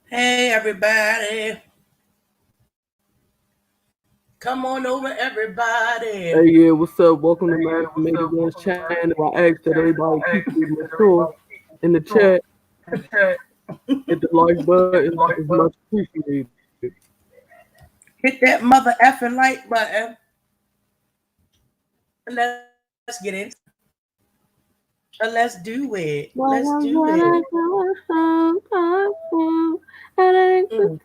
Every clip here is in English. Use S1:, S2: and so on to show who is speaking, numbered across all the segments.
S1: Hey everybody, come on over everybody.
S2: Hey, yeah, what's up? Welcome to Man Made Against channel. I ask that everybody keep it mature in the chat. Hit the like button. It's much appreciated.
S1: Hit that mother effing like button and let's get into it. And let's do it.
S2: Well,
S1: Let's
S2: I'm
S1: do
S2: gonna
S1: it.
S2: go home, and I
S1: Mm,
S2: it's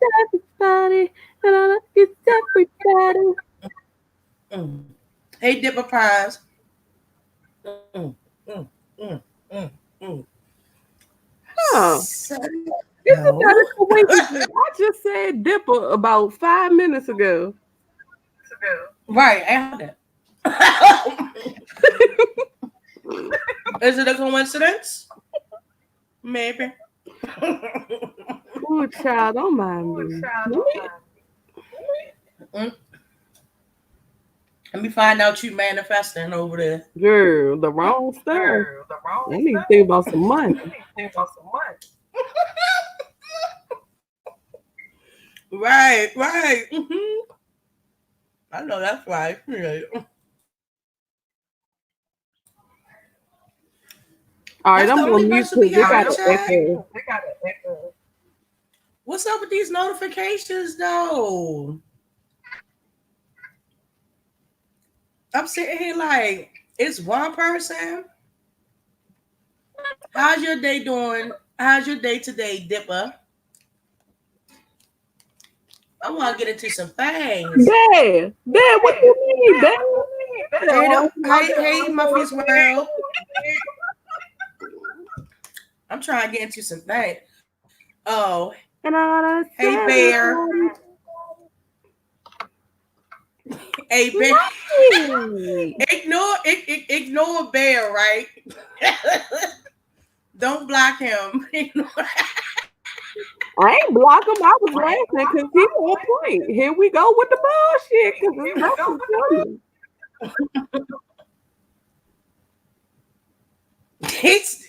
S2: everybody, and I it's everybody.
S1: mm. Hey Dipper Pies. Mm, mm, mm, mm, mm.
S2: Huh. Isn't
S1: So,
S2: that a coincidence? I just said Dipper about 5 minutes ago.
S1: right, I heard that. Is it a coincidence? Maybe.
S2: Oh, child, don't mind me.
S1: Mm, Let me find out you manifesting over there.
S2: Girl, the wrong stuff. I need to think about some money.
S1: Right, right. I know that's right. Yeah.
S2: All right,
S1: That's the
S2: I'm
S1: only
S2: on mute
S1: person we
S2: because they
S1: got in
S2: got
S1: the
S2: an
S1: chat.
S2: echo.
S1: What's up with these notifications though? I'm sitting here like it's one person. How's your day doing? How's your day today, Dipper? I want to get into some things.
S2: Dad, what you mean, Dad?
S1: Hey,
S2: Oh,
S1: hey, Muffy's World. I'm trying to get into some things. Oh,
S2: and I
S1: hey,
S2: said
S1: Bear.
S2: everybody.
S1: Hey, Bear.
S2: Right.
S1: Ignore Bear, right? Don't block him.
S2: I ain't block him. I was laughing because he on point. Here we go with the bullshit because it's nothing funny.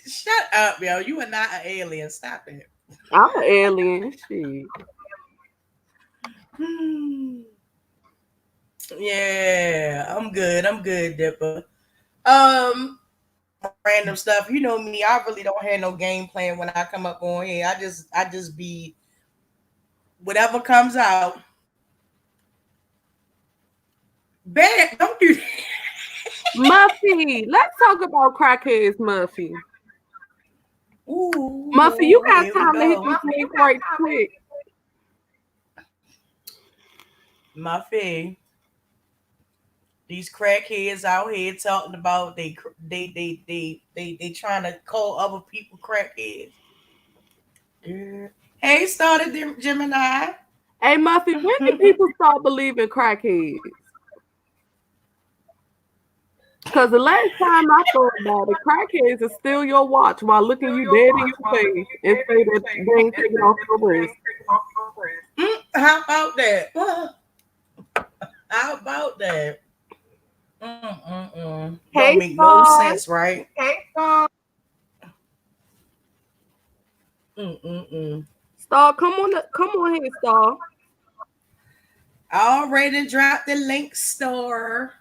S1: Shut up, yo. You are not an alien. Stop it.
S2: I'm an alien. Shit.
S1: Hmm. Yeah, I'm good. I'm good, Dipper. Random stuff. You know me. I really don't have no game plan when I come up on here. I just be whatever comes out. Bad. Don't do that.
S2: Muffy, let's talk about crackheads, Muffy. Muffy, you
S1: Ooh,
S2: got
S1: here we
S2: time to hit
S1: go.
S2: this link right quick.
S1: My fee. These crackheads out here talking about they trying to call other people crackheads. Yeah. Hey, started Gemini.
S2: Hey, Muffy, when did people start believing crackheads? Because the last time I thought about it, crackheads is steal your watch while looking you dead in your face and say that they ain't taking off your wrist.
S1: How about that? How about that? Don't
S2: Hey,
S1: make no
S2: Star.
S1: sense, right? Mm-mm-mm.
S2: Star, come on here, Star.
S1: Already dropped the link store.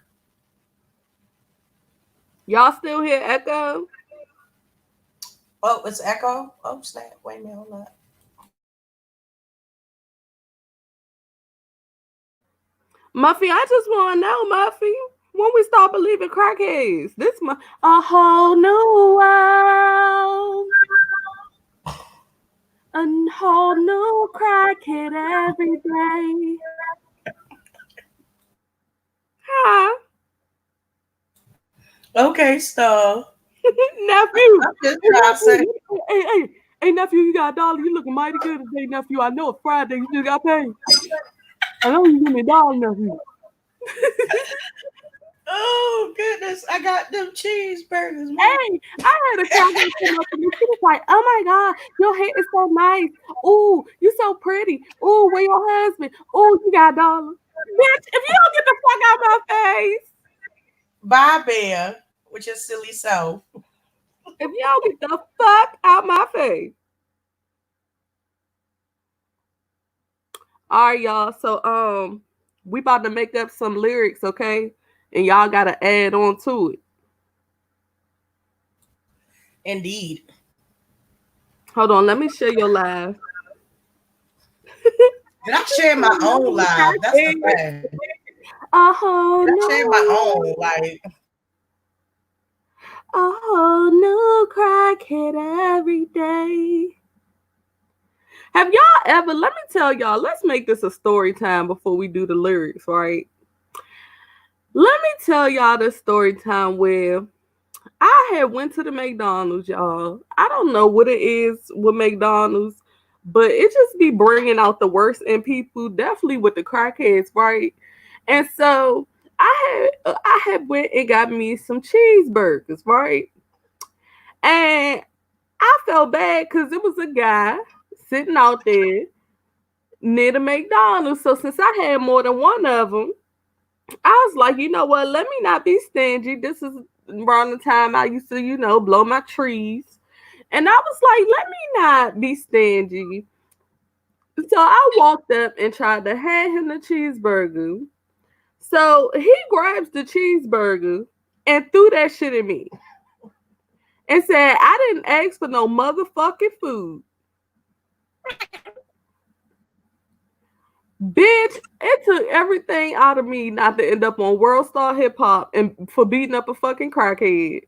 S2: Y'all still hear Echo?
S1: Oh, it's Echo. Oh, snap. Wait a minute. Hold on.
S2: Muffy, I just want to know, Muffy, when we start believing crackheads. A whole new world. A whole new crackhead every day. Hi,
S1: Okay, so
S2: nephew.
S1: I'm just
S2: Hey,
S1: trying to say.
S2: nephew. Hey, nephew, you got a dollar. You looking mighty good today, nephew. I know it's Friday. You just got paid. I know you give me a dollar, nephew.
S1: Oh goodness, I got them cheeseburgers, man.
S2: Hey, I had a cowgirl come up to me. She was like, "Oh my god, your hair is so nice. Ooh, you so pretty. Ooh, where your husband? Ooh, you got a dollar, bitch. If you don't get the fuck out my face,
S1: Bye, Bear, with your silly self.
S2: if you don't get the fuck out my face, All right, y'all. So we about to make up some lyrics, okay? And y'all gotta add on to it.
S1: Indeed.
S2: Hold on, let me share your live.
S1: Did I share my own live? That's the thing.
S2: Oh
S1: Did I share my own?
S2: no.
S1: Like,
S2: Oh no, crackhead every day. Have y'all ever, let me tell y'all, let's make this a story time before we do the lyrics, right? Let me tell y'all this story time where I had went to the McDonald's, y'all. I don't know what it is with McDonald's, but it just be bringing out the worst in people, definitely with the crackheads, right? And so I had went and got me some cheeseburgers, right? And I felt bad because it was a guy sitting out there near the McDonald's. So since I had more than one of them, I was like, you know what? Let me not be stingy. This is around the time I used to, blow my trees. And I was like, let me not be stingy. So I walked up and tried to hand him the cheeseburger. So he grabs the cheeseburger and threw that shit at me and said, I didn't ask for no motherfucking food. Bitch, it took everything out of me not to end up on World Star Hip Hop and for beating up a fucking crackhead.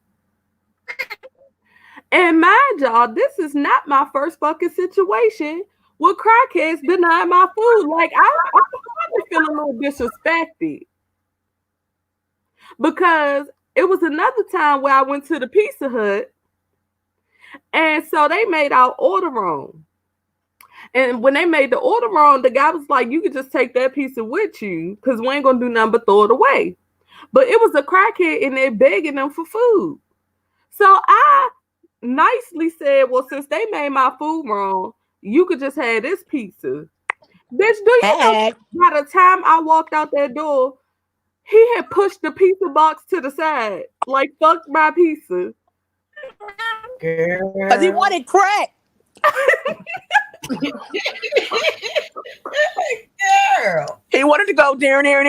S2: And mind y'all, this is not my first fucking situation with crackheads denying my food. Like, I'm starting to feel a little disrespected. Because it was another time where I went to the Pizza Hut, and so they made our order wrong. And when they made the order wrong, the guy was like, you could just take that pizza with you because we ain't going to do nothing but throw it away. But it was a crackhead in there begging them for food. So I nicely said, well, since they made my food wrong, you could just have this pizza. Bitch, do you know by the time I walked out that door, he had pushed the pizza box to the side. Like, fuck my pizza.
S3: Because he wanted crack.
S1: girl.
S3: He wanted to go there.
S2: No,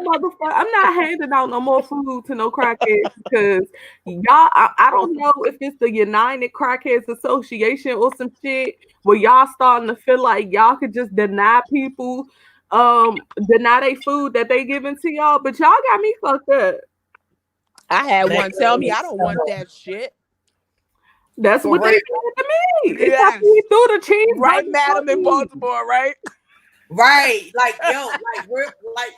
S2: motherfucker. I'm not handing out no more food to no crackheads because y'all, I don't know if it's the United Crackheads Association or some shit where y'all starting to feel like y'all could just deny people, deny their food that they giving to y'all, but y'all got me fucked up.
S3: I had one tell me I don't want that shit.
S2: That's
S1: For
S2: what they
S1: real.
S2: said to me. It's
S3: Yes.
S2: like we threw the cheese.
S3: Right, madam, in Baltimore, right?
S1: Right. Like, yo, like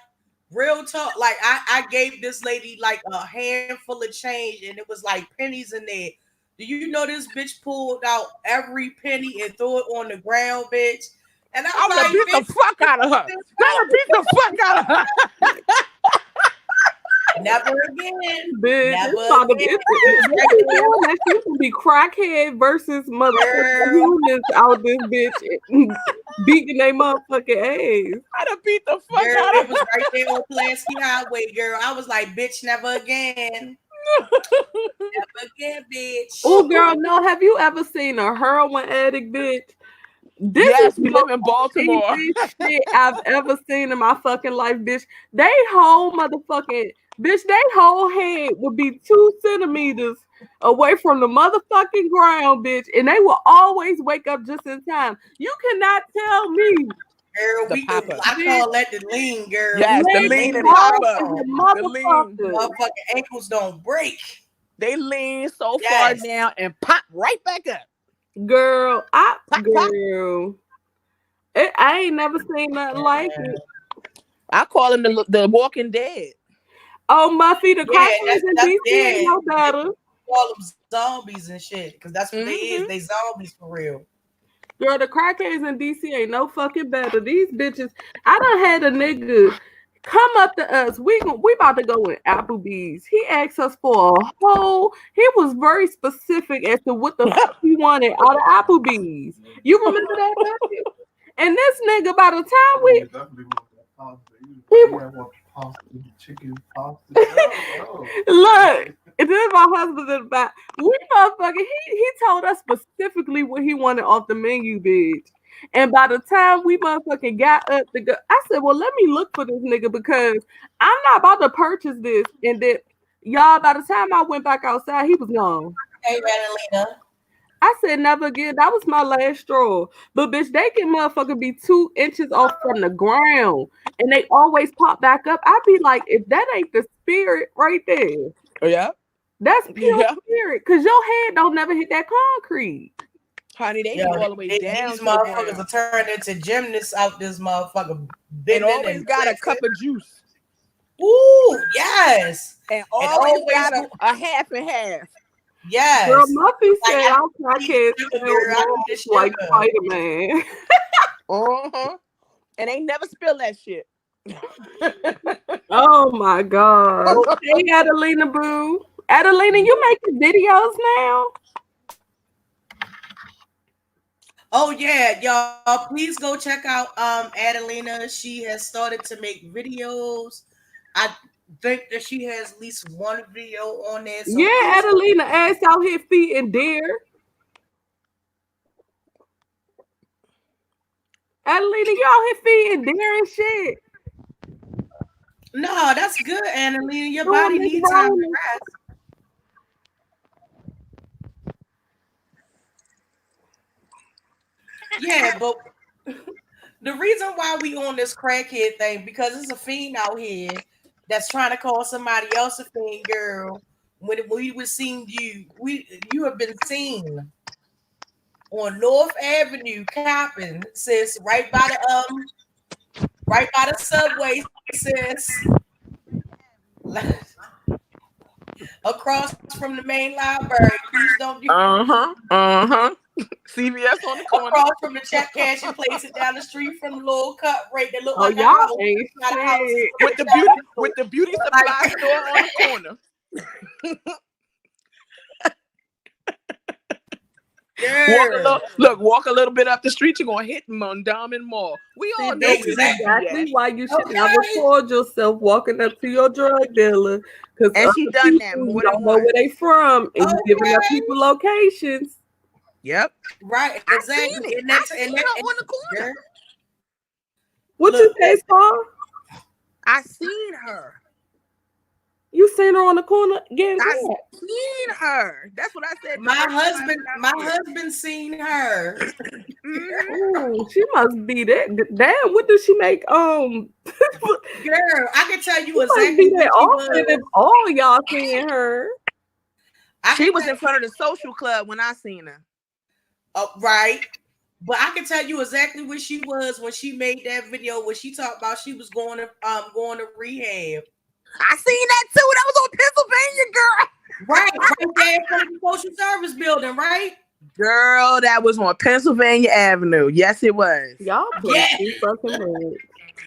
S1: real talk. Like, I gave this lady like a handful of change and it was like pennies in there. Do you know this bitch pulled out every penny and threw it on the ground, bitch? And
S3: I'm gonna beat the fuck out of her. I'm gonna beat the fuck out of her.
S1: Never again.
S2: Bitch,
S1: Never again.
S2: You can be crackhead versus motherfucking humans out this bitch beating their motherfucking ass.
S3: I done beat the fuck
S1: girl,
S3: out of
S1: it was right there on Pulaski Highway, girl. I was like, bitch, never again. Never again, bitch.
S2: Oh, girl, no. Have you ever seen a heroin addict, bitch?
S3: Yes, we live in Baltimore.
S2: Shit I've ever seen in my fucking life, bitch. They whole motherfucking bitch, they whole head would be 2 centimeters away from the motherfucking ground, bitch, and they will always wake up just in time. You cannot tell me.
S1: Girl, I call that the lean, girl.
S3: Yes, the lean and popper. The lean.
S1: Motherfucking ankles don't break.
S3: They lean so far down and pop right back up.
S2: Girl,
S3: pop.
S2: I ain't never seen nothing like it.
S3: I call them the Walking Dead.
S2: Oh, Muffy, the crackheads in DC ain't no better.
S1: Call them zombies and shit, because that's what they is. They zombies for real.
S2: Girl, the crackheads in DC ain't no fucking better. These bitches, I done had a nigga come up to us. We about to go in Applebee's. He asked us for a whole. He was very specific as to what the fuck he wanted out of Applebee's. You remember that? Baby? And this nigga, by the time
S4: He want pasta, chicken pasta.
S2: Look, And then my husband in the back. We motherfucking he told us specifically what he wanted off the menu, bitch. And by the time we motherfucking got up to go, I said, well, let me look for this nigga because I'm not about to purchase this. And then y'all, by the time I went back outside, he was gone.
S1: Hey, Madalena.
S2: I said never again. That was my last straw. But bitch, they can motherfucker be 2 inches off from the ground. And they always pop back up. I be like, if that ain't the spirit right there.
S3: Yeah.
S2: That's pure spirit. Cause your head don't never hit that concrete.
S3: Honey, they go all the way down.
S1: These motherfuckers are turned into gymnasts out this motherfucker.
S3: And always got a cup of juice.
S1: Ooh, yes.
S3: And always got a half and half.
S1: Yes.
S2: Girl, Muffy said I'm crackhead like Spider-Man.
S3: And they never spill that shit.
S2: Oh my God. Hey, Adelina Boo. Adelina, you making videos now?
S1: Oh yeah, y'all. Please go check out Adelina. She has started to make videos. I think that she has at least one video on there. So
S2: yeah, Adelina ass out here feeding deer. Adelina, you out here feeding deer and shit.
S1: No, that's good, Adelina. Your body needs time to rest. Yeah, but the reason why we on this crackhead thing because it's a fiend out here that's trying to call somebody else a fiend, girl. When we were seeing you have been seen on North Avenue, copping, sis, right by the subway, sis, across from the main library. Please don't do.
S3: CVS on the corner.
S1: Across from the check cashing place and down the street from the little cut rate that look like
S2: y'all
S1: a house.
S2: Ain't
S3: with the beauty supply store on the corner. Walk a little bit up the street, you're gonna hit them on Diamond Mall. We all know
S2: exactly why you should not record yourself walking up to your drug dealer.
S3: And she done that more than
S2: once. Know where they from, and you giving up people locations.
S3: Yep.
S1: Right. Exactly.
S3: And that's on the corner.
S2: What you say, Paul?
S3: I seen her.
S2: You seen her on the corner again?
S3: I seen her. That's what I said.
S1: My husband seen her.
S2: Ooh, she must be that. Damn, what does she make?
S1: Girl, I can tell you
S2: exactly what she was. If all y'all seen her.
S3: She was in front of the social club when I seen her.
S1: Oh, right. But I can tell you exactly where she was when she made that video where she talked about she was going to rehab.
S3: I seen that too. That was on Pennsylvania, girl.
S1: Right there in front of the social service building, right?
S3: Girl, that was on Pennsylvania Avenue. Yes, it was.
S2: Y'all fucking weird.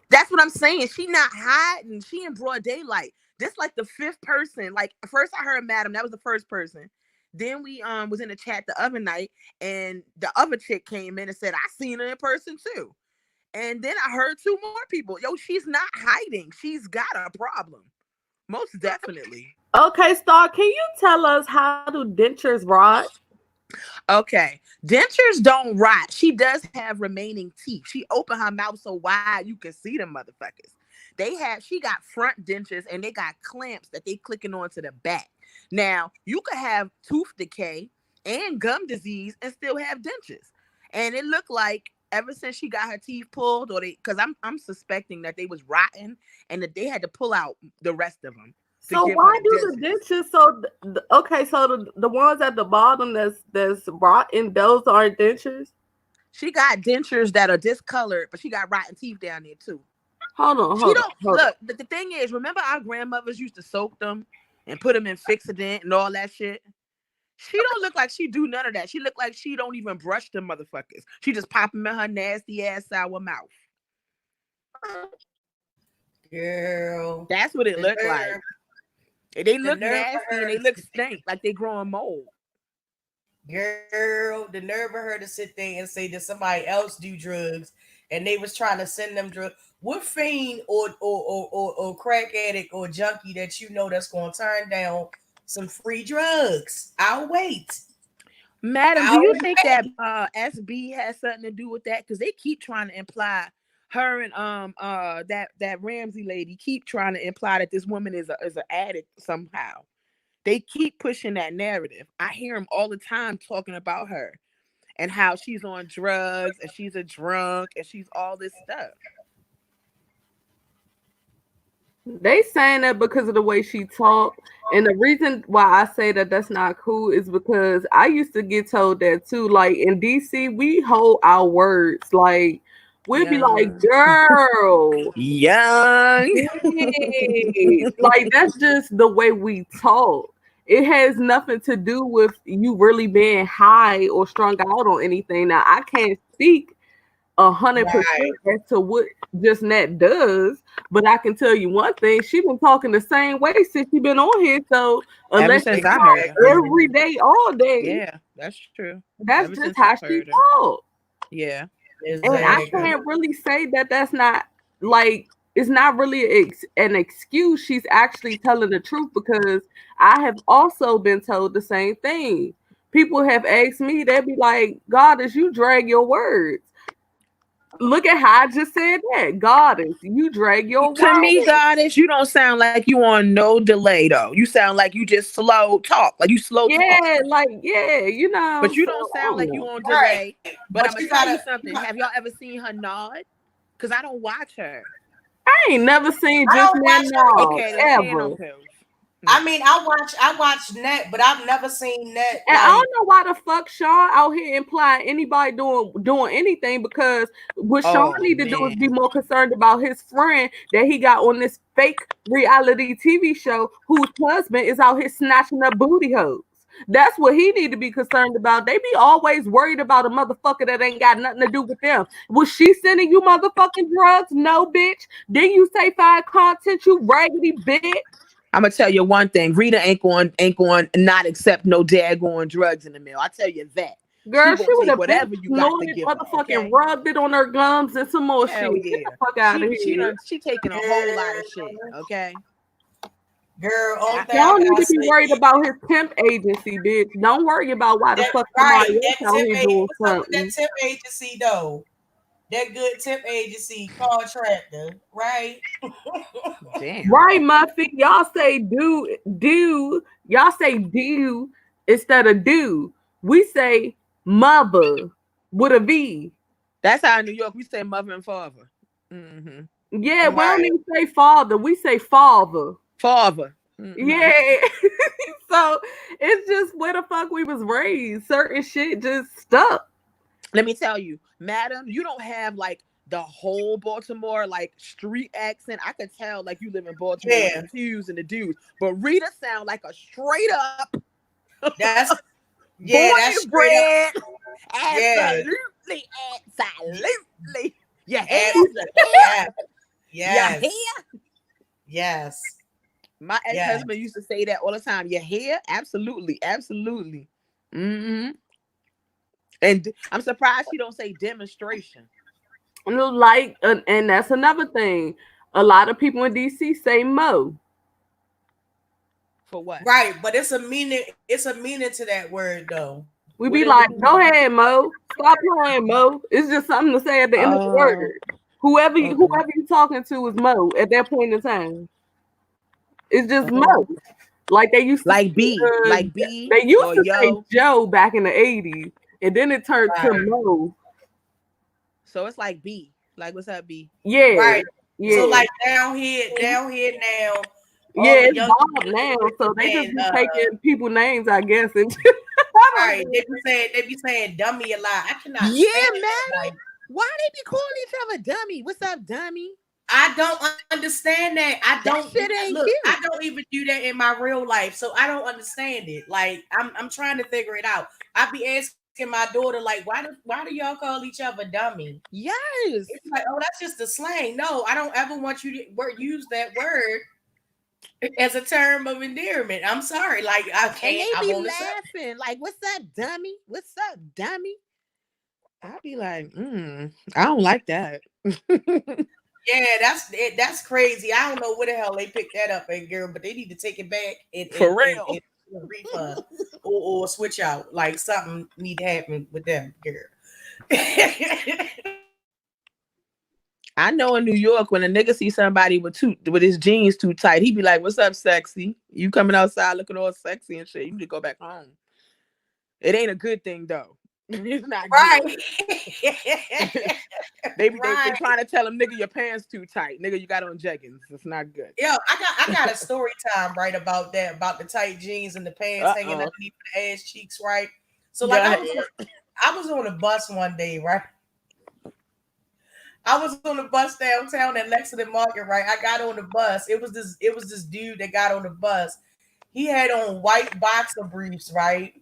S3: That's what I'm saying. She not hiding. She in broad daylight. This like the fifth person. Like first I heard Madam. That was the first person. Then we was in the chat the other night, and the other chick came in and said, I seen her in person too. And then I heard 2 more people. Yo, she's not hiding. She's got a problem. Most definitely.
S2: Okay, Star, can you tell us how do dentures rot?
S3: Okay. Dentures don't rot. She does have remaining teeth. She opened her mouth so wide you can see them motherfuckers. She got front dentures and they got clamps that they clicking onto the back. Now, you could have tooth decay and gum disease and still have dentures. And it looked like ever since she got her teeth pulled, because I'm suspecting that they was rotten and that they had to pull out the rest of them.
S2: So why do the dentures? So the ones at the bottom that's rotten, those aren't dentures.
S3: She got dentures that are discolored, but she got rotten teeth down there too.
S2: Hold on.
S3: Look. The thing is, remember our grandmothers used to soak them and put them in Fix-A-Dent and all that shit. She don't look like she do none of that. She look like she don't even brush them motherfuckers. She just pop them in her nasty ass sour mouth.
S1: Girl,
S3: that's what it looked like. They look nasty and they look stink like they growing mold.
S1: Girl, the nerve of her to sit there and say that somebody else do drugs and they was trying to send them drugs. What fiend or crack addict or junkie that you know that's going to turn down some free drugs. I'll wait.
S3: Madam, do
S1: I'll
S3: you think
S1: wait.
S3: that SB has something to do with that? Because they keep trying to imply her and that Ramsey lady keep trying to imply that this woman is an addict somehow. They keep pushing that narrative. I hear them all the time talking about her and how she's on drugs and she's a drunk and she's all this stuff.
S2: They saying that because of the way she talked, and the reason why I say that that's not cool is because I used to get told that too. Like in DC, we hold our words. Like we'd be like,
S3: Young.
S2: "Girl,
S3: Young.
S2: hey." Like that's just the way we talk. It has nothing to do with you really being high or strung out on anything. Now I can't speak 100%
S1: Right.
S2: as to what just Nat does, but I can tell you one thing: she been talking the same way since she been on here. So
S3: Ever
S2: unless she
S3: since I heard
S2: talk
S3: her.
S2: every day, all day,
S3: Yeah, that's true.
S2: that's
S3: Ever
S2: just
S3: since
S2: how
S3: I
S2: she
S3: heard her.
S2: talk.
S3: Yeah.
S2: And I
S1: Exactly.
S2: can't really say that that's not like it's not really an excuse. She's actually telling the truth because I have also been told the same thing. People have asked me, they'd be like, "Goddess, you drag your words." Look at how I just said that. Goddess, you drag your
S3: To me,
S2: words.
S3: Goddess, you don't sound like you on no delay though. You sound like you just slow talk, like you slow talk.
S2: Yeah, like, yeah, you know.
S3: But you
S2: So
S3: don't
S2: I
S3: sound
S2: don't
S3: like you
S2: know.
S3: on
S1: Right.
S3: delay. But
S1: But
S3: I'm gonna
S1: you
S3: tell
S1: gotta
S3: you something. Have y'all ever seen her nod? Because I don't watch her.
S2: I ain't never seen
S1: I
S2: just
S1: don't watch
S2: men
S1: her
S2: nod
S3: Okay, then she ain't on
S2: ever.
S3: pills.
S1: I
S3: No.
S1: mean, I watch Net, but I've never seen Net
S2: And I
S1: like
S2: don't know why the fuck Sean out here implying anybody doing anything because what Sean
S3: Oh
S2: need to do is be
S3: man.
S2: more concerned about his friend that he got on this fake reality TV show whose husband is out here snatching up booty hoes. That's what he need to be concerned about. They be always worried about a motherfucker that ain't got nothing to do with them. Was she sending you motherfucking drugs? No, bitch. Didn't you say find content, you raggedy bitch?
S3: I'm gonna tell you one thing. Rita ain't going not accept no daggone drugs in the mail. I tell you that. She
S2: Girl, she
S3: gonna
S2: would
S3: take
S2: have been
S3: whatever you got to
S2: snorted,
S3: give her,
S2: motherfucking
S3: okay?
S2: rubbed it on her gums and some more
S3: Hell
S2: shit. Get the
S3: yeah.
S2: fuck out of
S3: She
S2: here.
S3: done she taking a whole lot of shit, okay?
S1: girl. Only
S3: I,
S1: thing I
S2: Y'all need
S1: gotta
S2: to be
S1: say
S2: worried about his temp agency, bitch. Don't worry about why the
S1: that
S2: fuck
S1: right,
S2: somebody else
S1: that
S2: out
S1: tip
S2: here
S1: agency.
S2: doing
S1: What's up with that
S2: something.
S1: tip agency though? That good tip agency contractor, right?
S3: damn.
S2: Right, Muffy. Y'all say do. Y'all say do instead of do. We say mother with a V.
S3: That's how in New York we say mother and father. Mm-hmm.
S2: Yeah, we don't
S1: Right.
S2: even say father. We say father.
S3: Father. Mm-hmm.
S2: Yeah. So it's just where the fuck we was raised. Certain shit just stuck.
S3: Let me tell you, madam, you don't have like the whole Baltimore like street accent. I could tell like you live in Baltimore with
S1: Yeah.
S3: the twos and the dudes. But Rita sound like a straight up
S1: That's
S3: born
S1: yeah. That's
S3: and
S1: straight up.
S3: bred.
S1: Yeah.
S3: Absolutely, absolutely. You hear? You hear?
S1: Yes.
S3: You
S1: Yes.
S3: hear?
S1: Yes.
S3: My
S1: Yes.
S3: ex-husband used to say that all the time. You hear? Absolutely, absolutely. Mm-hmm. And I'm surprised she don't say demonstration.
S2: Like, and that's another thing. A lot of people in DC say mo.
S3: For what?
S1: Right. But it's a meaning. It's a meaning to that word though.
S2: We
S3: What
S2: be
S3: does it
S2: like, go
S3: mean?
S2: ahead, Mo. Stop playing, Mo. It's just something to say at the end of the
S3: Oh,
S2: word. Whoever
S3: okay.
S2: you talking to is Mo at that point in time. It's just
S3: Oh.
S2: Mo. Like they used to
S3: Like B,
S2: uh,
S3: like B
S2: they used
S3: or
S2: to say
S3: yo.
S2: Joe back in the 80s, and then it turned to
S1: Right.
S2: Mo.
S3: So it's like B. Like what's up, B?
S2: Yeah,
S1: Right. So
S2: yeah.
S1: like down here now, all
S2: Yeah,
S1: the
S2: it's
S1: young
S2: Bob
S1: people
S2: now,
S1: they
S2: so
S1: be
S2: they just
S1: saying
S2: be taking people names, I guess. And I don't
S1: right.
S2: know.
S1: They be saying dummy a lot. I cannot
S3: Yeah,
S1: stand that.
S3: madam.
S1: Like
S3: Why they be calling each other dummy? What's up, dummy?
S1: I don't understand that. I don't
S3: That shit ain't
S1: look. I
S3: cute.
S1: don't even do that in my real life, so I don't understand it. Like I'm trying to figure it out. I be asking my daughter like, why do y'all call each other dummy? It's
S3: Yes.
S1: like, oh, that's just a slang. No, I don't ever want you to use that word as a term of endearment. I'm sorry. Like I
S3: And
S1: can't.
S3: they
S1: I
S3: be
S1: won't accept.
S3: laughing. Like, what's up, dummy? What's up, dummy? I be like, I don't like that.
S1: Yeah, that's it. That's crazy. I don't know where the hell they picked that up, and girl, but they need to take it back and
S3: For
S1: and and, and
S3: real.
S1: a refund or switch out. Like something need to happen with them, girl.
S3: I know in New York, when a nigga see somebody with his jeans too tight, he be like, "What's up, sexy? You coming outside looking all sexy and shit? You need to go back home." It ain't a good thing though. It's not
S1: Right.
S3: good. they
S1: Right.
S3: trying to tell him, "Nigga, your pants too tight. Nigga, you got on jeggings. It's not good."
S1: Yo, I got a story time right about that, about the tight jeans and the pants hanging underneath the ass cheeks, right? So like I was on a bus one day, right? I was on the bus downtown at Lexington Market, right? I got on the bus. It was this dude that got on the bus. He had on white boxer briefs, right?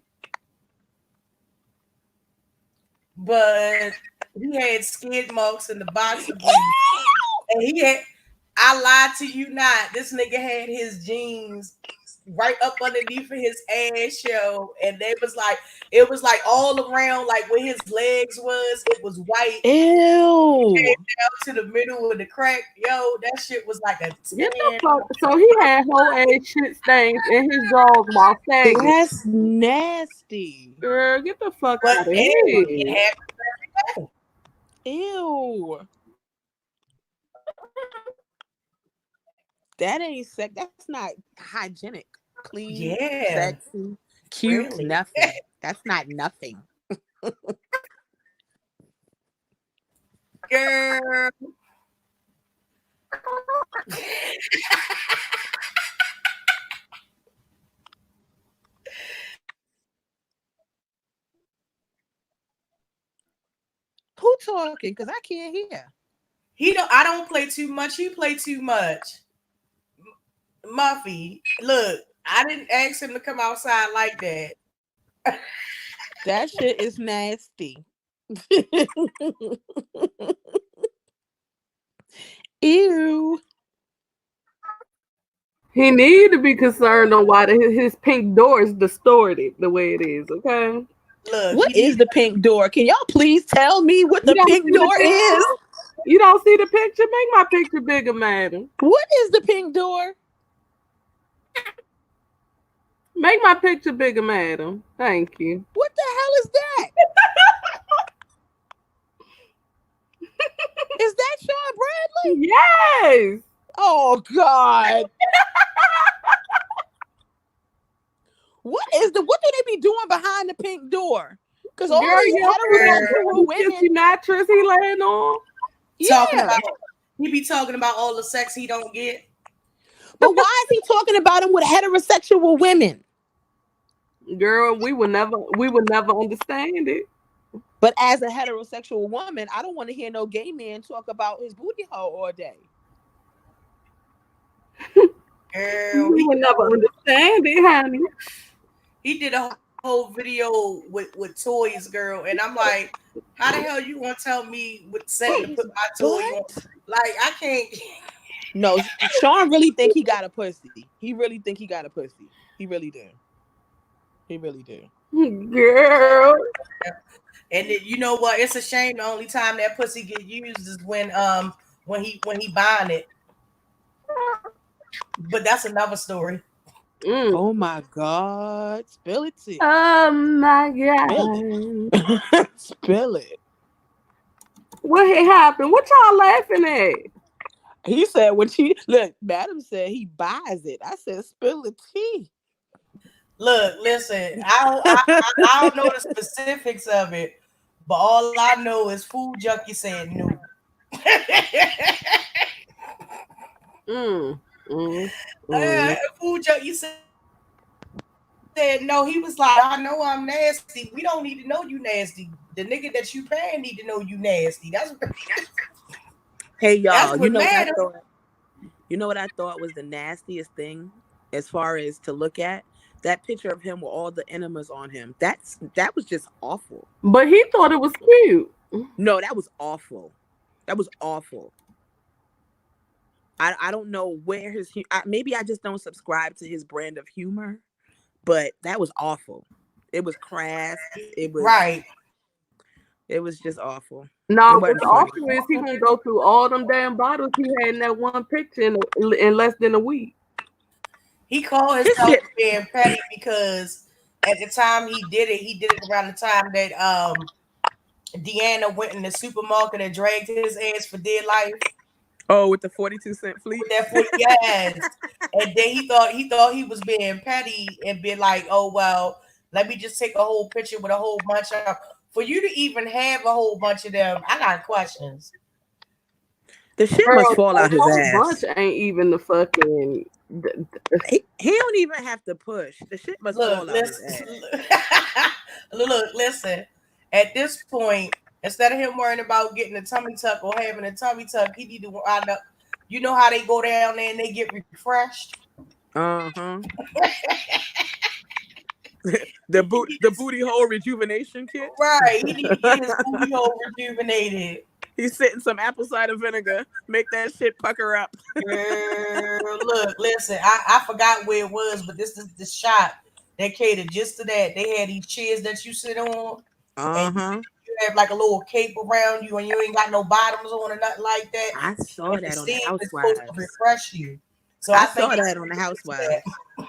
S1: But he had skid marks in the boxer briefs. And he had, I lied to you not, this nigga had his jeans right up underneath of his ass show, and it was like all around, like where his legs was, it was white.
S3: Ew.
S1: Came down to the middle of the crack. Yo, that shit was like a 10.
S2: So he had whole ass shit stains in his drawers while sagging.
S3: That's nasty.
S2: Girl, get the fuck
S1: But
S2: out of
S1: it
S2: here.
S1: happened.
S3: Ew. That ain't sex. That's not hygienic. Clean,
S1: Yeah.
S3: sexy, cute,
S1: Really?
S3: nothing. That's not nothing.
S1: Girl.
S3: Who talking? Because I can't hear.
S1: I don't play too much. He play too much. Muffy, look, I didn't ask him to come outside like that.
S3: That shit is nasty. Ew.
S2: He need to be concerned on why his pink door is distorted the way it is, okay?
S1: Look,
S3: What is the pink door? Can y'all please tell me what the pink door is?
S2: You don't see the picture? Make my picture bigger, madam.
S3: What is the pink door?
S2: Make my picture bigger, madam. Thank you.
S3: What the hell is that? Is that Sean Bradley?
S2: Yes.
S3: Oh God. What do they be doing behind the pink door? Because all these heterosexual women,
S2: mattress he laying on.
S1: He be talking about all the sex he don't get.
S3: But why is he talking about him with heterosexual women?
S2: Girl, we would never understand it.
S3: But as a heterosexual woman, I don't want to hear no gay man talk about his booty hole all day.
S1: Girl,
S2: we would never understand it, honey.
S1: He did a whole video with toys, girl, and I'm like, how the hell you want to tell me what setting to put my toy on? Like, I can't.
S3: No, Sean really think he got a pussy. He really think he got a pussy. He really do. He really do.
S2: Girl.
S1: And you know what? It's a shame the only time that pussy get used is when he buying it. But that's another story.
S3: Oh my God. Spill it.
S2: Oh my God.
S3: Spill it.
S2: What happened? What y'all laughing at?
S3: He said Madam said he buys it. I said spill the tea.
S1: Look, listen, I don't know the specifics of it, but all I know is Food Junkie said no. Food Junkie said no. He was like, I know I'm nasty. We don't need to know you nasty. The nigga that you paying need to know you nasty. That's what.
S3: Hey y'all, you know what I thought was the nastiest thing as far as to look at? That picture of him with all the enemas on him. That was just awful.
S2: But he thought it was cute.
S3: No, that was awful. That was awful. I don't know where maybe I just don't subscribe to his brand of humor, but that was awful. It was crass. It was
S1: right.
S3: It was just awful.
S2: No, what's awful is he gonna go through all them damn bottles he had in that one picture in less than a week.
S1: He called
S3: His
S1: himself
S3: shit.
S1: being petty because at the time he did it around the time that Deanna went in the supermarket and dragged his ass for dear life
S3: Oh, with the 42-cent fleet.
S1: with that 40 yes. And then he thought he was being petty and be like, oh well, let me just take a whole picture with a whole bunch of for you to even have a whole bunch of them. I got questions.
S3: The shit
S2: Girl,
S3: must fall out his
S2: whole bunch
S3: ass.
S2: ain't even the fucking.
S3: He don't even have to push. The shit must
S1: Look,
S3: fall out his
S1: listen,
S3: ass.
S1: look, listen. At this point, instead of him worrying about getting a tummy tuck or having a tummy tuck, he need to wind up. You know how they go down there and they get refreshed.
S3: Uh-huh.
S1: He
S3: the
S1: needs-
S3: booty hole rejuvenation kit.
S1: right. He need to get his booty hole rejuvenated.
S3: He's sitting some apple cider vinegar. Make that shit pucker up.
S1: Girl, look, listen. I forgot where it was, but this is the shop that catered just to that. They had these chairs that you sit on, and
S3: Uh-huh.
S1: you have like a little cape around you, and you ain't got no bottoms on or nothing like that.
S3: I saw
S1: And the
S3: that on the
S1: steam is supposed to
S3: Housewives.
S1: refresh you. So
S3: I
S1: I think
S3: saw
S1: it's
S3: that on the Housewives.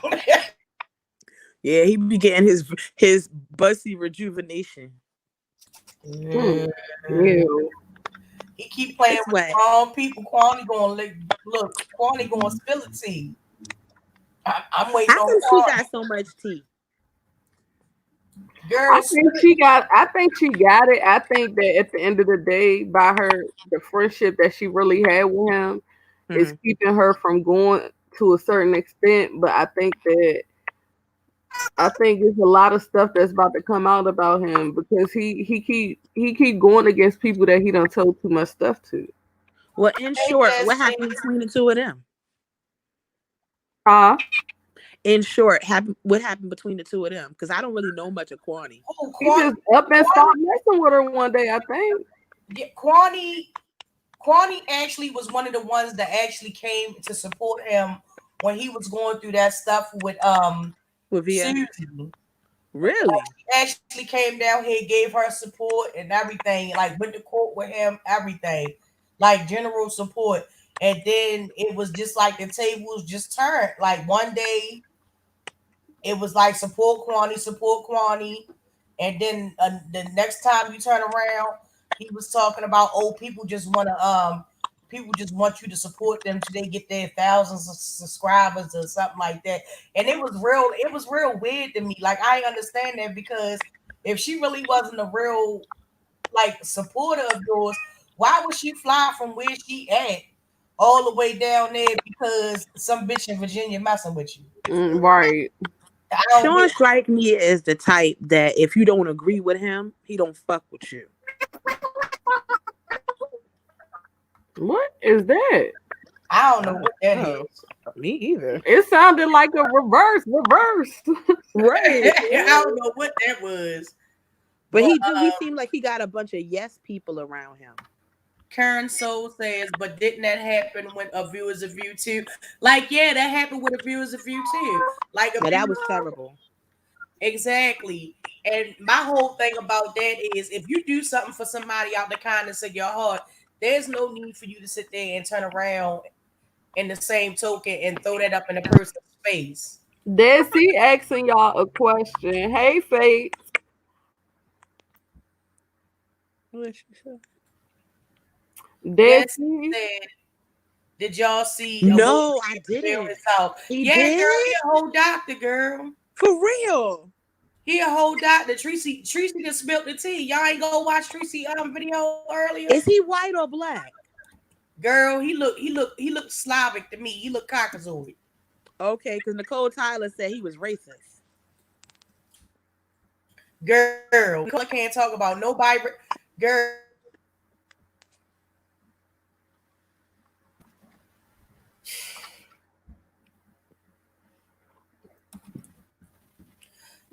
S1: that.
S3: Yeah, he be getting his bussy rejuvenation.
S2: Ew.
S1: He keep playing
S3: It's
S1: with
S3: wet.
S1: the wrong people. Kwani gonna look. Kwani gonna spill the tea. I'm waiting
S3: How
S1: on
S3: come she
S1: Kwani.
S3: got so much tea?
S1: Girl,
S2: I think she got it. I think that at the end of the day, by the friendship that she really had with him is keeping her from going to a certain extent. But I think there's a lot of stuff that's about to come out about him because he keep going against people that he done told too much stuff to.
S3: Well, in short, what happened between the two of them? In short, what happened between the two of them? Because I don't really know much of Kwani.
S1: Oh,
S2: He just up and started messing with her one day, I think.
S1: Yeah, Kwani actually was one of the ones that actually came to support him when he was going through that stuff with
S3: Via.
S1: Susie.
S3: Really?
S1: He actually came down here, gave her support and everything, like went to court with him, everything, like general support. And then it was just like the tables just turned. Like one day, it was like support Kwani, and then the next time you turn around, he was talking about people just want to people just want you to support them till they get their thousands of subscribers or something like that. And it was real weird to me. Like I understand that because if she really wasn't a real like supporter of yours, why would she fly from where she at all the way down there because some bitch in Virginia messing with you?
S2: Right.
S3: Sean strike me as the type that if you don't agree with him, he don't fuck with you.
S2: What is that?
S1: I don't know what that is.
S3: Me either.
S2: It sounded like a reverse.
S3: Right.
S1: I don't know what that was.
S3: But he seemed like he got a bunch of yes people around him.
S1: Karen Soul says, but didn't that happen with A View is a View too? Like, yeah, that happened with A View is a View too. Like,
S3: that was terrible.
S1: Exactly. And my whole thing about that is if you do something for somebody out the kindness of your heart, there's no need for you to sit there and turn around in the same token and throw that up in a person's face.
S2: Desi asking y'all a question. Hey, Faith.
S1: Desi said, did y'all see?
S3: No, I didn't.
S1: He did? Girl, he a whole doctor, girl.
S3: For real.
S1: He a whole doctor. Tracy just spilled the tea. Y'all ain't go watch Tracy video earlier.
S3: Is he white or black?
S1: Girl, he looked Slavic to me. He looked Caucasoid.
S3: Okay, because Nicole Tyler said he was racist.
S1: Girl, I can't talk about nobody. Girl.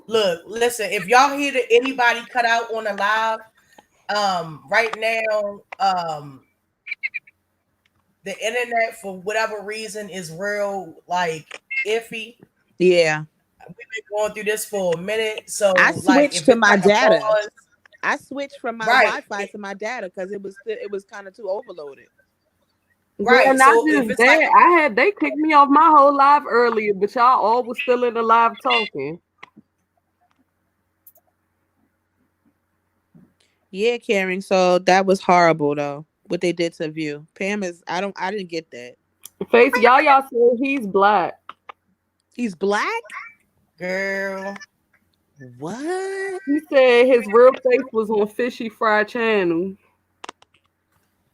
S1: Look, listen, if y'all hear anybody cut out on the live, right now, the internet for whatever reason is real like iffy.
S3: Yeah.
S1: We've been going through this for a minute. So
S3: I switched to my data. I switched from my Wi-Fi to my data because it was kind of too overloaded.
S2: Girl,
S1: Right.
S2: not
S1: So if
S2: just
S1: it's like,
S2: that. They kicked me off my whole live earlier, but y'all all was still in the live talking.
S3: Yeah, Karen. So that was horrible though. What they did to View. Pam is I didn't get that.
S2: Face y'all said he's black.
S3: He's black?
S1: girl,
S3: What?
S2: He said his real face was on Fishy Fry Channel.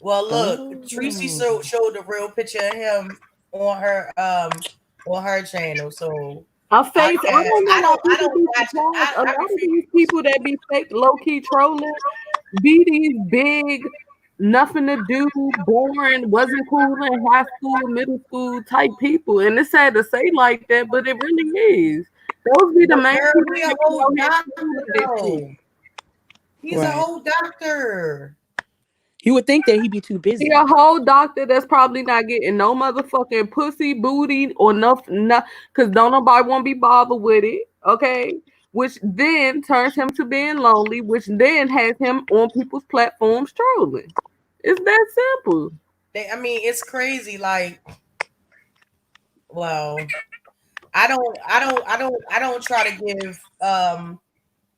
S1: well, look, Tracy
S3: Oh.
S1: showed the real picture of him on her channel. So
S2: A
S1: I
S2: face, I
S1: guess
S2: don't know why
S1: I
S2: people
S1: don't
S2: be
S1: watch it.
S2: surprised. A
S1: I
S2: lot of
S1: refuse.
S2: these people that be fake low key trolling be these big, nothing to do, boring, wasn't cool in high school, middle school type people. And it's sad to say like that, but it really is. Those be the
S1: But
S2: main
S1: girl,
S2: people
S1: he a
S2: that be
S1: whole
S2: out here
S1: doctor
S2: trolling this shit.
S1: though. He's a
S3: Right.
S1: whole doctor.
S3: You would think that he'd be too
S2: He a
S3: busy.
S2: whole doctor that's probably not getting no motherfucking pussy, booty, or nothing, because don't nobody want to be bothered with it, okay? Which then turns him to being lonely, which then has him on people's platforms trolling. It's that simple.
S1: I mean, it's crazy. Like, well, I don't try to give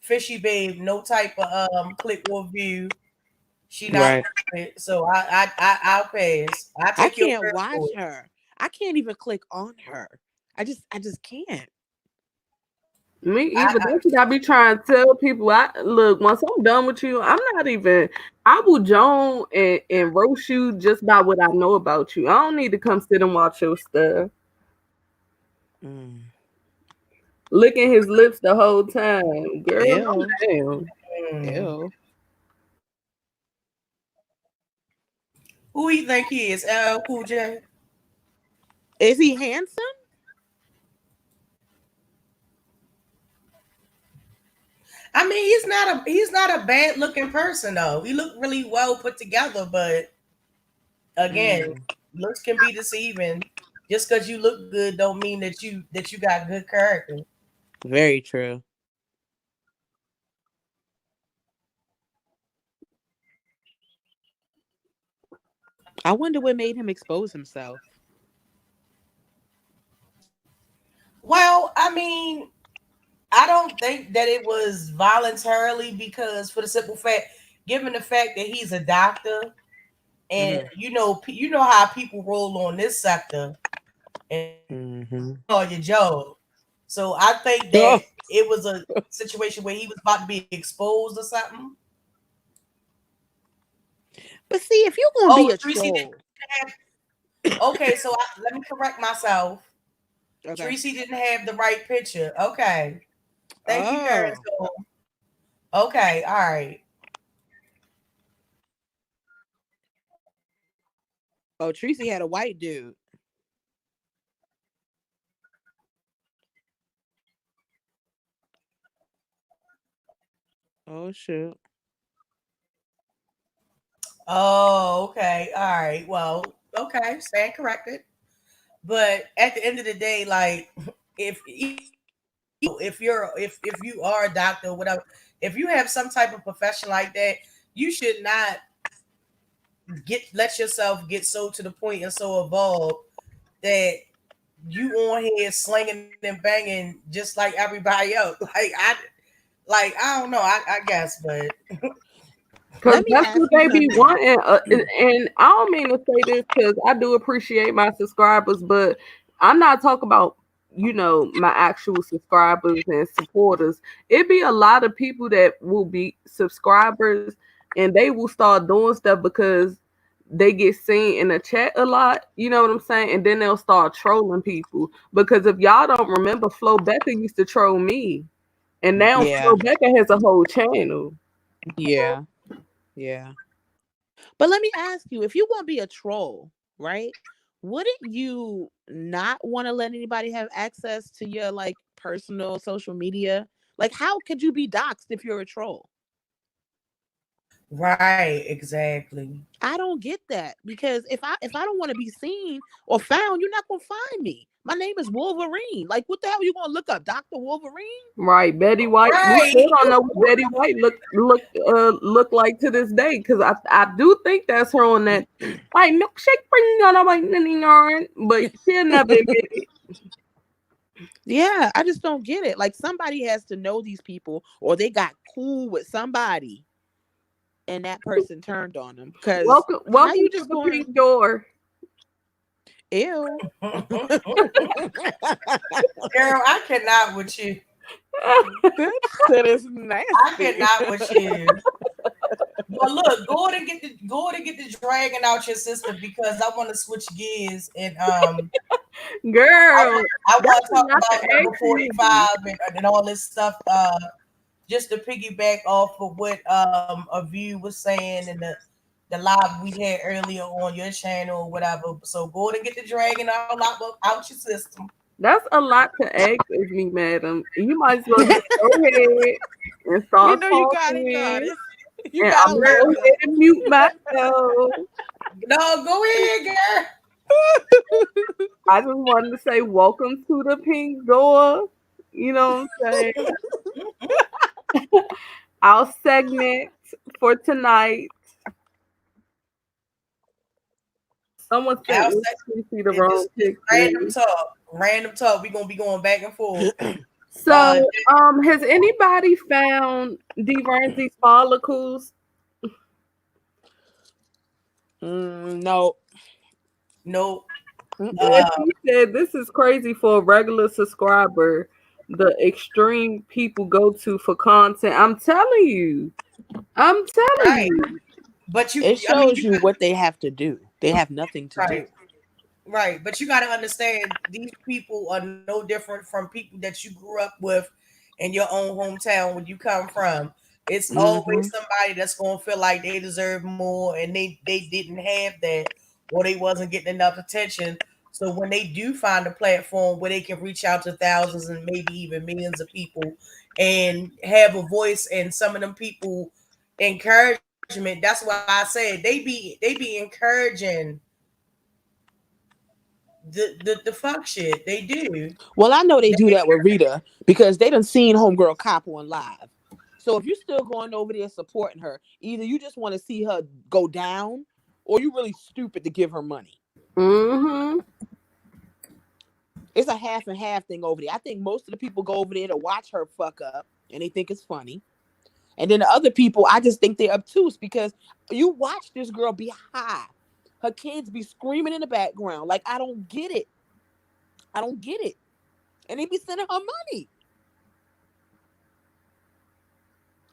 S1: Fishy Babe no type of click or view. She not
S3: Right.
S1: worth it. So I'll pass. I
S3: I
S1: take your
S3: can't
S1: word
S3: watch
S1: for it.
S3: her. I can't even click on her. I just can't.
S2: Me
S1: I,
S2: either. That's what I be trying to tell people. I look, once I'm done with you, I'm not even. I will join and roast you just by what I know about you. I don't need to come sit and watch your stuff.
S3: Mm.
S2: Licking his lips the whole time. Girl, I'm
S3: Ew.
S2: down.
S1: mm.
S3: Ew.
S1: Who you think he is? Cool J.
S3: Is he handsome?
S1: I mean, he's not a bad looking person though. He looked really well put together, but again,
S3: Mm.
S1: looks can be deceiving. Just because you look good don't mean that you got good character.
S3: Very true. I wonder what made him expose himself.
S1: Well, I mean, I don't think that it was voluntarily because for the simple fact, given the fact that he's a doctor and
S3: Hmm.
S1: you know how people roll on this sector and
S3: Hmm.
S1: on your job. So I think that
S3: Oh,
S1: it was a situation where he was about to be exposed or something.
S3: but see, if you're gonna be
S1: Oh,
S3: a
S1: Tracy didn't
S3: troll,
S1: have. Okay, so let me correct myself.
S3: okay.
S1: Tracy didn't have the right picture. Okay, thank you, Karen.
S3: Oh,
S1: So, okay, all right.
S3: oh, Tracy had a white dude. Oh shoot.
S1: Oh, okay, all right. Well, okay, stand corrected. But at the end of the day, like if if you are a doctor or whatever, if you have some type of profession like that, you should not get let yourself get so to the point and so evolved that you on here slinging and banging just like everybody else. I don't know. I guess, but
S2: Cause
S3: Let me
S2: that's
S3: ask
S2: what
S3: you
S2: they be
S3: something.
S2: wanting. And I don't mean to say this because I do appreciate my subscribers, but I'm not talking about my actual subscribers and supporters. It be a lot of people that will be subscribers and they will start doing stuff because they get seen in the chat a lot. You know what I'm saying? And then they'll start trolling people because if y'all don't remember, Flo Becca used to troll me, and now
S3: Yeah,
S2: Flo Becca has a whole channel.
S3: yeah, yeah. But let me ask you, if you want to be a troll, right? Wouldn't you not want to let anybody have access to your like personal social media? Like, how could you be doxxed if you're a troll?
S1: Right, exactly.
S3: I don't get that because if I don't want to be seen or found, you're not gonna find me. My name is Wolverine. Like, what the hell are you gonna look up, Doctor Wolverine?
S2: Right, Betty White. We
S1: Right.
S2: still don't know what Betty White look like to this day because I do think that's her on that like milkshake bring on a white yarn, but she'll never admit it.
S3: Yeah, I just don't get it. Like, somebody has to know these people, or they got cool with somebody, and that person turned on them. Because
S2: Welcome,
S3: how
S2: welcome
S3: you
S2: to
S3: just
S2: the
S3: going?
S2: pink door.
S3: Ew.
S1: Girl, I cannot with you.
S3: This shit is
S1: I
S3: nasty.
S1: cannot with you. But look, go ahead and get the dragging out your sister because I want to switch gears and
S2: Girl,
S1: I
S2: that's
S1: want to
S2: a
S1: talk
S2: lot to
S1: about
S2: ask
S1: number
S2: me.
S1: 45 and all this stuff. Just to piggyback off of what a view was saying in the live we had earlier on your channel or whatever. So go ahead and get the dragging out your system.
S2: That's a lot to ask of me, madam. You might as well just go ahead and
S3: You
S2: start
S3: know you got it,
S2: talking,
S3: goddess. You
S2: and
S3: got
S2: I'm
S3: a
S2: gonna
S3: lot,
S2: go ahead
S3: goddess.
S2: and mute myself.
S1: No, go ahead, girl.
S2: I just wanted to say welcome to the pink door. You know what I'm saying? Our segment for tonight. Someone sent
S1: I'll
S2: me
S1: say
S2: to see the
S1: it,
S2: wrong
S1: this
S2: picture.
S1: random talk. Random talk. We're gonna be going back and forth. Uh
S2: So, has anybody found D. Ramsey's follicles?
S3: No.
S1: no.
S2: And
S1: Uh
S2: he said, "This is crazy for a regular subscriber. The extreme people go to for content. I'm telling you. I'm telling
S1: right.
S2: you.
S1: But
S3: It
S1: I mean
S3: shows you what they have to do. They have nothing to do.
S1: right. Right, but you got to understand these people are no different from people that you grew up with in your own hometown where you come from. It's
S3: Hmm.
S1: always somebody that's going to feel like they deserve more and they didn't have that or they wasn't getting enough attention. So when they do find a platform where they can reach out to thousands and maybe even millions of people and have a voice and some of them people encouragement, that's why I said they be encouraging the fuck shit. They do.
S3: Well, I know they do
S1: They,
S3: that with Rita because they done seen Homegirl Cop on live. So if you're still going over there supporting her, either you just want to see her go down, or you really stupid to give her money.
S2: Mm-hmm.
S3: It's a half and half thing over there. I think most of the people go over there to watch her fuck up and they think it's funny. And then the other people, I just think they're obtuse because you watch this girl be high. Her kids be screaming in the background. Like, I don't get it. I don't get it. And they be sending her money.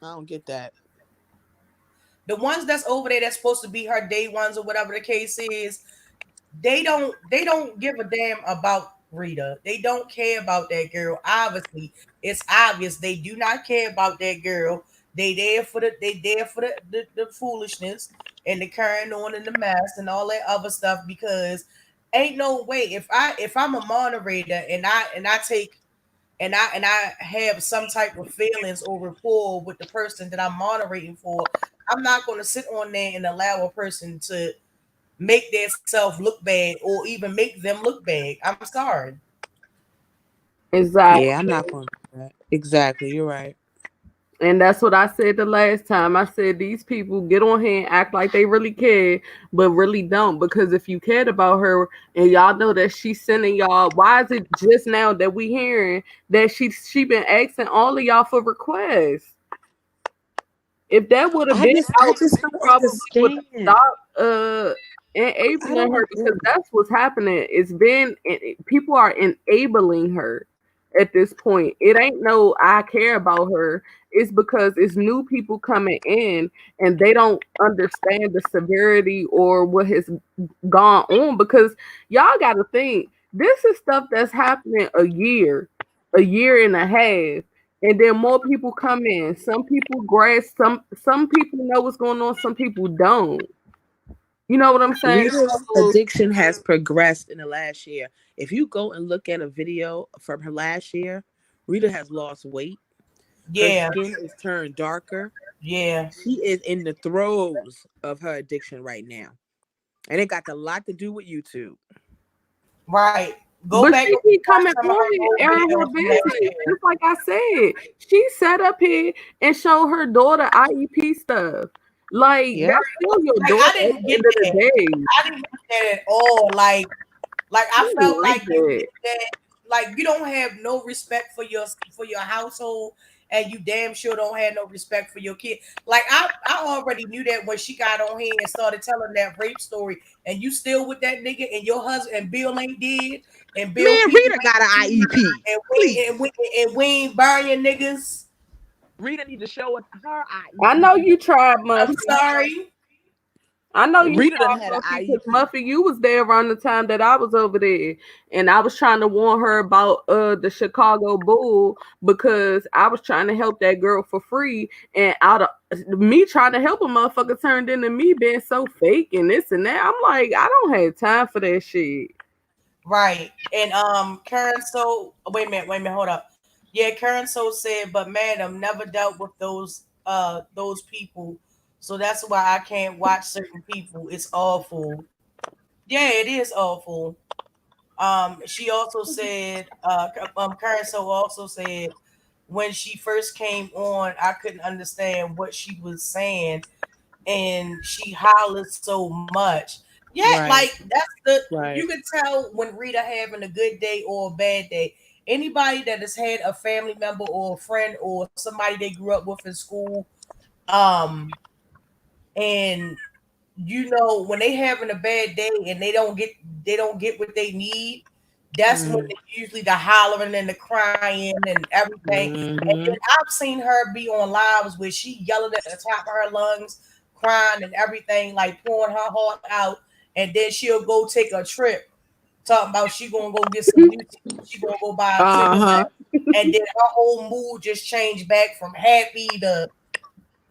S3: I don't get that.
S1: the ones that's over there that's supposed to be her day ones or whatever the case is, they don't give a damn about Rita. They don't care about that girl. Obviously, it's obvious they do not care about that girl. They there for the foolishness and the carrying on and the mess and all that other stuff because ain't no way if I'm a moderator and I take and I have some type of feelings or rapport with the person that I'm moderating for, I'm not going to sit on there and allow a person to make themselves look bad or even make them look bad. I'm sorry.
S3: Yeah, I'm
S2: Exactly.
S3: not going to do that. Exactly. You're right.
S2: And that's what I said the last time. I said these people get on here and act like they really care, but really don't. Because if you cared about her and y'all know that she's sending y'all, why is it just now that we hearing that she been asking all of y'all for requests? If that would have
S3: I
S2: been
S3: just I
S2: out,
S3: just
S2: she
S3: don't
S2: probably would have
S3: understand.
S2: stopped
S3: I
S2: enabling
S3: don't
S2: her
S3: agree.
S2: because that's what's happening. People are enabling her at this point. It ain't no I care about her. It's because it's new people coming in and they don't understand the severity or what has gone on because y'all got to think this is stuff that's happening a year and a half, and then more people come in. Some people grasp, some people know what's going on, some people don't. You know what I'm saying?
S3: Rita's
S2: So,
S3: addiction has progressed in the last year. If you go and look at a video from her last year, Rita has lost weight. Her
S1: Yeah,
S3: skin is turned darker.
S1: Yeah.
S3: She is in the throes of her addiction right now. And it got a lot to do with YouTube.
S1: Right. Go
S2: But
S1: back
S2: she
S1: and
S2: keep
S1: watch
S2: coming
S1: some of
S2: on
S1: her
S2: here
S1: old
S2: airing her
S1: videos from last
S2: business.
S1: year.
S2: Just like I said, she sat up here and showed her daughter IEP stuff. Like
S3: Yeah.
S2: that's still your
S1: Like I
S2: daughter at
S1: didn't
S2: the
S1: get
S2: end of
S1: that.
S2: the day.
S1: I didn't get that at all. Like
S2: I
S1: I
S2: didn't
S1: felt
S2: like
S1: like you
S2: that.
S1: did that. Like you don't have no respect for your household, and you damn sure don't have no respect for your kid. Like I already knew that when she got on here and started telling that rape story, and you still with that nigga, and your husband and Bill ain't dead, and Bill
S3: Man,
S1: P
S3: Rita got an IEP.
S1: and
S3: Please.
S1: we ain't burying niggas.
S3: Rita need to show us her
S2: I
S3: IEP.
S2: know you tried,
S1: I'm
S2: Muffy.
S1: sorry.
S2: I know you
S3: Rita done
S2: tried,
S3: had an
S2: Muffy, because
S3: IEP.
S2: Muffy, you was there around the time that I was over there, and I was trying to warn her about the Chicago Bull because I was trying to help that girl for free, and out of me trying to help a motherfucker turned into me being so fake and this and that. I'm like, I don't have time for that shit.
S1: Right. And Karen so wait a minute, hold up. Yeah, Karen so said, but madam never dealt with those people. So that's why I can't watch certain people. It's awful. Yeah, it is awful. She also said, Karen so also said when she first came on, I couldn't understand what she was saying and she hollers so much. Yeah,
S3: Right.
S1: like that's the you
S3: Right.
S1: can tell when Rita having a good day or a bad day. Anybody that has had a family member or a friend or somebody they grew up with in school, um, and you know when they having a bad day and they don't get what they need, that's when
S3: Mm-hmm.
S1: they usually the hollering and the crying and everything. And
S3: Mm-hmm.
S1: then I've seen her be on lives where she yelling at the top of her lungs, crying and everything, like pouring her heart out, and then she'll go take a trip talking about she gonna go get some new teeth, she gonna go buy a trip
S3: Uh-huh.
S1: and then her whole mood just changed back from happy to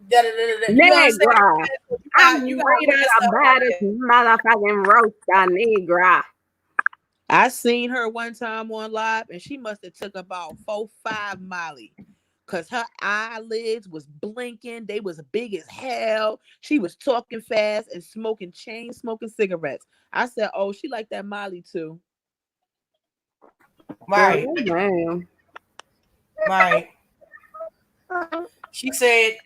S1: da da da da. You know what I'm saying?
S2: Negra. I'm
S1: You got
S2: Rita
S1: weird stuff like
S2: about
S1: that.
S2: this motherfucking roast Negra.
S3: I seen her one time on live and she must have took about 4, 5 Molly. Cause her eyelids was blinking. They was big as hell. She was talking fast and smoking cigarettes. I said, oh, she like that Molly too.
S2: Girl,
S1: Right,
S2: man.
S1: right. She said,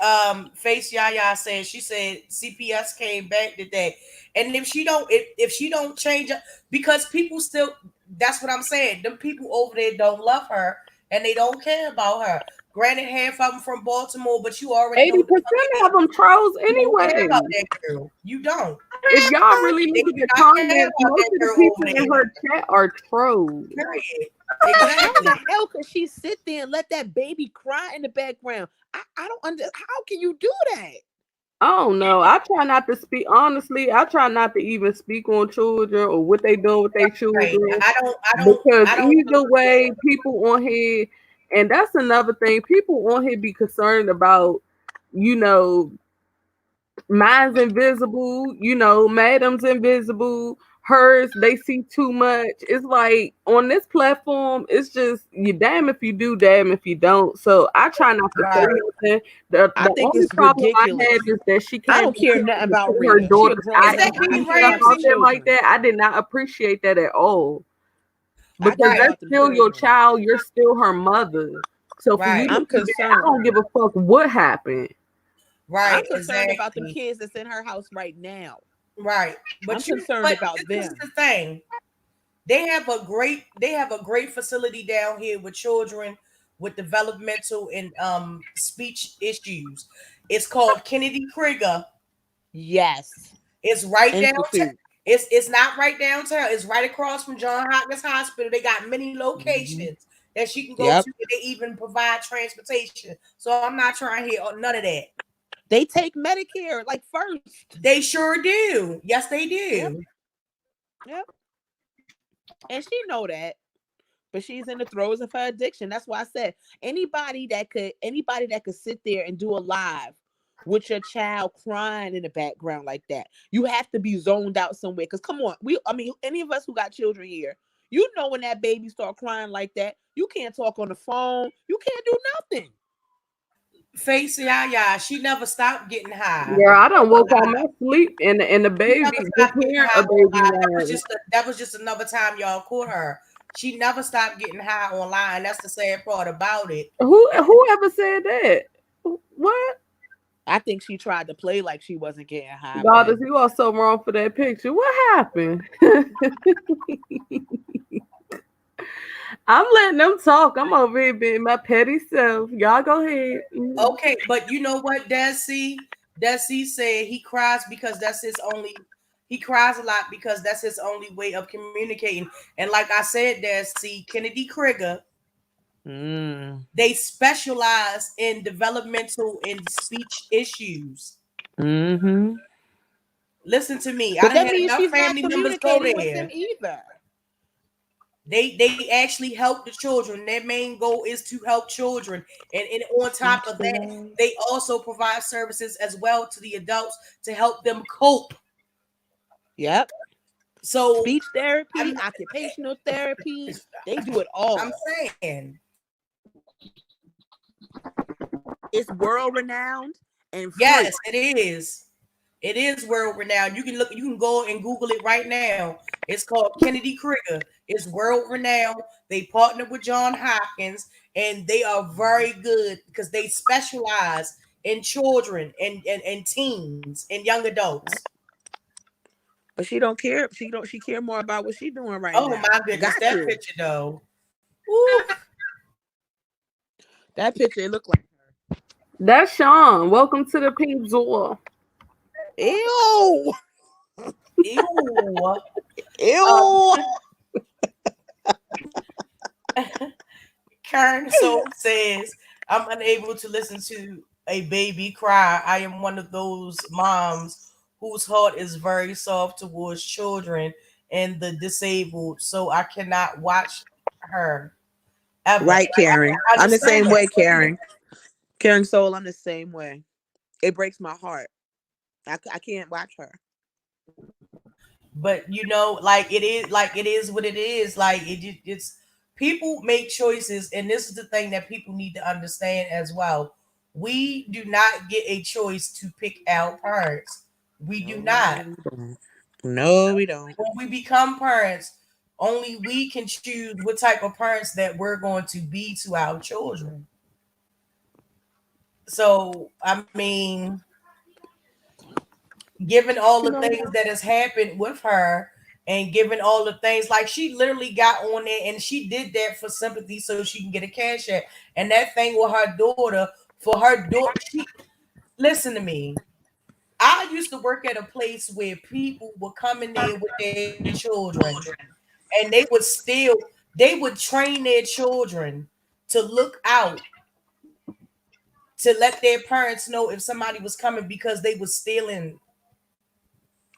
S1: Face Yaya said, she said CPS came back today. And if she don't change it, because people still that's what I'm saying. Them people over there don't love her and they don't care about her. Granted, half of them from Baltimore, but you already know what the fuck
S2: 80%
S1: it
S2: of
S1: is.
S2: them trolls
S1: You don't care
S2: anyway.
S1: about that girl. You don't.
S2: If y'all really
S1: They
S2: look
S1: do
S2: at the
S1: not care
S2: comments,
S1: about
S2: most
S1: that
S2: of the
S1: girl over
S2: people in
S1: there.
S2: her chat are trolls.
S1: Period.
S3: How
S1: Exactly.
S3: the hell could she sit there and let that baby cry in the background? I don't under how can you do that?
S2: I don't know. I try not to speak honestly. I try not to even speak on children or what they doing with their
S1: Right.
S2: children because
S1: I don't
S2: either way, people on here, and that's another thing. People on here be concerned about, you know, mine's invisible, madam's invisible, hers, they see too much. It's like on this platform, it's just you damn if you do, damn if you don't. So I try not to say
S1: right.
S2: nothing. The
S3: I
S2: the
S3: think
S2: only
S3: it's
S2: problem I have
S3: ridiculous.
S2: is that she
S3: I
S2: came
S3: don't
S2: back
S3: care
S2: here
S3: nothing
S2: to
S3: about
S2: put her
S3: Rita. She a
S2: daughter's
S3: grown
S1: Is that
S3: woman. I
S2: IEP
S3: don't
S1: Pete
S3: care
S2: stuff
S3: about them
S2: out
S1: Ramsey?
S2: there like
S3: children.
S2: that. I did not appreciate that at all.
S3: I
S2: Because
S3: care
S1: Right.
S2: that's
S3: about them
S2: still your
S3: children.
S2: child, you're still her mother. So for you
S1: Right.
S2: to
S3: I'm
S2: do that, I don't
S3: concerned.
S2: give a fuck what happened.
S1: Right.
S3: I'm concerned about them
S1: Exactly.
S3: kids that's in her house right now.
S1: Right.
S3: I'm concerned
S1: But
S3: about
S1: this is
S3: them.
S1: the thing. They have a great facility down here with children with developmental and speech issues. It's called Kennedy Krieger.
S3: Yes.
S1: It's right downtown.
S3: Institute.
S1: It's not right downtown. It's right across from John Hopkins Hospital. They got many
S3: Hmm.
S1: locations that she can go to.
S3: Yep.
S1: And they even provide transportation. So I'm not trying to hear none of that.
S3: They take Medicare like first.
S1: They sure do. Yes, they
S3: Yep.
S1: do.
S3: Yep. And she know that. But she's in the throes of her addiction. That's why I said anybody that could sit there and do a live with your child crying in the background like that. You have to be zoned out somewhere. Cause come on, any of us who got children here, you know when that baby start crying like that, you can't talk on the phone. You can't do nothing.
S1: Face yeah. She never stopped getting high.
S2: Girl, I don't woke out my sleep and the
S1: She
S2: baby
S1: never
S2: just
S1: stopped getting
S2: hearing
S1: high
S2: a baby
S1: online.
S2: whine.
S1: That was just another time y'all caught her. She never stopped getting high online. That's the sad part about it.
S2: Whoever said that? What?
S3: I think she tried to play like she wasn't getting high, but
S2: Daughters, you are so wrong for that picture. What happened? I'm letting them talk. I'm over here being my petty self. Y'all go ahead.
S1: Okay, but you know what, Desi? Desi said he cries because that's his only. He cries a lot because that's his only way of communicating. And like I said, Desi, Kennedy Krieger, they specialize in developmental and speech issues.
S3: mm-hmm.
S1: Listen to me. I
S3: But
S1: done
S3: that
S1: had
S3: means
S1: enough
S3: she's not
S1: family members go
S3: communicating with
S1: there.
S3: them either.
S1: They actually help the children. Their main goal is to help children. And on top of that, they also provide services as well to the adults to help them cope.
S3: Yep.
S1: So
S3: Speech therapy, occupational therapy, they do it all.
S1: I'm saying
S3: It's world renowned and free.
S1: yes, it is. It is world renowned. You can go and Google it right now. It's called Kennedy Krieger. It's world renowned. They partner with John Hopkins, and they are very good because they specialize in children and teens and young adults.
S3: But she don't care. She care more about what she's doing right
S1: Oh
S3: now.
S1: my goodness,
S3: Got
S1: that
S3: to.
S1: picture though. Woo.
S3: That picture, it looked like her.
S2: That's Sean. Welcome to the Pink Door.
S3: Ew.
S1: Ew.
S3: Ew.
S1: Karen so says, I'm unable to listen to a baby cry. I am one of those moms whose heart is very soft towards children and the disabled, so I cannot watch her ever.
S3: Right, Karen.
S1: I
S3: I'm the same
S1: understand
S3: way,
S1: that.
S3: Karen. Karen Soul, I'm the same way. It breaks my heart. I can't watch her.
S1: But like it is what it is. Like it's people make choices, and this is the thing that people need to understand as well. We do not get a choice to pick our parents. We do not.
S3: No, we don't.
S1: When we become parents, only we can choose what type of parents that we're going to be to our children. So I mean, given all the things that has happened with her and given all the things, like she literally got on there and she did that for sympathy so she can get a cash app. And that thing with her daughter, for her daughter, she listen to me. I used to work at a place where people would come in there with their children and they would train their children to look out to let their parents know if somebody was coming because they was stealing.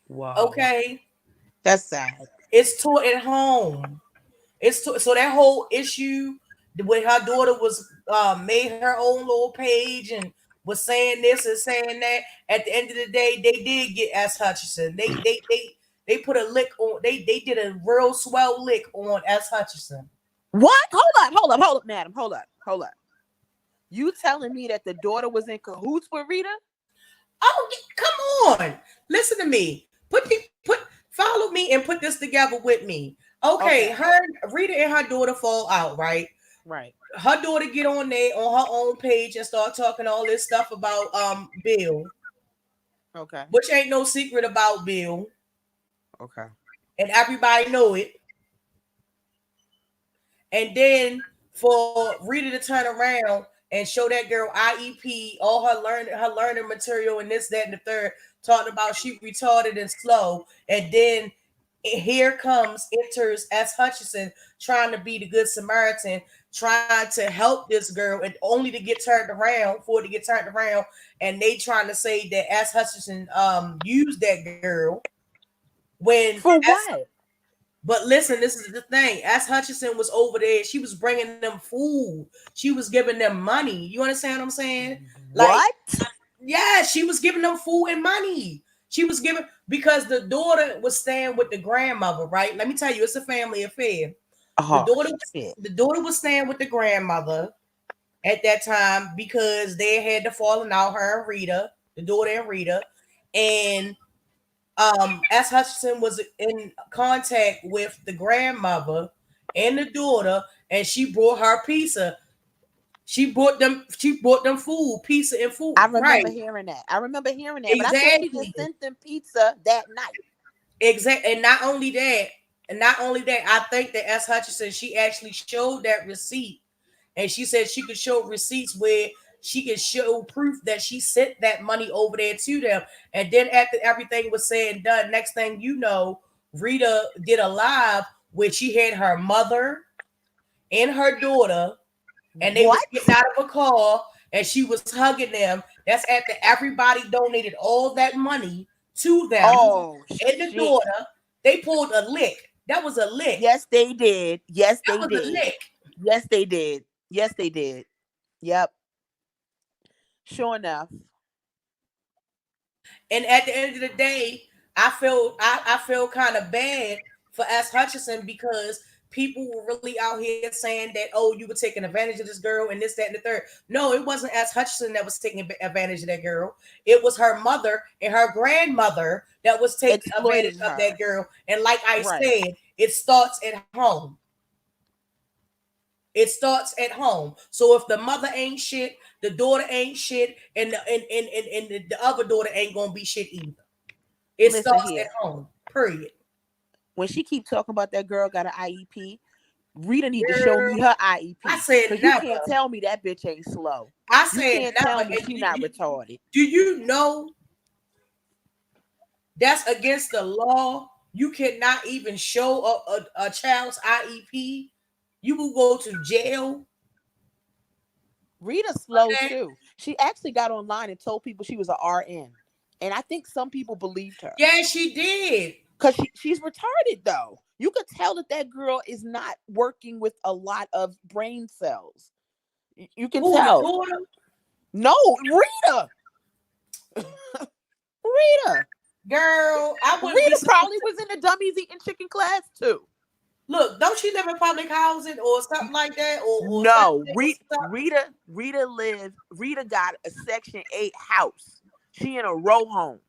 S3: Wow.
S1: Okay.
S3: That's sad.
S1: It's taught at home. So that whole issue when her daughter was made her own little page and was saying this and saying that. At the end of the day, they did get S. Hutchinson. They put a lick on. They did a real swell lick on S. Hutchinson.
S3: What? Hold up, madam. Hold up. You telling me that the daughter was in cahoots with Rita?
S1: Oh, come on! Listen to me. Follow me and put this together with me. Okay. Rita and her daughter fall out, right?
S3: Right.
S1: Her daughter get on there on her own page and start talking all this stuff about Bill.
S3: Okay.
S1: Which ain't no secret about Bill.
S3: Okay.
S1: And everybody know it. And then for Rita to turn around and show that girl IEP, all her learning material and this, that, and the third, talking about she retarded and slow. And then enters S. Hutchinson trying to be the good Samaritan, trying to help this girl, and only to get turned around and they trying to say that S. Hutchinson used that girl when
S3: for what?
S1: But listen, this is the thing. S. Hutchinson was over there. She was bringing them food. She was giving them money. You understand what I'm saying?
S3: What?
S1: Yeah, she was giving them food and money. She was giving because the daughter was staying with the grandmother, right? Let me tell you, it's a family affair. The daughter was staying with the grandmother, at that time because they had the falling out, her and Rita, the daughter and Rita, and S. Hutchinson was in contact with the grandmother and the daughter, and she brought her pizza. She brought them. She brought them food, pizza and food.
S3: I
S1: Right?
S3: remember hearing that. But I thought she just
S1: Exactly.
S3: sent them pizza that night.
S1: Exactly. And not only that, I think that S. Hutchinson, she actually showed that receipt, and she said she could show receipts where she could show proof that she sent that money over there to them. And then after everything was said and done, next thing you know, Rita did a live where she had her mother and her daughter, and they was
S3: What?
S1: getting out of a car, and she was hugging them. That's after everybody donated all that money to them.
S3: Oh
S1: And the
S3: shit.
S1: daughter, they pulled a lick. That was a lick.
S3: Yes, they did. Yes,
S1: That
S3: they
S1: was a
S3: did.
S1: lick.
S3: Yes, they did. Yes, they did. Yep. Sure enough.
S1: And at the end of the day, I feel kind of bad for S. Hutchinson because people were really out here saying that, oh, you were taking advantage of this girl and this, that, and the third. No, it wasn't S. Hutchinson that was taking advantage of that girl. It was her mother and her grandmother that was taking advantage
S3: Exploiting
S1: of that
S3: her.
S1: girl. And like I
S3: Right.
S1: said, it starts at home. It starts at home. So if the mother ain't shit, the daughter ain't shit, and the other daughter ain't gonna be shit either. It
S3: Listen
S1: starts at
S3: here.
S1: home. Period.
S3: When she keep talking about that girl got an IEP, Rita need to show
S1: Girl,
S3: me her
S1: I
S3: IEP.
S1: said
S3: Because you
S1: never.
S3: can't tell me that bitch ain't slow.
S1: I
S3: You
S1: said
S3: can't
S1: never.
S3: tell me
S1: And
S3: she not retarded.
S1: do you know that's against the law? You cannot even show a child's IEP. You will go to jail
S3: Rita's
S1: for
S3: slow
S1: that.
S3: too. She actually got online and told people she was a RN. And I think some people believed her.
S1: Yeah, she did.
S3: Because she's retarded though. You could tell that that girl is not working with a lot of brain cells. You can
S1: Who, the
S3: tell.
S1: daughter?
S3: No, Rita. Rita.
S1: Girl, I wouldn't be
S3: Rita
S1: surprised.
S3: probably was in the dummies eating chicken class too.
S1: Look, don't she live in public housing or something like that, or
S3: No,
S1: something or something?
S3: Rita got a Section 8 house. She in a row home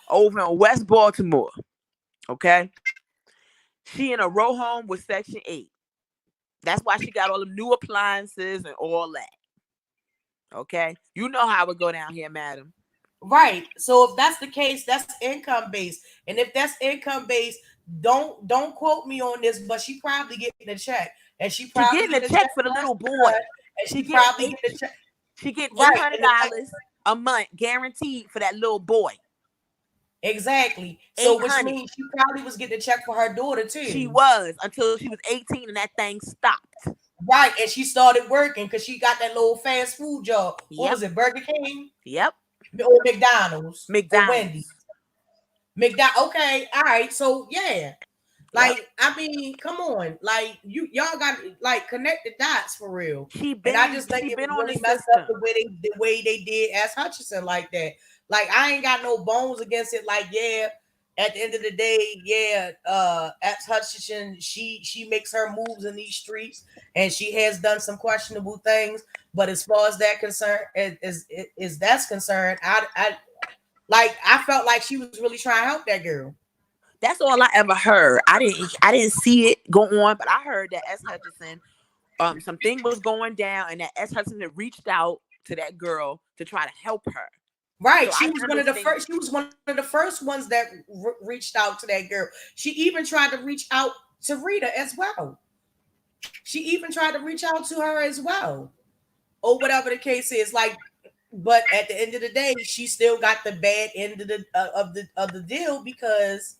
S3: over in West Baltimore. Okay. She in a row home with Section 8. That's why she got all the new appliances and all that. Okay. You know how it go down here, madam.
S1: Right. So if that's the case, that's income based. And if that's income based, don't quote me on this, but she probably getting a check. And she
S3: She
S1: probably
S3: getting a
S1: getting a check
S3: check for the
S1: for her
S3: little
S1: son.
S3: boy.
S1: And
S3: She
S1: she
S3: getting
S1: probably
S3: eight.
S1: getting a check.
S3: She getting eight
S1: Right.
S3: hundred dollars a month guaranteed for that little boy.
S1: Exactly. So
S3: Eight
S1: which
S3: hundred.
S1: means she probably was getting a check for her daughter
S3: She
S1: too.
S3: was until she was 18 and that thing stopped.
S1: Right. And she started working because she got that little fast food job. What
S3: Yep.
S1: was it? Burger King?
S3: Yep.
S1: Or McDonald's or Wendy's?
S3: McDonald's.
S1: McDonald. Okay. All right. So yeah.
S3: Yep.
S1: Like, I mean, come on. Like, y'all got to like connect the dots for real.
S3: She
S1: And I
S3: been
S1: just think
S3: she
S1: it
S3: been
S1: was
S3: on the
S1: really messed up
S3: system.
S1: the way they did as Hutchinson like that. Like, I ain't got no bones against it. Like, yeah, at the end of the day, yeah, as Hutchinson, she makes her moves in these streets and she has done some questionable things. But as far as that concern is that's concerned, I felt like she was really trying to help that girl.
S3: That's all I ever heard. I didn't see it go on, but I heard that S. Hutchinson, something was going down and that S. Hutchinson reached out to that girl to try to help her.
S1: Right,
S3: So
S1: she
S3: I
S1: was one of the
S3: understand.
S1: first. She was one of the first ones that reached out to that girl. She even tried to reach out to Rita as well. She even tried to reach out to her as well, or whatever the case is. Like, but at the end of the day, she still got the bad end of the deal because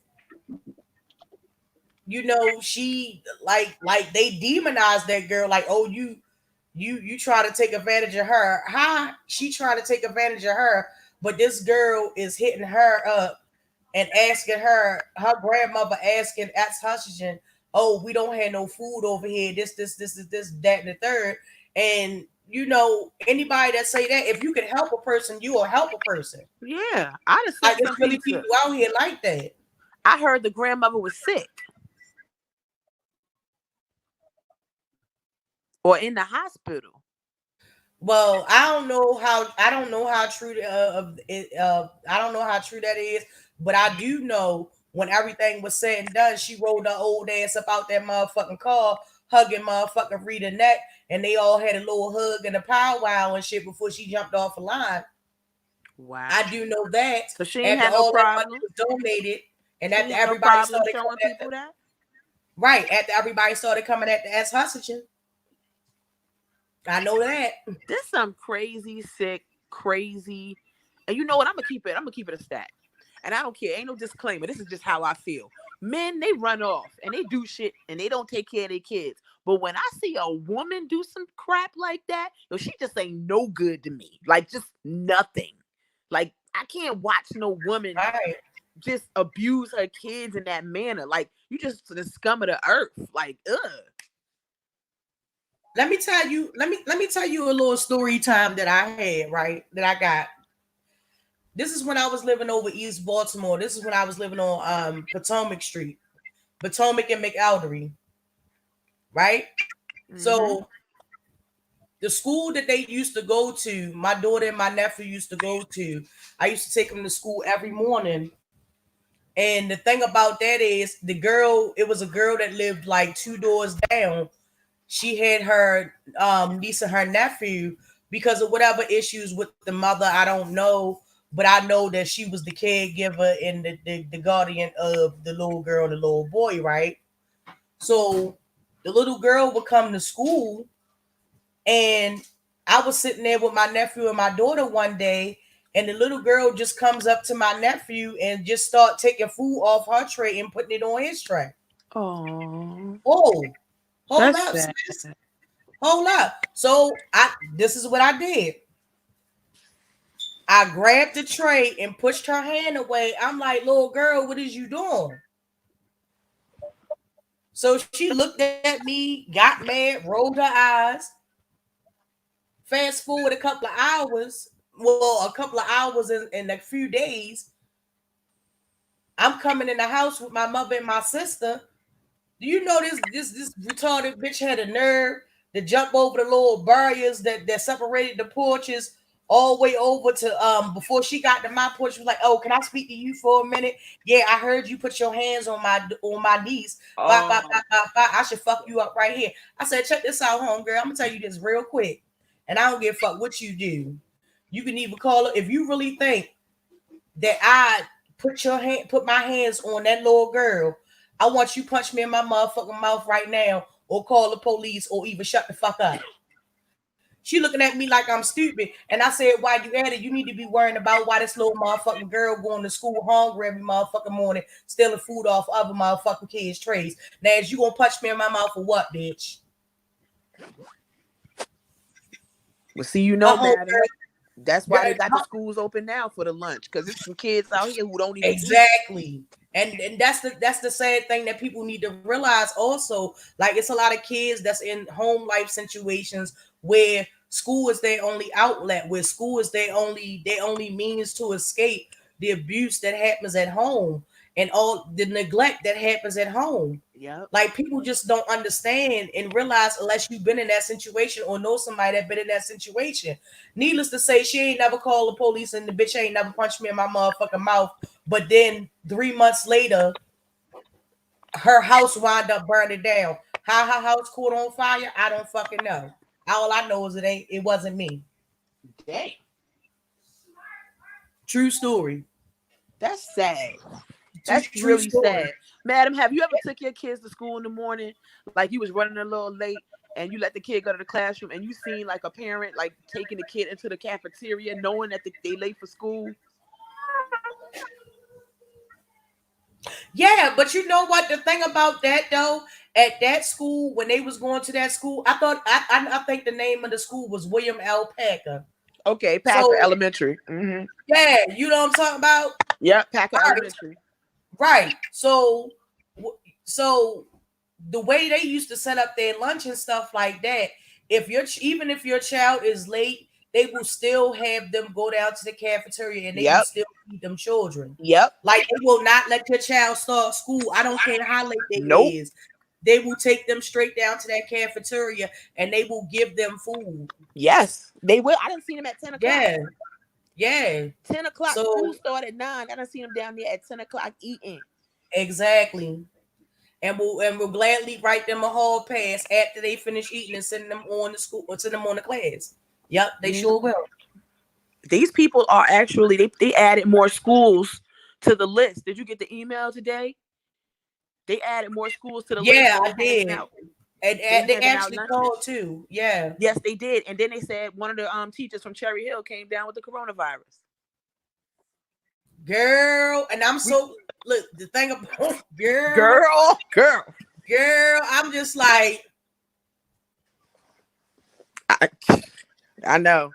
S1: she like they demonized that girl. Like, oh, you try to take advantage of her. How she trying to take advantage of her, but this girl is hitting her up and asking her grandmother asking at Hutchinson, oh, we don't have no food over here. This, that, and the third. And anybody that say that, if you can help a person, you will help a person.
S3: Yeah, I'd have
S1: Like,
S3: sent
S1: it's
S3: some
S1: really
S3: pizza.
S1: people out here like that.
S3: I heard the grandmother was sick or in the hospital.
S1: Well, I don't know how true I don't know how true that is, but I do know when everything was said and done, she rolled her old ass up out that motherfucking car, hugging motherfucking Rita neck, and they all had a little hug and a powwow and shit before she jumped off a line.
S3: Wow.
S1: I do know that
S3: So she ain't
S1: after
S3: had no
S1: all that money
S3: problem.
S1: was donated, and
S3: She
S1: after
S3: ain't had no
S1: everybody
S3: problem
S1: started
S3: showing
S1: coming at
S3: people that.
S1: after everybody started coming at the ass hustling, I know that.
S3: This some crazy, sick, crazy. And you know what? I'm gonna keep it a stack. And I don't care. Ain't no disclaimer. This is just how I feel. Men, they run off and they do shit and they don't take care of their kids. But when I see a woman do some crap like that, yo, she just ain't no good to me. Like just nothing. Like I can't watch no woman
S1: Right.
S3: just abuse her kids in that manner. Like you just the scum of the earth. Like, ugh.
S1: Let me tell you a little story time that I had, right? That I got. This is when I was living over East Baltimore. This is when I was living on Potomac Street, Potomac and McAldery, right?
S3: Mm-hmm.
S1: So the school that they used to go to, my daughter and my nephew used to go to, I used to take them to school every morning. And the thing about that is it was a girl that lived like two doors down. She had her niece and her nephew because of whatever issues with the mother. I don't know, but I know that she was the caregiver and the guardian of the little girl and the little boy, right? So the little girl would come to school, and I was sitting there with my nephew and my daughter one day, and the little girl just comes up to my nephew and just start taking food off her tray and putting it on his tray.
S3: Oh,
S1: Oh, hold
S3: that's
S1: up,
S3: sad.
S1: sis. Hold up. So this is what I did. I grabbed the tray and pushed her hand away. I'm like, little girl, what is you doing? So she looked at me, got mad, rolled her eyes. Fast forward a couple of hours, well, a couple of hours in a few days, I'm coming in the house with my mother and my sister. Do you know this retarded bitch had a nerve to jump over the little barriers that separated the porches all the way over to before she got to my porch? She was like, "Oh, can I speak to you for a minute? Yeah, I heard you put your hands on my niece. Bop, bop,
S3: Oh,
S1: bop, bop, bop. I should fuck you up right here." I said, "Check this out, homegirl. I'm gonna tell you this real quick, and I don't give a fuck what you do. You can even call her if you really think that I put my hands on that little girl. I want you punch me in my motherfucking mouth right now, or call the police, or even shut the fuck up." She looking at me like I'm stupid, and I said, "Why you at it? You need to be worrying about why this little motherfucking girl going to school hungry every motherfucking morning, stealing food off other motherfucking kids' trays. Now, is you gonna punch me in my mouth for what, bitch?"
S3: well, see, you
S1: Her
S3: know, madam.
S1: homegirl,
S3: That's why they got the schools open now for the lunch, because there's some kids out here who don't even eat.
S1: exactly. And that's the sad thing that people need to realize also. Like it's a lot of kids that's in home life situations where school is their only outlet, where school is their only means to escape the abuse that happens at home and all the neglect that happens at home.
S3: Yep.
S1: Like people just don't understand and realize unless you've been in that situation or know somebody that been in that situation. Needless to say, she ain't never called the police and the bitch ain't never punched me in my motherfucking mouth. But then 3 months later, her house wound up burning down. How her house caught on fire, I don't fucking know. All I know is it wasn't me.
S3: Dang.
S1: True story.
S3: That's sad.
S1: True,
S3: That's
S1: true
S3: really
S1: story.
S3: sad. Madam, have you ever took your kids to school in the morning, like you was running a little late, and you let the kid go to the classroom, and you seen like a parent like taking the kid into the cafeteria, knowing that they late for school?
S1: Yeah, but you know what? The thing about that though, at that school, when they was going to that school, I think the name of the school was William L. Packer.
S3: Okay, Packer
S1: So
S3: Elementary. Mm-hmm.
S1: yeah, you know what I'm talking about?
S3: Yep, Packer
S1: Right.
S3: Elementary.
S1: Right. So the way they used to set up their lunch and stuff like that, even if your child is late, they will still have them go down to the cafeteria and they will
S3: Yep.
S1: still feed them children.
S3: Yep.
S1: Like they will not let your child start school. I don't care how late they
S3: Nope.
S1: is. they will take them straight down to that cafeteria and they will give them food.
S3: Yes, they will. I didn't see them at 10 o'clock.
S1: Yeah, yeah.
S3: 10 o'clock. School
S1: So
S3: started at 9. I done seen them down there at 10 o'clock eating.
S1: exactly. And we'll gladly write them a hall pass after they finish eating and send them on to school or send them on to class. Yep, they
S3: Mhm.
S1: sure will.
S3: These people are actually they added more schools to the list. Did you get the email today? They added more schools to the list
S1: Yeah,
S3: where
S1: I
S3: they handing
S1: did.
S3: out
S1: And they
S3: handing out
S1: actually
S3: lunches.
S1: called too. Yeah.
S3: Yes, they did. And then they said one of the teachers from Cherry Hill came down with the coronavirus.
S1: Girl, and I'm
S3: We
S1: so look the thing about girl,
S3: girl.
S1: girl, I'm just like,
S3: I, I know.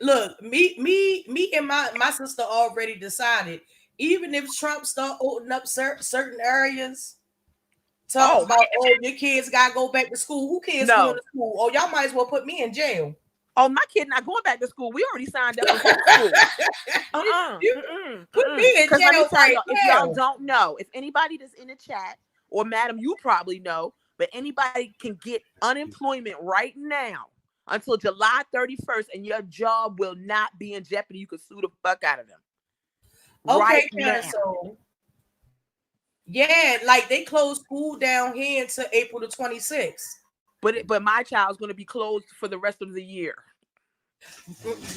S1: look, me and my sister already decided. Even if Trump start opening up certain areas, talking
S3: Oh
S1: about your kids gotta go back to school. Who cares going
S3: no.
S1: to school? Oh, y'all might as well put me in jail.
S3: Oh, my kid not going back to school. We already signed up to homeschool.
S1: You put me in
S3: Because let me
S1: jail
S3: tell
S1: right
S3: y'all, if y'all
S1: now.
S3: don't know, if anybody that's in the chat, or madam, you probably know, but anybody can get unemployment right now until July 31st, and your job will not be in jeopardy. You can sue the fuck out of them right
S1: Okay, kind of
S3: now.
S1: so. Yeah, like they closed school down here until April the 26th.
S3: But my child's going to be closed for the rest of the year.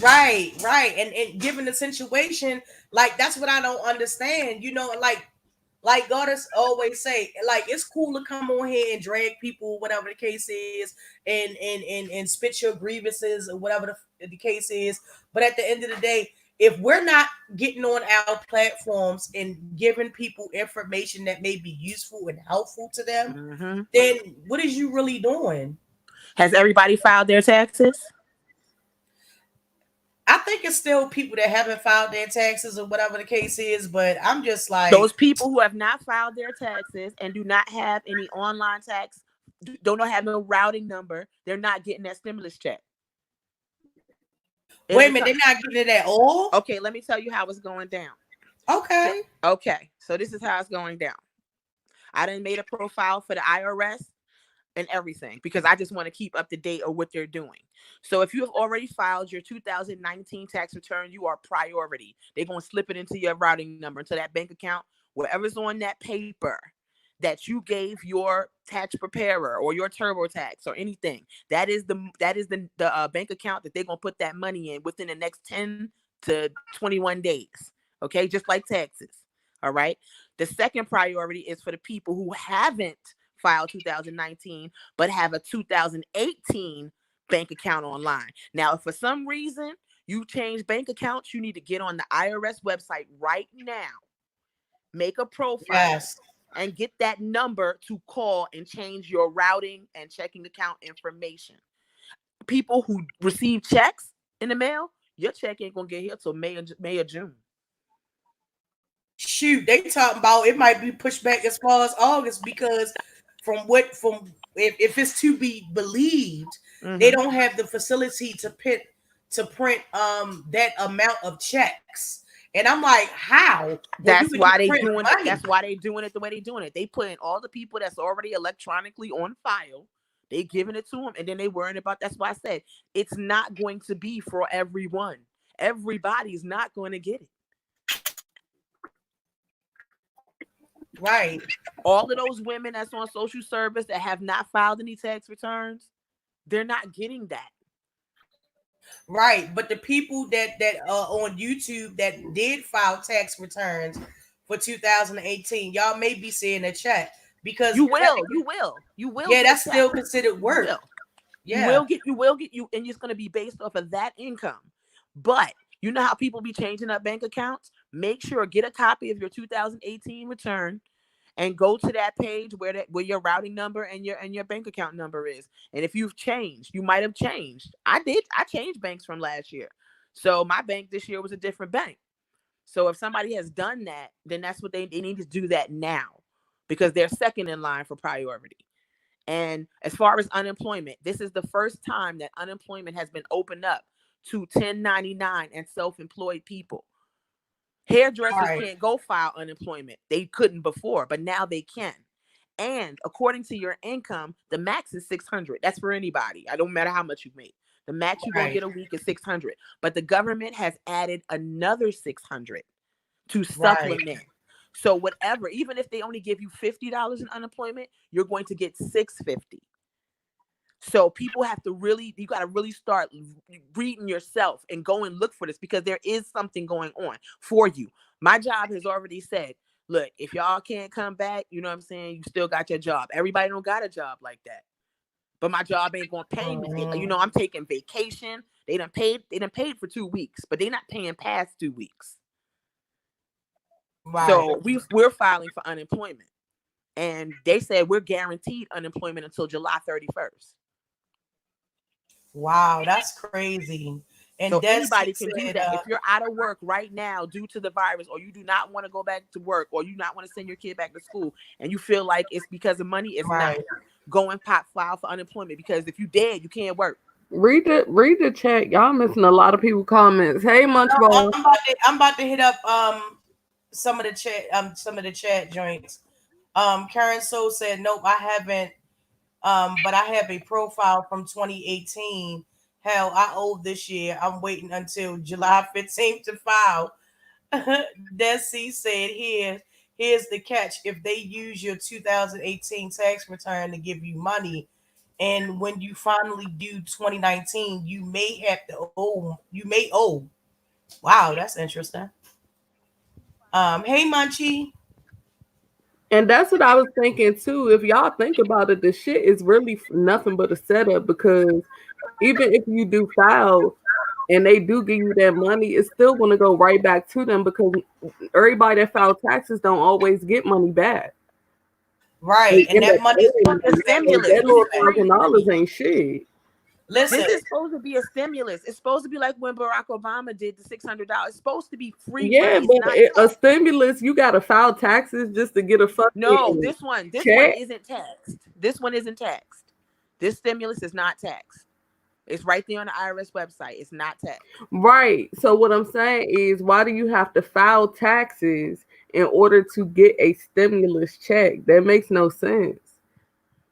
S1: Right, right. And given the situation, like that's what I don't understand. Like goddess always say, like it's cool to come on here and drag people, whatever the case is, and spit your grievances or whatever the case is. But at the end of the day, if we're not getting on our platforms and giving people information that may be useful and helpful to them,
S3: Mm-hmm.
S1: then what is you really doing?
S3: Has everybody filed their taxes?
S1: I think it's still people that haven't filed their taxes or whatever the case is, but I'm just
S3: Those
S1: like,
S3: people who have not filed their taxes and do not have any online tax, don't have no routing number, they're not getting that stimulus check.
S1: wait a
S3: It'll
S1: minute,
S3: come.
S1: they're not getting it at all?
S3: Okay, let me tell you how it's going down.
S1: Okay.
S3: Okay, so this is how it's going down. I done made a profile for the IRS and everything because I just want to keep up to date on what they're doing. So if you have already filed your 2019 tax return, you are priority. They're going to slip it into your routing number, into that bank account, whatever's on that paper that you gave your tax preparer or your TurboTax or anything. That is the bank account that they're going to put that money in within the next 10 to 21 days. Okay, just like taxes. All right. The second priority is for the people who haven't filed 2019 but have a 2018 bank account online. Now, if for some reason you change bank accounts, you need to get on the IRS website right now, make a profile,
S1: Yes.
S3: and get that number to call and change your routing and checking account information. People who receive checks in the mail, your check ain't gonna get here till May or June.
S1: Shoot, they talking about it might be pushed back as far as August because from if it's to be believed, they
S3: Mm-hmm.
S1: don't have the facility to print that amount of checks. And I'm like, how? When you
S3: That's
S1: could
S3: why
S1: just
S3: they
S1: print
S3: doing it.
S1: money.
S3: That's why they doing it the way they doing it. They putting all the people that's already electronically on file. They giving it to them, and then they worrying about. That's why I said it's not going to be for everyone. Everybody's not going to get it.
S1: Right.
S3: All of those women that's on social service that have not filed any tax returns, they're not getting that.
S1: Right. But the people that on YouTube that did file tax returns for 2018, y'all may be seeing a check because
S3: You will. You will
S1: yeah,
S3: get a
S1: that's
S3: check.
S1: still considered
S3: You
S1: work.
S3: will. You
S1: Yeah.
S3: will get. And it's going to be based off of that income. But you know how people be changing up bank accounts? Make sure get a copy of your 2018 return and go to that page where your routing number and your bank account number is. And if you've changed, you might have changed. I did. I changed banks from last year. So my bank this year was a different bank. So if somebody has done that, then that's what they need to do that now because they're second in line for priority. And as far as unemployment, this is the first time that unemployment has been opened up to 1099 and self-employed people. Hairdressers
S1: Right.
S3: can't go file unemployment. They couldn't before, but now they can. And according to your income, the max is 600. That's for anybody. I don't matter how much you make. The max you're gonna get a week is 600. But the government has added another 600 to supplement. So whatever, even if they only give you $50 in unemployment, you're going to get $650. So people have to really, you got to really start reading yourself and go and look for this, because there is something going on for you. My job has already said, look, if y'all can't come back, you know what I'm saying, you still got your job. Everybody don't got a job like that. But my job ain't gonna pay me. You know, I'm taking vacation. They done paid for 2 weeks, but they're not paying past 2 weeks. So we're filing for unemployment. And they said we're guaranteed unemployment until July 31st.
S1: Wow, that's crazy. And
S3: so anybody can do that. If you're out of work right now due to the virus, or you do not want to go back to work, or you not want to send your kid back to school, and you feel like it's because of money, it's not. Go and file for unemployment, because if you dead, you can't work.
S2: Read the chat. Y'all missing a lot of people comments. Hey, Munchball.
S1: I'm about to hit up some of the chat joints. Karen So said, nope, I haven't. But I have a profile from 2018. Hell, I owe this year. I'm waiting until July 15th to file. Desi said, here's the catch. If they use your 2018 tax return to give you money, and when you finally do 2019, you may owe. Wow, that's interesting. Hey Munchie.
S2: And that's what I was thinking too. If y'all think about it, the shit is really nothing but a setup, because even if you do file and they do give you that money, it's still going to go right back to them, because everybody that filed taxes don't always get money back.
S1: Right. And that money is
S3: the stimulus.
S2: That little $1,000 ain't shit.
S1: Listen,
S3: this is supposed to be a stimulus. It's supposed to be like when Barack Obama did the $600. It's supposed to be free.
S2: Yeah, but a stimulus, you got to file taxes just to get a fucking
S3: No, this one isn't taxed. This one isn't taxed. This stimulus is not taxed. It's right there on the IRS website. It's not taxed.
S2: Right. So what I'm saying is, why do you have to file taxes in order to get a stimulus check? That makes no sense.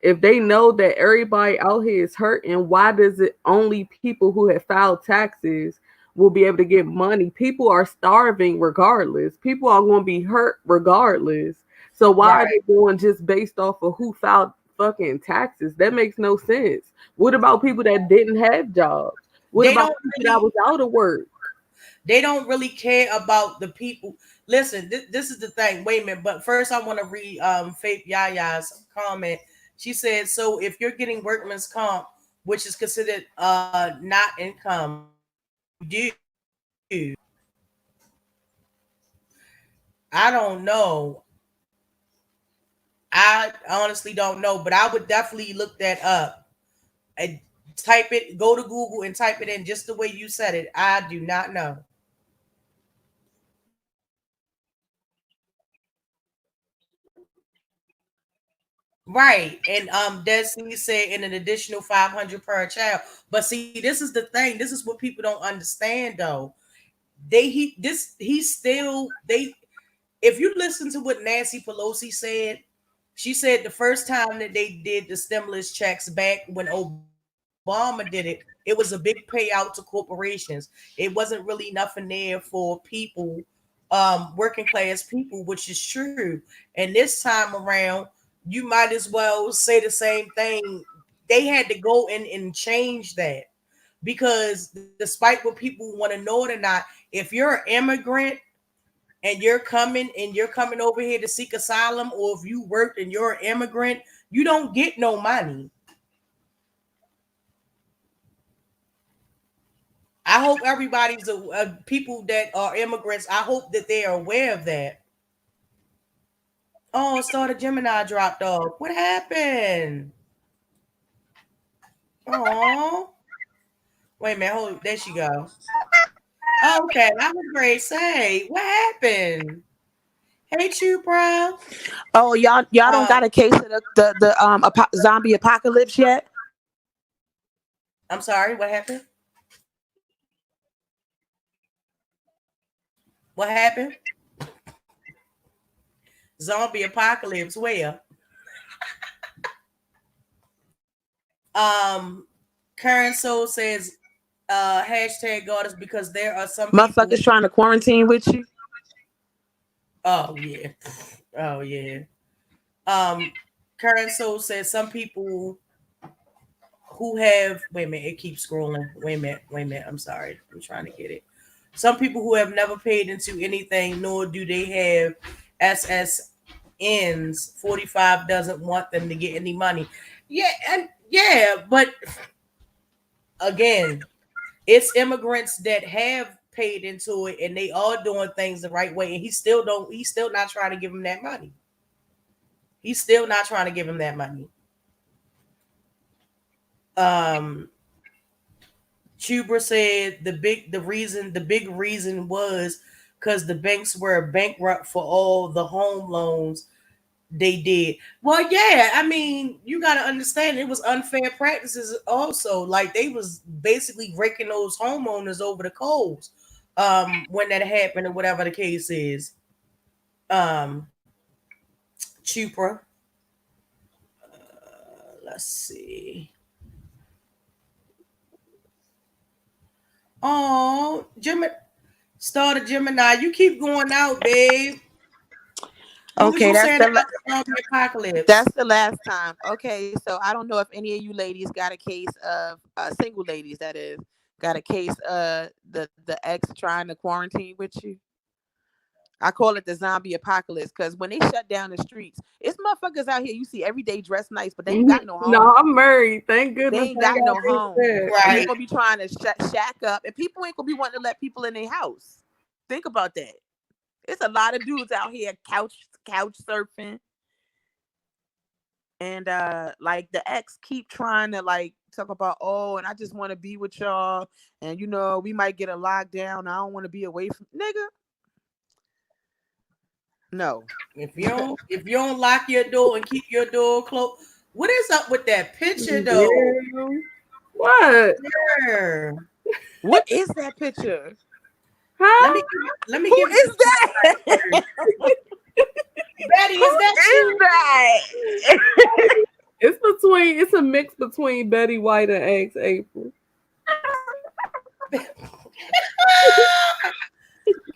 S2: If they know that everybody out here is hurting, why does it only people who have filed taxes will be able to get money? People are starving regardless. People are going to be hurt regardless. So why are they going just based off of who filed fucking taxes? That makes no sense. What about people that didn't have jobs? What about people that was out of work?
S1: They don't really care about the people. Listen, this is the thing. Wait a minute. But first I want to read Faith Yaya's comment. She said, so if you're getting workman's comp, which is considered not income, do I don't know. I honestly don't know, but I would definitely look that up and type it, go to Google and type it in just the way you said it. I do not know. Right. And Destiny said in an additional 500 per child. But see, this is the thing. This is what people don't understand though. If you listen to what Nancy Pelosi said, she said the first time that they did the stimulus checks back when Obama did it, it was a big payout to corporations. It wasn't really nothing there for people, working class people, which is true. And this time around, you might as well say the same thing. They had to go in and change that, because despite what people want to know it or not, if you're an immigrant and you're coming over here to seek asylum, or if you worked and you're an immigrant, you don't get no money. I hope everybody's people that are immigrants, I hope that they are aware of that. Oh, Star the Gemini dropped off. What happened? Oh, wait a minute. Hold, there she go. Okay, that was great. Say, what happened? Hey, Chupra.
S3: Oh, y'all don't got a case of the zombie apocalypse yet?
S1: I'm sorry. What happened? What happened? Zombie apocalypse. Where? Karen Soul says, hashtag goddess because there are some people.
S3: Motherfuckers trying to quarantine with you.
S1: Oh yeah, oh yeah. Um, Karen Soul says some people who have. Wait a minute, it keeps scrolling. Wait a minute. I'm sorry. I'm trying to get it. Some people who have never paid into anything, nor do they have SSNs. 45 doesn't want them to get any money. Yeah, and yeah, but again, it's immigrants that have paid into it and they are doing things the right way, and he's still not trying to give them that money. He's still not trying to give him that money. Um Chuber said the big reason was because the banks were bankrupt for all the home loans they did. Well, yeah, I mean, you got to understand it was unfair practices also. Like they was basically raking those homeowners over the coals when that happened or whatever the case is. Um Chupra. Let's see. Oh, Gemini started Gemini. You keep going out, babe. What was
S3: Okay,
S1: you saying about the zombie apocalypse?
S3: that's the last time. Okay, so I don't know if any of you ladies got a case of single ladies that is got a case the ex trying to quarantine with you. I call it the zombie apocalypse because when they shut down the streets, it's motherfuckers out here you see every day dressed nice, but they ain't got no home.
S2: No, I'm married. Thank
S3: They
S2: goodness
S3: ain't
S2: I
S3: got no
S2: got this
S3: home.
S2: set.
S3: And they
S1: Right.
S3: gonna be trying to shack up, and people ain't gonna be wanting to let people in their house. Think about that. It's a lot of dudes out here couch surfing, and like the ex keep trying to like talk about, oh, and I just want to be with y'all, and we might get a lockdown. I don't want to be away from nigga. No.
S1: If you don't lock your door and keep your door closed, what is up with that picture though?
S2: Yeah. What?
S1: Yeah.
S3: What is that picture?
S1: Let
S2: Huh?
S1: me let me
S3: Who
S1: give you
S3: is that?
S1: Betty. Is
S3: Who
S1: that
S3: is
S1: you?
S3: that?
S2: It's a mix between Betty White and ex April.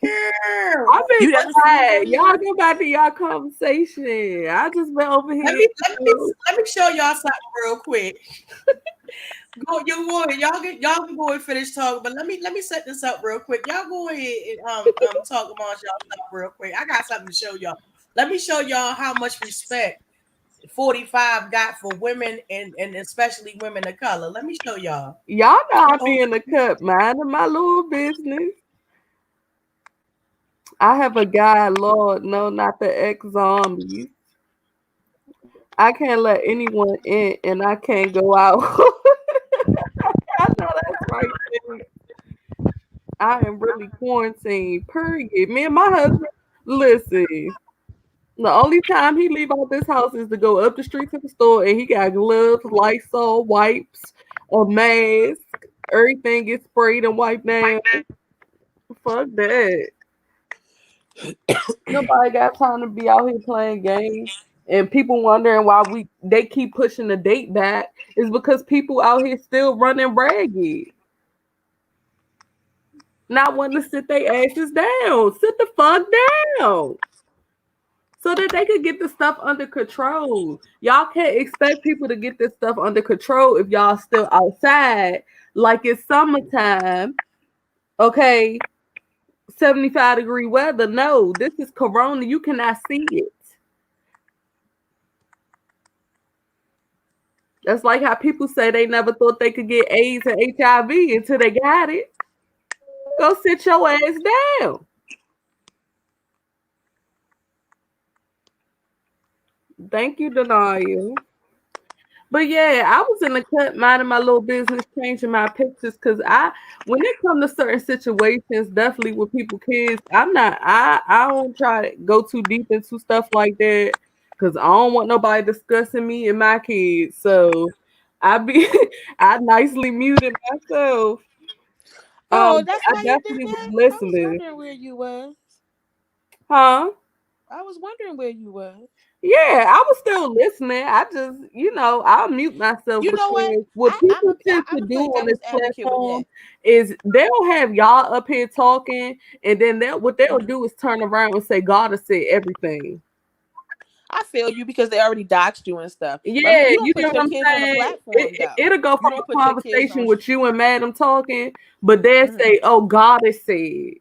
S1: Girl.
S2: I've been
S3: You never seen
S2: quiet.
S3: Betty
S2: Y'all
S3: White?
S2: go back to y'all conversation. I just been over
S1: Let
S2: here.
S1: me let me show y'all something real quick. Y'all can go and finish talking, but let me set this up real quick. Y'all go ahead and talk amongst y'all stuff real quick. I got something to show y'all. Let me show y'all how much respect 45 got for women and especially women of color. Let me show y'all.
S2: Y'all know I
S1: Oh,
S2: be in the cut, minding my little business. I have a guy, Lord, no, not the ex zombies. I can't let anyone in and I can't go out. I know that's right. Sid. I am really quarantined. Period. Me and my husband, listen. The only time he leave out this house is to go up the street to the store, and he got gloves, Lysol, wipes, a mask. Everything gets sprayed and wiped down. Fuck that. Nobody got time to be out here playing games. And people wondering why they keep pushing the date back is because people out here still running ragged, not wanting to sit their asses down. Sit the fuck down. So that they could get the stuff under control. Y'all can't expect people to get this stuff under control if y'all still outside like it's summertime. Okay, 75-degree weather. No, this is corona. You cannot see it. That's like how people say they never thought they could get AIDS and HIV until they got it. Go sit your ass down. Thank you, Denial. But yeah, I was in the cut minding my little business, changing my pictures because when it comes to certain situations, definitely with people, kids, I don't try to go too deep into stuff like that because I don't want nobody discussing me and my kids. So I be, I nicely muted myself.
S3: Oh,
S2: But
S3: that's
S2: I
S3: why you did
S2: definitely was
S3: that? I was
S2: listening.
S3: wondering where you was.
S2: Huh?
S3: I was wondering where you was.
S2: Yeah, I was still listening. I just, I'll mute myself
S3: You know what?
S2: because what people tend
S3: I'm
S2: to
S3: gonna
S2: do
S3: play
S2: on this
S3: devil's advocate with
S2: platform
S3: that.
S2: is they'll have y'all up here talking, and then what they'll do is turn around and say God has said everything.
S3: I feel you because they already doxed you and stuff. But
S2: Yeah,
S3: you
S2: you
S3: don't
S2: get
S3: put
S2: what
S3: your
S2: I'm
S3: kids on a
S2: saying?
S3: platform though.
S2: It'll go
S3: You
S2: from
S3: don't
S2: a
S3: put your kids
S2: conversation
S3: on.
S2: with you and Madam talking, but they'll say, "Oh, God has said,"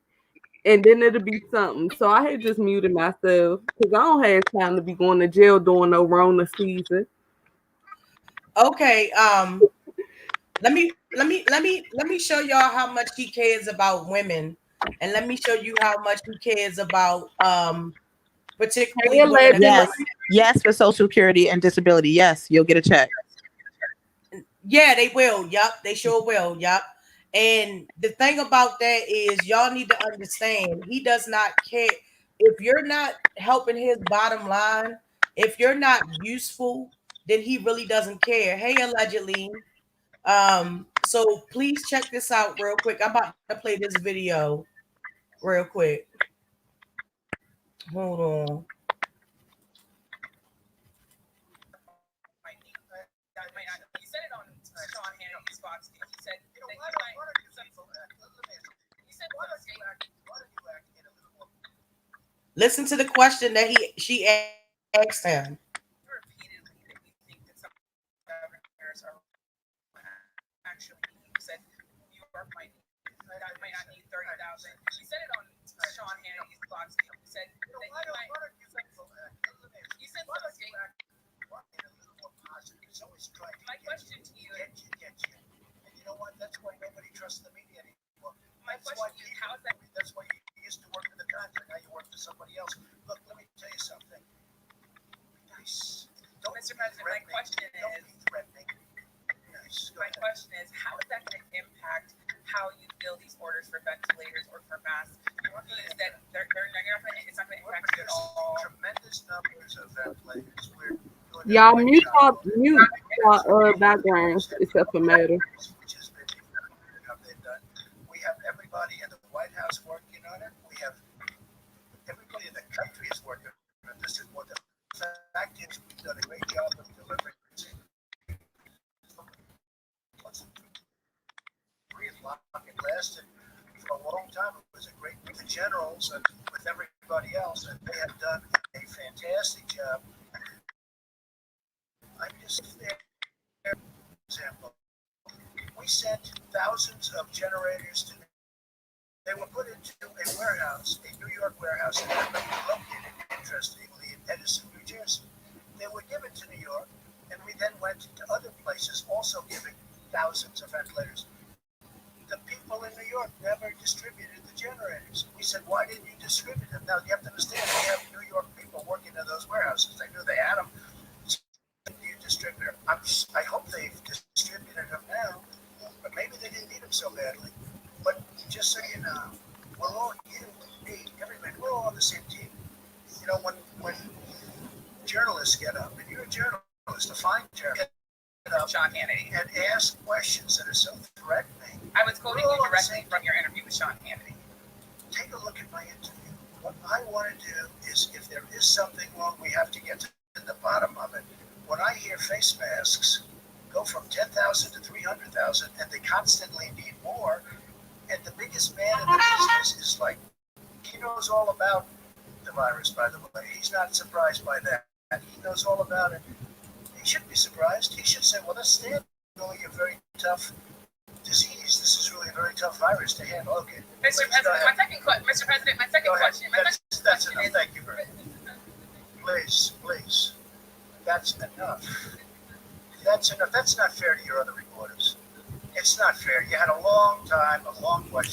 S2: and then it'll be something. So I had just muted myself because I don't have time to be going to jail doing no Rona season.
S1: Okay, let me show y'all how much he cares about women, and let me show you how much he cares about
S2: Hey,
S1: particularly women of color.
S2: allegedly.
S3: Yes, for Social Security and disability. Yes, you'll get a check.
S1: Yeah, they will. Yup, they sure will. Yup. And the thing about that is, y'all need to understand, he does not care if you're not helping his bottom line. If you're not useful, then he really doesn't care. Hey, allegedly. So please check this out real quick. I'm about to play this video real quick. Hold on. Listen to the question that she asked him.
S2: Y'all mute y'all backgrounds except for Matter.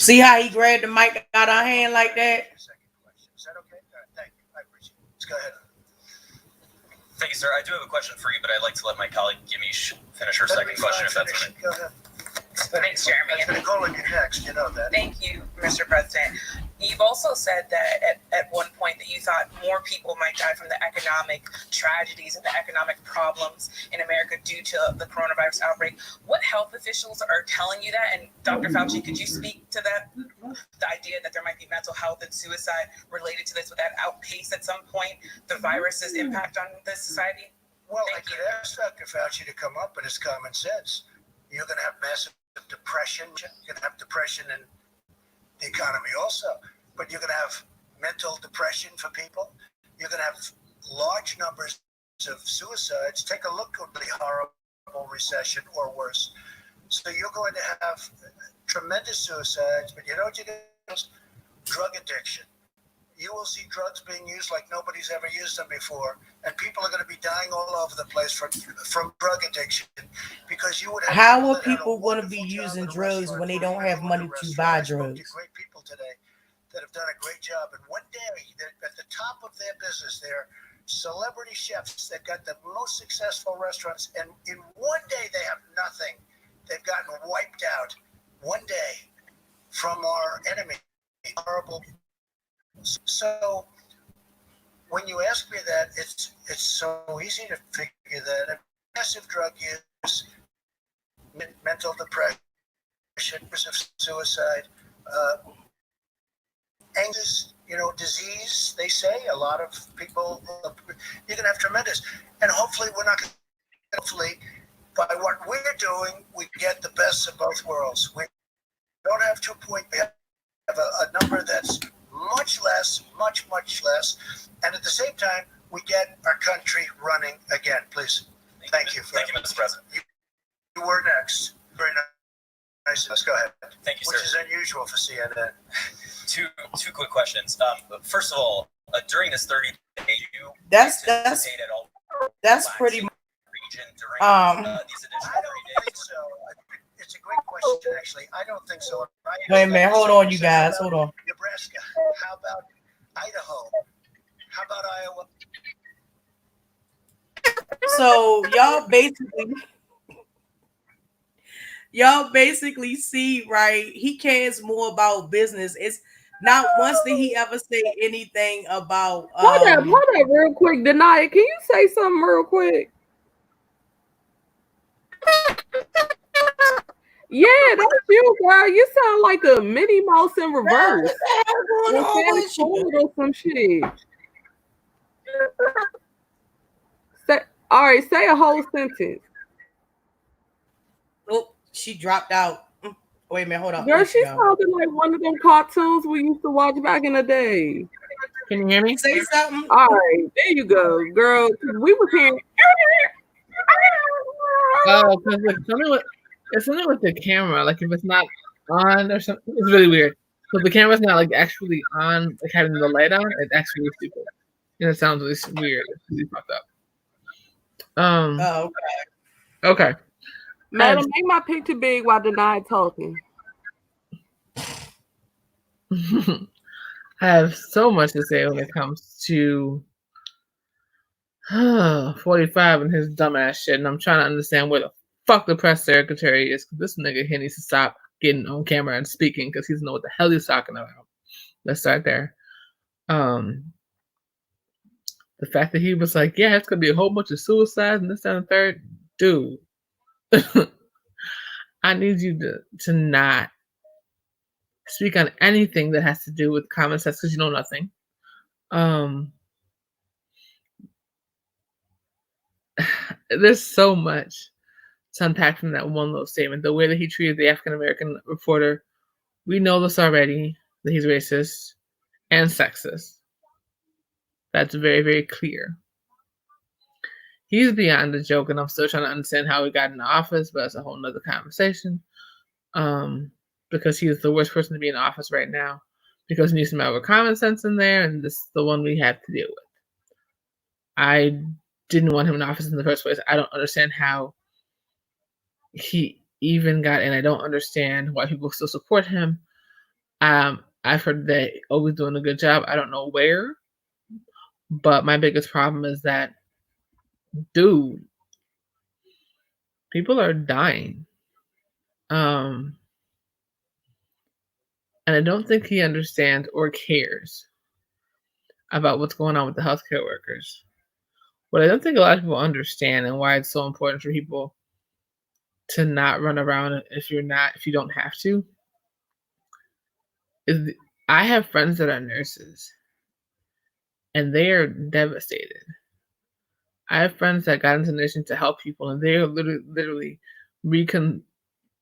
S2: See how he grabbed the mic out of her hand like that?
S4: Thank you, sir. I do have a question for you, but I'd like to let my colleague Gimme finish her second question, if that's okay. Thanks, Jeremy.
S5: I'm going to call on you next. You know that.
S4: Thank you, Mr. President. You've also said that at one point that you thought more people might die from the economic tragedies and the economic problems in America due to the coronavirus outbreak. What health officials are telling you that? And Dr. Fauci, could you speak to that? The idea that there might be mental health and suicide related to this, would that outpace at some point the virus's impact on the society?
S5: Well, I could ask Dr. Fauci to come up with his common sense. You're going to have massive depression. You're going to have depression in the economy also, but you're going to have mental depression for people. You're going to have large numbers of suicides. Take a look at the horrible recession or worse. So you're going to have tremendous suicides, but you know what you're going to have? Drug addiction. You will see drugs being used like nobody's ever used them before, and people are going to be dying all over the place from drug addiction because you would have.
S1: How are people going to be using drugs when they don't have money to buy drugs?
S5: Great people today that have done a great job, and one day at the top of their business, they're celebrity chefs. They've got the most successful restaurants, and in one day they have nothing. They've gotten wiped out one day from our enemy. Horrible. So when you ask me that, it's so easy to figure that massive drug use, mental depression, suicide, anxious, disease. They say a lot of people. You're gonna have tremendous, and hopefully we're not. Hopefully, by what we're doing, we get the best of both worlds. We don't have 2.0. We have a number that's much less, much less, and at the same time, we get our country running again. Please, thank you.
S6: Thank you, Mr. President.
S5: You were next. Very nice. Let's go ahead.
S6: Thank you, sir.
S5: Which is unusual for CNN.
S6: Two quick questions. First of all, during this 30-day, you
S1: That's
S6: participate at all
S1: pretty much.
S6: region during these additional 30 days.
S5: So it's a great question, actually. I don't think so.
S1: Wait a minute, hold on, you guys, hold on.
S5: Nebraska. How about Idaho? How about Iowa?
S1: So y'all basically see, right? He cares more about business. It's not once did he ever say anything about
S2: hold up real quick. Denia, can you say something real quick? Yeah, that's you, girl. You sound like a Minnie Mouse in reverse. Or some shit. All right, say a whole sentence.
S1: Oh, she dropped out. Wait a minute, hold on.
S2: Girl, she sounded like one of them cartoons we used to watch back in the day.
S3: Can you hear me?
S1: Say something.
S2: All right, there you go, girl. We was hearing.
S7: Oh, because it's something with the camera. Like if it's not on or something, it's really weird. So the camera's not like actually on, like having the light on. It's actually stupid, and it sounds really weird. It's really fucked up.
S1: Oh,
S7: okay.
S2: Madam, make my picture big while Denia talking.
S7: I have so much to say when it comes to 45 and his dumbass shit, and I'm trying to understand where the fuck the press secretary is, because this nigga here needs to stop getting on camera and speaking because he doesn't know what the hell he's talking about. Let's start there. The fact that he was like, yeah, it's gonna be a whole bunch of suicides and this and the third, dude. I need you to not speak on anything that has to do with common sense because you know nothing. There's so much to unpack from that one little statement. The way that he treated the African American reporter, we know this already, that he's racist and sexist. That's very, very clear. He's beyond the joke, and I'm still trying to understand how he got in the office, but it's a whole nother conversation. Because he is the worst person to be in office right now, because we need some other common sense in there, and this is the one we have to deal with. I didn't want him in office in the first place. I don't understand how he even got in. I don't understand why people still support him. I've heard that always doing a good job. I don't know where, but my biggest problem is that, dude, people are dying. And I don't think he understands or cares about what's going on with the healthcare workers. What I don't think a lot of people understand, and why it's so important for people to not run around if you don't have to, is I have friends that are nurses, and they are devastated. I have friends that got into nursing to help people, and they are literally rethinking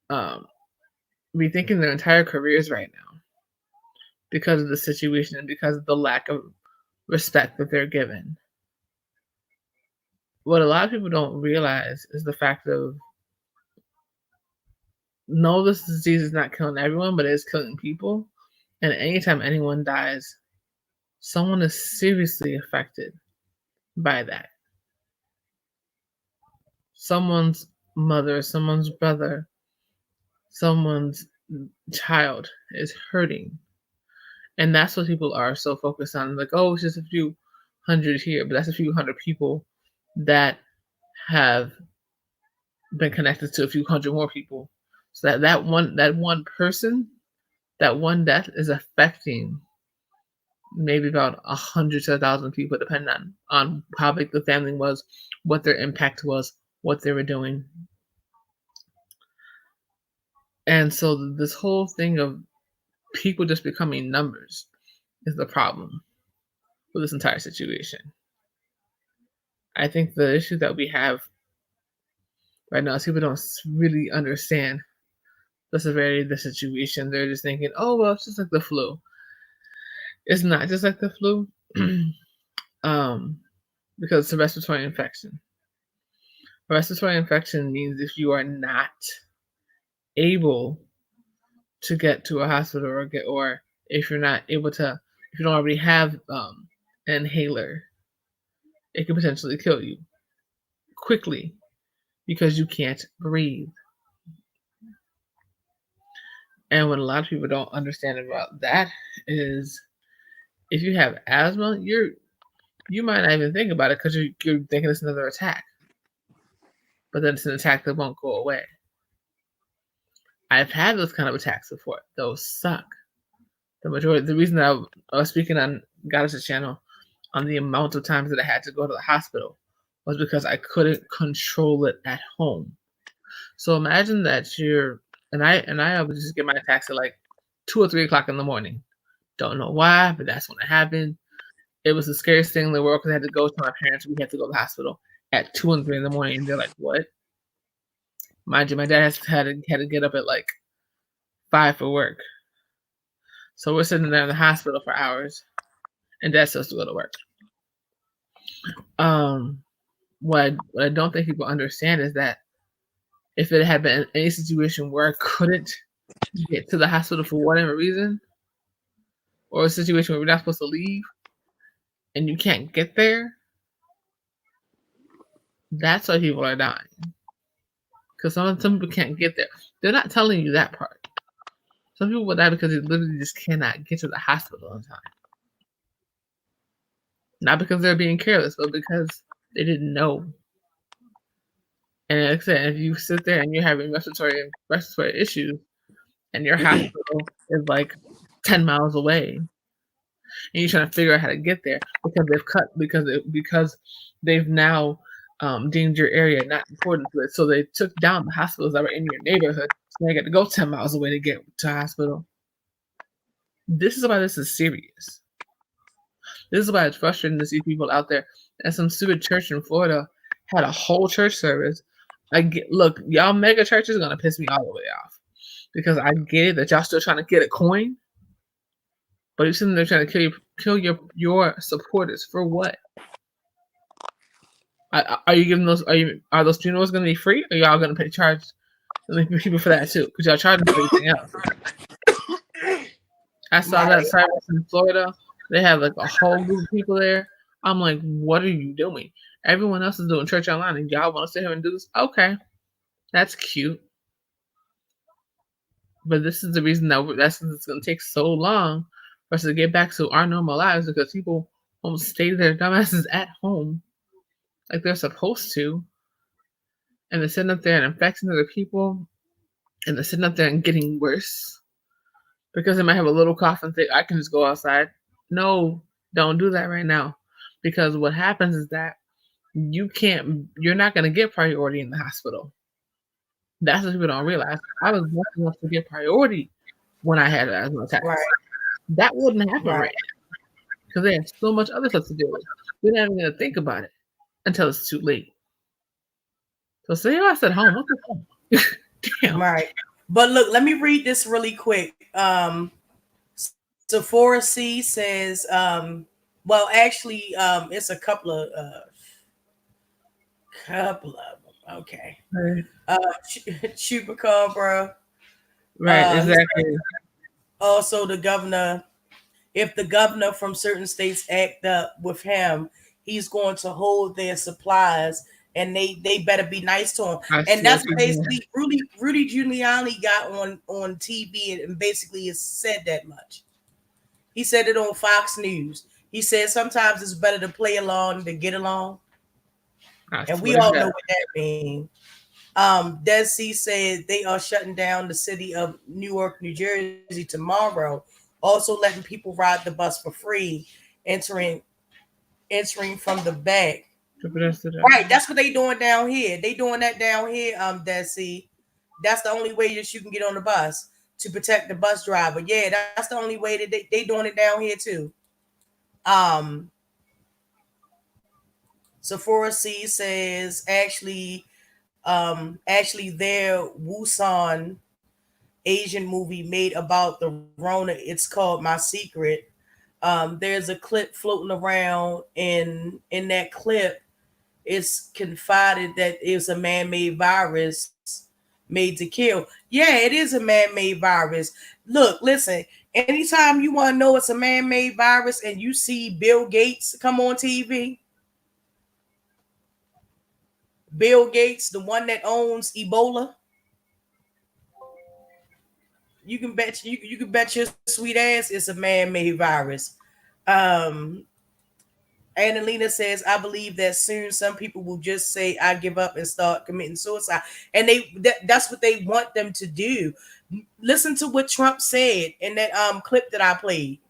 S7: their entire careers right now because of the situation and because of the lack of respect that they're given. What a lot of people don't realize is the fact of, no, this disease is not killing everyone, but it is killing people. And anytime anyone dies, someone is seriously affected by that. Someone's mother, someone's brother, someone's child is hurting. And that's what people are so focused on. Like, oh, it's just a few hundred here, but that's a few hundred people that have been connected to a few hundred more people. So that one person, that one death is affecting maybe about 100 to 1,000 people, depending on how big the family was, what their impact was, what they were doing. And so this whole thing of people just becoming numbers is the problem with this entire situation. I think the issue that we have right now is people don't really understand the severity of the situation. They're just thinking, oh, well, it's just like the flu. It's not just like the flu, because it's a respiratory infection. A respiratory infection means if you are not able to get to a hospital or if you're not able to, if you don't already have an inhaler, it could potentially kill you quickly because you can't breathe. And what a lot of people don't understand about that is, if you have asthma, you might not even think about it because you're thinking it's another attack. But then it's an attack that won't go away. I've had those kind of attacks before. Those suck. The reason that I was speaking on Goddess's channel on the amount of times that I had to go to the hospital was because I couldn't control it at home. So imagine that I would just get my attacks at like 2 or 3 o'clock in the morning. Don't know why, but that's when it happened. It was the scariest thing in the world because I had to go to my parents. We had to go to the hospital at 2 and 3 in the morning. And they're like, what? Mind you, my dad had to get up at like 5 for work. So we're sitting there in the hospital for hours, and Dad's supposed to go to work. What I don't think people understand is that if it had been any situation where I couldn't get to the hospital for whatever reason, or a situation where we're not supposed to leave, and you can't get there, that's why people are dying. Because some people can't get there. They're not telling you that part. Some people will die because they literally just cannot get to the hospital on time. Not because they're being careless, but because they didn't know. And like I said, if you sit there and you're having respiratory issues, and your hospital is like 10 miles away, and you're trying to figure out how to get there because they've now deemed your area not important to it. So they took down the hospitals that were in your neighborhood. So they got to go 10 miles away to get to a hospital. This is why this is serious. This is why it's frustrating to see people out there. And some stupid church in Florida had a whole church service. Look, y'all mega churches are going to piss me all the way off. Because I get it that y'all still trying to get a coin. But you're sitting there trying to kill your supporters for what? Are you giving those? Are those funerals going to be free? Or are y'all going to charge people for that too? Because y'all charging for everything else. I saw that service in Florida. They have like a whole group of people there. I'm like, what are you doing? Everyone else is doing church online, and y'all want to sit here and do this? Okay, that's cute. But this is the reason that's it's going to take so long for us to get back to our normal lives, because people won't stay their dumbasses at home like they're supposed to, and they're sitting up there and infecting other people. and they're sitting up there and getting worse because they might have a little cough and think, I can just go outside. No, don't do that right now. Because what happens is that you're not going to get priority in the hospital. That's what people don't realize. I was lucky enough to get priority when I had an asthma attack.
S1: Right.
S7: That wouldn't happen
S1: Right.
S7: right now because they have so much other stuff to deal with. You're not even going to think about it until it's too late. So say I said home. What's the home? Damn.
S1: Right. But look, let me read this really quick. Sephora C says, well, actually, it's a couple of them. Okay.
S7: Right.
S1: Chupacabra.
S7: Right, exactly.
S1: Also, the governor, if the governor from certain states act up with him, he's going to hold their supplies, and they better be nice to him. And that's basically Rudy Giuliani got on TV and basically has said that much. He said it on Fox News. He said sometimes it's better to play along than get along. And we all know what that means. Desi said they are shutting down the city of Newark, New Jersey tomorrow, also letting people ride the bus for free, entering from the back. Right, that's what they doing down here. They doing that down here, Desi. That's the only way that you can get on the bus, to protect the bus driver. Yeah, that's the only way that they doing it down here too. Sephora C says actually their Wusan Asian movie made about the Rona. It's called My Secret. There's a clip floating around, in that clip, it's confided that it's a man-made virus made to kill. Yeah, it is a man-made virus. Look, listen, anytime you want to know it's a man-made virus and you see Bill Gates come on TV, Bill Gates, the one that owns Ebola, you can bet you can bet your sweet ass it's a man-made virus. Annalena says, I believe that soon some people will just say, I give up and start committing suicide. And that's what they want them to do. Listen to what Trump said in that clip that I played.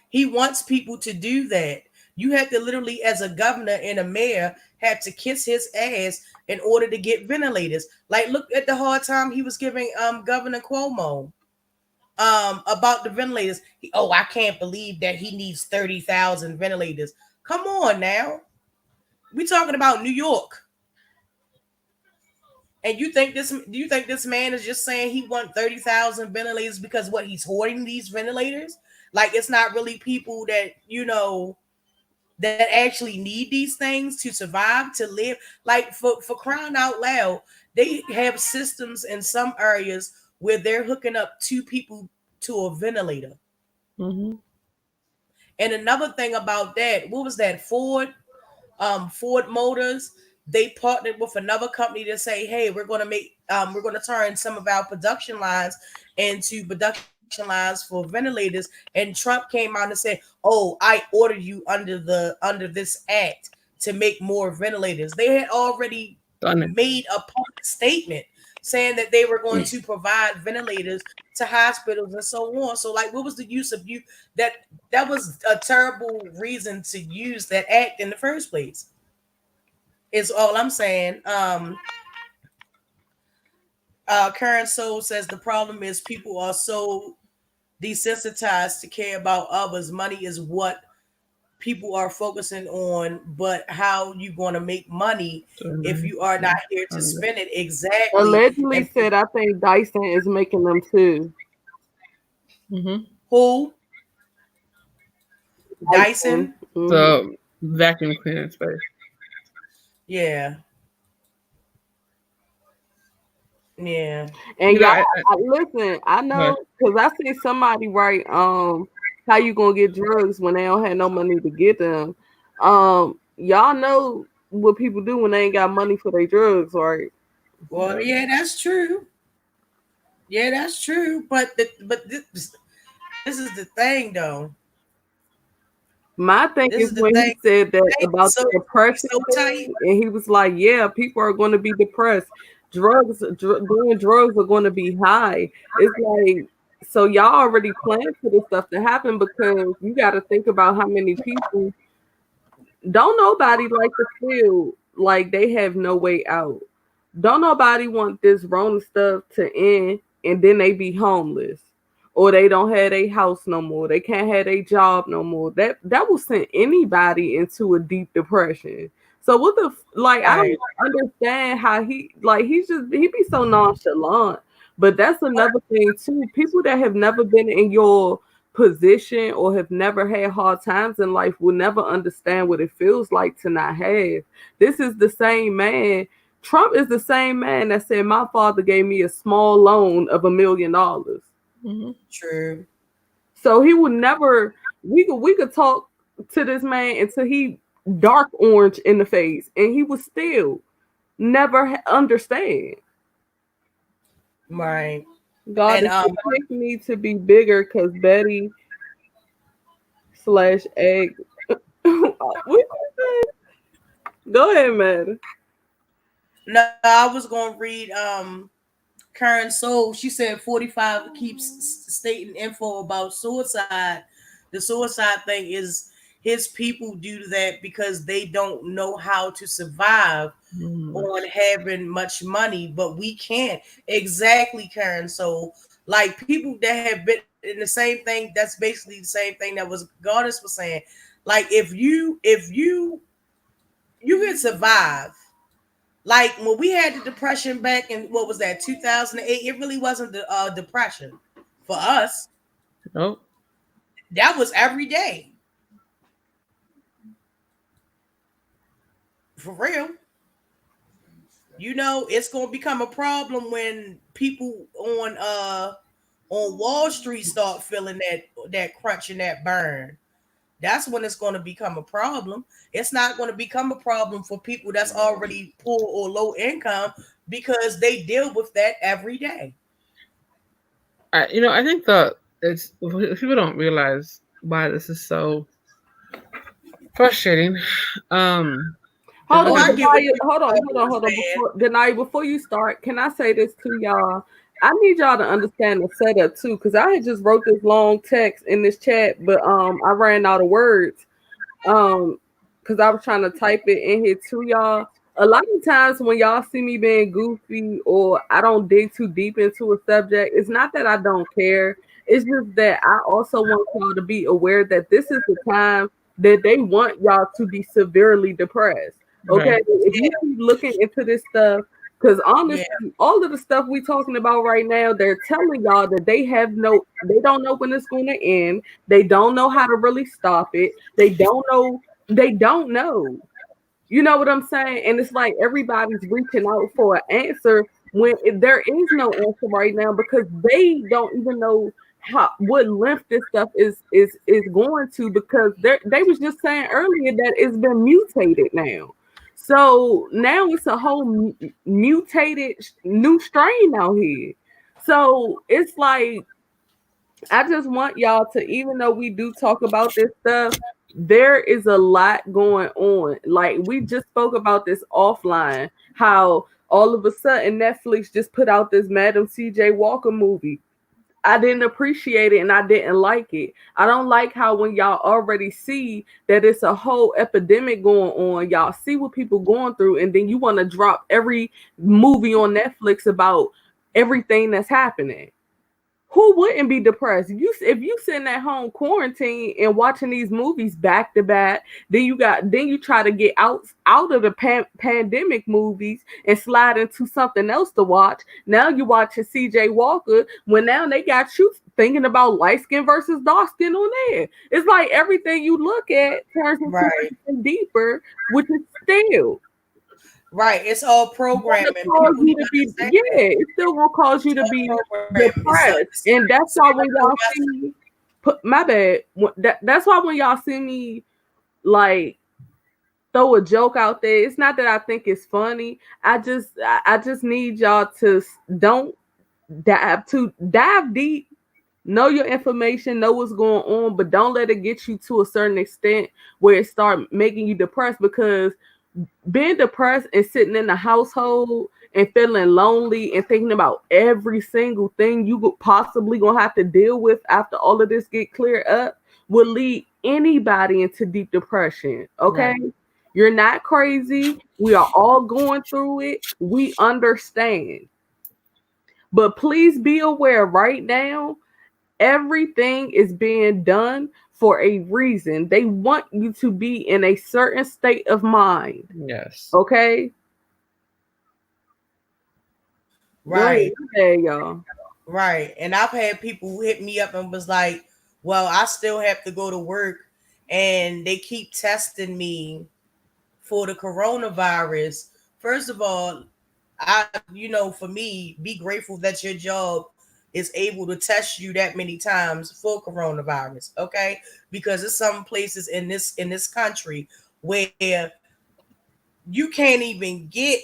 S1: He wants people to do that. You have to literally, as a governor and a mayor, have to kiss his ass in order to get ventilators. Like, look at the hard time he was giving Governor Cuomo about the ventilators. I can't believe that he needs 30,000 ventilators. Come on now. We're talking about New York. And do you think this man is just saying he wants 30,000 ventilators because what, he's hoarding these ventilators? Like, it's not really people that, that actually need these things to survive, to live. Like, for crying out loud, they have systems in some areas where they're hooking up 2 people to a ventilator.
S7: Mm-hmm.
S1: And another thing about that, what was that? Ford Motors, they partnered with another company to say, hey, we're going to turn some of our production lines into production lines for ventilators. And Trump came out and said, I ordered you under this act to make more ventilators. They had already made a public statement saying that they were going to provide ventilators to hospitals and so on. So, like, what was the use of that was a terrible reason to use that act in the first place, is all I'm saying. Current Soul says the problem is people are so desensitized to care about others. Money is what people are focusing on, but how you going to make money if you are not here to spend it? Exactly.
S2: Allegedly said, I think Dyson is making them too.
S7: Mm-hmm.
S1: Who? Dyson?
S7: Mm-hmm. The vacuum cleaner space.
S1: Yeah. Yeah.
S2: And y'all, listen, I know, because I see somebody write, how you gonna get drugs when they don't have no money to get them? Y'all know what people do when they ain't got money for their drugs, right?
S1: Well, yeah, that's true. Yeah, that's true. But this is the thing, though.
S2: My thing is when he said that about the depression thing, and he was like, yeah, people are going to be depressed. doing drugs are going to be high. It's like, so y'all already planned for this stuff to happen because you got to think about how many people don't nobody like to feel like they have no way out. Don't nobody want this Rona stuff to end and then they be homeless. Or they don't have a house no more. They can't have a job no more. That will send anybody into a deep depression. So what the like? I don't understand how he be so nonchalant. But that's another thing too. People that have never been in your position or have never had hard times in life will never understand what it feels like to not have. This is the same man. Trump is the same man that said my father gave me a small loan of $1 million.
S7: Mm-hmm.
S1: True.
S2: So he would never. We could talk to this man until he dark orange in the face, and he would still never understand.
S1: Right.
S2: God,
S1: And
S2: the cake need to be bigger because Betty / egg. What you say? Go ahead, man.
S1: no, I was gonna read Karen Soul. She said 45 keeps stating info about suicide. The suicide thing is his people do that because they don't know how to survive on having much money, but we can't. Exactly, Karen. So, like people that have been in the same thing, that's basically the same thing that was Goddess was saying. Like if you can survive. Like when we had the depression back in what was that 2008, it really wasn't the depression for us.
S7: Nope.
S1: That was every day. For real. It's gonna become a problem when people on Wall Street start feeling that crunch and that burn. That's when it's going to become a problem. It's not going to become a problem for people that's already poor or low income because they deal with that every day.
S7: I think that it's people don't realize why this is so frustrating.
S2: Hold
S1: Oh,
S2: on,
S1: I get what
S2: hold on.
S1: you're
S2: Before you start, can I say this to y'all? I need y'all to understand the setup too, because I had just wrote this long text in this chat, but I ran out of words. Because I was trying to type it in here to y'all. A lot of times when y'all see me being goofy or I don't dig too deep into a subject, it's not that I don't care. It's just that I also want y'all to be aware that this is the time that they want y'all to be severely depressed. Okay,
S7: Right.
S2: if you keep looking into this stuff, because
S1: saying.
S2: honestly, all of the stuff we talking about right now, they're telling y'all that they don't know when it's going to end. They don't know how to really stop it. They don't know. They don't know. You know what I'm saying? And it's like everybody's reaching out for an answer when there is no answer right now because they don't even know what length this stuff is going to because they was just saying earlier that it's been mutated now. So now it's a whole mutated new strain out here. So it's like I just want y'all to, even though we do talk about this stuff, there is a lot going on. Like we just spoke about this offline, how all of a sudden Netflix just put out this Madam C.J. Walker movie. I didn't appreciate it and I didn't like it. I don't like how when y'all already see that it's a whole epidemic going on, y'all see what people going through, and then you want to drop every movie on Netflix about everything that's happening. Who wouldn't be depressed? If you sitting at home quarantine and watching these movies back to back, then you try to get out of the pandemic movies and slide into something else to watch. Now you watching CJ Walker when now they got you thinking about light skin versus dark skin on there. It's like everything you look at turns into
S1: Right.
S2: something deeper, which is still
S1: Right. It's all programming.
S2: cause you to be, it's still gonna cause you to be depressed, and that's why when y'all see me, my bad. That's why when y'all see me like throw a joke out there, it's not that I think it's funny. I just need y'all to don't dive deep. Know your information, know what's going on, but don't let it get you to a certain extent where it start making you depressed because being depressed and sitting in the household and feeling lonely and thinking about every single thing you could possibly gonna have to deal with after all of this get cleared up will lead anybody into deep depression. Okay.
S7: Right.
S2: You're not crazy. We are all going through it. We understand. But please be aware right now, everything is being done for a reason. They want you to be in a certain state of mind.
S7: Yes.
S2: Okay?
S1: Right.
S2: There, y'all.
S1: Right. And I've had people who hit me up and was like, well, I still have to go to work and they keep testing me for the coronavirus. First of all, for me, be grateful that your job is able to test you that many times for coronavirus, okay? Because there's some places in this country where you can't even get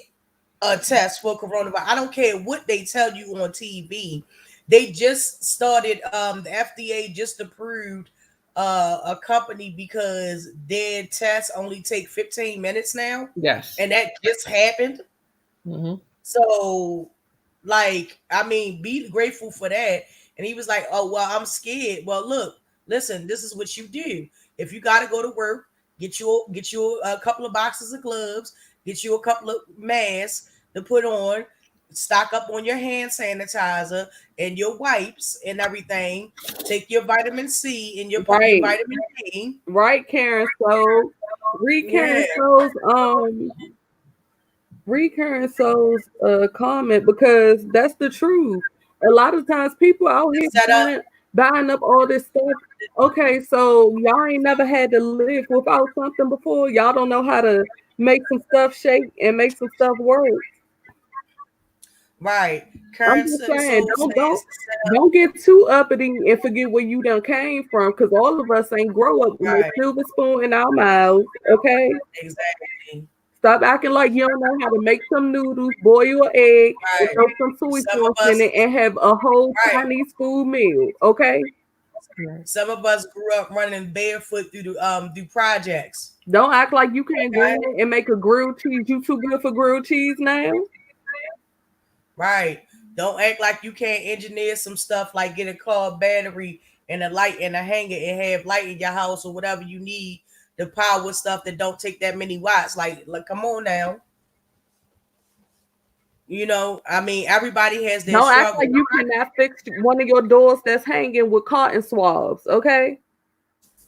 S1: a test for coronavirus. I don't care what they tell you on TV. They just started the FDA just approved a company because their tests only take 15 minutes now.
S7: Yes.
S1: And that just happened.
S7: Mm-hmm.
S1: So, like, I mean, be grateful for that. And he was like, oh, well, I'm scared. Well, look, listen, this is what you do. If you got to go to work, get you a couple of boxes of gloves, get you a couple of masks to put on, stock up on your hand sanitizer and your wipes and everything. Take your vitamin C and your
S2: Right.
S1: vitamin D.
S2: Right, Karen. So read Karen So's comment, because that's the truth. A lot of times people out here buying up all this stuff. Okay, so y'all ain't never had to live without something before. Y'all don't know how to make some stuff shake and make some stuff work.
S1: Right.
S2: I'm just saying, don't get too uppity and forget where you done came from, because all of us ain't grow up with a silver spoon in our mouths. Okay.
S1: Exactly.
S2: Stop acting like you don't know how to make some noodles, boil an egg, and throw some soy sauce in it, and have a whole Chinese food meal. Okay.
S1: Some of us grew up running barefoot through projects.
S2: Don't act like you can't go in and make a grilled cheese. You too good for grilled cheese now?
S1: Right. Don't act like you can't engineer some stuff like get a car battery and a light and a hanger and have light in your house or whatever you need to power stuff that don't take that many watts. Like come on now. You know, I mean, everybody has their
S2: Don't
S1: struggle.
S2: act like you cannot fix one of your doors that's hanging with cotton swabs, okay?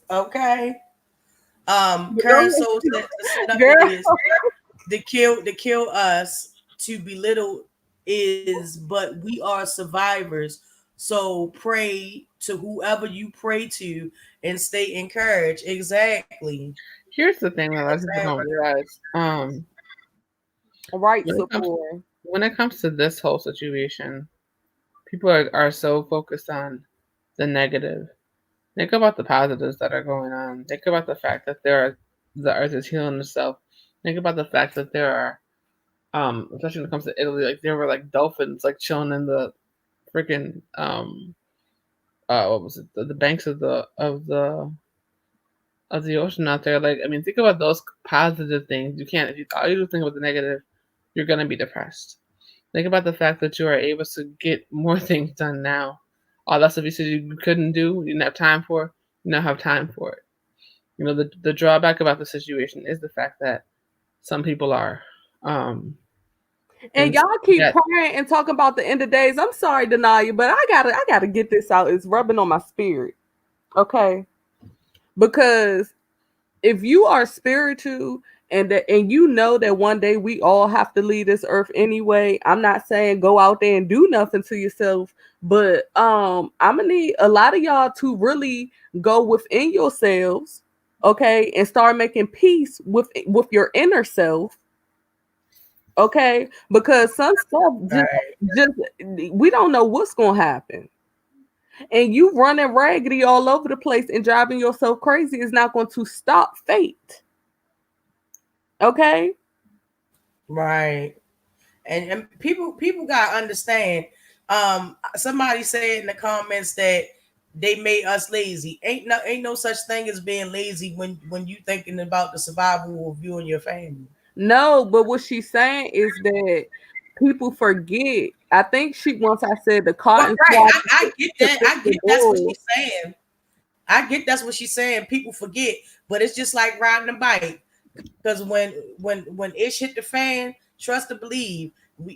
S1: Okay. Karen Soul said is to kill us, to belittle is, but we are survivors. So pray to whoever you pray to and stay encouraged. Exactly.
S7: Here's the thing that a lot of people don't realize.
S2: Right,
S7: when it comes to this whole situation, people are so focused on the negative. Think about the positives that are going on. Think about the fact that the earth is healing itself. Think about the fact that there are, especially when it comes to Italy, like there were like dolphins like chilling in the freaking what was it, the banks of the ocean out there. Like, I mean, think about those positive things. You can't, if you all you do think about the negative, you're gonna be depressed. Think about the fact that you are able to get more things done now. All that stuff you said you couldn't do, you didn't have time for, you now have time for it. You know, the drawback about the situation is the fact that some people are
S2: and y'all keep praying and talking about the end of days. I'm sorry, Denia, but I gotta get this out. It's rubbing on my spirit. Okay. Because if you are spiritual and you know that one day we all have to leave this earth anyway, I'm not saying go out there and do nothing to yourself, but I'm gonna need a lot of y'all to really go within yourselves, okay, and start making peace with your inner self. Okay, because some stuff just we don't know what's gonna happen. And you running raggedy all over the place and driving yourself crazy is not going to stop fate. Okay?
S1: Right. And people gotta understand. Somebody said in the comments that they made us lazy. Ain't no such thing as being lazy when you thinking about the survival of you and your family.
S2: No, but what she's saying is that people forget. I think once I said the
S1: But
S2: cotton
S1: right,
S2: swab
S1: I get that. I
S2: the
S1: get that's what
S2: bull.
S1: she's saying. I get that's what she's saying. People forget, but it's just like riding a bike. Because when ish hit the fan, trust and believe,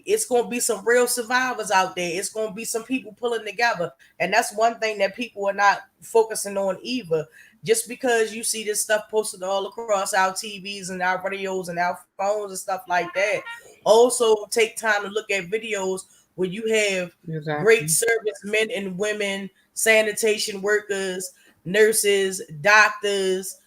S1: it's gonna be some real survivors out there. It's gonna be some people pulling together, and that's one thing that people are not focusing on either. Just because you see this stuff posted all across our TVs and our radios and our phones and stuff like that, also take time to look at videos where you have great servicemen and women, sanitation workers, nurses, doctors,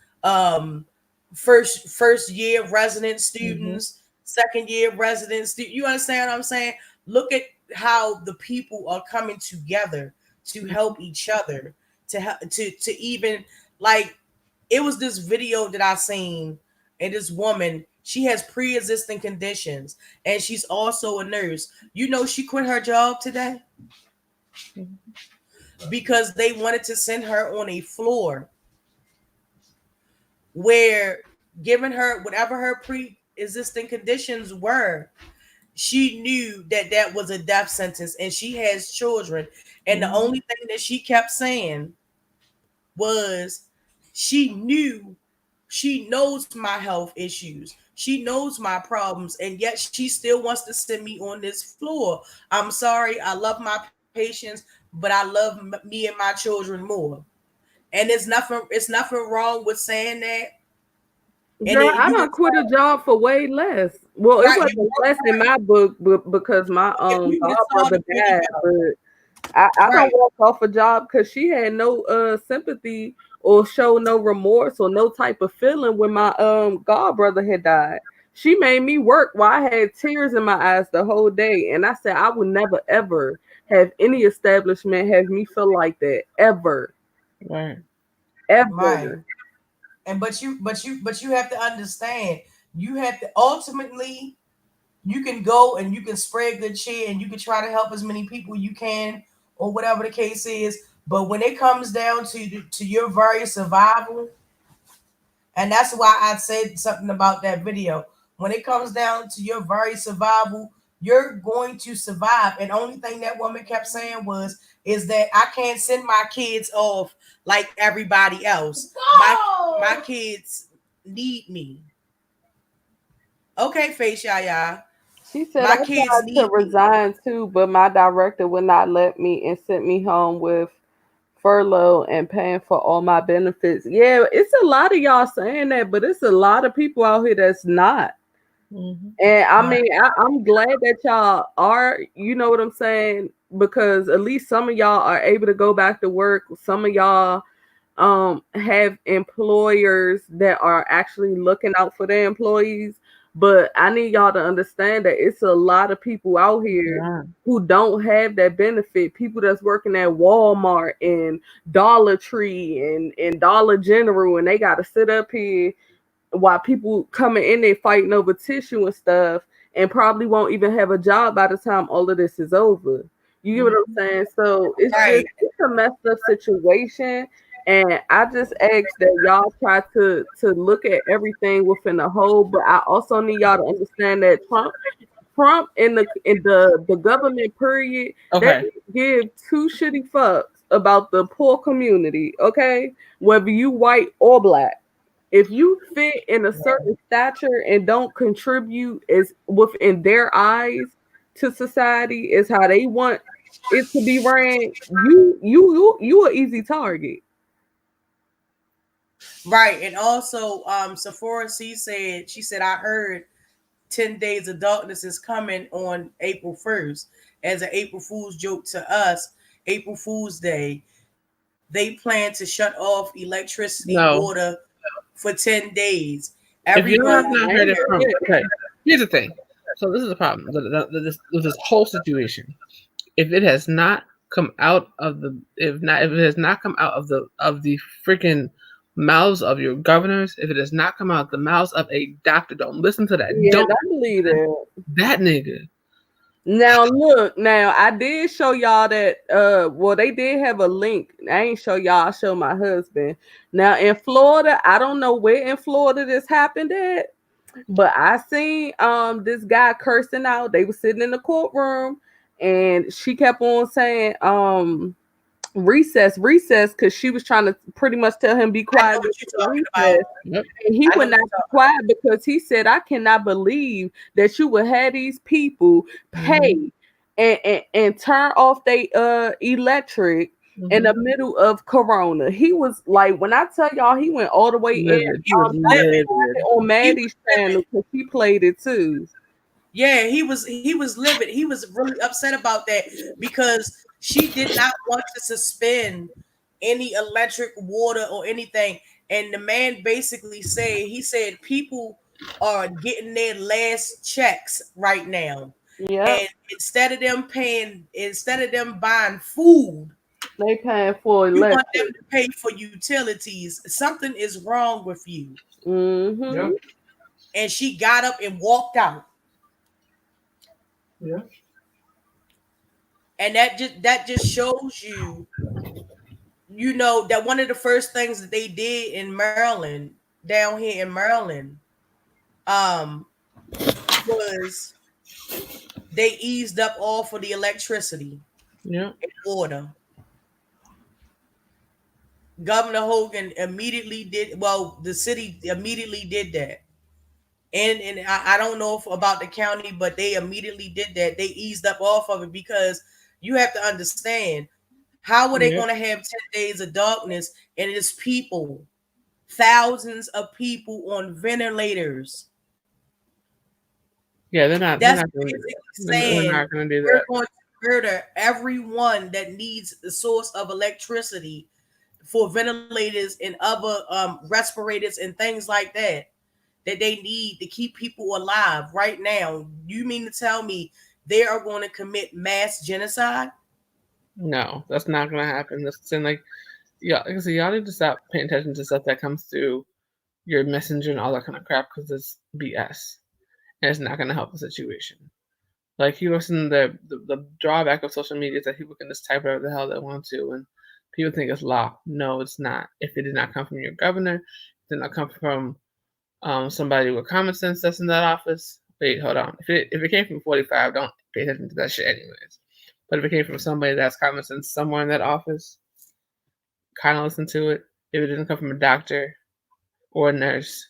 S1: first year resident students, second year resident students. You understand what I'm saying? Look at how the people are coming together to help each other, to even like it was this video that I seen, and this woman, she has pre-existing conditions and she's also a nurse. You know, she quit her job today because they wanted to send her on a floor where, given her whatever her pre-existing conditions were, she knew that that was a death sentence and she has children. And the only thing that she kept saying was she knows my health issues. She knows my problems, and yet she still wants to send me on this floor. I'm sorry, I love my patients, but I love me and my children more. And it's nothing wrong with saying that. And
S2: Girl, I don't quit a job for way less. Well, it wasn't less in my book, but because my godbrother died. But I don't walk off a job because she had no sympathy or show no remorse or no type of feeling when my godbrother had died. She made me work while I had tears in my eyes the whole day, and I said I would never ever have any establishment have me feel like that ever, ever.
S1: Right. And but you have to understand, you have to ultimately, you can go and you can spread good cheer and you can try to help as many people you can or whatever the case is. But when it comes down to your very survival, and that's why I said something about that video. When it comes down to your very survival, you're going to survive. And only thing that woman kept saying is that I can't send my kids off like everybody else. My kids need me. Okay, Face Yaya.
S2: She said
S1: My
S2: I
S1: kids
S2: tried
S1: need
S2: to
S1: me.
S2: resign too, but my director would not let me and sent me home with furlough and paying for all my benefits. Yeah, it's a lot of y'all saying that, but it's a lot of people out here that's not. And I mean, I'm glad that y'all are, you know what I'm saying? Because at least some of y'all are able to go back to work. Some of y'all have employers that are actually looking out for their employees. But I need y'all to understand that it's a lot of people out here who don't have that benefit. People that's working at Walmart and Dollar Tree and Dollar General, and they got to sit up here while people coming in there fighting over tissue and stuff, and probably won't even have a job by the time all of this is over. You get what I'm saying? So it's a messed up situation. And I just ask that y'all try to look at everything within the whole. But I also need y'all to understand that Trump in the government period, they give two shitty fucks about the poor community, okay? Whether you white or black. If you fit in a certain stature and don't contribute as within their eyes to society is how they want it to be ran, you an easy target.
S1: Right. And also, Sephora she said, I heard 10 Days of Darkness is coming on April 1st as an April Fool's joke to us. April Fool's Day. They plan to shut off electricity, water for 10 days.
S7: If you have not heard it from, okay, here's the thing. So this is the problem with this whole situation. If it has not come out of the, if it has not come out of the freaking mouths of your governors, if it has not come out of the mouths of a doctor, don't listen to that.
S2: Yeah,
S7: don't
S2: believe it.
S7: That nigga.
S2: Now look, I did show y'all that well, they did have a link. I ain't show y'all, I show my husband. Now in Florida, I don't know where in Florida this happened at, But I seen this guy cursing out. They were sitting in the courtroom, and she kept on saying recess, recess, because she was trying to pretty much tell him be
S1: I know
S2: quiet
S1: what you're
S2: during
S1: talking about.
S2: recess.
S7: Yep.
S2: And he
S1: I know
S2: would
S1: what
S2: not
S1: you're
S2: be
S1: talking
S2: quiet because he said, I cannot believe that you would have these people pay and turn off their electric in the middle of Corona. He was like, when I tell y'all, he went all the way in.
S7: Livid. He was
S2: Y'all
S1: Livid.
S2: can find it on
S1: He was
S2: Maddie's channel
S1: livid.
S2: because he played it too.
S1: Yeah, he was livid. He was really upset about that because she did not want to suspend any electric, water, or anything. And the man basically he said people are getting their last checks right now.
S2: Yep,
S1: And instead of them buying food,
S2: they paying for
S1: you want them
S2: electric.
S1: to pay for utilities. Something is wrong with you.
S2: Mm-hmm.
S7: Yep.
S1: And she got up and walked out.
S7: Yeah.
S1: And that just shows you, you know, that one of the first things that they did in Maryland, down here in Maryland, um, was they eased up all for the electricity
S7: Yeah.
S1: and water. Governor Hogan immediately did, well, the city immediately did that. And I don't know about the county, but they immediately did that. They eased up off of it because you have to understand, how are they
S7: Yep.
S1: going to have 10 days of darkness and it's people, thousands of people on ventilators?
S7: Yeah, they're not. They're
S1: That's
S7: not doing
S1: basically
S7: it. They're
S1: saying
S7: not going to do
S1: we're
S7: that.
S1: going to murder everyone that needs the source of electricity for ventilators and other respirators and things like that they need to keep people alive right now. You mean to tell me they are going to commit mass genocide?
S7: No, that's not going to happen. That's in like, yeah, like I said, y'all need to stop paying attention to stuff that comes through your messenger and all that kind of crap because it's BS and it's not going to help the situation. Like you listen, the drawback of social media is that people can just type whatever the hell they want to, and people think it's law. No, it's not. If it did not come from your governor, it did not come from somebody with common sense that's in that office. Wait, hold on. If it came from 45, don't pay attention to that shit anyways. But if it came from somebody that's common sense somewhere in that office, kind of listen to it. If it didn't come from a doctor or a nurse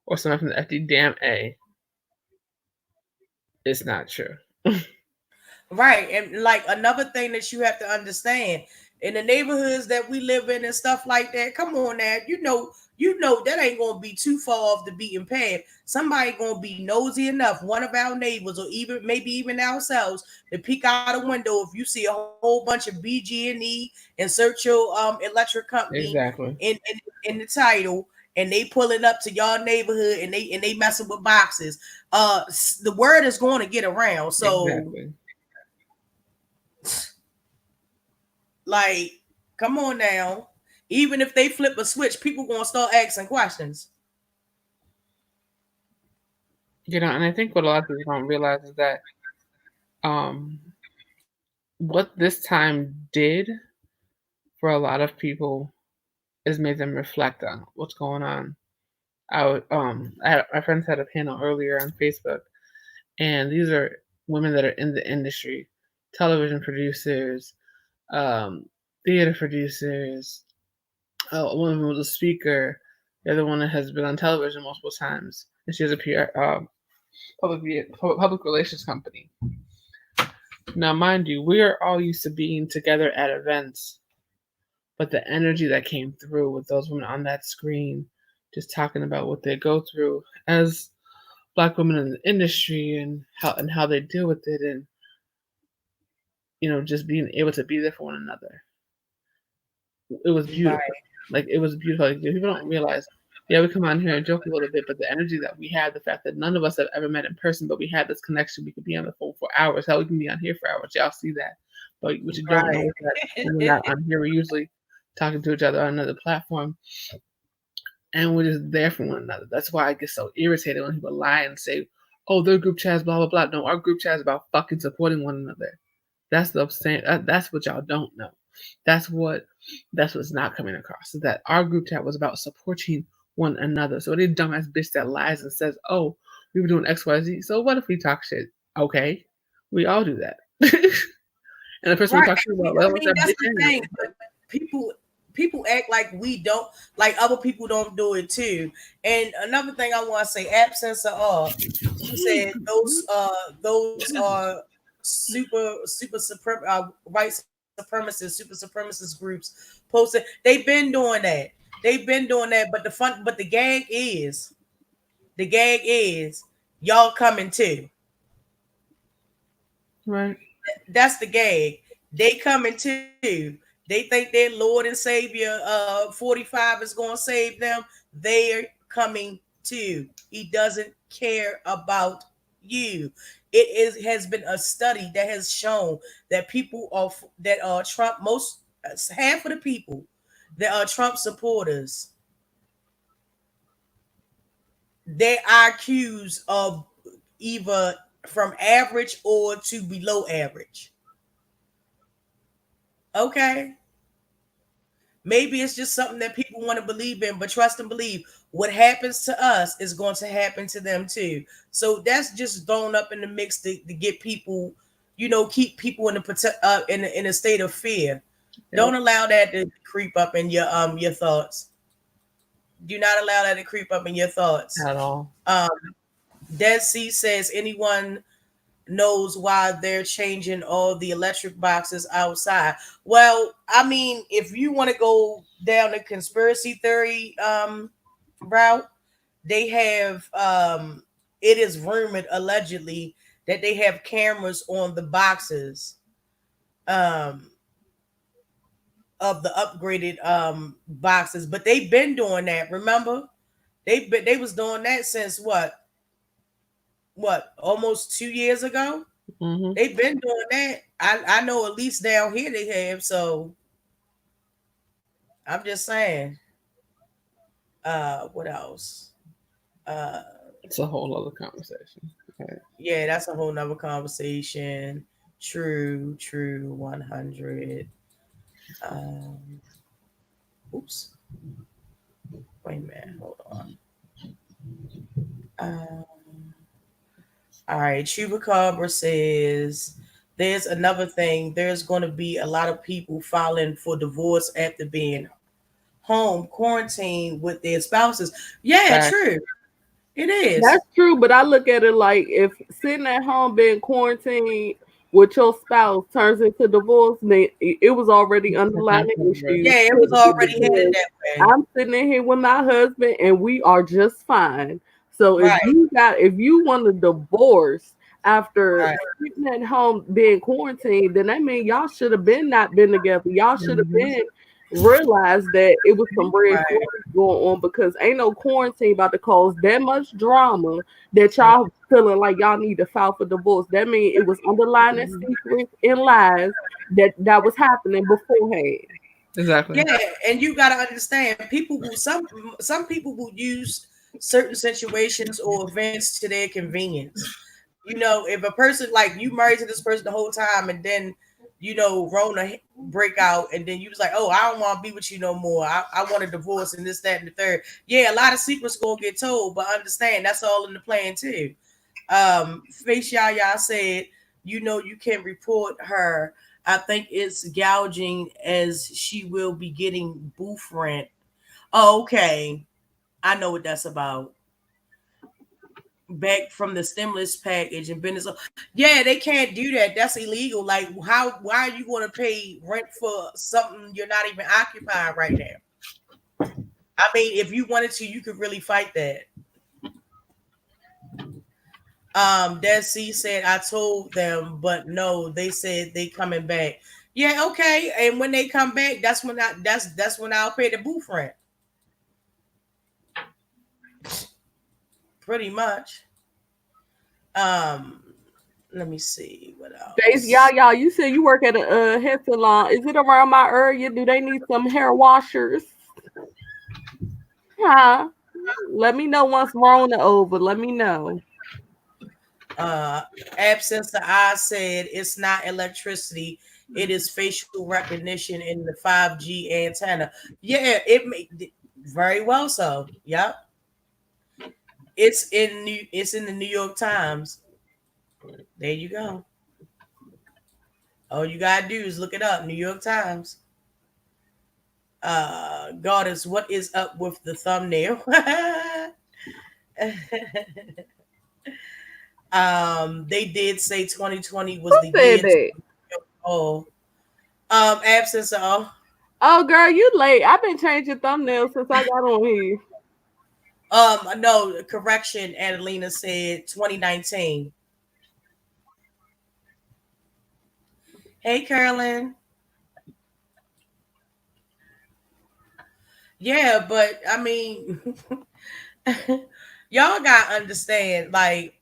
S7: or someone from the FDA, it's not true.
S1: Right. And like another thing that you have to understand, in the neighborhoods that we live in and stuff like that, come on now, you know that ain't gonna be too far off the beaten path. Somebody gonna be nosy enough, one of our neighbors or even maybe even ourselves, to peek out a window if you see a whole bunch of BG&E and search your electric company
S7: Exactly.
S1: in the title, and they pulling up to y'all neighborhood and they messing with boxes. The word is going to get around. So
S7: Exactly.
S1: like, come on now. Even if they flip a switch, people gonna start asking questions.
S7: You know, and I think what a lot of people don't realize is that um, what this time did for a lot of people is made them reflect on what's going on. My friends had a panel earlier on Facebook, and these are women that are in the industry, television producers, um, theater producers. One of them was a speaker. The other one has been on television multiple times, and she has a public relations company. Now, mind you, we are all used to being together at events, but the energy that came through with those women on that screen, just talking about what they go through as Black women in the industry and how they deal with it, and just being able to be there for one another. It was beautiful.
S1: Right.
S7: Like it was beautiful. Like people don't realize. Yeah, we come on here and joke a little bit, but the energy that we had, the fact that none of us have ever met in person, but we had this connection. We could be on the phone for hours. Hell, we can be on here for hours. Y'all see that. But what you don't know is that when we're not on here, we're usually talking to each other on another platform, and we're just there for one another. That's why I get so irritated when people lie and say, "Oh, their group chat is blah blah blah." No, our group chat is about fucking supporting one another. That's the same. That's what y'all don't know. That's what's not coming across. Is that our group chat was about supporting one another. So any dumbass bitch that lies and says, "Oh, we were doing X, Y, Z." So what if we talk shit? Okay, we all do that. And the person we
S1: Right.
S7: talk to, well,
S1: I
S7: what's
S1: mean,
S7: that
S1: that's
S7: bitch
S1: the
S7: anyway?
S1: thing. But people act like we don't, like other people don't do it too. And another thing I want to say, absence of all. She said those are white supremacist, super supremacist groups posted. They've been doing that. They've been doing that. But the gag is y'all coming too.
S7: Right.
S1: That's the gag. They coming too. They think their Lord and Savior 45 is going to save them. They're coming too. He doesn't care about you. Has been a study that has shown that people are that are Trump, most half of the people that are Trump supporters, their IQs of either from average or to below average. Okay. Maybe it's just something that people want to believe in, but trust and believe what happens to us is going to happen to them too. So that's just thrown up in the mix to get people, keep people in a state of fear.
S7: Yep.
S1: Don't allow that to creep up in your thoughts. Do not allow that to creep up in your thoughts.
S7: At all.
S1: Dead Sea says anyone knows why they're changing all the electric boxes outside. Well, I mean, if you want to go down the conspiracy theory route, they have it is rumored allegedly that they have cameras on the boxes um of the upgraded boxes, but they've been doing that, remember? They was doing that since what almost 2 years ago.
S7: Mm-hmm.
S1: They've been doing that. I know at least down here they have. So I'm just saying. What else? Uh,
S7: It's a whole other conversation. Okay.
S1: yeah, that's a whole nother conversation. True, 100. Um, oops. Wait a minute, hold on. Um, all right, Chupacabra says there's another thing. There's going to be a lot of people filing for divorce after being home quarantined with their spouses. Yeah,
S7: Fact.
S1: true. It is.
S2: That's true, but I look at it like if sitting at home being quarantined with your spouse turns into divorce, then it was already underlying issues.
S1: Yeah, it was already headed that way.
S2: I'm sitting in here with my husband and we are just fine. So
S1: Right.
S2: if you want to divorce after
S1: Right.
S2: sitting at home being quarantined, then that means y'all should have been not been together. Y'all should have been realized that it was some red
S1: Right.
S2: flags going on because ain't no quarantine about to cause that much drama that y'all feeling like y'all need to file for divorce. That means it was underlying secrets and lies that was happening beforehand.
S7: Exactly.
S1: Yeah, and you got to understand, people will some people will use certain situations or events to their convenience. If a person like you married to this person the whole time, and then Rona break out, and then you was like, oh, I don't want to be with you no more. I want a divorce and this, that, and the third. Yeah, a lot of secrets gonna get told, but understand that's all in the plan too. Face Yaya said, you can report her. I think it's gouging as she will be getting booth rent. Oh, okay. I know what that's about. Back from the stimulus package and business. Yeah, they can't do that. That's illegal. Like, why are you going to pay rent for something you're not even occupying right now? I mean, if you wanted to, you could really fight that. Dead Sea said, I told them, but no, they said they coming back. Yeah, okay. And when they come back, that's when I'll pay the booth rent. Pretty much. Let me see what else.
S2: Daisy, y'all, you said you work at a hair salon. Is it around my area? Do they need some hair washers? Huh? Let me know once Rona over. Let me know.
S1: Absence the eye said it's not electricity, it is facial recognition in the 5G antenna. Yeah, Very well so. Yep. It's in the New York Times. There you go. All you gotta do is look it up. New York Times. Goddess, what is up with the thumbnail? They did say 2020 was
S2: Who
S1: the
S2: said
S1: year to
S2: that?
S1: oh absence of
S2: Oh, girl, you late. I've been changing thumbnails since I got on here.
S1: no correction. Adelina said 2019. Hey, Carolyn. Yeah, but I mean, y'all gotta understand, like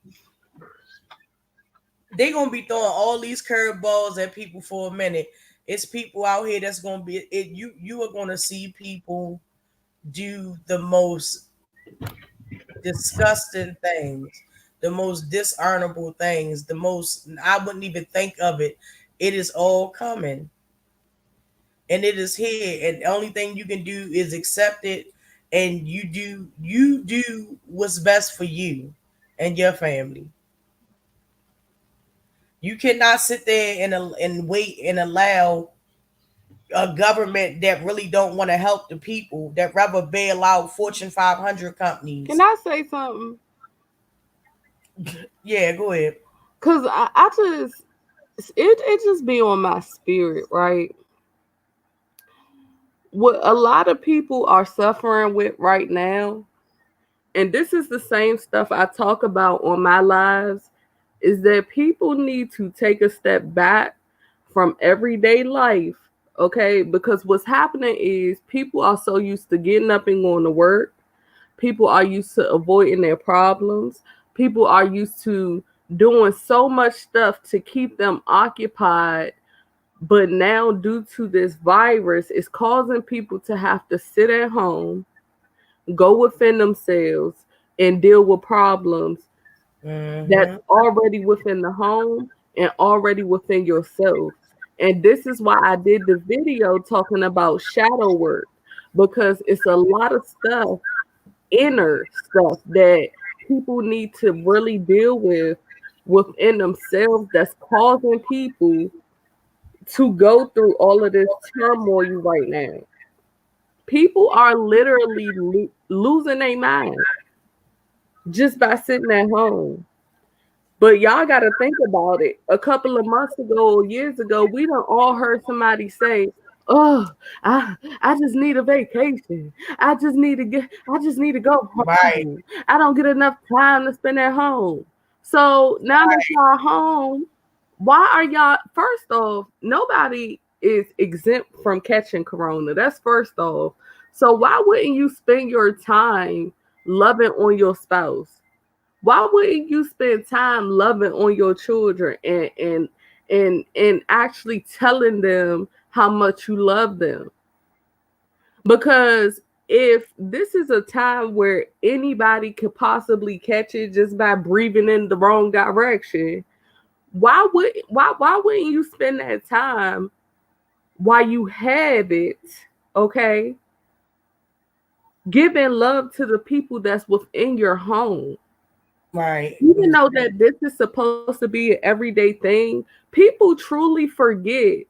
S1: they gonna be throwing all these curveballs at people for a minute. It's people out here that's gonna be it. You are gonna see people do the most disgusting things, the most dishonorable things, the most I wouldn't even think of it. It is all coming, and it is here, and the only thing you can do is accept it, and you do what's best for you and your family. You cannot sit there and wait and allow a government that really don't want to help the people, that rather bail out Fortune 500
S2: Can
S1: companies.
S2: I say something?
S1: Yeah, go ahead.
S2: Cause I just it just be on my spirit, right? What a lot of people are suffering with right now, and this is the same stuff I talk about on my lives, is that people need to take a step back from everyday life, okay? Because what's happening is people are so used to getting up and going to work. People are used to avoiding their problems. People are used to doing so much stuff to keep them occupied. But now, due to this virus, it's causing people to have to sit at home, go within themselves, and deal with problems that's
S1: Mm-hmm.
S2: already within the home and already within yourself. And this is why I did the video talking about shadow work, because it's a lot of stuff, inner stuff, that people need to really deal with within themselves, that's causing people to go through all of this turmoil right now. People are literally losing their mind just by sitting at home. But y'all got to think about it. A couple of months ago, or years ago, we done all heard somebody say, "Oh, I just need a vacation. I just need to go
S1: Right,
S2: home. I don't get enough time to spend at home." So now that y'all home, why are y'all, first off, nobody is exempt from catching corona. That's first off. So why wouldn't you spend your time loving on your spouse? Why wouldn't you spend time loving on your children and actually telling them how much you love them? Because if this is a time where anybody could possibly catch it just by breathing in the wrong direction, why wouldn't you spend that time while you have it, okay, giving love to the people that's within your home?
S1: right.
S2: Even though that this is supposed to be an everyday thing, people truly forget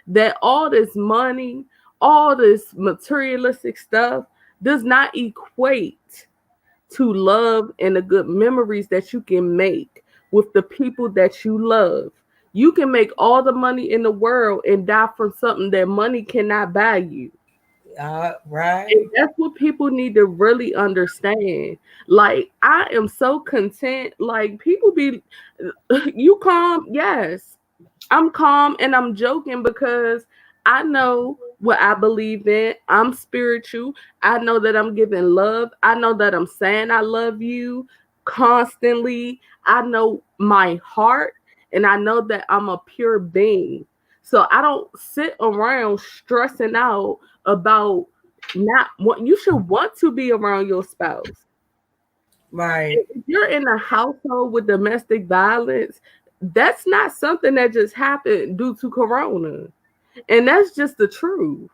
S2: that all this money, all this materialistic stuff does not equate to love and the good memories that you can make with the people that you love. You can make all the money in the world and die from something that money cannot buy you.
S1: Right.
S2: And that's what people need to really understand. Like, I am so content. Like, people be, you calm? Yes. I'm calm and I'm joking because I know what I believe in. I'm spiritual. I know that I'm giving love. I know that I'm saying I love you constantly. I know my heart, and I know that I'm a pure being. So I don't sit around stressing out about not what you should want to be around your spouse.
S1: Right.
S2: If you're in a household with domestic violence, that's not something that just happened due to corona. And that's just the truth.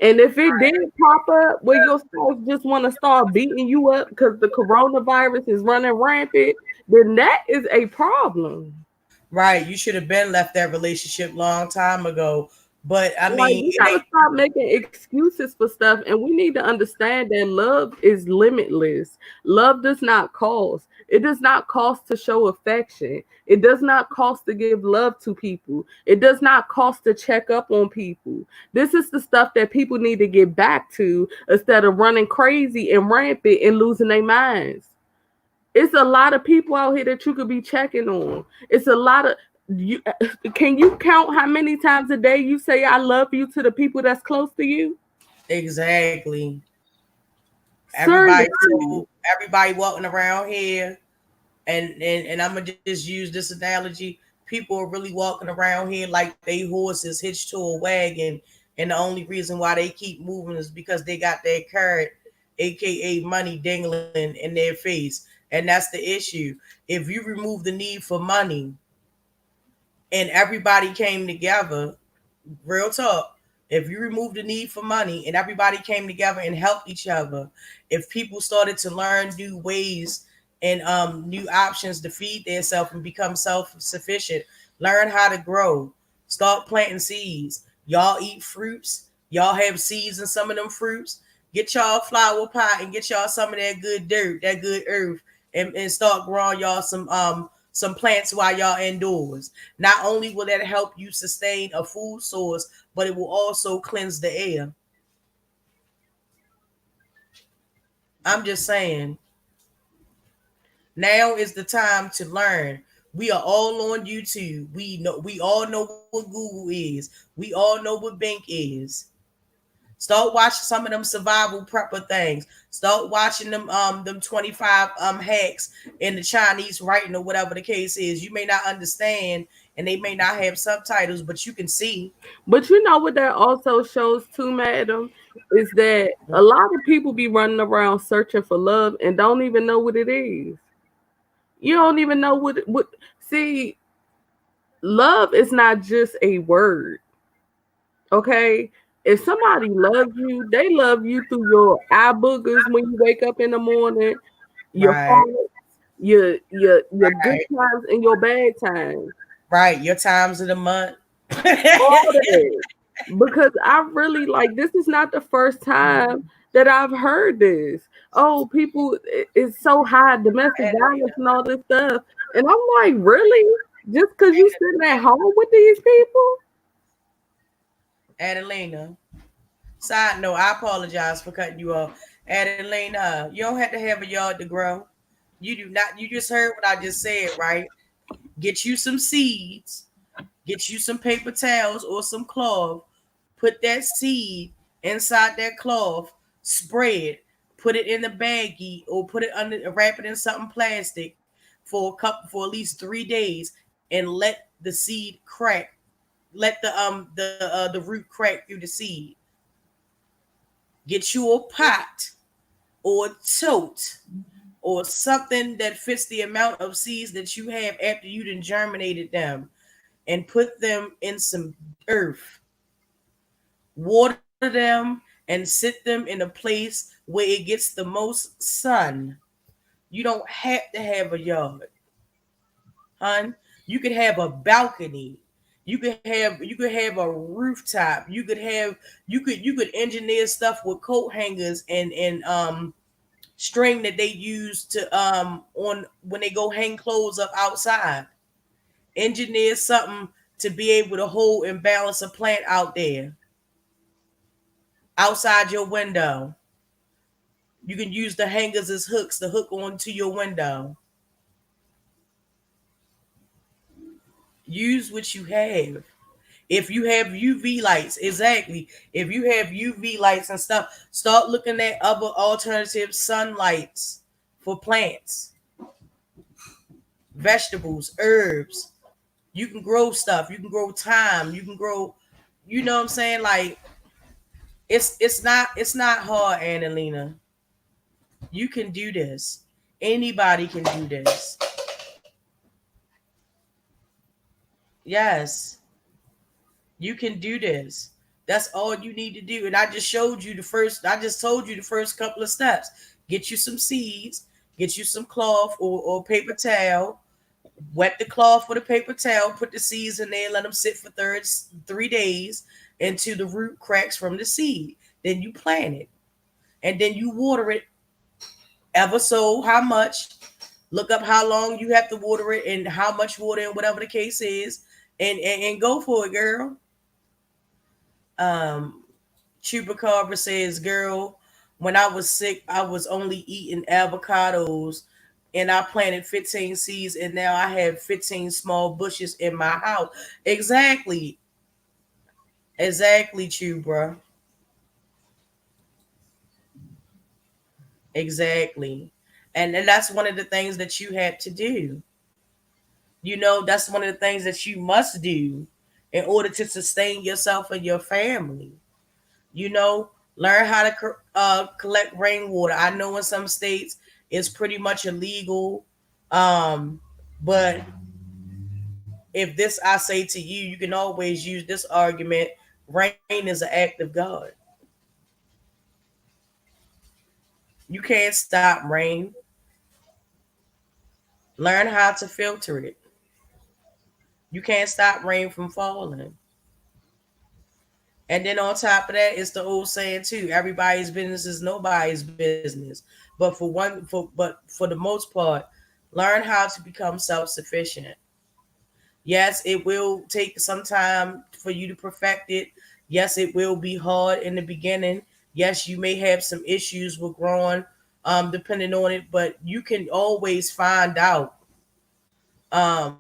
S2: And if it did pop up where your spouse just want to start beating you up because the coronavirus is running rampant, then that is a problem.
S1: Right. You should have been left that relationship long time ago. But I
S2: Like,
S1: mean,
S2: we
S1: it
S2: gotta
S1: ain't
S2: stop making excuses for stuff, and we need to understand that love is limitless. Love does not cost. It does not cost to show affection. It does not cost to give love to people. It does not cost to check up on people. This is the stuff that people need to get back to instead of running crazy and rampant and losing their minds. It's a lot of people out here that you could be checking on. It's a lot of you. Can you count how many times a day you say "I love you" to the people that's close to you?
S1: exactly. Everybody
S2: Seriously,
S1: so everybody walking around here, and I'm gonna just use this analogy. People are really walking around here like they horses hitched to a wagon, and the only reason why they keep moving is because they got that carrot, aka money, dangling in their face, and that's the issue. If you remove the need for money and everybody came together, real talk, if you remove the need for money and everybody came together and helped each other, if people started to learn new ways and new options to feed themselves and become self-sufficient, learn how to grow, start planting seeds. Y'all eat fruits, y'all have seeds in some of them fruits. Get y'all a flower pot and get y'all some of that good dirt, that good earth, and start growing y'all some plants while y'all indoors. Not only will that help you sustain a food source, but it will also cleanse the air. I'm just saying, now is the time to learn. We are all on YouTube. We all know what Google is. We all know what Bing is. Start watching some of them survival prepper things. Start watching them 25 hacks in the Chinese writing or whatever the case is. You may not understand and they may not have subtitles, but you can see.
S2: but you know what that also shows too, madam, is that a lot of people be running around searching for love and don't even know what it is. You don't even know what. See, love is not just a word. Okay, if somebody loves you, they love you through your eye boogers when you wake up in the morning, your
S1: Right,
S2: faults, your good
S1: right,
S2: times and your bad times,
S1: right. Your times of the month.
S2: all that. Because I really like, this is not the first time that I've heard this. Oh, people, it's so high, domestic violence and all this stuff, and I'm like, really? Just because you sitting at home with these people?
S1: Adelina. Side note, I apologize for cutting you off. Adelina, you don't have to have a yard to grow. You do not. You just heard what I just said, right? Get you some seeds, get you some paper towels or some cloth, put that seed inside that cloth, spread, put it in the baggie or put it under, wrap it in something plastic for at least 3 days, and let the seed crack. Let the root crack through the seed. Get you a pot or a tote or something that fits the amount of seeds that you have after you done germinated them, and put them in some earth, water them, and sit them in a place where it gets the most sun. You don't have to have a yard, hun. You could have a balcony. You could have a rooftop. You could engineer stuff with coat hangers and string that they use to on when they go hang clothes up outside. Engineer something to be able to hold and balance a plant out there outside your window. You can use the hangers as hooks to hook onto your window. Use what you have. If you have UV lights, exactly. If you have UV lights and stuff, start looking at other alternative sunlights for plants, vegetables, herbs. You can grow stuff. You can grow thyme. You can grow, you know what I'm saying? Like it's not hard, Annalena. You can do this. Anybody can do this. Yes, you can do this. That's all you need to do. And I just showed you the first, I just told you the first couple of steps. Get you some seeds, get you some cloth or paper towel, wet the cloth with a paper towel, put the seeds in there, let them sit for 3 days until the root cracks from the seed. Then you plant it. And then you water it ever so how much. Look up how long you have to water it and how much water and whatever the case is. And go for it, girl. Um, Chupacabra says, girl, when I was sick, I was only eating avocados and I planted 15 seeds and now I have 15 small bushes in my house. Exactly. Exactly, Chubra. Exactly. And that's one of the things that you had to do. That's one of the things that you must do in order to sustain yourself and your family. you know Learn how to collect rainwater. I know in some states it's pretty much illegal, um but if this I say to you, you can always use this argument. Rain is an act of God. You can't stop rain. Learn how to filter it. You can't stop rain from falling. And then on top of that, it's the old saying too: everybody's business is nobody's business. But for the most part, learn how to become self-sufficient. Yes, it will take some time for you to perfect it. Yes, it will be hard in the beginning. Yes, you may have some issues with growing, depending on it, but you can always find out um,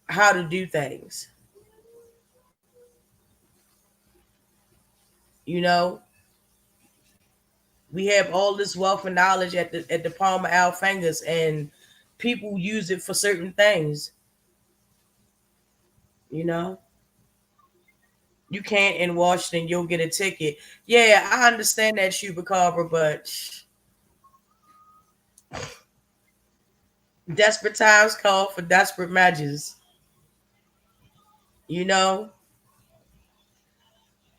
S1: how to do things. You know, we have all this wealth and knowledge at the palm of our fingers, and people use it for certain things. You know, you can't in Washington, you'll get a ticket. Yeah, I understand that, Chupacabra, but desperate times call for desperate measures. You know,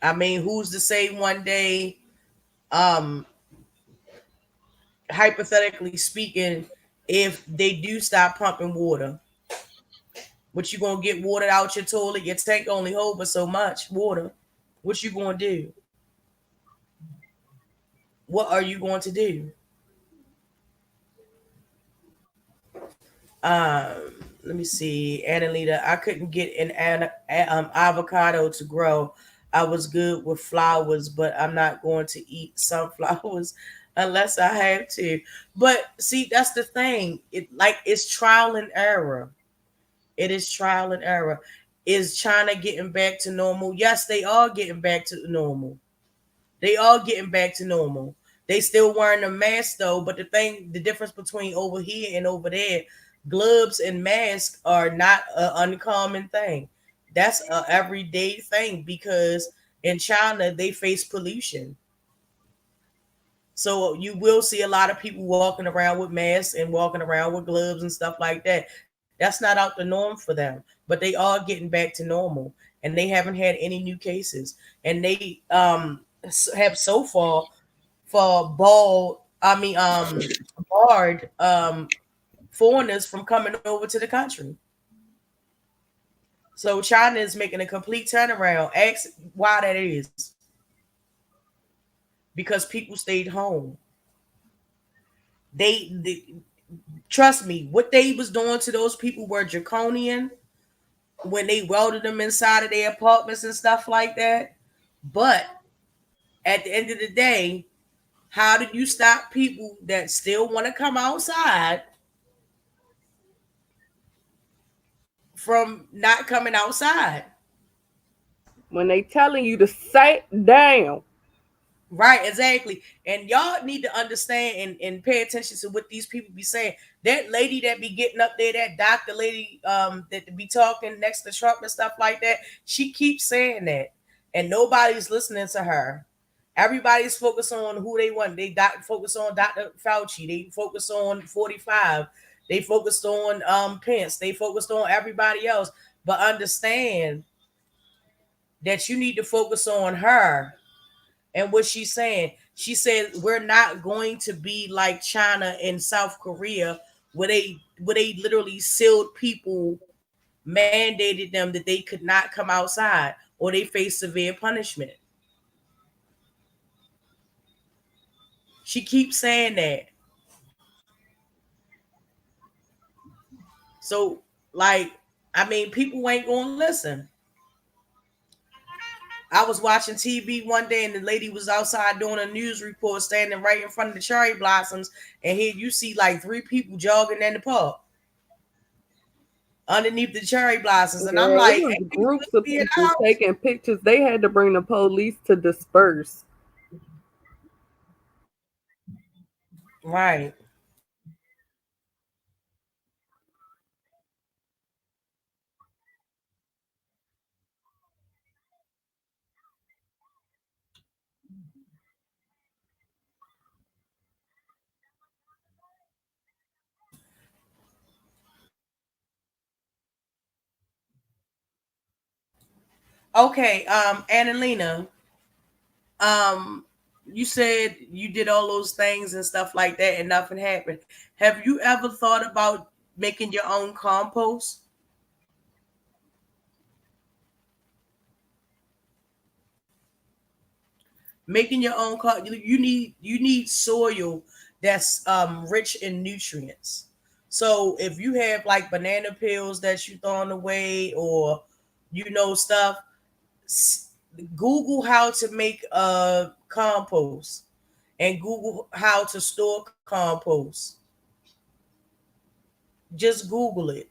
S1: I mean, who's to say one day, um, hypothetically speaking, if they do stop pumping water, what you gonna get water out your toilet? Your tank only hold but so much water. What you gonna do? What are you going to do? Let me see, Annalita. I couldn't get avocado to grow. I was good with flowers, but I'm not going to eat sunflowers unless I have to. But see, that's the thing. It's trial and error. It is trial and error. Is China getting back to normal? Yes, they are getting back to normal. They are getting back to normal. They still wearing a mask though, but the difference between over here and over there, gloves and masks are not an uncommon thing. That's a everyday thing because in China they face pollution. So you will see a lot of people walking around with masks and walking around with gloves and stuff like that. That's not out the norm for them, but they are getting back to normal, and they haven't had any new cases, and they have so far for barred foreigners from coming over to the country. So China is making a complete turnaround. Ask why that is. Because people stayed home. They trust me, what they was doing to those people were draconian when they welded them inside of their apartments and stuff like that. But at the end of the day, how do you stop people that still want to come outside from not coming outside?
S2: When they telling you to sit down.
S1: Right, exactly. And y'all need to understand and pay attention to what these people be saying. That lady that be getting up there, that doctor lady that be talking next to Trump and stuff like that, she keeps saying that. And nobody's listening to her. Everybody's focused on who they want. They focus on Dr. Fauci. They focus on 45. They focused on Pence. They focused on everybody else. But understand that you need to focus on her and what she's saying. She said we're not going to be like China and South Korea where they literally sealed people, mandated them that they could not come outside or they face severe punishment. She keeps saying that. So like, I mean, people ain't gonna listen. I was watching TV one day and the lady was outside doing a news report, standing right in front of the cherry blossoms, and here you see like three people jogging in the park underneath the cherry blossoms, and I'm
S2: Girl, it
S1: like,
S2: was
S1: ain't you
S2: groups
S1: supposed to
S2: of
S1: be in the
S2: people
S1: house?
S2: taking pictures. They had to bring the police to disperse.
S1: Right. Okay, Annalena, um, you said you did all those things and stuff like that and nothing happened. Have you ever thought about making your own compost? Making your own you need soil that's rich in nutrients. So if you have like banana peels that you throwing away or stuff, Google how to make a compost and Google how to store compost. Just Google it.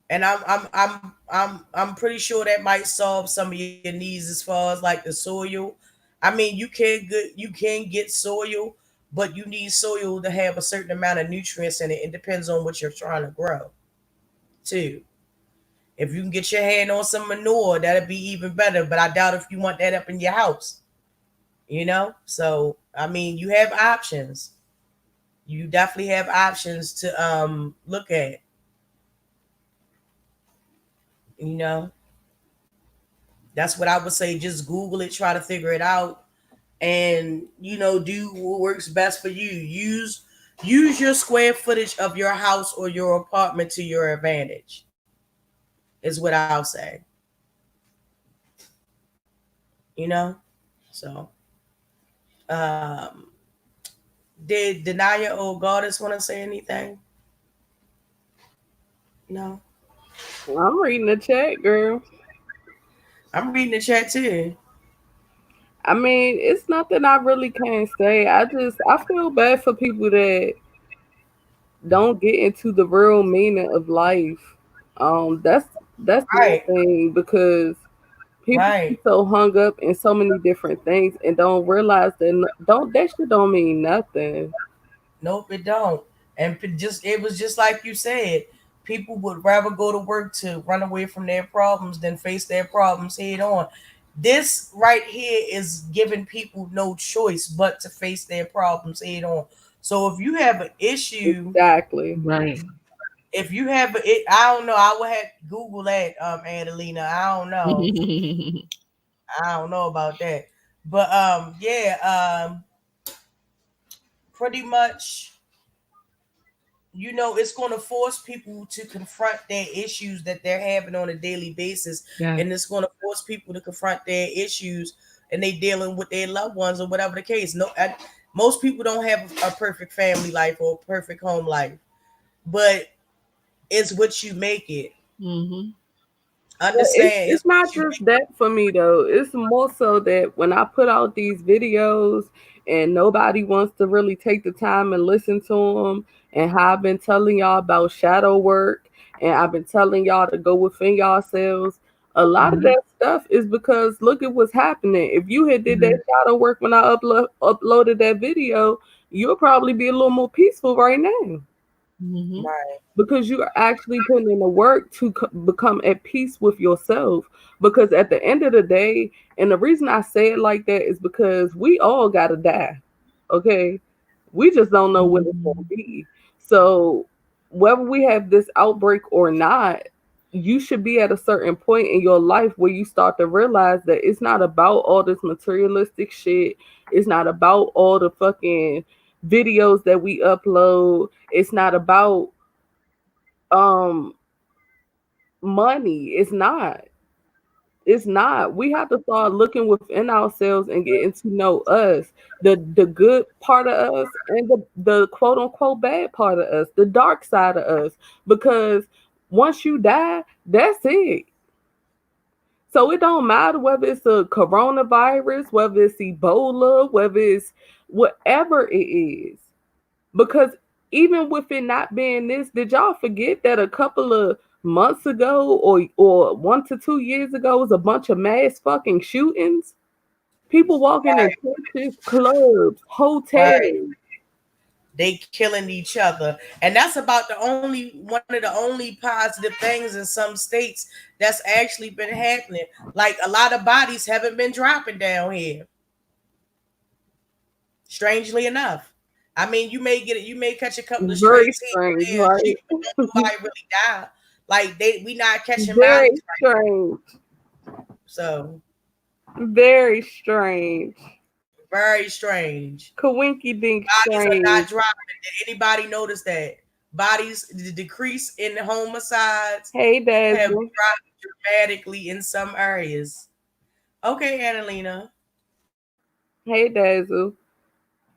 S1: And I'm pretty sure that might solve some of your needs as far as like the soil. I mean, you can get soil, but you need soil to have a certain amount of nutrients in it. It depends on what you're trying to grow, too. If you can get your hand on some manure, that'd be even better. But I doubt if you want that up in your house. So I mean, you have options. You definitely have options to look at. You know, that's what I would say. Just Google it, try to figure it out, and do what works best for you. Use your square footage of your house or your apartment to your advantage. Is what I'll say. You know. So, um, did Denaya or Goddess want to say anything? No.
S2: I'm reading the chat, girl.
S1: I'm reading the chat too.
S2: I mean, it's nothing I really can't say. I feel bad for people that don't get into the real meaning of life. That's my
S1: Right.
S2: thing because people
S1: Right.
S2: be so hung up in so many different things and don't realize that don't that shit don't mean nothing.
S1: Nope, it don't. And it was just like you said. People would rather go to work to run away from their problems than face their problems head on. This right here is giving people no choice but to face their problems head on. So if you have an issue,
S2: Exactly.
S7: Right.
S1: if you have I don't know. I would have to Google that, Adelina. I don't know. I don't know about that. But yeah, pretty much it's going to force people to confront their issues that they're having on a daily basis,
S7: Yeah.
S1: and it's going to force people to confront their issues and they dealing with their loved ones or whatever the case. No, most people don't have a perfect family life or a perfect home life, but it's what you make it.
S7: Hmm.
S2: But it's
S1: Understand? It's
S2: it's not
S1: what you
S2: just
S1: make.
S2: that for me though. It's more so that when I put out these videos and nobody wants to really take the time and listen to them, and how I've been telling y'all about shadow work, and I've been telling y'all to go within yourselves. A lot of
S7: Hmm.
S2: that stuff is because look at what's happening. If you had did that
S7: Hmm.
S2: shadow work when I uploaded that video, you'll probably be a little more peaceful right now
S7: Hmm.
S1: Right.
S2: because you are actually putting in the work to become at peace with yourself. Because at the end of the day, and the reason I say it like that is because we all gotta die. Okay, we just don't know when it's gonna
S7: Hmm.
S2: be. So whether we have this outbreak or not, you should be at a certain point in your life where you start to realize that it's not about all this materialistic shit. It's not about all the fucking videos that we upload. It's not about um money. It's not. We have to start looking within ourselves and getting to know us, the good part of us and the quote unquote bad part of us, the dark side of us. Because once you die, that's it. So it don't matter whether it's a coronavirus, whether it's Ebola, whether it's whatever it is. Because even with it not being this, did y'all forget that a couple of months ago or 1 to 2 years ago was a bunch of mass fucking shootings? People walking in
S1: Right,
S2: churches, clubs,
S1: right.
S2: hotels.
S1: They killing each other, and that's about the only one of the only positive things in some states that's actually been happening. Like a lot of bodies haven't been dropping down here, strangely enough. I mean, you may catch a couple of
S2: Very
S1: strays here
S2: strange,
S1: and there,
S2: right?
S1: but don't nobody really die. Like we not catching
S2: Very
S1: bodies right
S2: strange.
S1: now. So
S2: Very strange.
S1: very strange.
S2: Kawinky dink
S1: Bodies are not
S2: strange.
S1: dropping. Did anybody notice that? Bodies, the decrease in homicides
S2: Hey,
S1: have
S2: Dazzle.
S1: dropped dramatically in some areas. Okay, Annalena.
S2: Hey, Dazzle.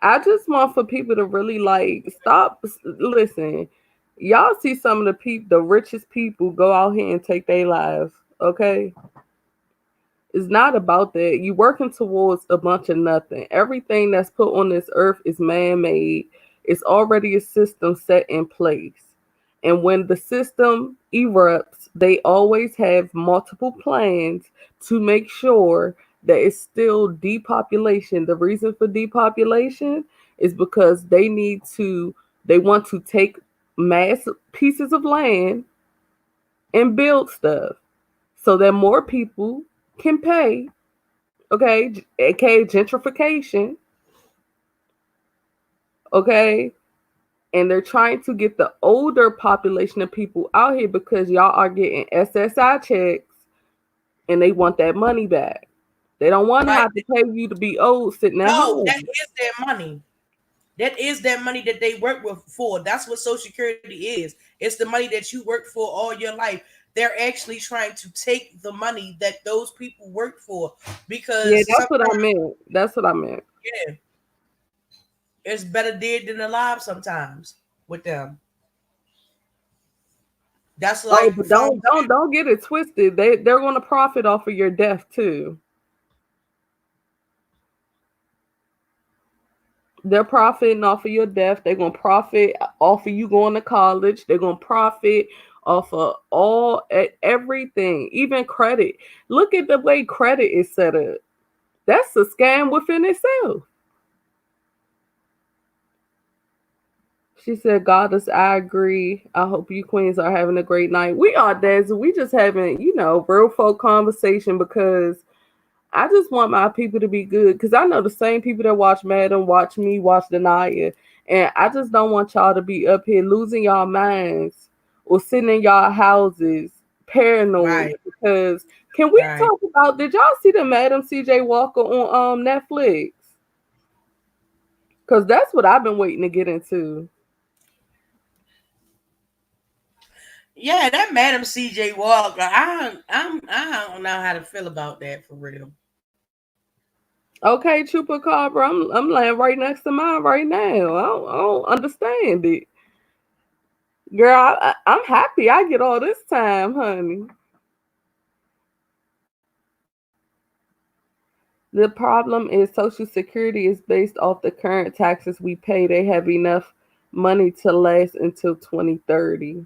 S2: I just want for people to really like stop. Listen, y'all see some of the richest people go out here and take their lives. Okay, it's not about that. You working towards a bunch of nothing. Everything that's put on this earth is man made. It's already a system set in place. And when the system erupts, they always have multiple plans to make sure that it's still depopulation. The reason for depopulation is because they want to take mass pieces of land and build stuff so that more people can pay. Okay, aka gentrification. Okay, and they're trying to get the older population of people out here because y'all are getting SSI checks and they want that money back. They don't want to
S1: Right.
S2: have to pay you to be old sitting at
S1: No, that
S2: home.
S1: is their money. That is that money that they work with for. That's what Social Security is. It's the money that you worked for all your life. They're actually trying to take the money that those people work for
S2: Yeah,
S1: because
S2: that's what I
S1: sometimes,
S2: meant. That's what I meant.
S1: yeah, it's better dead than alive sometimes with them. That's
S2: Oh,
S1: like
S2: but
S1: phone.
S2: don't get it twisted. They're going to profit off of your death too. They're profiting off of your death. They're gonna profit off of you going to college. They're gonna profit off of everything, even credit. Look at the way credit is set up. That's a scam within itself. She said, Goddess, I agree. I hope you queens are having a great night. We are, Daisy. We just having, real folk conversation because I just want my people to be good because I know the same people that watch Madam watch me, watch Denaya. And I just don't want y'all to be up here losing y'all minds or sitting in y'all houses paranoid.
S1: Right,
S2: Because can we
S1: right.
S2: talk about, did y'all see the Madam CJ Walker on Netflix? Because that's what I've been waiting to get into.
S1: Yeah, that Madam CJ Walker. I don't know how to feel about that for real.
S2: Okay, Chupacabra, I'm laying right next to mine right now. I don't understand it. Girl, I'm happy I get all this time, honey. The problem is Social Security is based off the current taxes we pay. They have enough money to last until 2030.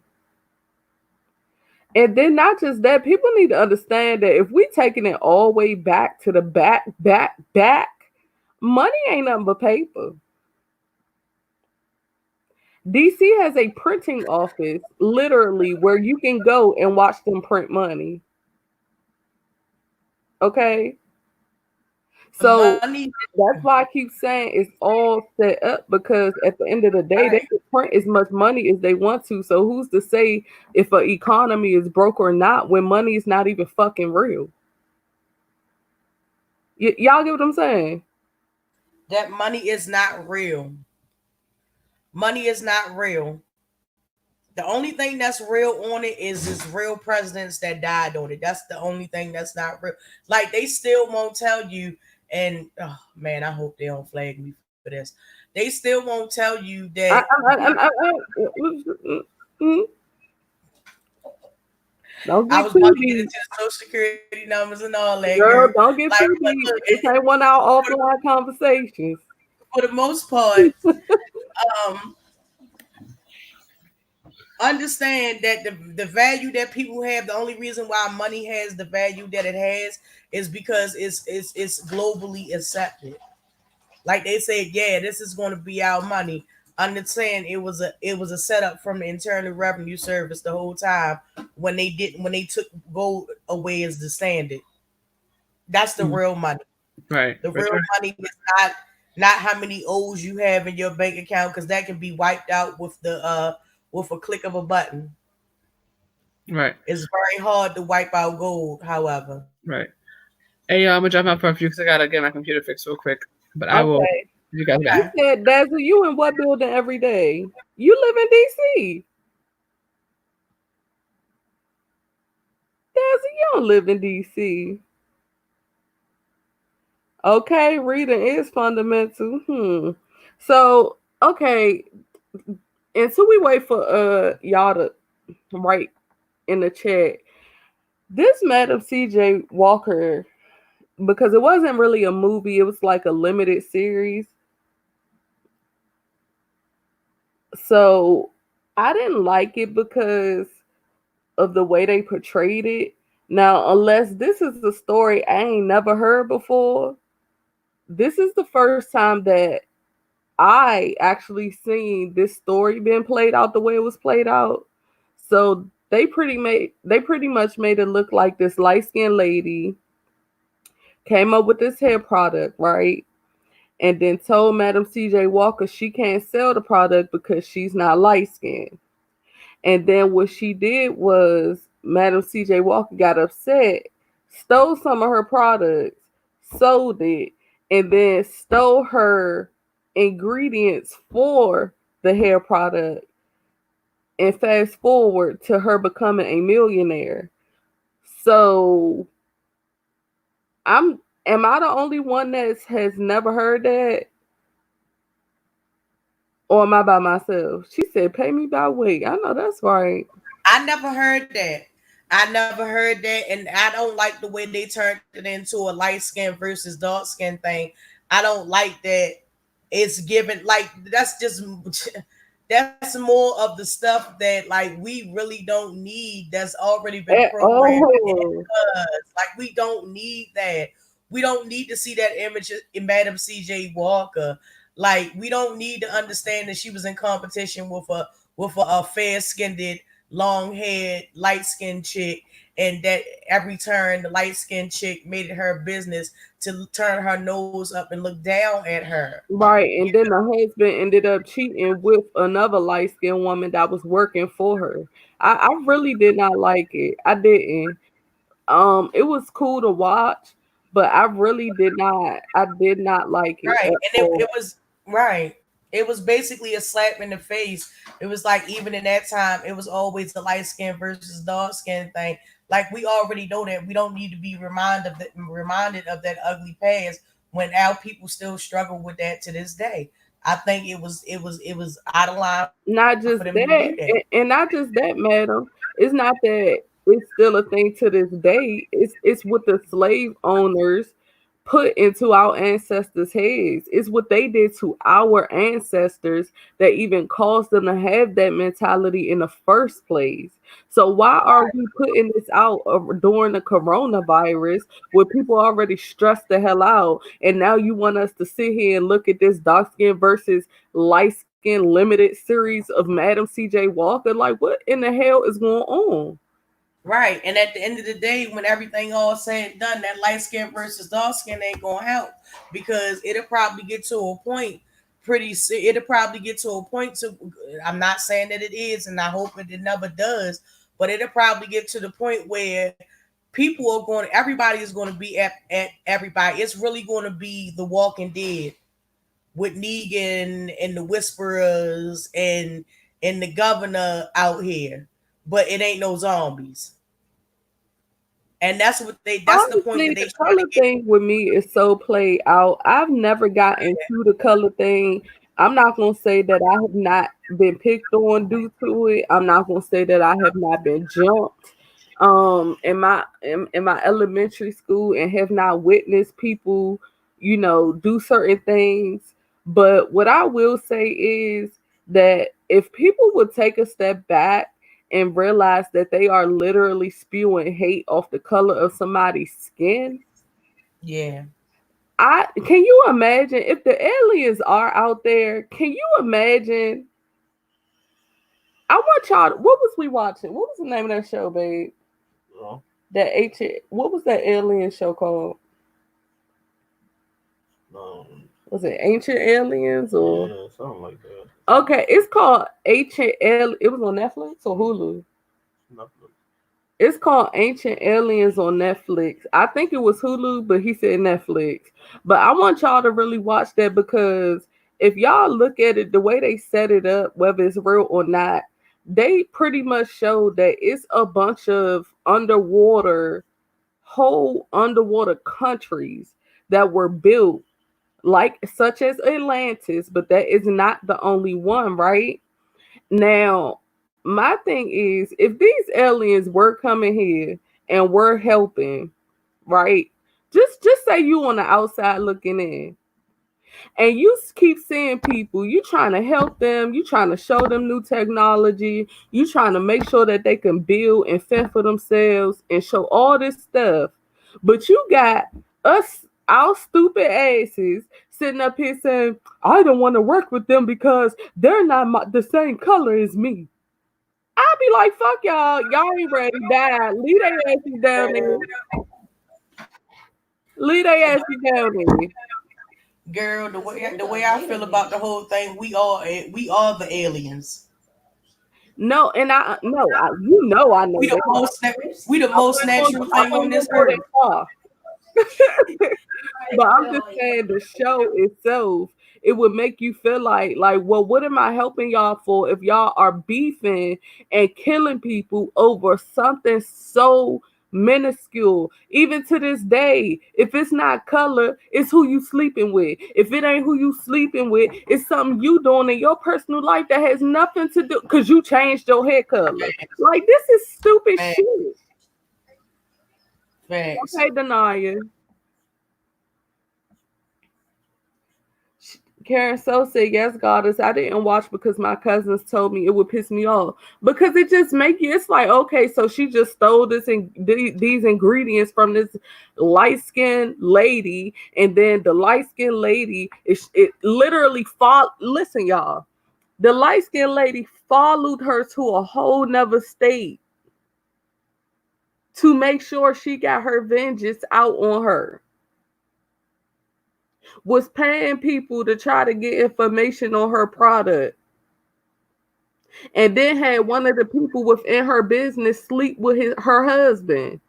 S2: And then not just that, people need to understand that if we taking it all the way back to the back, money ain't nothing but paper. DC has a printing office, literally, where you can go and watch them print money. Okay?
S1: The
S2: So
S1: money,
S2: that's why I keep saying it's all set up because at the end of the day, they
S1: right?
S2: can print as much money as they want to. So who's to say if an economy is broke or not when money is not even fucking real? Y'all get what I'm saying?
S1: That money is not real. Money is not real. The only thing that's real on it is this real presidents that died on it. That's the only thing that's not real. Like they still won't tell you. And oh man, I hope they don't flag me for this. They still won't tell you that
S2: I, I,
S1: people.
S2: I, I, I, don't
S1: I
S2: get
S1: was
S2: too
S1: about to get
S2: deep.
S1: into the social security numbers and all that, girl.
S2: Girl, don't get
S1: Like,
S2: too
S1: but
S2: deep.
S1: look,
S2: This ain't one of our offline conversations.
S1: for the most part, um, understand that the value that people have, the only reason why money has the value that it has is because it's globally accepted. Like they said, yeah, this is going to be our money. Understand it was a setup from the Internal Revenue Service the whole time when they took gold away as the standard. That's the real money.
S7: Right.
S1: The
S7: For
S1: real
S7: sure.
S1: money is not how many O's you have in your bank account because that can be wiped out with a click of a button.
S7: Right.
S1: It's very hard to wipe out gold, however.
S7: Right. Hey, I'm gonna jump out for a few because I gotta get my computer fixed real quick. But I will.
S2: Okay.
S7: You guys
S2: You
S7: back.
S1: Okay.
S2: said, Dazzle, you in what building every day? You live in DC. Dazzle, you don't live in DC. Okay, reading is fundamental. So, okay, until we wait for y'all to write in the chat, this Madam CJ Walker, because it wasn't really a movie, it was like a limited series. So I didn't like it because of the way they portrayed it. Now, unless this is a story I ain't never heard before, this is the first time that I actually seen this story being played out the way it was played out. So they pretty much made it look like this light skinned lady came up with this hair product, right? And then told Madam CJ Walker she can't sell the product because she's not light skinned. And then what she did was Madam CJ Walker got upset, stole some of her products, sold it, and then stole her ingredients for the hair product. And fast forward to her becoming a millionaire. So I'm am I the only one that has never heard that? Or am I by myself? She said, pay me by weight. I know that's right.
S1: I never heard that. I never heard that, and I don't like the way they turned it into a light skin versus dark skin thing. I don't like that. It's given like that's just that's more of the stuff that like we really don't need. That's already been programmed in
S2: Oh,
S1: us. Like we don't need that. We don't need to see that image in Madam CJ Walker. Like we don't need to understand that she was in competition with a fair skinned, long haired, light skinned chick, and that every turn the light skinned chick made it her business to turn her nose up and look down at her.
S2: right.
S1: You
S2: And then the husband ended up cheating with another light skinned woman that was working for her. I really did not like it. I didn't. It was cool to watch, but I did not like it
S1: right.
S2: at
S1: And it
S2: all.
S1: was right. It was basically a slap in the face. It was like even in that time, it was always the light skin versus dark skin thing. Like we already know that we don't need to be reminded of that ugly past when our people still struggle with that to this day. I think it was out of line for them to
S2: Not
S1: do
S2: just
S1: that.
S2: that, and not just that, madam. It's not that it's still a thing to this day. It's what the slave owners put into our ancestors' heads. It's what they did to our ancestors that even caused them to have that mentality in the first place. So why are we putting this out during the coronavirus where people already stressed the hell out, and now you want us to sit here and look at this dark skin versus light skin limited series of Madam CJ Walker? Like, what in the hell is going on?
S1: Right. And at the end of the day, when everything all said and done, that light skin versus dark skin ain't gonna help because it'll probably get to a point pretty soon. It'll probably get to a point to I'm not saying that it is, and I hope it never does, but it'll probably get to the point where people are going everybody is going to be at everybody. It's really going to be the Walking Dead with Negan and the Whisperers and the governor out here. But it ain't no zombies. And that's the point that
S2: Honestly,
S1: they
S2: the
S1: trying to
S2: color
S1: get.
S2: thing with me is so played out. I've never got into the color thing. I'm not gonna say that I have not been picked on due to it. I'm not gonna say that I have not been jumped in my elementary school and have not witnessed people, do certain things. But what I will say is that if people would take a step back and realize that they are literally spewing hate off the color of somebody's skin.
S1: Yeah.
S2: I can you imagine if the aliens are out there? Can you imagine? I want y'all. What was we watching? What was the name of that show, babe?
S8: Oh,
S2: That ancient. What was that alien show called?
S8: um,
S2: Was it Ancient Aliens or?
S8: yeah, something like that.
S2: Okay, it's called Ancient Alien. It was on Netflix or Hulu.
S8: Nothing.
S2: It's called Ancient Aliens on Netflix. I think it was Hulu, but he said Netflix. But I want y'all to really watch that because if y'all look at it, the way they set it up, whether it's real or not, they pretty much show that it's a bunch of whole underwater countries that were built, like such as Atlantis, but that is not the only one, right? Now, my thing is, if these aliens were coming here and were helping, right? Just say you on the outside looking in, and you keep seeing people, you trying to help them, you trying to show them new technology, you trying to make sure that they can build and fend for themselves and show all this stuff, but you got us, our stupid asses, sitting up here saying, I don't want to work with them because they're not the same color as me. I'll be like, fuck y'all. Y'all ain't ready. Die. Leave their asses down there. Leave their asses down there.
S1: Girl, the way I feel about the whole thing, we are the aliens.
S2: No, and I no, I
S1: We
S2: know
S1: the
S2: that.
S1: most we the most natural
S2: I
S1: thing on
S2: wouldn't
S1: this
S2: go
S1: earth.
S2: that far. But I'm just saying the show itself, it would make you feel like, well, what am I helping y'all for if y'all are beefing and killing people over something so minuscule? Even to this day, if it's not color, it's who you sleeping with. If it ain't who you sleeping with, it's something you doing in your personal life that has nothing to do because you changed your hair color. Like this is stupid
S1: Facts.
S2: shit.
S1: Facts.
S2: Okay, Denia. Karen So said, yes, goddess. I didn't watch because my cousins told me it would piss me off. Because it just make you, it's like, okay, so she just stole these ingredients from this light-skinned lady, and then the light-skinned lady, it literally listen, y'all. The light-skinned lady followed her to a whole nother state to make sure she got her vengeance out on her. Was paying people to try to get information on her product, and then had one of the people within her business sleep with her husband.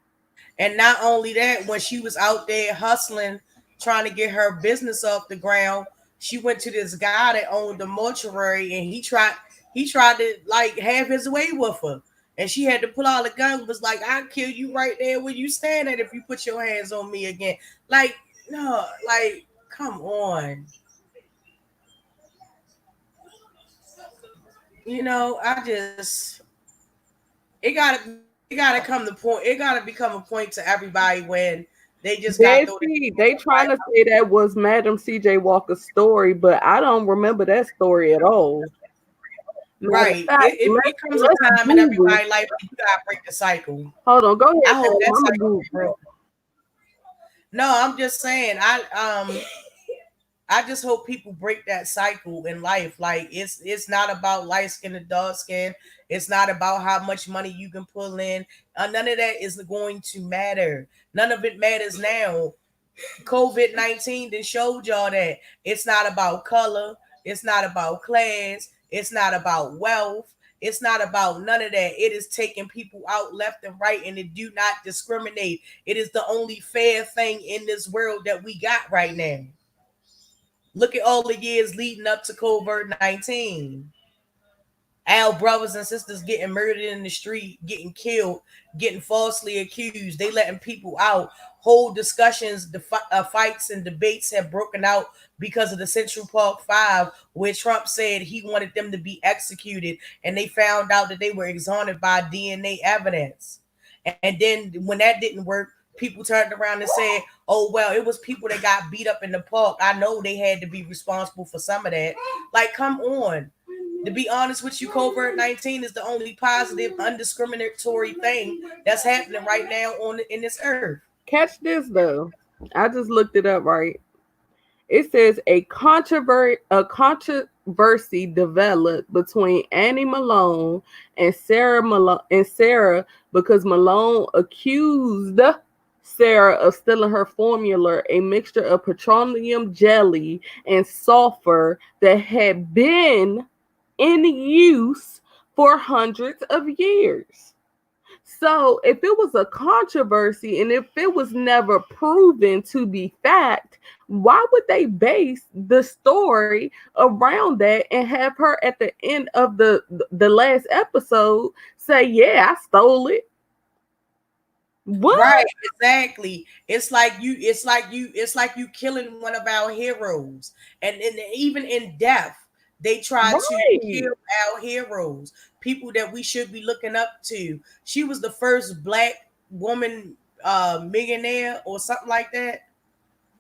S1: And not only that, when she was out there hustling, trying to get her business off the ground, she went to this guy that owned the mortuary, and he tried to like have his way with her. And she had to pull out a gun. Was like, "I'll kill you right there where you stand at if you put your hands on me again." Like, no, like, come on. I just it gotta come to point. It gotta become a point to everybody when they just got
S2: Then
S1: throw
S2: see,
S1: their
S2: they trying to say that was Madam CJ Walker's story, but I don't remember that story at all. Matter of
S1: right.
S2: fact,
S1: It comes a
S2: let's
S1: time in
S2: Google.
S1: everybody's life when you gotta break the cycle.
S2: Hold on, go
S1: I
S2: ahead,
S1: hope
S2: Madam.
S1: that
S2: I'm gonna
S1: cycle
S2: Google.
S1: get broke. No, I'm just saying. I just hope people break that cycle in life. Like it's not about light skin and dark skin. It's not about how much money you can pull in. None of that is going to matter. None of it matters now. COVID-19 that showed y'all that it's not about color, it's not about class, it's not about wealth, it's not about none of that. It is taking people out left and right, and it do not discriminate. It is the only fair thing in this world that we got right now. Look at all the years leading up to COVID-19. Our brothers and sisters getting murdered in the street, getting killed, getting falsely accused. They letting people out. Whole discussions, fights and debates have broken out because of the Central Park Five, where Trump said he wanted them to be executed, and they found out that they were exonerated by DNA evidence. And then when that didn't work, people turned around and said, "Oh well, it was people that got beat up in the park. I know they had to be responsible for some of that." Like, come on. To be honest with you, COVID-19 is the only positive, undiscriminatory thing that's happening right now in this earth.
S2: Catch this though. I just looked it up, right? It says a controversy developed between Annie Malone and Sarah because Malone accused Sarah of stealing her formula, a mixture of petroleum jelly and sulfur that had been in use for hundreds of years. So if it was a controversy and if it was never proven to be fact, why would they base the story around that and have her at the end of the last episode say, "Yeah, I stole it"? What?
S1: Right, exactly. It's like you killing one of our heroes. And even in death, they try to kill our heroes, people that we should be looking up to. She was the first black woman millionaire or something like that,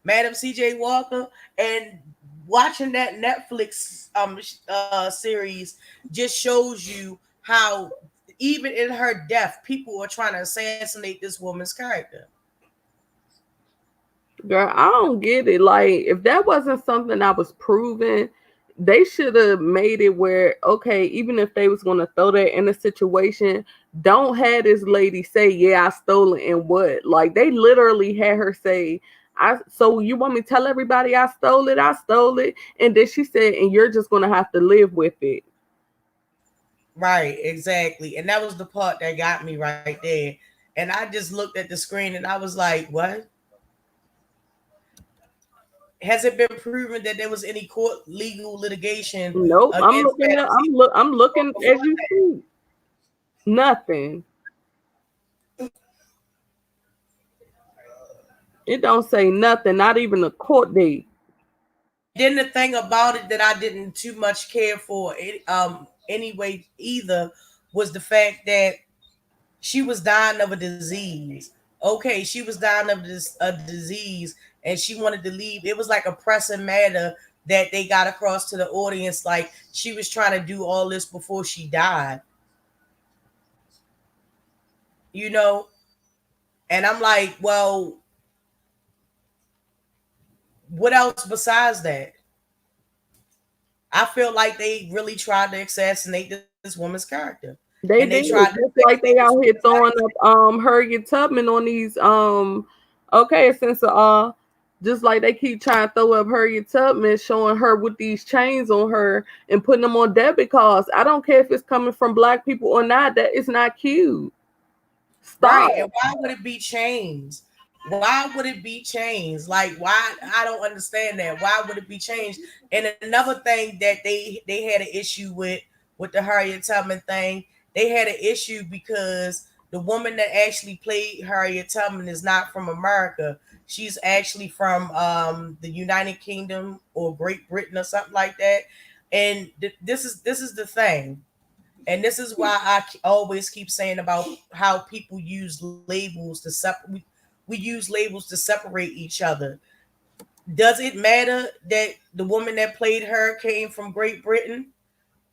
S1: Madam CJ Walker. And watching that Netflix series just shows you how even in her death, people are trying to assassinate this woman's character.
S2: Girl, I don't get it. Like, if that wasn't something I was proven, they should have made it where, okay, even if they was going to throw that in a situation, don't have this lady say, "Yeah, I stole it," and what? Like, they literally had her say, "So you want me to tell everybody I stole it? I stole it." And then she said, "And you're just going to have to live with it."
S1: Right, exactly. And that was the part that got me right there. And I just looked at the screen and I was like, what? Has it been proven that there was any court legal litigation
S2: Nope.
S1: against Madam
S2: I'm looking as you see. Nothing. It don't say nothing, not even a court date.
S1: Then the thing about it that I didn't too much care for anyway either was the fact that she was dying of a disease. Okay, she was dying of a disease and she wanted to leave. It was like a pressing matter that they got across to the audience, like she was trying to do all this before she died. You know? And I'm like, well, what else besides that? I feel like they really tried to assassinate this woman's character.
S2: They
S1: And they
S2: did.
S1: tried to
S2: Just like they out here throwing up Harriet Tubman on these okay, since just like they keep trying to throw up Harriet Tubman, showing her with these chains on her and putting them on debit cards. I don't care if it's coming from black people or not. That is not cute. Stop.
S1: Right. And why would it be chains? Why would it be changed? Like, why? I don't understand that. Why would it be changed? And another thing that they had an issue with the Harriet Tubman thing, they had an issue because the woman that actually played Harriet Tubman is not from America. She's actually from the United Kingdom or Great Britain or something like that. And this is the thing. And this is why I always keep saying about how people use labels to separate. We use labels to separate each other. Does it matter that the woman that played her came from Great Britain?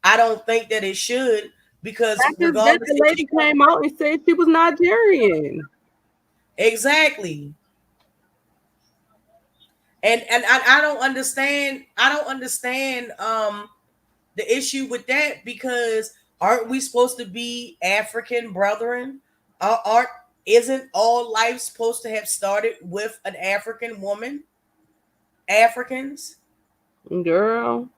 S1: I don't think that it should, because regardless,
S2: the lady came out and said she was Nigerian.
S1: Exactly. And I don't understand. I don't understand the issue with that, because aren't we supposed to be African brethren? Aren't Isn't all life supposed to have started with an African woman? Africans,
S2: Girl.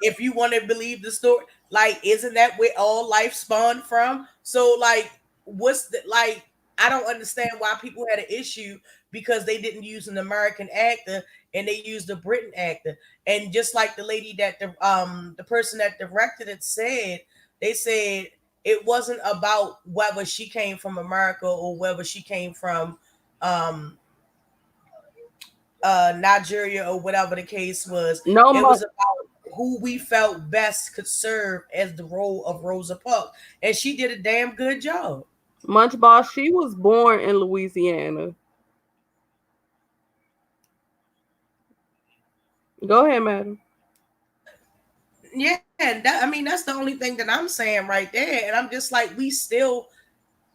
S1: if you want to believe the story, like, isn't that where all life spawned from? So like, what's the like? I don't understand why people had an issue because they didn't use an American actor and they used a Britain actor. And just like the lady that the person that directed it said, they said it wasn't about whether she came from America or whether she came from um Nigeria or whatever the case was.
S2: No,
S1: It was about who we felt best could serve as the role of Rosa Parks, and she did a damn good job.
S2: Munchball, she was born in Louisiana. Go ahead, madam.
S1: Yeah, I mean that's the only thing that I'm saying right there, and I'm just like, we still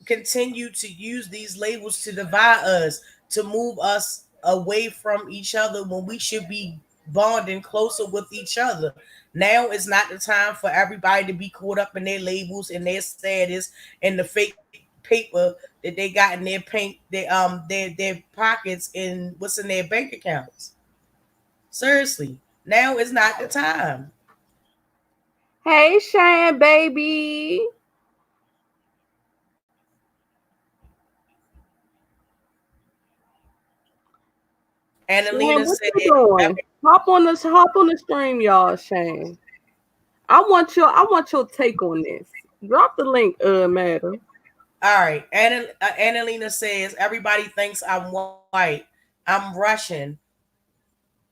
S1: continue to use these labels to divide us, to move us away from each other when we should be bonding closer with each other. Now is not the time for everybody to be caught up in their labels and their status and the fake paper that they got in their paint, their pockets and what's in their bank accounts. Seriously, now is not the time.
S2: Hey, Shane, baby. Shane,
S1: Annalena
S2: what
S1: said,
S2: you doing? Hop on the stream, y'all, Shane. I want your take on this. Drop the link, madam.
S1: all right. Annalena says, everybody thinks I'm white. I'm Russian.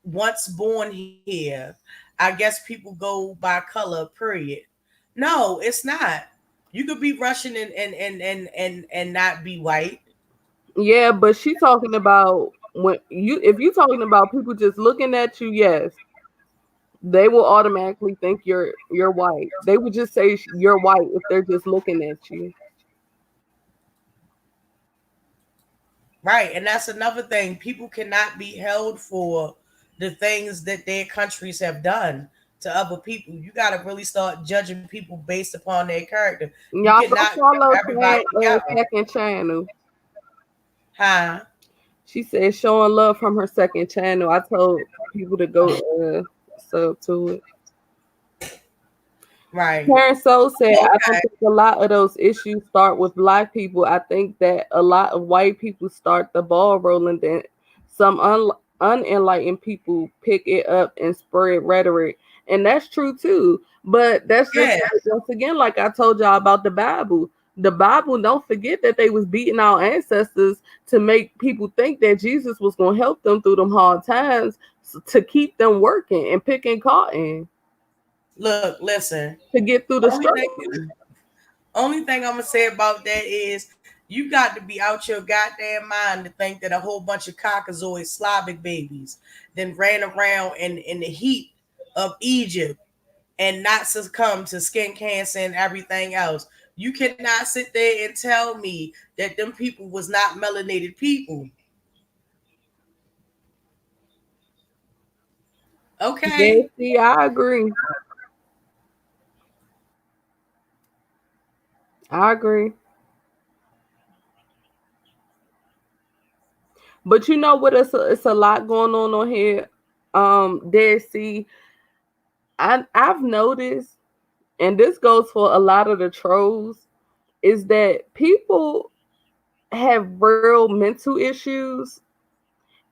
S1: Once born here. I guess people go by color, period. No, it's not. You could be Russian and not be white.
S2: Yeah, but she talking about when you if you talking about people just looking at you, yes, they will automatically think you're white. They would just say you're white if they're just looking at you.
S1: Right. And that's another thing. People cannot be held for the things that their countries have done to other people. You got to really start judging people based upon their character. You
S2: Y'all go
S1: cannot group
S2: follow
S1: everybody together.
S2: second channel.
S1: Huh?
S2: She said showing love from her second channel. I told people to go sub to it.
S1: Right.
S2: Karen Soul said, I don't
S1: Okay.
S2: think a lot of those issues start with black people. I think that a lot of white people start the ball rolling, then some unenlightened people pick it up and spread rhetoric. And that's true too. But that's just
S1: Yeah.
S2: once again, like I told y'all about the Bible. The Bible, don't forget that they was beating our ancestors to make people think that Jesus was going to help them through them hard times to keep them working and picking cotton
S1: Look, listen.
S2: to get through the
S1: Only
S2: struggle.
S1: thing only thing I'm gonna say about that is you got to be out your goddamn mind to think that a whole bunch of Caucasoid Slavic babies then ran around in the heat of Egypt and not succumb to skin cancer and everything else. You cannot sit there and tell me that them people was not melanated people.
S2: Yeah,
S1: Okay?
S2: see, I agree. I agree. But you know what? It's a lot going on here. There, see, I've noticed, and this goes for a lot of the trolls, is that people have real mental issues,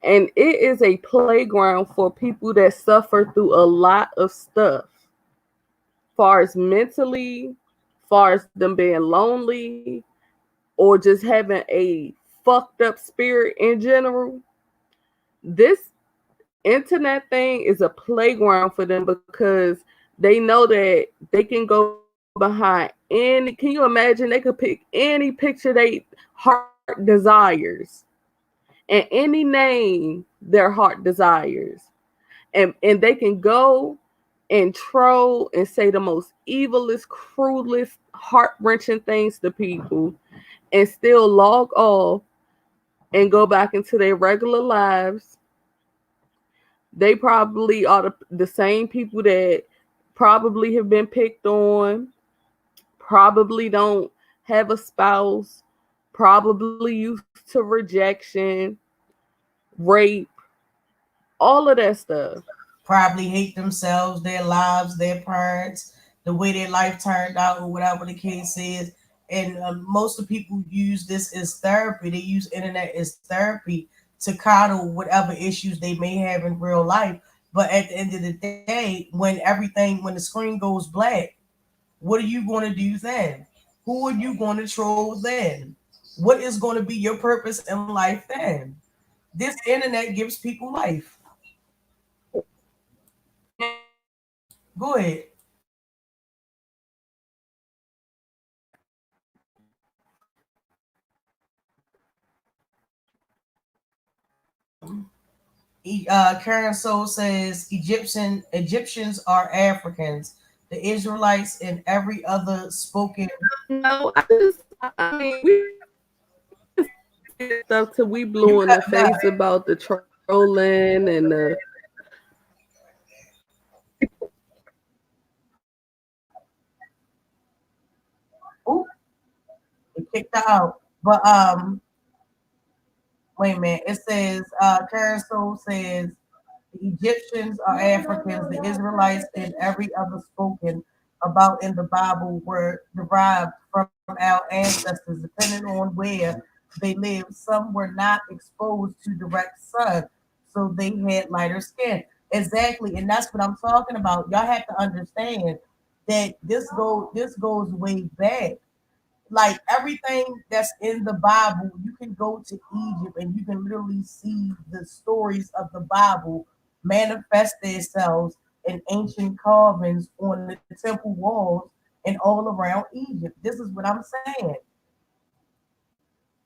S2: and it is a playground for people that suffer through a lot of stuff, far as mentally, far as them being lonely, or just having a fucked up spirit in general. This internet thing is a playground for them because they know that they can go behind any, can you imagine, they could pick any picture they heart desires and any name their heart desires, and they can go and troll and say the most evilest, cruelest, heart-wrenching things to people and still log off and go back into their regular lives They probably are the same people that probably have been picked on, probably don't have a spouse, probably used to rejection, rape, all of that stuff.
S1: Probably hate themselves, their lives, their parents, the way their life turned out, or whatever the case is. And most of the people use this as therapy. They use internet as therapy to coddle whatever issues they may have in real life. But at the end of the day, when the screen goes black, what are you going to do then? Who are you going to troll then? What is going to be your purpose in life then? This internet gives people life. Go ahead. Karen Soul says Egyptians are Africans. The Israelites and every other spoken.
S2: No, I mean, we stuff till we
S1: You
S2: blue in the
S1: cut back.
S2: face about the trolling and the
S1: Oop, it kicked her out. But wait a minute. It says Karen Soul says the Egyptians are Africans. The Israelites and every other spoken about in the Bible were derived from our ancestors, depending on where they lived. Some were not exposed to direct sun, so they had lighter skin. Exactly, and that's what I'm talking about. Y'all have to understand that this goes way back. Like everything that's in the Bible, you can go to Egypt and you can literally see the stories of the Bible manifest themselves in ancient carvings on the temple walls and all around Egypt. This is what I'm saying.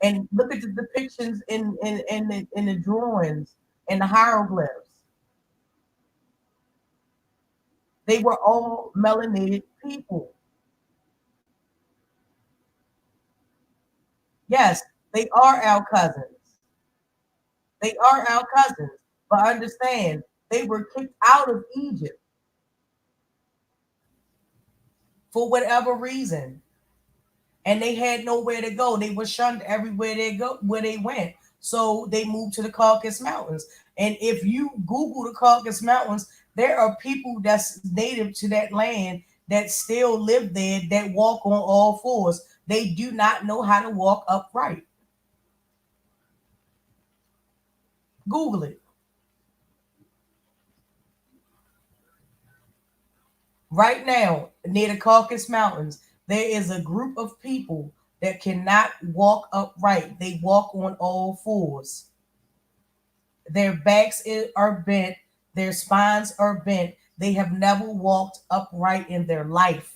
S1: And look at the depictions in the drawings and the hieroglyphs. They were all melanated people. Yes, they are our cousins. They are our cousins. But understand, they were kicked out of Egypt for whatever reason. And they had nowhere to go. They were shunned everywhere they go where they went. So they moved to the Caucasus Mountains. And if you Google the Caucasus Mountains, there are people that's native to that land that still live there that walk on all fours. They do not know how to walk upright. Google it. Right now, near the Caucasus Mountains, there is a group of people that cannot walk upright. They walk on all fours. Their are bent, their spines are bent. They have never walked upright in their life.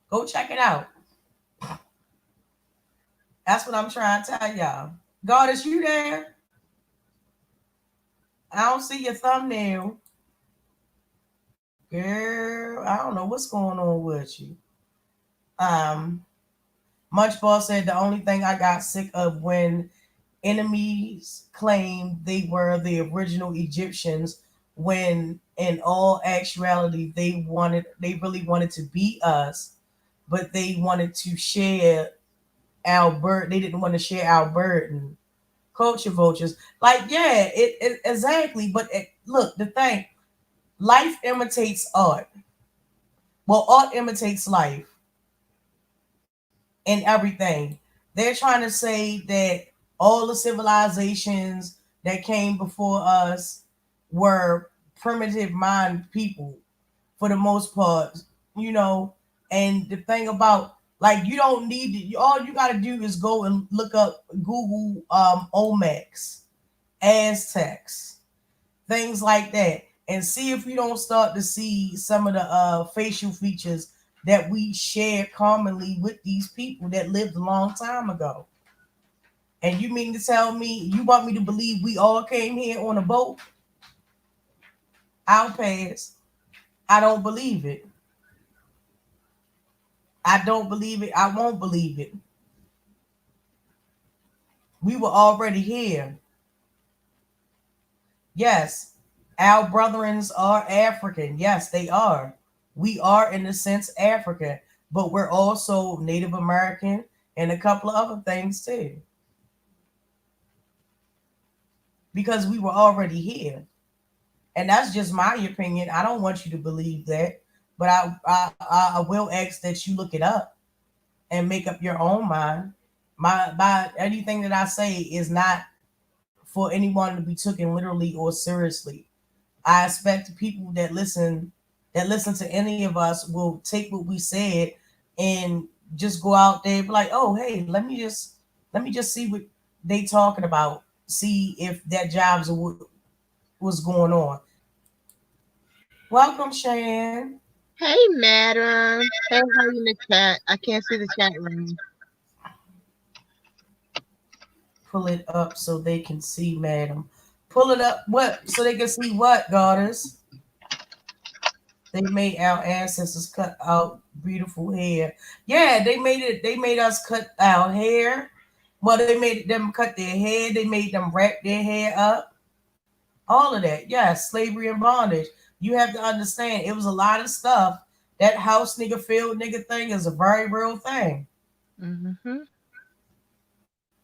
S1: Go check it out. That's what I'm trying to tell y'all. God, is you there? I don't see your thumbnail. Girl, I don't know what's going on with you. Um, Munchball said the only thing I got sick of when enemies claimed they were the original Egyptians, when in all actuality they really wanted to beat us, but they wanted to share our burden. They didn't want to share our burden. Culture vultures, like yeah, it exactly. But look, the thing, life imitates art. Well, art imitates life and everything. They're trying to say that all the civilizations that came before us were primitive mind people for the most part, you know. And the thing about, like, you don't need to, all you got to do is go and look up Google Olmecs, Aztecs, things like that, and see if you don't start to see some of the facial features that we share commonly with these people that lived a long time ago. And you mean to tell me you want me to believe we all came here on a boat? I'll pass. I don't believe it. I don't believe it. I won't believe it. We were already here. Yes, our brethrens are African. Yes, they are. We are, in a sense, African, but we're also Native American and a couple of other things too, because we were already here. And that's just my opinion. I don't want you to believe that, but I will ask that you look it up and make up your own mind. My anything that I say is not for anyone to be taken literally or seriously. I expect people that listen to any of us will take what we said and just go out there and be like, oh hey, let me just see what they talking about. See if that jobs what's going on. Welcome, Shan.
S9: Hey, madam. Hey, how you in the chat? I can't see the chat room.
S1: Pull it up so they can see, madam. Pull it up what so they can see what, goddess? They made our ancestors cut out beautiful hair. Yeah, they made it. They made us cut our hair. Well, they made them cut their hair. They made them wrap their hair up. All of that. Yes, slavery and bondage. You have to understand, it was a lot of stuff. That house nigga, field nigga thing is a very real thing.
S9: Mm-hmm.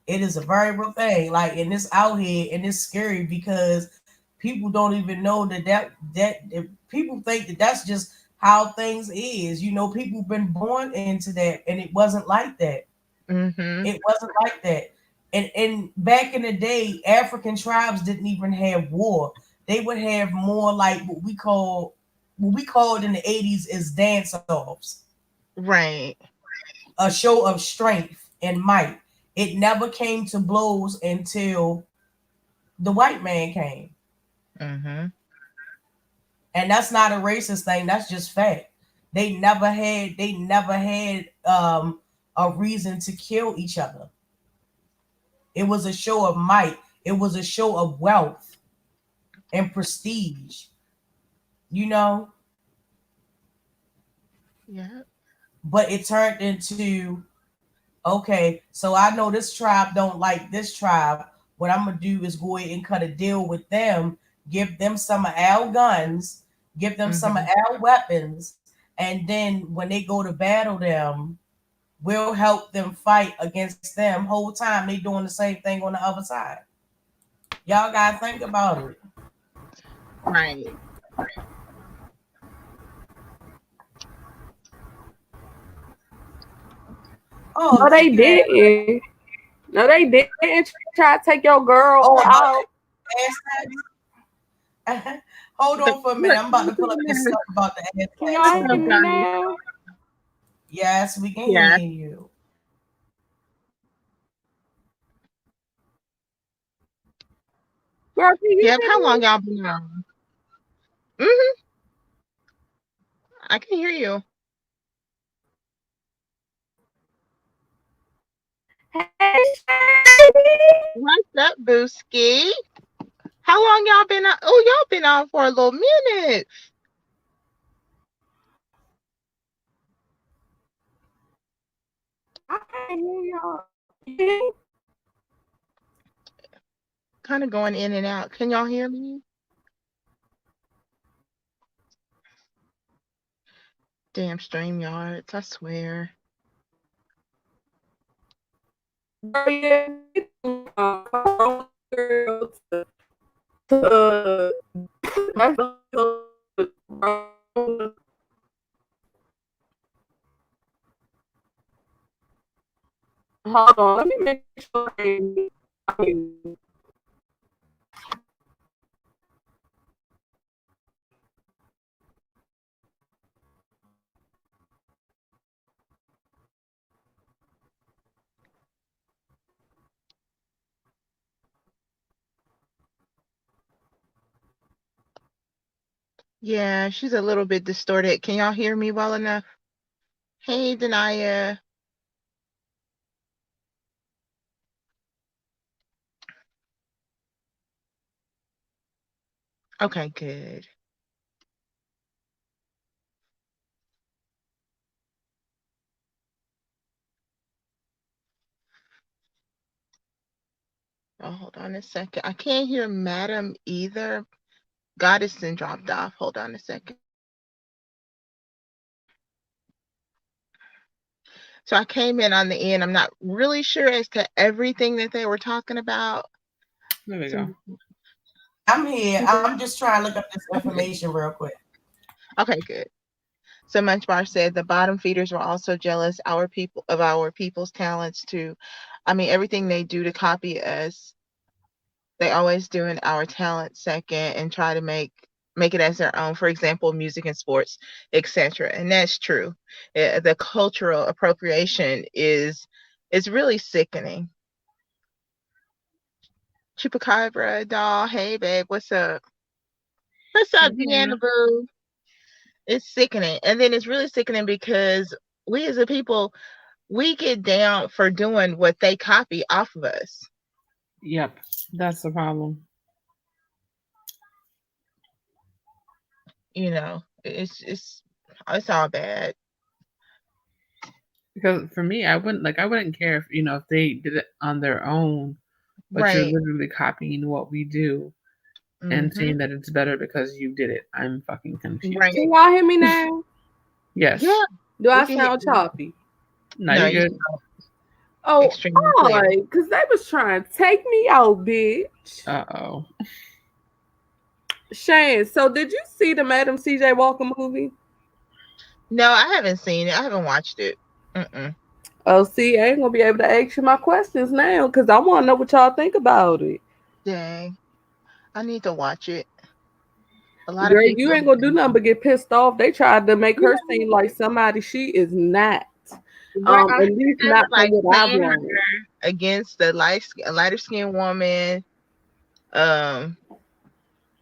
S1: It is a very real thing. Like, and it's out here, and it's scary because people don't even know that people think that that's just how things is. You know, people been born into that, and it wasn't like that.
S9: Mm-hmm.
S1: It wasn't like that. And back in the day, African tribes didn't even have war. They would have more like what we called in the 80s is dance offs,
S9: Right.
S1: a show of strength and might. It never came to blows until the white man came.
S9: Mm-hmm.
S1: And that's not a racist thing, that's just fact. They never had a reason to kill each other. It was a show of might. It was a show of wealth and prestige, you know,
S9: Yeah.
S1: but it turned into, okay, so I know this tribe don't like this tribe. What I'm gonna do is go ahead and cut a deal with them, give them some of our guns, give them some of
S9: Mm-hmm.
S1: our weapons, and then when they go to battle them, we'll help them fight against them. Whole time they doing the same thing on the other side. Y'all gotta think about it.
S9: Right.
S1: Oh,
S2: No, they
S1: thank you, Ashley.
S2: didn't. No, they didn't try to take your girl
S1: Oh,
S2: out.
S1: about the ass. Hold
S9: The,
S1: on for a minute.
S9: look,
S1: I'm about to pull up this stuff about the ass
S2: Can
S1: tats.
S2: y'all
S9: what's
S1: Hold
S2: hear
S9: up,
S1: on.
S2: me
S9: Donnie?
S2: now?
S1: Yes, we can
S9: Yeah.
S1: hear you.
S2: Girl, can you
S9: Yep.
S2: hear
S9: How
S2: me?
S9: long y'all been on? Mm-hmm. I can hear you.
S2: Hey, Shady.
S9: What's up, Booski? How long y'all been on? Oh, y'all been on for a little minute.
S2: I can't hear y'all. You hear me?
S9: Kind of going in and out. Can y'all hear me? Damn StreamYards, I swear.
S2: Girl, yeah, call girl to that's hold on, let me make sure.
S9: Yeah, she's a little bit distorted. Can y'all hear me well enough? Hey, Denia. Okay, good. Oh, hold on a second. I can't hear Madam either. Goddesson dropped off. Hold on a second. So I came in on the end. I'm not really sure as to everything that they were talking about.
S7: There we go.
S1: I'm here. I'm just trying to look up this information real quick.
S9: Okay, good. So Munchbar said the bottom feeders were also jealous our people's talents too. I mean, everything they do to copy us, they always doing our talent second and try to make it as their own. For example, music and sports, etc. And that's true. The cultural appropriation is really sickening. Chupacabra doll, hey babe, what's up? What's up, Deanna Boo? It's sickening. And then it's really sickening because we as a people, we get down for doing what they copy off of us.
S7: Yep, that's the problem.
S9: You know, it's all bad.
S7: Because for me, I wouldn't care if if they did it on their own, but you're
S9: Right.
S7: literally copying what we do and
S9: Mm-hmm.
S7: saying that it's better because you did it. I'm fucking confused.
S9: Right.
S2: Can y'all hear me now?
S7: Yes.
S9: Yeah.
S2: Do I
S9: can hear
S2: sound
S9: you.
S2: choppy?
S7: No,
S9: No,
S7: you're
S9: you
S7: good.
S2: Oh,
S9: extremely clear.
S2: because they was trying to take me out, bitch.
S7: Uh-oh.
S2: Shane, so did you see the Madam CJ Walker movie?
S9: No, I haven't seen it. I haven't watched it. Mm-mm.
S2: Oh, see, I ain't gonna be able to ask you my questions now because I want to know what y'all think about it.
S9: Dang. I need to watch it. A lot
S2: Girl,
S9: of people.
S2: you ain't gonna do nothing but get pissed off. They tried to make her seem like somebody she is not.
S9: Girl,
S2: At least
S9: they
S2: not
S9: were
S2: from
S9: like
S2: what I've
S9: playing her
S2: learned.
S9: against the lighter skinned woman.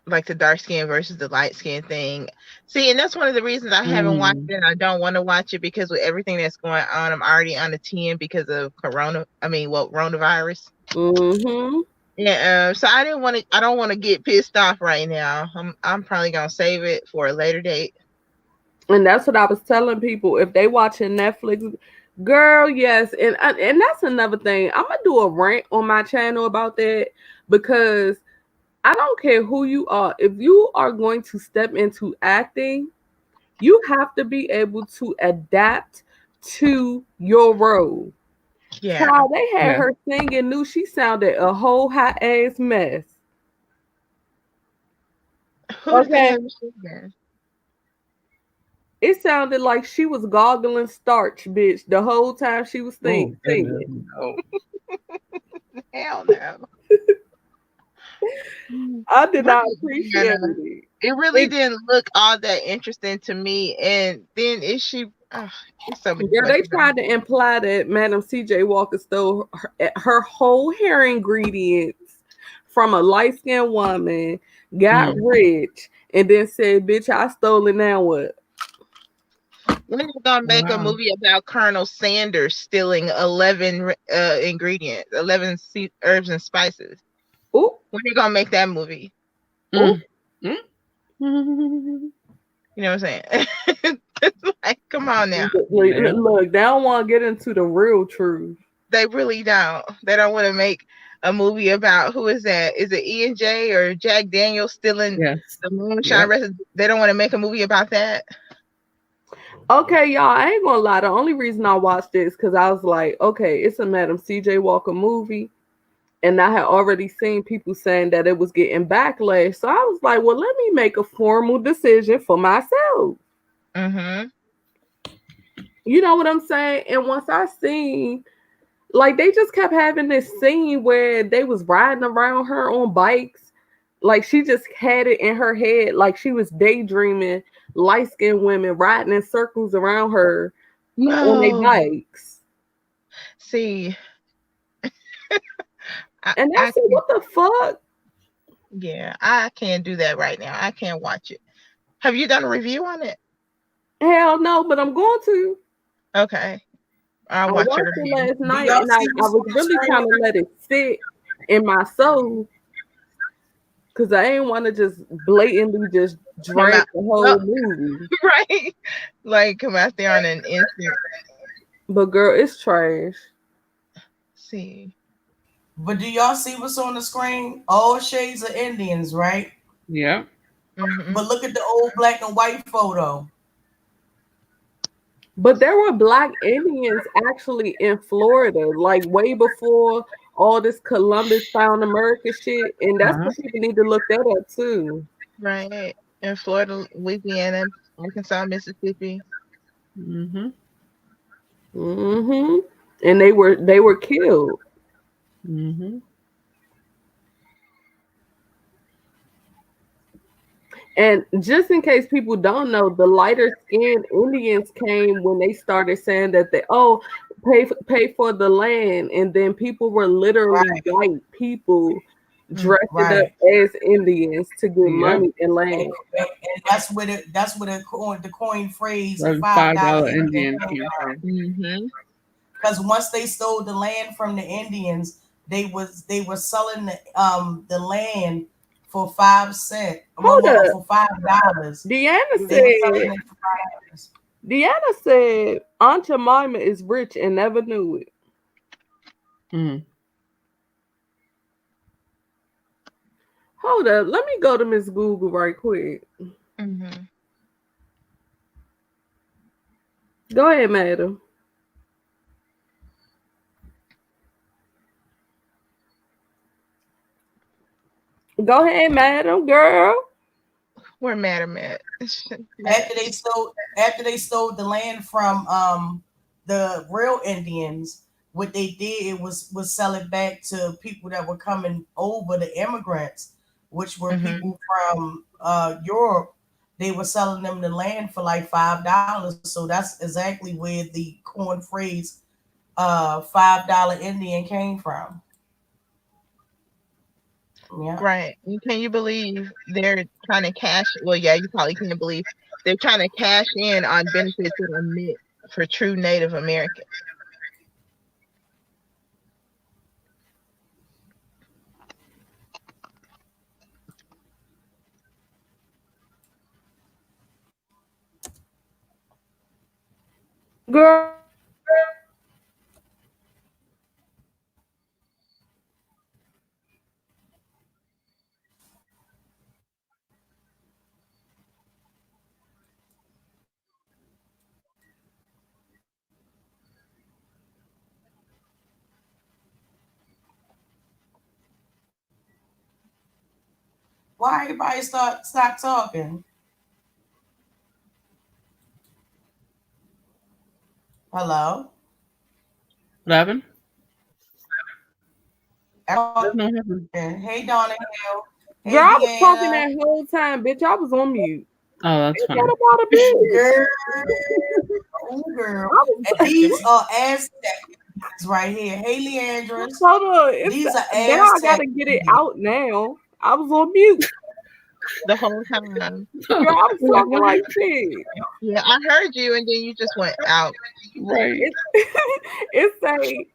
S9: Like the dark skin versus the light skin thing. See, and that's one of the reasons I haven't watched it and I don't want to watch it because with everything that's going on, I'm already on a 10 because of coronavirus.
S2: Mm-hmm.
S9: Yeah, so I don't want to get pissed off right now. I'm probably gonna save it for a later date.
S2: And that's what I was telling people. If they watching Netflix, girl, yes. And that's another thing. I'm gonna do a rant on my channel about that because I don't care who you are. If you are going to step into acting, you have to be able to adapt to your role.
S9: Yeah.
S2: Child, they had her singing, knew she sounded a whole hot ass mess.
S9: Who did they
S2: Okay.
S9: have again?
S2: It sounded like she was goggling starch, bitch, the whole time she was singing.
S7: No.
S9: Hell no.
S2: I did not appreciate
S9: Yeah.
S2: it.
S9: It really didn't look all that interesting to me. And then it's so many
S2: Girl, they
S9: questions.
S2: tried to imply that Madam CJ Walker stole her whole hair ingredients from a light-skinned woman, got rich, and then said, bitch, I stole it, now what?
S9: When are you gonna make a movie about Colonel Sanders stealing 11 ingredients, 11 herbs and spices?
S2: Ooh.
S9: When are you gonna make that movie?
S2: Ooh.
S9: You know what I'm saying? It's like, come on now.
S2: Look, they don't want to get into the real truth.
S9: They really don't. They don't want to make a movie about who is that? Is it E&J or Jack Daniels stealing the moonshine recipe? They don't want to make a movie about that.
S2: Okay, y'all, I ain't gonna lie. The only reason I watched this because I was like, okay, it's a Madam CJ Walker movie. And I had already seen people saying that it was getting backlash. So I was like, well, let me make a formal decision for myself.
S9: Mm-hmm.
S2: You know what I'm saying? And once I seen, like, they just kept having this scene where they was riding around her on bikes. Like, she just had it in her head. Like, she was daydreaming light-skinned women riding in circles around her on their bikes.
S9: See.
S2: And I said, what the fuck?
S9: Yeah, I can't do that right now. I can't watch it. Have you done a review on it?
S2: Hell no, but I'm going to.
S9: Okay.
S2: I watched it last night and I was really trying to let it sit in my soul because I ain't want to just blatantly just drag the whole movie.
S9: Right. Like, come out there on an instant.
S2: But girl, it's trash.
S9: See.
S1: But do y'all see what's on the screen? All shades of Indians, right?
S7: Yeah.
S9: Mm-hmm.
S1: But look at the old black and white photo.
S2: But there were black Indians actually in Florida, like way before all this Columbus found America shit. And that's
S7: Uh-huh.
S2: what people need to look that up too.
S9: Right. In Florida, Louisiana, Arkansas, Mississippi.
S7: Mm-hmm.
S2: Hmm. And they were killed.
S7: Mm-hmm.
S2: And just in case people don't know, the lighter skinned Indians came when they started saying that they pay for the land, and then people were literally
S1: Right.
S2: white people dressing up
S1: Right.
S2: as Indians to get
S7: Yep.
S2: money and
S1: And,
S2: land.
S1: and that's where the coin phrase
S7: Where the
S1: $5
S7: $5
S1: Indian
S7: Indian
S1: came
S7: came
S1: from.
S7: from.
S9: Mm-hmm.
S1: Because once they stole the land from the Indians, they were selling the land for 5 cents.
S2: Hold up.
S1: For $5.
S2: Deanna
S1: They were
S2: said
S1: selling it for $5.
S2: Deanna said Aunt Jemima is rich and never knew it.
S7: Mm.
S2: Hold up. Let me go to Miss Google right quick.
S9: Mm-hmm.
S2: Go ahead, madam. Go ahead, madam, girl.
S9: Where Madam at?
S1: After they stole the land from the real Indians, what they did was sell it back to people that were coming over, the immigrants, which were
S9: Mm-hmm.
S1: people from Europe. They were selling them the land for like $5. So that's exactly where the corn phrase $5 Indian came from. Yeah.
S9: Right. And can you believe they're trying to cash? Well, yeah, you probably can't believe they're trying to cash in on benefits that are meant for true Native Americans.
S2: Girl,
S1: Why everybody stop talking? Hello.
S7: What happened?
S1: Everybody
S7: That's not happening.
S1: talking. Hey Donna Hill.
S2: girl,
S1: Hey
S2: I was talking
S1: Deanna.
S2: that whole time, bitch. I was on mute.
S7: Oh, that's
S2: Ain't that
S7: funny.
S2: about a bitch?
S1: Girl. Oh girl.
S2: I
S1: And
S2: was
S1: these are Aztec right here. Hey Leandris.
S2: hold on. It's
S1: These are
S2: now I
S1: Aztec
S2: gotta get it
S1: Indians.
S2: out now. I was on mute.
S9: The whole time.
S2: Girl, I was
S7: We're like,
S2: talking
S7: what
S2: like
S7: happened?
S2: shit.
S9: Yeah, I heard you, and then you just went out.
S7: Right.
S2: It, it say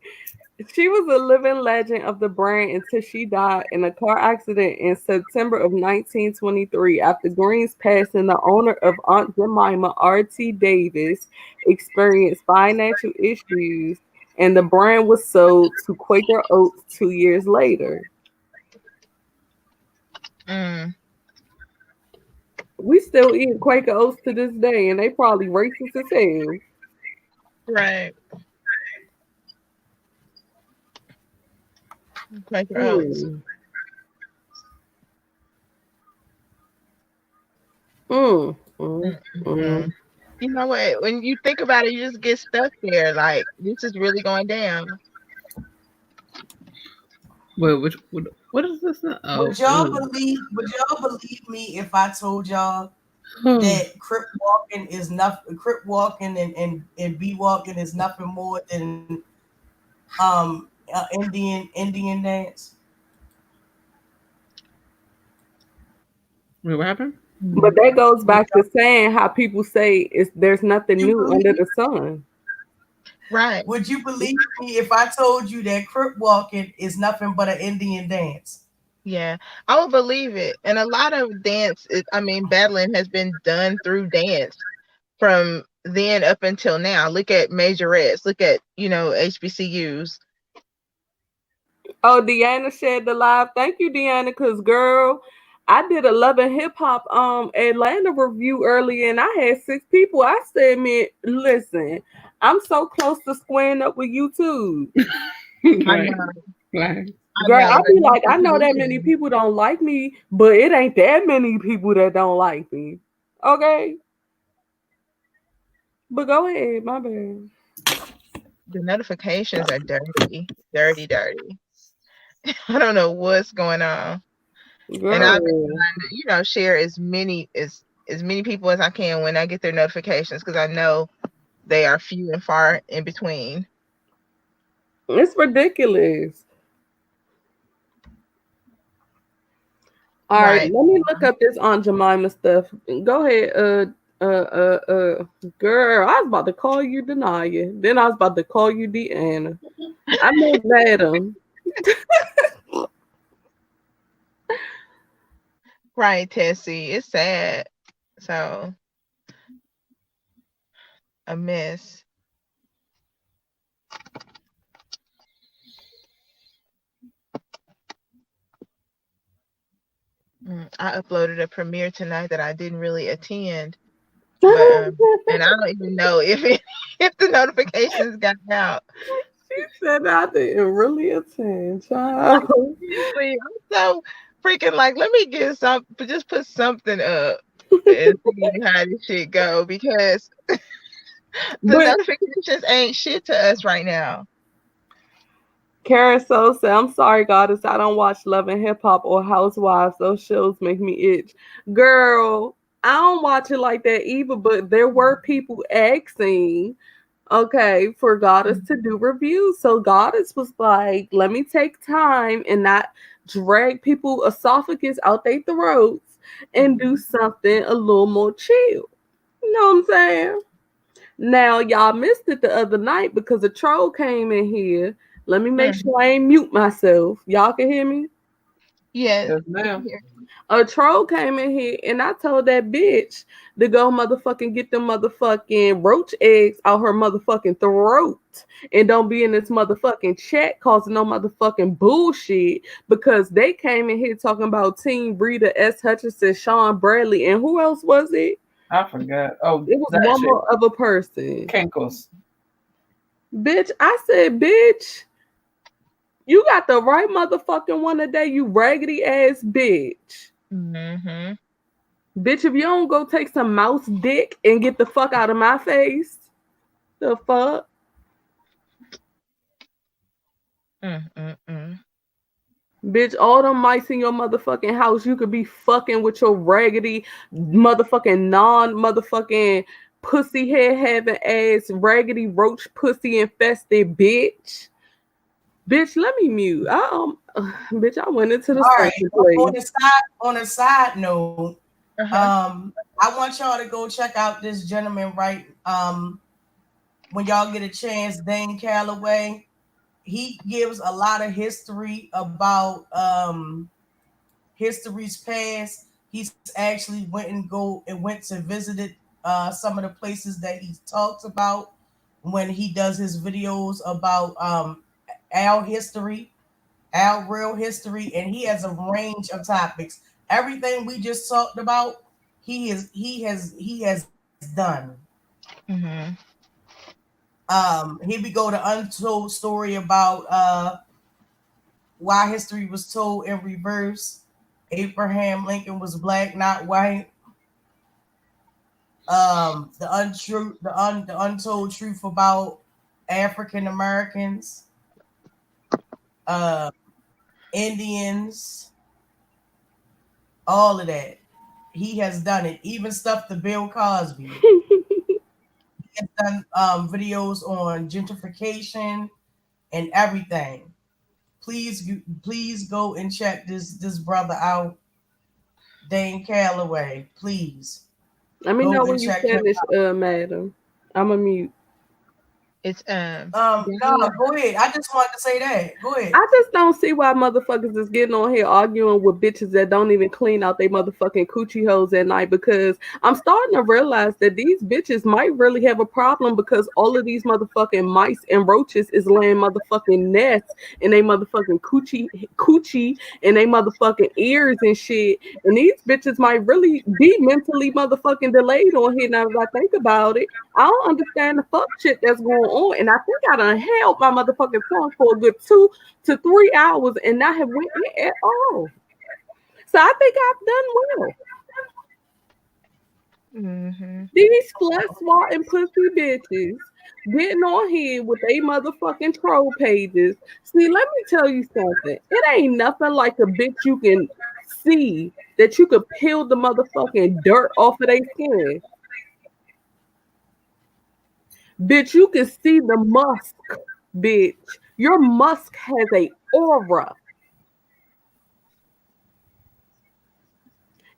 S2: she was a living legend of the brand until she died in a car accident in September of 1923. After Green's passing, the owner of Aunt Jemima, R.T. Davis, experienced financial issues, and the brand was sold to Quaker Oats 2 years later.
S9: Mm,
S2: We still eat Quaker Oats to this day, and they probably racist as hell.
S9: right. Quaker Oats.
S2: Mm. Mm. Mm.
S9: Mm.
S2: Mm.
S9: You know what? When you think about it, you just get stuck there. Like this is really going down.
S7: Wait, what is this now? Oh,
S1: Would y'all
S7: ooh.
S1: believe would y'all believe me if I told y'all
S7: Oh,
S1: that crip walking and bee walking is nothing more than Indian dance?
S7: wait, what happened?
S2: But that goes
S1: Would
S2: back to saying how people say there's nothing
S1: you
S2: new under
S1: believe
S2: the sun.
S9: Right.
S1: would you believe me if I told you that crip walking is nothing but an Indian dance?
S9: Yeah, I would believe it. And a lot of dance, I mean, battling has been done through dance from then up until now. Look at majorettes. Look at HBCUs.
S2: Oh, Deanna shared the live. Thank you, Deanna, because girl, I did a Love and Hip Hop Atlanta review earlier and I had 6 people. I said, man, listen, I'm so close to squaring up with you too.
S9: I
S7: Right.
S9: know.
S7: Right.
S9: I
S2: Girl,
S9: know.
S2: I
S9: The
S2: be like, I know that many
S9: notifications.
S2: people don't like me, but it ain't that many people that don't like me. Okay? But go ahead, my bad.
S9: The notifications are dirty, dirty, dirty. I don't know what's going on, and I've been
S2: Girl.
S9: trying to, share as many people as I can when I get their notifications because I know they are few and far in between.
S2: It's ridiculous. All right,
S9: Right.
S2: let me look up this Aunt Jemima stuff. Go ahead, girl. I was about to call you Denia. Then I was about to call you Deanna. I know madam.
S9: Right, Tessie. It's sad. So a mess. I uploaded a premiere tonight that I didn't really attend, but and I don't even know if if the notifications got out.
S2: She said I didn't really attend, child.
S9: Seriously, I'm so freaking like, let me get some, just put something up and see how this shit go because the
S2: But
S9: notifications ain't shit to us right now.
S2: Carousel said, I'm sorry, goddess. I don't watch Love and Hip Hop or Housewives. Those shows make me itch. Girl, I don't watch it like that either, but there were people asking, okay, for Goddess to do reviews. So Goddess was like, let me take time and not drag people esophagus out their throats and do something a little more chill. You know what I'm saying? Now, y'all missed it the other night because a troll came in here. Let me make
S9: Mm.
S2: sure I ain't mute myself. Y'all can hear me?
S9: Yes.
S7: Yes, ma'am.
S2: A troll came in here and I told that bitch to go motherfucking get them motherfucking roach eggs out her motherfucking throat and don't be in this motherfucking chat causing no motherfucking bullshit because they came in here talking about Team Breeder, S. Hutchinson, Sean Bradley, and who else was it?
S7: I forgot. Oh,
S2: It was
S7: that
S2: one
S7: shit.
S2: more other person.
S7: Kenkos.
S2: Bitch, I said, bitch, you got the right motherfucking one today, you raggedy ass bitch.
S9: Mm-hmm.
S2: Bitch, if you don't go take some mouse dick and get the fuck out of my face, the fuck?
S9: Mm-mm-mm.
S2: Bitch, all them mice in your motherfucking house, you could be fucking with your raggedy motherfucking non-motherfucking pussy head having ass raggedy roach pussy infested bitch. Bitch, let me mute. Bitch, I went into the
S1: All right.
S2: spencer place.
S1: On a side note,
S9: Uh-huh.
S1: I want y'all to go check out this gentleman, right? When y'all get a chance, Dane Calloway. He gives a lot of history about history's past. He's actually went to visited some of the places that he talks about when he does his videos about our history, our real history, and he has a range of topics. Everything we just talked about, he has done.
S9: Mm-hmm.
S1: Here we go, the untold story about why history was told in reverse. Abraham Lincoln was black, not white. The untold truth about African Americans, uh, Indians, all of that. He has done it. Even stuff to Bill Cosby. He has done videos on gentrification and everything. Please go and check this brother out, Dane Calloway. Please
S2: Let me know
S1: go and
S2: when you
S1: check him
S2: finish,
S1: out.
S2: madam. I'm a mute.
S9: It's
S1: No, go ahead. I just wanted to say that. Go ahead.
S2: I just don't see why motherfuckers is getting on here arguing with bitches that don't even clean out their motherfucking coochie holes at night, because I'm starting to realize that these bitches might really have a problem because all of these motherfucking mice and roaches is laying motherfucking nests in they motherfucking coochie and they motherfucking ears and shit. And these bitches might really be mentally motherfucking delayed on here now that I think about it. I don't understand the fuck shit that's going on, and I think I done held my motherfucking tongue for a good 2 to 3 hours and not have went in at all. So I think I've done well. These flat swatting pussy bitches getting on here with they motherfucking troll pages. See, let me tell you something. It ain't nothing like a bitch you can see that you could peel the motherfucking dirt off of their skin. Bitch, you can see the musk, bitch. Your musk has a aura.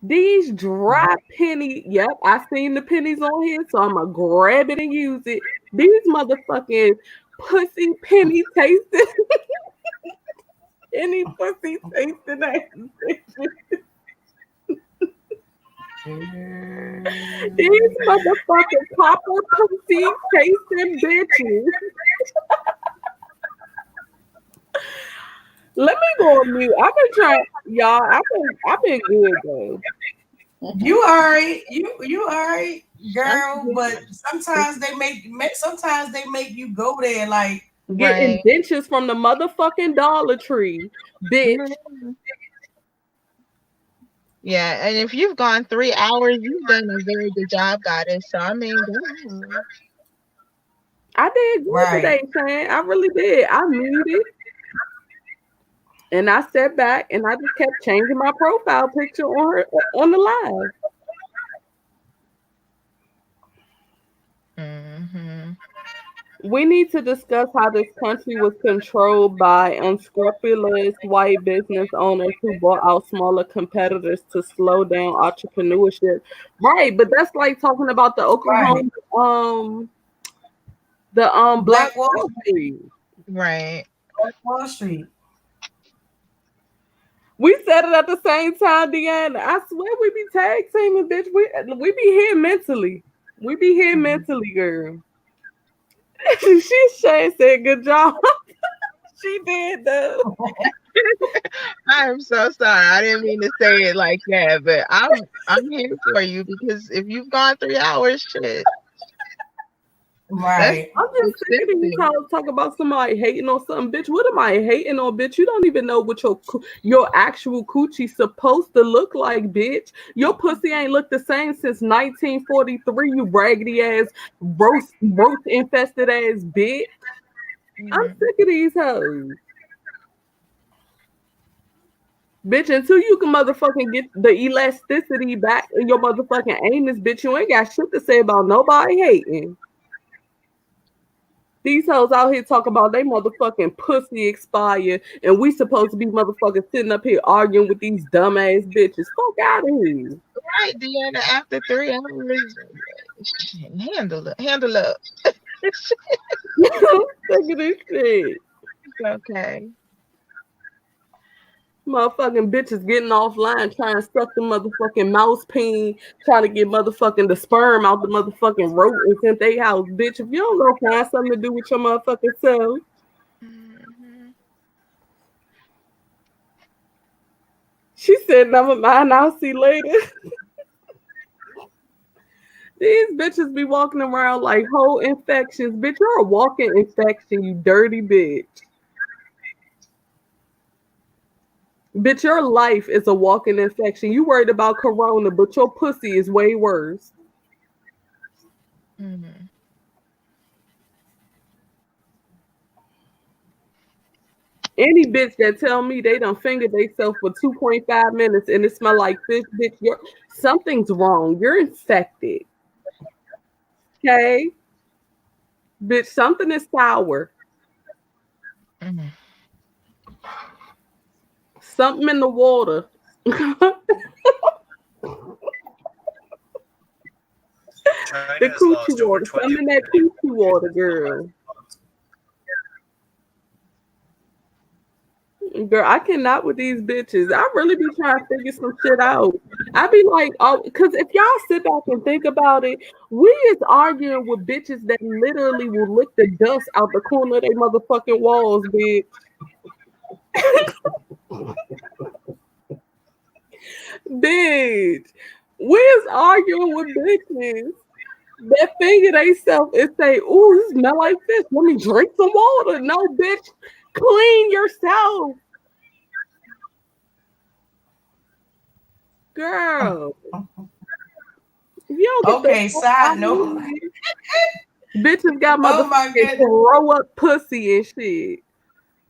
S2: These dry penny, yep, I seen the pennies on here, so I'm gonna grab it and use it. These motherfucking pussy penny tasting, any pussy tasting ass. These motherfucking copper pussy tasting bitches. Let me go on mute. I've been trying, y'all. I've been good though.
S1: You alright, you alright, girl. But sometimes they make you go there like
S2: getting dentures from the motherfucking Dollar Tree, bitch.
S9: Yeah, and if you've gone 3 hours, you've done a very good job, goddess. So I mean,
S2: I did good today, Shane. I really did. I muted. And I sat back and I just kept changing my profile picture on the live. We need to discuss how this country was controlled by unscrupulous white business owners who bought out smaller competitors to slow down entrepreneurship. Right, but that's like talking about the Oklahoma, Black Wall Street.
S9: Right.
S1: Black Wall Street.
S2: We said it at the same time, Deanna. I swear we be tag teaming, bitch. We be here mentally. We be here mentally, girl. Shay said good job. She did though.
S9: I'm so sorry. I didn't mean to say it like that, but I'm here for you because if you've gone 3 hours, shit.
S1: Right.
S2: I'm just thinking you talk about somebody hating on something, bitch. What am I hating on, bitch? You don't even know what your actual coochie supposed to look like, bitch. Your pussy ain't looked the same since 1943, you raggedy ass, roast infested ass bitch. I'm sick of these hoes. Bitch, until you can motherfucking get the elasticity back in your motherfucking anus, bitch, you ain't got shit to say about nobody hating. These hoes out here talking about they motherfucking pussy expired, and we supposed to be motherfucking sitting up here arguing with these dumbass bitches. Fuck out of here.
S9: Right, Deanna, after 3 hours, handle up.
S2: Look at this shit.
S9: Okay.
S2: Motherfucking bitches getting offline trying to suck the motherfucking mouse peen, trying to get motherfucking the sperm out the motherfucking rodents in their house. Bitch, if you don't go find something to do with your motherfucking self. She said, never mind, I'll see later. These bitches be walking around like whole infections. Bitch, you're a walking infection, you dirty bitch. Bitch, your life is a walking infection. You worried about corona, but your pussy is way worse. Any bitch that tell me they done fingered themselves for 2.5 minutes and it smell like fish, bitch, something's wrong. You're infected. Okay? Bitch, something is sour. Something in the water. The coochie water. Something in that coochie water, girl. Girl, I cannot with these bitches. I really be trying to figure some shit out. I be like, oh, because if y'all sit back and think about it, we is arguing with bitches that literally will lick the dust out the corner of their motherfucking walls, bitch. Bitch. We is arguing with bitches that finger they self and say, ooh, you smell like this. Let me drink some water. No, bitch. Clean yourself. Girl. You don't get
S1: Okay,
S2: the fuck
S1: side
S2: out
S1: note.
S2: of here. Bitches got
S1: Oh my
S2: motherfucking
S1: goodness.
S2: throw up pussy and shit.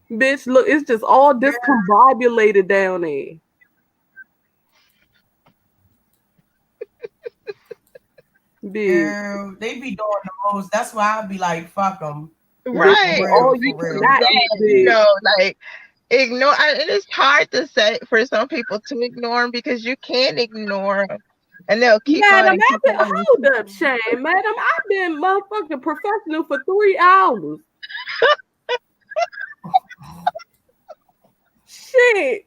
S2: Bitch, look, it's just all discombobulated down there. Bitch,
S1: Girl, they be doing the most. That's why I be like, fuck them.
S9: Right.
S1: For
S2: all
S1: real,
S2: you
S1: for real.
S2: cannot eat,
S9: That,
S2: bitch.
S9: like ignore. And it's hard to say for some people to ignore them because you can't ignore them, and they'll keep on
S2: Madam,
S9: and keep
S2: I've been,
S9: on. And
S2: hold
S9: keep
S2: up, Shane. Madam, I've been motherfucking professional for 3 hours. Shit.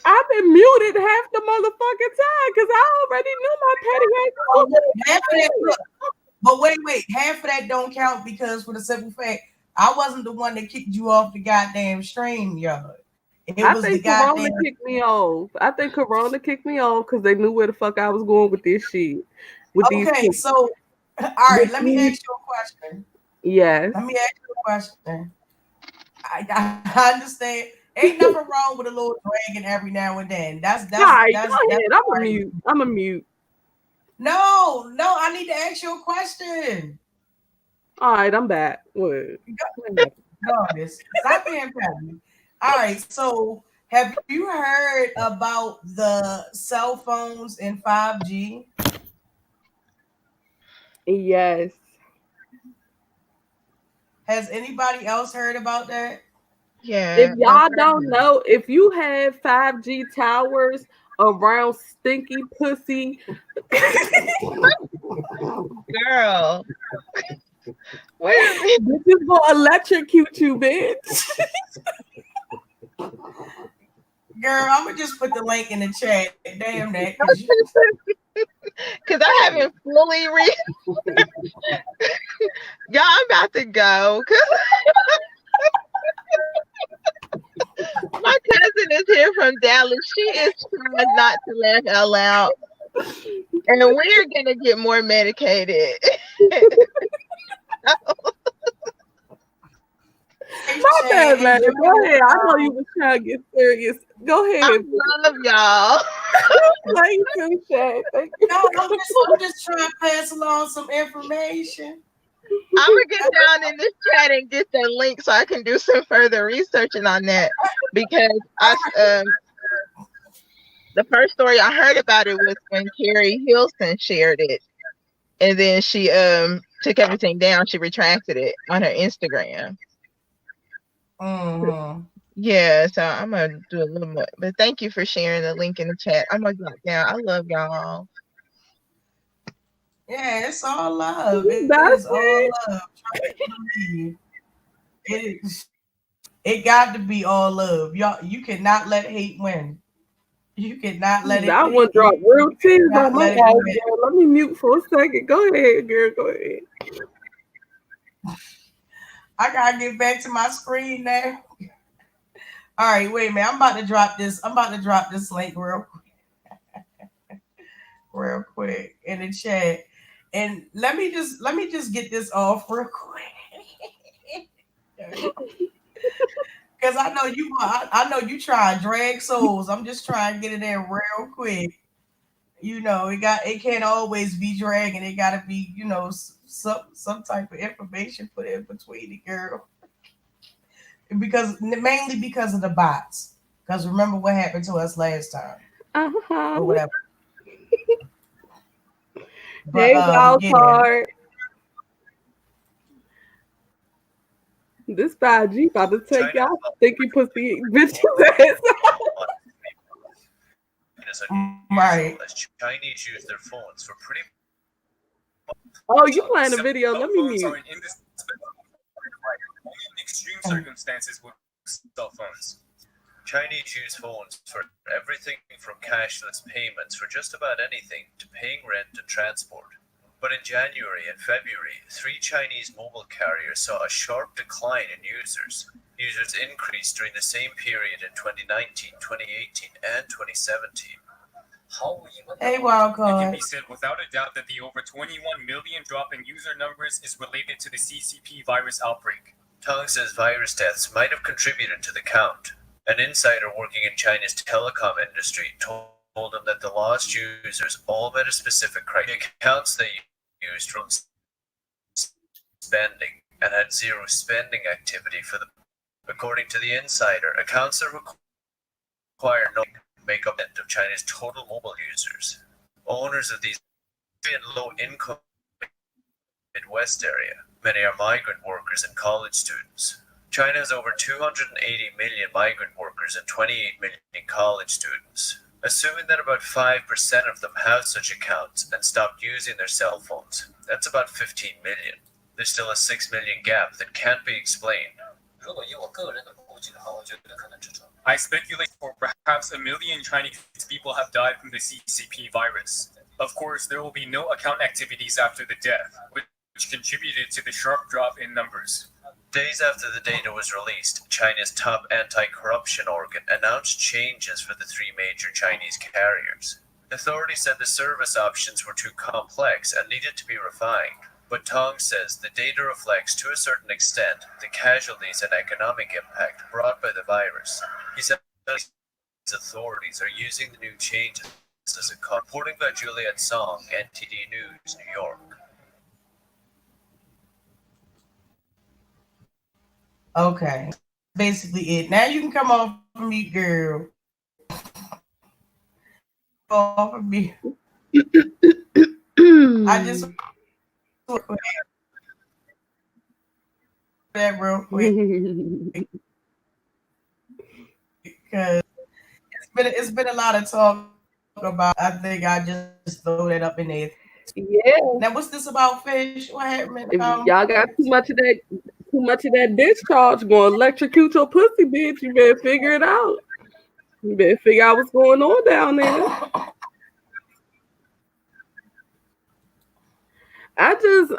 S2: I've been muted half the motherfucking time because I already knew my petty ass
S1: Oh,
S2: was
S1: half of that, look, but wait, half of that don't count because for the simple fact, I wasn't the one that kicked you off the goddamn stream, y'all. It
S2: I
S1: was the
S2: think Corona
S1: goddamn.
S2: kicked me off. I think Corona kicked me off because they knew where the fuck I was going with this shit. With these
S1: Okay,
S2: people.
S1: so all right, let me ask you a question.
S2: Yes.
S1: Let me ask you a question. I understand. Ain't nothing wrong with a little dragging every now and then. That's
S2: All right, go
S1: that's
S2: ahead. I'm a mute. I'm a mute.
S1: No, I need to ask you a question.
S2: All right, I'm back. What?
S1: Goddess, stop being petty. All right, so have you heard about the cell phones in 5G?
S2: Yes.
S1: Has anybody else heard about that?
S2: If
S9: yeah,
S2: y'all don't know, if you have 5G towers around stinky pussy,
S9: girl. Wait a minute.
S2: this is gonna electrocute you, bitch.
S1: Girl, I'm gonna just put the link in the chat. Damn that, because
S9: Because I haven't fully y'all, I'm about to go. My cousin is here from Dallas. She is trying not to laugh out loud. And we're going to get more medicated.
S2: My bad, man. Go ahead. I know you was trying to get serious. Go
S9: I
S2: ahead.
S9: love y'all.
S2: Thank you, Shay. Thank you.
S1: No, I'm just trying to pass along some information.
S9: I'm going to get down in this chat and get the link so I can do some further researching on that. Because the first story I heard about it was when Carrie Hilson shared it. And then she took everything down. She retracted it on her Instagram.
S1: Mm-hmm.
S9: Yeah, so I'm gonna do a little more. But thank you for sharing the link in the chat. I'm gonna drop down. I love y'all.
S1: Yeah, it's all love. It
S2: That's
S1: is all love. It got to be all love. Y'all, you cannot let hate win. You cannot let it.
S2: That one dropped real tears on my eyes,
S1: win.
S2: girl. Let me mute for a second. Go ahead, girl. Go ahead.
S1: I gotta get back to my screen now. All right, wait a minute. I'm about to drop this link real quick in the chat. And let me just get this off real quick. Because I know you try and drag souls. I'm just trying to get it there real quick. You know, it can't always be dragging. It gotta be, some type of information put in between the girl. Mainly because of the bots. Because remember what happened to us last time. Or whatever.
S2: Hey, wild card. This 5G about to take y'all stinky pussy bitches ass.
S1: Right.
S6: As Chinese use their phones for pretty.
S2: Oh, you playing a video? Let me mute.
S6: In extreme circumstances with cell phones. Chinese use phones for everything from cashless payments for just about anything to paying rent and transport. But in January and February, 3 Chinese mobile carriers saw a sharp decline in users. Users increased during the same period in 2019, 2018, and 2017.
S1: Hey,
S10: It can
S1: Wildcard.
S10: be said without a doubt that the over 21 million drop in user numbers is related to the CCP virus outbreak.
S6: Tong says virus deaths might have contributed to the count. An insider working in China's telecom industry told him that the lost users all met a specific criteria. The accounts they used from spending and had zero spending activity for them. According to the insider, accounts that require no make up of China's total mobile users. Owners of these in low-income Midwest area. Many are migrant workers and college students. China has over 280 million migrant workers and 28 million college students. Assuming that about 5% of them have such accounts and stopped using their cell phones, that's about 15 million. There's still a 6 million gap that can't be explained.
S10: I speculate for perhaps 1 million Chinese people have died from the CCP virus. Of course, there will be no account activities after the death, which contributed to the sharp drop in numbers.
S6: Days after the data was released, China's top anti-corruption organ announced changes for the 3 major Chinese carriers. Authorities said the service options were too complex and needed to be refined. But Tong says the data reflects to a certain extent the casualties and economic impact brought by the virus. He said authorities are using the new changes as a cause. Reporting by Juliet Song, NTD News, New York.
S1: Okay. Basically it. Now you can come off of me, girl. Off of me. I just that real quick because it's been a lot of talk about. I think I just throw that up in there.
S2: Yeah.
S1: Now what's this about fish? What happened?
S2: If y'all got too much of that discharge going electrocute your pussy, bitch, you better figure it out. You better figure out what's going on down there. I just,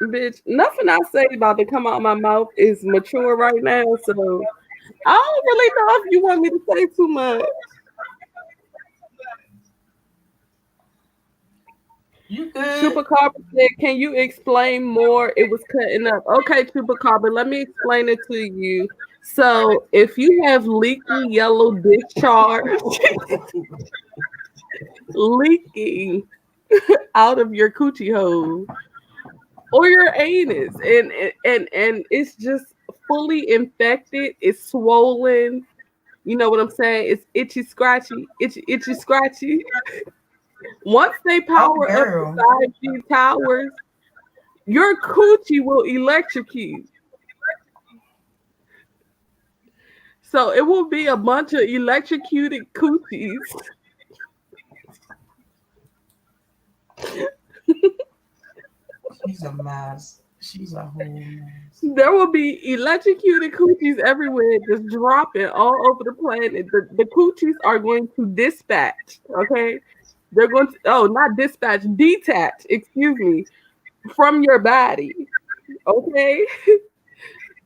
S2: bitch, nothing I say about to come out my mouth is mature right now, so I don't really know if you want me to say too much.
S1: You good?
S2: Chupacabra said, can you explain more? It was cutting up. Okay, Chupacabra, let me explain it to you. So if you have leaky yellow discharge, leaking out of your coochie hole or your anus, and it's just fully infected, it's swollen. You know what I'm saying? It's itchy scratchy. Once they power up the 5G towers, your coochie will electrocute. So it will be a bunch of electrocuted coochies.
S1: She's a mess. She's a whole mess.
S2: There will be electrocuted coochies everywhere, just dropping all over the planet. The coochies are going to dispatch, okay? They're going to, not dispatch, detach, excuse me, from your body, okay?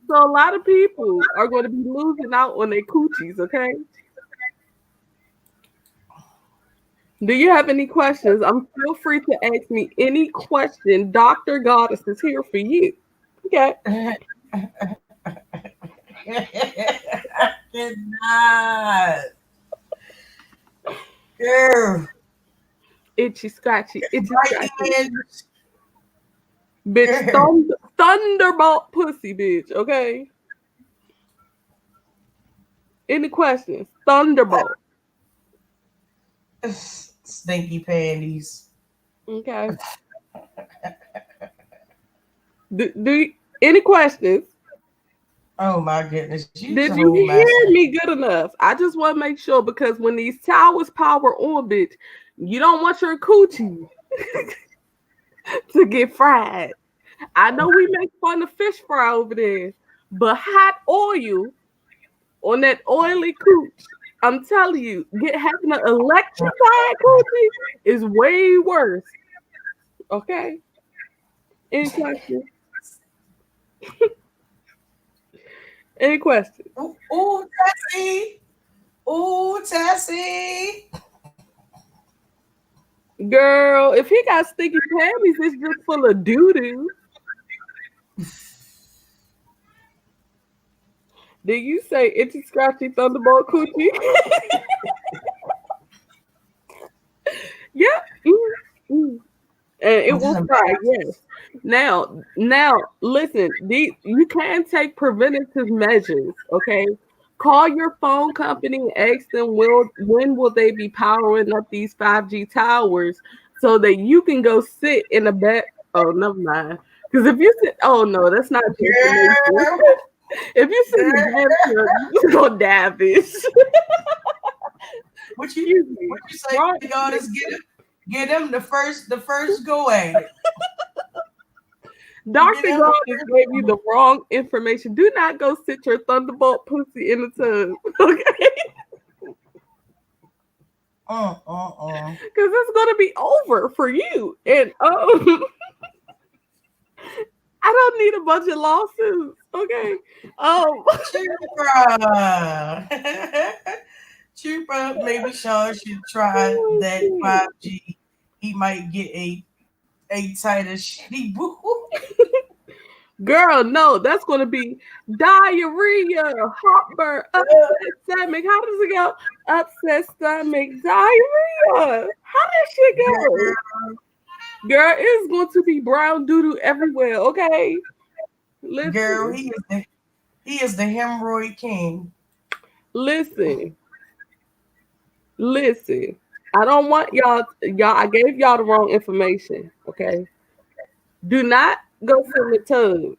S2: So a lot of people are going to be losing out on their coochies, okay? Do you have any questions? Feel free to ask me any question. Dr. Goddess is here for you. Okay.
S1: I cannot. Girl.
S2: Itchy scratchy. Bitch, thunderbolt pussy, bitch, okay? Any questions? Thunderbolt.
S1: Stinky panties.
S2: Okay. Any questions?
S1: Oh my goodness.
S2: Did you hear me good enough? I just want to make sure, because when these towers power on, bitch, you don't want your coochie to get fried. I know we make fun of fish fry over there, but hot oil on that oily cooch. I'm telling you, having an electrified coochie is way worse. Okay. Any questions? Any questions?
S1: Ooh, Tessie. Ooh, Tessie.
S2: Girl, if he got sticky panties, it's just full of doo-doo. Did you say itchy scratchy thunderbolt coochie? Yep. And it will fry, yes. Now, listen. You can take preventative measures. Okay, call your phone company and ask them when will they be powering up these 5G towers so that you can go sit in a bed. Oh, never mind. Because if you sit, oh no, that's not the information. If you sit in the bed, you're gonna die, bitch.
S1: What you say? God is get him the first go at it.
S2: Dr. God just gave you the wrong information. Do not go sit your thunderbolt pussy in the tub, okay? Because it's gonna be over for you, and I don't need a bunch of lawsuits, okay?
S1: Chupa, maybe Sean should try that 5G. He might get a tighter shitty boo.
S2: Girl, no, that's going to be diarrhea, heartburn, upset stomach. How does it go? Upset stomach, diarrhea. How does shit go? Girl, it's going to be brown doodoo everywhere, okay?
S1: Listen. Girl, he is the hemorrhoid king.
S2: Listen. I don't want y'all. I gave y'all the wrong information, okay? Do not go from the tub.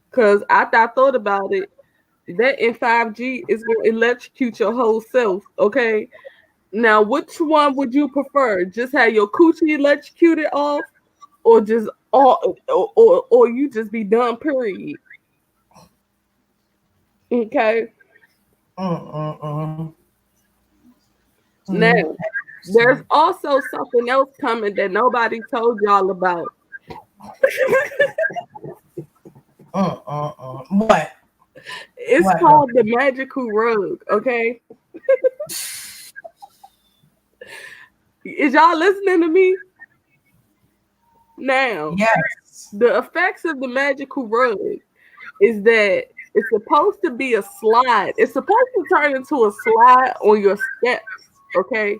S2: Because after I thought about it, that in 5G is going to electrocute your whole self, okay? Now, which one would you prefer? Just have your coochie electrocuted off, or just or you just be done, period? Okay. Now, there's also something else coming that nobody told y'all about.
S1: What?
S2: It's called the magical rug, okay? Is y'all listening to me? Now,
S1: yes.
S2: The effects of the magical rug is that it's supposed to be a slide. It's supposed to turn into a slide on your steps, okay?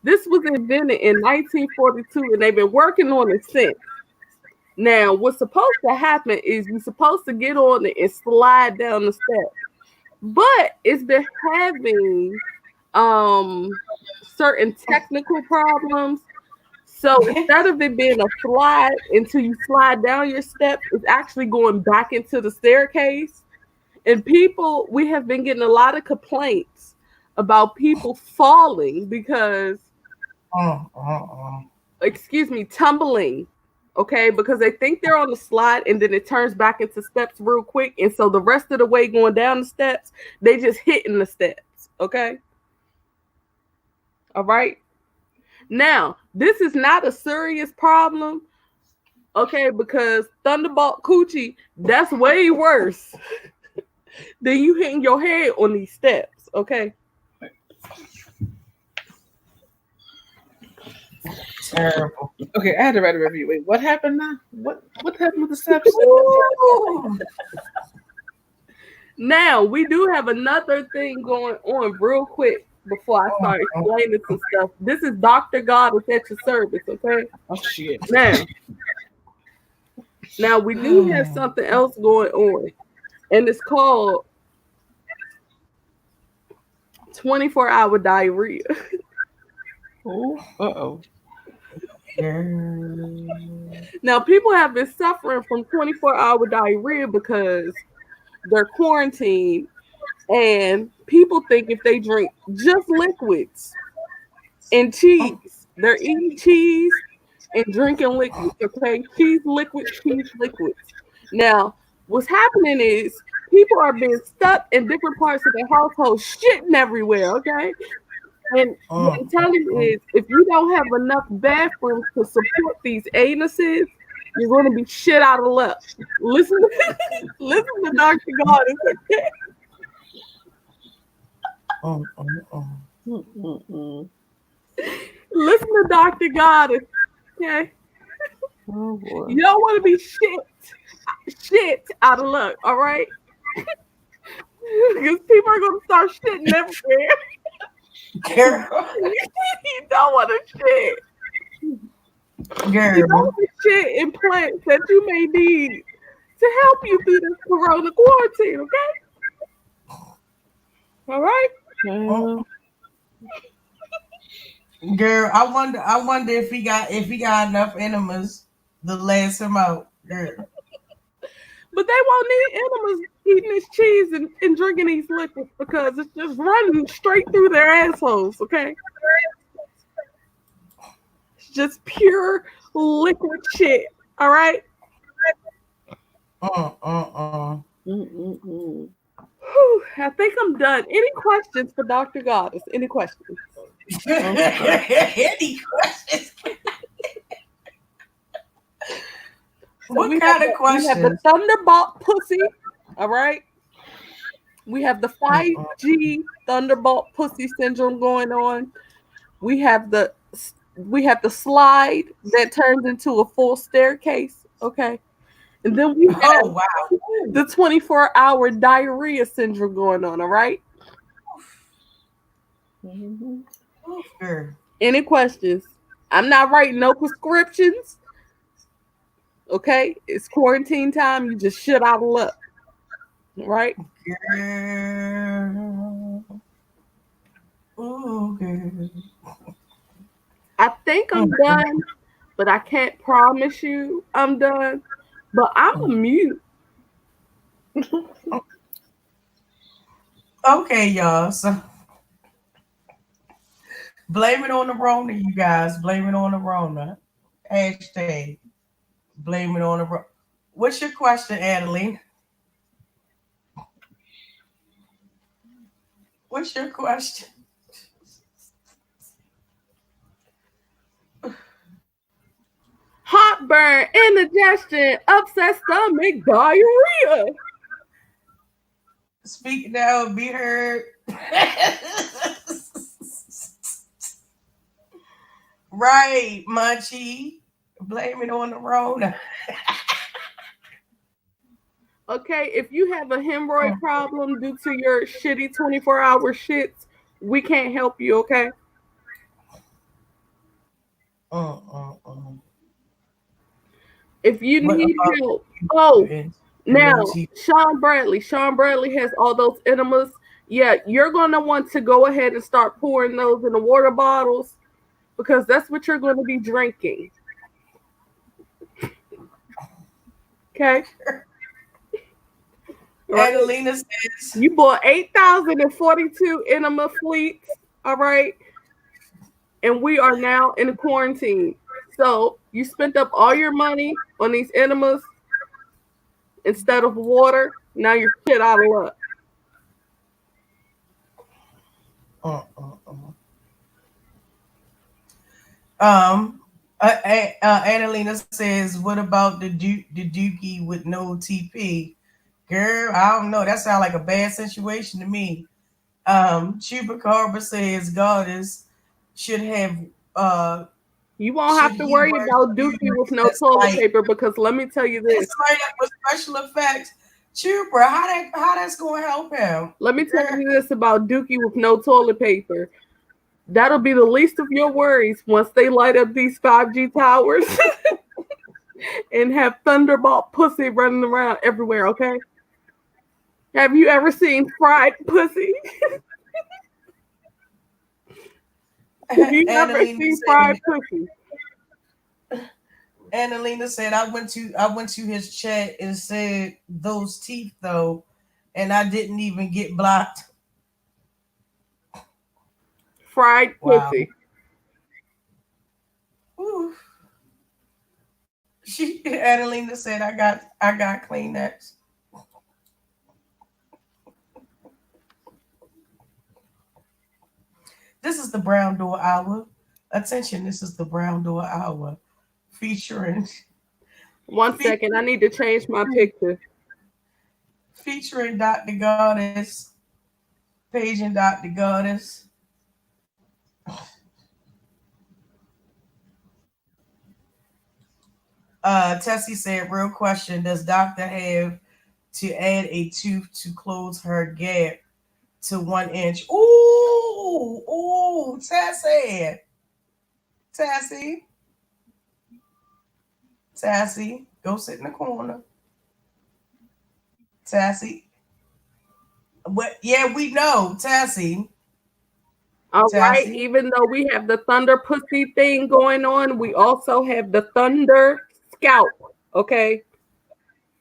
S2: This was invented in 1942, and they've been working on it since. Now, what's supposed to happen is you're supposed to get on it and slide down the steps. But it's been having certain technical problems. So instead of it being a slide until you slide down your steps, it's actually going back into the staircase. And we have been getting a lot of complaints about people falling because, tumbling. Okay, because they think they're on the slide and then it turns back into steps real quick. And so the rest of the way going down the steps, they just hitting the steps. Okay. All right. Now, this is not a serious problem. Okay, because thunderbolt coochie, that's way worse than you hitting your head on these steps. Okay.
S1: Terrible.
S7: Okay, I had to write a review. Wait, what happened now? What happened with the steps?
S2: Now, we do have another thing going on real quick before I start explaining some stuff. This is Dr. God is at your service, okay?
S7: Oh, shit.
S2: Now, we do have something else going on, and it's called 24-hour diarrhea.
S7: Oh, uh-oh.
S2: Now, people have been suffering from 24-hour diarrhea because they're quarantined, and people think if they drink just liquids and cheese, they're eating cheese and drinking liquids, okay? Cheese liquids. Now, what's happening is people are being stuck in different parts of the household, shitting everywhere, okay? And what I'm telling you is, if you don't have enough bathrooms to support these anuses, you're going to be shit out of luck. Listen, listen to Dr. Goddess, okay? Listen to Dr. Goddess, okay?
S1: Oh, boy.
S2: You don't want to be shit out of luck, all right? Because people are going to start shitting everywhere.
S1: Girl.
S2: You don't want to shit. You don't
S1: Girl.
S2: want to shit in plants that you may need to help you through this corona quarantine, okay? All right?
S1: Girl, I wonder if he got enough enemas to last him out. Girl.
S2: But they won't need enemas eating this cheese and drinking these liquids because it's just running straight through their assholes, okay? It's just pure liquid shit, all right? Whew, I think I'm done. Any questions for Dr. Goddess? Any questions?
S1: Any questions? What kind of questions?
S2: We have the Thunderbolt pussy, all right? We have the 5G Thunderbolt pussy syndrome going on. We have the slide that turns into a full staircase, okay? And then we have the 24-hour diarrhea syndrome going on, all right? Any questions? I'm not writing no prescriptions. Okay? It's quarantine time. You just shit out of luck. Right?
S1: Girl. Ooh, girl.
S2: I think I'm done, but I can't promise you I'm done. But I'm a mute.
S1: Okay, y'all. So blame it on the Rona, you guys. Blame it on the Rona. Hashtag blame it on the Rona. What's your question, Adeline? What's your question?
S2: Heartburn, indigestion, upset stomach, diarrhea.
S1: Speak now, be heard. Right, Munchie. Blame it on the Rona.
S2: Okay, if you have a hemorrhoid problem due to your shitty 24-hour shits, we can't help you, okay? If you need help, now Sean Bradley has all those enemas. Yeah, you're gonna want to go ahead and start pouring those in the water bottles because that's what you're going to be drinking. Okay.
S1: Adelina says
S2: you bought 8,042 enema fleets. All right. And we are now in quarantine. So you spent up all your money on these enemas instead of water. Now you're shit out of luck.
S1: Annalena says, "What about the Dookie with no TP?" Girl, I don't know. That sounds like a bad situation to me. Chupacabra says, "Goddess should have."
S2: You won't have to worry about Dookie with no toilet paper because let me tell you this.
S1: It's like with special effects. Chupa, how that's going to help him?
S2: Let me tell you this about Dookie with no toilet paper. That'll be the least of your worries once they light up these 5G towers and have Thunderbolt pussy running around everywhere, okay? Have you ever seen fried pussy? Have you ever seen fried pussy?
S1: Annalena said, I went to his chat and said those teeth though, and I didn't even get blocked.
S2: Fried pussy.
S1: Ooh. Annalena said, I got Kleenex. This is the Brown Door Hour. Attention, this is the Brown Door Hour featuring
S2: 1 second, I need to change my picture.
S1: featuring Dr. Goddess, paging Dr. Goddess. Tessie said, real question, does doctor have to add a tooth to close her gap to 1 inch? Ooh, Tessie. Tessie. Tessie, go sit in the corner. Tessie. What? Yeah, we know, Tessie.
S2: All right.
S1: Tessie.
S2: Even though we have the thunder pussy thing going on, we also have the thunder scalp. Okay.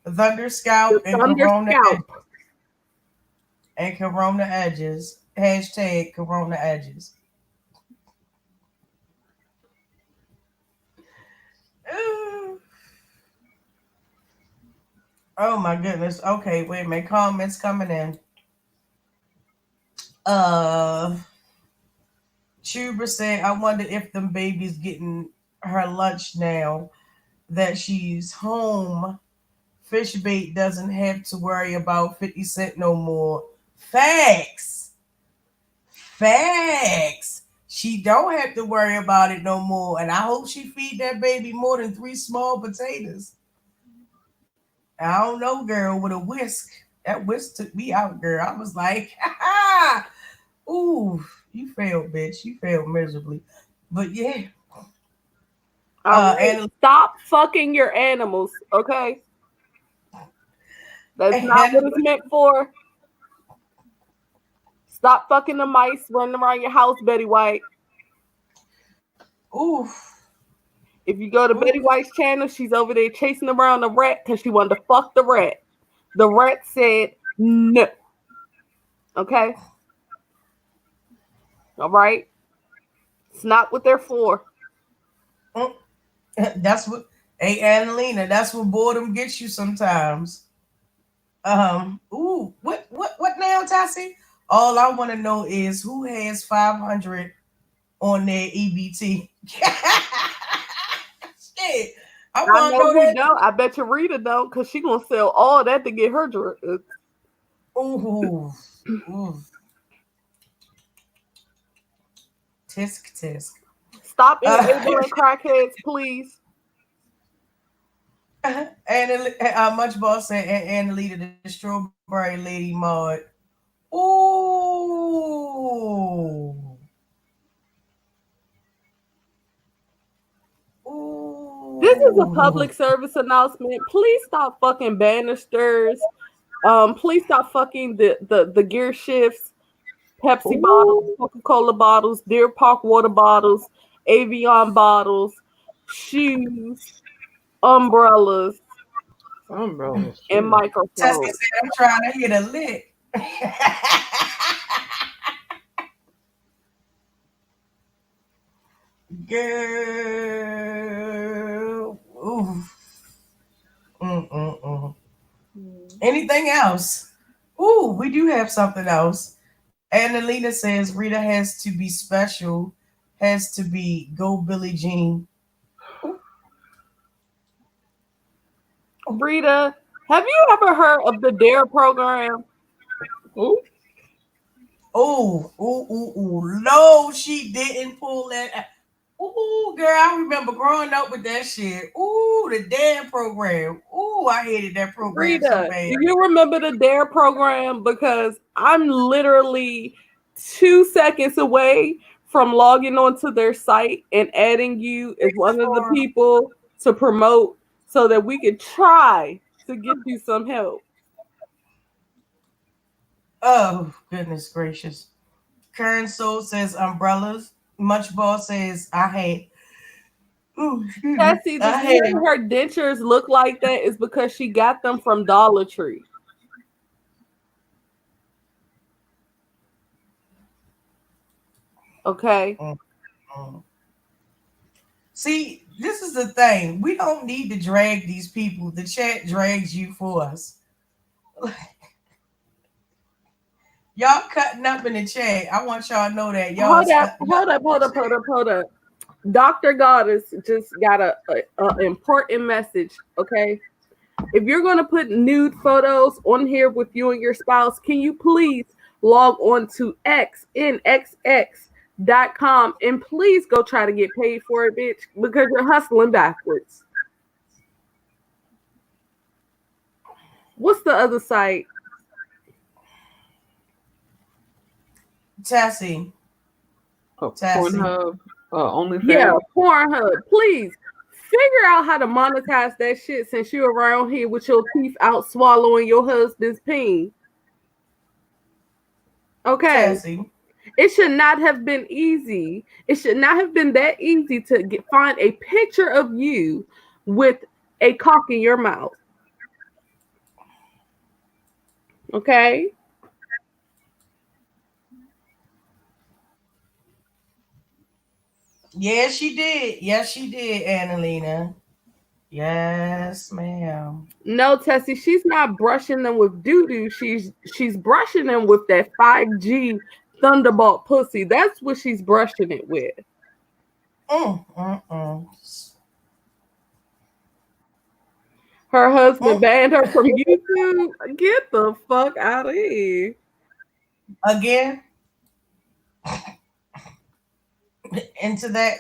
S1: Thunder Scout
S2: The
S1: and
S2: thunder
S1: Corona
S2: scalp.
S1: and Corona Edges. Hashtag Corona Edges. Oh my goodness. Okay, wait a minute. Comments coming in. Uh Chuba said, I wonder if them babies getting her lunch now that she's home. Fish bait doesn't have to worry about 50 cent no more. Facts. Facts. She don't have to worry about it no more. And I hope she feed that baby more than 3 small potatoes. I don't know, girl, with a whisk. That whisk took me out, girl. I was like, ooh, you failed, bitch. You failed miserably. But yeah.
S2: All right.
S1: And
S2: Stop fucking your animals. Okay. That's not what it's meant for. Stop fucking the mice running around your house, Betty White.
S1: ooh.
S2: If you go to Betty White's channel, she's over there chasing around the rat because she wanted to fuck the rat. The rat said no. Okay? All right? It's not what they're for.
S1: That's what, hey, Annalena, that's what boredom gets you sometimes. What now, Tassie? All I want to know is who has 500 on their EBT. Shit, I
S2: I
S1: want to
S2: know
S1: know
S2: who
S1: that.
S2: don't. I bet you Rita don't because she gonna sell all that to get her drugs.
S1: Ooh, ooh. Tisk tisk.
S2: Stop enabling crackheads, please.
S1: And Much Boss said, and Annalita, the strawberry lady mod. Ooh.
S2: This is a
S1: Ooh.
S2: public service announcement. Please stop fucking banisters. Please stop fucking the gear shifts, Pepsi bottles, Coca-Cola bottles, Deer Park water bottles, Avion bottles, shoes, umbrellas,
S7: Umbrellas.
S2: and
S1: Tessie
S2: microphones.
S1: said, I'm trying to hit a lick. Girl. Ooh. Anything else? Ooh, we do have something else. Annalena says Rita has to be special, has to be go Billie Jean.
S2: Rita, have you ever heard of the DARE program?
S7: Ooh.
S1: Ooh. No, she didn't pull that. Ooh, girl, I remember growing up with that shit. Ooh, the DARE program. Ooh, I hated that program so
S2: Rita,
S1: bad.
S2: do you remember the DARE program? Because I'm literally 2 seconds away from logging onto their site and adding you as one of the people to promote so that we could try to get you some help.
S1: Oh, goodness gracious. Karen Soul says umbrellas. Much Boss says I hate. Ooh,
S2: Cassie, the
S1: I hate.
S2: reason her dentures look like that is because she got them from Dollar Tree. Okay.
S1: See, this is the thing. We don't need to drag these people. The chat drags you for us. Y'all cutting up in the chat. I want y'all to know that y'all
S2: Hold up. Dr. Goddess just got a important message. Okay. If you're going to put nude photos on here with you and your spouse, can you please log on to xnxx.com and please go try to get paid for it, bitch, because you're hustling backwards. What's the other site?
S1: Tessie.
S2: Pornhub.
S7: OnlyFans.
S2: Yeah, Pornhub. Please figure out how to monetize that shit since you're around here with your teeth out swallowing your husband's peen. Okay.
S1: Tessie.
S2: It should not have been easy. It should not have been that easy to find a picture of you with a cock in your mouth. Okay?
S1: Yes, she did. Yes, she did, Annalena. Yes, ma'am.
S2: No, Tessie, she's not brushing them with doo-doo. She's brushing them with that 5G Thunderbolt pussy. That's what she's brushing it with. Her husband banned her from YouTube. Get the fuck out of here.
S1: Again? Into that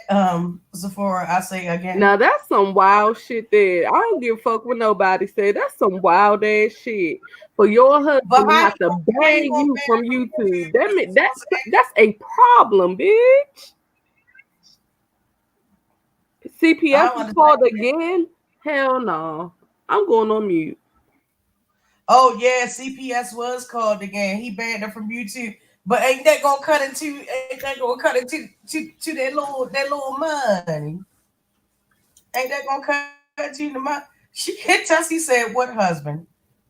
S1: Sephora, I say again.
S2: Now that's some wild shit there. I don't give a fuck what nobody say. That's some wild ass shit. For your husband to have to ban you from YouTube. That's a problem, bitch. CPS is called again? Hell no. I'm going on mute.
S1: Oh yeah, CPS was called again. He banned her from YouTube. But ain't that gonna cut into that little money? Ain't that gonna cut into the money? She hit us. He said, "What husband?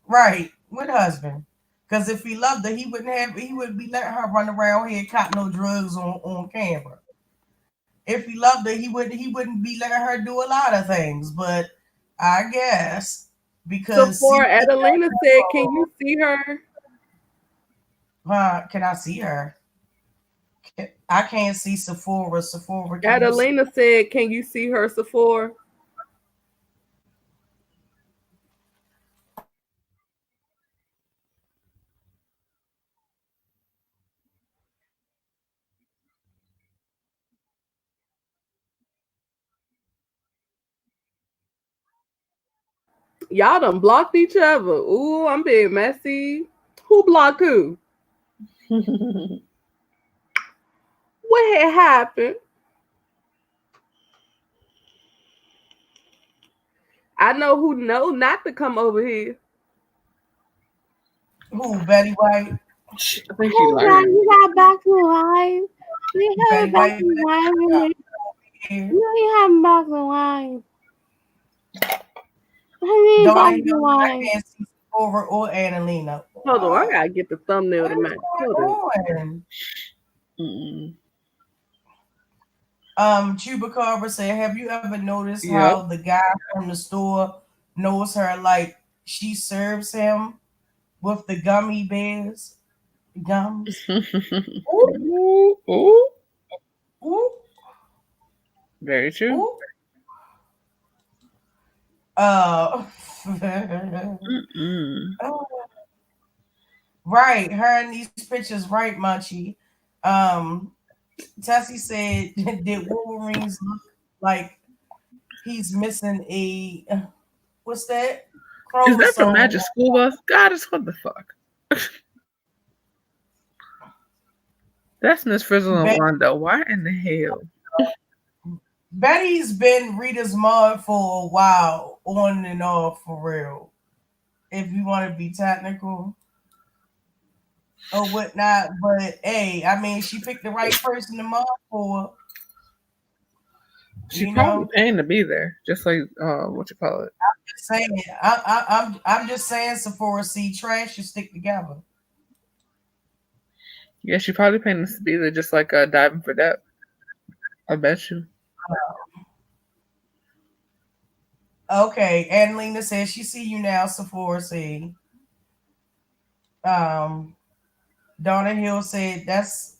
S1: Right? What husband? Because if he loved her, he wouldn't be letting her run around here caught no drugs on camera. If he loved her, he wouldn't be letting her do a lot of things. But I guess because
S2: Sephora Adelina said, "Can you see her?"
S1: Can I see her? I can't see Sephora. Sephora.
S2: Adelina said, "Can you see her, Sephora?" Y'all done blocked each other. Ooh, I'm being messy. Who blocked who? What had happened? I know who know not to come over here.
S1: Who, Betty White?
S7: I think she lied.
S2: You got back to life. We have back to life. You have back to life.
S1: I can't see Sephora or Annalena.
S2: Hold on, I gotta get the thumbnail to match.
S1: Chupacabra said, "Have you ever noticed how the guy from the store knows her like she serves him with the gummy bears? Gums?
S7: Ooh, ooh.
S1: Ooh.
S7: Very true.
S1: Ooh. Right, her in these pictures, right, Munchie. Tessie said, "Did Wolverines look like he's missing a what's that?
S7: Chromosome. Is that from Magic School Bus? God, it's what the fuck." That's Miss Frizzle and Wanda. Why in the hell?
S1: Betty's been Rita's mom for a while, on and off, for real. If you want to be technical or whatnot, but hey, I mean, she picked the right person to mom for.
S7: She's probably paying to be there, just like what you call it.
S1: I'm just saying. I'm just saying. Sephora, see, trash should stick together.
S7: Yeah, she probably paying to be there, just like diving for depth. I bet you.
S1: Okay, Annalena says she see you now, Sephora. See, Donna Hill said that's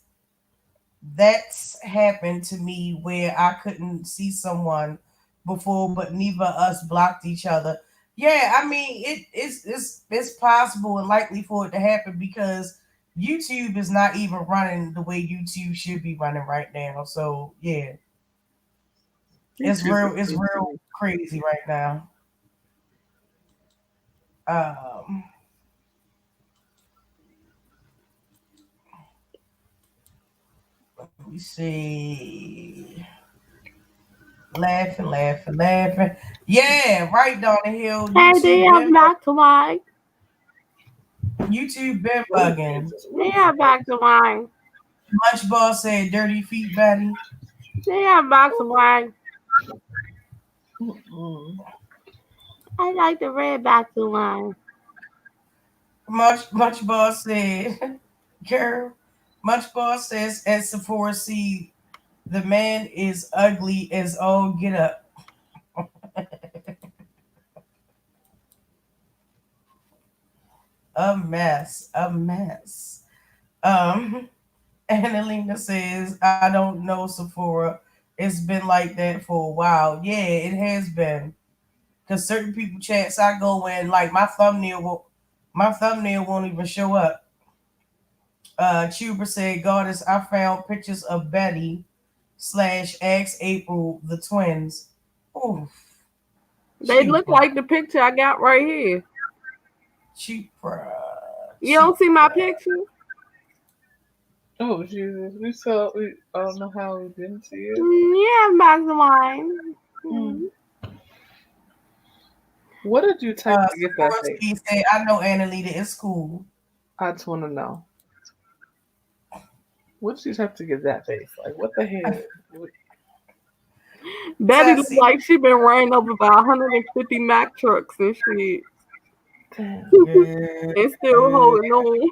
S1: happened to me where I couldn't see someone before, but neither of us blocked each other. Yeah, I mean it's possible and likely for it to happen because YouTube is not even running the way YouTube should be running right now. So yeah, it's real crazy right now. Um, let me see. Laughing. Yeah, right, Donna Hill.
S2: Hey, they
S1: YouTube
S2: have
S1: been
S2: back to why.
S1: YouTube been bugging.
S2: They have back to why.
S1: Lunchball said dirty feet, Betty.
S2: They have back to why. I like the red back to why.
S1: Munchball said, girl, Munchball says at Sephora C, the man is ugly as all get up. A mess. Annalena says, I don't know Sephora. It's been like that for a while. Yeah, it has been. Because certain people chats I go in, like my thumbnail won't even show up. Chuber said, Goddess, I found pictures of Betty / Axe April, the twins. Oof.
S2: They look like the picture I got right here.
S1: Cheaper.
S2: You don't see my picture?
S7: Oh Jesus, we I don't know how we didn't see it.
S2: Yeah, back to mine.
S7: What did you type to get that thing?
S1: He said, I know Annalita is cool.
S7: I just want to know. What did you type to get that face? Like, what the hell?
S2: Betty looks like she been ran over by 150 Mack trucks and shit.
S7: Damn.
S2: And still holding on.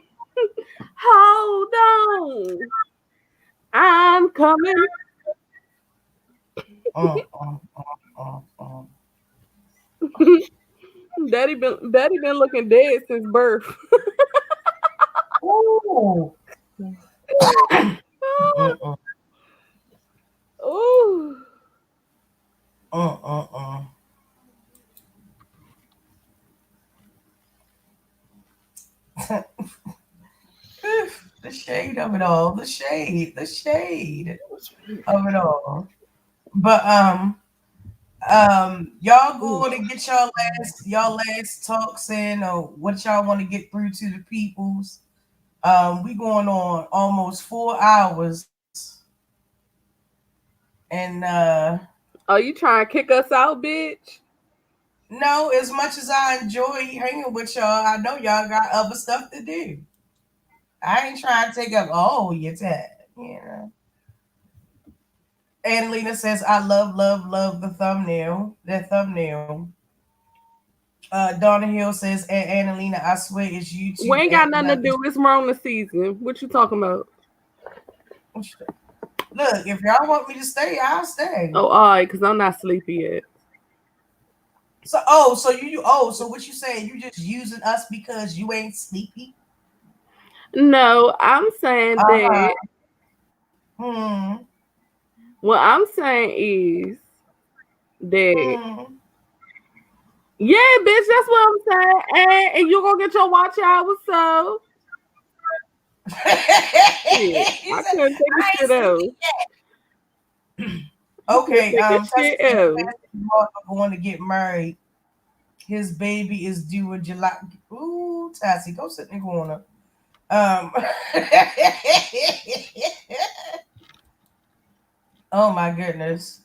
S2: Hold on. I'm coming. Betty been looking dead since birth.
S1: Ooh.
S2: Ooh.
S1: The shade of it all. The shade of it all. But y'all go to get y'all last talks in or what y'all want to get through to the peoples. We going on almost 4 hours. And
S2: are you trying to kick us out, bitch?
S1: No, as much as I enjoy hanging with y'all, I know y'all got other stuff to do. I ain't trying to take up all your time, you know. Annalena says, I love the thumbnail. That thumbnail. Donna Hill says, Annalena, I swear it's YouTube.
S2: We ain't got nothing to do. It's Rona season. What you talking about?
S1: Look, if y'all want me to stay, I'll stay.
S2: Oh, all right, because I'm not sleepy yet.
S1: So what you saying? You just using us because you ain't sleepy?
S2: No, I'm saying that. What I'm saying is that. Yeah, bitch, that's what I'm saying. And you gonna get your watch hours, so. I couldn't take this shit out.
S1: Okay, going to get married. His baby is due in July. Ooh, Tassie, go sit in the corner. Oh my goodness.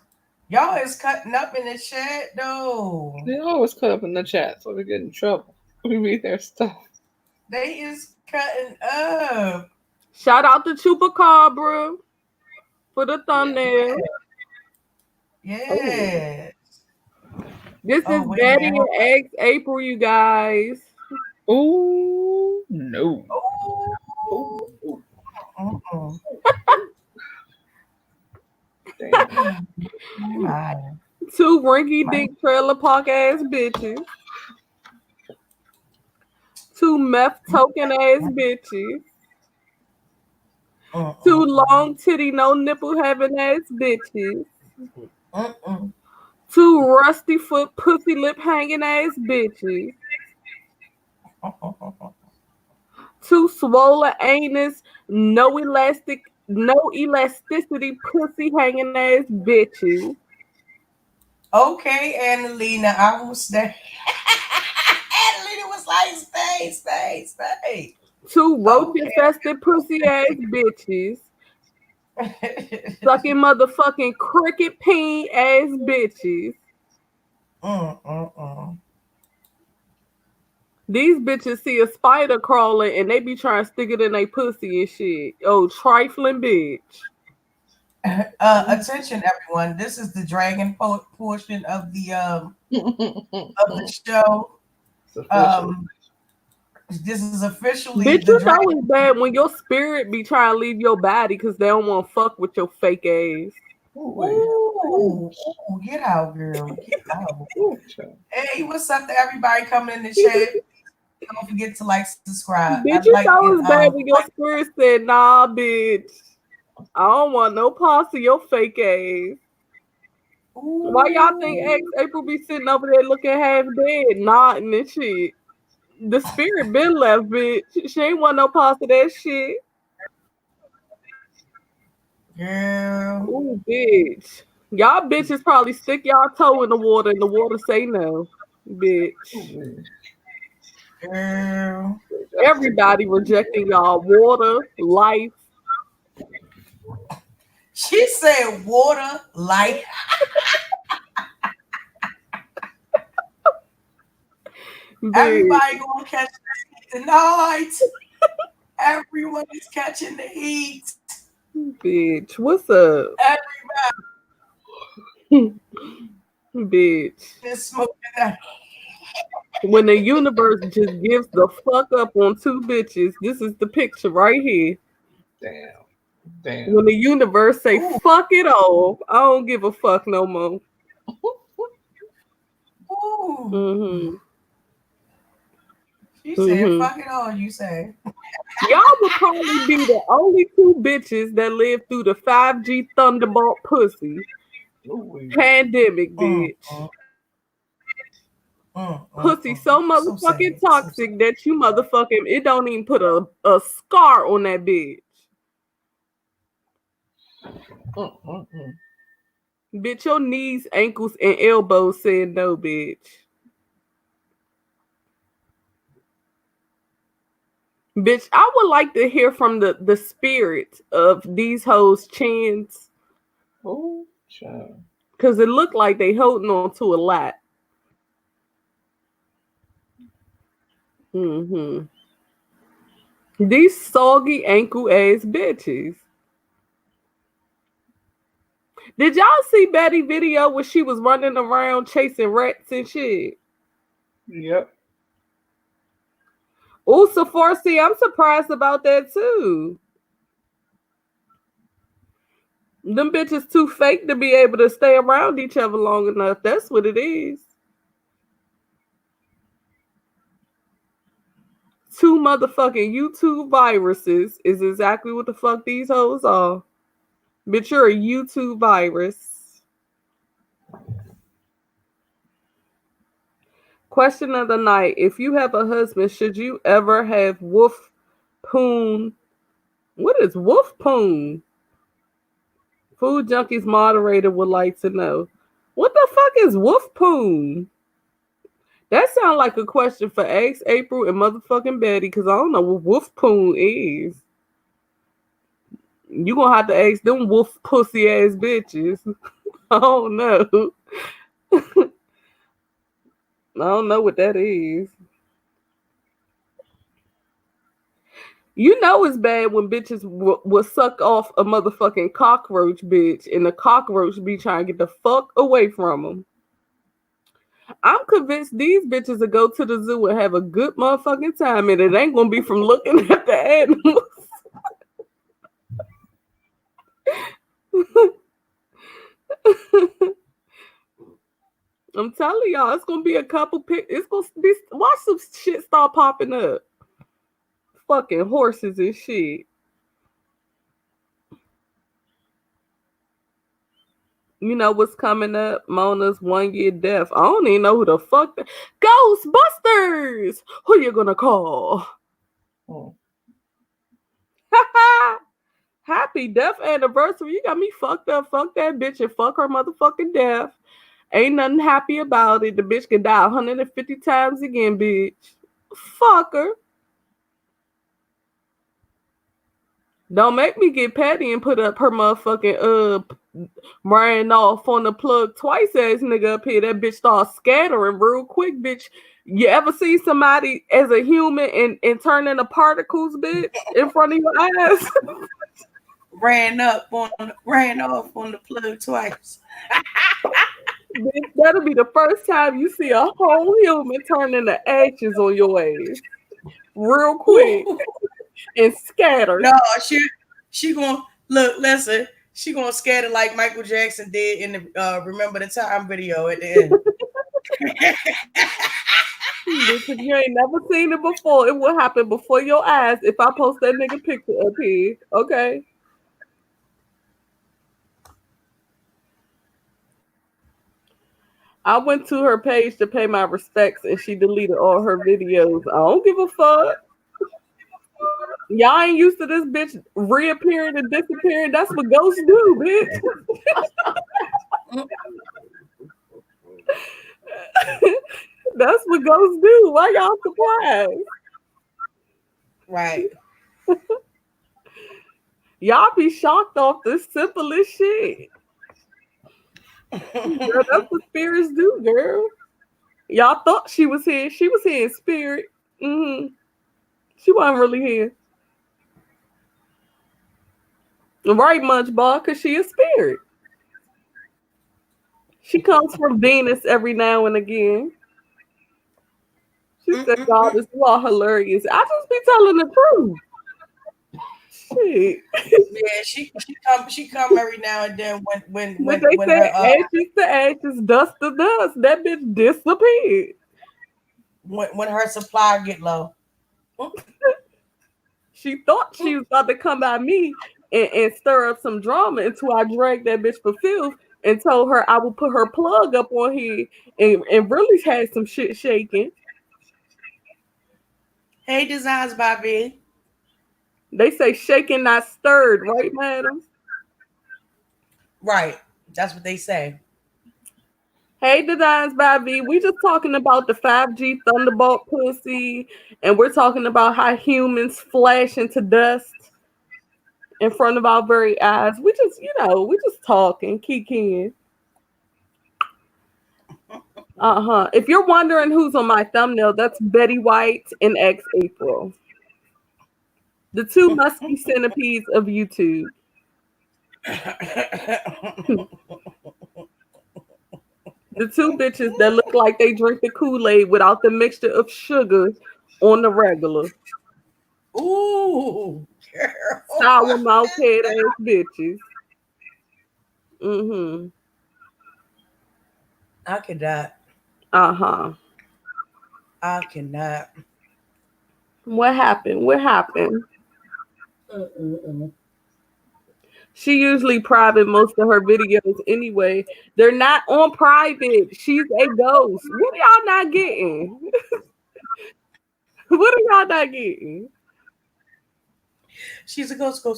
S1: Y'all is cutting up in the chat though.
S7: They always cut up in the chat, so we get in trouble. We read their stuff.
S1: They is cutting up.
S2: Shout out to Chupacabra for the thumbnail.
S1: Yes.
S2: This is Betty and Eggs April, you guys.
S7: Oh no.
S2: Two rinky dink trailer park ass bitches. Two meth token ass bitches. Two long titty, no nipple having ass bitches. Two rusty foot, pussy lip hanging ass bitches. Two swollen anus, no elasticity, pussy hanging ass bitches.
S1: Okay, Annalena, I will stay. Annalena was like, stay.
S2: Two roach infested pussy ass bitches. Sucking motherfucking cricket peen ass bitches. These bitches see a spider crawling and they be trying to stick it in their pussy and shit. Oh, trifling bitch.
S1: Attention, everyone. This is the dragon portion of the show. This is officially
S2: Bitch,
S1: the
S2: you know
S1: dragon.
S2: it's bad when your spirit be trying to leave your body because they don't want to fuck with your fake ass.
S1: Ooh, get out, girl. Get out. Hey, what's up to everybody coming in the chat? Don't forget to like, subscribe.
S2: Bitch, you know it's bad when your spirit said, nah, bitch. I don't want no parts of your fake ass. Why y'all think April be sitting over there looking half dead, nodding and shit? The spirit been left, bitch. She ain't want no parts of that shit.
S1: Girl.
S2: Ooh, bitch. Y'all bitches probably stick y'all toe in the water and the water say no. Bitch.
S1: Girl.
S2: Everybody rejecting y'all water, life.
S1: She said water, life. Everybody gonna catch the heat tonight. Everyone is catching the heat.
S2: Bitch, what's up?
S1: Everybody.
S2: Bitch.
S1: Just smoking that.
S2: When the universe just gives the fuck up on two bitches, this is the picture right here.
S7: Damn.
S2: When the universe say, fuck it all, I don't give a fuck no more.
S1: She said, fuck it all, you say.
S2: Y'all would probably be the only two bitches that lived through the 5G Thunderbolt pussy pandemic, bitch. Pussy so motherfucking toxic that you motherfucking, it don't even put a scar on that bitch. Bitch, your knees, ankles, and elbows said no, bitch. Bitch, I would like to hear from the spirit of these hoes' chins.
S7: Oh, child.
S2: Because it looked like they holding on to a lot. These soggy ankle ass bitches. Did y'all see Betty video where she was running around chasing rats and shit?
S7: Yep.
S2: Oh, Severity, I'm surprised about that too. Them bitches too fake to be able to stay around each other long enough. That's what it is. Two motherfucking YouTube viruses is exactly what the fuck these hoes are. Bitch, you're a YouTube virus. Question of the night. If you have a husband, should you ever have wolf poon? What is wolf poon? Food Junkies moderator would like to know. What the fuck is wolf poon? That sounds like a question for Ask April and motherfucking Betty, because I don't know what wolf poon is. You gonna have to ask them wolf pussy ass bitches. I don't know. I don't know what that is. You know it's bad when bitches will suck off a motherfucking cockroach, bitch, and the cockroach be trying to get the fuck away from them. I'm convinced these bitches will go to the zoo and have a good motherfucking time, and it ain't gonna be from looking at the animals. I'm telling y'all, it's gonna be a couple it's gonna be, watch some shit start popping up. Fucking horses and shit. You know what's coming up? Mona's 1-year death. I don't even know who the fuck. Ghostbusters! Who you gonna call?
S7: Oh.
S2: Happy death anniversary. You got me fucked up. Fuck that bitch and fuck her motherfucking death. Ain't nothing happy about it. The bitch can die 150 times again, bitch. Fuck her. Don't make me get petty and put up her motherfucking ran off on the plug twice ass nigga up here. That bitch starts scattering real quick, bitch. You ever see somebody as a human and turn into particles, bitch, in front of your eyes?
S1: Ran off on the plug twice.
S2: Bitch, that'll be the first time you see a whole human turn into ashes on your ass. Real quick. And scatter.
S1: No, she gonna look, listen, she gonna scatter like Michael Jackson did in the Remember the Time video at the end.
S2: Listen, you ain't never seen it before. It will happen before your eyes if I post that nigga picture up here. Okay. I went to her page to pay my respects and she deleted all her videos. I don't give a fuck. Y'all ain't used to this bitch reappearing and disappearing. That's what ghosts do, bitch. That's what ghosts do. Why y'all surprised?
S1: Right.
S2: Y'all be shocked off the simplest shit. Girl, that's what spirits do, girl. Y'all thought she was here. She was here in spirit. She wasn't really here. Right, Munchball, because she a spirit. She comes from Venus every now and again. She said, God, is all hilarious. I just be telling the truth. Shit.
S1: Yeah, she come every now and then when
S2: they say ashes to ashes, dust to dust. That bitch disappeared.
S1: When her supply get low.
S2: She thought she was about to come by me and stir up some drama until I dragged that bitch for filth and told her I would put her plug up on here and really had some shit shaking.
S1: Hey, Designs Bobby.
S2: They say shaking, not stirred, right, madam?
S1: Right. That's what they say.
S2: Hey, Designs by V. We just talking about the 5G Thunderbolt pussy, and we're talking about how humans flash into dust in front of our very eyes. We just, we just talking, kikiing. If you're wondering who's on my thumbnail, that's Betty White and X April. The two musky centipedes of YouTube. The two bitches that look like they drink the Kool-Aid without the mixture of sugar on the regular.
S1: Ooh.
S2: Sour mouth head ass bitches.
S1: I cannot. I cannot.
S2: What happened? She usually private most of her videos anyway. They're not on private. She's a ghost. What are y'all not getting? What are y'all not getting?
S1: She's a ghost.
S2: I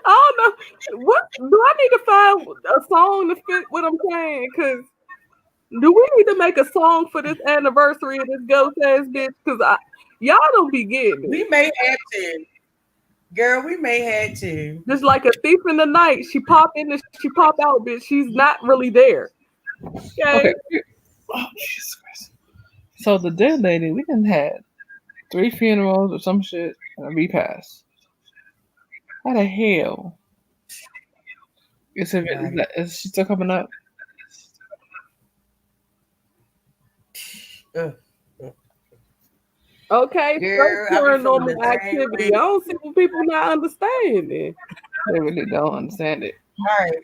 S2: don't know. What do I need to find a song to fit what I'm saying? Because do we need to make a song for this anniversary of this ghost ass bitch? Because y'all don't be getting it.
S1: We may have to. Girl, we may have to.
S2: Just like a thief in the night. She pop in and she pop out, bitch. She's not really there. Okay.
S7: Oh, Jesus Christ. So the dead lady, we done had 3 funerals or some shit and a repass. How the hell? Is she still coming up?
S2: Okay, paranormal activity. I don't see what people not understanding.
S7: They really don't understand it.
S1: All right.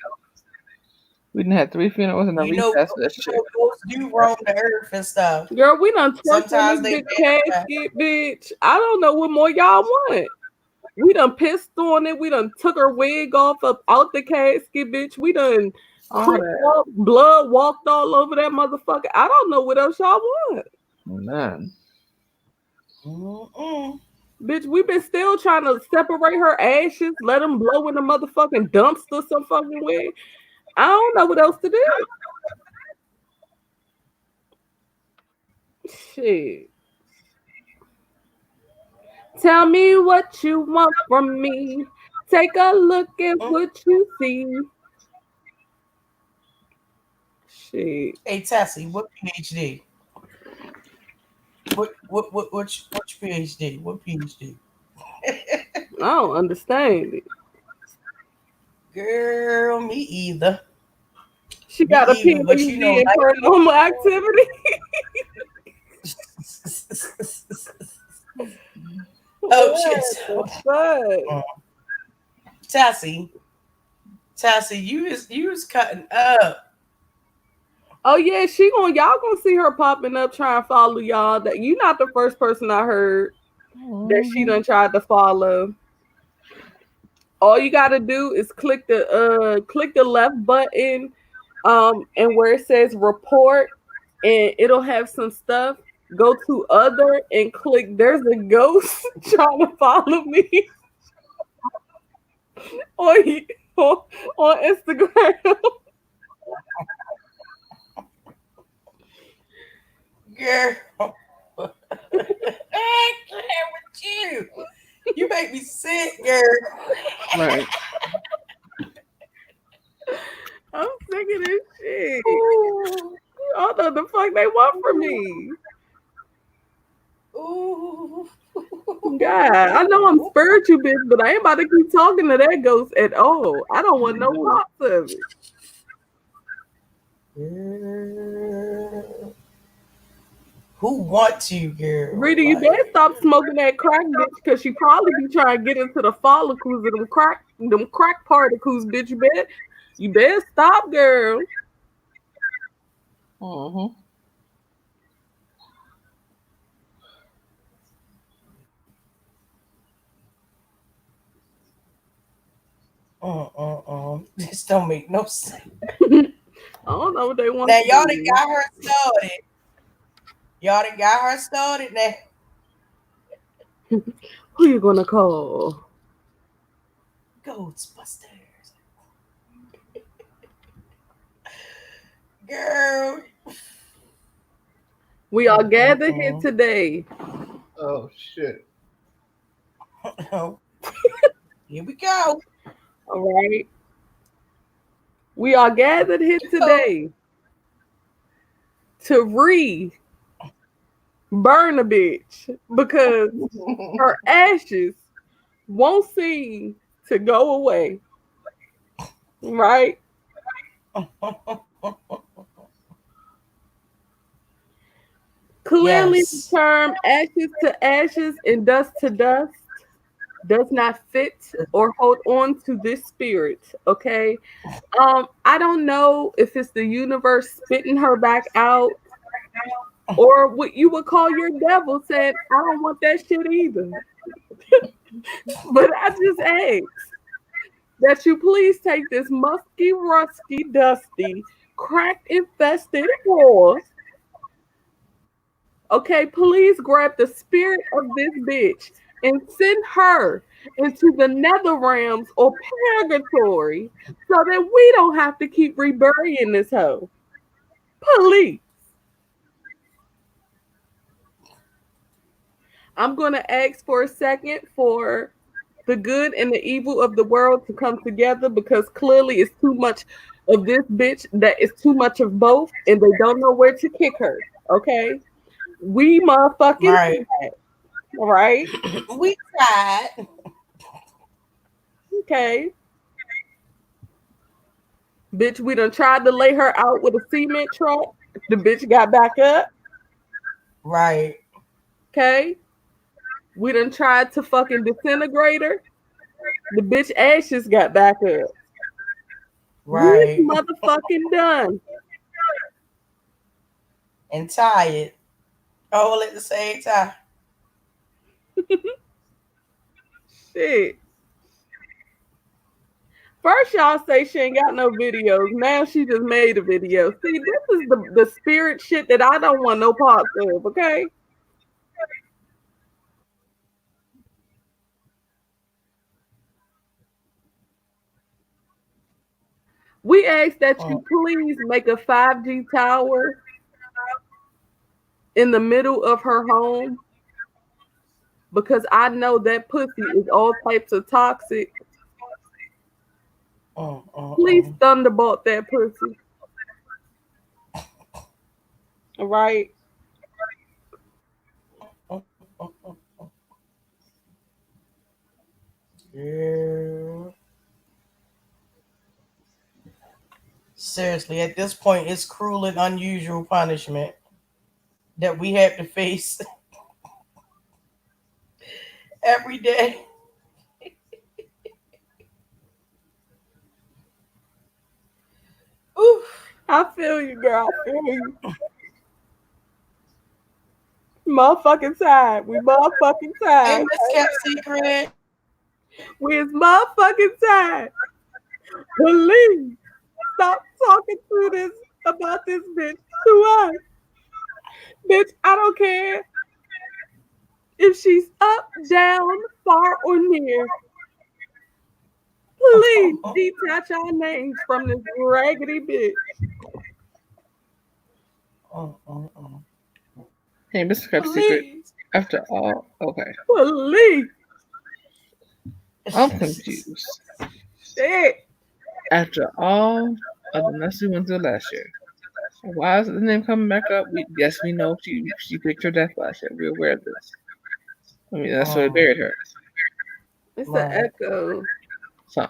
S7: We done had 3 funerals and a repass for that shit.
S1: Ghosts do roam the earth and stuff.
S2: Girl, we done twerked on this big casket, bitch. I don't know what more y'all want. We done pissed on it. We done took her wig off up out the casket, bitch. We done
S7: All that.
S2: up, blood walked all over that motherfucker. I don't know what else y'all want.
S7: Man.
S1: Mm-mm.
S2: Bitch, we been still trying to separate her ashes, let them blow in the motherfucking dumpster some fucking way. I don't know what else to do. Shit. Tell me what you want from me. Take a look at what you see. Shit.
S1: Hey Tessie, what PhD? Which PhD? What PhD?
S2: I don't understand it.
S1: Girl, me either.
S2: She
S1: Me
S2: got a
S1: either. But
S2: PhD
S1: you know,
S2: in paranormal activity.
S1: oh shit.
S2: What?
S1: Tassie, you was cutting up.
S2: Oh yeah, y'all gonna see her popping up trying to follow y'all. That you not the first person I heard that she done tried to follow. All you gotta do is click the left button, and where it says report, and it'll have some stuff. Go to other and click. There's a ghost trying to follow me on on Instagram.
S1: Girl. I can't with you. You make me sick, girl.
S7: Right.
S2: I'm sick of this shit. I don't know the fuck they want from me.
S1: Ooh.
S2: God, I know I'm spiritual, bitch, but I ain't about to keep talking to that ghost at all. I don't want no parts of it.
S1: Girl. Who wants you, girl?
S2: Rita, you better stop smoking that crack, bitch, because she probably be trying to get into the follicles of them crack particles, bitch. You better stop, girl.
S7: Mm-hmm.
S1: This don't make no sense.
S2: I don't know what they want.
S1: Now
S2: to
S1: y'all
S2: do.
S1: done got her started. Y'all done got her started now.
S2: Who you gonna call?
S1: Ghostbusters. Girl.
S2: We are gathered here today.
S7: Oh shit.
S1: Here we go.
S2: All right. We are gathered here today to burn a bitch because her ashes won't seem to go away. Right? Clearly,
S1: Yes.
S2: the term ashes to ashes and dust to dust does not fit or hold on to this spirit. Okay. I don't know if it's the universe spitting her back out or what you would call your devil saying, I don't want that shit either. But I just ask that you please take this musky, rusty, dusty, crack infested whore. Okay, please grab the spirit of this bitch and send her into the nether realms or purgatory so that we don't have to keep reburying this hoe. Please. I'm going to ask for a second for the good and the evil of the world to come together because clearly it's too much of this bitch that is too much of both and they don't know where to kick her. Okay? We motherfucking
S1: Right.
S2: tried. All right?
S1: We tried.
S2: Okay. Bitch, we done tried to lay her out with a cement truck. The bitch got back up.
S1: Right.
S2: Okay. We done tried to fucking disintegrate her. The bitch ashes got back up.
S1: Right.
S2: We motherfucking done.
S1: And tired. All at the same time.
S2: Shit. Shit. First, y'all say she ain't got no videos. Now she just made a video. See, this is the spirit shit that I don't want no parts of, okay? We ask that you please make a 5G tower in the middle of her home because I know that pussy is all types of toxic. Please thunderbolt that pussy. All right.
S1: Yeah. Seriously, at this point, it's cruel and unusual punishment that we have to face every day. Oof.
S2: I feel you, girl. I feel you. Motherfucking time. We motherfucking
S1: Hey,
S2: time.
S1: Miss Kept Secret.
S2: We is motherfucking time. Please stop talking to this about this bitch to us. Bitch, I don't care if she's up, down, far, or near. Please detach our names from this raggedy bitch.
S7: Hey, Mr. Crab Secret.
S1: Please.
S7: After all, okay.
S2: Please.
S7: I'm confused.
S2: Shit.
S7: After all of the mess we went through last year, why is the name coming back up? Yes, we know she picked her death last year. We're aware of this. I mean, that's why they buried her.
S2: It's an echo.
S7: So,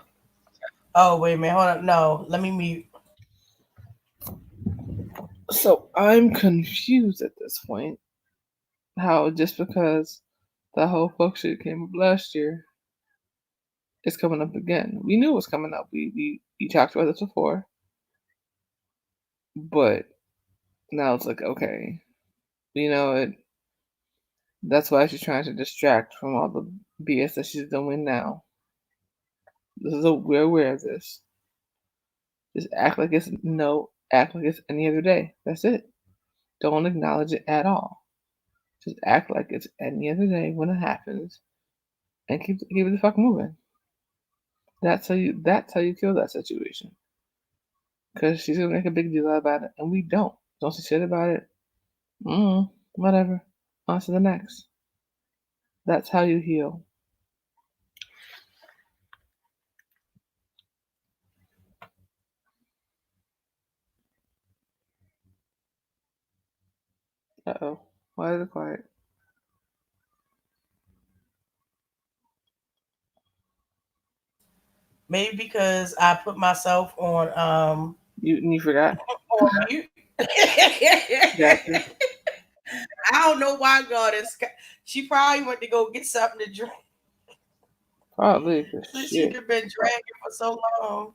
S1: Oh, wait a minute. Hold on. No, let me mute.
S7: so I'm confused at this point. How just because the whole fuck shit came up last year, it's coming up again. We knew it was coming up. We talked about this before, but now it's like, okay, you know it. That's why she's trying to distract from all the BS that she's doing now. We're aware of this. Just act like it's any other day. That's it. Don't acknowledge it at all. Just act like it's any other day when it happens, and keep it the fuck moving. That's how you kill that situation. Because she's gonna make a big deal about it, and we don't. Don't say shit about it. Whatever. On to the next. That's how you heal. Uh-oh. Why is it quiet?
S1: Maybe because I put myself on
S7: You forgot?
S1: on mute.
S7: Gotcha.
S1: I don't know why God is. She probably went to go get something to drink.
S7: Probably.
S1: Since she'd have been dragging for so long.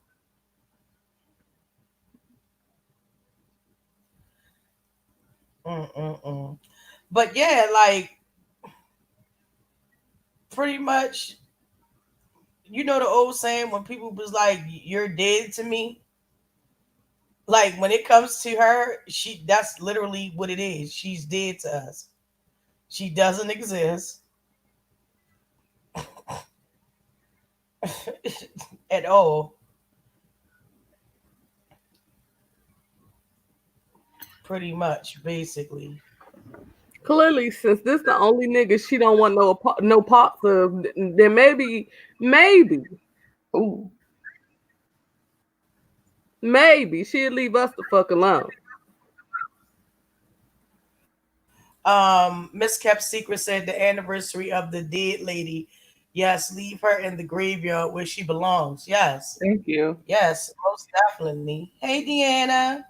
S1: But yeah, like pretty much, you know the old saying when people was like, "You're dead to me." Like when it comes to her, that's literally what it is. She's dead to us. She doesn't exist at all. Pretty much, basically.
S2: Clearly, since this the only nigga she don't want no parts of, then maybe,
S7: Ooh.
S2: maybe she'll leave us the fuck alone.
S1: Miss Kept Secret said the anniversary of the dead lady. Yes, leave her in the graveyard where she belongs. Yes.
S7: Thank you.
S1: Yes, most definitely. Hey, Deanna.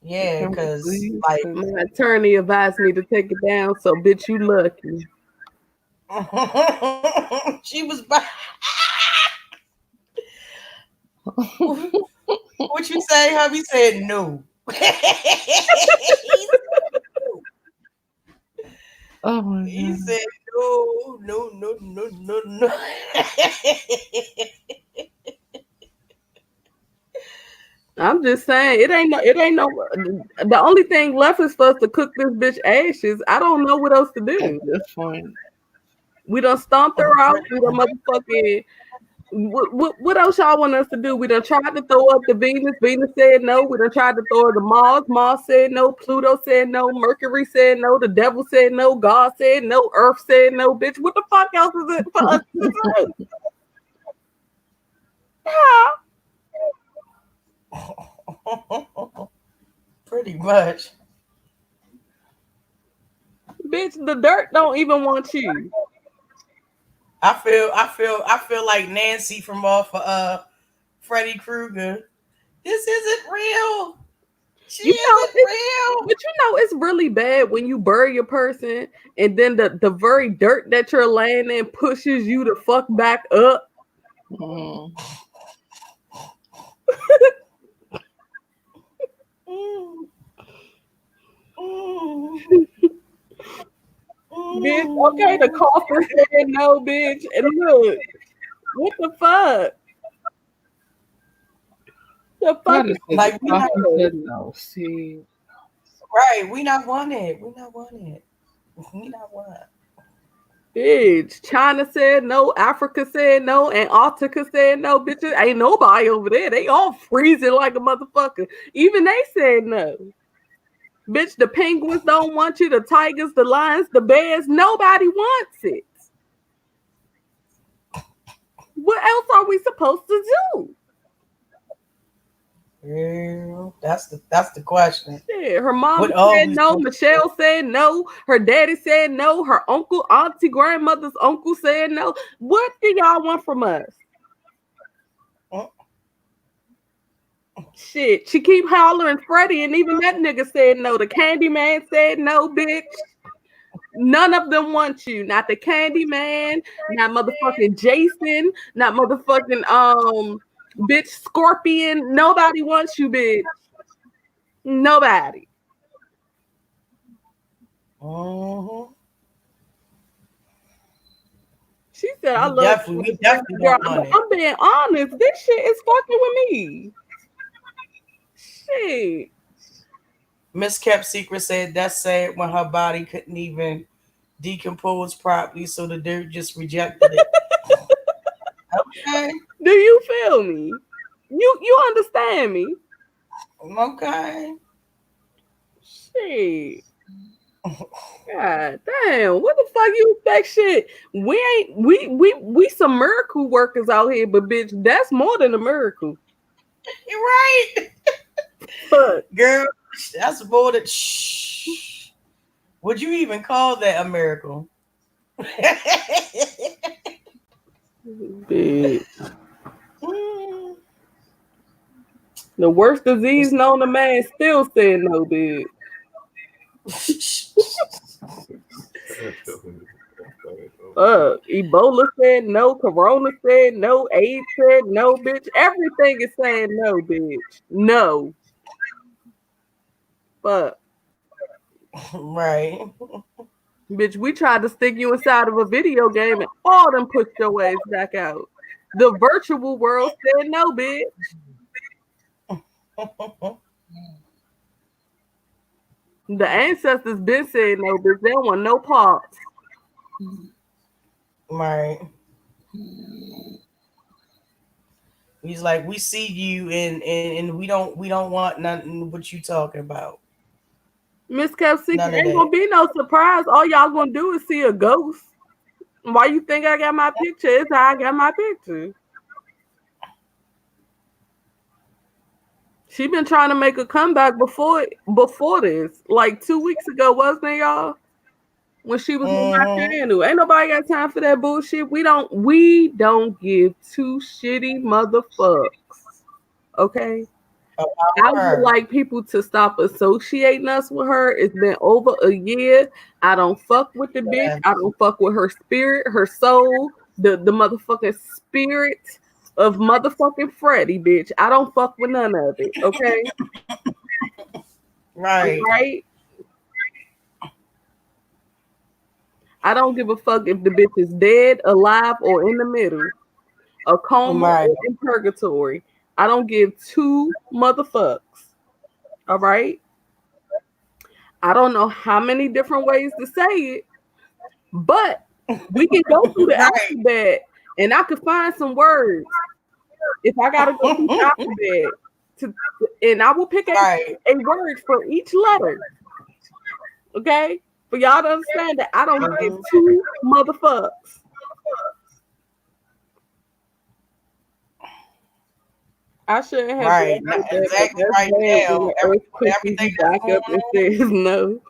S1: Yeah, because like
S2: My attorney advised me to take it down, so bitch, you lucky.
S1: she was by. What you say, hubby? Said no.
S7: Oh my
S1: He
S7: god.
S1: said, no.
S2: I'm just saying, it ain't no. The only thing left is for us to cook this bitch ashes. I don't know what else to
S7: At
S2: do.
S7: this point.
S2: We done stomped her out. We done motherfucking. What else y'all want us to do? We done tried to throw up the Venus. Venus said no. We done tried to throw her the Mars. Mars said no. Pluto said no. Mercury said no. The devil said no. God said no. Earth said no. Bitch, what the fuck else is it for us to do?
S1: Pretty much.
S2: Bitch, the dirt don't even want you.
S1: I feel like Nancy from off Freddy Krueger. This isn't real. She isn't real.
S2: But you know, it's really bad when you bury a person and then the very dirt that you're laying in pushes you to fuck back up.
S7: Mm.
S2: Bitch, okay, the coffin said no, bitch. And look, what the fuck? The fuck
S7: That is
S2: is
S1: Like, we not,
S7: no. See.
S1: right, we not wanted. We not wanted. We not wanted.
S2: bitch? China said no, Africa said no, Antarctica said no. Bitches, ain't nobody over there. They all freezing like a motherfucker. Even they said no. Bitch, the penguins don't want you, the tigers, the lions, the bears, nobody wants it. What else are we supposed to do?
S1: Yeah, that's the question.
S2: Yeah, her mom
S1: What are
S2: said
S1: we
S2: no,
S1: supposed
S2: Michelle said no, her daddy said no, her uncle, auntie, grandmother's uncle said no. What do y'all want from us? Shit, she keep hollering Freddie, and even that nigga said no. The candy man said no, bitch. None of them want you. Not the candy man, not motherfucking Jason, not motherfucking bitch Scorpion. Nobody wants you, bitch. Nobody. She said, "I love you."
S1: We definitely
S2: Girl,
S1: don't want it.
S2: I'm being honest. This shit is fucking with me. Shit.
S1: Miss Kept Secret said that's sad when her body couldn't even decompose properly, so the dirt just rejected it. Okay.
S2: Do you feel me? You understand me?
S1: Okay.
S2: Shit. God damn, what the fuck you expect shit? We some miracle workers out here, but bitch, that's more than a miracle.
S1: You're right.
S2: Fuck.
S1: Girl, that's more than shh. Would you even call that a miracle?
S2: Bitch. The worst disease known to man still said no, bitch. Ebola said no, Corona said no, AIDS said no, bitch. Everything is saying no, bitch. No. Fuck.
S1: Right.
S2: Bitch, we tried to stick you inside of a video game and all them pushed your ass back out. The virtual world said no, bitch. The ancestors been saying no, bitch. They don't want no parts.
S1: Right. He's like, we see you and we don't want nothing what you talking about.
S2: Miss Capsicum ain't gonna be no surprise. All y'all gonna do is see a ghost. Why you think I got my picture? It's how I got my picture. She been trying to make a comeback before this. Like 2 weeks ago, wasn't it, y'all? When she was on my channel. Ain't nobody got time for that bullshit. We don't give two shitty motherfucks. Okay? I would like people to stop associating us with her. It's been over a year. I don't fuck with the bitch. I don't fuck with her spirit, her soul, the motherfucking spirit of motherfucking Freddie, bitch. I don't fuck with none of it, okay?
S1: Right.
S2: Right? I don't give a fuck if the bitch is dead, alive, or in the middle, a coma,
S1: Right.
S2: or in purgatory. I don't give two motherfucks. All right? I don't know how many different ways to say it, but we can go through the
S1: Right.
S2: alphabet and I could find some words. If I gotta go through the alphabet to, and I will pick
S1: Right.
S2: a word for each letter. Okay? For y'all to understand that I don't give
S1: Mhm.
S2: two motherfucks. I shouldn't have
S1: Right.
S2: said that, but
S1: Exactly
S2: that's
S1: right
S2: bad when
S1: now.
S2: the earth
S1: With
S2: pushes
S1: everything
S2: you
S1: that's
S2: back
S1: going
S2: up and
S1: on.
S2: says no.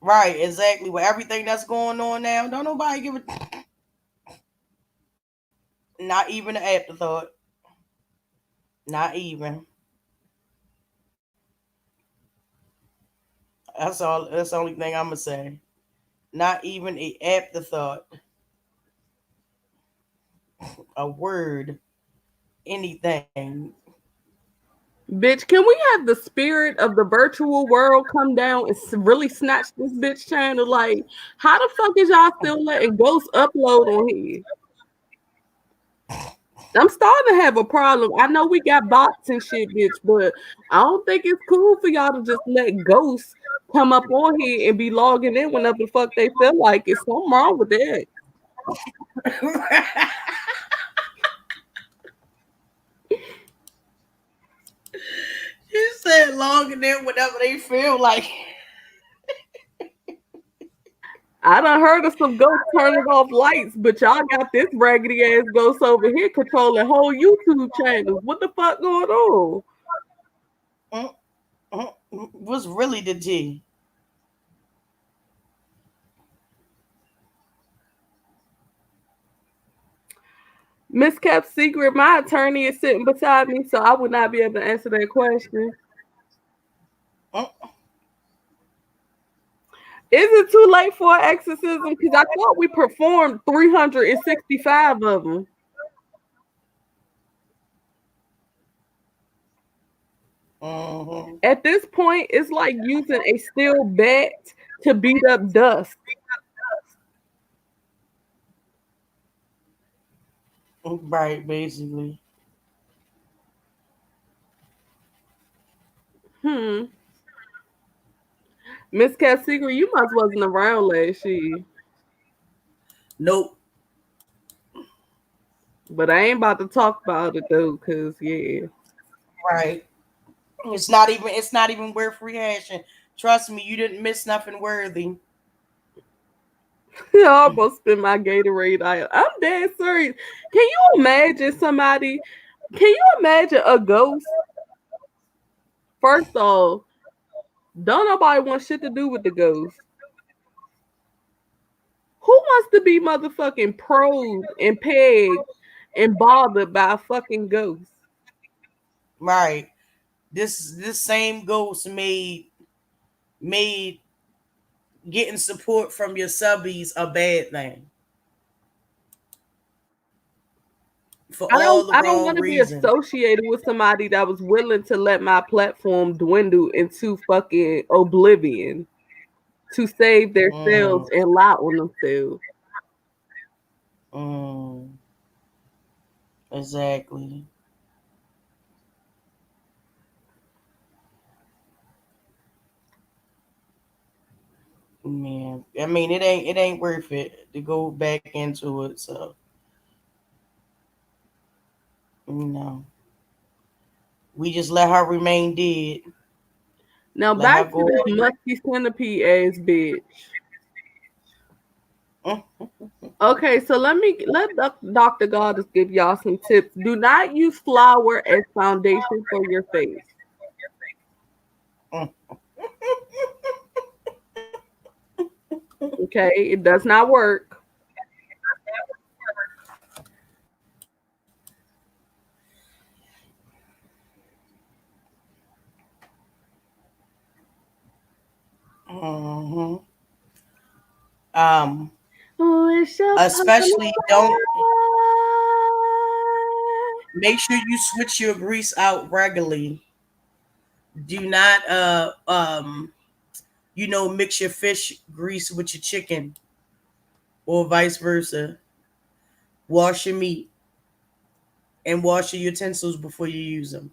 S1: Right. Exactly. With everything that's going on now, don't nobody give a not even an afterthought. Not even. That's all. That's the only thing I'm gonna say. Not even a afterthought. A word. Anything.
S2: Bitch, can we have the spirit of the virtual world come down and really snatch this bitch channel? Like, how the fuck is y'all still letting ghosts upload on here? I'm starting to have a problem. I know we got bots and shit, bitch, but I don't think it's cool for y'all to just let ghosts come up on here and be logging in whenever the fuck they feel like. It's something wrong with that.
S1: You said longer than whatever they feel like.
S2: I done heard of some ghosts turning off lights, but y'all got this raggedy ass ghost over here controlling whole YouTube channels. What the fuck going on?
S1: What's really the G?
S2: Miss Kept Secret, my attorney is sitting beside me, so I would not be able to answer that question.
S1: Mm,
S2: Is it too late for an exorcism? Because I thought we performed 365 of them.
S1: mhm.
S2: At this point, it's like using a steel bat to beat up dust.
S1: Right, basically.
S2: Hmm. Miss Cat Secret, you must wasn't around last year.
S1: Nope.
S2: But I ain't about to talk about it though, cause yeah.
S1: Right. It's not even worth rehashing. Trust me, you didn't miss nothing worthy.
S2: I almost spent my Gatorade. I'm dead serious. Can you imagine somebody? Can you imagine a ghost? First off, don't nobody want shit to do with the ghost. Who wants to be motherfucking probed and pegged and bothered by a fucking ghost?
S1: Right. This same ghost made getting support from your subbies a bad thing for all the
S2: I don't
S1: wrong
S2: want to be
S1: reasons.
S2: associated with somebody that was willing to let my platform dwindle into fucking oblivion to save
S1: Mm,
S2: themselves and lie on themselves.
S1: mm, exactly. Man, I mean it ain't worth it to go back into it. So no, we just let her remain dead.
S2: Now
S1: Let her
S2: back to
S1: go
S2: this
S1: on.
S2: musky centipede ass bitch.
S1: Mm,
S2: Okay, so let Dr. Goddess give y'all some tips. Do not use flour as foundation for your face.
S1: mm.
S2: Okay, it does not work.
S1: Mhm. Um,
S2: Wish upon a
S1: especially don't
S2: star.
S1: make sure you switch your grease out regularly. Do not mix your fish grease with your chicken or vice versa. Wash your meat and wash your utensils before you use them,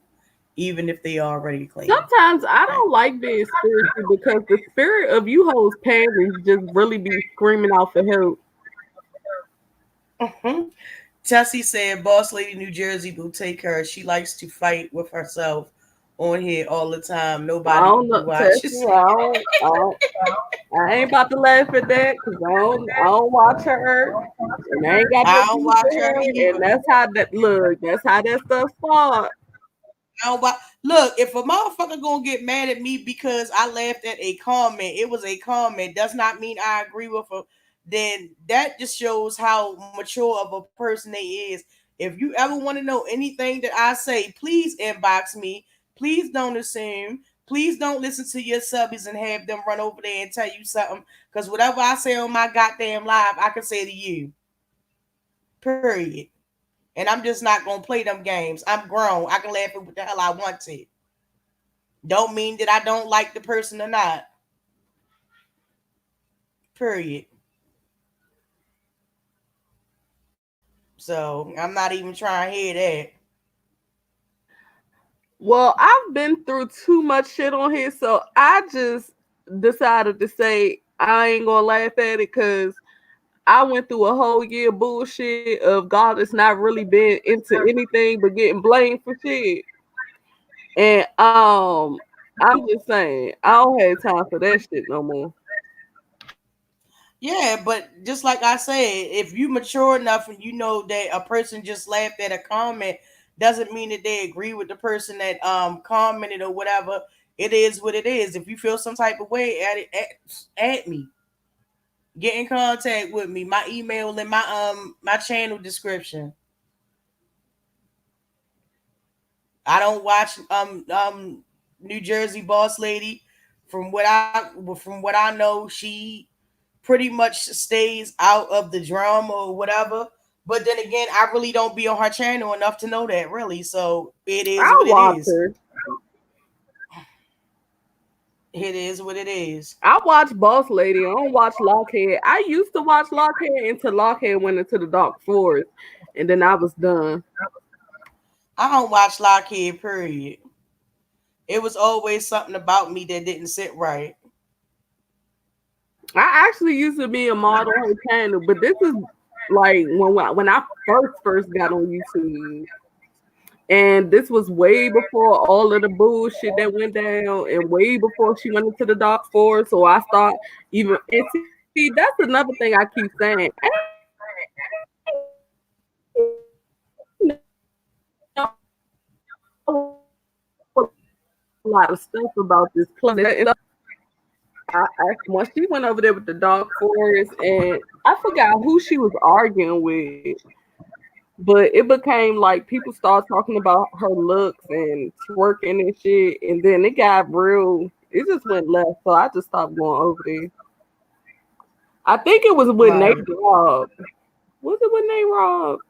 S1: even if they are already clean.
S2: Sometimes I don't like being spiritual because the spirit of you hoes parents just really be screaming out for help.
S1: Mhm. Tessie said, "Boss Lady New Jersey will take her. She likes to fight with herself on here all the time.
S2: I
S1: Nobody
S2: don't know,
S1: watches."
S2: Tessie. I ain't about to laugh at that because I don't watch her, and I ain't got no
S1: I don't
S2: beef
S1: watch
S2: with
S1: her
S2: her, and
S1: either.
S2: that's how that look. That's how that stuff start.
S1: I don't wa- Look, if a motherfucker gonna get mad at me because I laughed at a comment, it was a comment. Does not mean I agree with her. Then that just shows how mature of a person they is. If you ever want to know anything that I say, please inbox me. Please don't assume. Please don't listen to your subbies and have them run over there and tell you something. Because whatever I say on my goddamn live, I can say to you. Period. And I'm just not gonna play them games. I'm grown. I can laugh at what the hell I want to. Don't mean that I don't like the person or not. Period. So I'm not even trying to hear that.
S2: Well, I've been through too much shit on here, so I just decided to say I ain't gonna laugh at it because I went through a whole year of bullshit of God has not really been into anything but getting blamed for shit. And I'm just saying, I don't have time for that shit no more.
S1: Yeah, but just like I said, if you mature enough and you know that a person just laughed at a comment, doesn't mean that they agree with the person that commented or whatever. It is what it is. If you feel some type of way at me, get in contact with me. My email in my channel description. I don't watch New Jersey Boss Lady. From what I know, she pretty much stays out of the drama or whatever. But then again, I really don't be on her channel enough to know that really. So it is
S2: I'll
S1: what it
S2: watch
S1: is.
S2: her.
S1: It is what it is.
S2: I watch Boss Lady. I don't watch Lockhead. I used to watch Lockhead until Lockhead went into the dark forest, and then I was done.
S1: I don't watch Lockheed, period. It was always something about me that didn't sit right.
S2: I actually used to be a model on her channel, but this is like when I first got on YouTube. And this was way before all of the bullshit that went down, and way before she went into the dark forest. So I start even and see that's another thing I keep saying. A lot of stuff about this planet. When she went over there with the dark forest, and I forgot who she was arguing with, but it became like people started talking about her looks and twerking and shit, and then it got real. It just went left, so I just stopped going over there. I think it was with Nate
S1: Right.
S2: Robb. Was it with Nate Robb?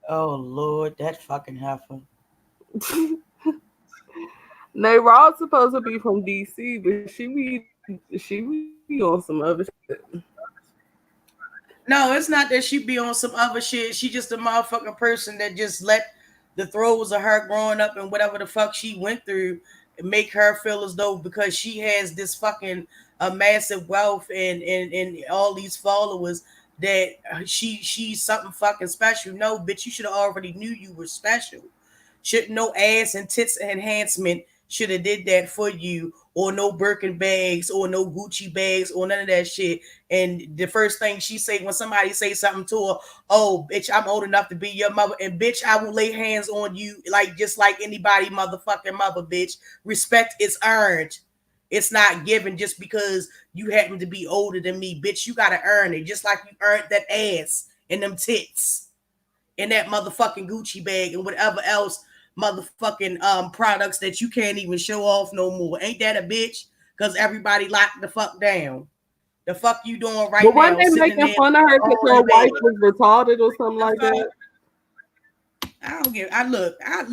S1: Oh Lord, that fucking heifer.
S2: Nate Robb's supposed to be from DC, but she be on some other shit.
S1: No, it's not that she be on some other shit. She just a motherfucking person that just let the throes of her growing up and whatever the fuck she went through make her feel as though because she has this fucking massive wealth and all these followers that she's something fucking special. No, bitch, you should have already knew you were special. Should no ass and tits enhancement should have did that for you, or no Birkin bags, or no Gucci bags, or none of that shit. And the first thing she say when somebody say something to her, oh bitch, I'm old enough to be your mother, and bitch, I will lay hands on you like just like anybody motherfucking mother, bitch. Respect is earned. It's not given just because you happen to be older than me, bitch. You gotta earn it, just like you earned that ass and them tits and that motherfucking Gucci bag and whatever else motherfucking products that you can't even show off no more. Ain't that a bitch? Because everybody locked the fuck down. The fuck you doing right
S2: But weren't
S1: now,
S2: they
S1: sitting in
S2: making
S1: there
S2: fun of her because
S1: on
S2: her
S1: the
S2: wife
S1: bed?
S2: was retarded or something like that?
S1: I don't give. I look. I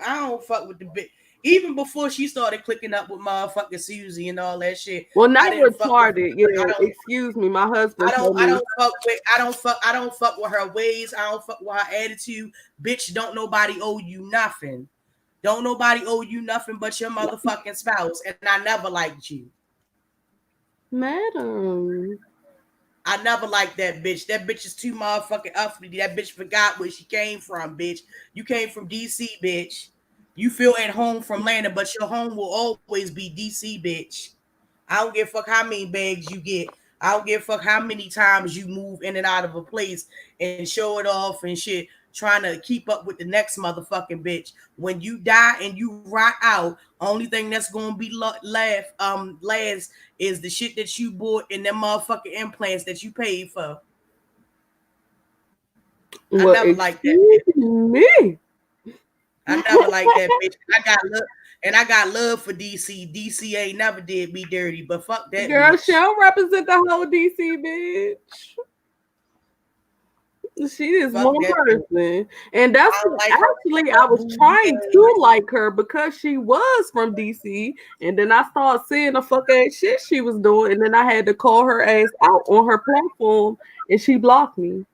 S1: don't fuck with the bitch. Even before she started clicking up with motherfucking Susie and all that shit.
S2: Well, not
S1: I didn't fuck with her.
S2: retarded. Yeah, excuse me. My husband told me.
S1: I don't fuck with her ways. I don't fuck with her attitude. Bitch, don't nobody owe you nothing. Don't nobody owe you nothing but your motherfucking spouse. And I never liked you.
S2: Madam.
S1: I never liked that bitch. That bitch is too motherfucking uppity. That bitch forgot where she came from, bitch. You came from DC, bitch. You feel at home from Atlanta, but your home will always be DC, bitch. I don't give a fuck how many bags you get. I don't give a fuck how many times you move in and out of a place and show it off and shit, trying to keep up with the next motherfucking bitch. When you die and you rot out, only thing that's gonna be last is the shit that you bought and them motherfucking implants that you paid for. I never liked that bitch.
S2: Me.
S1: I never liked that bitch. I got love for DC. DC ain't never did me dirty, but fuck that
S2: girl.
S1: bitch.
S2: She don't represent the whole DC, bitch. She is
S1: Fuck
S2: one
S1: that
S2: person,
S1: bitch.
S2: and that's
S1: like
S2: actually I was trying to like her because she was from DC, and then I started seeing the fuck ass shit she was doing, and then I had to call her ass out on her platform, and she blocked me.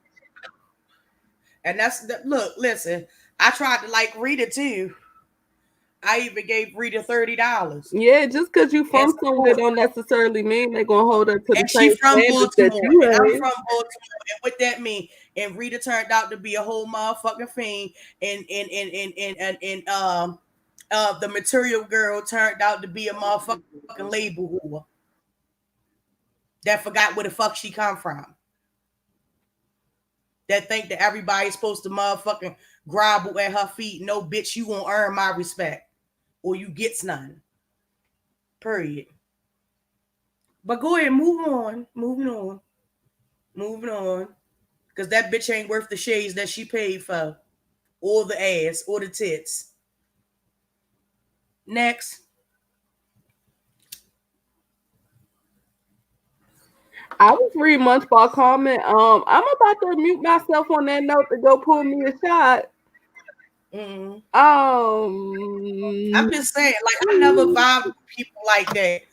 S1: And look, listen, I tried to like Rita too. I even gave Rita $30.
S2: Yeah, just because you from somewhere don't necessarily mean they're gonna hold her to the
S1: And
S2: same
S1: she from
S2: standards that
S1: Baltimore,
S2: you
S1: and
S2: have.
S1: I'm from Baltimore. And what that mean? And Rita turned out to be a whole motherfucking fiend, and the material girl turned out to be a motherfucking label whore that forgot where the fuck she come from. That think that everybody's supposed to motherfucking grovel at her feet. No, bitch, you won't earn my respect, or you gets none. Period. But go ahead, moving on. Because that bitch ain't worth the shades that she paid for, or the ass, or the tits. Next.
S2: I was reading Munchball comment. I'm about to mute myself on that note to go pull me a shot.
S1: Mm-hmm. I'm just saying, like, I never vibe with people like that.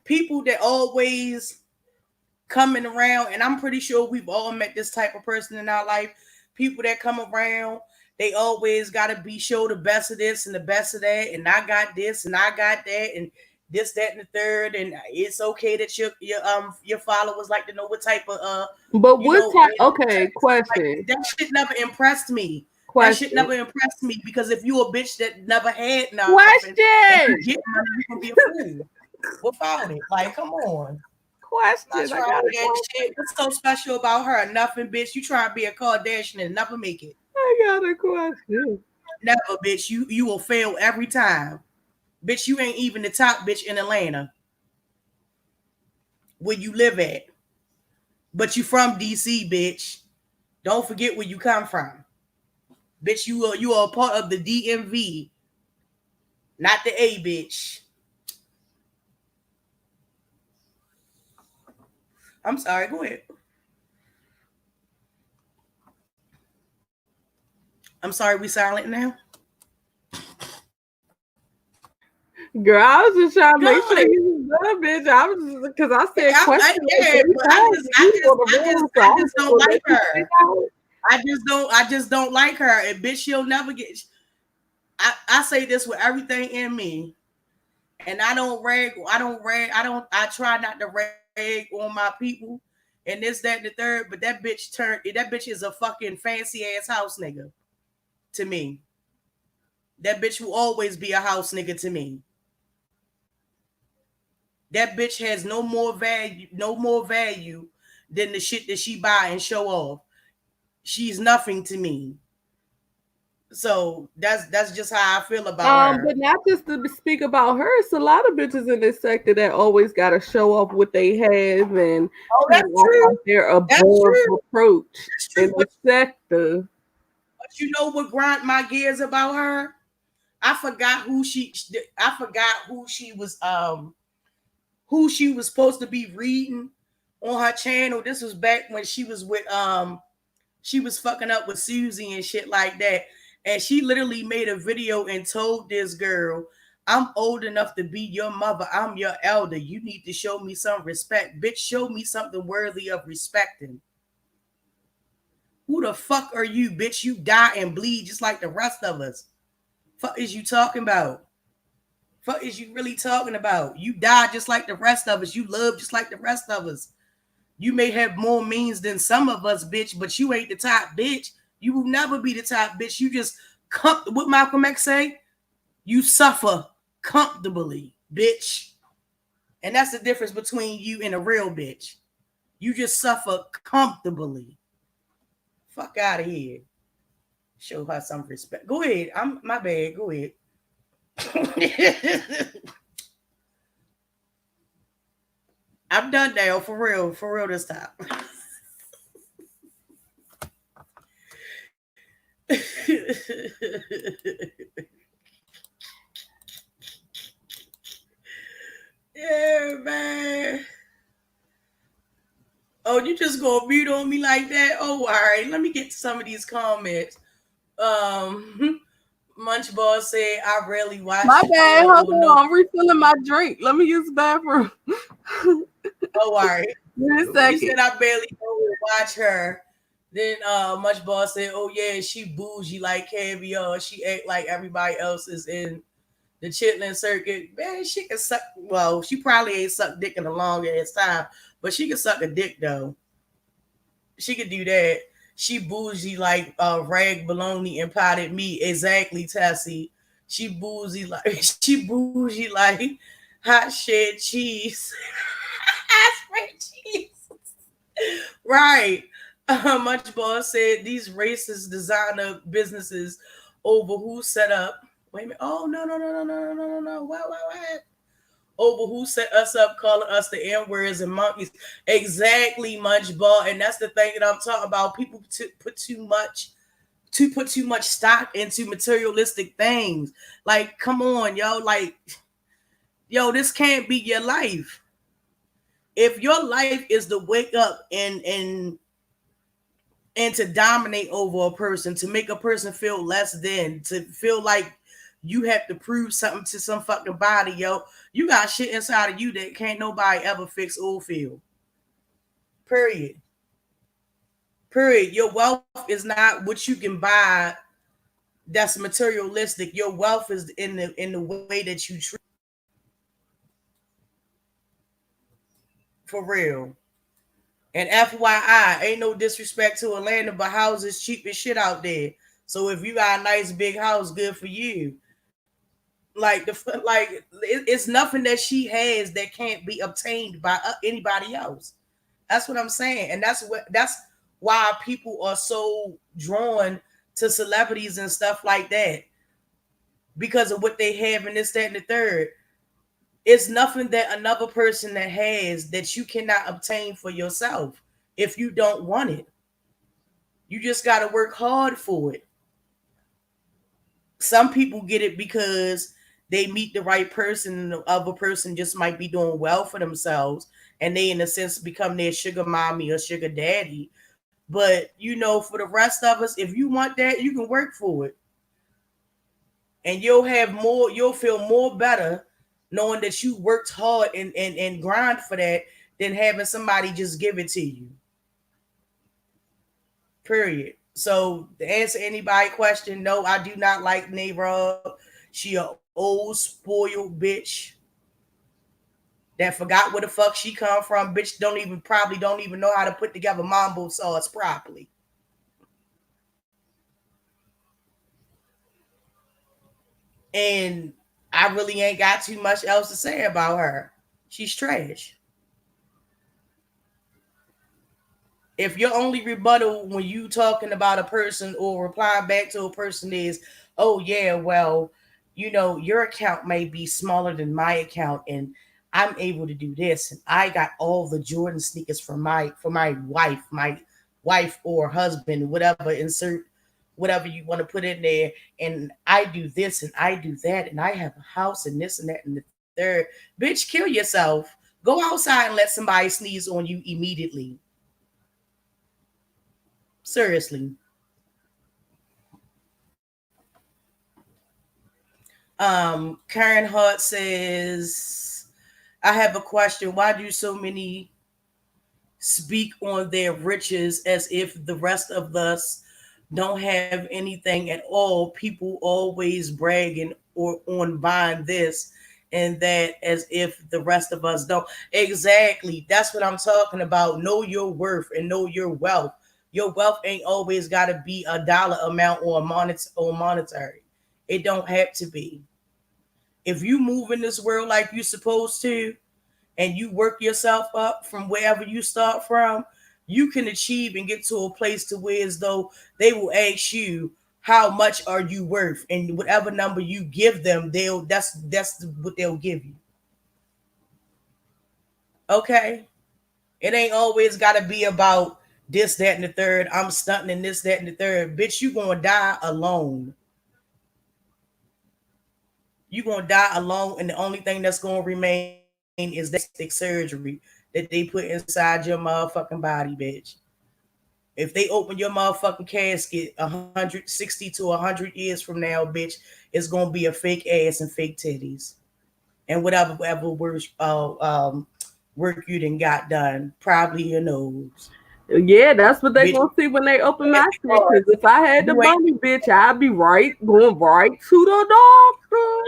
S1: People that always coming around, and I'm pretty sure we've all met this type of person in our life. People that come around, they always gotta show the best of this and the best of that, and I got this and I got that, and this, that, and the third, and it's okay that your followers like to know what type of
S2: But what type? Okay, question.
S1: Like, that shit never impressed me.
S2: Question.
S1: That shit never impressed me, because if you a bitch that never had nothing,
S2: question,
S1: you get money, you can be a fool without it. Like, come on.
S2: Question. I got a
S1: question. Shit. What's so special about her? Nothing, bitch. You try to be a Kardashian and never make it.
S2: I got a question.
S1: Never, bitch. You will fail every time. Bitch, you ain't even the top bitch in Atlanta where you live at. But you from DC, bitch. Don't forget where you come from. Bitch, you are a part of the DMV, not the A, bitch. I'm sorry, go ahead. I'm sorry, we silent now?
S2: Girl, I was just trying to make sure you was good, bitch. I was just because I said question.
S1: I just don't like her. I just don't like her. And bitch, she'll never get. I say this with everything in me, and I try not to rag on my people and this, that, and the third. But that bitch is a fucking fancy ass house nigga to me. That bitch will always be a house nigga to me. That bitch has no more value than the shit that she buy and show off. She's nothing to me. So that's just how I feel about her.
S2: But not just to speak about her, it's a lot of bitches in this sector that always gotta show off what they have and
S1: that's true.
S2: They're above approach in the sector.
S1: But you know what grind my gears about her? I forgot who she was supposed to be reading on her channel. This was back when she was with she was fucking up with Susie and shit like that. And she literally made a video and told this girl, I'm old enough to be your mother. I'm your elder. You need to show me some respect. Bitch, show me something worthy of respecting. Who the fuck are you, bitch? You die and bleed just like the rest of us. Fuck is you talking about? Fuck is you really talking about? You die just like the rest of us. You love just like the rest of us. You may have more means than some of us, bitch, but you ain't the top bitch. You will never be the top bitch. You just what Malcolm X say? You suffer comfortably, bitch. And that's the difference between you and a real bitch. You just suffer comfortably. Fuck out of here. Show her some respect. Go ahead. I'm my bad. Go ahead. I'm done now, for real this time. Yeah, man. Oh, you just gonna mute on me like that? Oh, all right. Let me get to some of these comments. Munchball said, "I rarely watch."
S2: My bad. Hold on.
S1: No.
S2: I'm refilling my drink. Let me use the bathroom.
S1: Oh, all right.
S2: Wait a second.
S1: You said I barely watch her. Then Munchball said, "Oh yeah, she bougie like caviar. She act like everybody else is in the chitlin circuit. Man, she can suck. Well, she probably ain't sucked dick in a long ass time, but she can suck a dick though. She could do that. She bougie like rag bologna and potted meat. Exactly, Tessie. She bougie like she bougie like hot shit cheese. Hot shit cheese. Right. Munchball said these racist designer businesses over who set up. Wait a minute. Oh no. What? Over who set us up, calling us the N-words and monkeys. Exactly, Munchball. And that's the thing that I'm talking about. People put too much stock into materialistic things. Like, come on, yo. Like, yo, this can't be your life. If your life is to wake up and to dominate over a person, to make a person feel less than, to feel like you have to prove something to some fucking body, yo. You got shit inside of you that can't nobody ever fix or feel. Period. Your wealth is not what you can buy that's materialistic. Your wealth is in the way that you treat. For real. And FYI, ain't no disrespect to Atlanta, but houses cheap as shit out there. So if you got a nice big house, good for you. It's nothing that she has that can't be obtained by anybody else. That's what I'm saying, and that's why people are so drawn to celebrities and stuff like that, because of what they have and this, that, and the third. It's nothing that another person that has that you cannot obtain for yourself if you don't want it. You just got to work hard for it. Some people get it because they meet the right person and the other person just might be doing well for themselves and they in a sense become their sugar mommy or sugar daddy. But for the rest of us, if you want that, you can work for it. And you'll feel more better knowing that you worked hard and grind for that than having somebody just give it to you. Period. So to answer anybody's question, no, I do not like Nay-Rob. She a old spoiled bitch that forgot where the fuck she come from. Bitch probably don't even know how to put together mambo sauce properly. And I really ain't got too much else to say about her. She's trash. If your only rebuttal when you talking about a person or replying back to a person is, oh yeah, well, your account may be smaller than my account and I'm able to do this. And I got all the Jordan sneakers for my wife or husband, whatever, insert whatever you want to put in there. And I do this and I do that. And I have a house and this and that and the third. Bitch, kill yourself. Go outside and let somebody sneeze on you immediately. Seriously. Karen Hart says, I have a question. Why do so many speak on their riches as if the rest of us don't have anything at all? People always bragging or on buying this and that as if the rest of us don't. Exactly. That's what I'm talking about. Know your worth and know your wealth. Your wealth ain't always got to be a dollar amount or monetary. It don't have to be. If you move in this world like you supposed to, and you work yourself up from wherever you start from, you can achieve and get to a place to where as though they will ask you how much are you worth, and whatever number you give them, that's what they'll give you. Okay, it ain't always got to be about this, that, and the third. I'm stunting in this, that, and the third. Bitch, you gonna die alone. You gonna die alone, and the only thing that's gonna remain is that plastic surgery that they put inside your motherfucking body, bitch. If they open your motherfucking casket 160 to 100 years from now, bitch, it's gonna be a fake ass and fake titties and whatever work you done got done, probably your nose,
S2: Yeah, that's what they
S1: bitch.
S2: gonna see when they open my shit.
S1: Because
S2: Cause if I had the
S1: you ain't
S2: money, bitch, I'd be going right to the doctor.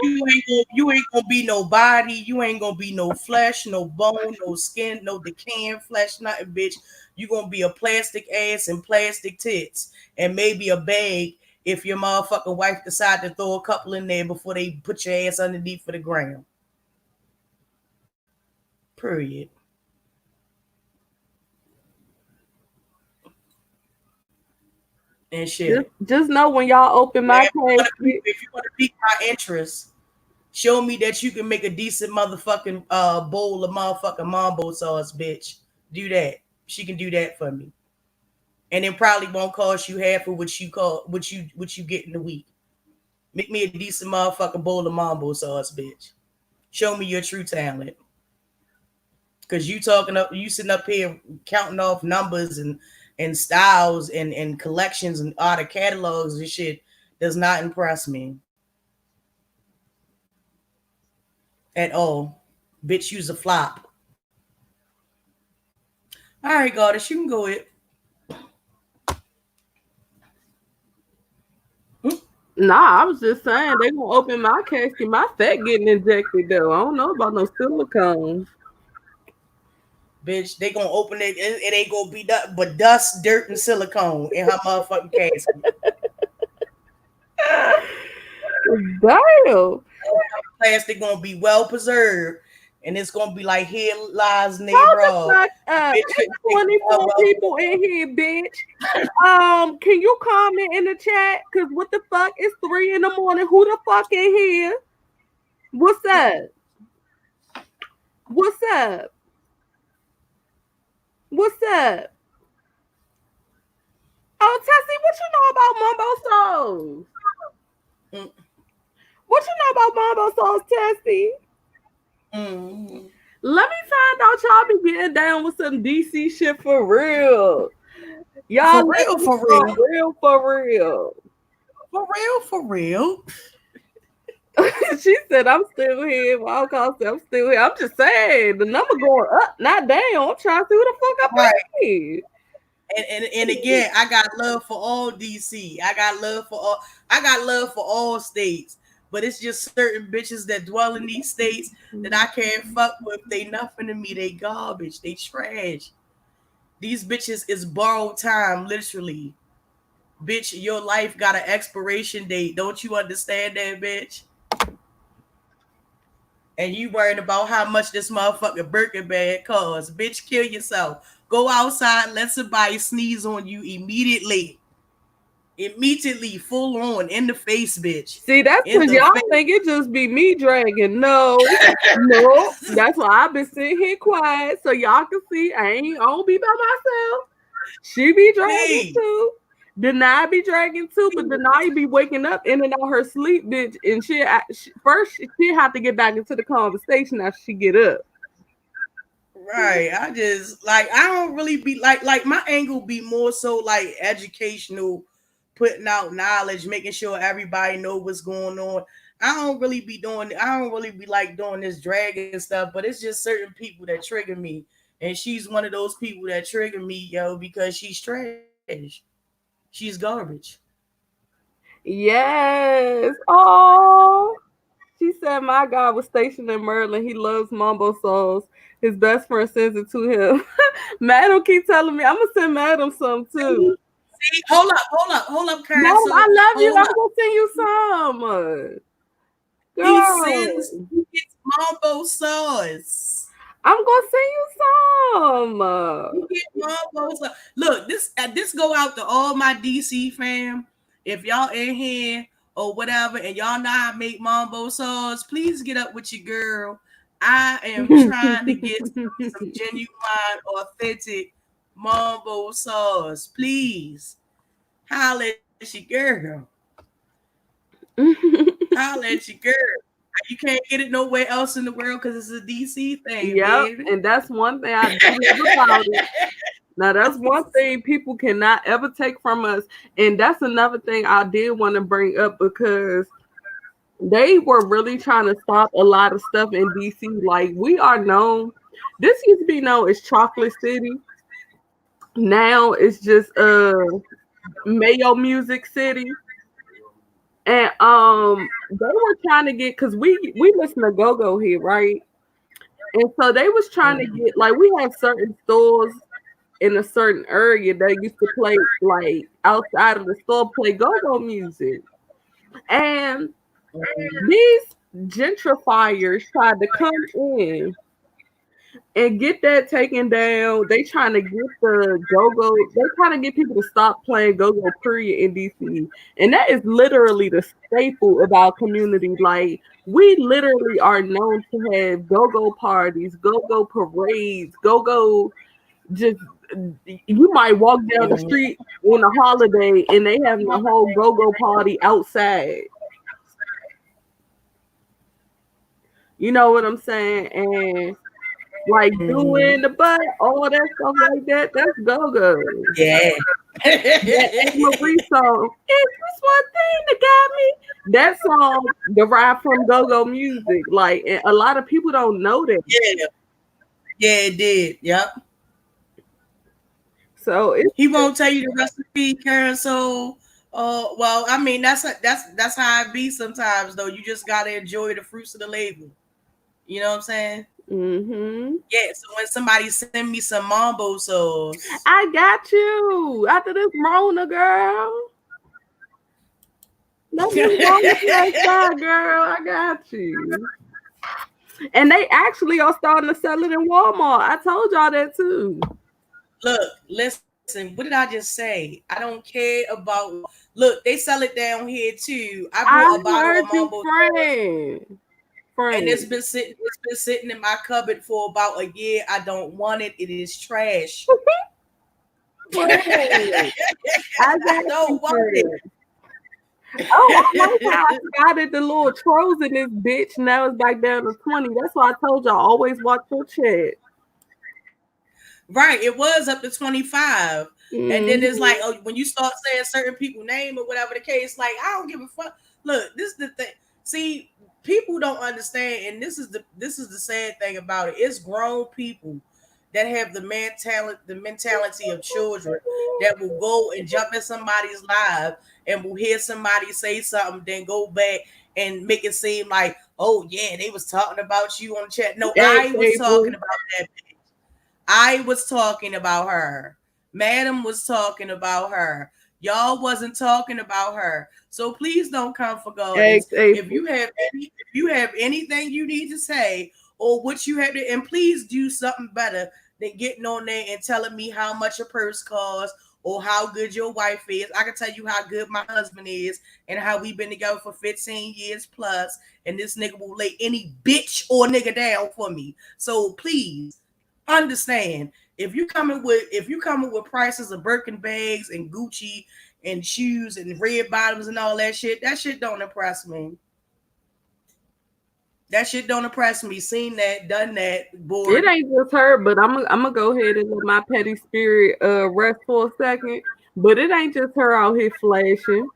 S1: you ain't gonna be nobody. You ain't gonna be no flesh, no bone, no skin, no decaying flesh, nothing, bitch. You gonna be a plastic ass and plastic tits, and maybe a bag if your motherfucking wife decide to throw a couple in there before they put your ass underneath for the ground. Period. And shit.
S2: Just know when y'all open
S1: Now,
S2: my casket,
S1: if you want to pique my interest, show me that you can make a decent motherfucking bowl of motherfucking mambo sauce, bitch. Do that. She can do that for me. And it probably won't cost you half of what you get in a week. Make me a decent motherfucking bowl of mambo sauce, bitch. Show me your true talent. Cause you sitting up here counting off numbers and styles and collections and all the catalogs and shit does not impress me at all. Bitch, use a flop. All right, goddess, you can go it.
S2: nah, I was just saying they gonna open my casket, my fat getting injected though. I don't know about no silicone.
S1: Bitch, they gonna open it. It ain't gonna be nothing but dust, dirt, and silicone in her motherfucking casket.
S2: Damn.
S1: Plastic gonna be well preserved, and it's gonna be like here lies
S2: Hold
S1: neighbor
S2: the
S1: of.
S2: fuck up.
S1: Bitch
S2: It's
S1: couldn't take a
S2: 24
S1: well.
S2: people in here, bitch. Can you comment in the chat? Cause what the fuck? It's 3 in the morning. Who the fuck in here? What's up? What's up? What's up? Oh, Tessie, what you know about Mumbo Souls?
S1: Mm,
S2: What you know about Mumbo Souls, Tessie?
S1: mm.
S2: Let me find out y'all be getting down with some DC shit for real. Y'all
S1: For
S2: let
S1: real,
S2: me
S1: for
S2: know
S1: real,
S2: for real.
S1: for real, for real.
S2: She said, I'm still here. Well, I'm still here. I'm just saying, the number going up, not down. I'm trying to see who the fuck up
S1: Right.
S2: in here.
S1: And again, I got love for all DC. I got love for all states. But it's just certain bitches that dwell in these states that I can't fuck with. They nothing to me. They garbage. They trash. These bitches is borrowed time, literally. Bitch, your life got an expiration date. Don't you understand that, bitch? And you worried about how much this motherfucking Birkin bag costs. Bitch, kill yourself. Go outside, let somebody sneeze on you immediately. Immediately, full on, in the face, bitch.
S2: See, that's
S1: In
S2: because
S1: the
S2: y'all
S1: face.
S2: think it just be me dragging. No. That's why I've been sitting here quiet so y'all can see I don't be by myself. She be dragging
S1: Hey,
S2: too. Deny be dragging too, but Deny be waking up in and out her sleep, bitch. And first she have to get back into the conversation after she get up.
S1: right. I don't really be like my angle be more so like educational, putting out knowledge, making sure everybody know what's going on. I don't really be doing. I don't really be like doing this dragging stuff, but it's just certain people that trigger me, and she's one of those people that trigger me, yo, because she's trash. She's garbage.
S2: Yes. Oh. She said, "My God was stationed in Maryland. He loves mambo songs. His best friend sends it to him." Madam keep telling me I'm gonna send Madam some too.
S1: See, hold up, Karen.
S2: Madam,
S1: So
S2: I love you.
S1: hold
S2: I'm
S1: up.
S2: gonna send you some.
S1: He sends
S2: Girl,
S1: he gets mambo sauce.
S2: I'm gonna send you some.
S1: You get mambo sauce. Look, this go out to all my DC fam. If y'all in here or whatever, and y'all know how to make mambo sauce, please get up with your girl. I am trying to get some genuine, authentic mambo sauce. Please holla at your girl. Holla at your girl. You can't get it nowhere else in the world because it's a DC thing,
S2: Yep,
S1: baby.
S2: and that's one thing I do love about it. Now that's one thing people cannot ever take from us, and that's another thing I did want to bring up because they were really trying to stop a lot of stuff in DC. Like we are known, this used to be known as Chocolate City. Now it's just Mayo Music City. And they were trying to get because we listen to go-go here, right? And so they was trying to get like we have certain stores in a certain area that used to play like outside of the store play go-go music. And these gentrifiers tried to come in and get that taken down. They trying to get the go-go. They trying to get people to stop playing go-go period in DC. And that is literally the staple of our community. Like we literally are known to have go-go parties, go-go parades, go-go just you might walk down the street on a holiday and they having a whole go-go party outside. You know what I'm saying? And like doing the butt, all that stuff like that. That's go-go.
S1: Yeah.
S2: That Marie song, "Is this one thing that got me?" That song derived from go-go music. Like, and a lot of people don't know that.
S1: Yeah. Yeah, it did. Yep.
S2: So
S1: he won't tell you the recipe, Karen. So, well, I mean, that's how it be sometimes, though. You just gotta enjoy the fruits of the labor. You know what I'm saying?
S2: Mm-hmm.
S1: Yeah. So when somebody send me some mambo sauce,
S2: I got you after this Rona, girl. Let me go with that side, girl. I got you. And they actually are starting to sell it in Walmart. I told y'all that too.
S1: Look, listen. What did I just say? I don't care about. Look, they sell it down here too. I bought a bottle of mambo sauce. And it's been sitting in my cupboard for about a year. I don't want it. It is trash.
S2: I don't want it. Oh, one time I forgot it. The little trolls in this bitch. Now it's back down to 20. That's why I told y'all always watch your chat.
S1: Right, it was up to 25. And then it's like, oh, when you start saying certain people's name or whatever the case, like I don't give a fuck. Look, this is the thing. See, people don't understand, and this is the sad thing about it. It's grown people that have the mentality of children that will go and jump in somebody's live and will hear somebody say something, then go back and make it seem like, oh yeah, they was talking about you on the chat. No, I was talking about that bitch. I was talking about her. Madam was talking about her. Y'all wasn't talking about her. So please don't come for gardens. If you have anything you need to say or what you have to, and please do something better than getting on there and telling me how much a purse costs or how good your wife is. I can tell you how good my husband is and how we've been together for 15 years plus, and this nigga will lay any bitch or nigga down for me. So please understand, if you coming with prices of Birkin bags and Gucci and shoes and red bottoms and all that shit don't impress me. That shit don't impress me. Seen that, done that, bored.
S2: It ain't just her, but I'm gonna go ahead and let my petty spirit rest for a second. But it ain't just her out here flashing.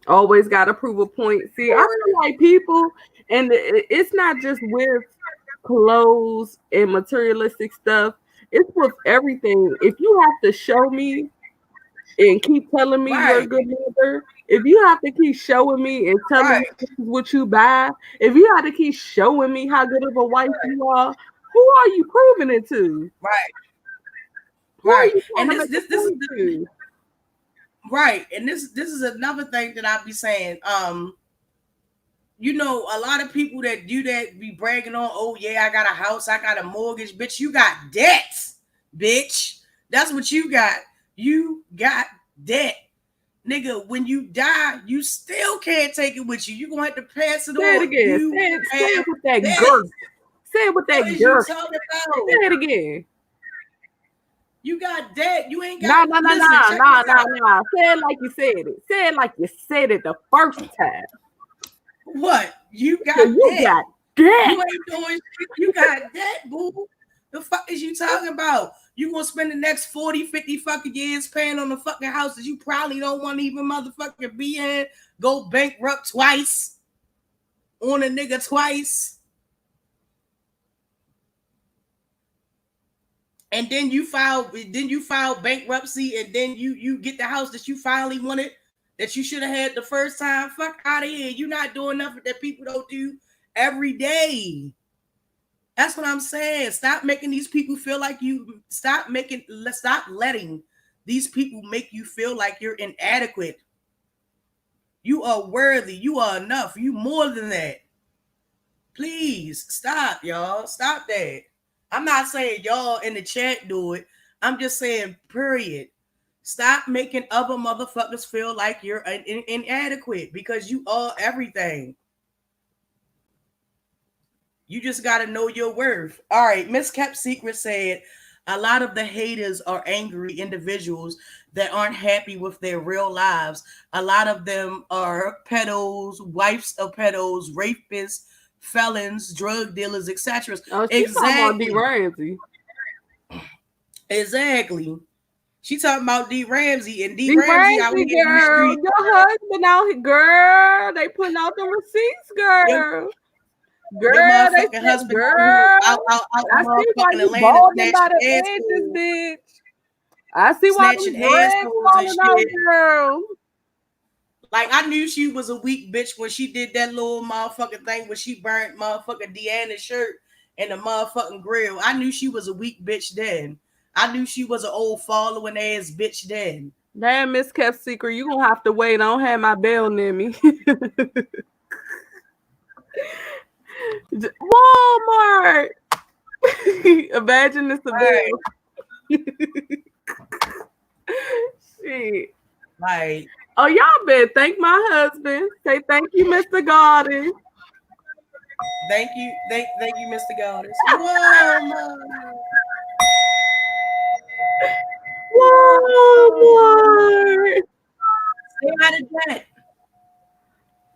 S2: Always got to prove a point. See, I feel like people, and it's not just with clothes and materialistic stuff. It's with everything. If you have to show me and keep telling me you're a
S1: Right,
S2: good mother, if you have to keep showing me and telling me
S1: right,
S2: this is what you buy, if you have to keep showing me how good of a wife you are, who are you proving it to?
S1: right,
S2: Who are
S1: right.
S2: you trying
S1: And
S2: to
S1: this
S2: make a
S1: this this is
S2: point to?
S1: right. And this is another thing that I be saying. You know, a lot of people that do that be bragging on, oh yeah, I got a house, I got a mortgage, bitch. You got debts, bitch. That's what you got. You got debt. Nigga, when you die, you still can't take it with you. You're gonna have to pass it
S2: Say it
S1: on.
S2: again.
S1: You
S2: Say it
S1: have
S2: with that
S1: debt.
S2: girth. Say it with that
S1: What is you
S2: girth.
S1: talking
S2: Say
S1: about?
S2: it again.
S1: You got debt. You ain't got
S2: Nah, nah, nah,
S1: listen,
S2: nah,
S1: check
S2: nah,
S1: this
S2: nah,
S1: out.
S2: nah. Say it like you said it. Say it like you said it the first time.
S1: What? You
S2: So
S1: got
S2: you
S1: debt.
S2: got debt.
S1: You ain't doing shit. You got debt, boo. The fuck is you talking about? You gonna spend the next 40, 50 fucking years paying on the fucking house that you probably don't want to even motherfucking be in. Go bankrupt twice. On a nigga twice. And then you file bankruptcy, and then you get the house that you finally wanted, that you should have had the first time. Fuck out of here. You're not doing nothing that people don't do every day. That's what I'm saying. Stop making these people feel like you. Stop letting these people make you feel like you're inadequate. You are worthy. You are enough. You more than that. Please stop, y'all. Stop that. I'm not saying y'all in the chat do it. I'm just saying, period. Stop making other motherfuckers feel like you're inadequate, because you are everything. You just got to know your worth. All right. Miss Kept Secret said a lot of the haters are angry individuals that aren't happy with their real lives. A lot of them are pedos, wives of pedos, rapists, felons, drug dealers, etc.
S2: Oh, she talking about D.
S1: Exactly.
S2: Ramsey.
S1: Exactly. She talking about D. Ramsey, and D.
S2: D.
S1: Ramsey out
S2: Ramsey,
S1: here in the
S2: girl.
S1: street.
S2: Your husband out here, girl. They putting out the receipts,
S1: Your,
S2: girl.
S1: your
S2: Girl, they
S1: motherfucking
S2: said,
S1: husband out here,
S2: girl.
S1: out
S2: I
S1: in
S2: see why
S1: motherfucking
S2: you
S1: Atlanta
S2: balding by
S1: snatching
S2: the edges,
S1: assholes,
S2: bitch. I see why them
S1: snatching
S2: dreads
S1: assholes and
S2: falling out,
S1: shit.
S2: girl.
S1: Like, I knew she was a weak bitch when she did that little motherfucking thing when she burnt motherfucking Deanna's shirt in the motherfucking grill. I knew she was a weak bitch then. I knew she was an old following ass bitch then.
S2: Damn, Miss Kept Secret, you gonna have to wait. I don't have my bell near me. Walmart. Imagine this a bell. Shit.
S1: Like,
S2: Oh, y'all better thank my husband. Say thank you, Mr. Garden.
S1: thank you, Mr. Goddess. Walmart.
S2: Walmart.
S1: Stay out of debt.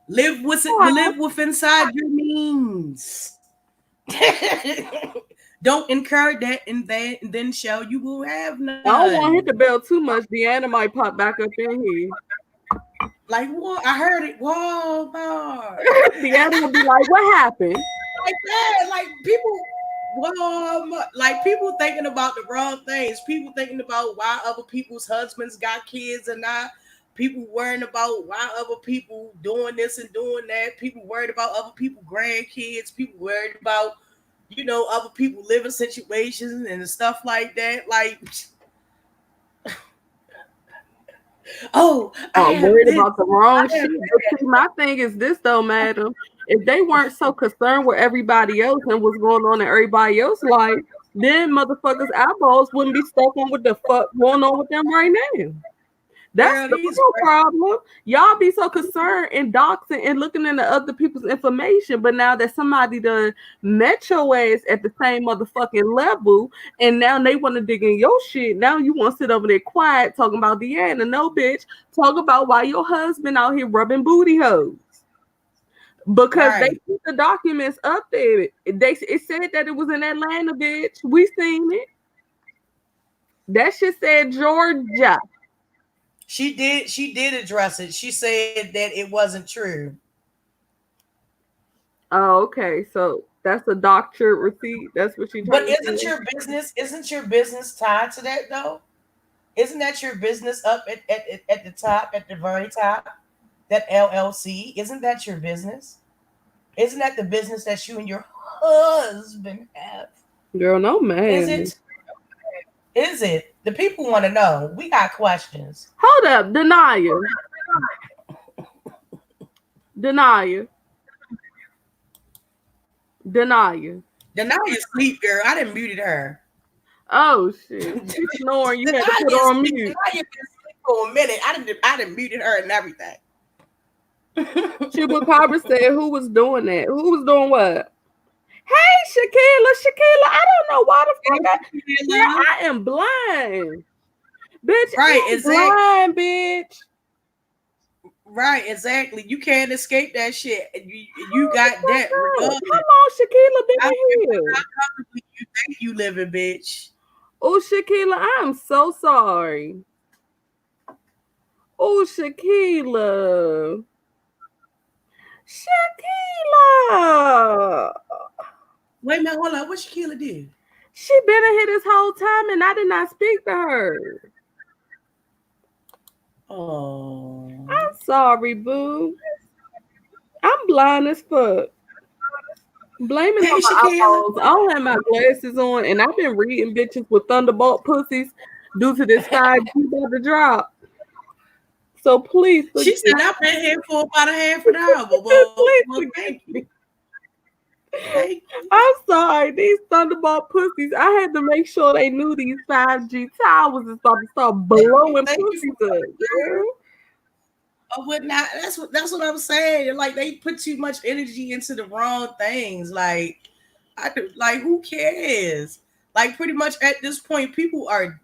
S1: Live with inside your means. Don't incur that, and then shall you will have none.
S2: I don't want to hit the bell too much. Deanna might pop back up in here.
S1: Like, what? I heard it. Walmart.
S2: Deanna will be like, what happened?
S1: Like that. Like, people. Walmart. Like, people thinking about the wrong things. People thinking about why other people's husbands got kids and not. People worrying about why other people doing this and doing that. People worried about other people's grandkids. People worried about, other people living situations and stuff like that. Like,
S2: I'm worried about the wrong shit. But see, my thing is this though, madam. If they weren't so concerned with everybody else and what's going on in everybody else's life, then motherfuckers' eyeballs wouldn't be stuck on what the fuck going on with them right now. That's the real problem. Y'all be so concerned in doxing and looking into other people's information, but now that somebody done met your ass at the same motherfucking level, and now they want to dig in your shit. Now you want to sit over there quiet talking about Deanna. No, bitch. Talk about why your husband out here rubbing booty hoes. Because they put the documents up there. It said that it was in Atlanta, bitch. We seen it. That shit said Georgia.
S1: She did address it. She said that it wasn't true.
S2: Oh, okay. So that's a doctored receipt. That's what she's
S1: But
S2: trying to say.
S1: isn't your business tied to that though? Isn't that your business up at the top, at the very top? That LLC, isn't that your business? Isn't that the business that you and your husband have?
S2: Girl, no
S1: Is
S2: man.
S1: it? Is it? The people want to know. We got questions.
S2: Hold up, Denia. Denia. Denia.
S1: Denia sleep, girl. I didn't muted her.
S2: Oh shit. She's snoring. You had to put her on mute.
S1: Denia been asleep for a minute. I didn't muted her and everything.
S2: Chupacabra said who was doing that? Who was doing what? Hey, Shakila, I don't know why the fuck I am blind. Bitch,
S1: right,
S2: I'm
S1: exactly.
S2: blind, bitch.
S1: Right, exactly. You can't escape that shit. You got that.
S2: How long Shakila been here?
S1: How comfortably you think you living, bitch?
S2: Oh, Shakila, I am so sorry. Oh, Shakila.
S1: Wait a minute, hold on. What Shakila do?
S2: She been in here this whole time and I did not speak to her.
S1: Oh.
S2: I'm sorry, boo. I'm blind as fuck. Blame it on my eyeballs. I don't have my glasses on and I've been reading bitches with Thunderbolt pussies due to this 5G about to drop. So please forgive.
S1: She said I've been here for about a half an hour. Well, thank you.
S2: I'm sorry, these Thunderbolt pussies. I had to make sure they knew these 5G towers and start blowing pussies up. Girl.
S1: Oh, but not. That's what I'm saying. Like they put too much energy into the wrong things. Like who cares? Like pretty much at this point, people are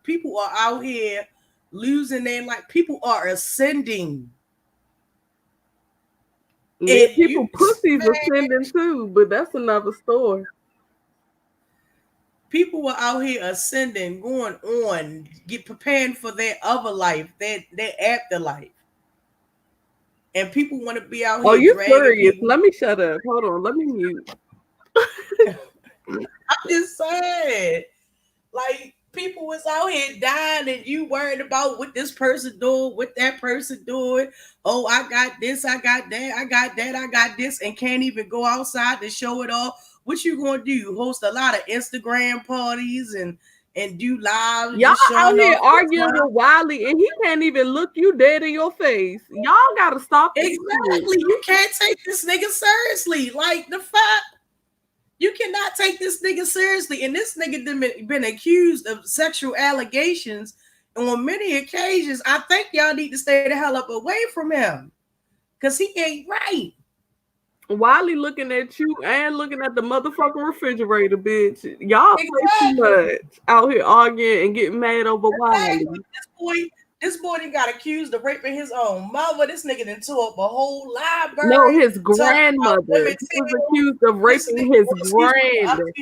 S1: out here losing their like people are ascending.
S2: Yeah, people pussies ascending too, but that's another story.
S1: People are out here ascending, going on, preparing for their other life, their afterlife. And people want to be out here.
S2: Oh, you serious? Let me shut up. Hold on, let me mute.
S1: I'm just saying, like people was out here dying, and you worried about what this person doing, what that person doing. Oh, I got this, I got that, I got that, I got this, and can't even go outside to show it all. What you gonna do? Host a lot of Instagram parties and do live.
S2: Y'all out here arguing with Wiley, and he can't even look you dead in your face. Y'all gotta stop this.
S1: Exactly. You can't take this nigga seriously. Like the fuck. You cannot take this nigga seriously. And this nigga been accused of sexual allegations on many occasions. I think y'all need to stay the hell up away from him. Because he ain't right.
S2: Wiley looking at you and looking at the motherfucking refrigerator, bitch. Y'all play too much out here arguing and getting mad over Wiley.
S1: This boy done got accused of raping his own mother. This nigga done tore up a whole library.
S2: No, his grandmother. He was accused of raping his
S1: grandmother.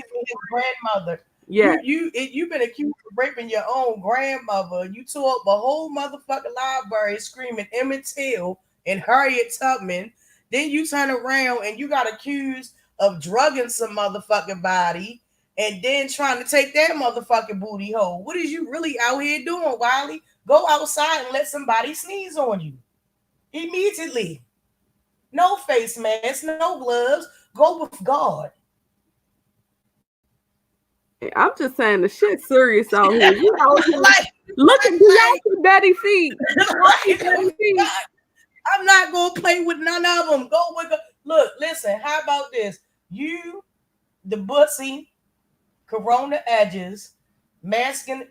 S2: Yeah.
S1: You've been accused of raping your own grandmother. You tore up a whole motherfucking library screaming Emmett Till and Harriet Tubman. Then you turn around and you got accused of drugging some motherfucking body and then trying to take that motherfucking booty hole. What is you really out here doing, Wiley? Go outside and let somebody sneeze on you immediately. No face mask, no gloves. Go with God.
S2: I'm just saying the shit serious out here. You know, like, look at y'all daddy feet.
S1: I'm not gonna play with none of them. Go with look. Listen. How about this? You, the bussy, corona edges. Masculine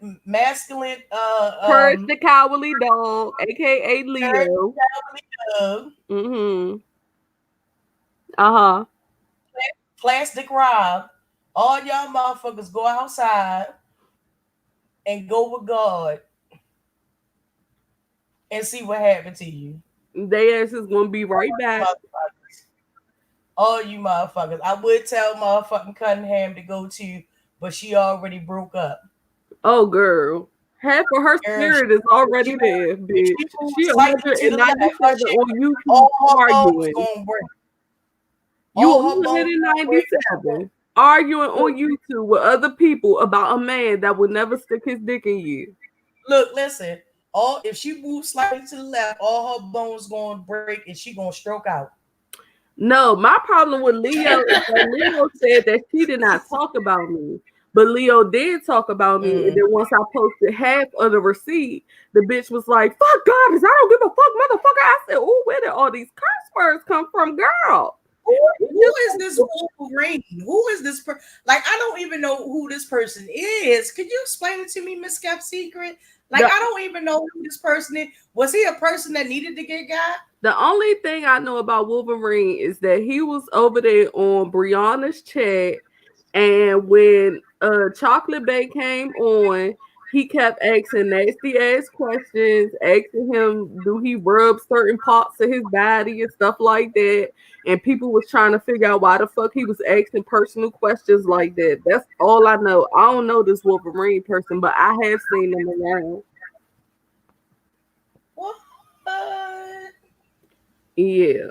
S2: Courage the Cowardly Dog, aka Leo.
S1: Courage the Cowardly
S2: Dog. Uh-huh.
S1: Plastic Rob. All y'all motherfuckers go outside and go with God and see what happened to you.
S2: They ass is gonna be right back.
S1: All you motherfuckers. I would tell motherfucking Cunningham to go too, but she already broke up.
S2: Oh, girl. Half of her
S1: Girl,
S2: spirit is already there, bitch. She
S1: slightly to the left.
S2: 197 on YouTube
S1: All her bones
S2: arguing.
S1: gonna break.
S2: You
S1: All her bones gonna break.
S2: 197 arguing on YouTube with other people about a man that would never stick his dick in you.
S1: Look, listen. If she moves slightly to the left, all her bones gonna break and she gonna stroke out.
S2: No, my problem with Leo is that Leo said that she did not talk about me. But Leo did talk about me. And then once I posted half of the receipt, the bitch was like, fuck goddess, I don't give a fuck, motherfucker. I said, oh, where did all these curse words come from, girl?
S1: Who is this Wolverine? Who is this person? Like, I don't even know who this person is. Could you explain it to me, Miss Cap Secret? Like, I don't even know who this person is. Was he a person that needed to get got?
S2: The only thing I know about Wolverine is that he was over there on Brianna's chat, and when Chocolate Bay came on, he kept asking nasty ass questions, asking him, do he rub certain parts of his body and stuff like that. And people was trying to figure out why the fuck he was asking personal questions like that. That's all I know. I don't know this Wolverine person, but I have seen him around.
S1: What?
S2: Yeah.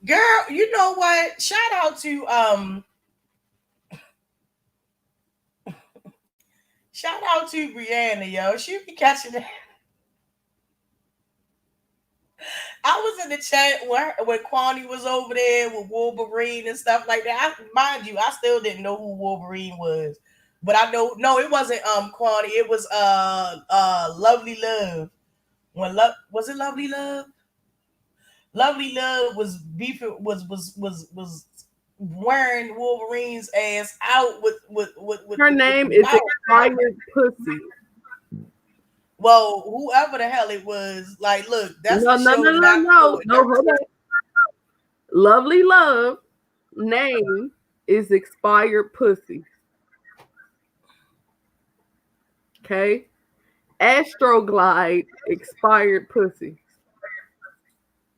S1: Girl, you know what? Shout out to Brianna, yo. She be catching that. I was in the chat when Kwani was over there with Wolverine and stuff like that. Mind you, I still didn't know who Wolverine was. But I know, no, it wasn't Kwani. It was Lovely Love. Was it Lovely Love? Lovely Love was beefing, was wearing Wolverine's ass out with
S2: her name is Expired Pussy.
S1: Well, whoever the hell it was, like, look, that's
S2: no. Hold on. Lovely Love name is Expired Pussy. Okay, Astroglide Expired Pussy.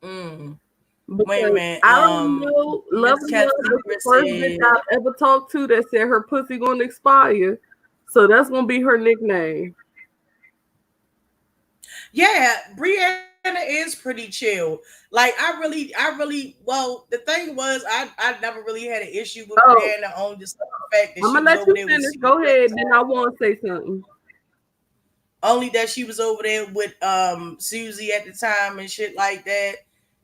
S1: Wait a minute.
S2: I don't know. Lovely Love was the first bitch I've ever talked to that said her pussy gonna expire, so that's gonna be her nickname.
S1: Yeah, Brianna is pretty chill. Like, I really, well, the thing was, I never really had an issue with Brianna on just the fact that
S2: I'm gonna let you finish. Go ahead, then I want to say something.
S1: Only that she was over there with Susie at the time and shit like that,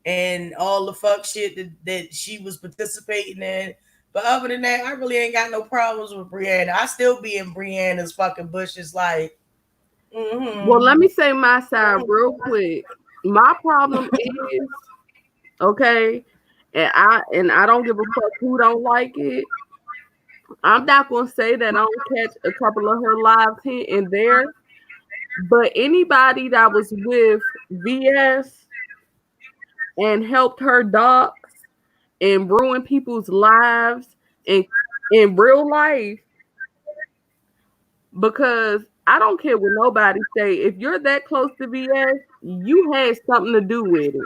S1: and all the fuck shit that she was participating in. But other than that, I really ain't got no problems with Brianna. I still be in Brianna's fucking bushes, like.
S2: Well, let me say my side real quick. My problem is, okay, and I don't give a fuck who don't like it. I'm not gonna say that I don't catch a couple of her lives here and there, but anybody that was with VS and helped her docs and ruin people's lives in real life, because I don't care what nobody say. If you're that close to VS, you had something to do with it.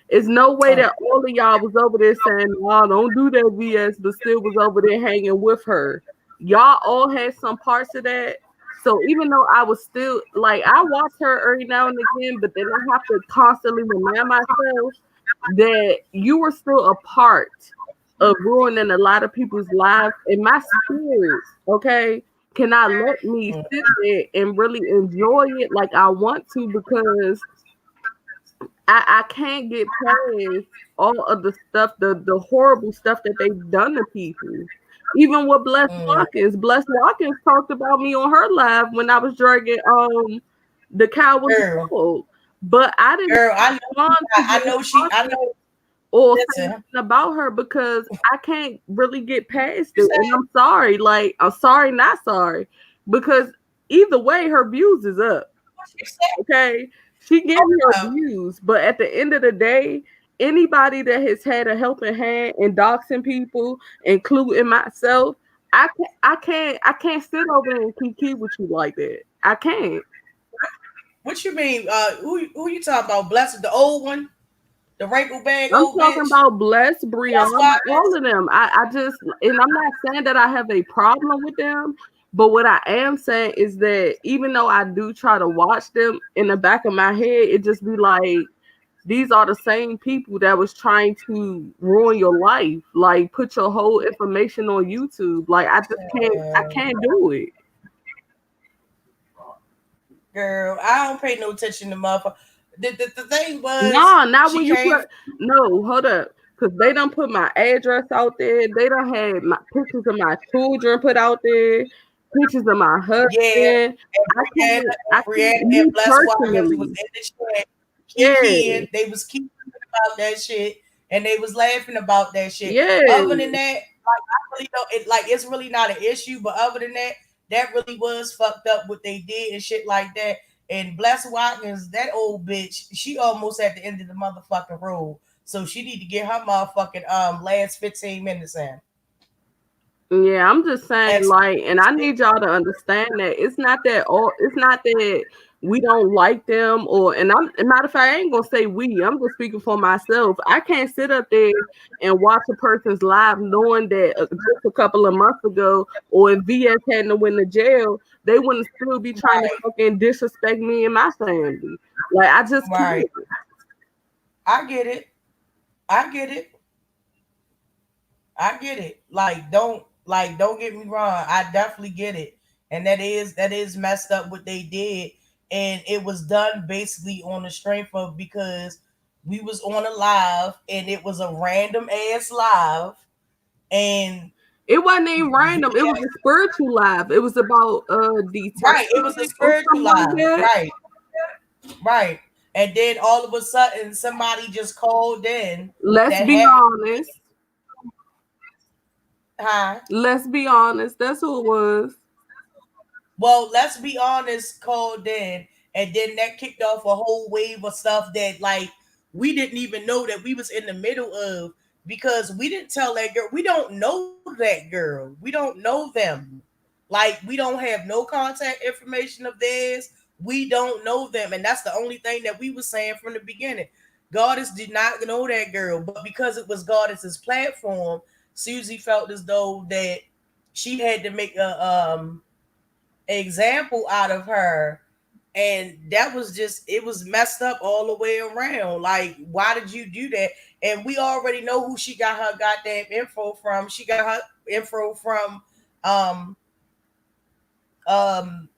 S2: It's no way that all of y'all was over there saying, "Oh, don't do that, VS," but still was over there hanging with her. Y'all all had some parts of that. So even though I was still, like, I watch her every now and again, but then I have to constantly remind myself that you were still a part of ruining a lot of people's lives. And my spirit, okay, cannot let me sit there and really enjoy it like I want to, because I can't get past all of the stuff, the horrible stuff that they've done to people. Even with Bless Watkins. Bless Watkins talked about me on her live when I was dragging the cow was cold. But I didn't or something about her because I can't really get past it. And I'm sorry, like, I'm sorry, not sorry, because either way, her views is up. Okay, she gave me her views, but at the end of the day, anybody that has had a helping hand in doxing people, including myself, I can't sit over and kiki with you like that. I can't.
S1: What you mean? Who you talking about? Blessed, the old one? The wrinkle bag.
S2: I'm talking about Bless, Brianna, all of them. I just, and I'm not saying that I have a problem with them, But what I am saying is that even though I do try to watch them, in the back of my head, it just be like, these are the same people that was trying to ruin your life. Like, put your whole information on YouTube. Like, I can't do it.
S1: Girl, I don't pay no attention to motherfucker. The thing was,
S2: No, not
S1: she
S2: when you
S1: came.
S2: put. No, hold up. Because they don't put my address out there. They don't have my pictures of my children put out there. Pictures of my
S1: Yeah,
S2: husband. I can't,
S1: And
S2: me
S1: Bless Watkins was
S2: personally.
S1: in the chat.
S2: Yeah.
S1: They was keeping about that shit, and they was laughing about that shit.
S2: Yeah.
S1: Other than that, like I really don't. It's really not an issue. But other than that, that really was fucked up what they did and shit like that. And Bless Watkins, that old bitch, she almost at the end of the motherfucking road. So she need to get her motherfucking last 15 minutes in.
S2: Yeah, I'm just saying,
S1: That's
S2: like, and I need y'all to understand that it's not that we don't like them, or, and I'm, as a matter of fact, I ain't gonna say we, I'm just speaking for myself. I can't sit up there and watch a person's life knowing that just a couple of months ago, or if VS hadn't went to jail, they wouldn't still be trying to
S1: right,
S2: fucking disrespect me and my family. Like, I just
S1: right.
S2: can't.
S1: I get it. I get it. I get it. Don't get me wrong. I definitely get it. And that is messed up what they did. And it was done basically on the strength of because we was on a live and it was a random ass live and
S2: It wasn't even random. It was a spiritual life. It was about
S1: right, it was a
S2: detachment or
S1: spiritual
S2: something like
S1: live.
S2: that.
S1: Right, right. And then all of a sudden somebody just called in
S2: Let's
S1: that
S2: be
S1: had
S2: honest.
S1: huh?
S2: Let's be honest. That's who it was.
S1: Well, let's be honest, called in, and then that kicked off a whole wave of stuff that like we didn't even know that we was in the middle of because we didn't tell that girl. We don't know that girl. We don't know them. Like we don't have no contact information of theirs. We don't know them, and that's the only thing that we were saying from the beginning. Goddess did not know that girl, but because it was Goddess's platform, Susie felt as though that she had to make a example out of her, and that was just it was messed up all the way around. Like why did you do that? And we already know who she got her goddamn info from. She got her info from um um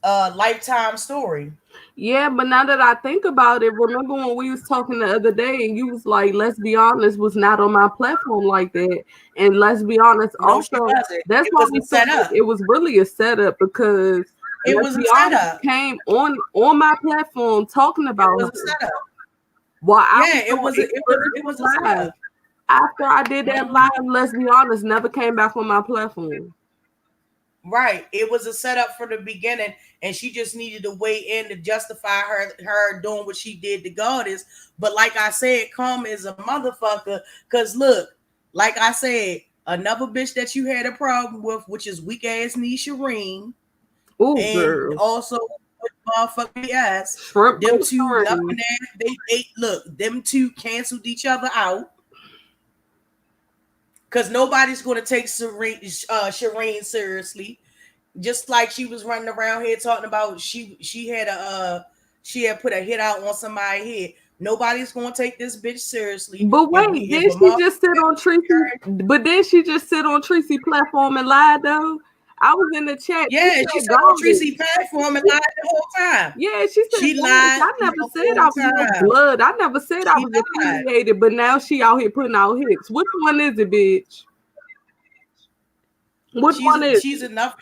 S1: Lifetime Story.
S2: Yeah, but now that I think about it, remember when we was talking the other day and you was like, let's be honest, was not on my platform like that. And let's be honest,
S1: No, she
S2: also,
S1: wasn't.
S2: that's
S1: It
S2: why
S1: was
S2: we
S1: a
S2: feel like
S1: setup.
S2: it was really a setup because
S1: It
S2: let's
S1: was a
S2: be honest,
S1: setup.
S2: came on my platform talking
S1: It
S2: about
S1: was a
S2: her
S1: setup.
S2: while I
S1: Yeah,
S2: was on a
S1: it
S2: spiritual
S1: was a
S2: live.
S1: setup.
S2: After I did that
S1: Mhm.
S2: live, let's be honest, never came back on my platform.
S1: Right. It was a setup from the beginning, and she just needed to weigh in to justify her doing what she did to Goddess. But like I said, karma is a motherfucker. Cause look, like I said, another bitch that you had a problem with, which is weak ass Nisha Reem,
S2: Oh,
S1: and
S2: girl.
S1: also with motherfucking ass.
S2: Shrimp
S1: Them
S2: boat
S1: two nothing
S2: shrimp.
S1: ass. They look, them two canceled each other out. Cause nobody's gonna take Shireen seriously. Just like she was running around here talking about she had put a hit out on somebody's head. Nobody's gonna take this bitch seriously.
S2: But wait,
S1: If a
S2: did she
S1: mother
S2: just sit on Tracy? But then she just sit on Tracy platform and lie though? I was in the chat. She
S1: yeah, she
S2: said
S1: sat on
S2: garbage.
S1: Tracy platform and lied the whole time.
S2: Yeah, she said
S1: She
S2: garbage.
S1: lied
S2: I never
S1: the
S2: said I
S1: whole
S2: was no
S1: time.
S2: blood. I never said I
S1: She
S2: was
S1: lied.
S2: affiliated. But now she out here putting out hits. Which one is it, bitch? Which one is
S1: She's
S2: it?
S1: enough.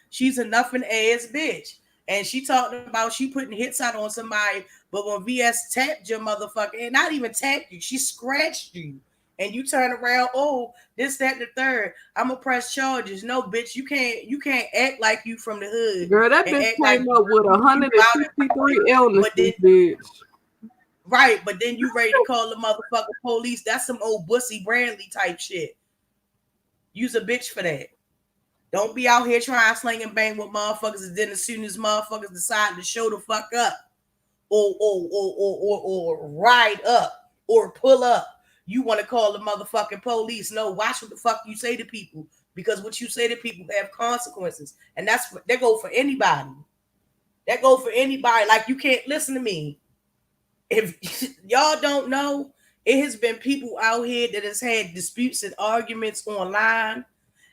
S1: She's enough an ass bitch. And she talking about she putting hits out on somebody, but when VS tapped your motherfucker, and not even tapped you, she scratched you. And you turn around, oh, this, that, and the third. I'ma press charges. No, bitch, you can't act like you from the hood
S2: Girl, that
S1: and
S2: bitch
S1: act like
S2: came up with
S1: you out in public,
S2: 163
S1: but then
S2: illnesses, bitch.
S1: right, but then you ready to call the motherfucking police. That's some old Bussy Bradley type shit. Use a bitch for that. Don't be out here trying to sling and bang with motherfuckers, and then as soon as motherfuckers decide to show the fuck up or ride up or pull up, you want to call the motherfucking police. No, watch what the fuck you say to people. because what you say to people have consequences, and that go for anybody. That go for anybody. Like, you can't listen to me. If y'all don't know, it has been people out here that has had disputes and arguments online,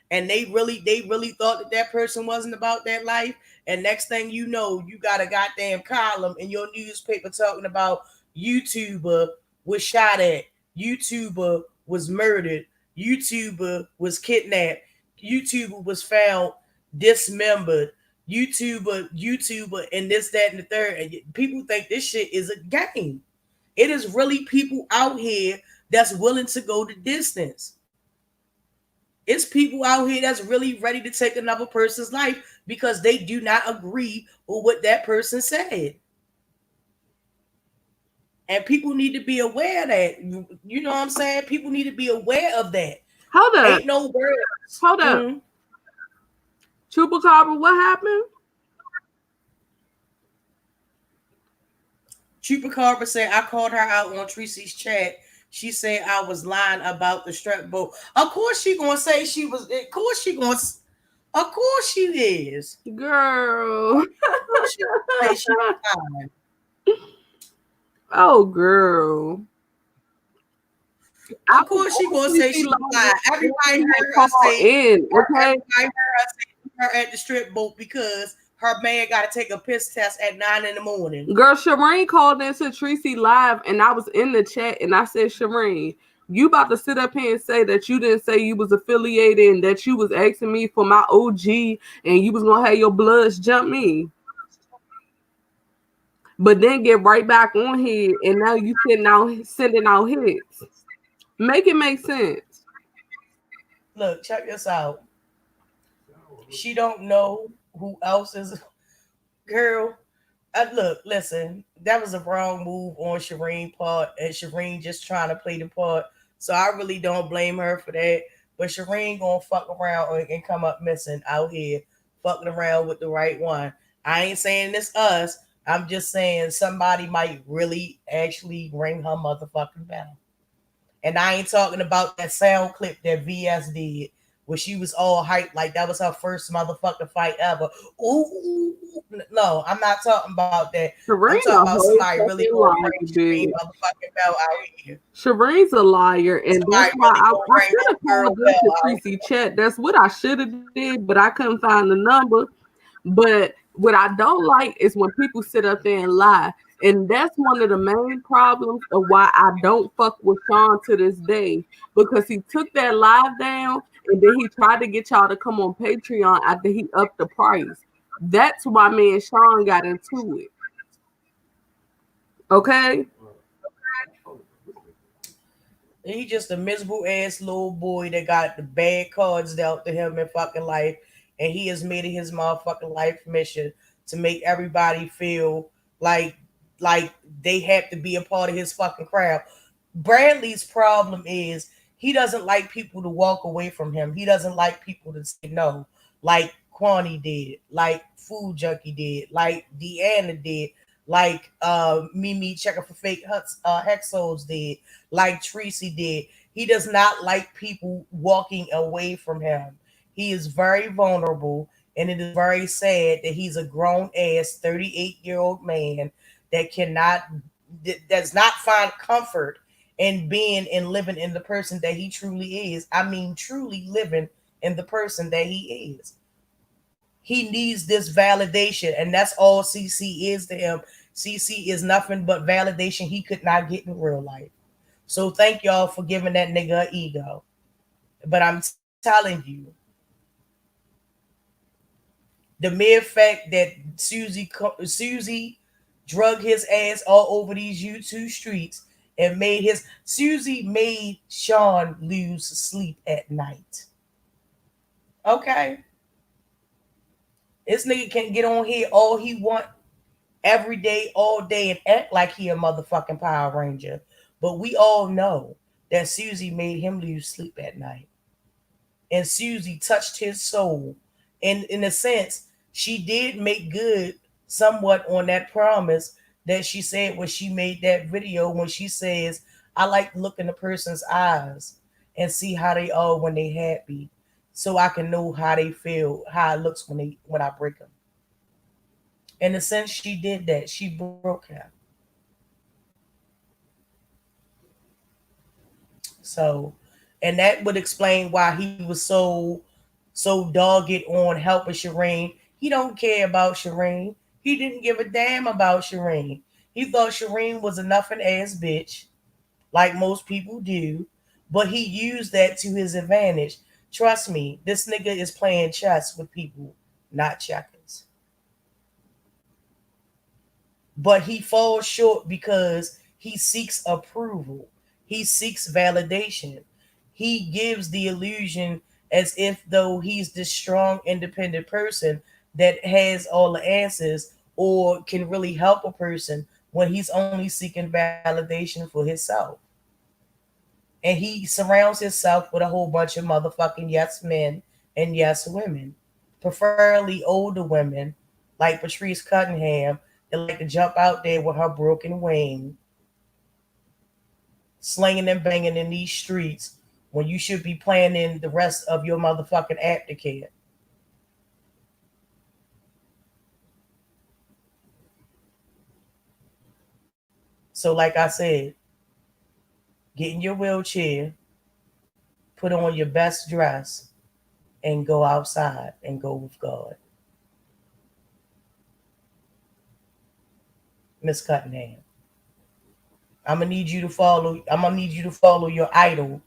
S1: and they really thought that person wasn't about that life. And next thing you know, you got a goddamn column in your newspaper talking about YouTuber was shot at, YouTuber was murdered, YouTuber was kidnapped, YouTuber was found dismembered, YouTuber, and this, that, and the third. And people think this shit is a game. It is really people out here that's willing to go the distance. It's people out here that's really ready to take another person's life because they do not agree with what that person said. And people need to be aware of that. You know what I'm saying? People need to be aware of that.
S2: Hold up.
S1: Ain't no words.
S2: Hold up. Chupacabra, what happened?
S1: Chupacabra said, I called her out on Tracy's chat. She said I was lying about the strap boat. Of course she gonna say she was. Of course she gonna. Of course she is.
S2: Girl.
S1: Of course she gonna say she was lying.
S2: Oh, girl.
S1: Of course she gonna say she was lying. Everybody heard her say. Everybody heard her at the strip boat because her man got to take a piss test at 9 a.m.
S2: Girl, Shireen called into Tracy live, and I was in the chat, and I said, Shireen, you about to sit up here and say that you didn't say you was affiliated and that you was asking me for my OG and you was gonna have your bloods jump me. But then get right back on here, and now you sending out hits. Make it make sense.
S1: Look, check this out. She don't know who else is. Girl, look, listen, that was a wrong move on Shireen's part, and Shireen just trying to play the part. So I really don't blame her for that. But Shireen gonna fuck around and come up missing out here, fucking around with the right one. I ain't saying this us. I'm just saying somebody might really actually ring her motherfucking bell. And I ain't talking about that sound clip that VS did where she was all hyped like that was her first motherfucking fight ever. Ooh, no, I'm not talking about that.
S2: Shireen
S1: I'm talking about somebody really going to ring Shireen motherfucking bell out here.
S2: Shireen's a liar, and that's why I should have called into Tracy chat. That's what I should have did, but I couldn't find the number. But what I don't like is when people sit up there and lie. And that's one of the main problems of why I don't fuck with Sean to this day. Because he took that live down and then he tried to get y'all to come on Patreon after he upped the price. That's why me and Sean got into it. Okay?
S1: And he just a miserable ass little boy that got the bad cards dealt to him in fucking life. And he has made it his motherfucking life mission to make everybody feel like they have to be a part of his fucking crowd. Bradley's problem is he doesn't like people to walk away from him. He doesn't like people to say no, like Kwani did, like Food Junkie did, like Deanna did, like Mimi checking for fake hexos did, like Tracy did. He does not like people walking away from him. He is very vulnerable, and it is very sad that he's a grown ass 38-year-old man that does not find comfort in being and living in the person that he truly is. I mean, truly living in the person that he is. He needs this validation, and that's all CC is to him. CC is nothing but validation he could not get in real life. So thank y'all for giving that nigga an ego. But I'm telling you, the mere fact that Susie drug his ass all over these YouTube streets and Susie made Sean lose sleep at night. Okay. This nigga can get on here all he want every day, all day, and act like he a motherfucking Power Ranger. But we all know that Susie made him lose sleep at night. And Susie touched his soul. And in a sense, she did make good somewhat on that promise that she said when she made that video, when she says, I like to look in a person's eyes and see how they are when they happy. so I can know how they feel, how it looks when I break them. In a sense, she did that. She broke him. So, and that would explain why he was so dogged on helping Shireen. He don't care about Shireen. He didn't give a damn about Shireen. He thought Shireen was a nothing ass bitch, like most people do, but he used that to his advantage. Trust me, this nigga is playing chess with people, not checkers. But he falls short because he seeks approval. He seeks validation. He gives the illusion as if though he's this strong, independent person that has all the answers or can really help a person when he's only seeking validation for himself. And he surrounds himself with a whole bunch of motherfucking yes men and yes women, preferably older women like Patrice Cunningham that like to jump out there with her broken wing, slinging and banging in these streets when you should be planning the rest of your motherfucking aftercare. So, like I said, get in your wheelchair, put on your best dress, and go outside and go with God. Miss Cunningham. I'm gonna need you to follow your idol,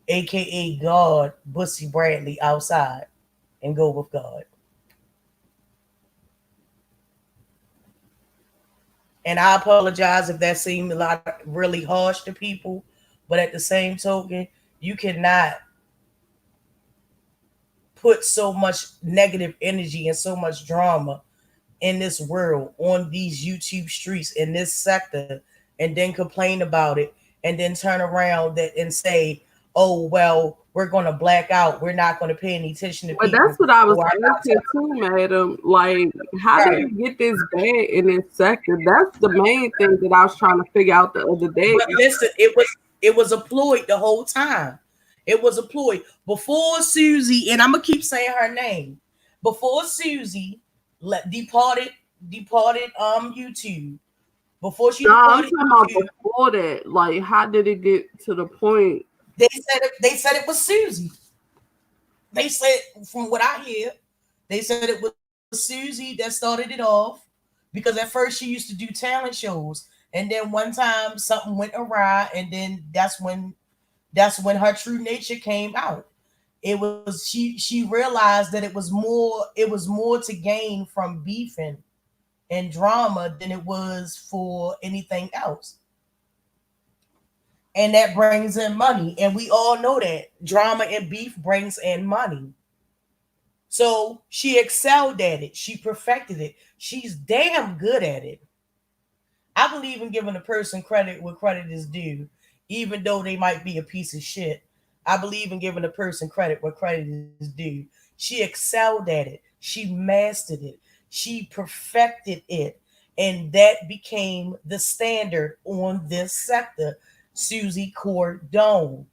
S1: aka God, Bussy Bradley, outside and go with God. And I apologize if that seemed a lot really harsh to people, but at the same token, you cannot put so much negative energy and so much drama in this world on these YouTube streets in this sector and then complain about it and then turn around that and say, oh well, we're gonna black out. We're not gonna pay any attention to
S2: But that's
S1: people
S2: what I was
S1: who are not
S2: asking too, madam. Like, how did
S1: right.
S2: it get this bad in this sector? That's the main thing that I was trying to figure out the other day.
S1: But listen, it was a ploy the whole time. It was a ploy before Susie, and I'm gonna keep saying her name. Before Susie departed YouTube. Before she
S2: No, I'm
S1: departed
S2: talking about
S1: YouTube,
S2: before that. Like, how did it get to the point?
S1: they said it was Susie. They said, from what I hear, they said it was Susie that started it off because at first she used to do talent shows, and then one time something went awry, and then that's when her true nature came out. It was she realized that it was more to gain from beefing and drama than it was for anything else. And that brings in money. And we all know that drama and beef brings in money. So she excelled at it. She perfected it. She's damn good at it. I believe in giving a person credit where credit is due, even though they might be a piece of shit. I believe in giving a person credit where credit is due. She excelled at it. She mastered it. She perfected it. And that became the standard on this sector. Susie Cordone.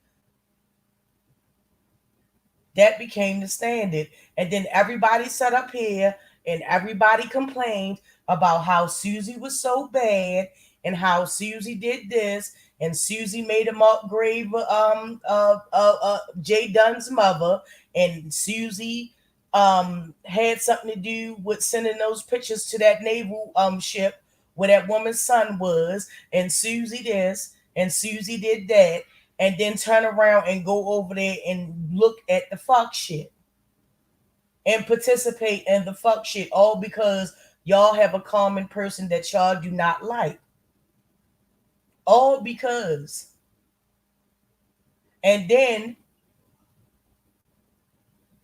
S1: That became the standard. And then everybody sat up here and everybody complained about how Susie was so bad and how Susie did this and Susie made him upgrade Jay Dunn's mother and Susie had something to do with sending those pictures to that naval ship where that woman's son was and Susie this and Susie did that and then turn around and go over there and look at the fuck shit and participate in the fuck shit, all because y'all have a common person that y'all do not like. All because. And then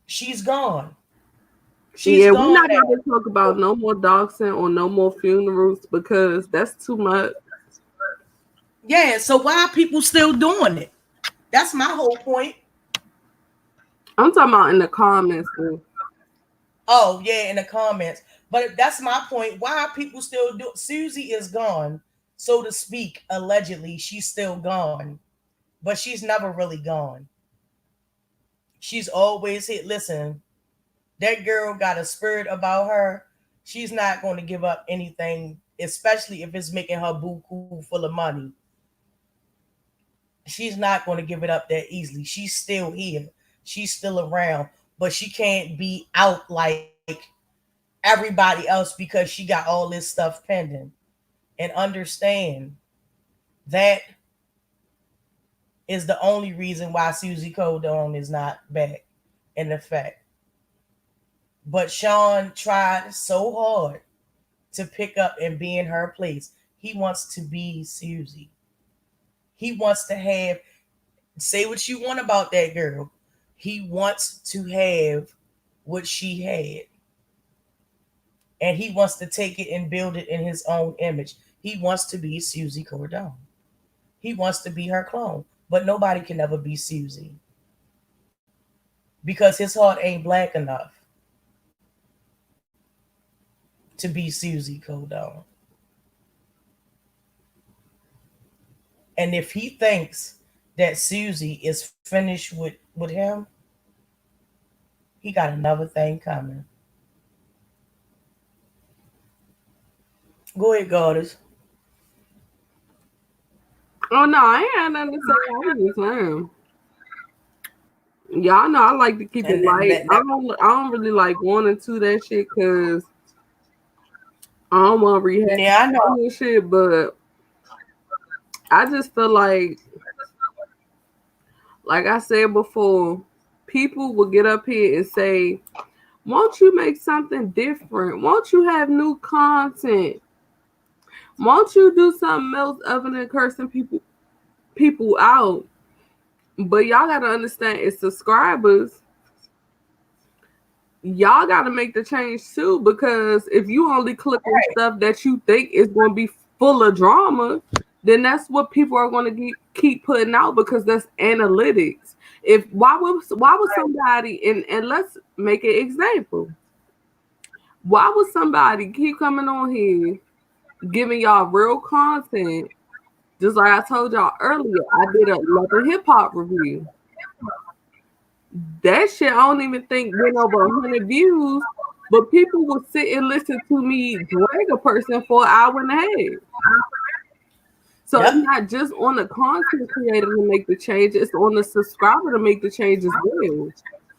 S1: she's gone. She's
S2: Yeah, we're
S1: gone
S2: not
S1: now.
S2: going to talk about no more doxing or no more funerals because that's too much.
S1: Yeah, so why are people still doing it? That's my whole point.
S2: I'm talking about in the comments. Too.
S1: Oh, yeah, in the comments. But that's my point. Why are people still do Susie is gone, so to speak, allegedly. She's still gone. But she's never really gone. She's always hit. Listen, that girl got a spirit about her. She's not going to give up anything, especially if it's making her buku full of money. She's not going to give it up that easily. She's still here. She's still around, but she can't be out like everybody else because she got all this stuff pending. And understand that is the only reason why Susie Codone is not back in effect. But Sean tried so hard to pick up and be in her place. He wants to be Susie. He wants to have, say what you want about that girl. He wants to have what she had. And he wants to take it and build it in his own image. He wants to be Susie Cordone. He wants to be her clone. But nobody can ever be Susie because his heart ain't black enough to be Susie Cordone. And if he thinks that Susie is finished with him, he got another thing coming. Go ahead, Goddess.
S2: Oh no, I ain't had nothing to say. I was just saying. Y'all know I like to keep it
S1: And
S2: light. I don't really like 1 and 2 that shit because I don't want to rehash
S1: yeah, I know.
S2: this shit. But I just feel like I said before, people will get up here and say, "Won't you make something different? Won't you have new content? Won't you do something else other than cursing people out?" But y'all gotta understand, as subscribers, y'all gotta make the change too. Because if you only click on stuff that you think is going to be full of drama, then that's what people are going to keep putting out because that's analytics. If why would somebody and let's make an example. Why would somebody keep coming on here giving y'all real content? Just like I told y'all earlier, I did a love and hip hop review. That shit, I don't even think went over 100 views, but people will sit and listen to me drag a person for an hour and a half. So It's not just on the content creator to make the change, it's on the subscriber to make the change as well.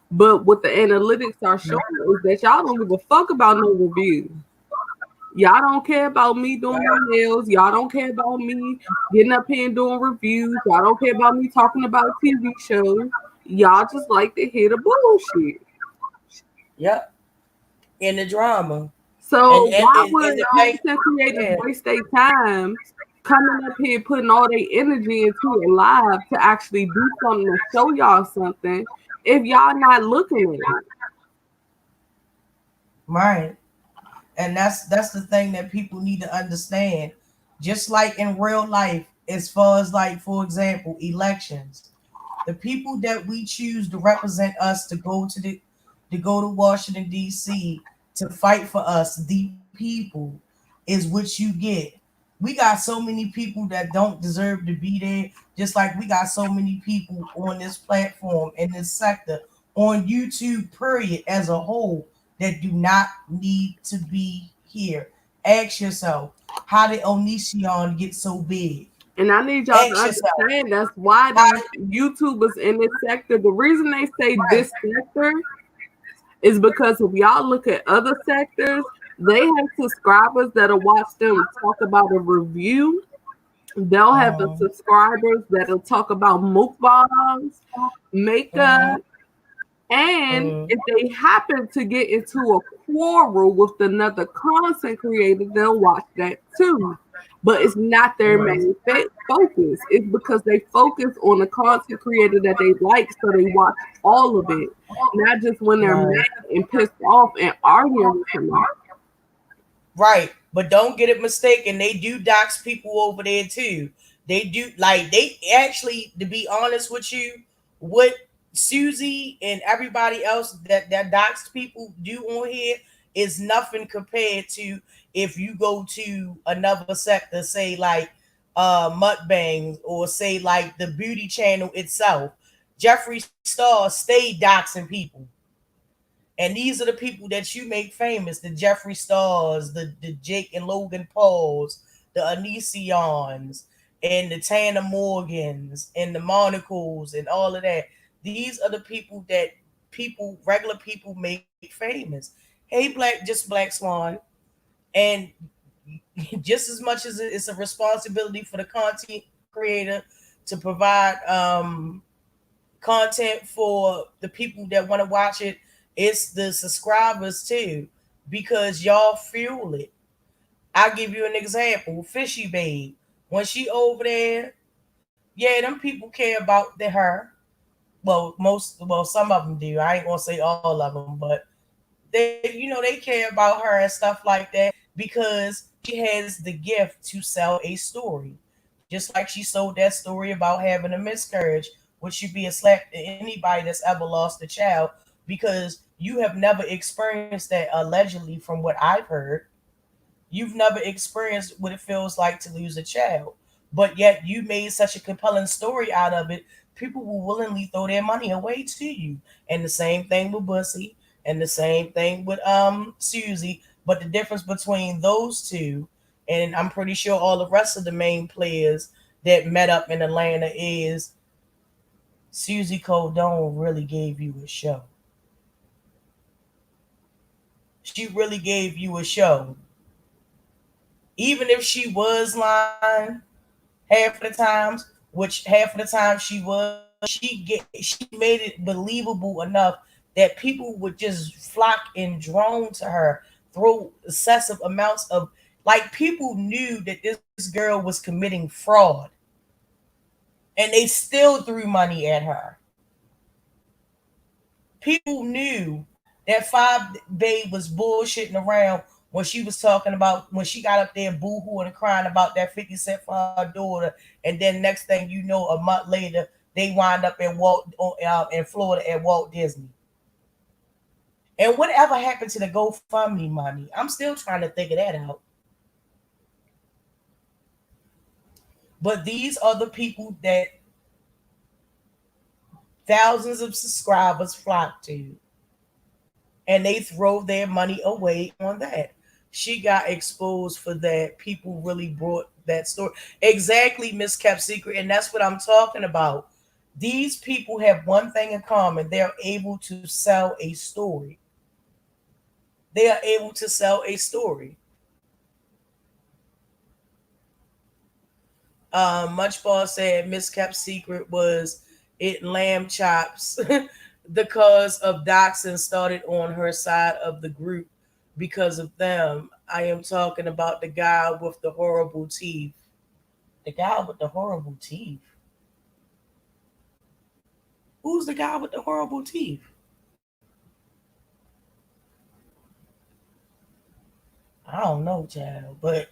S2: But what the analytics are showing is that y'all don't give a fuck about no review. Y'all don't care about me doing my nails. Y'all don't care about me getting up here and doing reviews. Y'all don't care about me talking about TV shows. Y'all just like to hear the bullshit.
S1: Yep. In the drama.
S2: So why would content creators waste their time coming up here putting all their energy into it live to actually do something to show y'all something if y'all not looking at it?
S1: Right. And that's the thing that people need to understand. Just like in real life, as far as like, for example, elections, the people that we choose to represent us to go to Washington D.C. to fight for us, the people, is what you get. We got so many people that don't deserve to be there, just like we got so many people on this platform in this sector on YouTube, period, as a whole, that do not need to be here. Ask yourself, how did Onision get so big?
S2: And I need y'all to understand that's why these YouTubers in this sector, the reason they say this sector is because if y'all look at other sectors, they have subscribers that'll watch them talk about a review. They'll have the subscribers that'll talk about mukbangs, makeup, and if they happen to get into a quarrel with another content creator, they'll watch that too. But it's not their main focus. It's because they focus on the content creator that they like, so they watch all of it, not just when they're mad and pissed off and arguing with them.
S1: Right, but don't get it mistaken. They do dox people over there too. They do, like, they actually, to be honest with you, what Susie and everybody else that dox people do on here is nothing compared to if you go to another sector, say like mukbangs, or say like the beauty channel itself. Jeffree Star stayed doxing people. And these are the people that you make famous: the Jeffree Stars, the Jake and Logan Pauls, the Anisions, and the Tanner Morgans, and the Monocles, and all of that. These are the people that regular people make famous. Hey, just Black Swan. And just as much as it's a responsibility for the content creator to provide content for the people that want to watch it, it's the subscribers too, because y'all fuel it. I'll give you an example. Fishy Babe, when she over there, yeah, them people care about her. Well, some of them do. I ain't gonna say all of them, but they care about her and stuff like that because she has the gift to sell a story. Just like she sold that story about having a miscarriage, which should be a slap to anybody that's ever lost a child, because you have never experienced that, allegedly, from what I've heard. You've never experienced what it feels like to lose a child, but yet you made such a compelling story out of it. People will willingly throw their money away to you. And the same thing with Bussy, and the same thing with Susie. But the difference between those two, and I'm pretty sure all the rest of the main players that met up in Atlanta, is Susie Codone really gave you a show. She really gave you a show. Even if she was lying half of the times, which half of the time she was, she made it believable enough that people would just flock and drone to her, throw excessive amounts of, like, people knew that this girl was committing fraud, and they still threw money at her. People knew that Five Babe was bullshitting around when she was talking about, when she got up there boohooing and crying about that 50 cent for her daughter, and then next thing you know, a month later, they wind up in Florida at Walt Disney. And whatever happened to the GoFundMe money? I'm still trying to think of that out. But these are the people that thousands of subscribers flock to, and they throw their money away on that. She got exposed for that. People really brought that story. Exactly, Miss Kept Secret. And that's what I'm talking about. These people have one thing in common: they're able to sell a story. They are able to sell a story. Munchball said Miss Kept Secret was it lamb chops. The cause of doxing started on her side of the group because of them. I am talking about the guy with the horrible teeth. The guy with the horrible teeth. Who's the guy with the horrible teeth? I don't know, child. But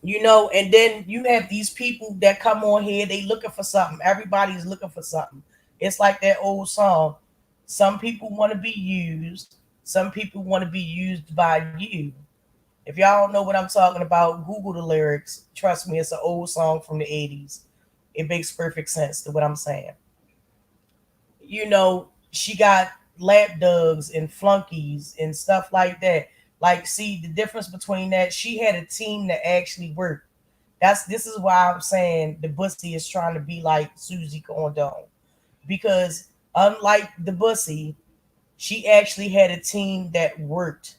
S1: and then you have these people that come on here, they looking for something. Everybody's looking for something. It's like that old song. Some people want to be used, some people want to be used by you. If y'all don't know what I'm talking about, Google the lyrics. Trust me, it's an old song from the 80s. It makes perfect sense to what I'm saying. She got lapdogs and flunkies and stuff like that. Like, see the difference between that. She had a team that actually worked. This is why I'm saying the Bussy is trying to be like Susie Condon, because unlike the Bussy, she actually had a team that worked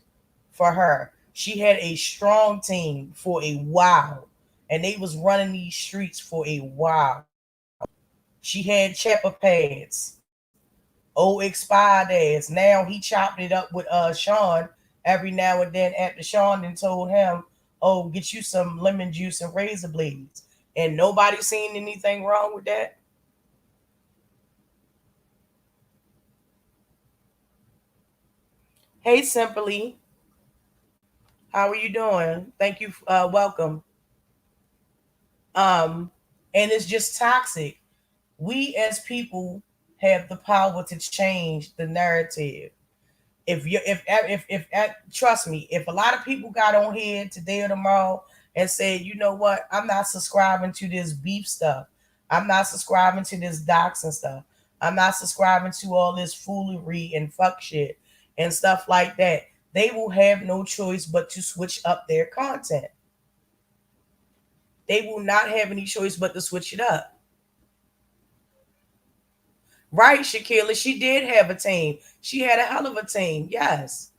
S1: for her. She had a strong team for a while, and they was running these streets for a while. She had Chepper pads, old expired ass. Now he chopped it up with Sean every now and then after Sean and told him, "Oh, get you some lemon juice and razor blades," and nobody seen anything wrong with that. Hey, Simply, how are you doing? Thank you. Welcome. Um, and it's just toxic. We as people have the power to change the narrative. If trust me, if a lot of people got on here today or tomorrow and said, you know what, I'm not subscribing to this beef stuff, I'm not subscribing to this docs and stuff. I'm not subscribing to all this foolery and fuck shit and stuff like that. They will have no choice but to switch up their content. They will not have any choice but to switch it up. Right, Shakila, she did have a team. She had a hell of a team, yes.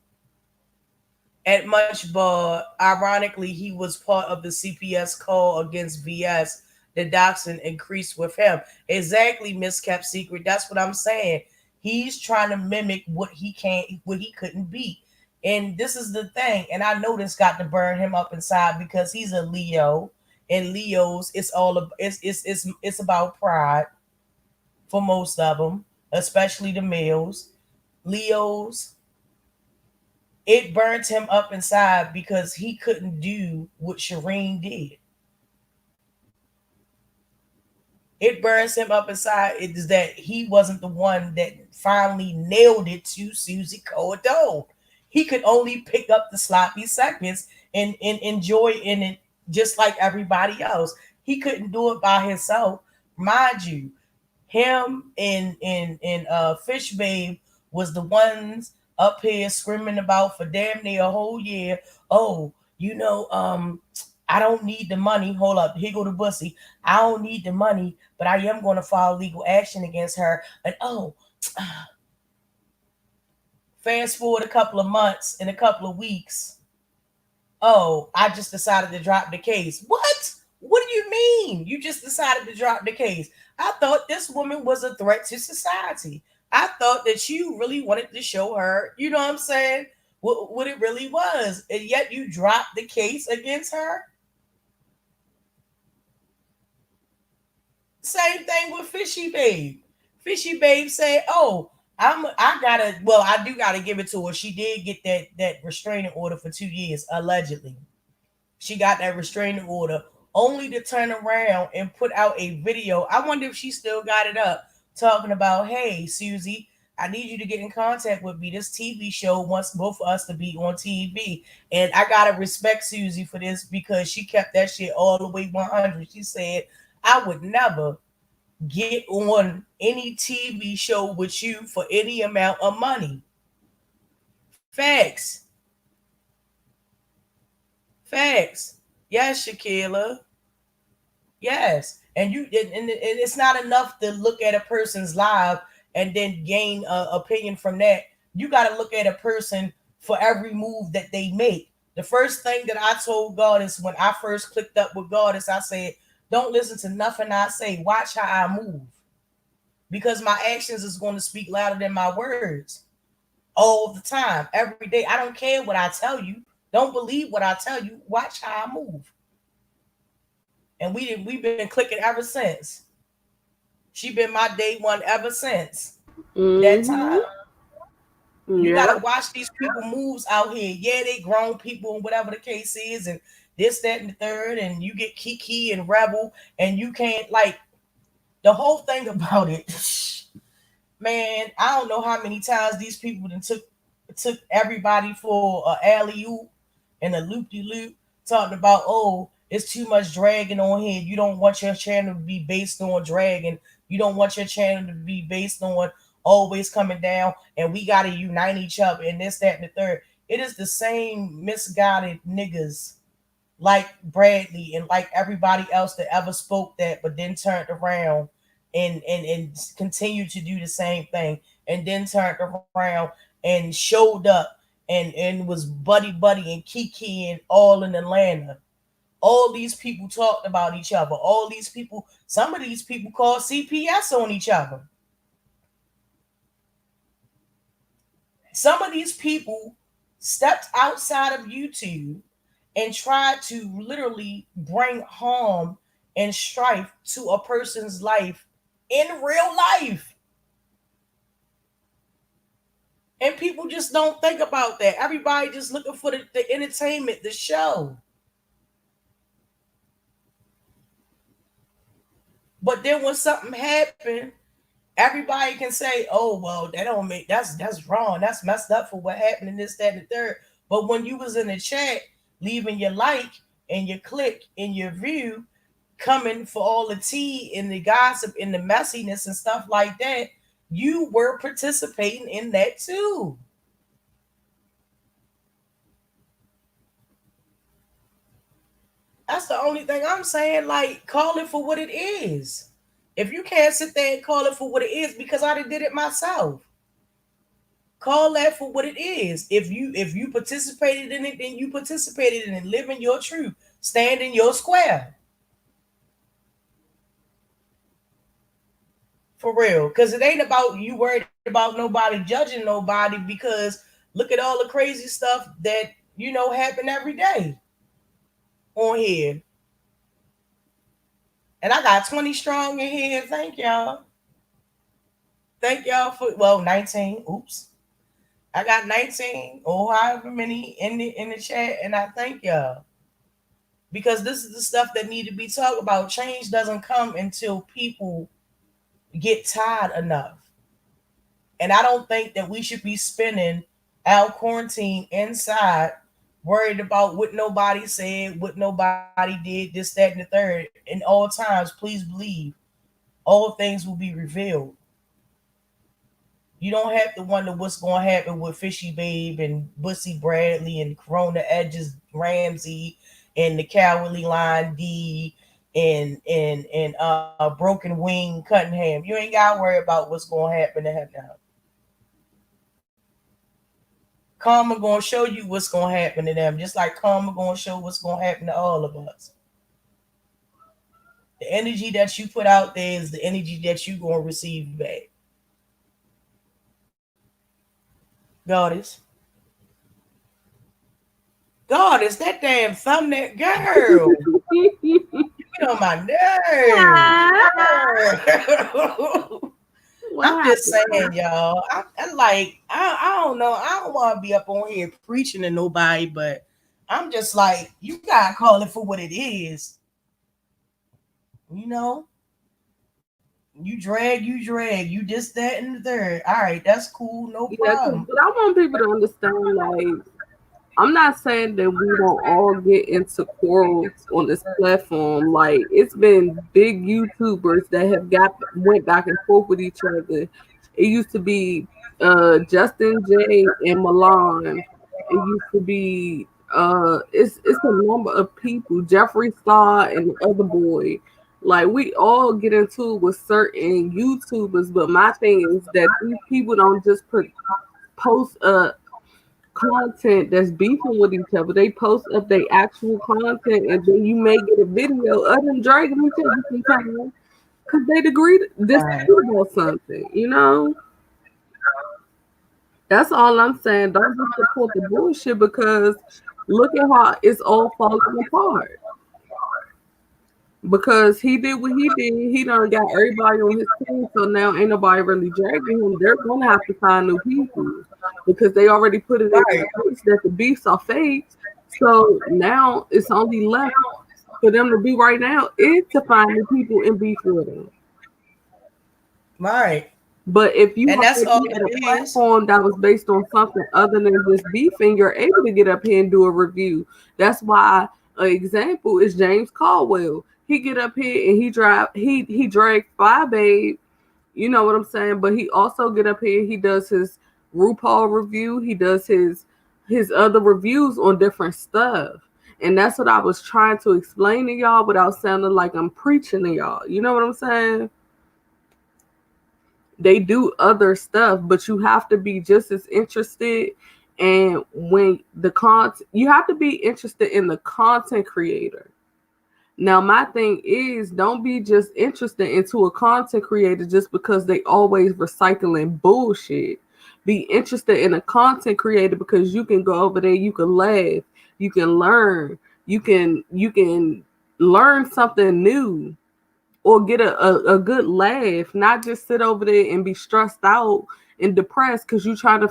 S1: At Much Bar, ironically, he was part of the CPS call against VS. The doxing increased with him. Exactly, Miss Kept Secret. That's what I'm saying. He's trying to mimic what he couldn't be. And this is the thing. And I know this got to burn him up inside because he's a Leo. And Leos, it's about pride for most of them, especially the males. Leos, it burnt him up inside because he couldn't do what Shireen did. It burns him up inside. It is that he wasn't the one that finally nailed it to Susie Cordone. He could only pick up the sloppy seconds and enjoy in it just like everybody else. He couldn't do it by himself. Mind you, him and Fish Babe was the ones up here screaming about for damn near a whole year. Oh, I don't need the money. Hold up, here go the bussy. I don't need the money, but I am going to file legal action against her. And fast forward a couple of months, in a couple of weeks, I just decided to drop the case. What? What do you mean? You just decided to drop the case? I thought this woman was a threat to society. I thought that you really wanted to show her, you know what I'm saying, what it really was. And yet you dropped the case against her? Same thing with Fishy Babe. Fishy Babe said, I do gotta give it to her. She did get that restraining order for 2 years, allegedly. She got that restraining order only to turn around and put out a video. I wonder if she still got it up, talking about, hey, Susie, I need you to get in contact with me. This TV show wants both of us to be on TV. And I gotta respect Susie for this because she kept that shit all the way 100. She said, I would never get on any TV show with you for any amount of money. Facts. Yes, Shakila. Yes. And it's not enough to look at a person's life and then gain an opinion from that. You got to look at a person for every move that they make. The first thing that I told Goddess when I first clicked up with Goddess, I said, don't listen to nothing I say. Watch how I move. Because my actions is going to speak louder than my words. All the time, every day. I don't care what I tell you. Don't believe what I tell you. Watch how I move. And we've been clicking ever since. She been my day one ever since that time. You gotta watch these people moves out here. Yeah, they grown people and whatever the case is, and this, that, and the third, and you get Kiki and Rebel, and you can't the whole thing about it. Man, I don't know how many times these people took everybody for a alley-oop and a loop-de-loop, talking about, it's too much dragging on here. You don't want your channel to be based on dragging. You don't want your channel to be based on always coming down, and we got to unite each other, and this, that, and the third. It is the same misguided niggas like Bradley and like everybody else that ever spoke that, but then turned around and continued to do the same thing, and then turned around and showed up and was buddy and Kiki and all in Atlanta. All these people talked about each other. All these people, some of these people called CPS on each other. Some of these people stepped outside of YouTube and tried to literally bring harm and strife to a person's life in real life. And people just don't think about that. Everybody just looking for the entertainment, the show. But then when something happened, everybody can say, oh, well, that don't make, that's wrong. That's messed up for what happened in this, that, and the third. But when you was in the chat, leaving your like and your click and your view, coming for all the tea and the gossip and the messiness and stuff like that, you were participating in that too. That's the only thing I'm saying. Like, call it for what it is. If you can't sit there and call it for what it is, because I did it myself. Call that for what it is. If you participated in it, then you participated in it. Live in your truth. Stand in your square. For real. Because it ain't about you worried about nobody judging nobody, because look at all the crazy stuff that happen every day on here. And I got 20 strong in here. Thank y'all. Thank y'all for 19. Oops. I got 19 or however many in the chat, and I thank y'all. Because this is the stuff that need to be talked about. Change doesn't come until people get tired enough. And I don't think that we should be spending our quarantine inside worried about what nobody said, what nobody did, this, that, and the third. In all times, please believe all things will be revealed. You don't have to wonder what's going to happen with Fishy Babe and Bussy Bradley and Corona Edges Ramsey and the Cowardly Lion D and Broken Wing Cunningham. You ain't got to worry about what's going to happen to him now. Karma going to show you what's going to happen to them, just like karma going to show what's going to happen to all of us. The energy that you put out there is the energy that you going to receive back. Goddess, that damn thumbnail girl. You get on my nerves. I'm just saying, y'all. I don't know. I don't want to be up on here preaching to nobody, but I'm just like, you gotta call it for what it is. You drag, you this, that, and the third. All right, that's cool, no problem.
S2: But I want people to understand, like, I'm not saying that we don't all get into quarrels on this platform. Like, it's been big YouTubers that have went back and forth with each other. It used to be Justin J and Milan. It used to be it's a number of people, Jeffree Star and the other boy. Like, we all get into it with certain YouTubers, but my thing is that these people don't just post content that's beefing with each other. They post up their actual content, and then you may get a video of them dragging each other sometimes because they disagree about something. That's all I'm saying. Don't just support the bullshit, because look at how it's all falling apart. Because he did what he did, he done got everybody on his team, so now ain't nobody really dragging him. They're gonna have to find new people because they already put it in place that the beefs are fake. So now it's only left for them to do right now is to find new people and beef with them.
S1: Right.
S2: But if you
S1: had
S2: a platform that was based on something other than just beefing, you're able to get up here and do a review. That's why an example is James Caldwell. He get up here and he drag Fly Babe, you know what I'm saying? But he also get up here, he does his RuPaul review, he does his other reviews on different stuff. And that's what I was trying to explain to y'all without sounding like I'm preaching to y'all. You know what I'm saying? They do other stuff, but you have to be just as interested. And when you have to be interested in the content creator. Now, my thing is, don't be just interested into a content creator just because they always recycling bullshit. Be interested in a content creator because you can go over there, you can laugh, you can learn, you can learn something new or get a good laugh, not just sit over there and be stressed out and depressed because you trying to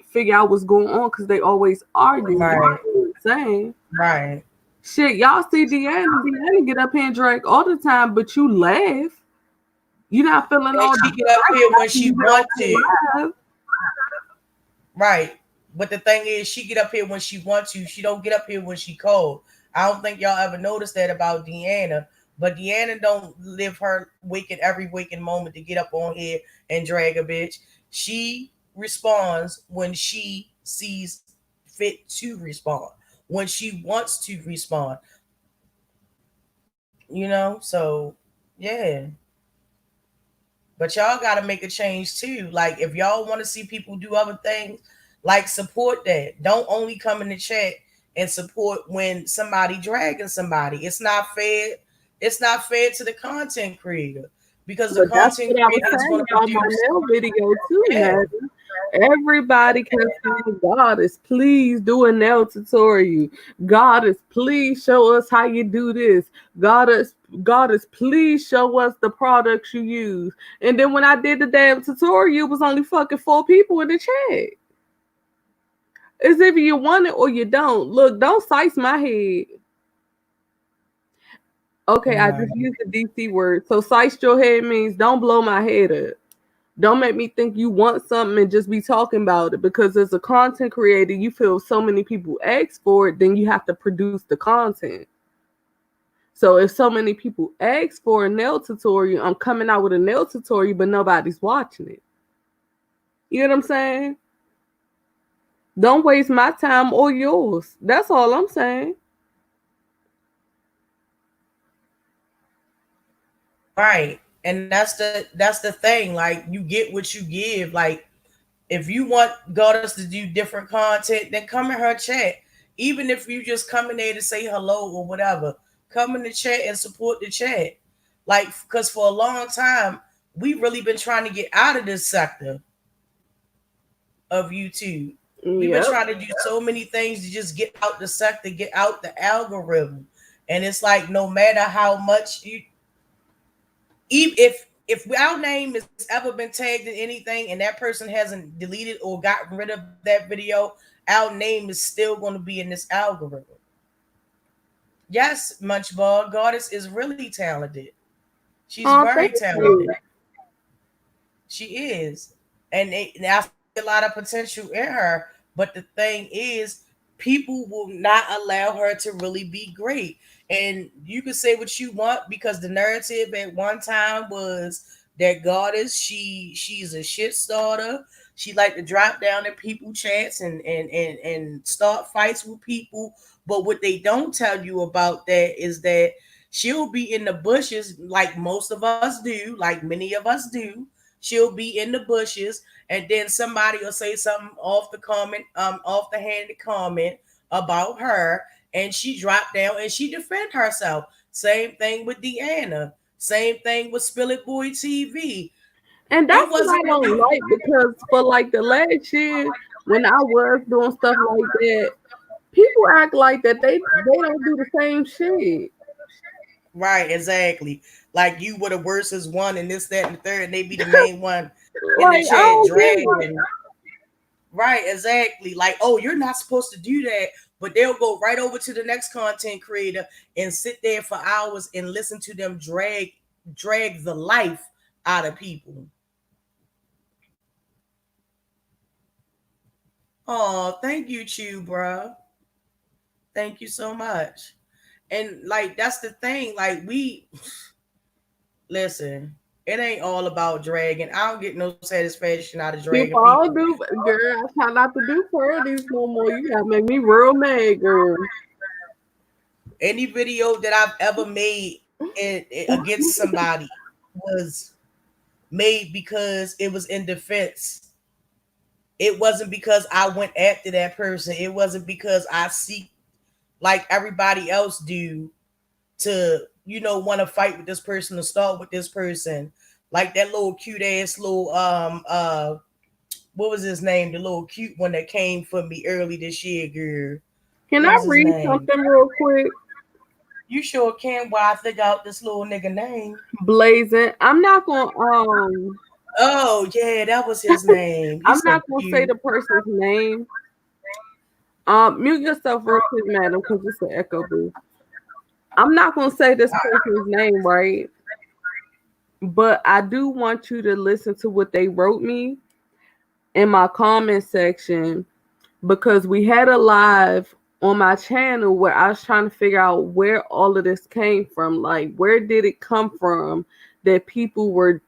S2: figure out what's going on because they always argue.
S1: Right.
S2: Saying.
S1: Right.
S2: Shit, y'all see Deanna get up here and drag all the time, but you laugh. You're not feeling all.
S1: She get up here when she wants to. Right. But the thing is, she get up here when she wants to. She don't get up here when she cold. I don't think y'all ever noticed that about Deanna. But Deanna don't live her every waking moment to get up on here and drag a bitch. She responds when she sees fit to respond, when she wants to respond. So yeah. But y'all got to make a change too. Like if y'all want to see people do other things, like support that. Don't only come in the chat and support when somebody dragging somebody. It's not fair. It's not fair to the content creator because the
S2: But that's
S1: content
S2: what I was
S1: creator is
S2: saying
S1: going to
S2: about my
S1: produce.
S2: nail video too,
S1: Yeah.
S2: man. Everybody can say, Goddess, please do a nail tutorial. Goddess, please show us how you do this. Goddess, please show us the products you use. And then when I did the damn tutorial, it was only fucking 4 people in the chat. It's either you want it or you don't. Look, don't size my head. Okay, I just used the DC word. So size your head means don't blow my head up. Don't make me think you want something and just be talking about it, because as a content creator, you feel so many people ask for it, then you have to produce the content. So if so many people ask for a nail tutorial, I'm coming out with a nail tutorial, but nobody's watching it. You know what I'm saying? Don't waste my time or yours. That's all I'm saying.
S1: Right. And that's the thing. Like you get what you give. Like if you want Goddess to do different content, then come in her chat. Even if you just come in there to say hello or whatever, come in the chat and support the chat. Like, because for a long time, we've really been trying to get out of this sector of YouTube. We've been
S2: Yep.
S1: trying to do so many things to just get out the sector, get out the algorithm. And it's like no matter how much you, even if our name has ever been tagged in anything and that person hasn't deleted or gotten rid of that video, our name is still going to be in this algorithm. Yes, Munchball, Goddess is really talented. She's
S2: Oh,
S1: very
S2: thank
S1: talented.
S2: you.
S1: She is. And I see a lot of potential in her. But the thing is, people will not allow her to really be great. And you can say what you want because the narrative at one time was that Goddess, she's a shit starter. She like to drop down in people chats and start fights with people. But what they don't tell you about that is that she'll be in the bushes like most of us do, like many of us do. She'll be in the bushes, and then somebody will say something off the handed comment about her, and she dropped down and she defend herself. Same thing with Deanna. Same thing with Spill It Boy TV.
S2: And
S1: It
S2: that's what
S1: wasn't
S2: I don't
S1: really
S2: like, because for like the last year when I was doing stuff like that, people act like that they don't do the same shit.
S1: right, exactly. Like you were the worstest one, and this, that, and the third, and they be the main one in the
S2: Like I
S1: chat
S2: don't get it.
S1: dragging. Right, exactly. Like, oh, you're not supposed to do that, but they'll go right over to the next content creator and sit there for hours and listen to them drag the life out of people. Oh, thank you, Chew, bro. Thank you so much. And like that's the thing. Like we listen. It ain't all about dragging. I don't get no satisfaction out of dragging
S2: People all
S1: people.
S2: do, girl. I try not to do parodies no more. You gotta make me real mad, girl.
S1: Any video that I've ever made against somebody was made because it was in defense. It wasn't because I went after that person. It wasn't because I seek like everybody else do to, want to fight with this person or start with this person. Like that little cute ass little what was his name? The little cute one that came for me early this year, girl.
S2: Can
S1: What
S2: I
S1: was his
S2: read
S1: name?
S2: something real quick?
S1: You sure can. Why I figure out this little nigga name.
S2: Blazing. I'm not gonna
S1: Oh yeah, that was his name.
S2: I'm
S1: He's so
S2: not gonna say
S1: cute.
S2: the person's name. Mute yourself real quick, madam, because it's an echo booth. I'm not gonna say this person's name, right? But I do want you to listen to what they wrote me in my comment section, because we had a live on my channel where I was trying to figure out where all of this came from. Like, where did it come from that people were,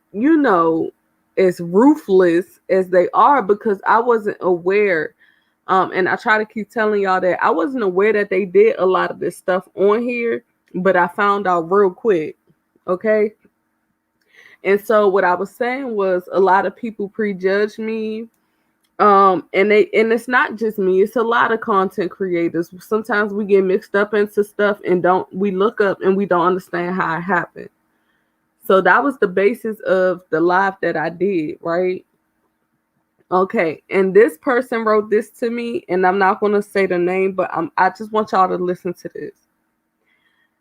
S2: as ruthless as they are? Because I wasn't aware. And I try to keep telling y'all that I wasn't aware that they did a lot of this stuff on here, but I found out real quick. Okay. And so what I was saying was a lot of people prejudge me. And it's not just me, it's a lot of content creators. Sometimes we get mixed up into stuff and we look up and we don't understand how it happened. So that was the basis of the live that I did, right? Okay, and this person wrote this to me, and I'm not going to say the name, but I just want y'all to listen to this.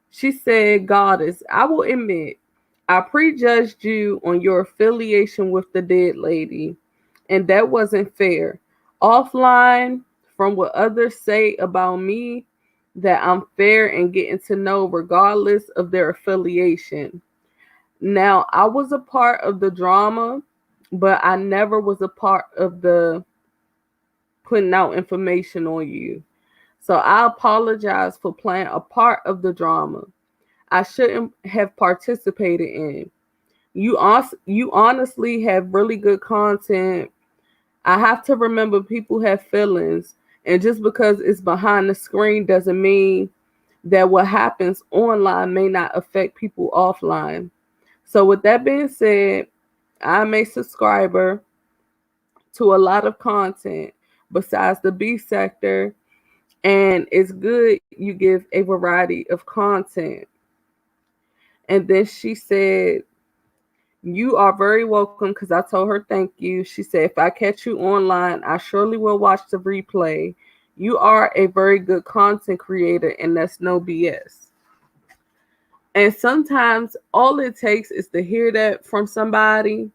S2: She said, Goddess, I will admit, I prejudged you on your affiliation with the dead lady, and that wasn't fair. Offline, from what others say about me, that I'm fair and getting to know regardless of their affiliation. Now, I was a part of the drama, but I never was a part of the putting out information on you. So I apologize for playing a part of the drama I shouldn't have participated in. You honestly have really good content. I have to remember people have feelings, and just because it's behind the screen doesn't mean that what happens online may not affect people offline. So with that being said, I'm a subscriber to a lot of content besides the B sector, and it's good you give a variety of content. And then she said, you are very welcome, because I told her thank you. She said, if I catch you online, I surely will watch the replay. You are a very good content creator, and that's no BS. And sometimes all it takes is to hear that from somebody.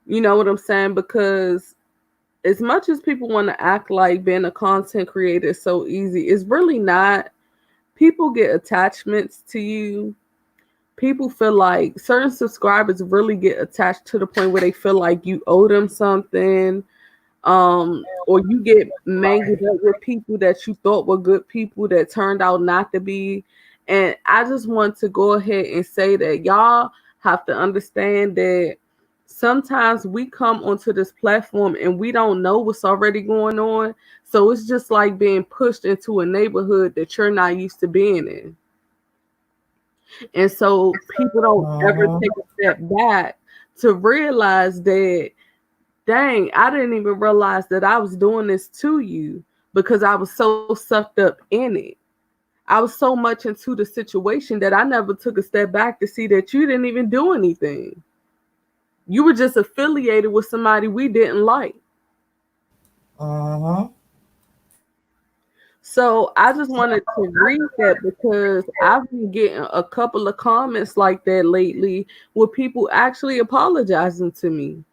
S2: You know what I'm saying? Because as much as people want to act like being a content creator is so easy, it's really not. People get attachments to you. People feel like certain subscribers really get attached to the point where they feel like you owe them something. Or you get mangled up with people that you thought were good people that turned out not to be. And I just want to go ahead and say that y'all have to understand that sometimes we come onto this platform and we don't know what's already going on. So it's just like being pushed into a neighborhood that you're not used to being in. And so people don't ever take a step back to realize that, dang, I didn't even realize that I was doing this to you because I was so sucked up in it. I was so much into the situation that I never took a step back to see that you didn't even do anything. You were just affiliated with somebody we didn't like. So I just wanted to read that because I've been getting a couple of comments like that lately with people actually apologizing to me.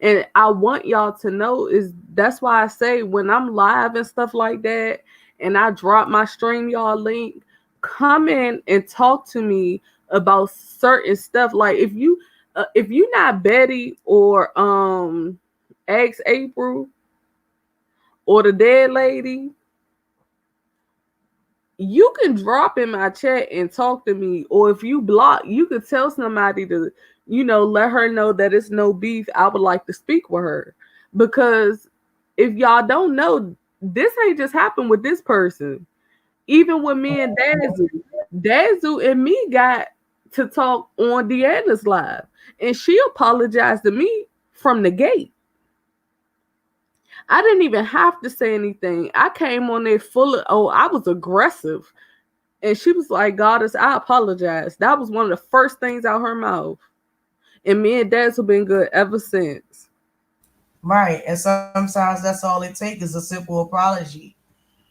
S2: And I want y'all to know is that's why I say when I'm live and stuff like that and I drop my StreamYard link, come in and talk to me about certain stuff. Like if you not Betty or ex April or the dead lady, you can drop in my chat and talk to me. Or if you block, you could tell somebody to, let her know that it's no beef. I would like to speak with her. Because if y'all don't know, this ain't just happened with this person. Even with me and Dazu and me got to talk on Deanna's live. And she apologized to me from the gate. I didn't even have to say anything. I came on there full of, I was aggressive. And she was like, Goddess, I apologize. That was one of the first things out her mouth. And me and Dazu been good ever since.
S1: Right. And sometimes that's all it takes is a simple apology.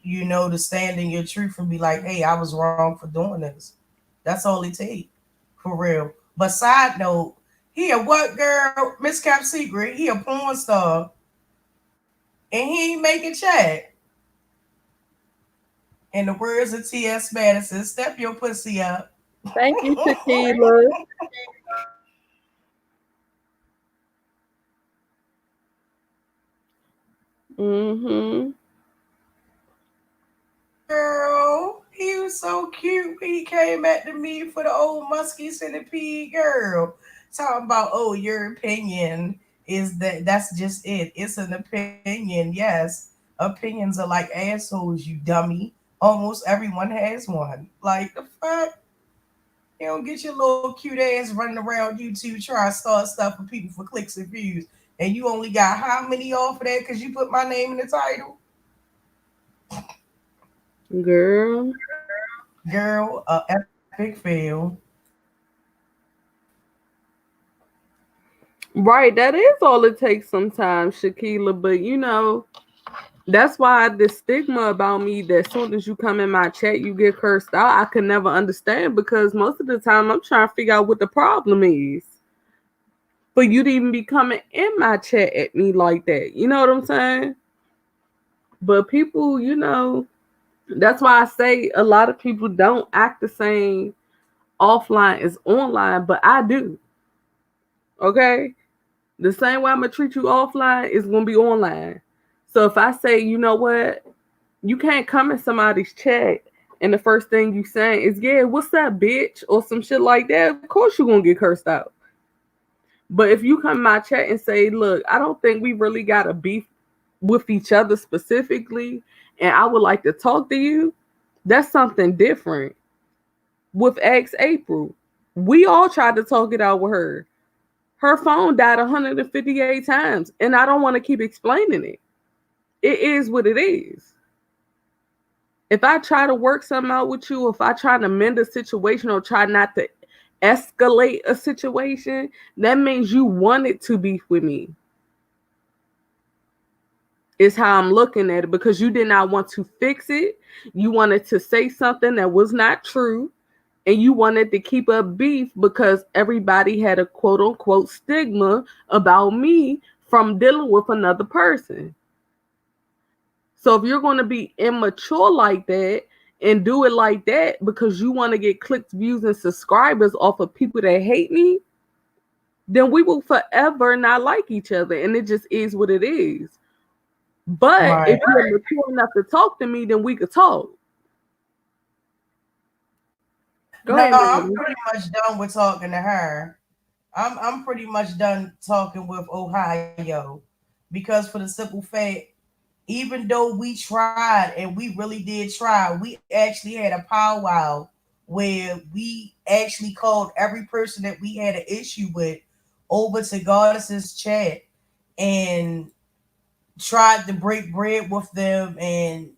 S1: To stand in your truth and be like, hey, I was wrong for doing this. That's all it takes. For real. But side note, he a what girl? Miss Cap Secret. He a porn star. And he ain't making chat. In the words of T.S. Madison, step your pussy up.
S2: Thank you, Tequila.
S1: Girl, he was so cute when he came back to me for the old musky centipede girl. Talking about, oh, your opinion is that's just it. It's an opinion, yes. Opinions are like assholes, you dummy. Almost everyone has one. Like the fuck? You don't get your little cute ass running around YouTube trying to start stuff for people for clicks and views. And you only got how many off of that because you put my name in the title?
S2: Girl.
S1: Girl, epic fail.
S2: Right, that is all it takes sometimes, Shakila. But that's why the stigma about me that as soon as you come in my chat, you get cursed out. I can never understand because most of the time I'm trying to figure out what the problem is. For you to even be coming in my chat at me like that. You know what I'm saying? But people, that's why I say a lot of people don't act the same offline as online, but I do. Okay? The same way I'm gonna treat you offline is gonna be online. So if I say, you know what, you can't come in somebody's chat and the first thing you saying is, yeah, what's that, bitch? Or some shit like that, of course you're gonna get cursed out. But if you come in my chat and say, look, I don't think we really got a beef with each other specifically, and I would like to talk to you, that's something different. With ex April, we all tried to talk it out with her. Her phone died 158 times, and I don't want to keep explaining it. It is what it is. If I try to work something out with you, if I try to mend a situation or try not to escalate a situation, that means you wanted to beef with me. Is how I'm looking at it, because you did not want to fix it. You wanted to say something that was not true, and you wanted to keep up beef because everybody had a quote unquote stigma about me from dealing with another person. So if you're going to be immature like that and do it like that because you want to get clicks, views, and subscribers off of people that hate me, then we will forever not like each other. And it just is what it is. But
S1: Right.
S2: if you're mature enough to talk to me, then we could talk. Go
S1: No,
S2: ahead,
S1: I'm
S2: Melody.
S1: pretty much done with talking to her. I'm pretty much done talking with Ohio because for the simple fact, even though we tried and we really did try, we actually had a powwow where we actually called every person that we had an issue with over to Goddess's chat and tried to break bread with them and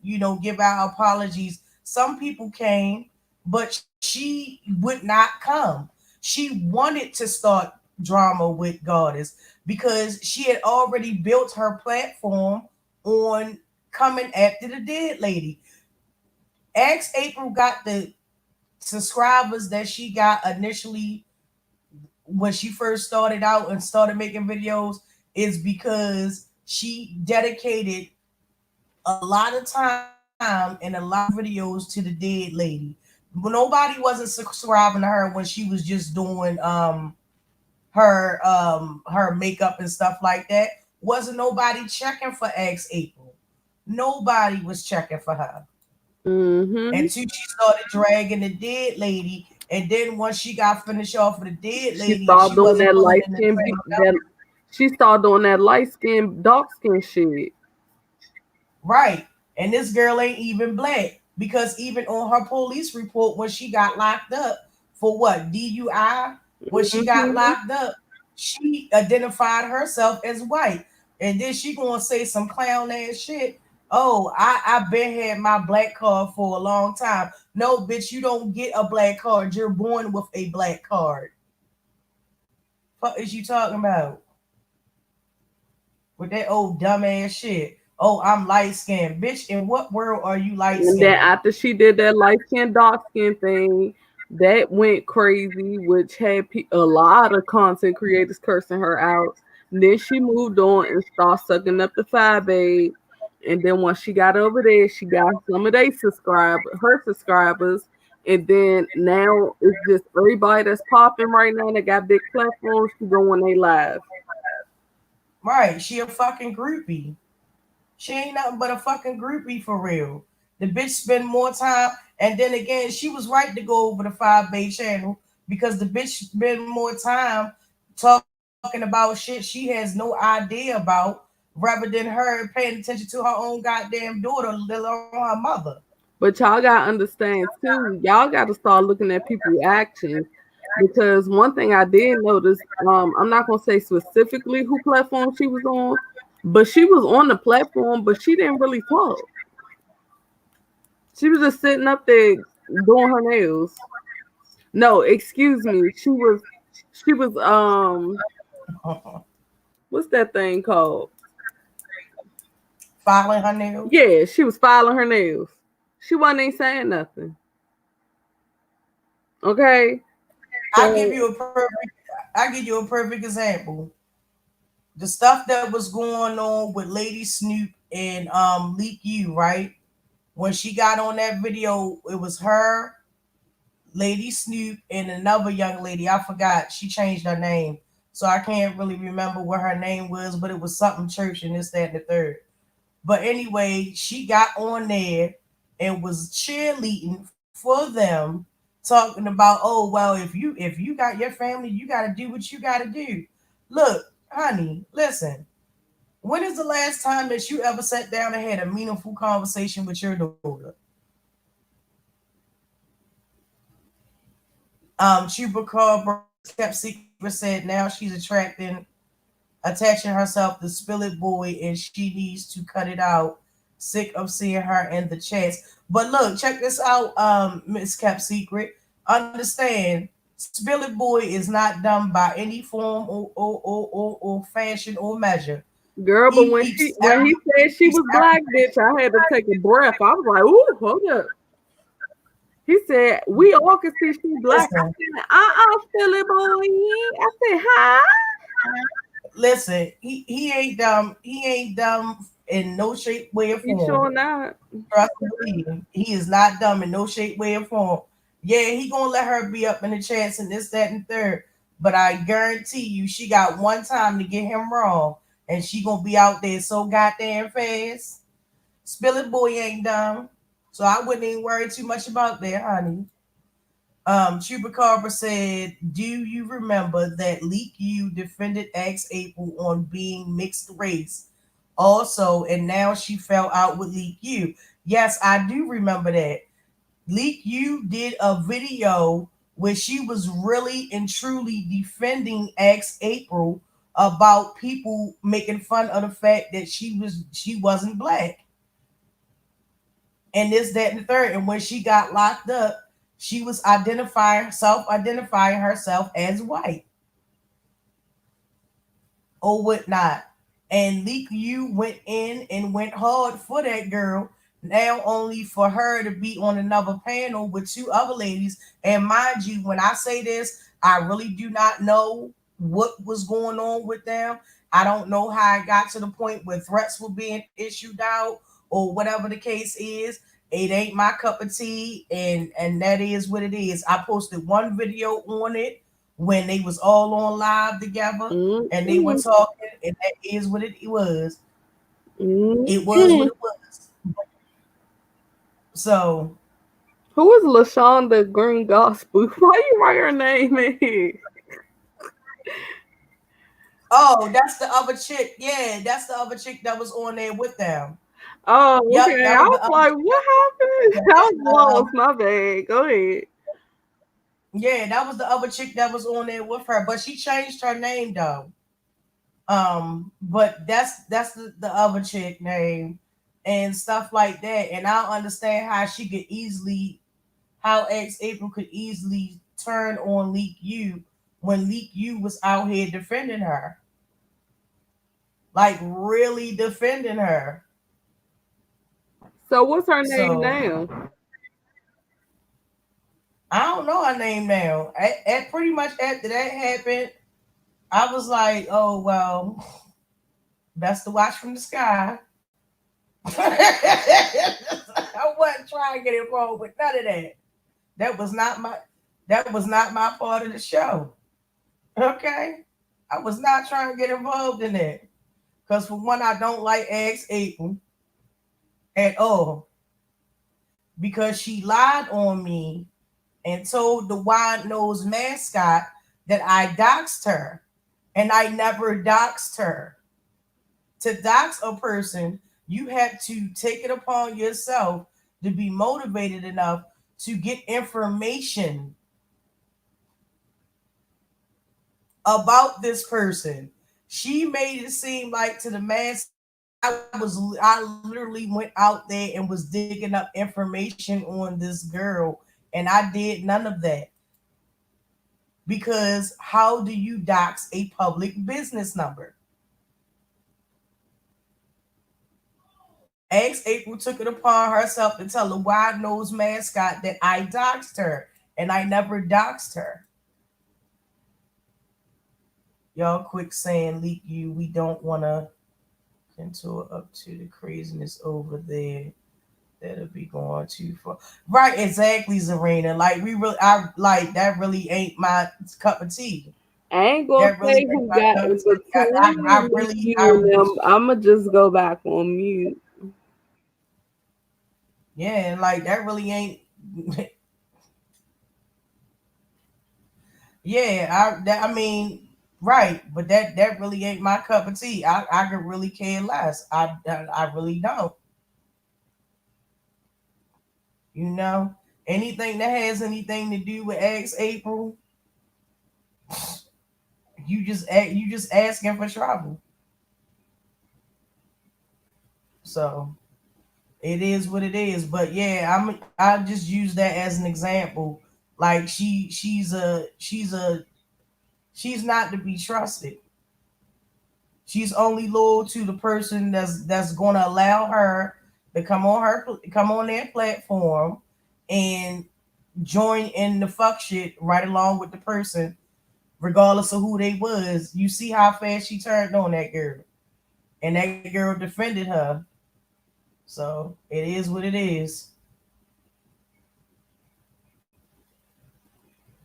S1: give our apologies. Some people came, but she would not come. She wanted to start drama with Goddess because she had already built her platform on coming after the dead lady. Ask April got the subscribers that she got initially when she first started out and started making videos is because she dedicated a lot of time and a lot of videos to the dead lady. Nobody wasn't subscribing to her when she was just doing her makeup and stuff like that. Wasn't nobody checking for ex April. Nobody was checking for her.
S2: Mm-hmm.
S1: Until she started dragging the dead lady. And then once she got finished off with the dead
S2: She
S1: lady,
S2: started
S1: she
S2: doing
S1: wasn't
S2: that
S1: willing
S2: light
S1: to
S2: skin,
S1: drag
S2: that she started doing that light skin, dark skin shit.
S1: right. And this girl ain't even black because even on her police report when she got locked up for what DUI, when she got
S2: Mm-hmm.
S1: locked up, she identified herself as white, and then she gonna say some clown ass shit. Oh, I been had my black card for a long time. No, bitch, you don't get a black card. You're born with a black card. What is you talking about with that old dumbass shit? Oh, I'm light skinned, bitch. In what world are you light
S2: And then
S1: skinned?
S2: after she did that light skin, dark skin thing, that went crazy, which had a lot of content creators cursing her out. And then she moved on and started sucking up the 5A. And then once she got over there, she got some of her subscribers. And then now it's just everybody that's popping right now that got big platforms to go on they live.
S1: Right, she a fucking groupie. She ain't nothing but a fucking groupie for real. The bitch spend more time. And then again, she was right to go over the 5 Bay channel because the bitch spend more time talking about shit she has no idea about rather than her paying attention to her own goddamn daughter, let alone her mother.
S2: But y'all gotta understand too. Y'all gotta start looking at people's actions because one thing I did notice, I'm not gonna say specifically who platform she was on, but she was on the platform, but she didn't really talk. She was just sitting up there doing her nails. No, excuse me. She was what's that thing called?
S1: Filing her nails.
S2: Yeah, she was filing her nails. She wasn't even saying nothing. Okay.
S1: I give
S2: So
S1: you a perfect I give you a perfect example. The stuff that was going on with Lady Snoop and Leak You, right? When she got on that video, it was her, Lady Snoop, and another young lady. I forgot. She changed her name. So I can't really remember what her name was, but it was something church and this, that, and the third. But anyway, she got on there and was cheerleading for them, talking about, oh well, if you got your family, you gotta do what you gotta do. Look, honey, listen. When is the last time that you ever sat down and had a meaningful conversation with your daughter? Chupacabra kept secret said now she's attaching herself to Spill It Boy and she needs to cut it out. Sick of seeing her in the chats. But look, check this out, Miss Kept Secret. Understand, Spill It Boy is not done by any form or fashion or measure.
S2: girl, but
S1: He
S2: when
S1: keeps
S2: he said she was black, bitch, I had to take a breath. I was like, ooh, hold up. He said, we all can see she black. I
S1: listen,
S2: said, Philly boy. I said, hi.
S1: listen. He ain't dumb. He ain't dumb in no shape, way, or
S2: You
S1: form.
S2: sure not?
S1: Trust and believe. He is not dumb in no shape, way, or form. Yeah, he gonna let her be up in the chance and this, that, and third. But I guarantee you, she got one time to get him wrong, and she gonna be out there so goddamn fast. Spill It Boy ain't dumb, so I wouldn't even worry too much about that, honey. Chupacabra said, "Do you remember that Leak You defended X April on being mixed race? Also, and now she fell out with Leak You. Yes, I do remember that. Leak You did a video where she was really and truly defending X April about people making fun of the fact that she wasn't black and this, that, and the third. And when she got locked up, she was identifying herself as white or whatnot. And Leak You went in and went hard for that girl. Now only for her to be on another panel with two other ladies. And mind you, when I say this, I really do not know what was going on with them. I don't know how it got to the point where threats were being issued out or whatever the case is. It ain't my cup of tea, and that is what it is. I posted one video on it when they was all on live together and they were
S2: Mm-hmm.
S1: talking, and that is what it was. It was
S2: Mm-hmm.
S1: what it was. So,
S2: Who is LaShonda Green Gospel? Why you write her name in here?
S1: oh, that's the other chick. Yeah, that's the other chick that was on there with them.
S2: Oh,
S1: Yup,
S2: okay.
S1: that
S2: I
S1: was
S2: was
S1: the other
S2: like,
S1: chick
S2: what
S1: that was
S2: happened?
S1: on
S2: I
S1: there.
S2: was lost. My bad. Go ahead.
S1: Yeah, that was the other chick that was on there with her, but she changed her name though. But that's the other chick name and stuff like that. And I don't understand how she could easily how ex April could easily turn on Leak You when Leak You was out here defending her. Like really defending her.
S2: So what's her name
S1: So
S2: now?
S1: I don't know her name now. At pretty much after that happened, I was like, oh well, best to watch from the sky. I wasn't trying to get involved with none of that. That was not my that was not my part of the show. Okay? I was not trying to get involved in that. Because for one, I don't like ex April at all. because she lied on me and told the wide nosed mascot that I doxed her. And I never doxed her. To dox a person, you have to take it upon yourself to be motivated enough to get information about this person. She made it seem like to the mascot I literally went out there and was digging up information on this girl, and I did none of that. Because how do you dox a public business number? Ex April took it upon herself to tell the wide nosed mascot that I doxed her, and I never doxed her. Y'all quick saying leak you. We don't want to into up to the craziness over there. That'll be going too far. Right, exactly, Zarina. Like we really, I like that. Really ain't my cup of tea.
S2: I ain't gonna
S1: That really
S2: say
S1: ain't
S2: who
S1: my
S2: got
S1: cup of
S2: in
S1: tea. I
S2: between
S1: really,
S2: you and them. I'ma just go back on mute.
S1: yeah, like that really ain't. Yeah, I mean, right, but that really ain't my cup of tea. I could really care less. I really don't. You know, anything that has anything to do with ex April, you just asking for trouble. So it is what it is. But yeah, I just use that as an example. Like she's not to be trusted. She's only loyal to the person that's going to allow her to come on their platform and join in the fuck shit right along with the person, regardless of who they was. You see how fast she turned on that girl, and that girl defended her. So it is what it is.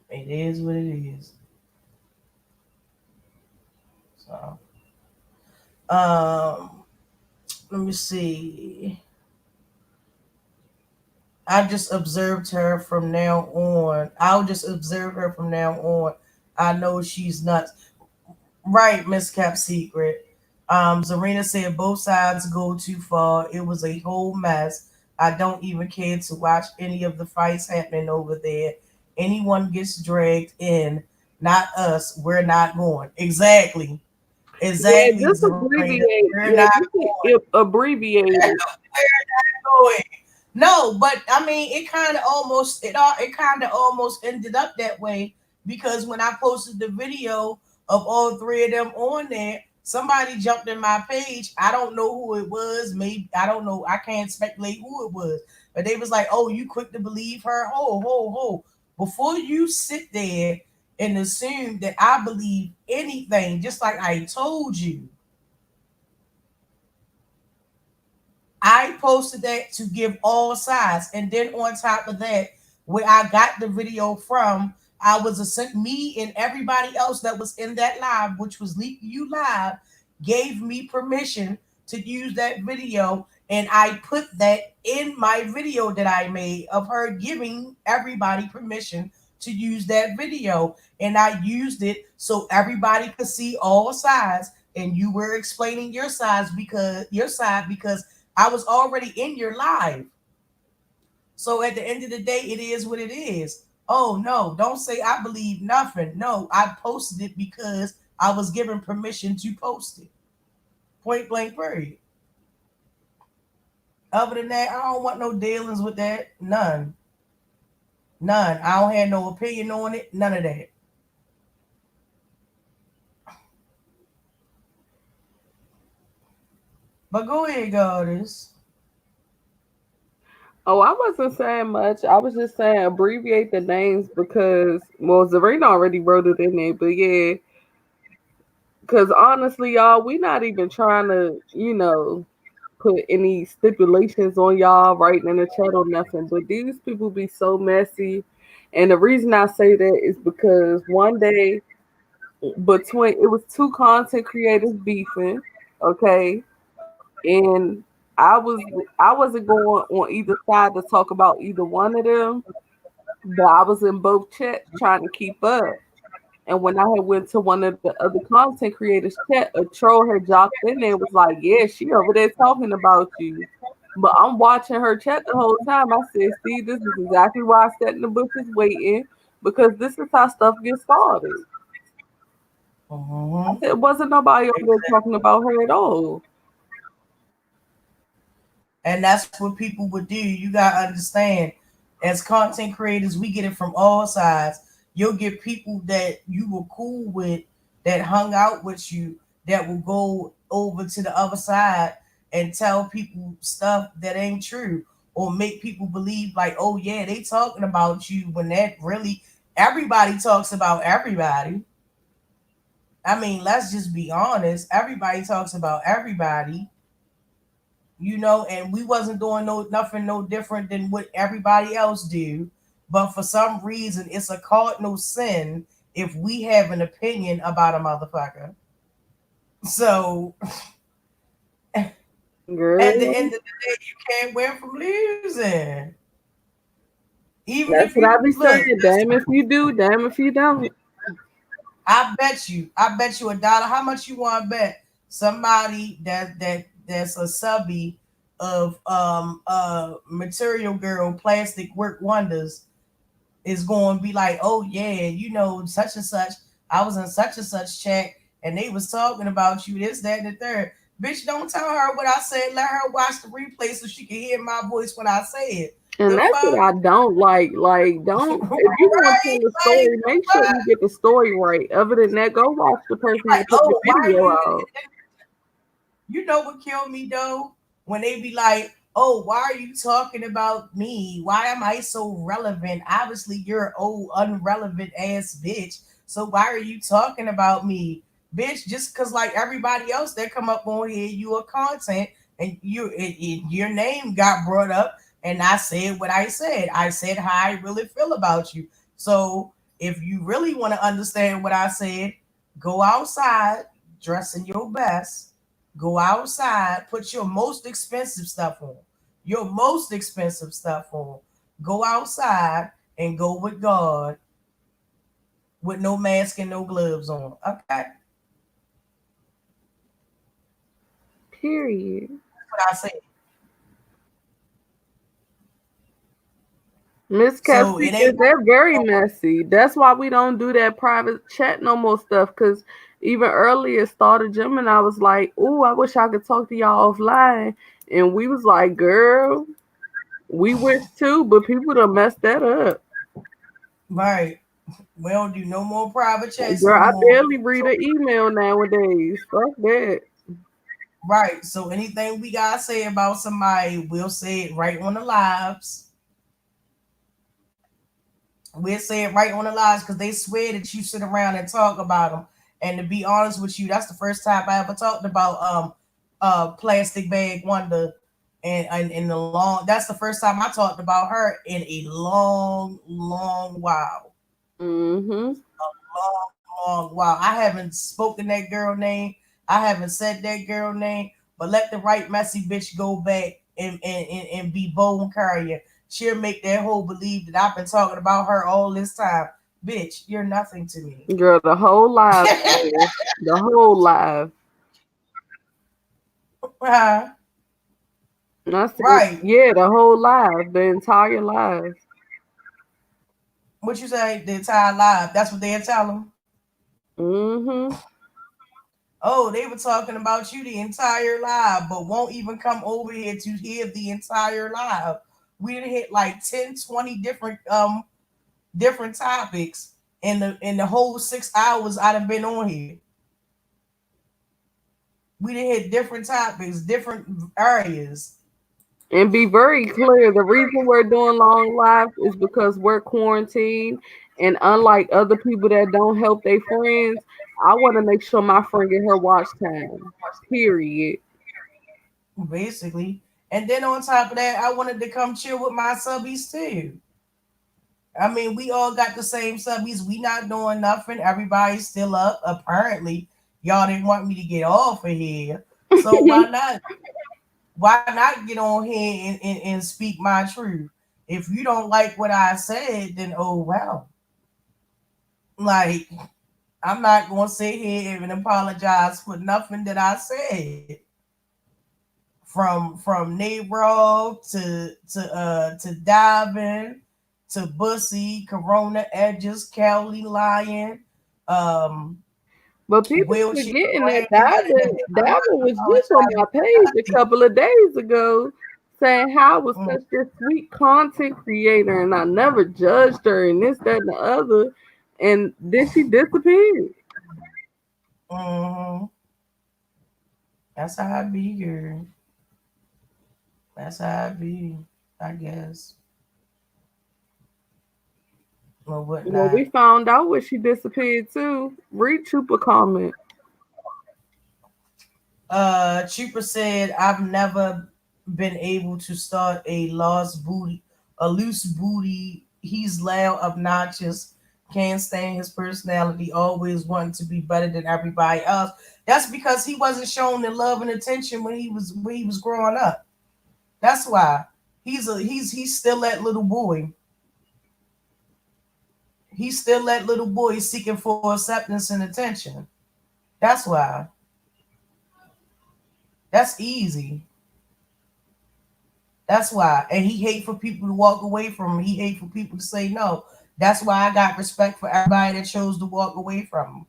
S1: It is what it is. So um, let me see. I just observed her from now on. I'll just observe her from now on. I know she's nuts. Right, Miss Cap Secret. Zarina said both sides go too far. It was a whole mess. I don't even care to watch any of the fights happening over there. Anyone gets dragged in, not us. We're not going. Exactly.
S2: Yeah,
S1: Exactly,
S2: just
S1: Zarina.
S2: abbreviate.
S1: We're
S2: Yeah,
S1: not
S2: you
S1: going.
S2: can abbreviate it.
S1: Going. No, but I mean, it kind of almost ended up that way because when I posted the video of all three of them on there, somebody jumped in my page. I don't know who it was. Maybe I don't know. I can't speculate who it was, but they was like, "Oh, you quick to believe her? Ho, ho, ho!" Before you sit there and assume that I believe anything, just like I told you, I posted that to give all sides. And then on top of that, where I got the video from, I was me and everybody else that was in that live, which was You Live, gave me permission to use that video. And I put that in my video that I made of her giving everybody permission to use that video. And I used it so everybody could see all sides. And you were explaining your side because I was already in your live. So at the end of the day, it is what it is. Oh no, don't say I believe nothing. No, I posted it because I was given permission to post it. Point blank period. Other than that, I don't want no dealings with that. None. None. I don't have no opinion on it. None of that. But go ahead, goddess.
S2: Oh, I wasn't saying much. I was just saying abbreviate the names because, well, Zarina already wrote it in there, but yeah, because honestly, y'all, we not even trying to, put any stipulations on y'all writing in the chat or nothing. But these people be so messy. And the reason I say that is because one day between it was two content creators beefing, okay? And I wasn't going on either side to talk about either one of them, but I was in both chats trying to keep up. And when I had went to one of the other content creators chat, a troll had dropped in there and was like, "Yeah, she over there talking about you." But I'm watching her chat the whole time. I said, "See, this is exactly why I sat in the bushes waiting because this is how stuff gets started." I
S1: Mhm.
S2: said, "It wasn't nobody over there talking about her at all."
S1: And that's what people would do. You gotta understand, as content creators, we get it from all sides. You'll get people that you were cool with, that hung out with you, that will go over to the other side and tell people stuff that ain't true, or make people believe like, oh yeah, they talking about you, when that really everybody talks about everybody. I mean, let's just be honest. Everybody talks about everybody, and we wasn't doing nothing no different than what everybody else do. But for some reason, it's a cardinal sin if we have an opinion about a motherfucker. So at the end
S2: Girl,
S1: of the day, you can't win from losing. Even
S2: that's
S1: if
S2: what I
S1: you
S2: be
S1: look,
S2: saying. Damn if you do, damn if you don't.
S1: I bet you $1. How much you want to bet somebody that's a subby of Material Girl Plastic Work Wonders is going to be like, oh yeah, such and such. I was in such and such chat, and they was talking about you, this, that, and the third. Bitch, don't tell her what I said. Let her watch the replay so she can hear my voice when I say it.
S2: And
S1: The
S2: that's what
S1: fuck,
S2: I don't like. Like, don't if you want to
S1: right?
S2: tell the
S1: Like,
S2: story, make sure you get the story right. Other than that, go watch the person
S1: like,
S2: that put the
S1: oh, why are
S2: video
S1: you?
S2: out.
S1: You know what killed me though? When they be like, "Oh, why are you talking about me? Why am I so relevant? Obviously, you're an old, unrelevant ass bitch. So why are you talking about me, bitch? Just because like everybody else that come up on here, you are content, and your name got brought up, and I said what I said. I said how I really feel about you. So if you really want to understand what I said, go outside, dress in your best, go outside, put your most expensive stuff on. Your most expensive stuff on. Go outside and go with God with no mask and no gloves on. Okay? That's
S2: Period.
S1: what I say.
S2: Miss
S1: So it
S2: Castica,
S1: ain't
S2: they're very messy. That's why we don't do that private chat no more stuff. Cause even earlier, started gym, and I was like, "Oh, I wish I could talk to y'all offline." And we was like, "Girl, we wish too, but people done messed that up."
S1: right. We don't do no more private chats no
S2: Girl, I
S1: more.
S2: barely read an email nowadays. Fuck that.
S1: Right. So anything we gotta say about somebody, we'll say it right on the lives. We'll say it right on the lives because they swear that you sit around and talk about them. And to be honest with you, that's the first time I ever talked about Plastic Bag Wonder, and in the long. That's the first time I talked about her in a long, long while.
S2: Mm-hmm.
S1: Long, long while. I haven't spoken that girl name. I haven't said that girl name. But let the right messy bitch go back and be bone carrier. She'll make that whole believe that I've been talking about her all this time. Bitch, you're nothing to me.
S2: Girl, the whole live, sis. The whole live.
S1: Uh,
S2: And I said,
S1: right.
S2: yeah, the whole live, the entire live.
S1: What you say? The entire live. That's what they'll tell them.
S2: Mm-hmm.
S1: Oh, they were talking about you the entire live, but won't even come over here to hear the entire live. We done hit like 10, 20 different topics in the whole 6 hours I done been on here. We done hit different topics, different areas.
S2: And be very clear, the reason we're doing long lives is because we're quarantined. And unlike other people that don't help their friends, I want to make sure my friend get her watch time. Period.
S1: Basically. And then on top of that, I wanted to come chill with my subbies too. I mean, we all got the same subbies. We not doing nothing. Everybody's still up. Apparently, y'all didn't want me to get off of here. So why not? why not get on here and speak my truth? If you don't like what I said, then oh well. Like, I'm not gonna sit here and apologize for nothing that I said. From Nero to Diving to Bussy, Corona Edges, Kelly Lion, um,
S2: But people
S1: wheelchair
S2: forgetting that
S1: Brandon.
S2: Davin was just on my page a
S1: Apologize.
S2: couple of days ago saying how I was
S1: Mm,
S2: such this sweet content creator and I never judged her and this, that, and the other. And then she disappeared.
S1: mhm. That's how I be, girl. That's how I be, I guess, or
S2: Well, we
S1: whatnot.
S2: found out where she disappeared too. Read Trooper comment.
S1: Trooper said, "I've never been able to start a loose booty. He's loud, obnoxious, can't stand his personality, always wanting to be better than everybody else. That's because he wasn't shown the love and attention when he was growing up. That's why he's still that little boy. He's still that little boy seeking for acceptance and attention. That's why. That's easy. That's why. And he hate for people to walk away from him. He hate for people to say no. That's why I got respect for everybody that chose to walk away from him.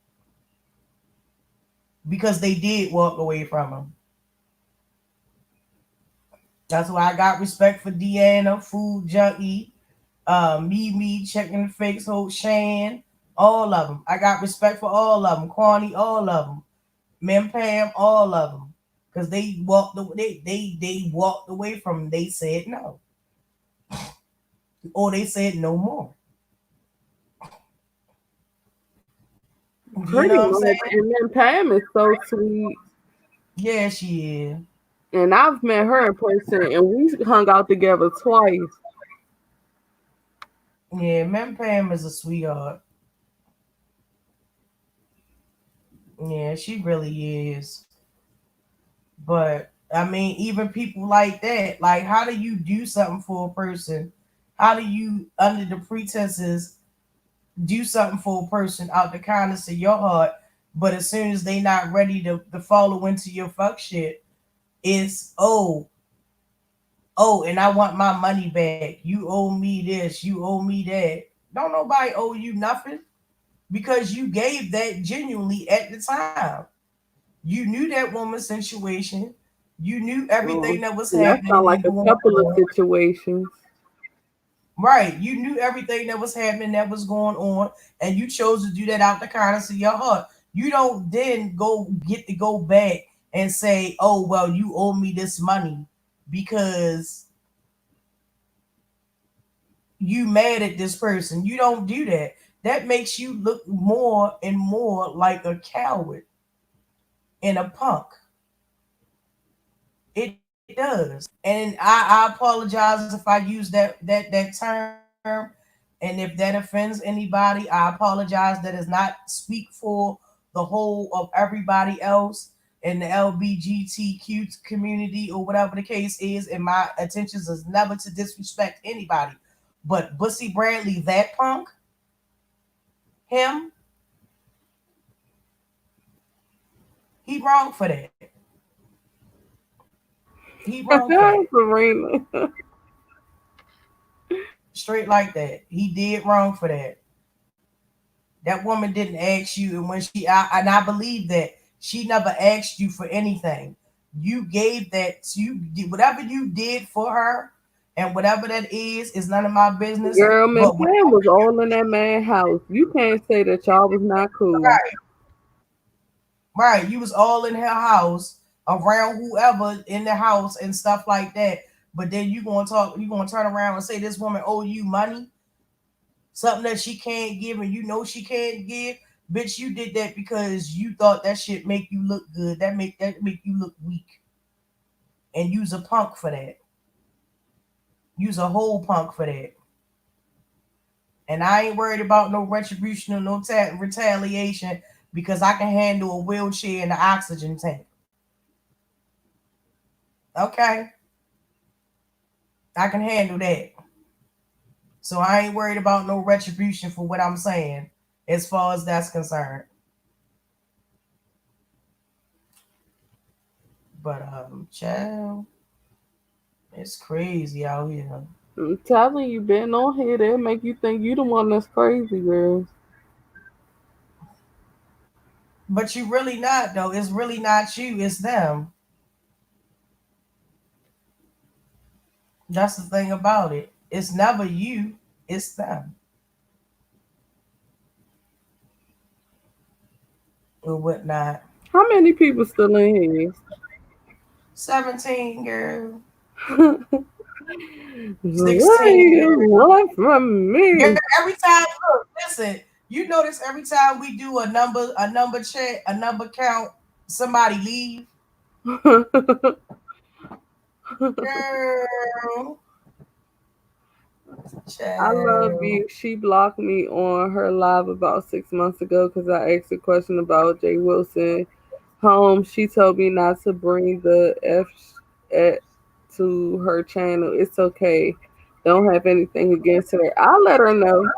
S1: Because they did walk away from him. That's why I got respect for Deanna, Food Junkie, Me, Checking the Fakes, Hope, Shan, all of them. I got respect for all of them. Kwani, all of them. Mem Pam, all of them. Because they walked away from him. They said no. Or they said no more. You
S2: Pretty
S1: know what I'm
S2: much.
S1: saying?
S2: And then Pam is so sweet.
S1: Yeah, she is.
S2: And I've met her in person and we hung out together twice.
S1: Yeah, Mem Pam is a sweetheart. Yeah, she really is. But I mean, even people like that, like, how do you do something for a person? How do you, under the pretenses, do something for a person out the kindness of your heart, but as soon as they not ready to follow into your fuck shit, it's and I want my money back. You owe me this, you owe me that. Don't nobody owe you nothing because you gave that genuinely at the time. You knew that woman's situation. You knew everything
S2: Oh,
S1: that was
S2: that
S1: happening
S2: sounds like
S1: and
S2: a
S1: going
S2: couple of
S1: on.
S2: situations.
S1: Right. You knew everything that was happening that was going on, and you chose to do that out the kindness of your heart. You don't then go get to go back and say, oh, well, you owe me this money because you mad at this person. You don't do that. That makes you look more and more like a coward and a punk. It does. And I apologize if I use that term. And if that offends anybody, I apologize. That is not speak for the whole of everybody else in the LBGTQ community or whatever the case is. And my intentions is never to disrespect anybody. But Bussy Bradley, that punk, him, he wrong for that. He wrong for that.
S2: Serena.
S1: Straight like that. He did wrong for that. That woman didn't ask you, and when and I believe that she never asked you for anything. You gave that. You did whatever you did for her, and whatever that is none of my business.
S2: Girl, man,
S1: But
S2: Pam was all in that man's house. You can't say that y'all was not cool.
S1: right, right, you was all in her house around whoever in the house and stuff like that. But then you gonna talk, you gonna turn around and say this woman owe you money, something that she can't give, and you know she can't give. Bitch, you did that because you thought that shit make you look good. That make you look weak, and you's a punk for that. You's a whole punk for that. And I ain't worried about no retribution or no retaliation because I can handle a wheelchair and an oxygen tank. Okay, I can handle that. So I ain't worried about no retribution for what I'm saying, as far as that's concerned. But child, it's crazy out here.
S2: I'm telling you, been on here, they make you think you the one that's crazy, girl.
S1: But you really not though. It's really not you. It's them. That's the thing about it. It's never you. It's them or whatnot.
S2: How many people still in here?
S1: 17, girl.
S2: What
S1: 16,
S2: you
S1: girl.
S2: want from
S1: Girl,
S2: me?
S1: every time, look, listen, you notice every time we do a number check, a number count, somebody leave. Girl,
S2: I love
S1: child.
S2: you. She blocked me on her live about 6 months ago because I asked a question about Jay Wilson home. She told me not to bring the F at to her channel. It's okay. Don't have anything against her. I'll let her know.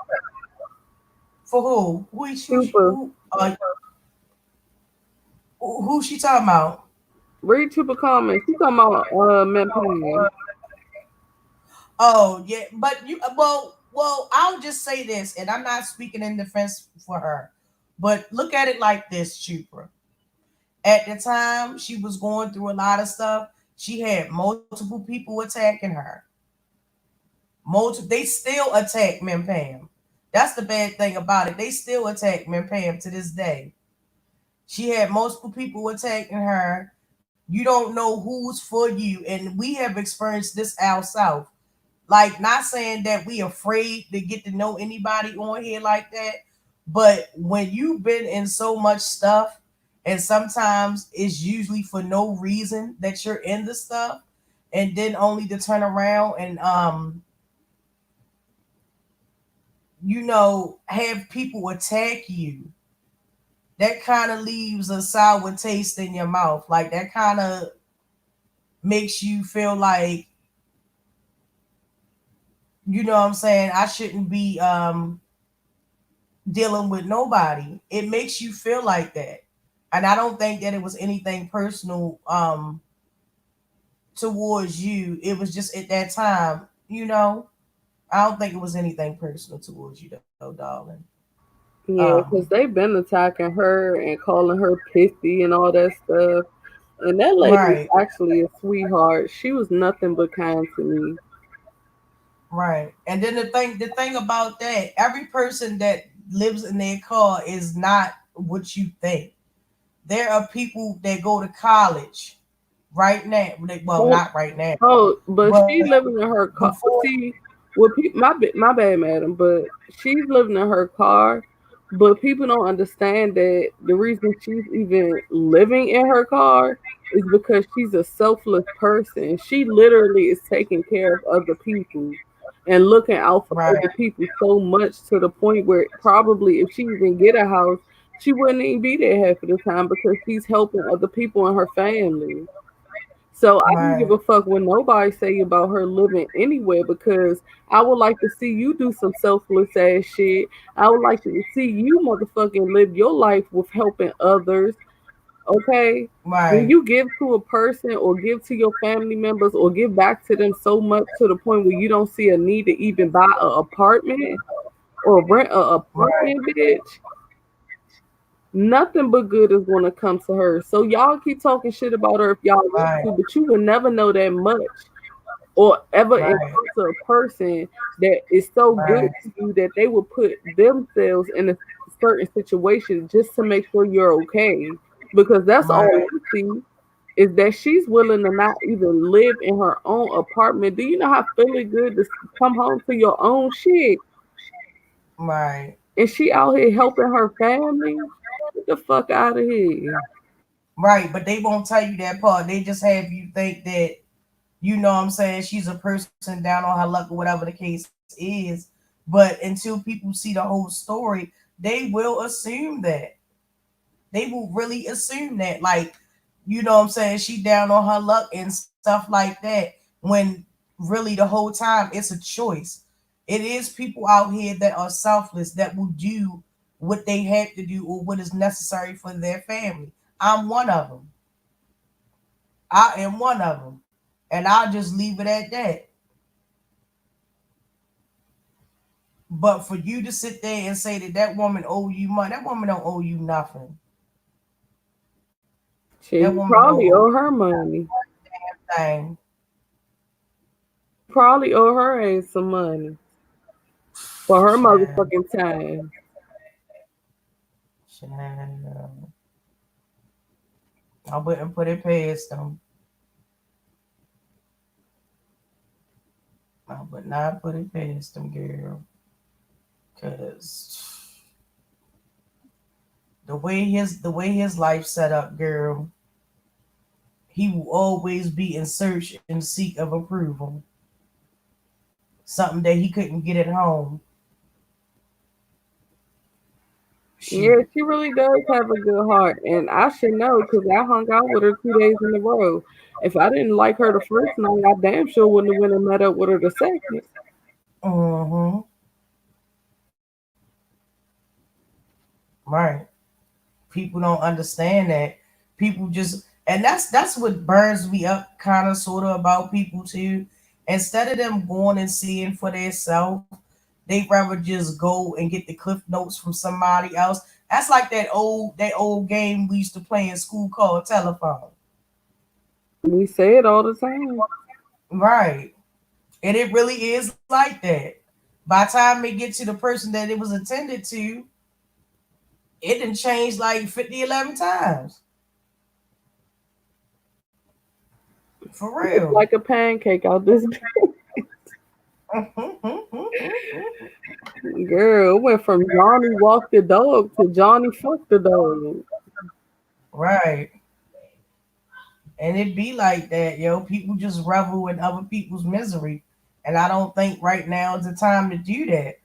S1: For who? Who,
S2: Super.
S1: who she talking about?
S2: Read Super comments. She talking about men paying.
S1: Oh yeah, but well, I'll just say this, and I'm not speaking in defense for her, but look at it like this, Chupa. At the time, she was going through a lot of stuff. She had multiple people attacking her. They still attack Min Pam. That's the bad thing about it. They still attack Min Pam to this day. She had multiple people attacking her. You don't know who's for you, and we have experienced this ourselves. Like, not saying that we afraid to get to know anybody on here like that, but when you've been in so much stuff, and sometimes it's usually for no reason that you're in the stuff, and then only to turn around and have people attack you, that kind of leaves a sour taste in your mouth. Like, that kind of makes you feel like, what I'm saying, I shouldn't be dealing with nobody. It makes you feel like that. And I don't think that it was anything personal towards you. It was just at that time, I don't think it was anything personal towards you though, darling.
S2: Yeah,
S1: Um,
S2: because they've been attacking her and calling her pissy and all that stuff. And that lady is
S1: right,
S2: actually a sweetheart. She was nothing but kind to me.
S1: right. And then the thing about that, every person that lives in their car is not what you think. There are people that go to college right now. Well,
S2: Oh,
S1: not right now,
S2: but
S1: but
S2: she living in her car.
S1: before.
S2: See, well, my bad, madam, but she's living in her car. But people don't understand that the reason she's even living in her car is because she's a selfless person. She literally is taking care of other people and looking out for
S1: Right,
S2: other people so much to the point where probably if she even get a house, she wouldn't even be there half of the time because she's helping other people in her family. So I don't give
S1: right,
S2: a fuck what nobody say about her living anywhere because I would like to see you do some selfless ass shit. I would like to see you motherfucking live your life with helping others. Okay? When
S1: right,
S2: you give to a person or give to your family members or give back to them so much to the point where you don't see a need to even buy an apartment or rent an
S1: right,
S2: apartment, bitch, nothing but good is gonna come to her. So y'all keep talking shit about her if y'all want
S1: right,
S2: to, but you will never know that much or ever
S1: right,
S2: encounter a person that is so good
S1: right,
S2: to you that they will put themselves in a certain situation just to make sure you're okay. Because that's all
S1: right,
S2: I see is that she's willing to not even live in her own apartment. Do you know how feeling good to come home to your own shit?
S1: right,
S2: And she out here helping her family? Get the fuck out of here.
S1: right. But they won't tell you that part. They just have you think that, what I'm saying, she's a person down on her luck or whatever the case is. But until people see the whole story, they will assume that. They will really assume that. Like, you know what I'm saying, she down on her luck and stuff like that, when really the whole time it's a choice. It is people out here that are selfless, that will do what they have to do or what is necessary for their family. I'm one of them. I am one of them. And I'll just leave it at that. But for you to sit there and say that that woman owe you money, that woman don't owe you nothing.
S2: She
S1: That woman don't
S2: probably
S1: owe
S2: owe
S1: you
S2: her money.
S1: a thing.
S2: Probably owe her ass some money for her
S1: Child,
S2: motherfucking time.
S1: child. I wouldn't put it past them. I would not put it past them, girl. Cause the way his life set up, girl, he will always be in search and seek of approval. Something that he couldn't get at home.
S2: Yeah,
S1: Shoot.
S2: she really does have a good heart, and I should know because I hung out with her 2 days in a row. If I didn't like her the first night, I damn sure wouldn't have went and met up with her the second.
S1: Mm-hmm. Right. People don't understand that. People just, and that's what burns me up kind of sort of about people too. Instead of them going and seeing for themselves, they rather just go and get the cliff notes from somebody else. That's like that old game we used to play in school called telephone.
S2: We say it all the time.
S1: Right. And it really is like that. By the time it get to the person that it was attended to, it didn't change like 50, 11 times. For
S2: It's
S1: real.
S2: like a pancake out this girl. It went from Johnny walked the dog to Johnny fucked the dog.
S1: Right. And it be like that, yo. People just revel in other people's misery. And I don't think right now is the time to do that.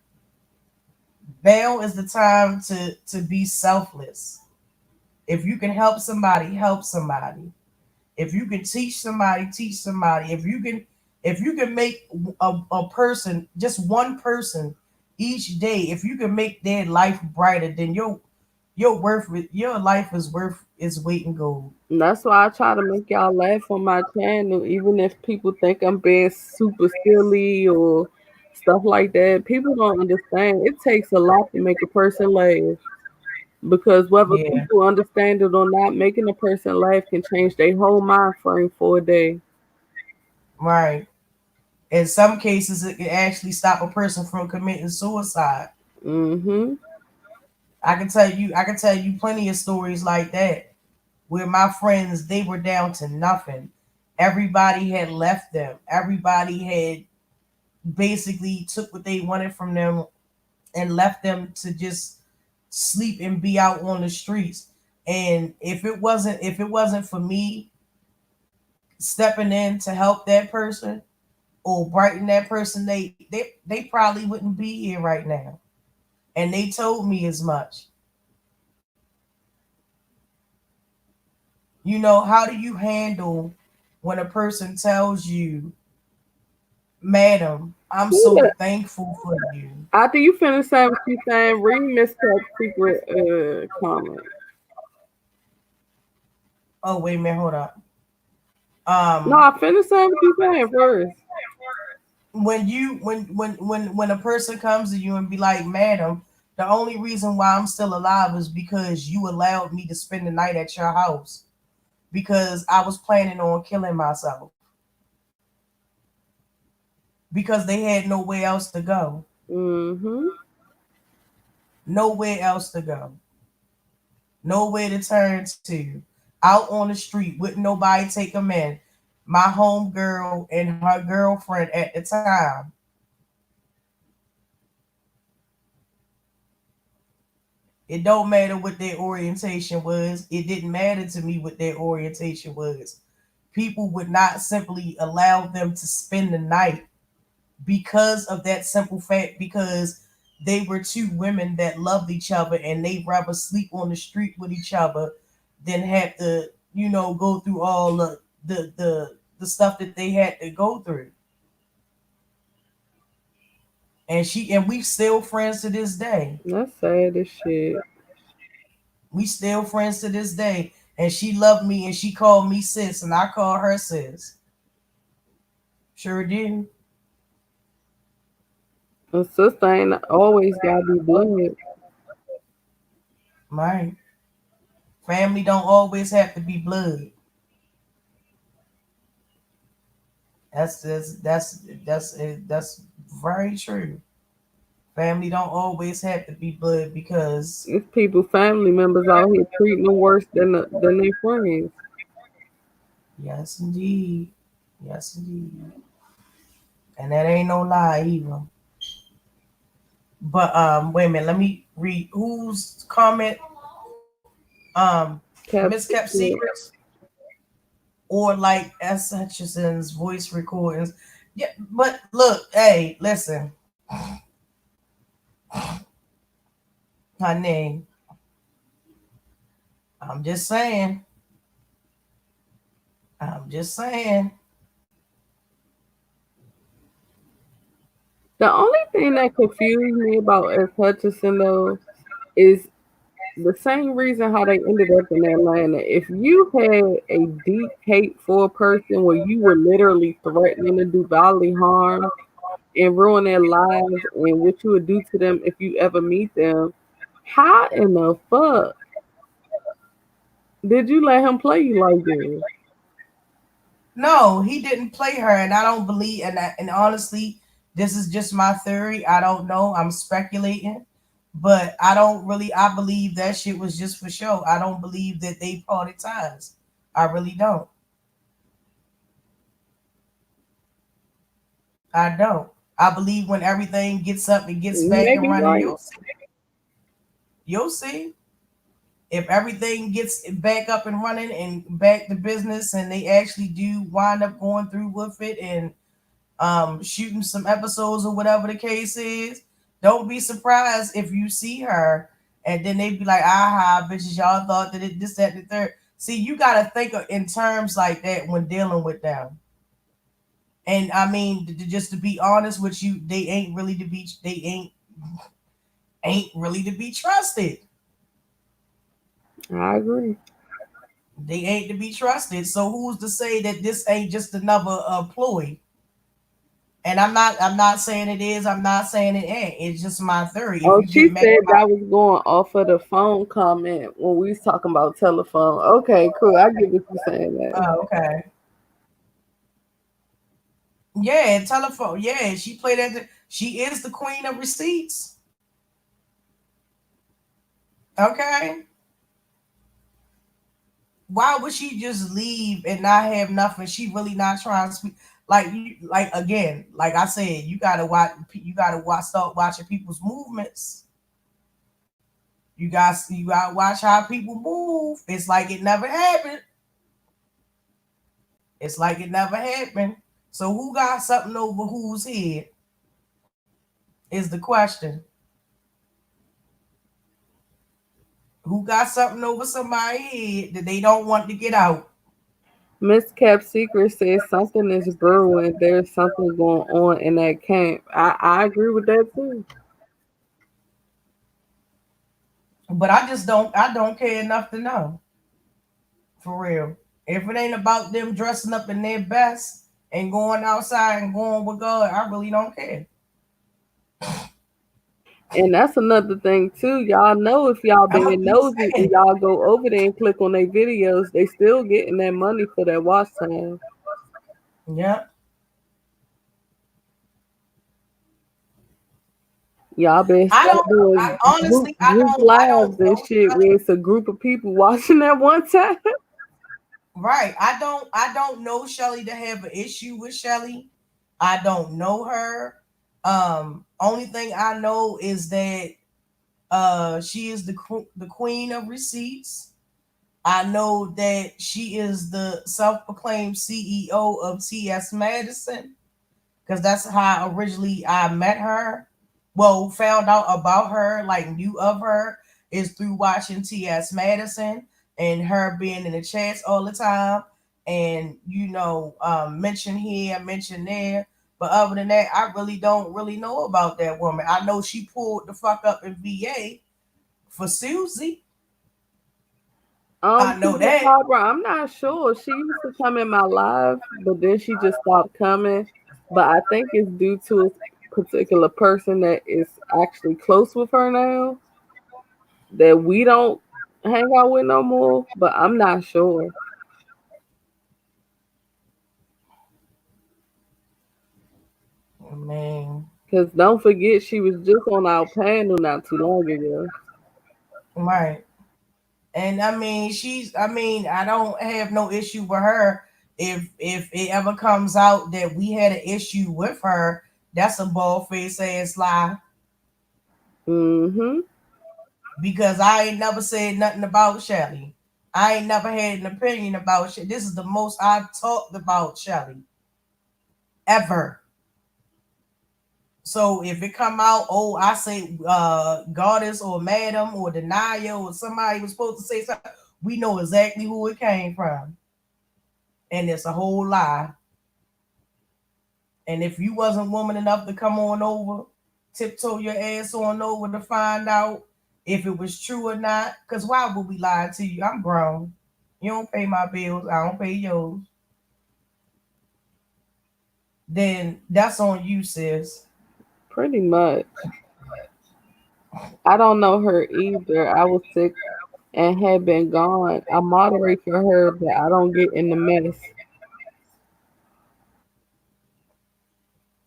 S1: Now is the time to be selfless. If you can help somebody, help somebody. If you can teach somebody, teach somebody. If you can make a person, just one person each day, if you can make their life brighter, then your life is worth its weight in gold.
S2: And that's why I try to make y'all laugh on my channel, even if people think I'm being super silly or stuff like that. People don't understand. It takes a lot to make a person laugh. Because whether
S1: Yeah,
S2: people understand it or not, making a person laugh can change their whole mind frame for a day.
S1: right. In some cases, it can actually stop a person from committing suicide.
S2: Mm-hmm.
S1: I can tell you plenty of stories like that where my friends they were down to nothing. Everybody had left them. Everybody had basically took what they wanted from them and left them to just sleep and be out on the streets. And if it wasn't for me stepping in to help that person or brighten that person, they probably wouldn't be here right now. And they told me as much. How do you handle when a person tells you, "Madam, I'm so
S2: Yeah.
S1: thankful for you."
S2: After you finish saying what you saying, read Miss Cat's secret comment.
S1: Oh, wait a minute, hold up.
S2: No,
S1: Um,
S2: I finished saying what you saying first.
S1: when a person comes to you and be like, "Madam, the only reason why I'm still alive is because you allowed me to spend the night at your house because I was planning on killing myself because they had nowhere else to go,
S2: Mm-hmm.
S1: nowhere else to go, nowhere to turn to, out on the street with nobody take them in." My home girl and her girlfriend at the time, it don't matter what their orientation was. It didn't matter to me what their orientation was. People would not simply allow them to spend the night because of that simple fact, because they were two women that loved each other and they rather sleep on the street with each other than have to go through all the stuff that they had to go through. And we still friends to this day.
S2: That's sad as shit.
S1: We still friends to this day. And she loved me and she called me sis and I call her sis. Sure did.
S2: A sister ain't always gotta be blood.
S1: Right. Family don't always have to be blood. That's very true. Family don't always have to be blood because
S2: It's people, family members out here treating them worse than their friends.
S1: yes indeed. Yes indeed. And that ain't no lie either. But wait a minute, let me read whose comment.
S2: Cap
S1: Miskept Secrets or like S. Hutchinson's voice recordings. Yeah, but look, hey, listen, honey, I'm just saying, I'm just saying.
S2: The only thing that confused me about S. Hutchinson though is the same reason how they ended up in Atlanta. If you had a deep hate for a person where you were literally threatening to do bodily harm and ruin their lives and what you would do to them if you ever meet them, how in the fuck did you let him play you like this?
S1: No, he didn't play her, and I don't believe. And honestly, this is just my theory. I don't know. I'm speculating, but I don't really. I believe that shit was just for show. I don't believe that they parted ties. I really don't. I don't. I believe when everything gets up and gets
S2: You
S1: back
S2: may
S1: and
S2: be
S1: running,
S2: right.
S1: you'll see. You'll see. If everything gets back up and running and back to business, and they actually do wind up going through with it and shooting some episodes or whatever the case is, don't be surprised if you see her and then they be like, aha, bitches, y'all thought that it this, that, and the third. See, you gotta think in terms like that when dealing with them. And I mean, just to be honest with you, they ain't really to be trusted.
S2: I agree.
S1: They ain't to be trusted. So who's to say that this ain't just another ploy? And I'm not saying it is. I'm not saying it ain't. It's just my theory. If
S2: Oh,
S1: you
S2: she
S1: get mad
S2: said
S1: about
S2: that was going off of the phone comment when we was talking about telephone. Okay, cool. I get what you're saying now.
S1: okay. Yeah, telephone. Yeah, she played at she is the queen of receipts. Okay. Why would she just leave and not have nothing? She really not trying to speak. Like again, like I said, you gotta watch. You gotta watch. Start watching people's movements. You gotta watch how people move. It's like it never happened. It's like it never happened. So who got something over whose head is the question. Who got something over somebody's head that they don't want to get out?
S2: Miss Cap Secret says something is brewing. There's something going on in that camp. I agree with that too.
S1: But I don't care enough to know. For real. If it ain't about them dressing up in their best and going outside and going with God, I really don't care.
S2: And that's another thing too. Y'all know if y'all
S1: I'm gonna
S2: being
S1: keep
S2: nosy and
S1: saying.
S2: y'all go over there and click on their videos, they still getting that money for that watch time.
S1: Yeah.
S2: Y'all been
S1: I
S2: start
S1: don't I
S2: doing
S1: honestly
S2: group
S1: I don't
S2: lives and
S1: know
S2: shit where
S1: Shelly.
S2: it's a group of people watching at one time.
S1: Right. I don't know Shelly to have an issue with Shelly. I don't know her. Only thing I know is that she is the queen of receipts. I know that she is the self-proclaimed CEO of TS Madison because that's how originally I met her. Well, found out about her, like knew of her, is through watching TS Madison. and her being in the chats all the time, and mention here, mention there. But other than that, I really don't really know about that woman. I know she pulled the fuck up in VA for Susie. I know that.
S2: Chupacabra, I'm not sure. She used to come in my live, but then she just stopped coming. But I think it's due to a particular person that is actually close with her now that we don't hang out with no more. But I'm not sure.
S1: Man,
S2: Because don't forget, she was just on our panel not too long ago.
S1: right. And I mean, I don't have no issue with her. If it ever comes out that we had an issue with her, that's a bald face ass lie.
S2: Mm-hmm.
S1: Because I ain't never said nothing about Shelly. I ain't never had an opinion about Shelly. This is the most I've talked about Shelly ever. So if it come out, oh, I say goddess or madam or denial or somebody was supposed to say something, we know exactly who it came from. And it's a whole lie. And if you wasn't woman enough to come on over, tiptoe your ass on over to find out if it was true or not. Because why would we lie to you? I'm grown. You don't pay my bills. I don't pay yours. Then that's on you, sis.
S2: Pretty much. I don't know her either. I was sick and had been gone. I moderate for her, but I don't get in the mess.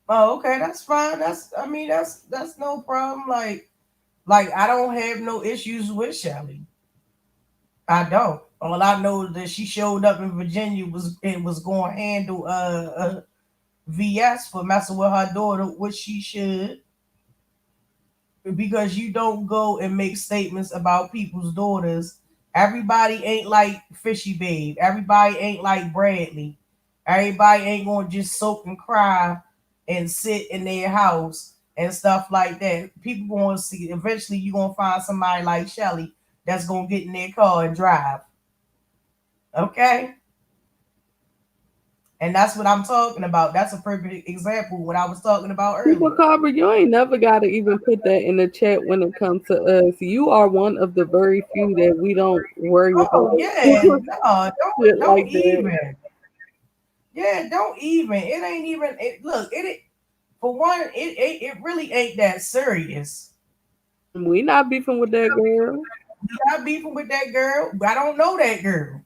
S1: Oh, okay, that's fine. That's no problem. Like I don't have no issues with Shelly. I don't. All I know is that she showed up in Virginia was going to handle VS for messing with her daughter, which she should, because you don't go and make statements about people's daughters. Everybody ain't like Fishy Babe. Everybody ain't like Bradley. Everybody ain't gonna just soak and cry and sit in their house and stuff like that. People gonna see eventually you gonna find somebody like Shelly that's gonna get in their car and drive. Okay? And that's what I'm talking about. That's a perfect example what I was talking about earlier.
S2: Chupacabra, you ain't never got to even put that in the chat when it comes to us. You are one of the very few that we don't worry
S1: Oh
S2: about
S1: yeah, no,
S2: shit
S1: don't
S2: like that.
S1: even. Yeah, don't even. It ain't even. Look, for one, it really ain't that serious.
S2: We not beefing with that girl.
S1: We not beefing with that girl. I don't know that girl.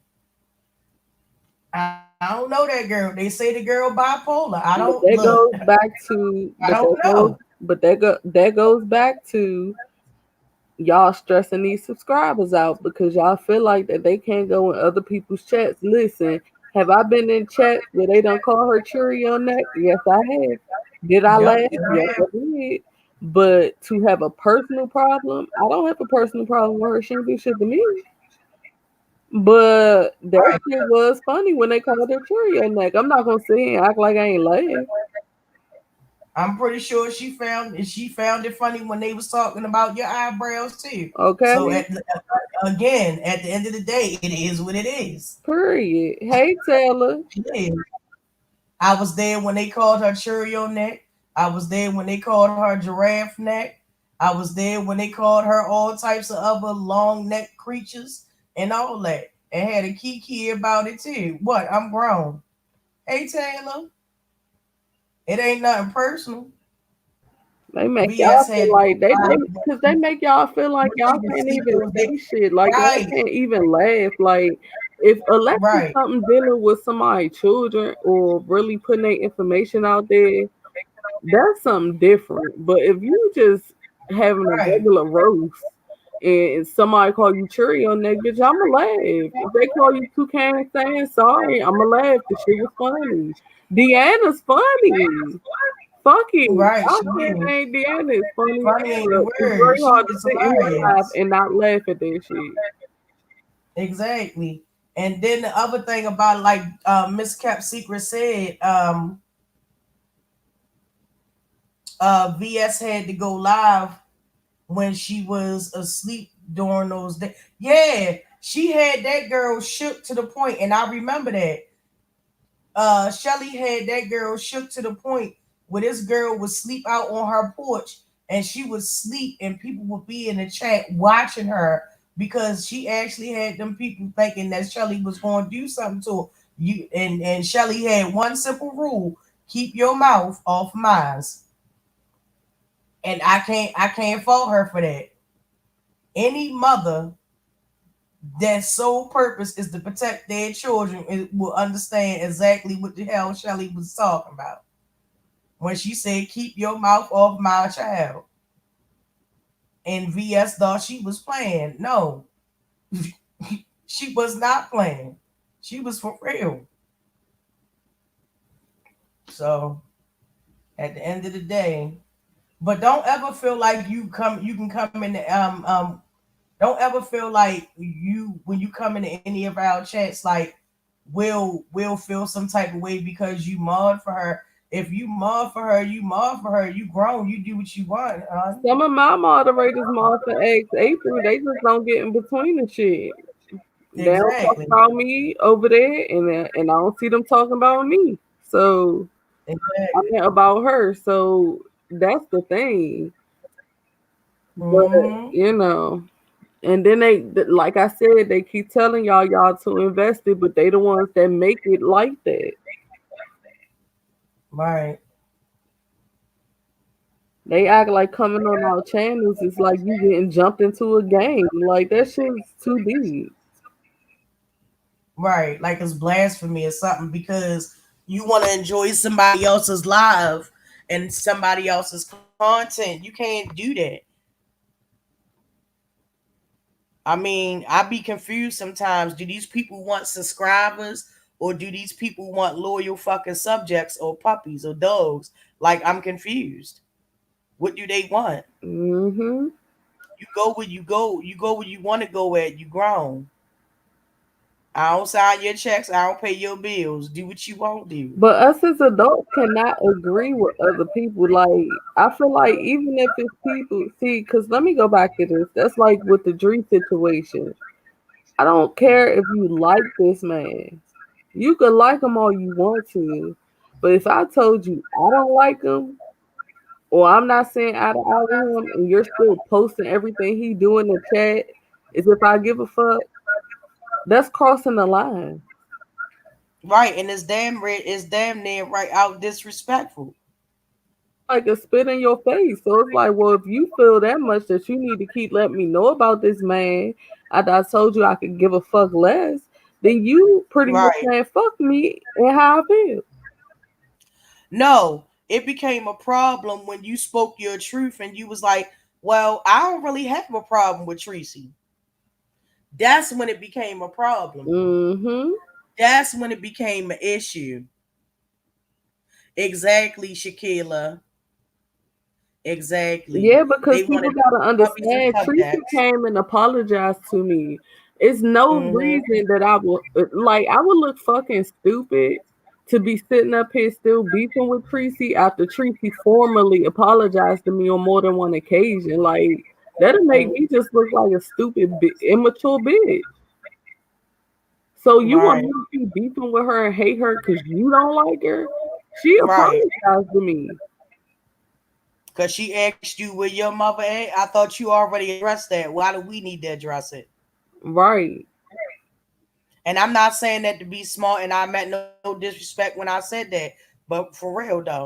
S1: I don't know that girl. They say the girl bipolar. I don't
S2: But that
S1: look.
S2: goes back to,
S1: I don't know.
S2: that goes back to y'all stressing these subscribers out because y'all feel like that they can't go in other people's chats. Listen, have I been in chats where they don't call her Cheerio neck? Yes, I have. Did I
S1: Yep,
S2: laugh? Yes, I did. But to have a personal problem, I don't have a personal problem with her. She didn't do shit to me. But that
S1: right.
S2: shit was funny when they called her Cheerio neck. I'm not gonna sit here and act like I ain't laugh.
S1: I'm pretty sure she found it funny when they was talking about your eyebrows too. So
S2: Okay?
S1: again, at the end of the day, it is what it is.
S2: Period. Hey Taylor.
S1: Yeah. I was there when they called her Cheerio neck. I was there when they called her giraffe neck. I was there when they called her all types of other long neck creatures and all that. And had a kiki about it too. What? I'm grown. Hey Taylor, it ain't nothing personal.
S2: They make
S1: VS
S2: y'all feel
S1: had to go
S2: like they
S1: live
S2: because they make y'all feel like
S1: with
S2: y'all
S1: the
S2: can't even
S1: secret.
S2: say shit. Like y'all
S1: Right,
S2: can't even laugh. Like if unless it's
S1: right,
S2: something dealing with somebody's children or really putting their information out there, that's something different. But if you just having a
S1: right,
S2: regular roast and somebody call you Cheerio neck, bitch, I'ma laugh. If they call you Toucan saying sorry, I'ma laugh. The shit was funny. Deanna's funny. Fuck it.
S1: right.
S2: I'm
S1: She
S2: saying
S1: is.
S2: ain't Deanna is funny as
S1: Funny ain't the
S2: hell. It's
S1: word.
S2: very
S1: She
S2: hard to
S1: is
S2: sit in her life
S1: hilarious.
S2: and not laugh at that shit.
S1: Exactly. And then the other thing about like Miss Cap Secret said, VS had to go live when she was asleep during those days. Yeah, she had that girl shook to the point, and I remember that. Shelly had that girl shook to the point where this girl would sleep out on her porch and she would sleep and people would be in the chat watching her because she actually had them people thinking that Shelly was going to do something to her. You and Shelly had one simple rule: keep your mouth off mine. And I can't fault her for that. Any mother that sole purpose is to protect their children will understand exactly what the hell Shelly was talking about when she said, "Keep your mouth off my child." And VS thought she was playing. No, she was not playing. She was for real. So at the end of the day, but don't ever feel like you can come in the don't ever feel like you when you come into any of our chats like will feel some type of way because you mod for her. If you mod for her, you mod for her. You grown, you do what you want, hon.
S2: Some of my moderators mod for X83. They just don't get in between the shit. They don't talk
S1: Exactly.
S2: about me over there, and I don't see them talking about me. So I
S1: Exactly.
S2: mean about her. So that's the thing. But
S1: Mm-hmm.
S2: you know, and then like I said, they keep telling y'all to invest it, but they the ones that make it like that.
S1: Right.
S2: They act like coming on our channels is like you getting jumped into a game. Like that shit's too deep.
S1: Right. Like it's blasphemy or something because you want to enjoy somebody else's live and somebody else's content. You can't do that. I mean, I be confused sometimes. Do these people want subscribers or do these people want loyal fucking subjects or puppies or dogs? Like I'm confused. What do they want?
S2: Hmm.
S1: You go where you go. You go where you want to go at. You grown. I don't sign your checks. I don't pay your bills. Do what you want to do.
S2: But us as adults cannot agree with other people. Like I feel like even if it's people, see, because let me go back to this. That's like with the Dree situation. I don't care if you like this man. You could like him all you want to, but if I told you I don't like him, or I'm not saying eye to eye with him, and you're still posting everything he do in the chat, as if I give a fuck, that's crossing the line.
S1: Right, and it's damn near right out disrespectful.
S2: Like a spit in your face. So it's like, well, if you feel that much that you need to keep letting me know about this man, after I told you I could give a fuck less, then you pretty much
S1: Right.
S2: saying fuck me and how I feel.
S1: No, it became a problem when you spoke your truth and you was like, "Well, I don't really have a problem with Tracy." That's when it became a problem.
S2: Mm-hmm.
S1: That's when it became an issue. Exactly, Shakila. Exactly.
S2: Yeah, because
S1: They
S2: people
S1: wanted
S2: gotta
S1: puppies and
S2: understand. Tracy
S1: subjects.
S2: came and apologized to me. It's no
S1: Mm-hmm.
S2: reason that I will like. I would look fucking stupid to be sitting up here still beefing with Tracy after Tracy formally apologized to me on more than one occasion. Like that'll make me just look like a stupid, immature bitch. So you want
S1: Right.
S2: me to keep beefing with her and hate her because you don't like her? She
S1: Right.
S2: apologized to me.
S1: Because she asked you where your mother at. I thought you already addressed that. Why do we need to address it?
S2: Right.
S1: And I'm not saying that to be smart, and I meant no disrespect when I said that. But for real though,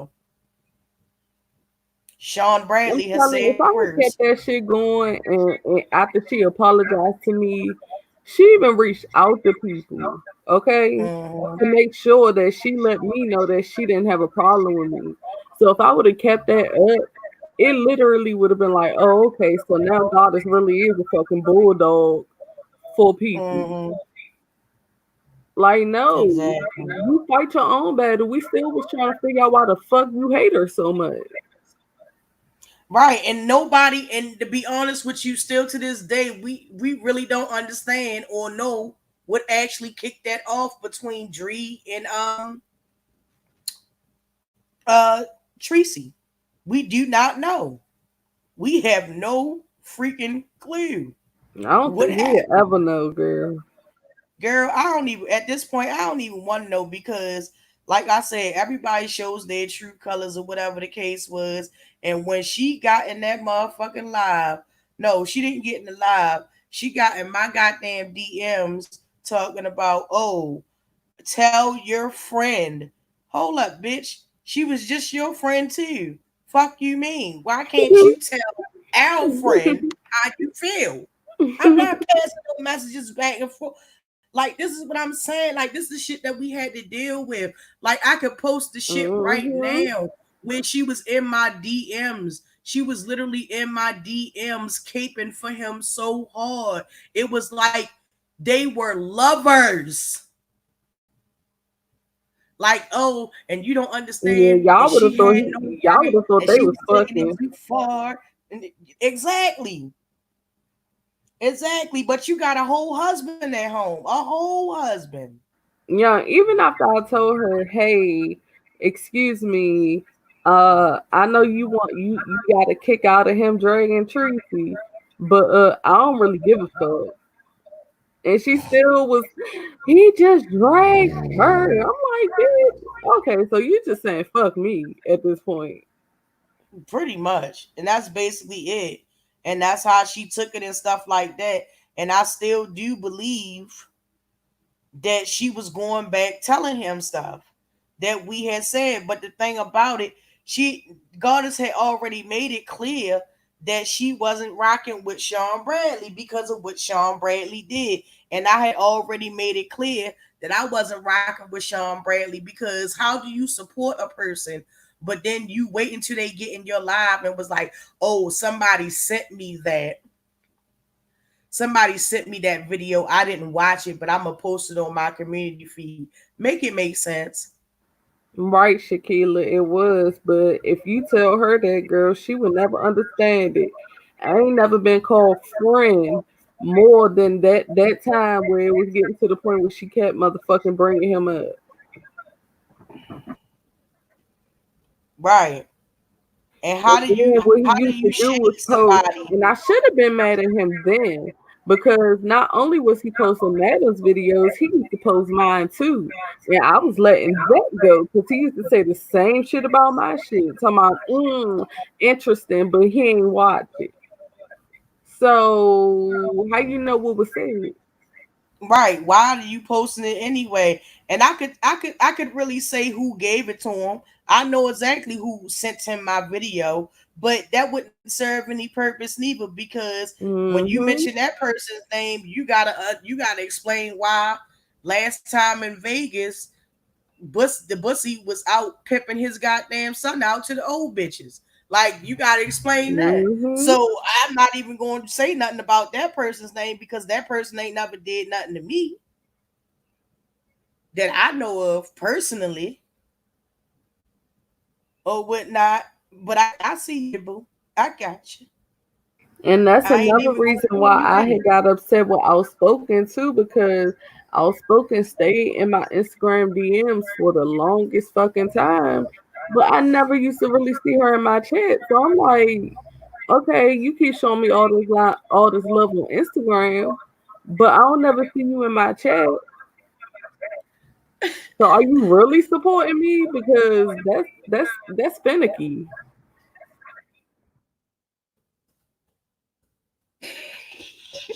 S1: Sean
S2: I'm
S1: Bradley has
S2: telling you, if
S1: said
S2: I had
S1: worse.
S2: kept that shit going and after she apologized to me, she even reached out to people, okay,
S1: Mm-hmm.
S2: to make sure that she let me know that she didn't have a problem with me. So if I would have kept that up, it literally would have been like, oh, okay, so now Goddess really is a fucking bulldog for people.
S1: Mm-hmm.
S2: Like, no,
S1: Exactly.
S2: you fight your own battle. We still was trying to figure out why the fuck you hate her so much.
S1: Right. And nobody, and to be honest with you, still to this day, we really don't understand or know what actually kicked that off between Dree and uh Tracy. We do not know. We have no freaking clue.
S2: I don't
S1: What
S2: think he'll
S1: happened?
S2: ever know, girl.
S1: Girl, I don't even at this point, I don't even want to know because like I said, everybody shows their true colors or whatever the case was. And when she got in that motherfucking live, no, she didn't get in the live. She got in my goddamn DMs talking about, oh, tell your friend. Hold up, bitch. She was just your friend too. Fuck you mean? Why can't you tell our friend how you feel? I'm not passing no messages back and forth. Like, this is what I'm saying. Like, this is the shit that we had to deal with. Like, I could post the shit right
S2: Mm-hmm.
S1: now when she was in my DMs. She was literally in my DMs caping for him so hard. It was like they were lovers. Like, oh, and you don't
S2: Yeah,
S1: understand, and
S2: y'all would have
S1: she
S2: thought
S1: had no
S2: y'all would
S1: right,
S2: have thought
S1: and
S2: they
S1: she
S2: was
S1: was taking it
S2: fucking.
S1: too far. And exactly, exactly. But you got a whole husband at home, a whole husband.
S2: Yeah, even after I told her, hey, excuse me, I know you want you got a kick out of him dragging Tracy, but I don't really give a fuck. And she still was, he just dragged her. I'm like, bitch, okay, so you just saying fuck me at this point.
S1: Pretty much. And that's basically it. And that's how she took it and stuff like that. And I still do believe that she was going back telling him stuff that we had said. But the thing about it, she Goddess had already made it clear that she wasn't rocking with Sean Bradley because of what Sean Bradley did. And I had already made it clear that I wasn't rocking with Sean Bradley because how do you support a person, but then you wait until they get in your live and was like, oh, somebody sent me that video. I didn't watch it, but I'm gonna post it on my community feed. Make it make sense.
S2: Right, Shakila, it was. But if you tell her that, girl, she would never understand it. I ain't never been called friend more than that time where it was getting to the point where she kept motherfucking bringing him up.
S1: Right. And
S2: And then what he
S1: how do
S2: used
S1: you
S2: to do
S1: shade
S2: was post,
S1: somebody?
S2: and I should have been mad at him then because not only was he posting Madam's videos, he used to post mine too. And I was letting that go because he used to say the same shit about my shit, talking about interesting, but he ain't watch it. So how you know what was said?
S1: Right. Why are you posting it anyway? And I could really say who gave it to him. I know exactly who sent him my video, but that wouldn't serve any purpose neither because when you
S2: Mm-hmm.
S1: mention that person's name, you gotta explain why last time in Vegas the bussy was out pimping his goddamn son out to the old bitches. Like, you gotta explain that.
S2: Mm-hmm.
S1: So I'm not even going to say nothing about that person's name because that person ain't never did nothing to me that I know of personally or whatnot. But I see you, boo. I got you.
S2: And that's
S1: I ain't
S2: another
S1: even gonna
S2: reason
S1: pull
S2: why
S1: you
S2: I
S1: in.
S2: had got upset with Outspoken too, because Outspoken stayed in my Instagram DMs for the longest fucking time. But I never used to really see her in my chat. So I'm like, okay, you keep showing me all this love on Instagram, but I don't never see you in my chat. So are you really supporting me? Because that's finicky.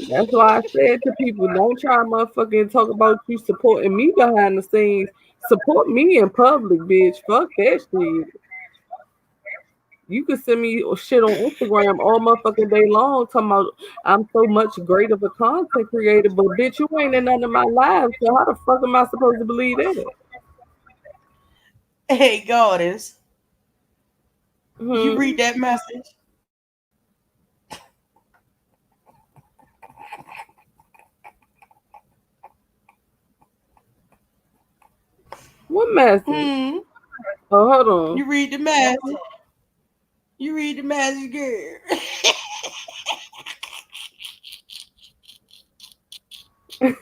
S2: That's why I said to people, don't try motherfucking talk about you supporting me behind the scenes. Support me in public, bitch. Fuck that shit. You can send me shit on Instagram all motherfucking day long talking about I'm so much great of a content creator, but bitch, you ain't in none of my lives. So how the fuck am I supposed to believe that?
S1: Hey, goddess, you
S2: Hmm.
S1: read that message?
S2: What message?
S1: Hmm.
S2: Oh, hold
S1: You read the message. You read the message, girl.
S2: on.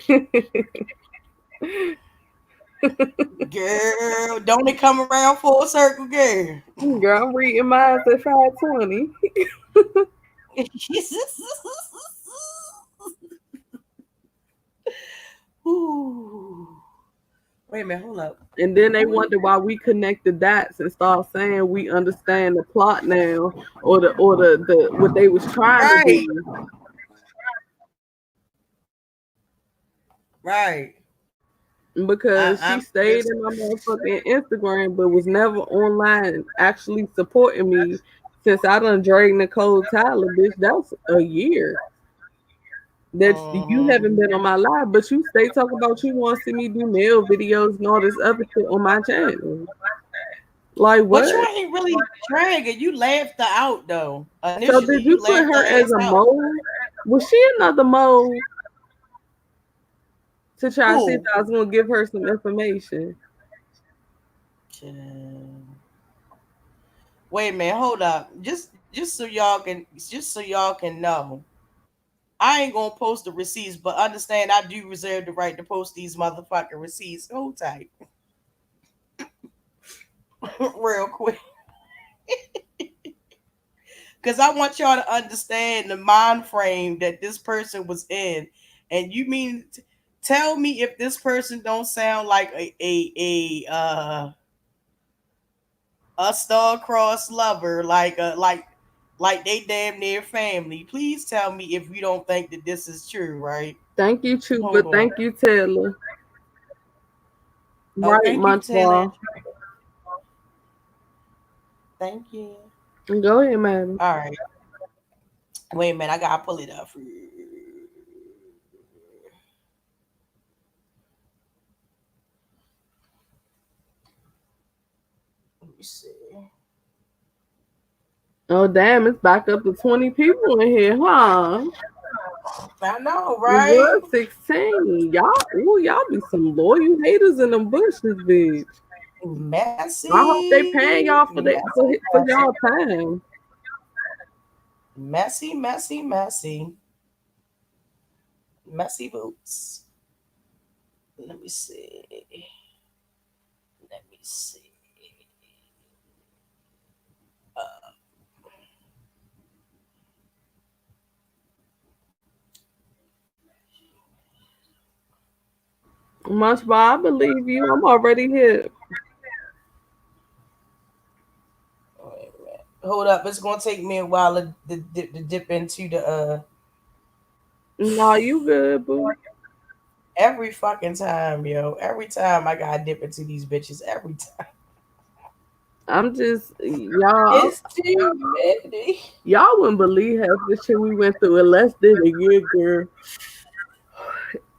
S1: Girl, don't it come around full circle, girl?
S2: Girl, I'm reading mine at 5:20.
S1: Wait a minute, hold up.
S2: And then they wonder why we connect the dots and start saying we understand the plot now, or the what they was trying to
S1: Right,
S2: do.
S1: right.
S2: Because she
S1: I'm
S2: stayed
S1: just
S2: in my motherfucking Instagram, but was never online actually supporting me since I done dragged Nicole Tyler, bitch. That's a year that you
S1: uh-huh.
S2: haven't been on my live, but you stay talking about you want to see me do nail videos and all this other shit on my channel. Like
S1: But you
S2: what?
S1: ain't really dragging. You laughed her out though.
S2: So
S1: Initially,
S2: did you
S1: you
S2: put
S1: laughed her
S2: her as
S1: ass
S2: a
S1: out.
S2: mole? Was she another mole to try to see if
S1: Who?
S2: I was gonna give her some information?
S1: Wait a minute, hold up. Just so y'all can know. I ain't gonna post the receipts, but understand I do reserve the right to post these motherfucking receipts. Hold tight. Real quick. Because I want y'all to understand the mind frame that this person was in. And you mean tell me if this person don't sound like a star-crossed lover, like they damn near family. Please tell me if you don't think that this is true, right?
S2: Thank you, Chuba.
S1: Hold on.
S2: Thank you, Taylor.
S1: Oh,
S2: Right,
S1: thank you, Taylor.
S2: Munchball.
S1: Thank you.
S2: Go ahead, madam.
S1: All right. Wait a minute, I gotta pull it up. Let me see.
S2: Oh damn, it's back up to 20 people in here, huh?
S1: I know,
S2: It
S1: right?
S2: was 16. Y'all be some loyal haters in them bushes, bitch. I hope they
S1: Messy,
S2: paying y'all for that
S1: messy,
S2: for
S1: messy,
S2: y'all time.
S1: messy, messy, messy, messy boots. Let me see. Let me see.
S2: Munchball, I believe you. I'm already here.
S1: Wait a minute. Hold up, it's gonna take me a while to dip into the
S2: Nah, you good, boo.
S1: every fucking time, yo. Every time I gotta dip into these bitches. Every time.
S2: I'm just y'all.
S1: It's too many.
S2: Y'all wouldn't believe half the shit we went through in less than a year, girl.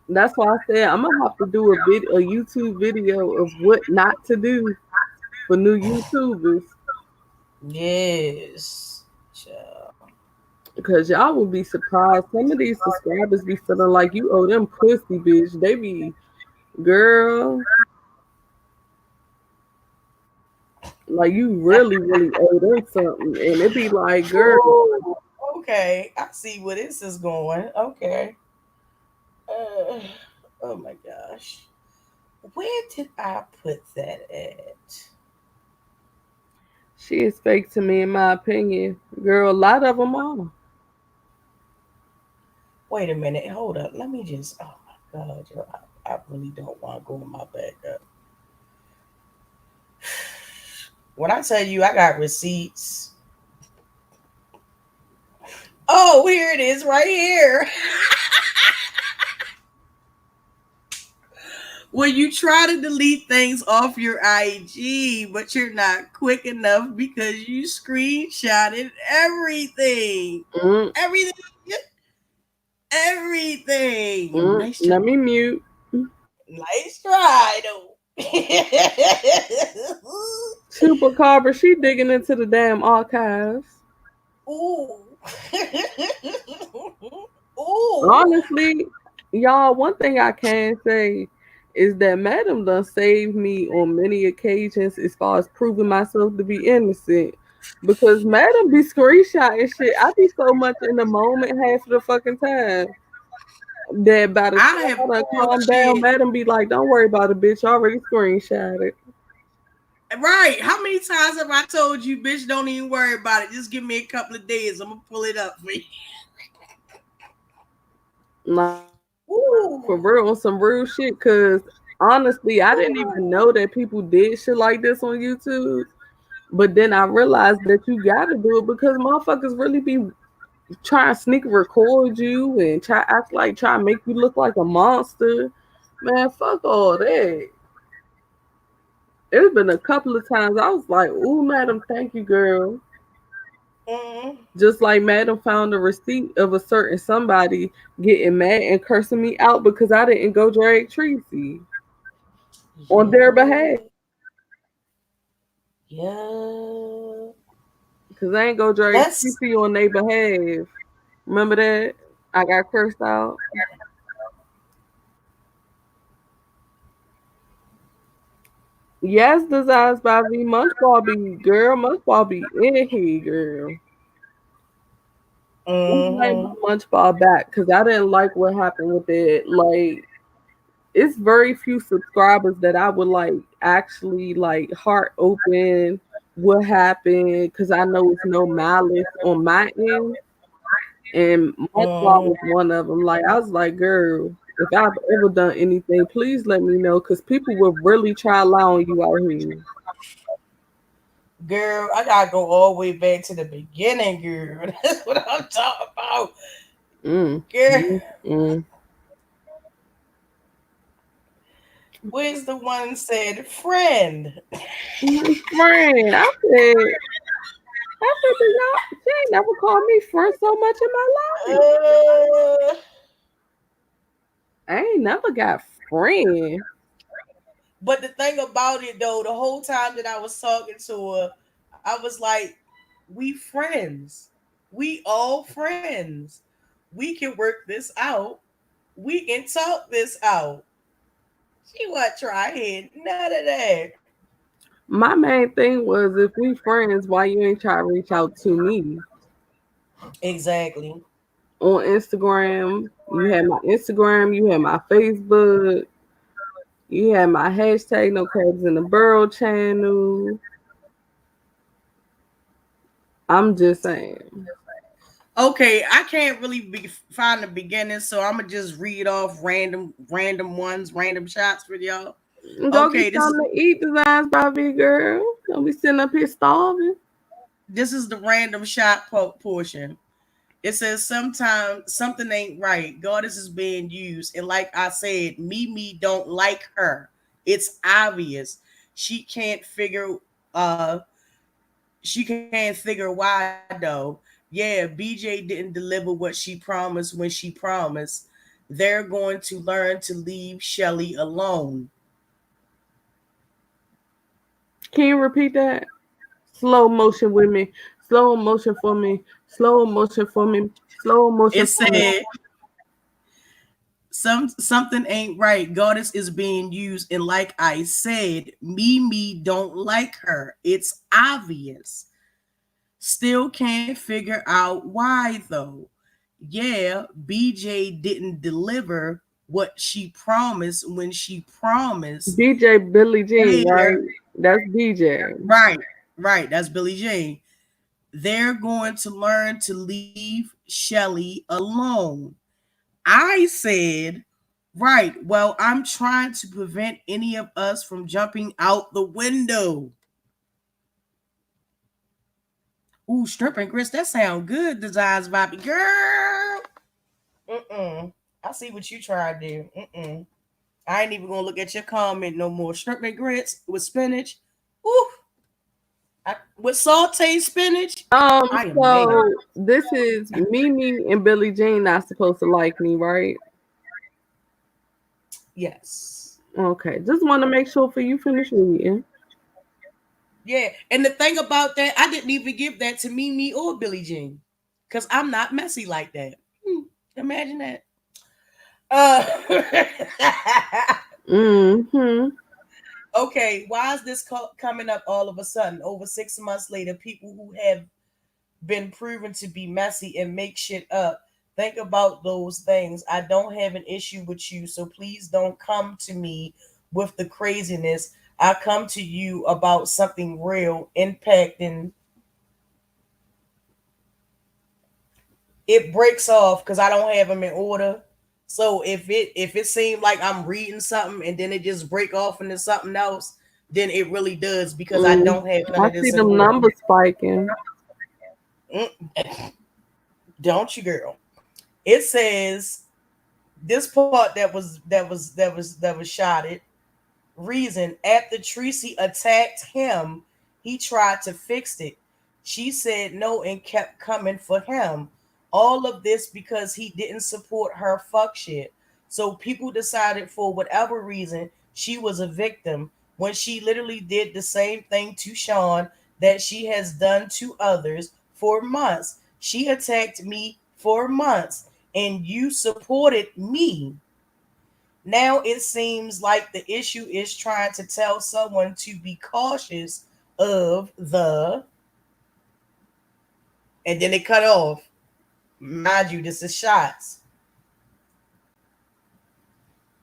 S2: That's why I said I'm gonna have to do a YouTube video of what not to do for new YouTubers.
S1: Yes. Child.
S2: Because y'all will be surprised. Some of these subscribers be feeling like you owe them pussy, bitch. They be, girl, like you really, really owe them something. And it be like, girl,
S1: Ooh, okay, I see where this is going. Okay. Uh, oh my gosh. Where did I put that at?
S2: she is fake to me, in my opinion. Girl, a lot of them are.
S1: Wait a minute. Hold up. Let me just. Oh my god, yo, I really don't want to go in my backup. When I tell you I got receipts. Oh, here it is, right here. When you try to delete things off your IG, but you're not quick enough because you screenshotted everything.
S2: Mm,
S1: Everything. Everything. Nice try.
S2: let me mute.
S1: Nice try, though.
S2: Chupacabra, she digging into the damn archives.
S1: Ooh. Ooh.
S2: Honestly, y'all, one thing I can say is that Madam done saved me on many occasions as far as proving myself to be innocent. Because Madam be screenshotting shit. I be so much in the moment half of the fucking time that by the
S1: I
S2: time
S1: have
S2: I done
S1: pulled
S2: calm down,
S1: shit.
S2: Madam be like, don't worry about it, bitch. I already screenshotted.
S1: Right. How many times have I told you, bitch, don't even worry about it. Just give me a couple of days. I'm going to pull it up for you.
S2: Like,
S1: Ooh.
S2: for real, on some real shit. Because honestly, I didn't even know that people did shit like this on YouTube. But then I realized that you gotta do it because motherfuckers really be trying to sneak record you and try to make you look like a monster. Man, fuck all that. It's been a couple of times I was like, "Ooh, madam, thank you, girl."
S1: Mm-hmm.
S2: Just like madam found a receipt of a certain somebody getting mad and cursing me out because I didn't go drag Tracy on their behalf.
S1: Yeah. Yeah.
S2: Because I ain't go drag
S1: That's
S2: Tracy on their behalf. Remember that? I got cursed out. Yes, designs by V Munchball be girl. Munchball be in here, girl. I'm like
S1: mm-hmm.
S2: my Munchball back because I didn't like what happened with it. Like, it's very few subscribers that I would like actually like heart open what happened because I know it's no malice on my end. And Munchball
S1: Mm-hmm.
S2: was one of them. Like, I was like, girl, if I've ever done anything, please let me know because people will really try to lie on you out here.
S1: Girl, I gotta go all the way back to the beginning, girl. That's what I'm talking about.
S2: Mm,
S1: Girl,
S2: mm, mm.
S1: where's the one said friend?
S2: Friend, I said, "Do y'all, she ain't never called me friend so much in my life.
S1: Uh,
S2: I ain't never got friend.
S1: but the thing about it though, the whole time that I was talking to her, I was like, we friends. We all friends. We can work this out. We can talk this out. She wasn't trying none of that.
S2: My main thing was if we friends, why you ain't try to reach out to me
S1: Exactly.
S2: on Instagram? You had my Instagram, you had my Facebook, you had my hashtag no crabs in the burrow channel. I'm just saying.
S1: Okay, I can't really find the beginning, so I'm gonna just read off random ones, random shots for y'all.
S2: Go get
S1: Okay,
S2: something to eat, designs by big girl. Don't be sitting up here starving.
S1: this is the random shot portion. It says sometimes something ain't right. Goddess is being used, and like I said, Mimi don't like her. It's obvious. She can't figure. Uh, she can't figure why though. Yeah, BJ didn't deliver what she promised when she promised. They're going to learn to leave Shelly alone.
S2: Can you repeat that? Slow motion with me. Slow motion for me. Slow motion for me. Slow motion
S1: It
S2: for me.
S1: said something ain't right. Goddess is being used, and like I said, Mimi don't like her. It's obvious. Still can't figure out why though. Yeah, BJ didn't deliver what she promised when she promised.
S2: DJ Billie Jean,
S1: There,
S2: right? That's DJ.
S1: right, right. That's Billie Jean. They're going to learn to leave Shelly alone. I said, right, well, I'm trying to prevent any of us from jumping out the window. Ooh, strip and grits, that sound good, Designs Bobby. Girl. Mm-mm. I see what you try to do. Mm-mm. I ain't even gonna look at your comment no more. Shrimp and grits with spinach. Ooh. With sauteed spinach. I am made.
S2: So this is Mimi and Billie Jean not supposed to like me, right?
S1: Yes.
S2: Okay, just want to make sure for you finish reading.
S1: Yeah. And the thing about that, I didn't even give that to Mimi or Billie Jean. Because I'm not messy like that. Imagine that. Uh
S2: Mm-hmm.
S1: okay, why is this coming up all of a sudden? Over 6 months later, people who have been proven to be messy and make shit up. Think about those things. I don't have an issue with you, so please don't come to me with the craziness. I come to you about something real, impacting. It breaks off because I don't have them in order. So if it seemed like I'm reading something and then it just break off into something else, then it really does because I
S2: Mm.
S1: don't have none
S2: I
S1: of
S2: see
S1: this in
S2: them
S1: order.
S2: numbers spiking.
S1: Don't you, girl? It says this part that was shotted. Reason after Tracy attacked him, he tried to fix it. She said no and kept coming for him. All of this because he didn't support her fuck shit. So people decided for whatever reason she was a victim when she literally did the same thing to Sean that she has done to others for months. She attacked me for months and you supported me. Now it seems like the issue is trying to tell someone to be cautious of the, and then it cut off. Mind you, this is shots.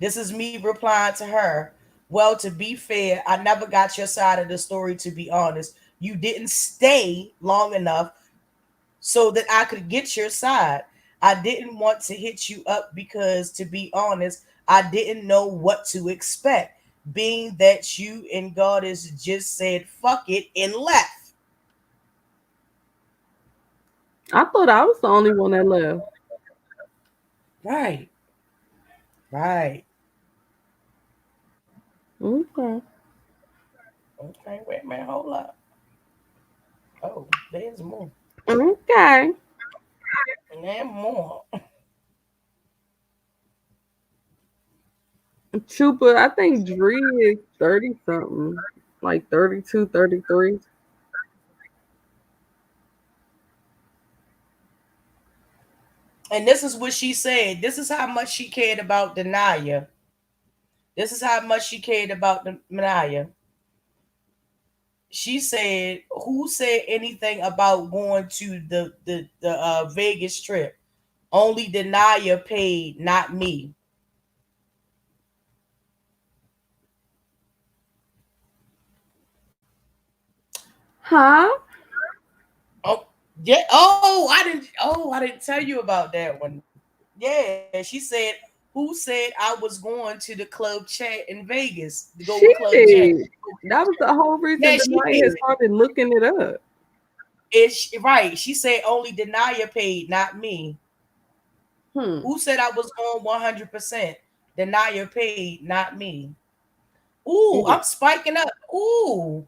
S1: This is me replying to her. Well, to be fair, I never got your side of the story, to be honest. You didn't stay long enough so that I could get your side. I didn't want to hit you up because, to be honest, I didn't know what to expect, being that you and Goddess just said fuck it and left.
S2: I thought I was the only one that left.
S1: Right, right.
S2: Okay.
S1: Okay, wait a minute, hold up. Oh, there's more.
S2: Okay.
S1: And then more.
S2: Chupa, I think Dree is 30 something. Like 32, 33.
S1: And this is what she said. This is how much she cared about Denia. This is how much she cared about the Denia. She said, "Who said anything about going to the Vegas trip? Only Denia paid, not me."
S2: Huh?
S1: Oh yeah. Oh, I didn't tell you about that one. Yeah, she said, "Who said I was going to the club chat in Vegas to go
S2: She
S1: with Club Jet?"
S2: did. That was the whole reason
S1: Yeah, she
S2: Denai had
S1: did.
S2: started looking it up.
S1: Right. She said only Denia paid, not me.
S2: Hmm.
S1: Who said I was on 100%? Denia paid, not me. Ooh, I'm spiking up. Ooh,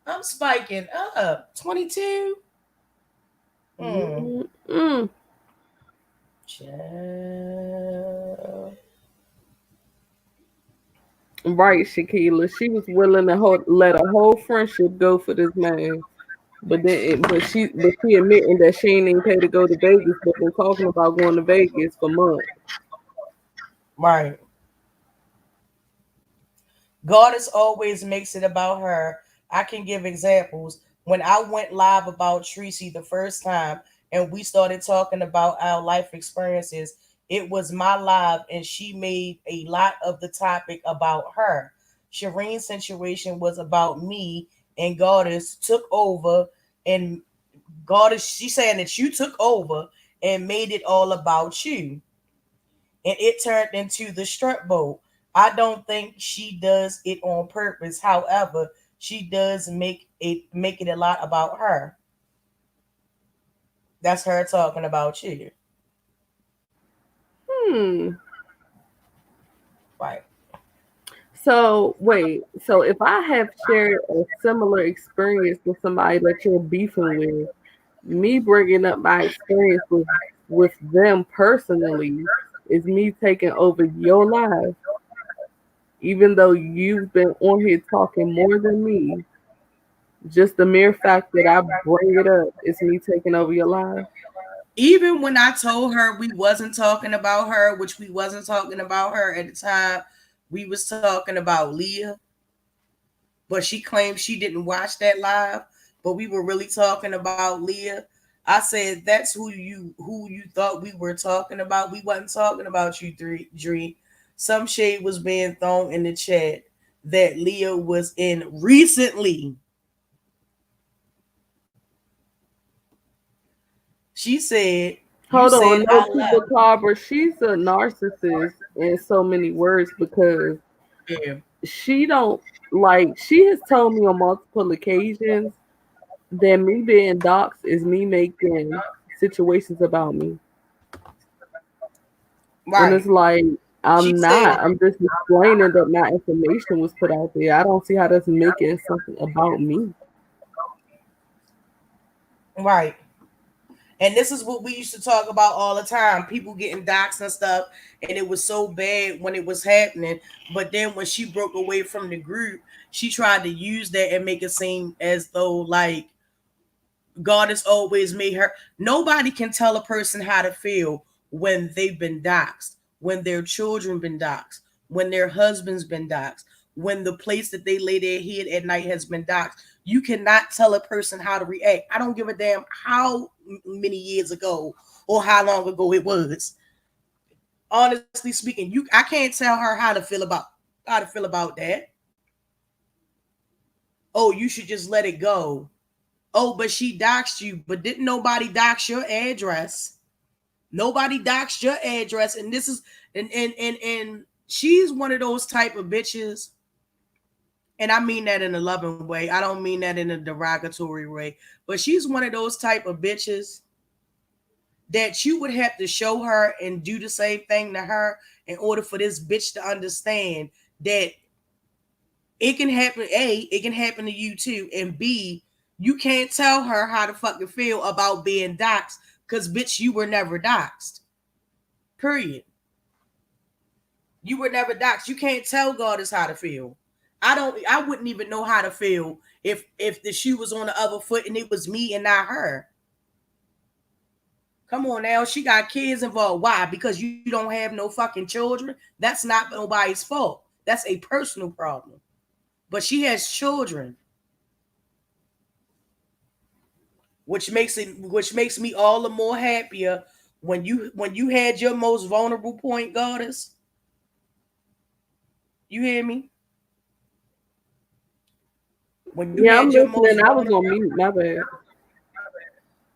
S1: I'm spiking up. 22. Hmm.
S2: Mm.
S1: Child.
S2: Right, Shakila. She was willing to let a whole friendship go for this man. But she admitting that she ain't even paid to go to Vegas, but been talking about going to Vegas for months.
S1: Right. Goddess always makes it about her. I can give examples. When I went live about Tracy the first time and we started talking about our life experiences, it was my live and she made a lot of the topic about her. Shireen's situation was about me and Goddess took over and Goddess, she's saying that you took over and made it all about you and it turned into the strut boat. I don't think she does it on purpose. However, she does make it a lot about her. That's her talking about you.
S2: Hmm.
S1: Right.
S2: So wait. So if I have shared a similar experience with somebody that you're beefing with, me bringing up my experience with them personally is me taking over your life, even though you've been on here talking more than me. Just the mere fact that I bring it up is me taking over your life.
S1: Even when I told her we wasn't talking about her, which we wasn't talking about her at the time, we was talking about Leah, but she claimed she didn't watch that live, but we were really talking about Leah. I said that's who you thought we were talking about. We wasn't talking about you three, Dree. Some shade was being thrown in the chat that Leah was in recently. She said You
S2: Hold
S1: said
S2: on, no,
S1: I
S2: Cuba
S1: left.
S2: Carver, she's a narcissist in so many words because
S1: Yeah.
S2: she don't like she has told me on multiple occasions that me being doxxed is me making situations about me. And it's
S1: Right.
S2: like
S1: She
S2: I'm
S1: said,
S2: not. I'm just explaining that my information was put out there. I don't see how that's making something about me.
S1: right. And this is what we used to talk about all the time. People getting doxxed and stuff. And it was so bad when it was happening. But then when she broke away from the group, she tried to use that and make it seem as though like God has always made her. Nobody can tell a person how to feel when they've been doxxed, when their children been doxxed, when their husband's been doxxed, when the place that they lay their head at night has been doxxed. You cannot tell a person how to react. I don't give a damn how many years ago or how long ago it was. Honestly speaking, I can't tell her how to feel about that. Oh, you should just let it go. Oh, but she doxed you, but didn't nobody dox your address? Nobody doxed your address, and this is and she's one of those type of bitches, and I mean that in a loving way. I don't mean that in a derogatory way, but she's one of those type of bitches that you would have to show her and do the same thing to her in order for this bitch to understand that it can happen. A, it can happen to you too, and B, you can't tell her how to fucking feel about being doxxed because bitch, you were never doxxed. Period. You were never doxxed. You can't tell goddess how to feel. I wouldn't even know how to feel if the shoe was on the other foot and it was me and not her. Come on now, she got kids involved. Why? Because you don't have no fucking children. That's not nobody's fault. That's a personal problem. But she has children, which makes me all the more happier when you had your most vulnerable point, goddess. You hear me? When you
S2: Yeah, I'm
S1: had your most
S2: listening. I was
S1: vulnerable,
S2: on mute. My bad.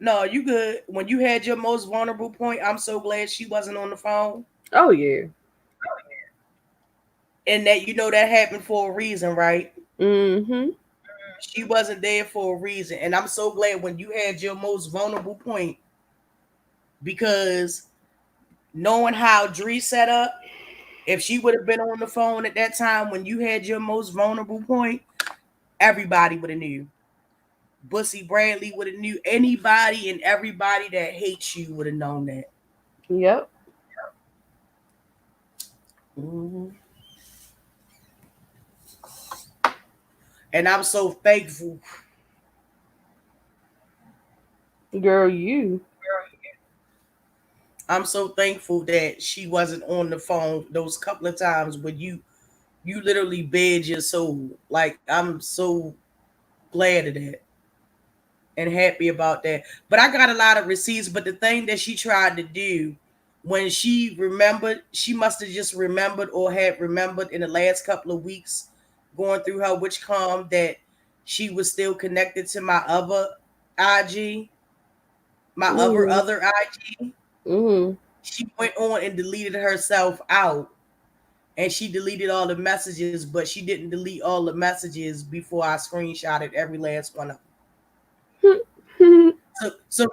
S1: no, you good. When you had your most vulnerable point, I'm so glad she wasn't on the phone,
S2: Oh yeah.
S1: and that you know that happened for a reason, right?
S2: Mm-hmm.
S1: She wasn't there for a reason, and I'm so glad when you had your most vulnerable point because knowing how Dree set up, if she would have been on the phone at that time when you had your most vulnerable point, everybody would have knew. Bussy Bradley would have knew. Anybody and everybody that hates you would have known that.
S2: Yep.
S1: Mhm. And I'm so thankful.
S2: Girl, you.
S1: I'm so thankful that she wasn't on the phone those couple of times when you literally bared your soul. Like I'm so glad of that and happy about that. But I got a lot of receipts. But the thing that she tried to do when she remembered, she must have just remembered or had remembered in the last couple of weeks going through her witch calm that she was still connected to my other IG, my
S2: Mm-hmm.
S1: other IG.
S2: Mm-hmm.
S1: She went on and deleted herself out, and she deleted all the messages, but she didn't delete all the messages before I screenshotted every last one of them. So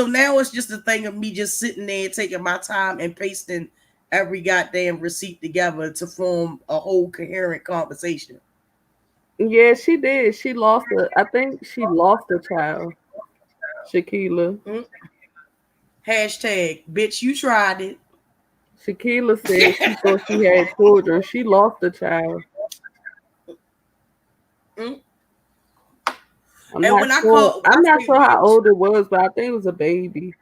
S1: now it's just a thing of me just sitting there taking my time and pasting every goddamn receipt together to form a whole coherent conversation.
S2: Yeah, she did. She lost a. I think she lost a child. Shakila.
S1: Mm. Hashtag bitch, you tried it.
S2: Shakila said she thought she had children. She lost a child.
S1: Mm.
S2: I'm
S1: And
S2: not sure.
S1: when I
S2: I'm not
S1: say
S2: sure how
S1: bitch,
S2: old it was, but I think it was a baby.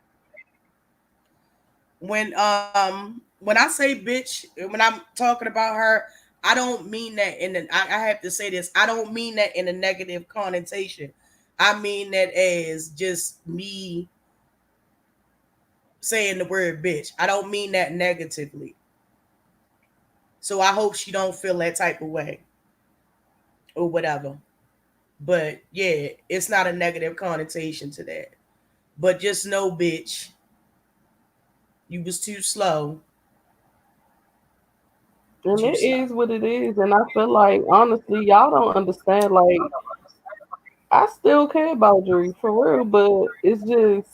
S1: when I say bitch, when I'm talking about her, I don't mean that I have to say this. I don't mean that in a negative connotation. I mean that as just me saying the word bitch. I don't mean that negatively. So I hope she don't feel that type of way or whatever. But yeah, it's not a negative connotation to that. But just know, bitch, You was too slow.
S2: And
S1: Too
S2: it
S1: slow.
S2: is what it is. And I feel like honestly, y'all don't understand. Like I still care about Dree for real, but it's just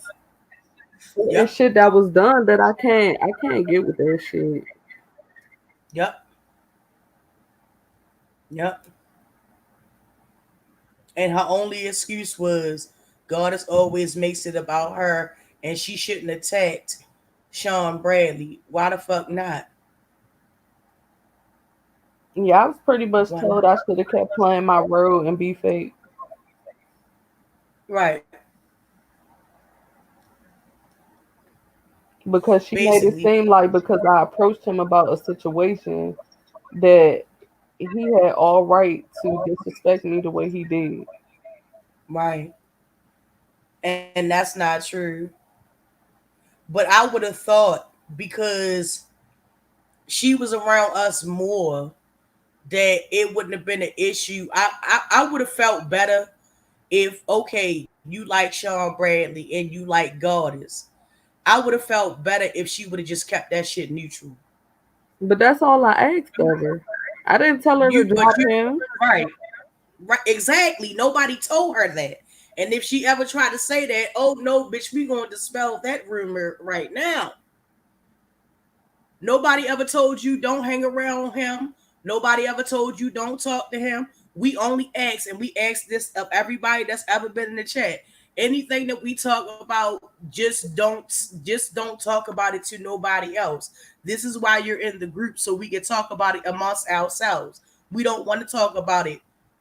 S2: certain
S1: Yep.
S2: shit that was done that I can't get with that shit.
S1: Yep. Yep. And her only excuse was Goddess always makes it about her and she shouldn't attacked Sean Bradley. Why the fuck not?
S2: Yeah, I was pretty much
S1: Why
S2: told
S1: not?
S2: I should have kept playing my role and be fake
S1: Right.
S2: because she made it
S1: Basically.
S2: seem like because I approached him about a situation that he had all right to disrespect me the way he did.
S1: Right. And that's not true. But I would have thought because she was around us more that it wouldn't have been an issue. I would have felt better if okay, you like Sean Bradley and you like Goddess. I would have felt better if she would have just kept that shit neutral.
S2: But that's all I asked of her. I didn't tell her to
S1: You but
S2: drop
S1: you
S2: him.
S1: right. Right exactly. Nobody told her that. And if she ever tried to say that, oh no, bitch, we gonna dispel that rumor right now. Nobody ever told you don't hang around him. Nobody ever told you don't talk to him. We only ask, and we ask this of everybody that's ever been in the chat. Anything that we talk about, just don't talk about it to nobody else. This is why you're in the group so we can talk about it amongst ourselves. We don't want to talk about it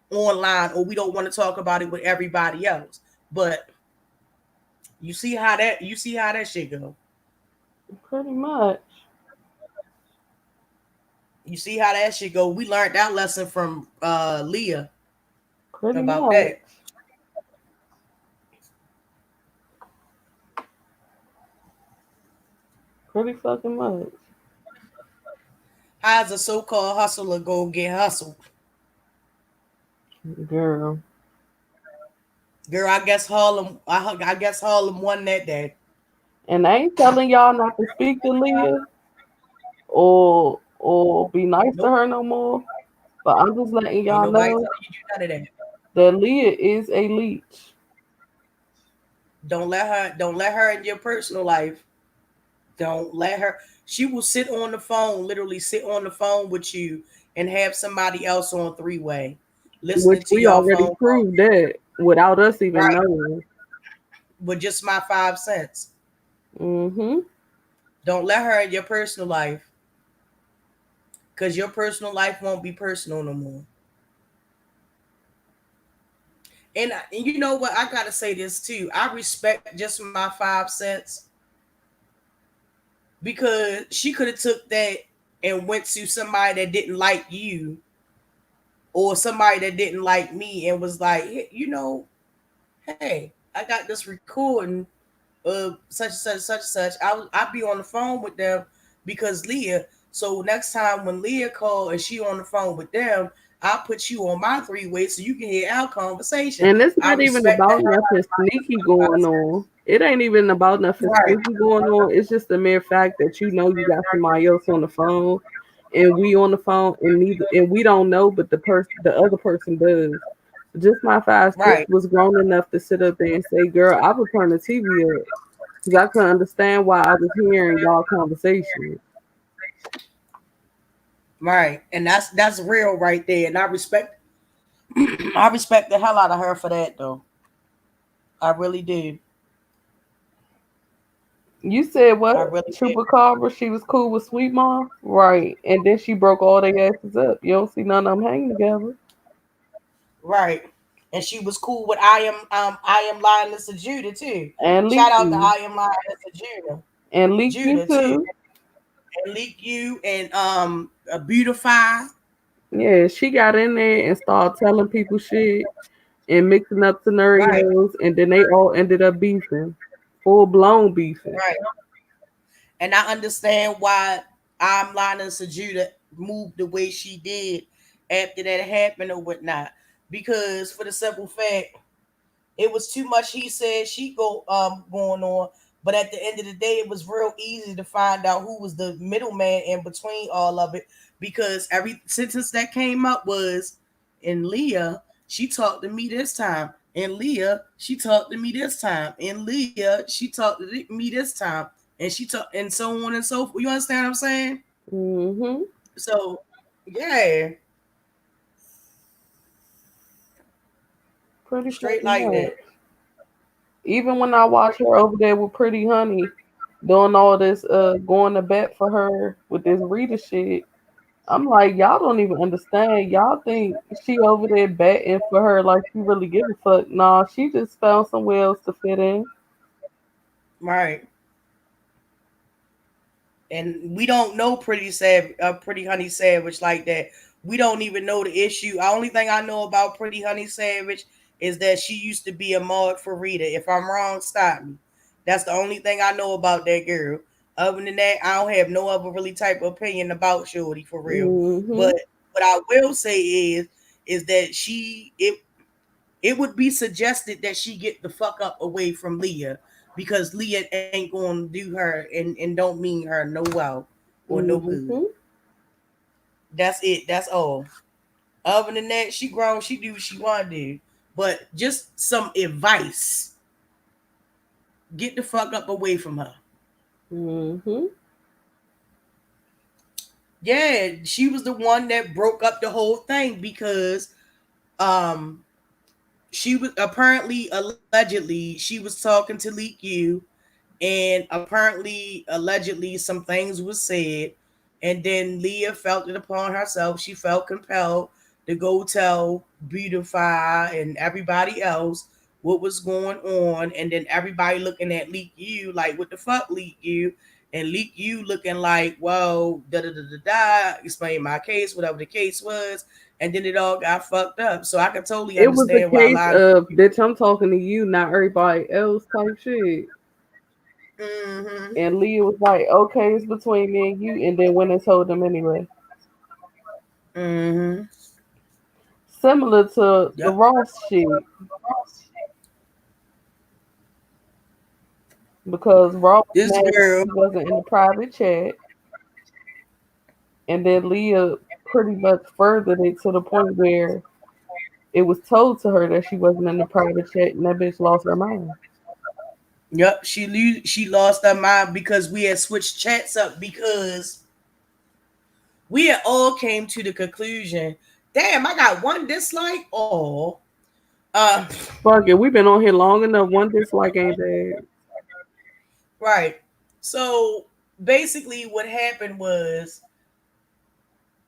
S1: online or we don't want to talk about it with everybody else. But you see how that shit go.
S2: Pretty much.
S1: You see how that shit go. We learned that lesson from Leah
S2: Pretty
S1: about
S2: much.
S1: that.
S2: Pretty fucking much.
S1: How's a so-called hustler go get hustled?
S2: Girl.
S1: Girl, I guess Harlem won that day.
S2: And I ain't telling y'all not to speak to Leah or be nice to
S1: Nope.
S2: her no more. But I'm just letting
S1: Ain't
S2: y'all
S1: nobody
S2: know
S1: telling you do none of that.
S2: that Leah is a leech.
S1: Don't let her in your personal life. Don't let her. She will sit on the phone, literally sit on the phone with you and have somebody else on three-way
S2: Which
S1: listening to
S2: we
S1: y'all
S2: already
S1: phone call.
S2: proved that without us even
S1: Right.
S2: knowing.
S1: With just my 5 cents.
S2: Mm-hmm.
S1: Don't let her in your personal life because your personal life won't be personal no more. And you know what? I gotta say this too. I respect just my 5 cents because she could have took that and went to somebody that didn't like you or somebody that didn't like me and was like, hey, hey, I got this recording of such and such and such and such. I'll be on the phone with them because Leah. So next time when Leah call and she on the phone with them, I'll put you on my three-way so you can hear our conversation.
S2: And it's
S1: I
S2: not even
S1: respect the
S2: about
S1: hell
S2: nothing sneaky going on. It ain't even about nothing
S1: right,
S2: sneaky going on. It's just the mere fact that you know you got somebody else on the phone and we on the phone and we don't know but the other person does. Just my 5 6
S1: right,
S2: was grown enough to sit up there and say, girl, I would turn the TV up because I couldn't understand why I was hearing y'all conversation.
S1: right. And that's real right there. And I respect I respect the hell out of her for that though. I really did.
S2: You said what?
S1: I really did.
S2: Chupacabra, she was cool with Sweet Mom? Right. And then she broke all their asses up. You don't see none of them hanging together.
S1: Right. And she was cool with I am Lioness of Judah too.
S2: And
S1: Shout
S2: leak
S1: out to
S2: you.
S1: I am Lioness of Judah.
S2: And leak you
S1: Judah too.
S2: too.
S1: And Leak You and Beautify.
S2: Yeah, she got in there and started telling people shit and mixing up
S1: Right,
S2: scenarios, and then they all ended up beefing, full blown beefing.
S1: right. And I understand why I'm Lioness of Judah moved the way she did after that happened or whatnot. Because for the simple fact, it was too much he said she going on But at the end of the day, it was real easy to find out who was the middleman in between all of it, because every sentence that came up was, "And Leah, she talked to me this time. And Leah, she talked to me this time. And Leah, she talked to me this time. And she talked, and so on and so forth." You understand what I'm saying?
S2: Mm-hmm.
S1: So, yeah,
S2: Pretty
S1: straight
S2: fucking
S1: like
S2: much.
S1: that.
S2: Even when I watch her over there with Pretty Honey doing all this going to bat for her with this Rita shit, I'm like, y'all don't even understand. Y'all think she over there batting for her like she really give a fuck. Nah, she just found somewhere else to fit in.
S1: Right. And we don't know Pretty Honey Savage like that. We don't even know the issue. The only thing I know about Pretty Honey Savage is that she used to be a mod for Rita. If I'm wrong, stop me. That's the only thing I know about that girl. Other than that, I don't have no other really type of opinion about Shorty for real.
S2: Mm-hmm.
S1: But what I will say is that it would be suggested that she get the fuck up away from Leah, because Leah ain't gonna do her and don't mean her no well or no good.
S2: Mm-hmm.
S1: That's it. That's all. Other than that, she grown. She do what she want to do. But just some advice: get the fuck up away from her.
S2: Mm-hmm.
S1: Yeah, she was the one that broke up the whole thing because um she was apparently allegedly she was talking to Leak You, and apparently allegedly some things was said, and then Leah felt it upon herself. She felt compelled to go tell Beautify and everybody else what was going on, and then everybody looking at Leak You like, what the fuck, Leak You? And Leak You looking like, well, da da da da da, explain my case, whatever the case was, and then it all got fucked up. So I can totally
S2: It was a
S1: understand why a
S2: case
S1: lot of
S2: of, bitch, I'm talking to you, not everybody else type shit.
S1: mm-hmm,
S2: And Leah was like, okay, it's between me and you, and then went and told them anyway.
S1: mm-hmm.
S2: Similar to the
S1: Yep.
S2: Ross shit, because Ross was
S1: This
S2: mad
S1: girl,
S2: he wasn't in the private chat, and then Leah pretty much furthered it to the point where it was told to her that she wasn't in the private chat, and that bitch lost her mind.
S1: yep, she lost her mind because we had switched chats up, because we had all came to the conclusion. Damn, I got one dislike. Oh, uh,
S2: Fuck it, we've been on here long enough. One dislike ain't bad.
S1: right. So basically, what happened was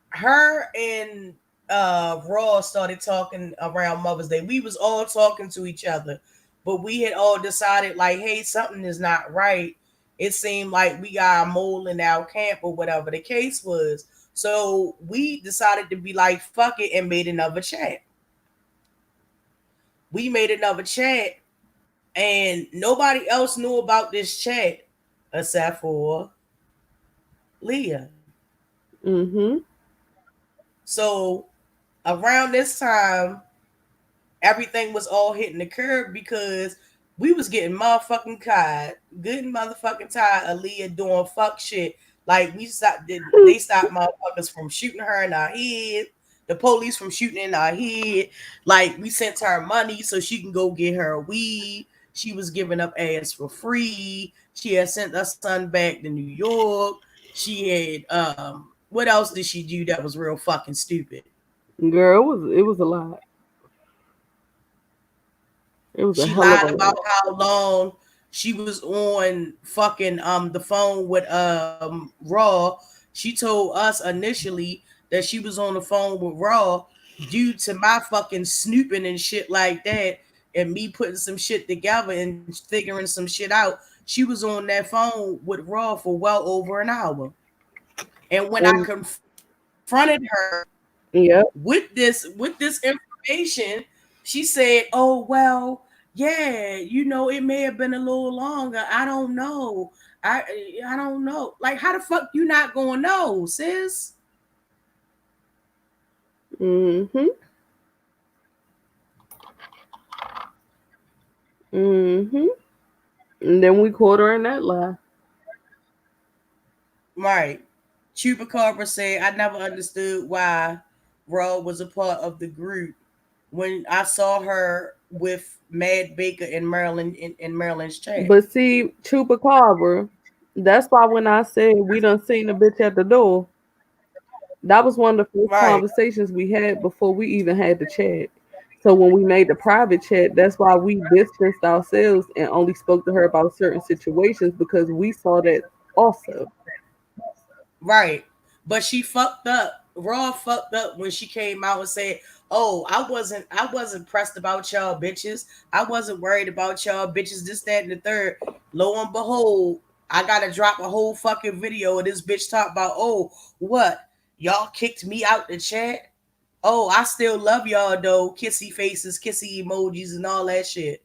S1: her and Raw started talking around Mother's Day. We was all talking to each other, but we had all decided like, hey, something is not right. It seemed like we got a mole in our camp or whatever the case was. So we decided to be like, fuck it, and made another chat. We made another chat, and nobody else knew about this chat except for Leah.
S2: Mm-hmm.
S1: So around this time, everything was all hitting the curb because we was getting motherfucking tired, good and motherfucking tired of Leah doing fuck shit. Like they stopped motherfuckers from shooting her in our head, the police from shooting in our head. Like we sent her money so she can go get her weed. She was giving up ass for free. She had sent her son back to New York. She had what else did she do that was real fucking stupid?
S2: Girl, it was a lot. It was a
S1: She
S2: hell of a
S1: lied about
S2: lot.
S1: how long she was on fucking the phone with Raw. She told us initially that she was on the phone with Raw due to my fucking snooping and shit like that, and me putting some shit together and figuring some shit out. She was on that phone with Raw for well over an hour. And when I
S2: And
S1: confronted her
S2: yep.
S1: with this information, she said, "Oh well, yeah, it may have been a little longer. I don't know. I I don't know. Like, how the fuck you not gonna know, sis?"
S2: Mm-hmm. Mm-hmm. And then we caught her in that lie.
S1: Right. Chupacabra said, I never understood why Raw was a part of the group when I saw her with Mad Baker and Maryland in Maryland's chat.
S2: But see, Chupacabra, that's why when I said we done seen the bitch at the door, that was one of the first
S1: Right.
S2: conversations we had before we even had the chat. So when we made the private chat, that's why we distanced ourselves and only spoke to her about certain situations because we saw that also.
S1: Right. But she fucked up. Raw fucked up when she came out and said, "Oh, I wasn't pressed about y'all bitches. I wasn't worried about y'all bitches, this, that, and the third." Lo and behold, I gotta drop a whole fucking video of this bitch talk about, oh, what? Y'all kicked me out the chat? Oh, I still love y'all though. Kissy faces, kissy emojis, and all that shit.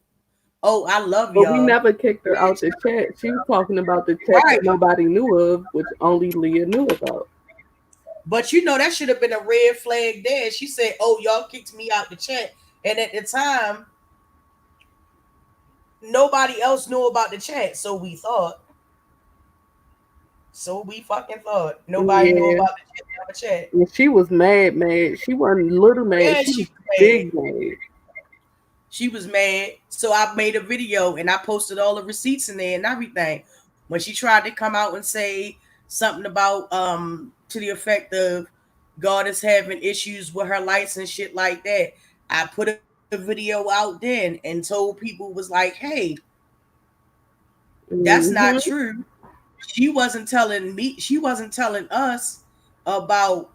S1: Oh, I love
S2: But we
S1: y'all.
S2: never kicked her out
S1: Bitch.
S2: the chat. She was talking about the chat
S1: Right.
S2: that nobody knew of, which only Leah knew about.
S1: But you know that should have been a red flag there. She said, "Oh, y'all kicked me out the chat," and at the time, nobody else knew about the chat. So we thought. So we fucking thought nobody knew
S2: Yeah.
S1: about the chat.
S2: And she was mad, mad. She wasn't little mad.
S1: Yeah,
S2: She
S1: she
S2: was
S1: was mad.
S2: big mad.
S1: She was mad. So I made a video and I posted all the receipts in there and everything. When she tried to come out and say something about to the effect of God is having issues with her lights and shit like that, I put a video out then and told people was like, hey, that's not
S2: Hmm.
S1: true. She wasn't telling us about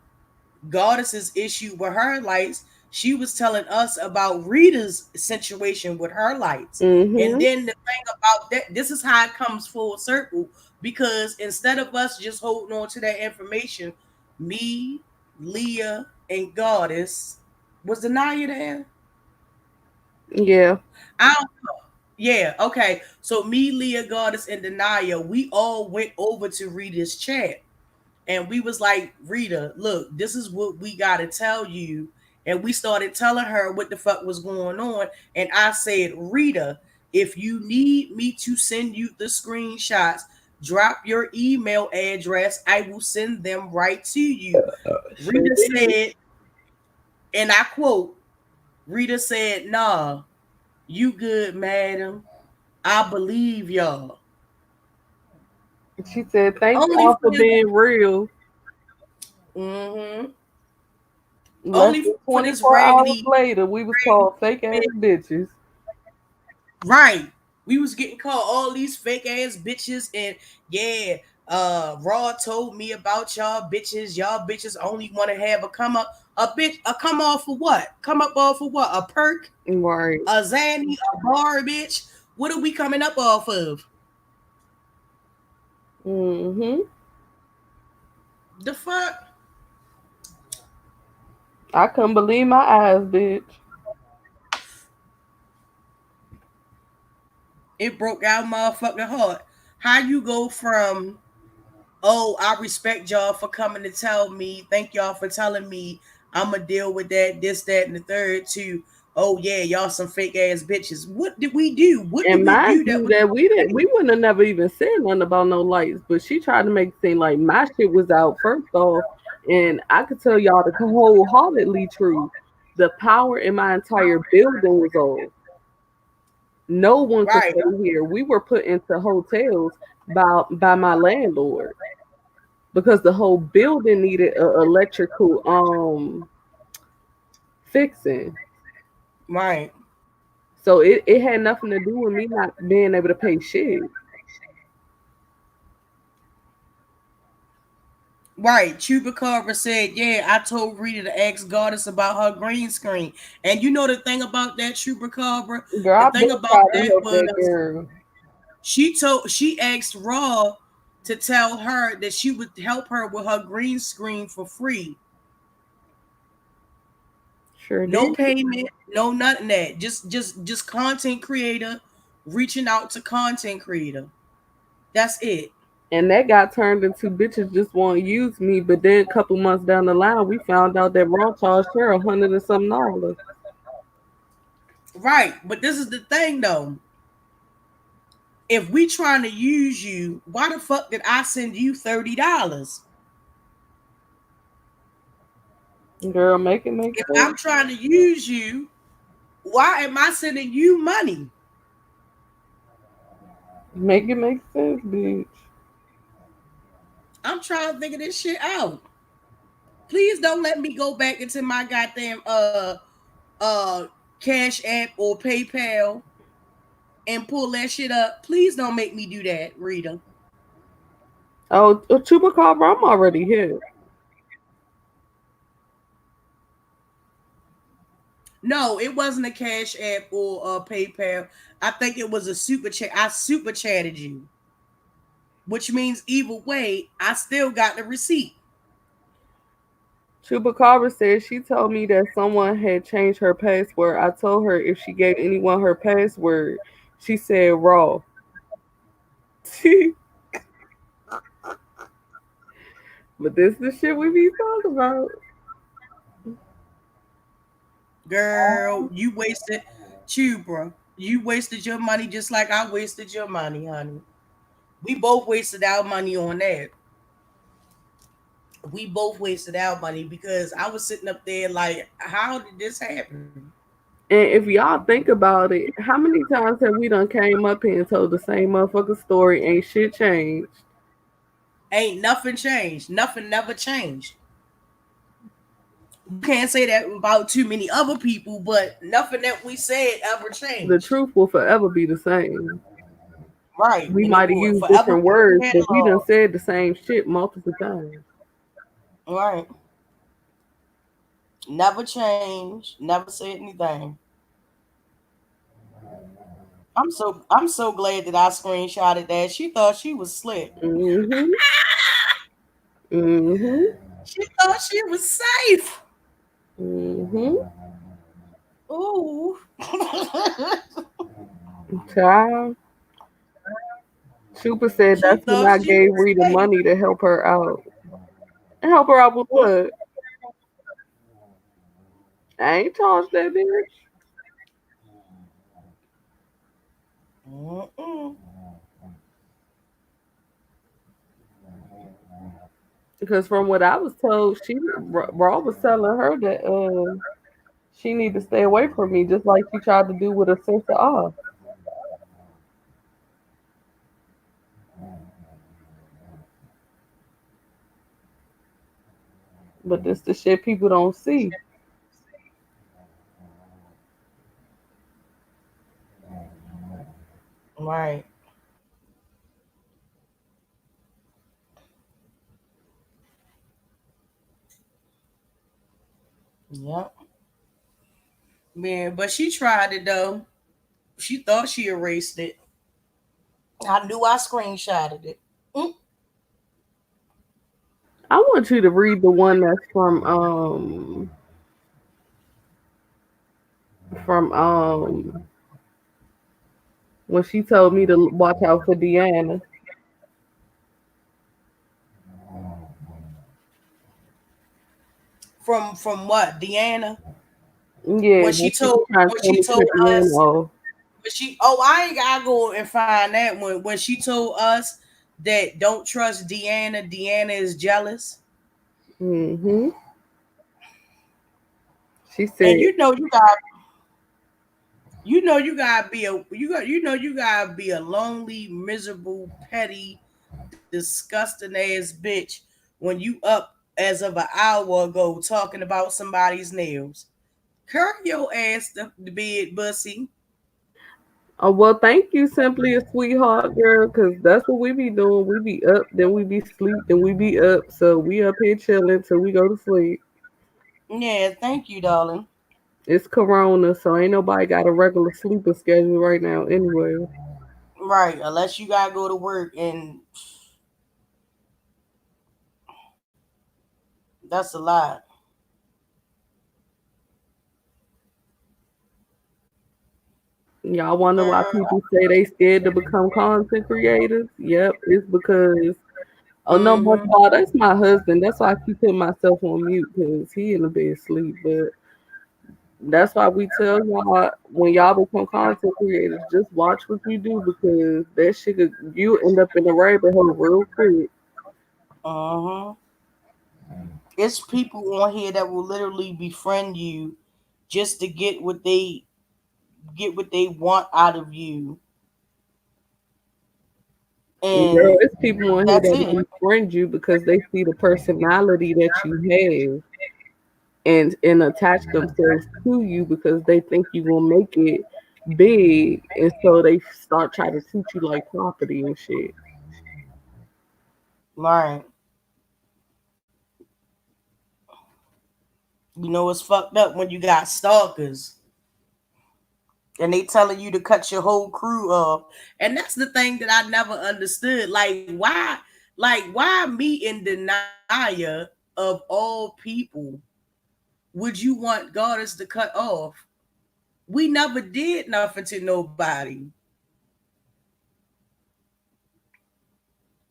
S1: Goddess's issue with her lights. She was telling us about Rita's situation with her lights. And
S2: Hmm.
S1: then the thing about that, this is how it comes full circle because instead of us just holding on to that information, me, Leah, and Goddess, was Denia there?
S2: Yeah.
S1: I don't know. Yeah, okay. So me, Leah, Goddess, and Denia, we all went over to Rita's chat and we was like, Rita, look, this is what we gotta tell you. And we started telling her what the fuck was going on. And I said, Rita, if you need me to send you the screenshots, drop your email address. I will send them right to you.
S2: Sure
S1: Rita
S2: did.
S1: said, and I quote, Rita said, nah, you good, madam. I believe y'all.
S2: She said, thank
S1: Only
S2: y'all
S1: for
S2: for
S1: this.
S2: being real.
S1: Mm-hmm.
S2: Less
S1: Only
S2: than
S1: for this
S2: 24 hours
S1: raggedy,
S2: later, we was called fake ass bitches.
S1: right. We was getting called all these fake ass bitches and yeah, Raw told me about y'all bitches. Y'all bitches only want to have a come off for what? Come up off for what? A perk?
S2: Right.
S1: A Zanny? A bar bitch? What are we coming up off of?
S2: Hmm.
S1: The fuck?
S2: I couldn't believe my eyes, bitch.
S1: It broke our motherfucking heart. How you go from, oh, I respect y'all for coming to tell me. Thank y'all for telling me I'ma deal with that, this, that, and the third to, oh yeah, y'all some fake ass bitches. What did we do? What
S2: And
S1: did we
S2: mind
S1: do that
S2: you,
S1: was
S2: that
S1: okay?
S2: we wouldn't have never even said nothing about no lights, but she tried to make it seem like my shit was out first off, and I could tell y'all the wholeheartedly true. The power in my entire building was off. No one could
S1: Right,
S2: stay here. We were put into hotels by my landlord because the whole building needed a electrical fixing.
S1: right,
S2: So it had nothing to do with me not being able to pay shit.
S1: right. Chupacabra said, yeah, I told Rita to ask Goddess about her green screen. And you know the thing about that, Chupacabra?
S2: Girl,
S1: The
S2: I've
S1: thing
S2: been
S1: about
S2: trying to
S1: that
S2: help that
S1: was
S2: girl.
S1: she asked Raw to tell her that she would help her with her green screen for free.
S2: Sure
S1: No
S2: did.
S1: payment, no nothing that. Just content creator reaching out to content creator. That's it.
S2: And that got turned into bitches just want to use me. But then a couple months down the line, we found out that Raw charged her $100 and something dollars.
S1: Right. But this is the thing though. If we trying to use you, why the fuck did I send you $30?
S2: Girl, make it make
S1: If
S2: sense.
S1: I'm trying to use you, why am I sending you money?
S2: Make it make sense, bitch.
S1: I'm trying to figure this shit out. Please don't let me go back into my goddamn uh Cash App or PayPal and pull that shit up. Please don't make me do that, Rita.
S2: Oh, Chupacabra, I'm already here.
S1: No, it wasn't a Cash App or PayPal. I think it was a super chat. I super chatted you, which means either way, I still got the receipt.
S2: Chupacabra said she told me that someone had changed her password. I told her if she gave anyone her password, she said raw. But this the shit we be talking about.
S1: Girl, you wasted, bro. You wasted your money just like I wasted your money, honey. We both wasted our money on that. We both wasted our money because I was sitting up there like, how did this happen?
S2: And if y'all think about it, how many times have we done came up here and told the same motherfucker story? Ain't shit changed.
S1: Ain't nothing changed. Nothing never changed. You can't say that about too many other people, but nothing that we said ever
S2: The
S1: changed.
S2: truth will forever be the same.
S1: Right.
S2: We
S1: And it
S2: might have
S1: will
S2: used
S1: forever
S2: different
S1: be the
S2: words, but we done
S1: catalog.
S2: said the same shit multiple times.
S1: Right. Never changed. Never said anything. I'm so glad that I screenshotted that. She thought she was slick.
S2: Mm-hmm. Mm-hmm.
S1: She thought she was safe.
S2: Mm-hmm.
S1: Ooh.
S2: Child. Super said
S1: She
S2: that's when
S1: thought
S2: I
S1: she
S2: gave
S1: was
S2: Rita
S1: safe.
S2: money to help her out. Help her out with what? I ain't charged that bitch.
S1: Mm-mm.
S2: Because from what I was told, Raw was telling her that she need to stay away from me, just like she tried to do with a sister off. But this the shit people don't see.
S1: Right. Yep. Man, but she tried it though. She thought she erased it. I knew I screenshotted it. Mm.
S2: I want you to read the one that's from when she told me to watch out for Deanna.
S1: From what? Deanna?
S2: Yeah,
S1: When she
S2: when she was
S1: told
S2: trying to
S1: when
S2: tell
S1: she
S2: me to
S1: told
S2: cut the man
S1: us
S2: off.
S1: when she oh I ain't gotta go and find that when she told us that don't trust Deanna, Deanna is jealous.
S2: Hmm. She
S1: And
S2: said,
S1: you gotta be a you gotta be a lonely, miserable, petty, disgusting ass bitch when you up as of an hour ago talking about somebody's nails. Curl your ass to bed, bussy.
S2: "Oh well, thank you, simply a sweetheart, girl, because that's what we be doing. We be up, then we be sleep, then we be up. So we up here chilling till we go to sleep.
S1: Yeah, thank you, darling.
S2: It's Corona, so ain't nobody got a regular sleeping schedule right now anyway.
S1: Right, unless you gotta go to work, and that's a lot.
S2: Y'all wonder why
S1: Girl.
S2: people say they scared to become content creators? Yep, it's because oh no, my
S1: Mm-hmm.
S2: fault. That's my husband. That's why I keep putting myself on mute because he in the bed sleep. But That's why we tell y'all when y'all become content creators, just watch what you do because that shit you end up in the rabbit hole real quick.
S1: Uh-huh. It's people on here that will literally befriend you just to get what they want out of you,
S2: Girl,
S1: and
S2: it's people on here
S1: that's
S2: that
S1: it.
S2: befriend you because they see the personality that you have and attach themselves to you because they think you gonna make it big, and so they start trying to treat you like property and shit.
S1: Right. You know it's fucked up when you got stalkers and they telling you to cut your whole crew off. And that's the thing that I never understood. Like why me in denial of all people would you want goddess to cut off? We never did nothing to nobody.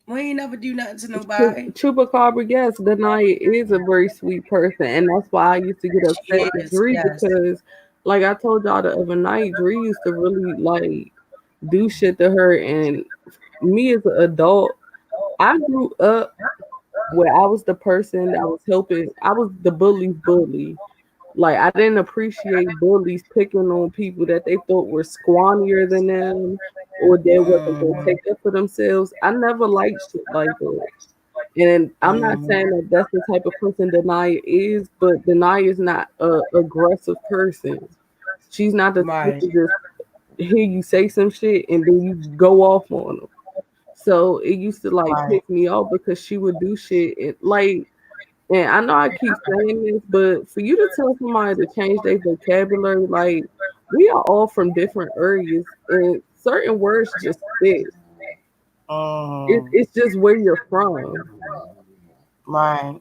S1: We ain't never do nothing to nobody.
S2: Chupacabra, yes, Denaya is a very sweet person, and that's why I used to get
S1: She
S2: upset with
S1: is,
S2: Dree
S1: yes.
S2: because, like I told y'all the other night, Dree used to really like do shit to her, and me as an adult, I grew up where I was the person that was helping. I was the bully's bully. Like I didn't appreciate bullies picking on people that they thought were squannier than them or that wasn't gonna
S1: Mm-hmm.
S2: take up for themselves. I never liked shit like that. And I'm not
S1: Mm-hmm.
S2: saying that that's the type of person Denaya is, but Denaya is not a aggressive person. She's not the type
S1: Right.
S2: to just hear you say some shit and then you go off on them. So it used to like
S1: Right.
S2: piss me off because she would do shit and like, and I know I keep saying this, but for you to tell somebody to change their vocabulary, like we are all from different areas and certain words just fit.
S1: Mm-hmm.
S2: It's just where you're from.
S1: Right.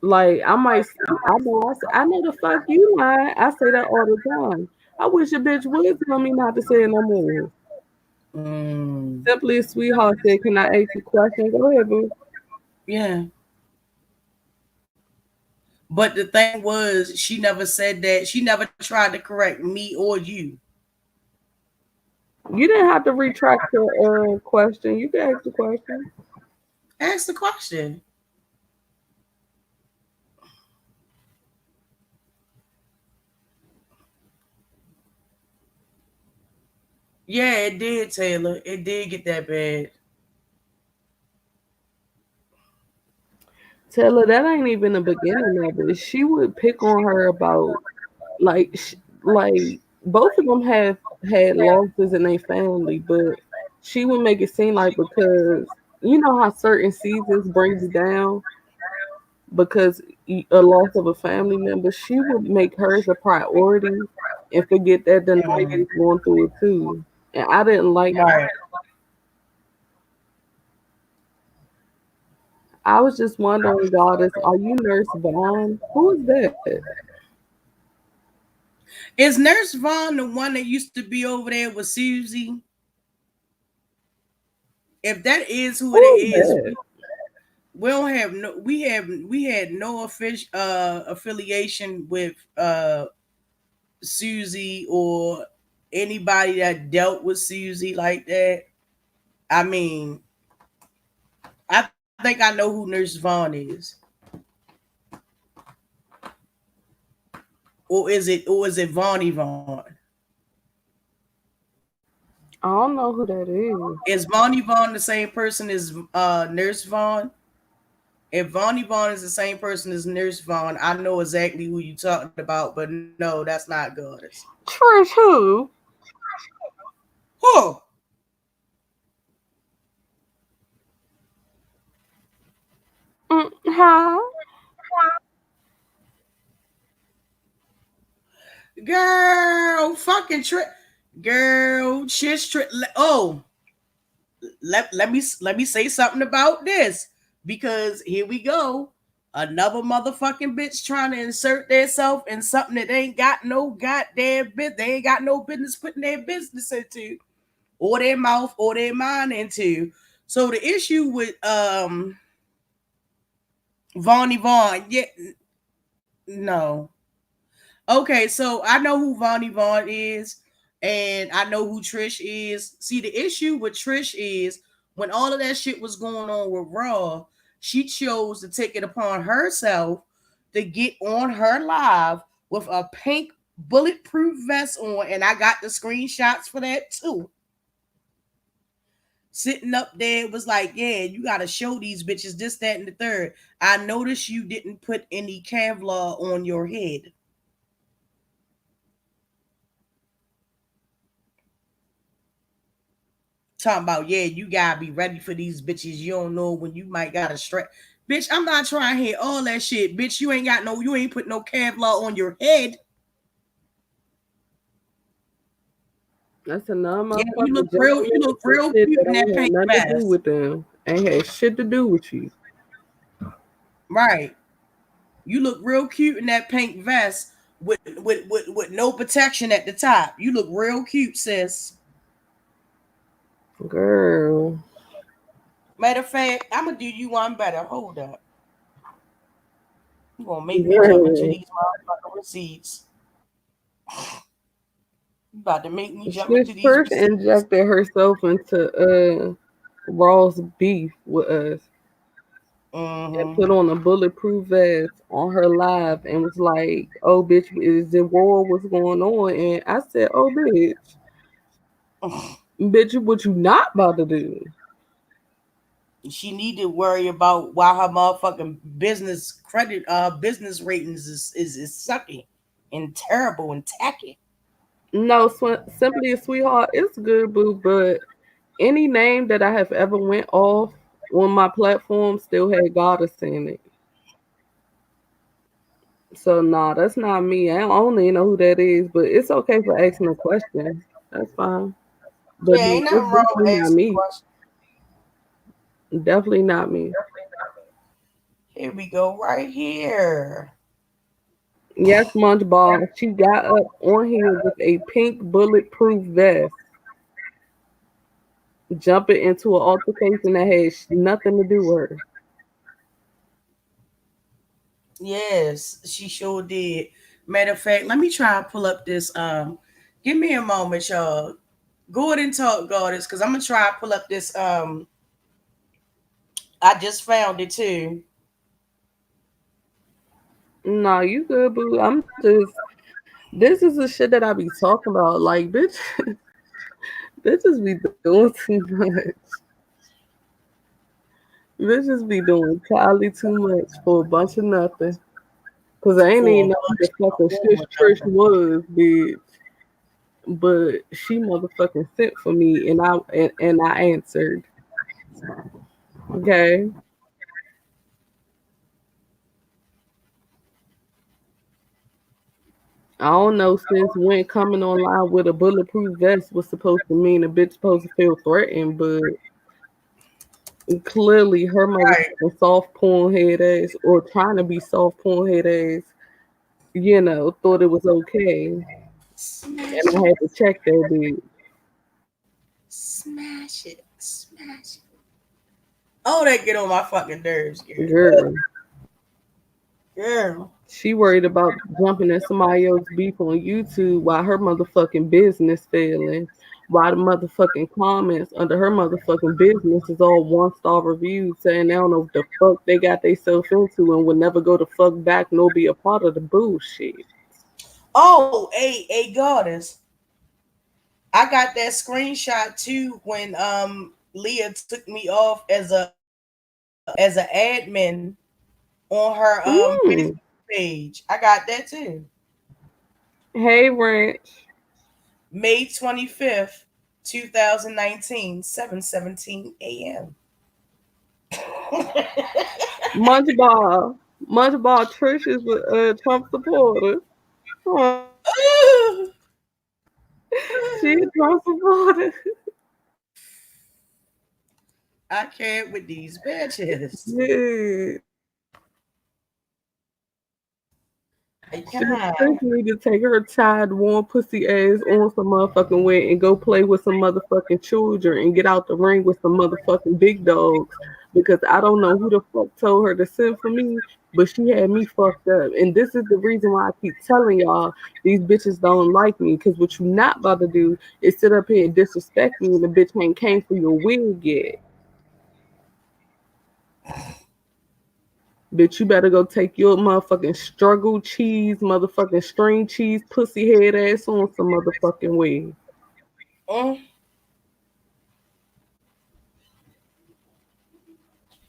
S2: Like I might, I know the fuck you lying. I say that all the time. I wish a bitch would tell me not to say it no more.
S1: Mm.
S2: Simply, a sweetheart said, "Can I ask you a question?" Go ahead, boo.
S1: Yeah. But the thing was, she never said that. She never tried to correct me or you.
S2: You didn't have to retract your question. You can ask the question.
S1: Ask the question. Yeah, it did, Taylor. It did get that bad.
S2: Tell her that ain't even the beginning of it. She would pick on her about like like both of them have had losses in their family, but she would make it seem like because you know how certain seasons bring you down because a loss of a family member, she would make hers a priority and forget that the night
S1: Mm.
S2: is going through it too. And I didn't like.
S1: Right.
S2: I was just wondering, Goddess, are you Nurse Vaughn? Who is that?
S1: Is Nurse Vaughn the one that used to be over there with Susie? If that is who it
S2: Who is
S1: is,
S2: that?
S1: we don't have no. We had no official affiliation with Susie or anybody that dealt with Susie like that. I mean, I think I know who Nurse Vaughn is. Or is it Vaughnie Vaughn?
S2: I don't know who that is.
S1: Is Vaughnie Vaughn the same person as Nurse Vaughn? If Vaughnie Vaughn is the same person as Nurse Vaughn, I know exactly who you talking about, but no, that's not Goddess.
S2: Trish who?
S1: Huh.
S2: Huh?
S1: Girl, fucking trip. Girl, shish trip. Oh, let me say something about this because here we go. Another motherfucking bitch trying to insert themselves in something that they ain't got no goddamn bit. They ain't got no business putting their business into, or their mouth, or their mind into. So the issue with Vaughnie Vaughn, yeah, no. Okay, so I know who Vonnie Vaughn is, and I know who Trish is. See, the issue with Trish is when all of that shit was going on with Raw, she chose to take it upon herself to get on her live with a pink bulletproof vest on, and I got the screenshots for that too. Sitting up there was like, yeah, you gotta show these bitches this, that, and the third. I noticed you didn't put any Kevlar on your head. Talking about, yeah, you gotta be ready for these bitches. You don't know when you might got a strap. Bitch, I'm not trying to hear all that shit. Bitch, you ain't put no Kevlar on your head.
S2: That's another
S1: Yeah,
S2: motherfucker jumping
S1: you
S2: into
S1: look
S2: some
S1: real
S2: shit
S1: cute
S2: that
S1: in that
S2: ain't had
S1: pink
S2: nothing to do
S1: vest.
S2: with them. Ain't had shit to do with you.
S1: Right. You look real cute in that pink vest with no protection at the top. You look real cute, sis.
S2: Girl.
S1: Matter of fact, I'm gonna do you one better. Hold up. You gonna make me jump into
S2: Girl.
S1: these motherfucking receipts. You about to make me jump
S2: She
S1: into these
S2: first
S1: receipts.
S2: injected herself into Raw's beef with us and
S1: Mm-hmm.
S2: put on a bulletproof vest on her live and was like, "Oh, bitch, is it war? What's going on?" And I said, "Oh, bitch, what you not about to do?"
S1: She need to worry about why her motherfucking business ratings is sucking and terrible and tacky.
S2: No, simply a sweetheart. It's good, boo, but any name that I have ever went off on my platform still had goddess in it. So nah, that's not me. I don't even know who that is, but it's okay for asking a question. That's fine. But
S1: Yeah, ain't
S2: it's
S1: nothing wrong
S2: definitely
S1: with
S2: not
S1: asking
S2: me.
S1: questions.
S2: Definitely not me.
S1: Here we go, right here.
S2: Yes, Munchball. She got up on here with a pink bulletproof vest, jumping into an altercation that had nothing to do with her.
S1: Yes, she sure did. Matter of fact, let me try and pull up this. Give me a moment, y'all. Go ahead and talk, goddess, because I'm gonna try and pull up this. I just found it too.
S2: Nah, you good, boo. I'm just. This is the shit that I be talking about. Like, bitch, bitches be doing too much. Bitches be doing entirely too much for a bunch of nothing. Cause I ain't
S1: For
S2: even
S1: a
S2: know who the
S1: bunch
S2: fucking
S1: of
S2: shish Trish was, bitch. But she motherfucking sent for me, and I answered. Okay, I don't know since when coming online with a bulletproof vest was supposed to mean a bitch supposed to feel threatened, but clearly her
S1: right.
S2: motherfucking soft porn head ass or trying to be soft porn head ass, thought it was okay, and
S1: Smash
S2: I
S1: it,
S2: had to check that bitch.
S1: smash it, smash it. Oh, that get on my fucking nerves, girl.
S2: Girl.
S1: Girl.
S2: She worried about jumping in somebody else's beef on YouTube while her motherfucking business failing. While the motherfucking comments under her motherfucking business is all 1-star reviews saying they don't know what the fuck they got themselves into and would never go the fuck back nor be a part of the bullshit.
S1: Oh, a goddess. I got that screenshot too when Leah took me off as an admin on her
S2: Mm.
S1: Facebook page. I got that too.
S2: Hey, Ranch.
S1: May 25th, 2019, 7:17 a.m.
S2: Munchball. Munchball Trish is a Trump supporter. Oh, she a Trump supporter.
S1: I can't with these bitches.
S2: Yeah. Sis need to take her tired, warm pussy ass on some motherfucking way and go play with some motherfucking children and get out the ring with some motherfucking big dogs. Because I don't know who the fuck told her to send for me, but she had me fucked up. And this is the reason why I keep telling y'all these bitches don't like me. Because what you not about to do is sit up here and disrespect me and the bitch ain't came for your wig yet. Bitch, you better go take your motherfucking struggle cheese, motherfucking string cheese, pussy head ass on some motherfucking way.
S1: Mm,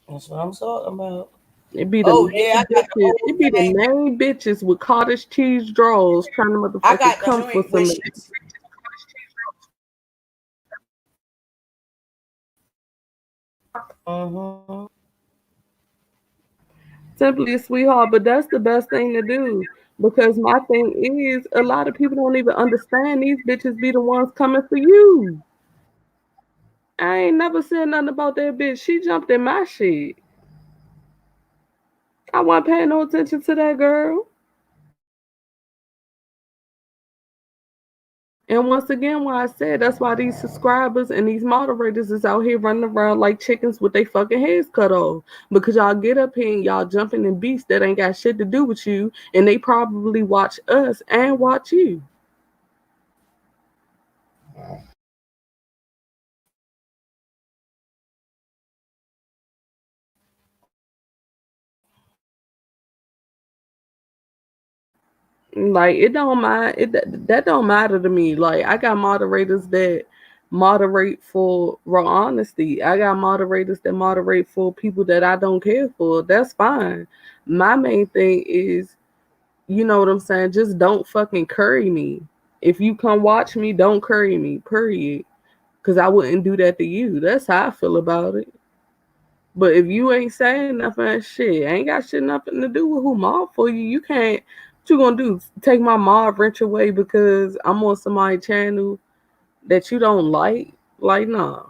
S1: that's what I'm talking about.
S2: It be the
S1: Oh
S2: main
S1: yeah, I got the
S2: bitches.
S1: whole
S2: It be the
S1: thing.
S2: main bitches with cottage cheese draws trying to
S1: I
S2: motherfucking
S1: got the
S2: come for
S1: joint where
S2: some.
S1: she's mm-hmm.
S2: Simply a sweetheart, but that's the best thing to do. Because my thing is, a lot of people don't even understand these bitches be the ones coming for you. I ain't never said nothing about that bitch. She jumped in my shit. I wasn't paying no attention to that girl. And once again, why I said that's why these subscribers and these moderators is out here running around like chickens with their fucking heads cut off. Because y'all get up here and y'all jumping in beasts that ain't got shit to do with you, and they probably watch us and watch you. Like it don't mind that don't matter to me. Like I got moderators that moderate for raw honesty. I got moderators that moderate for people that I don't care for. That's fine. My main thing is, you know what I'm saying? Just don't fucking curry me. If you come watch me, don't curry me. Period. Cause I wouldn't do that to you. That's how I feel about it. But if you ain't saying nothing, shit, ain't got shit nothing to do with who mob for you. You can't. What you gonna do? Take my mob wrench away because I'm on somebody's channel that you don't like? Like, nah.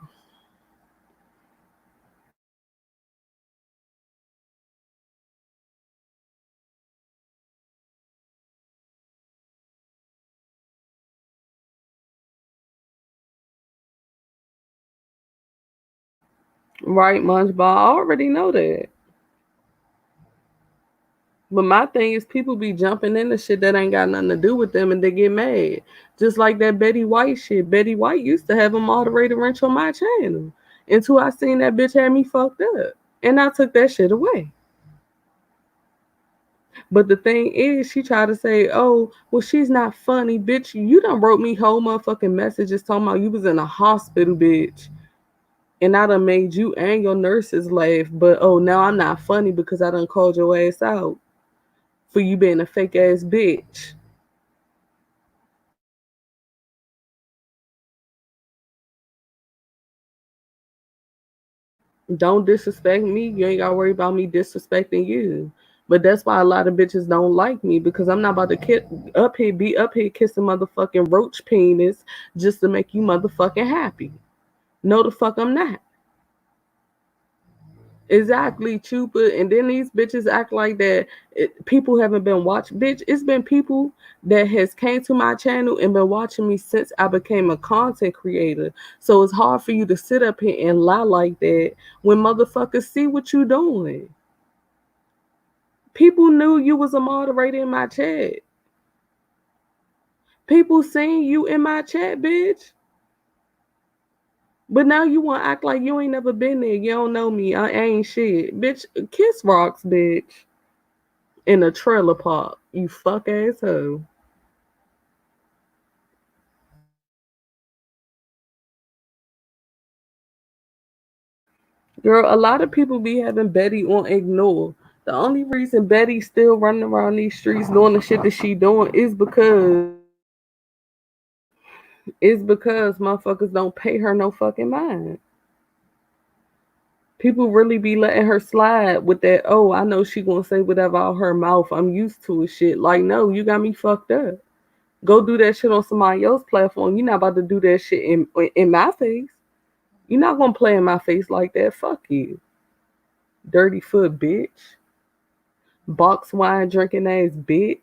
S2: Right, Munchball. I already know that. But my thing is, people be jumping into shit that ain't got nothing to do with them, and they get mad. Just like that Betty White shit. Betty White used to have a moderator wrench on my channel until I seen that bitch had me fucked up, and I took that shit away. But the thing is, she tried to say, "Oh, well, she's not funny, bitch. You done wrote me whole motherfucking messages talking about you was in a hospital, bitch." And I done made you and your nurses laugh, but oh, now I'm not funny because I done called your ass out for you being a fake ass bitch. Don't disrespect me. You ain't gotta worry about me disrespecting you. But that's why a lot of bitches don't like me because I'm not about to be up here kissing motherfucking roach penis just to make you motherfucking happy. No, the fuck I'm not. Exactly, Chupa. And then these bitches act like that people haven't been watching. Bitch, it's been people that has came to my channel and been watching me since I became a content creator. So it's hard for you to sit up here and lie like that when motherfuckers see what you doing. People knew you was a moderator in my chat. People seen you in my chat, bitch. But now you want to act like you ain't never been there. You don't know me. I ain't shit. Bitch, kiss rocks, bitch. In a trailer park. You fuck asshole. Girl, a lot of people be having Betty on ignore. The only reason Betty's still running around these streets doing the shit that she doing is because motherfuckers don't pay her no fucking mind. People really be letting her slide with that, oh, I know she gonna say whatever out her mouth. I'm used to it shit. Like, no, you got me fucked up. Go do that shit on somebody else's platform. You're not about to do that shit in my face. You're not gonna play in my face like that. Fuck you. Dirty foot bitch. Box wine drinking ass bitch.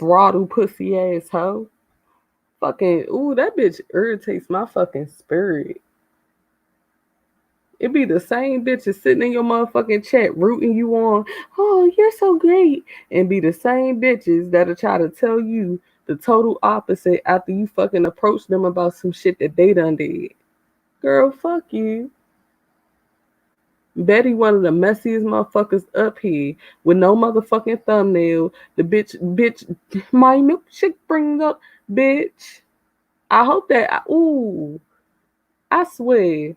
S2: throttle pussy ass hoe. Fucking, ooh, that bitch irritates my fucking spirit. It be the same bitches sitting in your motherfucking chat rooting you on. Oh, you're so great. And be the same bitches that'll try to tell you the total opposite after you fucking approach them about some shit that they done did. Girl, fuck you. Betty one of the messiest motherfuckers up here with no motherfucking thumbnail. The bitch, my milkshake brings up, bitch. I hope that, ooh, I swear.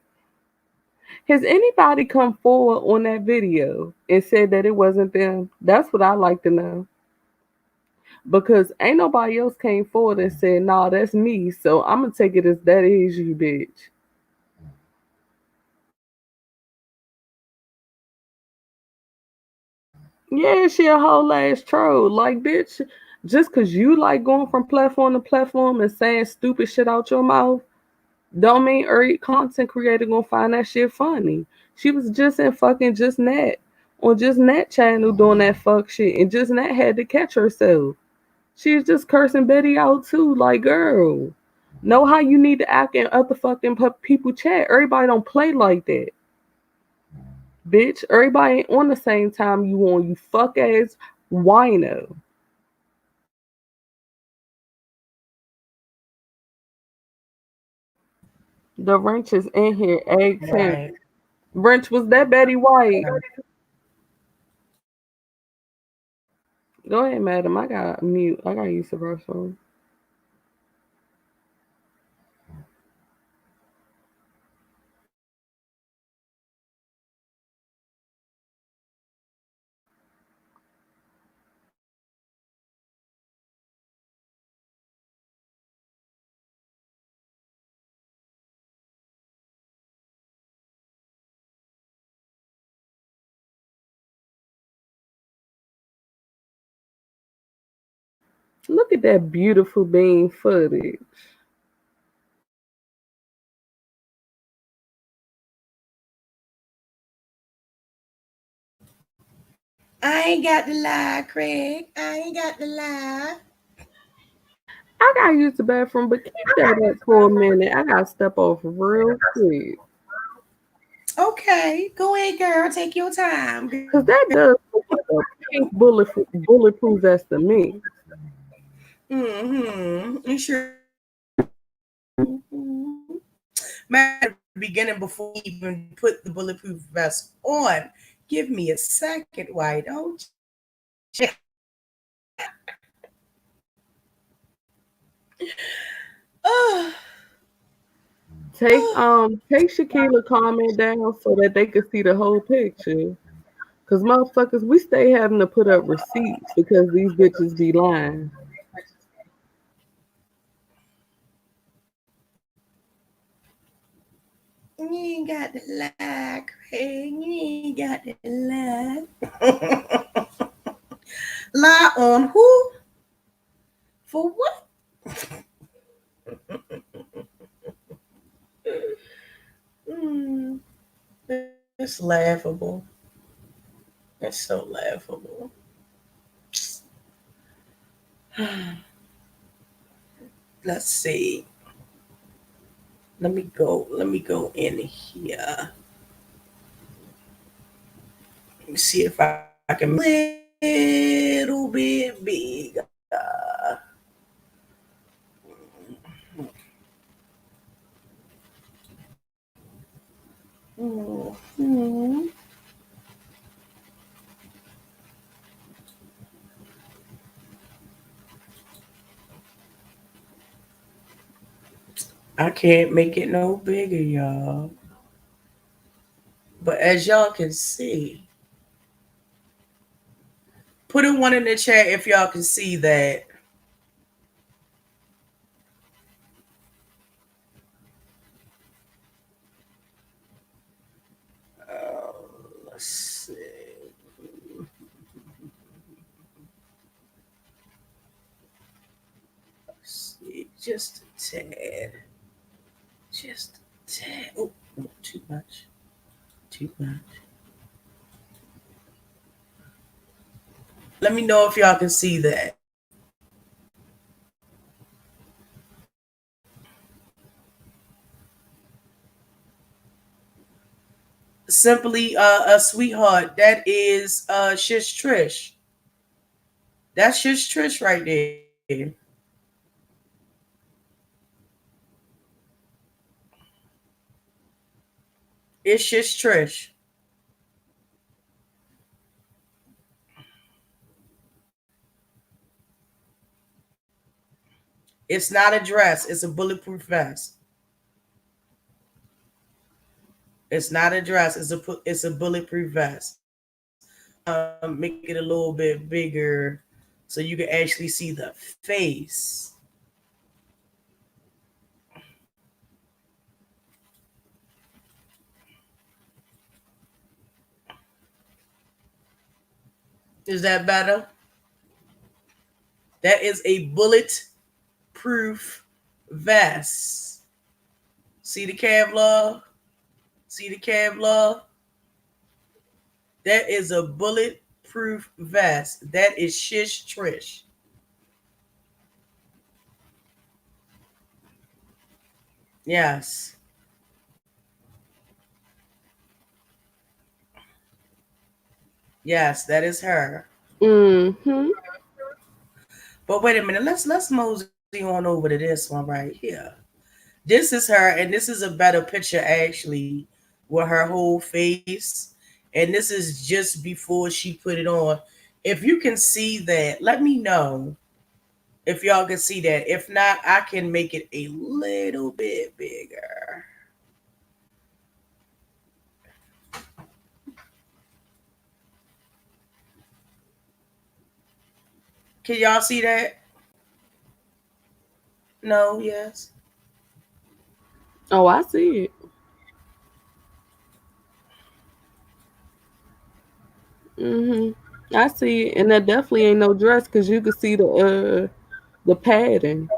S2: Has anybody come forward on that video and said that it wasn't them? That's what I like to know. Because ain't nobody else came forward and said, nah, that's me. So I'm going to take it as that is you, bitch. Yeah, she a whole ass troll. Like, bitch, just because you like going from platform to platform and saying stupid shit out your mouth, don't mean every content creator gonna find that shit funny. She was just in fucking Just Nat on Just Nat channel doing that fuck shit, and Just Nat had to catch herself. She's just cursing Betty out too. Like, girl, know how you need to act in other fucking people chat. Everybody don't play like that, bitch. Everybody ain't on the same time you on. You fuck ass wino. The wrench is in here. Egg 10.
S1: Right.
S2: Wrench, was that Betty White? Go ahead, madam. I got mute. I got use the restroom. Look at that beautiful bean footage.
S1: I ain't got the lie, Craig. I ain't got the lie.
S2: I gotta use the bathroom, but keep that up for a minute. I gotta step off real quick.
S1: Okay, go ahead, girl. Take your time.
S2: Cause that does look like a pink bulletproof vest to me.
S1: Mm-hmm. You sure? Man, at the beginning, before we even put the bulletproof vest on, give me a second. Why don't you? Oh,
S2: Take Shaquilla comment down so that they can see the whole picture. Cause motherfuckers, we stay having to put up receipts because these bitches be lying.
S1: you ain't got the lie, Craig. You ain't got the lie. Lie on who? For what? Mm, it's laughable. It's so laughable. Let's see. Let me go. Let me go in here. Let me see if I can make it a little bit bigger. Mhm. I can't make it no bigger, y'all. But as y'all can see, put a one in the chat if y'all can see that. Let's see. Let's see. Just a tad. Just a tad. Oh, too much. Too much. Let me know if y'all can see that. simply a sweetheart. That is Shish Trish. That's Shish Trish right there. It's Shish Trish. It's not a dress. It's a bulletproof vest. It's not a dress. It's a bulletproof vest. Make it a little bit bigger so you can actually see the face. Is that better? That is a bulletproof vest. See the Kevlar? See the Kevlar? That is a bulletproof vest. That is Shish Trish. Yes. Yes, that is her.
S2: Mm-hmm.
S1: But wait a minute, let's mosey on over to this one right here. This is her, and this is a better picture actually, with her whole face. And this is just before she put it on. If you can see that, let me know if y'all can see that. If not, I can make it a little bit bigger. Can y'all see that? No, yes.
S2: Oh, I see it. Mm-hmm. I see it, and that definitely ain't no dress because you can see the padding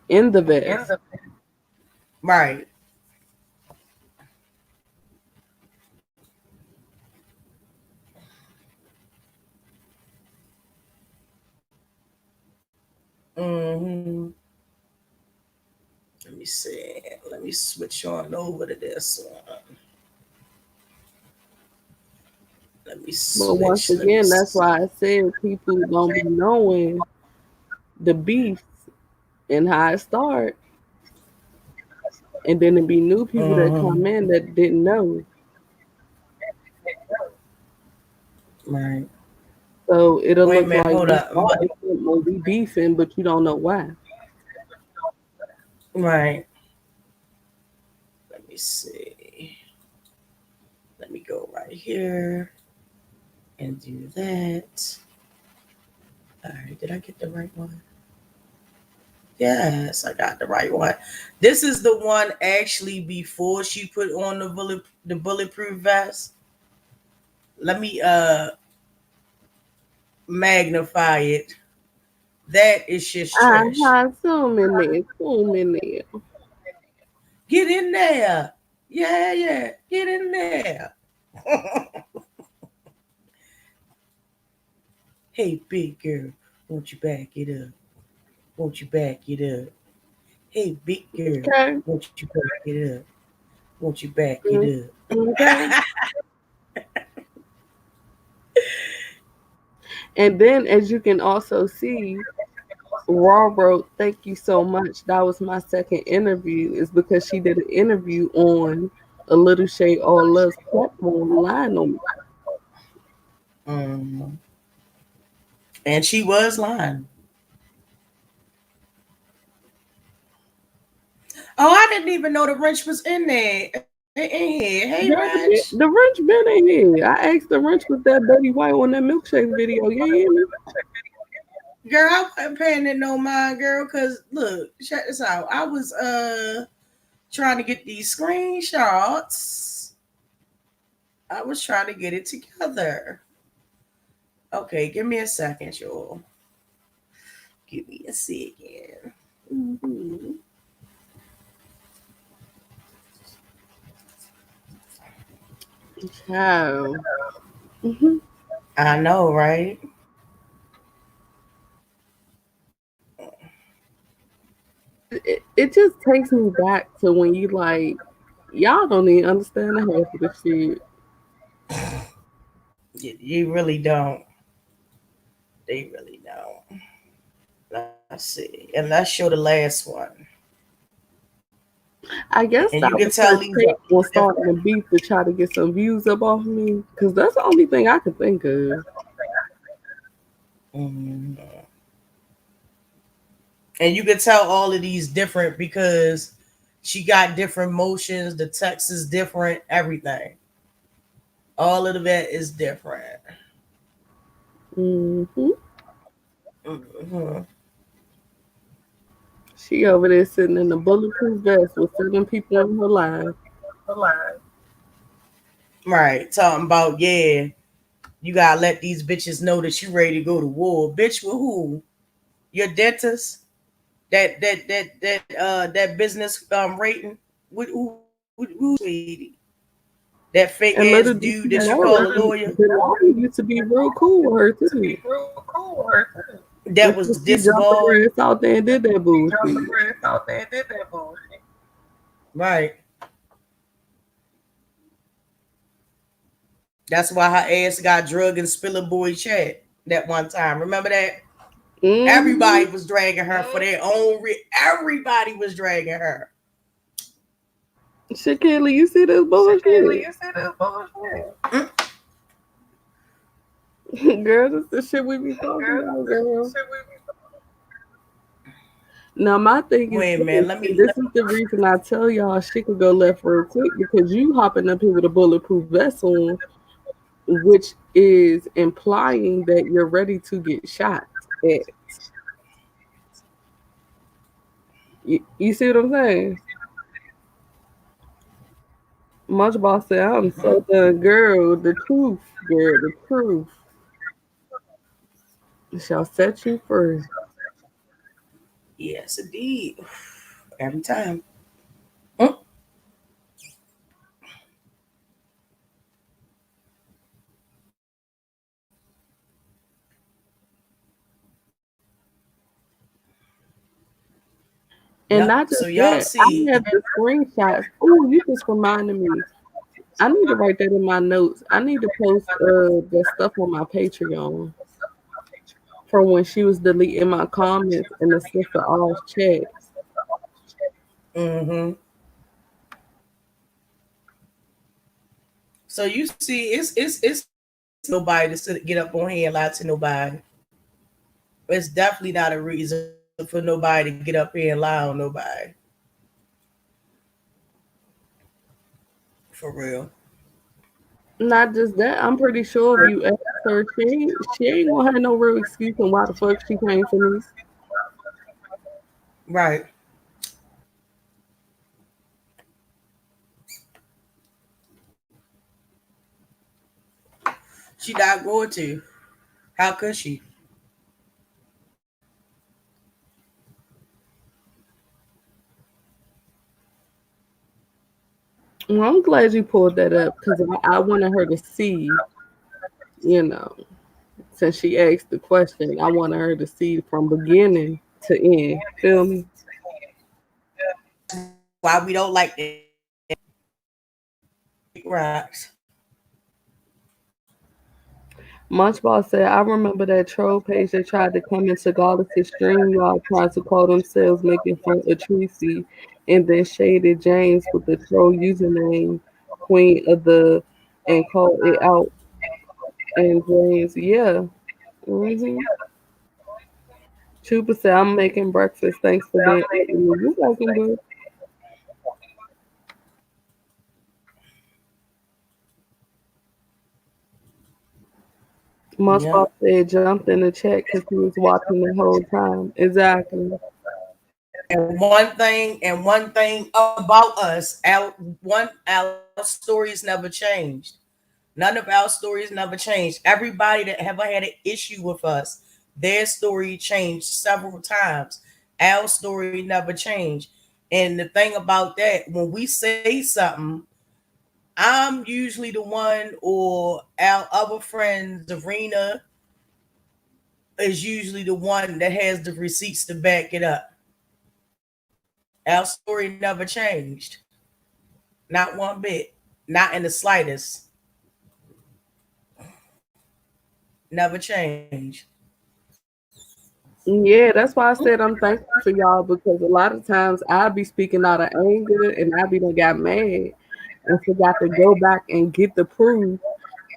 S2: in the vest.
S1: Right. Mm-hmm. Let me see. Let me switch on over to this one. Let me
S2: But once
S1: switch. Let me
S2: again, that's
S1: see.
S2: why I said people don't be knowing the beef and how it start, and then it be new people that
S1: Mm-hmm.
S2: come in that didn't know.
S1: Right.
S2: So it'll
S1: Wait a
S2: look
S1: minute.
S2: like
S1: Hold
S2: we
S1: up.
S2: starting or we beefing, but you don't know why.
S1: Right. Let me see. Let me go right here and do that. All right. Did I get the right one? Yes, I got the right one. This is the one actually before she put on the bulletproof vest. Let me magnify it. That is just Trish.
S2: Zoom in there, zoom in there.
S1: Get in there. Yeah, yeah. Get in there. Hey, big girl, won't you back it up? Won't you back it up? Hey, big girl,
S2: Okay.
S1: won't you back it up? Won't you back
S2: Mm,
S1: it
S2: okay.
S1: up?
S2: And then, as you can also see, Raw wrote, "Thank you so much. That was my second interview." Is because she did an interview on a Little Shade All Love's platform, lying on me.
S1: um, and she was lying. Oh, I didn't even know the wrench was in there. In here. Hey,
S2: Girl,
S1: wrench.
S2: the wrench been in here. I asked the wrench was that Betty White on that milkshake video. You hear me?
S1: Girl, I wasn't paying it no mind, girl, because look, check this out. I was trying to get these screenshots. I was trying to get it together. Okay, give me a second, y'all. Give me a second. Mm-hmm.
S2: Child. Mhm.
S1: I know, right?
S2: It just takes me back to when you like Y'all don't even understand the half of the shit.
S1: You really don't. They really don't. Let's see. And let's show the last one.
S2: I guess
S1: And you
S2: that
S1: can
S2: was
S1: tell
S2: her
S1: these
S2: take on
S1: are different.
S2: starting a beef to try to get some views up off me. Because that's the only thing I could think of.
S1: Mhm. And you can tell all of these different because she got different motions. The text is different. Everything. All of that is different.
S2: Hmm.
S1: Mhm.
S2: She over there sitting in a bulletproof vest with 7 people in her line.
S1: Right. Talking about, yeah, you gotta let these bitches know that you ready to go to war. Bitch with who? Your dentist? That business rating? Who sweetie? That fake
S2: And
S1: ass
S2: little did
S1: dude
S2: she
S1: that you call
S2: know,
S1: a lawyer?
S2: Delaware used to be real cool with her too.
S1: That was
S2: Until she
S1: this
S2: jumped
S1: ball.
S2: her ass out there and did that bullshit.
S1: Right. That's why her ass got drug and spilling boy chat that one time. Remember that?
S2: Hmm.
S1: Everybody was dragging her for their own everybody was dragging her.
S2: Shit, Kelly, you see this bullshit?
S1: Mm.
S2: Girl, this the shit we be talking about, girl. Now my thing is
S1: Wait a
S2: this,
S1: minute. Let
S2: and
S1: me.
S2: this is the reason I tell y'all shit could go left real quick because you hopping up here with a bulletproof vest on, which is implying that you're ready to get shot at. You see what I'm saying? Much boss said, I'm so done, girl. The truth, girl, the truth shall set you free.
S1: Yes, indeed. Every time. Mm.
S2: And
S1: Yep.
S2: not
S1: So
S2: just
S1: y'all
S2: that, I
S1: see.
S2: have the screenshots. Oh, you just reminded me. I need to write that in my notes. I need to post that stuff on my Patreon from when she was deleting my comments in the sister all's chat.
S1: Mm-hmm. So you see, it's nobody to get up on here and lie to nobody. It's definitely not a reason for nobody to get up here and lie on nobody. For real.
S2: Not just that, I'm pretty sure if you ask her, she ain't gonna have no real excuse on why the fuck she came for me.
S1: Right. She not going to. How could she?
S2: Well, I'm glad you pulled that up because I wanted her to see, you know, since she asked the question, I wanted her to see from beginning to end. Feel me?
S1: Why we don't like the rocks.
S2: Munchball said, I remember that troll page that tried to come into Goddess's stream, y'all tried to call themselves making fun of Tracy and then shaded James with the troll username Queen of the and called it out and James, yeah. Mm-hmm. Chupa said, I'm making breakfast. Thanks for being you welcome, boo. Munchball
S1: Yep.
S2: said jumped in the chat because he was watching the whole time. Exactly.
S1: And one thing about us, our stories never changed. None of our stories never changed. Everybody that ever had an issue with us, their story changed several times. Our story never changed. And the thing about that, when we say something, I'm usually the one, or our other friend, Zarina, is usually the one that has the receipts to back it up. Our story never changed. Not one bit. Not in the slightest. Never change.
S2: Yeah, that's why I said I'm thankful for y'all because a lot of times I be speaking out of anger and I be done got mad and forgot to go back and get the proof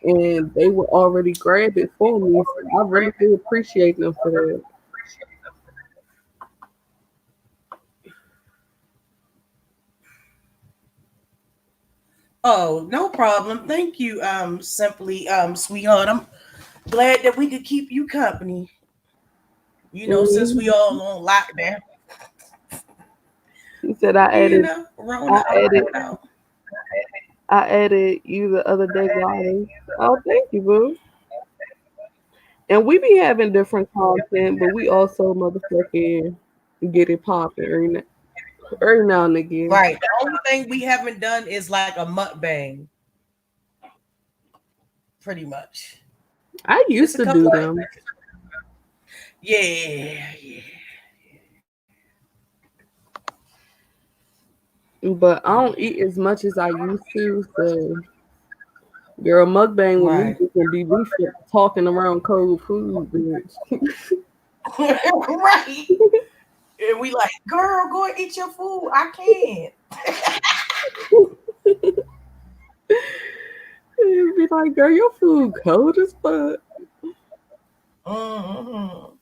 S2: and they would already grab it for me. So I really do appreciate them for that.
S1: Oh, no problem. Thank you, simply, sweetheart. I'm glad that we could keep you company. Since we
S2: Mhm.
S1: all on lockdown.
S2: He said I added
S1: Rona
S2: I
S1: up
S2: added
S1: and out.
S2: I added you the other day, guys. Oh, thank you, boo. And we be having different content, but we also motherfucking get it popping every now and again.
S1: Right. The only thing we haven't done is like a mukbang, pretty much.
S2: I
S1: It's
S2: used
S1: a
S2: to
S1: couple
S2: do
S1: of
S2: them,
S1: yeah.
S2: but I don't eat as much as I used to. So, girl, mukbang with me
S1: Right.
S2: is gonna be me talking around cold food, bitch.
S1: Right. And we like, girl, go and eat your food. I can't.
S2: It'd be like, girl, your food cold as fuck.
S1: Hmm.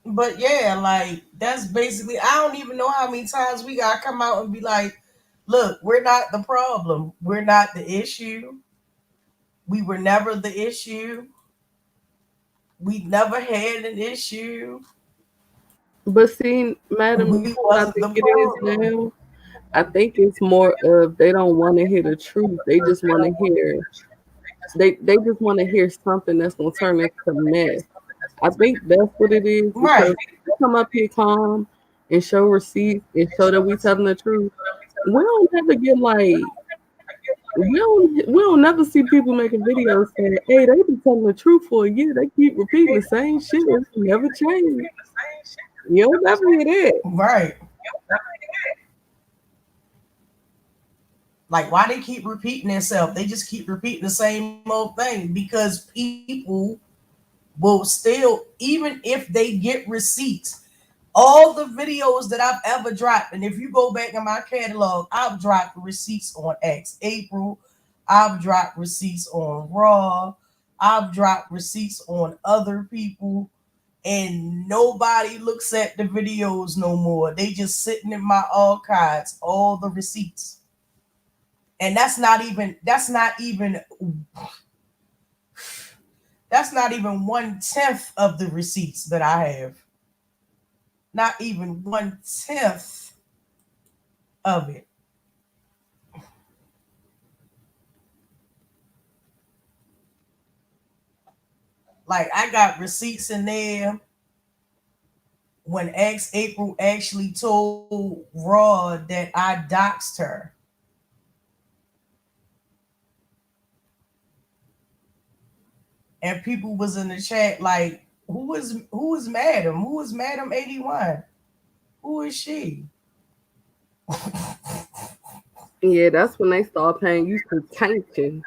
S1: But yeah, like that's basically. I don't even know how many times we gotta come out and be like, look, we're not the problem. We're not the issue. We were never the issue. We never had an issue.
S2: But see, madam,
S1: We
S2: you know what I
S1: wasn't the
S2: think it is
S1: problem.
S2: now? I think it's more of they don't want to hear the truth. They just want to hear they just want to hear something that's gonna turn into mess. I think that's what it is
S1: Right.
S2: because we come up here calm and show receipts and show that we telling the truth. We don't never get like we don't never see people making videos saying, "Hey, they been telling the truth for a year. They keep repeating the same shit. It's never changed." You don't never hear that.
S1: Right. Like why they keep repeating themselves? They just keep repeating the same old thing because people will still, even if they get receipts, all the videos that I've ever dropped, and if you go back in my catalog, I've dropped receipts on X April, I've dropped receipts on Raw, I've dropped receipts on other people, and nobody looks at the videos no more. They just sitting in my archives, all the receipts. And that's not even 1/10 of the receipts that I have. Not even 1/10 of it. Like I got receipts in there when ex April actually told Raw that I doxed her. And people was in the chat like, who is Madam? Who is Madam 81? Who is she?
S2: Yeah, that's when they start paying you some attention.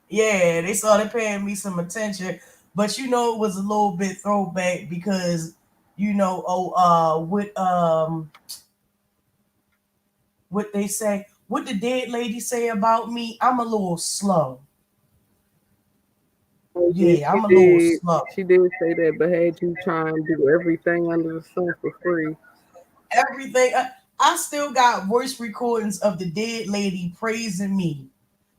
S1: Yeah, they started paying me some attention. But it was a little bit throwback because, what they say, what the dead lady say about me, I'm a little slow.
S2: Oh, yeah,
S1: Yeah,
S2: she
S1: I'm a little
S2: did.
S1: slow.
S2: She did say that, but had you try and do everything under the sun for free.
S1: Everything. I still got voice recordings of the dead lady praising me,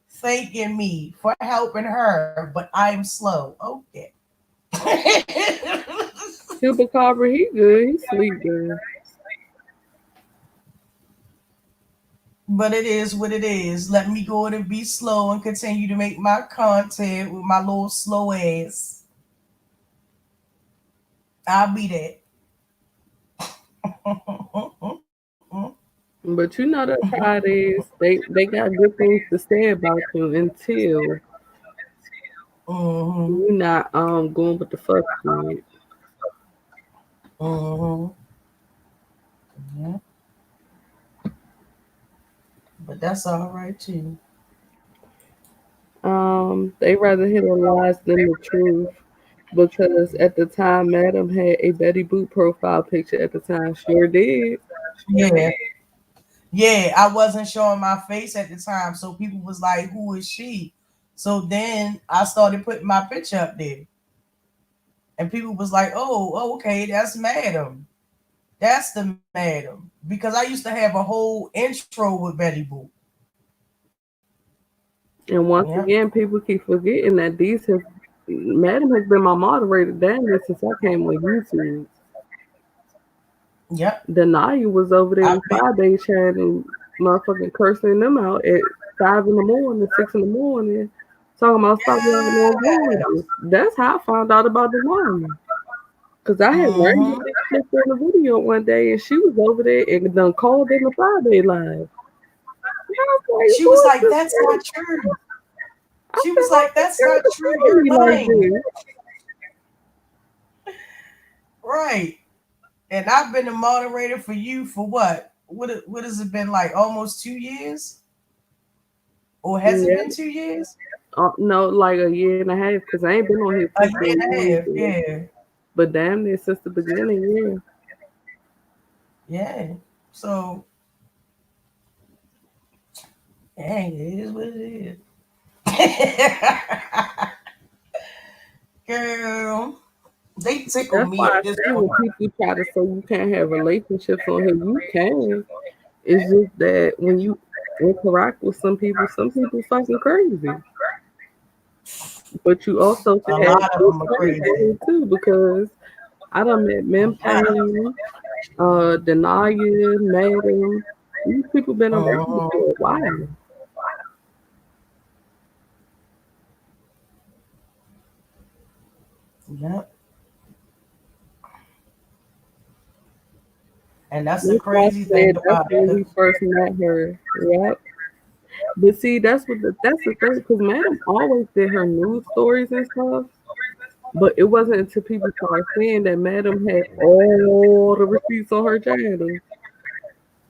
S1: thanking me for helping her, but I'm slow. Okay.
S2: Chupacabra, he good. He sleep good.
S1: But it is what it is. Let me go ahead and be slow and continue to make my content with my little slow ass. I'll be that.
S2: But you know that's how it is. They got good things to say about you until
S1: Hmm.
S2: you're not going with the fuck with.
S1: Hmm. Yeah. But that's all right too.
S2: They rather hear the lies than the truth because at the time, Madam had a Betty Boop profile picture at the time. Sure did.
S1: Yeah. Yeah, I wasn't showing my face at the time, so people was like, "Who is she?" So then I started putting my picture up there, and people was like, "Oh, okay, that's Madam. That's the Madam." Because I used to have a whole intro with Betty Boop.
S2: And once
S1: Yeah,
S2: again, people keep forgetting that Madam has been my moderator down there since I came on YouTube.
S1: yep.
S2: Denaya was over there
S1: I've
S2: in
S1: been,
S2: 5 day chat and motherfucking cursing them out at 5 in the morning, 6 in the morning, talking about stop lying on voices. That's how I found out about Denaya. Cause I had
S1: hmm
S2: randomly clicked on the video one day and she was over there and done called in the 5 day live. And I was like,
S1: She
S2: who
S1: was
S2: is
S1: like,
S2: this
S1: "That's
S2: girl?
S1: not true."
S2: I
S1: She
S2: said,
S1: was
S2: how
S1: like,
S2: this
S1: "That's
S2: girl
S1: not true.
S2: can
S1: You're
S2: me like
S1: lying."
S2: this?
S1: Right. And I've been a moderator for you for what? What has it been like? Almost 2 years, or has it been
S2: Yeah.
S1: 2 years?
S2: No, like a year and a half, because I ain't been on here
S1: A
S2: super
S1: year and a
S2: long.
S1: half. Yeah.
S2: But damn near since the beginning, yeah.
S1: Yeah. So, dang, it is what it is. Girl, they tickle
S2: That's
S1: me
S2: why I
S1: at this
S2: say
S1: point.
S2: when people try to say you can't have relationships on here, you can. It's just that when you interact with some people fucking crazy. But you also
S1: A
S2: can have
S1: lot of
S2: good
S1: them are
S2: friends on
S1: crazy.
S2: here too, because I done met
S1: A lot of
S2: Pain, Denaya, Madam. These people been
S1: them.
S2: around for a while.
S1: Yep. And that's the
S2: That's why I
S1: crazy thing
S2: said that's
S1: about
S2: when
S1: it.
S2: we first met her. Yep. But see, that's the thing, because Madam always did her news stories and stuff. But it wasn't until people started saying that Madam had all the receipts on her channel.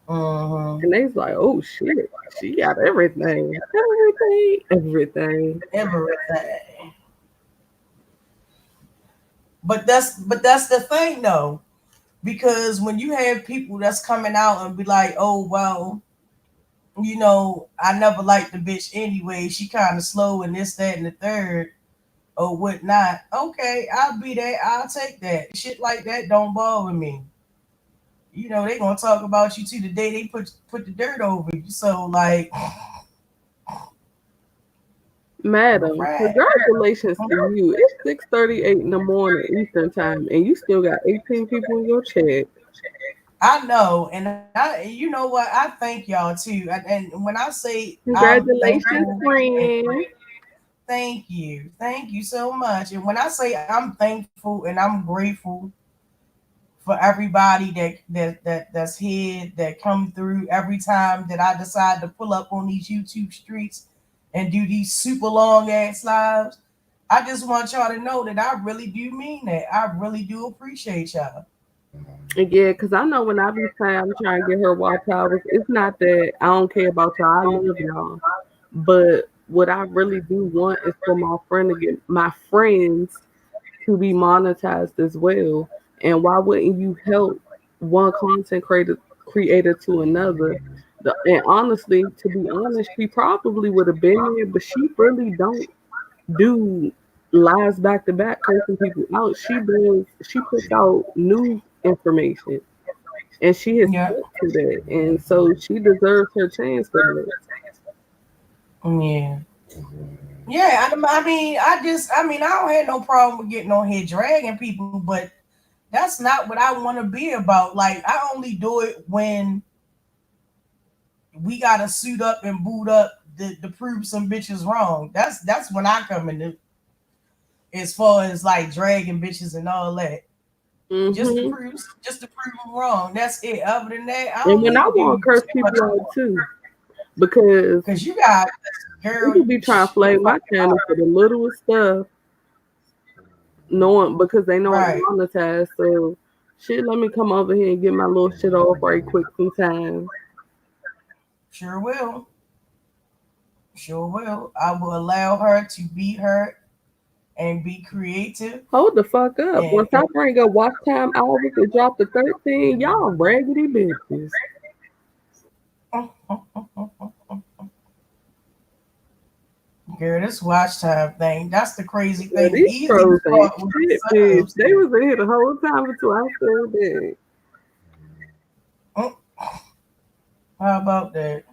S1: Mm-hmm.
S2: And they was like, oh shit, she got everything. Everything. Everything.
S1: Everything. But that's the thing though, because when you have people that's coming out and be like, "Oh well, I never liked the bitch anyway. She kind of slow and this, that, and the third, or whatnot." Okay, I'll be that. I'll take that. Shit like that don't bother me. They gonna talk about you to the day they put the dirt over you. So like,
S2: Madam,
S1: right.
S2: congratulations to you. It's 6:38 in the morning Eastern time and you still got 18 people in your chat.
S1: I know, and you know what? I thank y'all too. And when I say I'm
S2: Congratulations,
S1: thankful,
S2: friend.
S1: thank you so much. And when I say I'm thankful and I'm grateful for everybody that's here, that come through every time that I decide to pull up on these YouTube streets and do these super long ass lives. I just want y'all to know that I really do mean that. I really do appreciate y'all.
S2: Yeah, because I know when I be saying I'm trying to get her wild powers, it's not that I don't care about y'all. I love y'all. But what I really do want is for my friends to be monetized as well. And why wouldn't you help one content creator to another? And honestly, to be honest, she probably would have been there, but she really don't do lives back to back cursing people out. She puts out news information and she has
S1: Yeah.
S2: stuck to that. And so she deserves her chance for that.
S1: Yeah. Yeah, I don't have no problem with getting on here dragging people, but that's not what I want to be about. Like, I only do it when we gotta suit up and boot up to prove some bitches wrong. That's when I come in, as far as like dragging bitches and all that. Just to
S2: Hmm.
S1: prove just to prove them wrong. That's it. Other than that, I
S2: And
S1: don't
S2: when I
S1: need to
S2: want
S1: do
S2: to curse
S1: too much.
S2: people out too, because
S1: Cause you got, girl,
S2: people be trying to
S1: you're
S2: flame my
S1: fucking
S2: channel for the littlest stuff, knowing because they know I'm
S1: right.
S2: monetized. So shit, let me come over here and get my little shit off right quick sometime.
S1: Sure will. Sure will. I will allow her to be her and be creative.
S2: Hold the fuck up.
S1: And
S2: Once I bring up watch time hours and drop to 13, y'all raggedy bitches.
S1: girl, this watch time thing, that's the crazy
S2: Yeah,
S1: thing.
S2: these
S1: Easy to
S2: pros ain't
S1: start with
S2: shit,
S1: the
S2: bitch.
S1: subs.
S2: They was in here the whole time until I said that.
S1: Mm, how about that?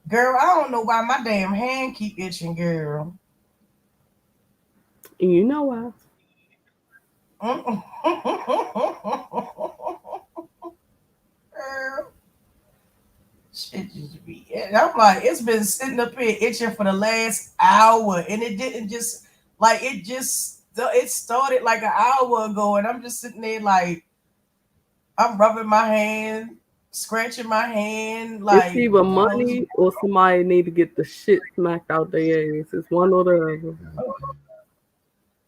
S1: Girl, I don't know why my damn hand keep itching, girl.
S2: And you know why?
S1: Mm. Girl, shit just be. And I'm like, it's been sitting up here itching for the last hour, and it didn't just like it started like an hour ago, and I'm just sitting there like I'm rubbing my hand, scratching my hand,
S2: It's
S1: like
S2: either
S1: the hell's.
S2: money or somebody need to get the shit smacked out their ass. It's one or the other.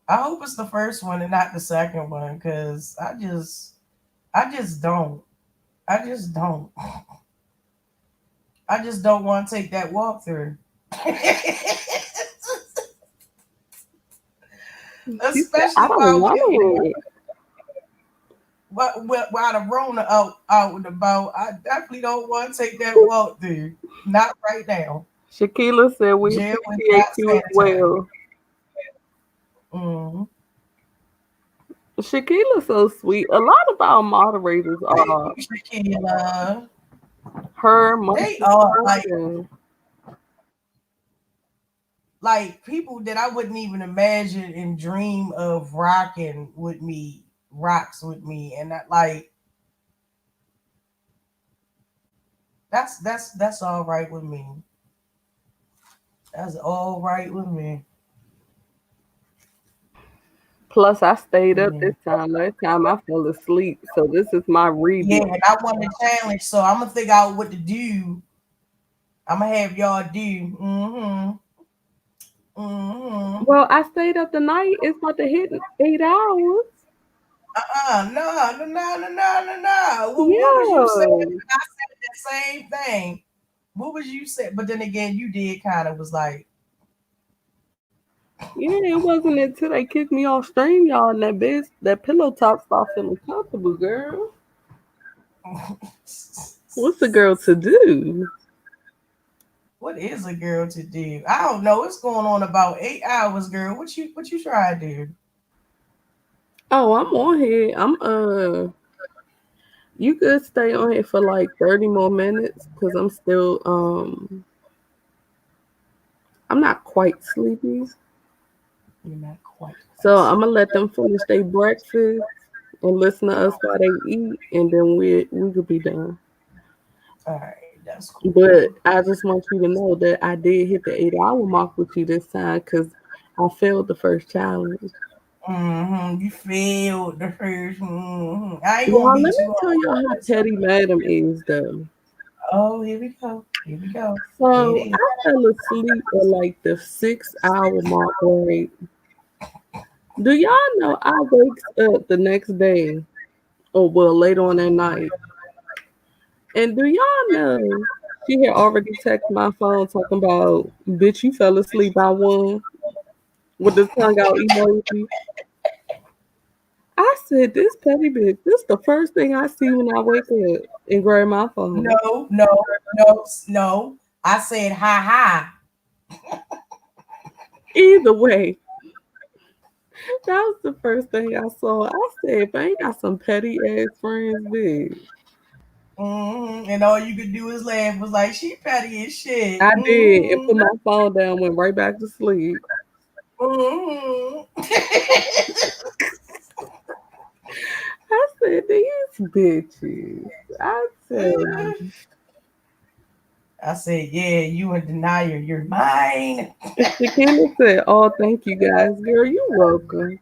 S1: I hope it's the first one and not the second one, cause I just don't. I just don't. I just don't want to take that walk through.
S2: She said, I
S1: Especially
S2: don't want it.
S1: while the Rona out and about. I definitely don't want to take that walk through. Not right now.
S2: Shakila said we
S1: Jail is
S2: appreciate
S1: not
S2: you as
S1: sanitary.
S2: well.
S1: Mm.
S2: Shaquila's so sweet. A lot of our moderators
S1: Thank
S2: are
S1: you, Shakila.
S2: her,
S1: They
S2: Monkey,
S1: are
S2: and
S1: like people that I wouldn't even imagine and dream of rocks with me, and that like that's all right with me. That's all right with me.
S2: plus I stayed up
S1: Yeah.
S2: this time. Last time I fell asleep. So this is my
S1: Yeah,
S2: reboot.
S1: and I won the challenge, so I'm gonna figure out what to do. I'm gonna have y'all do. Mm-hmm.
S2: Well, I stayed up the night. It's about to hit 8 hours.
S1: No, no, no, no, no, no, no. What was you saying?
S2: Yeah.
S1: I said that same thing. What was you saying? But then again, you did kind of was like,
S2: Yeah, it wasn't until they kicked me off stream, y'all, and that pillow top started feeling comfortable, girl. What's a girl to do?
S1: what is a girl to do? I don't know. It's going on about 8 hours, girl. What you trying to do?
S2: Oh, I'm on here. You could stay on here for like 30 more minutes because I'm not quite sleepy.
S1: You're not quite.
S2: So I'm gonna let them finish their breakfast and listen to us while they eat, and then we could be done.
S1: All right, that's
S2: But
S1: cool.
S2: I just want you to know that I did hit the 8 hour mark with you this time because I failed the first challenge.
S1: You failed the first. I ain't gonna
S2: Y'all,
S1: be
S2: let me
S1: too
S2: tell y'all
S1: hard
S2: how
S1: this
S2: petty
S1: time.
S2: Madam is though.
S1: Oh, here we go. Here we go. Here
S2: So
S1: it is.
S2: I fell asleep at like the 6 hour mark, right? Do y'all know I wakes up the next day, or well, later on that night, and do y'all know she had already texted my phone talking about, bitch, you fell asleep, I won, with the tongue out emoji. I said, this petty bitch, this the first thing I see when I wake up and grab my phone.
S1: No, no, no, no. I said ha
S2: Either way, that was the first thing I saw. I said, if I ain't got some petty ass friends, bitch.
S1: ha. And all you could do is laugh. Was like she petty as shit.
S2: I did, and put my phone down, went right back to sleep.
S1: Mm-hmm.
S2: I said, these bitches. I tell you.
S1: I said, yeah, you in denial. You're mine.
S2: Shakina said, oh, thank you guys. Girl, you welcome.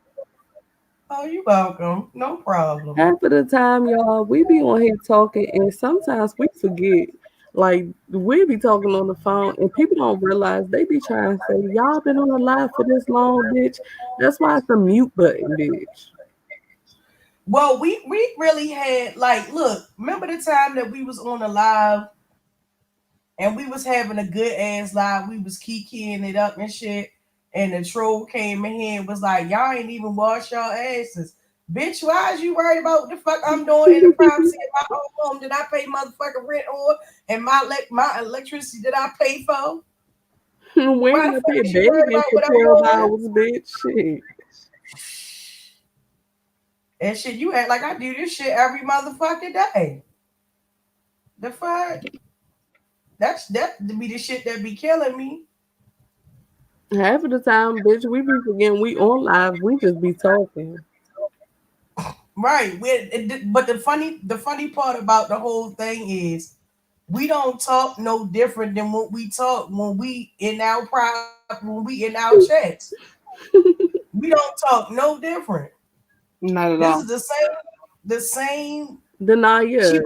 S1: Oh, you welcome. No problem.
S2: Half of the time, y'all, we be on here talking, and sometimes we forget. Like, we be talking on the phone, and people don't realize they be trying to say, y'all been on the live for this long, bitch. That's why it's a mute button, bitch.
S1: Well, we really had like, look, remember the time that we was on a live and we was having a good ass live. We was kikiing it up and shit. And the troll came in here and was like, y'all ain't even wash y'all asses. Bitch, why is you worried about what the fuck I'm doing in the privacy of my own home that I pay motherfucking rent on and my electricity that I pay for?
S2: When
S1: Why
S2: did
S1: the
S2: I
S1: fuck
S2: pay
S1: is you worried
S2: begging
S1: about
S2: for
S1: what I'm
S2: 12
S1: doing?
S2: hours, bitch? Shit.
S1: And shit, you act like I do this shit every motherfucking day. The fuck? That be the shit that be killing me.
S2: Half of the time, bitch, we be forgetting we on live. We just be talking.
S1: Right. But the funny part about the whole thing is we don't talk no different than what we talk when we in our chats. We don't talk no different.
S11: Not at
S1: This
S11: all.
S1: is the same
S2: Denia.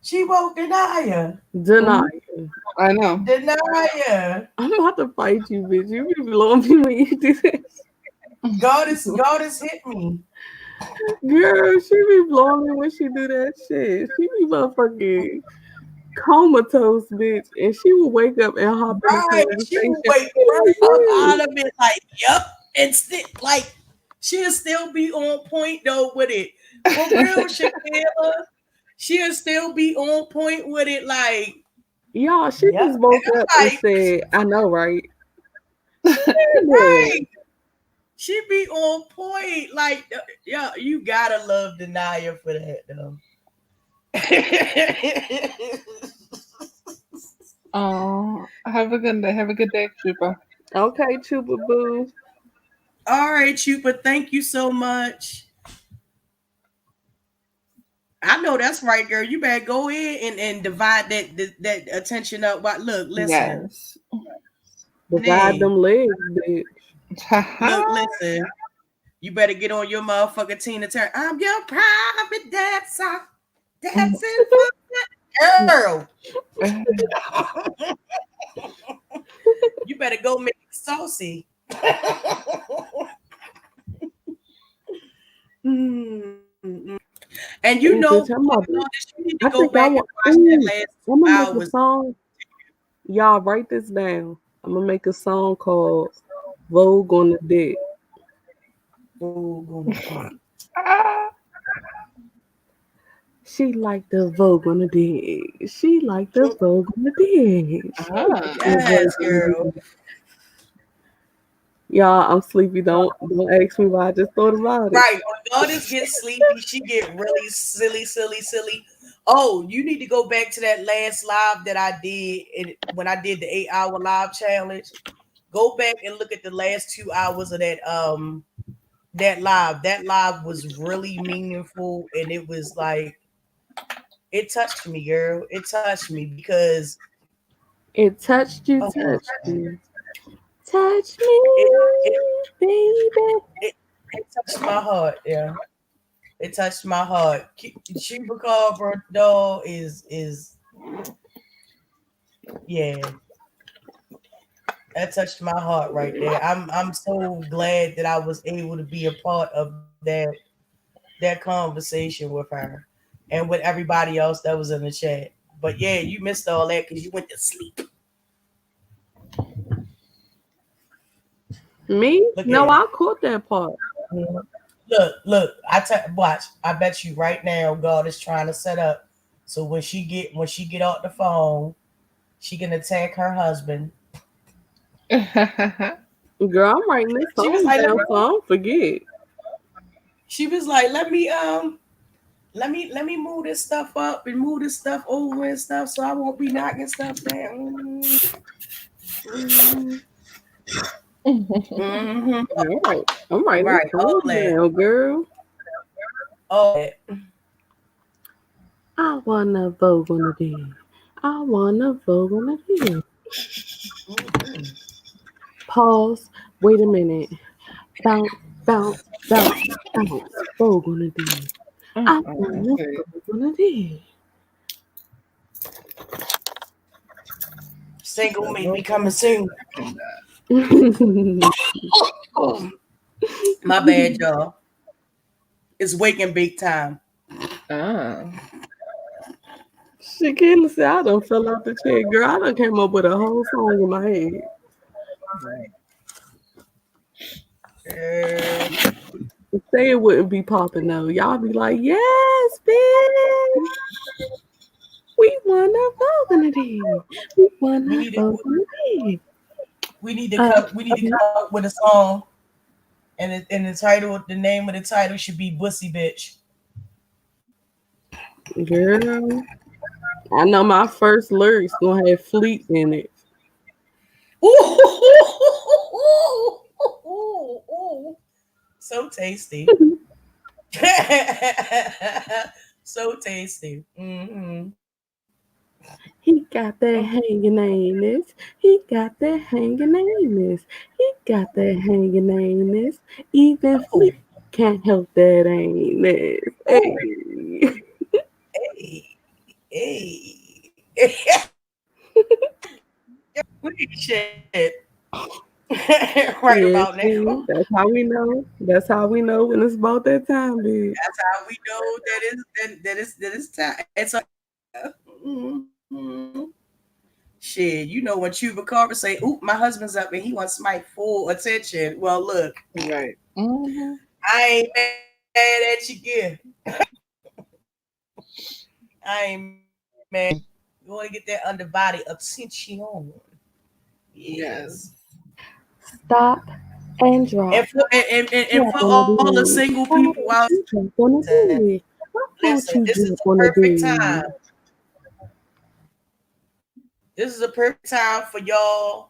S1: she woke Denia.
S2: Denia.
S11: I know.
S1: Denia.
S2: I'm about to fight you, bitch. You be blowing me when you do that.
S1: God has hit me.
S2: Girl, she be blowing me when she do that shit. She be motherfucking comatose, bitch. And she will wake up and hop in the
S1: Right. She
S2: conversation.
S1: will wake right up out of it like, yup. And still like she'll still be on point though with it. For real, Shakira. She'll still be on point with it, like
S2: Y'all, she
S1: yep.
S2: just woke
S1: And
S2: up
S1: I'm
S2: and
S1: like,
S2: said, I know, right?
S1: right. She be on point. Like, yeah, you gotta love Denia for that though.
S11: Oh, have a good day. Have a good day, Chupa.
S2: Okay, Chupa Boo.
S1: All right, Chupa, thank you so much. I know that's right, girl. You better go in and divide that attention up. But look, listen,
S11: Yes.
S2: Divide them legs, bitch.
S1: look, listen. You better get on your motherfucking Tina Turner. I'm your private dancer, dancing for the girl. You better go make it saucy. And you
S2: Ooh,
S1: know,
S2: bitch, I'm about to,
S1: you need to
S2: I
S1: go
S2: think I
S1: back and
S2: want,
S1: watch that last
S2: I'm gonna make a
S1: 2 hours.
S2: song. Y'all write this down. I'm gonna make a song called Vogue on the Dick. She like the Vogue on the dick. She like the Vogue on the dick. She like the
S1: Yes,
S2: Vogue on the
S1: girl.
S2: dick. Y'all, I'm sleepy. Don't ask me why I just thought about it.
S1: Right. When Goddess gets sleepy, she get really silly. Oh, you need to go back to that last live that I did when I did the 8-hour live challenge. Go back and look at the last 2 hours of that live. That live was really meaningful, and it was like it touched me, girl. It touched me because
S2: It touched you,
S1: oh,
S2: touched you. Touch me,
S1: it,
S2: baby.
S1: it touched my heart. Yeah, it touched my heart. Chupacabra doll is yeah. That touched my heart right there. I'm so glad that I was able to be a part of that conversation with her and with everybody else that was in the chat. But yeah, you missed all that because you went to sleep.
S2: Me?
S1: Look
S2: No,
S1: at it.
S2: I caught that part.
S1: Look. Watch. I bet you right now, God is trying to set up so when she get off the phone, she can attack her husband.
S2: Girl, I'm writing this
S1: She was
S2: song
S1: like,
S2: down so I don't forget.
S1: let me move this stuff up and move this stuff over and stuff so I won't be knocking stuff down. Mm-hmm.
S2: All right. I'm writing this
S1: Right, all
S2: song
S1: that.
S2: down, girl.
S1: All that.
S2: I wanna Vogue on the dick. I wanna Vogue on the dick. Pause. Wait a minute. Bounce, bounce, bounce, bounce. Vogue on the dick. I wanna Vogue on the dick.
S1: Single may be coming soon. My bad, y'all. It's wake and bake time.
S2: Shakira said, I done fell out the chair. Girl, I done came up with a whole song in my head. Say it wouldn't be popping though. Y'all be like, yes, bitch. We wanna vote on it. We wanna vote on it.
S1: We need to come up with a song, and the title, the name of the title should be "Bussy Bitch."
S2: Girl, I know my first lyrics gonna have fleet in it.
S1: Ooh, so tasty. So tasty. Mm-hmm.
S2: He got that hanging anus. He got that hanging anus. He got that hanging anus. Even fleet can't help that anus. Hey.
S1: Hey. Shit. Right
S2: Yeah,
S1: about now.
S2: that's how we know. That's how we know when it's about that time, bitch.
S1: That's how we know that is time. It's a mm-hmm. Shit. You know when Chuba Carver say, "Oop, my husband's up and he wants my full attention." Well, look,
S11: Right. Mm-hmm.
S1: I ain't mad at you, again. I ain't mad. You want to get that undivided attention. Yes.
S2: Stop and drop.
S1: And
S2: Drop
S1: for
S2: on the
S1: all the
S2: D.
S1: single
S2: Why
S1: people
S2: don't
S1: out
S2: you drop on the
S1: there,
S2: D? Why don't
S1: listen,
S2: you
S1: this is
S2: drop
S1: a
S2: on the
S1: perfect
S2: D?
S1: time. This is a perfect time for y'all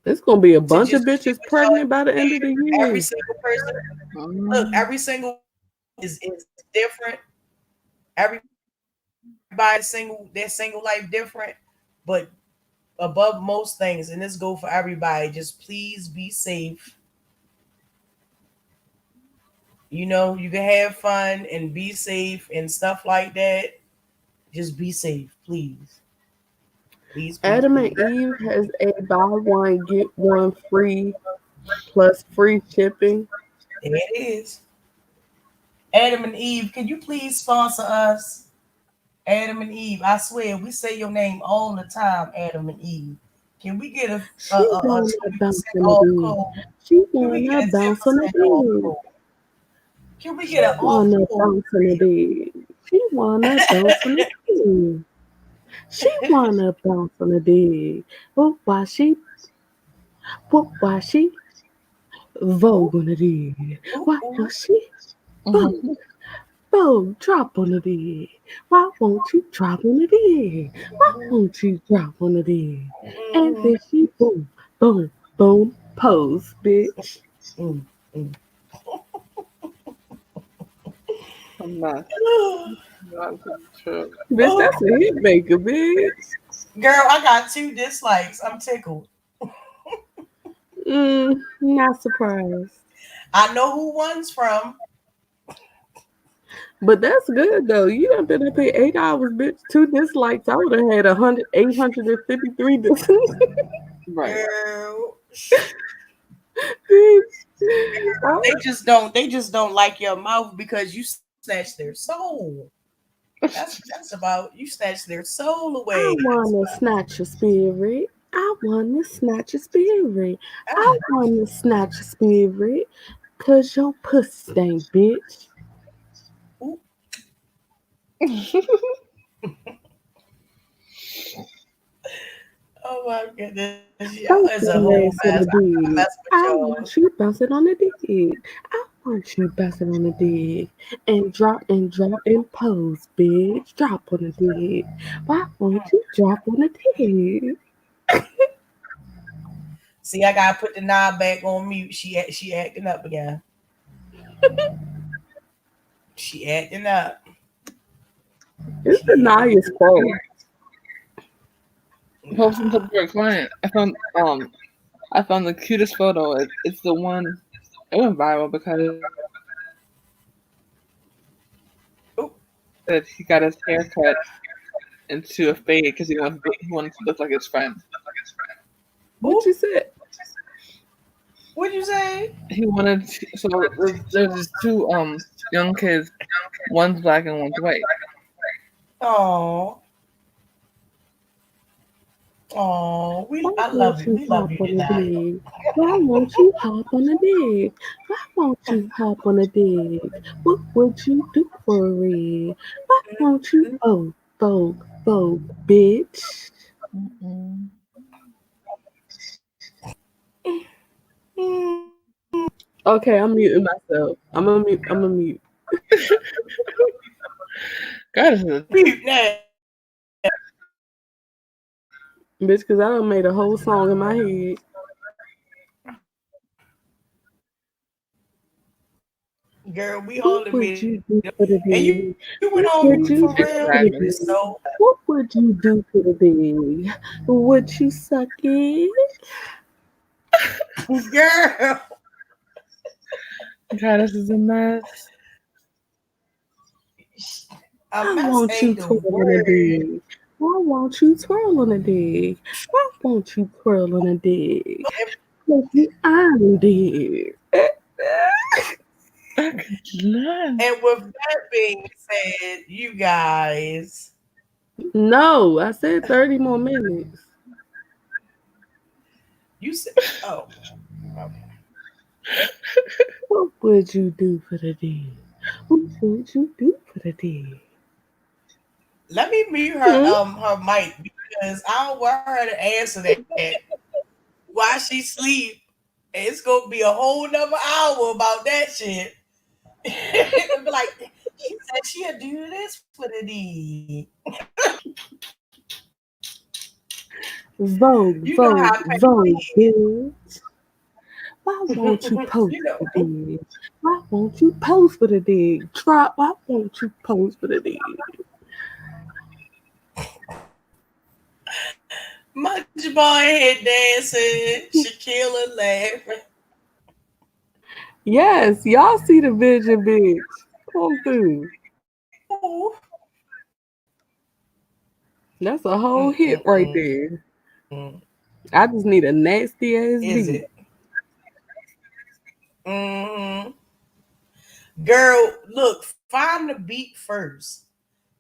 S2: It's gonna be a
S1: to
S2: bunch of
S1: just
S2: bitches
S1: put y'all
S2: pregnant by the end of the
S1: every
S2: year.
S1: single person. Look, every single is different. Everybody's single, their single life different, but above most things, and this go for everybody, just please be safe. You know, you can have fun and be safe and stuff like that. Just be safe, please. Please, please,
S2: Adam
S1: please.
S2: and Eve has a buy one get one free plus free shipping.
S1: There it is. Adam and Eve, can you please sponsor us? Adam and Eve, I swear, we say your name all the time, Adam and Eve. Can we get a
S2: She wanna
S1: 10%
S2: bounce on the
S1: off
S2: D.
S1: code?
S2: She
S1: Can we
S2: wanna
S1: get a
S2: bounce on the
S1: 10% off
S2: D.
S1: code? Can we
S2: She
S1: get an off
S2: wanna
S1: code?
S2: bounce on the D. She wanna bounce on the D. She wanna bounce on the D. But why she Vogue on the D. Why don't she Vogue? Vogue, drop on the D. Why won't you drop on the D? Why won't you drop on the D? And then she boom, boom, boom, pose, bitch.
S1: Mm, mm.
S11: I'm not. Not true.
S2: Bitch, that's a hit maker, bitch.
S1: Girl, I got 2 dislikes. I'm tickled.
S2: Not surprised.
S1: I know who one's from.
S2: But that's good though. You done been up here 8 hours, bitch. 2 dislikes. I would have had 853 dislikes.
S11: Right.
S1: Girl.
S2: Bitch.
S1: They just don't like your mouth because you snatched their soul. That's about you snatched their soul
S2: I
S1: away.
S2: wanna snatch your spirit. I wanna snatch your spirit. I wanna snatch your spirit. Cause your pussy stank, bitch.
S1: Ooh. Oh my goodness. Y'all
S2: Bounce
S1: is a
S2: your
S1: whole
S2: ass on
S1: mess.
S2: the
S1: I
S2: dig.
S1: mess with
S2: I
S1: y'all.
S2: want you bouncing on the dig. I want you bouncing on the dig. And drop and pose, bitch. Drop on the dig. Why won't you drop on the dig?
S1: See, I gotta put the knob back on mute. She acting up again. She acting up.
S2: It's the Naya's fault.
S11: Posting to your client. I found the cutest photo. It's the one. It went viral because that he got his hair cut into a fade because he wanted to look like his friend.
S2: What you said?
S1: What'd you say?
S11: He wanted there's these two young kids, one's black and one's white.
S1: Oh, oh,
S2: Why
S1: I love
S2: won't
S1: it.
S2: you
S1: We love
S2: hop
S1: you
S2: on the
S1: tonight.
S2: dig? Why won't you hop on the dig? Why won't you hop on the dig? What would you do for it? Why won't you vogue, bitch?
S7: Mm-mm.
S2: Okay, I'm muting myself. I'm a mute.
S7: God, this is a
S1: Mute now.
S2: Bitch, because I done made a whole song in my head.
S1: Girl, we
S2: What
S1: all
S2: would
S1: admit
S2: you
S1: it.
S2: do for the
S1: And
S2: day?
S1: you went
S2: What
S1: on
S2: would
S1: mute
S2: you
S1: for
S2: do
S7: it's
S1: real?
S2: for the
S7: madness.
S2: day?
S1: So
S2: What would you do for the day? Would you suck it?
S1: girl.
S7: God, this is a mess.
S1: A
S2: Why
S1: mess
S2: won't you
S1: ain't the
S2: twirl on a
S1: word.
S2: dig? Why won't you twirl on a dig? Why won't you twirl on a dig?
S1: And,
S2: Like you I'm dig.
S7: I could not.
S1: and with that being said, you guys,
S2: No, I said 30 more minutes.
S1: you said, oh, okay.
S2: What would you do for the day? What would you do for the day?
S1: Let me mute
S2: Hmm?
S1: her mic because I don't want her to answer that while she sleep. It's gonna be a whole nother hour about that shit. It'll be like she said she'll do this for the D. You know how
S2: Vogue, bitch. Why won't you
S1: petty.
S2: post for the day? Why won't you post for the day? Try. Why won't you post for the day?
S1: Much boy head dancing, Shaquilla laughing.
S2: Yes, y'all see the vision, bitch. Come through.
S1: Ooh.
S2: That's a whole hit right
S1: Mm-mm-mm.
S2: there. I just need a nasty ass
S1: Is
S2: beat.
S1: it? Mm-hmm. Girl, look, find the beat first.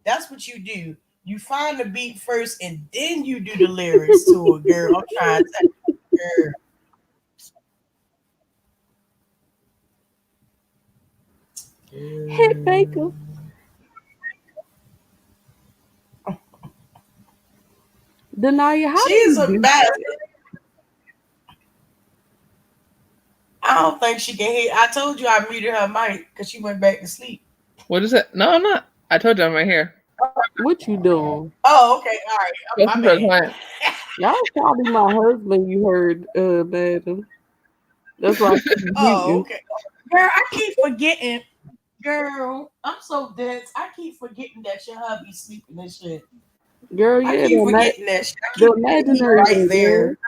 S1: That's what you do. You find the beat first and then you do the lyrics to it, girl. I'm trying to tell you,
S2: Hit maker. Denaya, how
S1: she
S2: do
S1: is
S2: you
S1: a
S2: do
S1: bad.
S2: that?
S1: I don't think she can hear. I told you I muted her mic because she went back to sleep.
S7: What is it? No, I'm not. I told you I'm right here.
S2: What you doing?
S1: Oh, okay. All right. My
S7: Welcome to the
S1: bad.
S7: client.
S2: That was probably my husband you heard, madam. That's why I keep
S1: Oh,
S2: muting.
S1: okay. Girl, I keep forgetting. Girl, I'm so dense. I keep forgetting that your hubby sleeping and shit.
S2: Girl,
S1: I
S2: yeah,
S1: keep forgetting that shit. I
S2: the
S1: keep forgetting he
S2: imaginary
S1: right
S2: one, girl.
S1: there.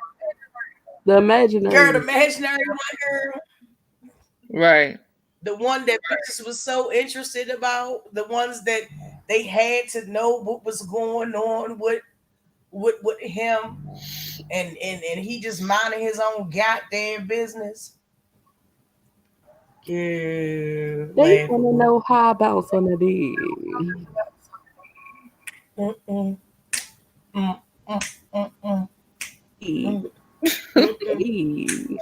S2: The imaginary
S1: Girl, the
S2: one.
S1: imaginary one, girl.
S7: Right.
S1: The one that bitches was so interested about. The ones that they had to know what was going on with him. And he just minding his own goddamn business. Yeah,
S2: They want to
S1: laughable.
S2: know how I bounce on the bed.
S1: Mm-mm, mm, mm, mm, mm,
S2: Hey,
S1: mm, mm,
S2: hey.
S1: mm.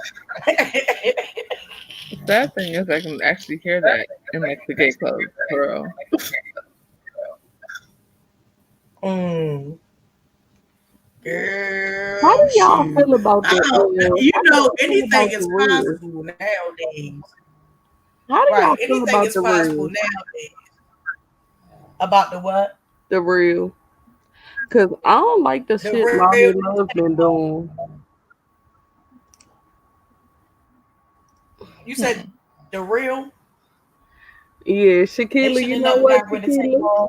S7: The sad thing is, I can actually hear that in like the gay club, for real.
S1: Mm.
S2: How
S1: Girl,
S2: do y'all
S1: shoot.
S2: feel about
S1: I
S2: the?
S1: don't, you
S2: How do
S1: know,
S2: y'all feel
S1: anything
S2: about the
S1: is
S2: real?
S1: possible nowadays.
S2: How do
S1: Right.
S2: y'all feel
S1: Anything
S2: about
S1: is
S2: the
S1: possible
S2: real?
S1: nowadays. About the what?
S2: The real? Cause I don't like the
S1: The
S2: shit
S1: real.
S2: Lonnie Love been doing.
S1: You said
S7: Hmm.
S1: the real?
S2: Yeah,
S1: They
S2: Shakila,
S1: should
S2: you
S1: have
S2: know
S1: never
S2: what,
S1: got rid of
S2: Shakila?
S1: Tamar.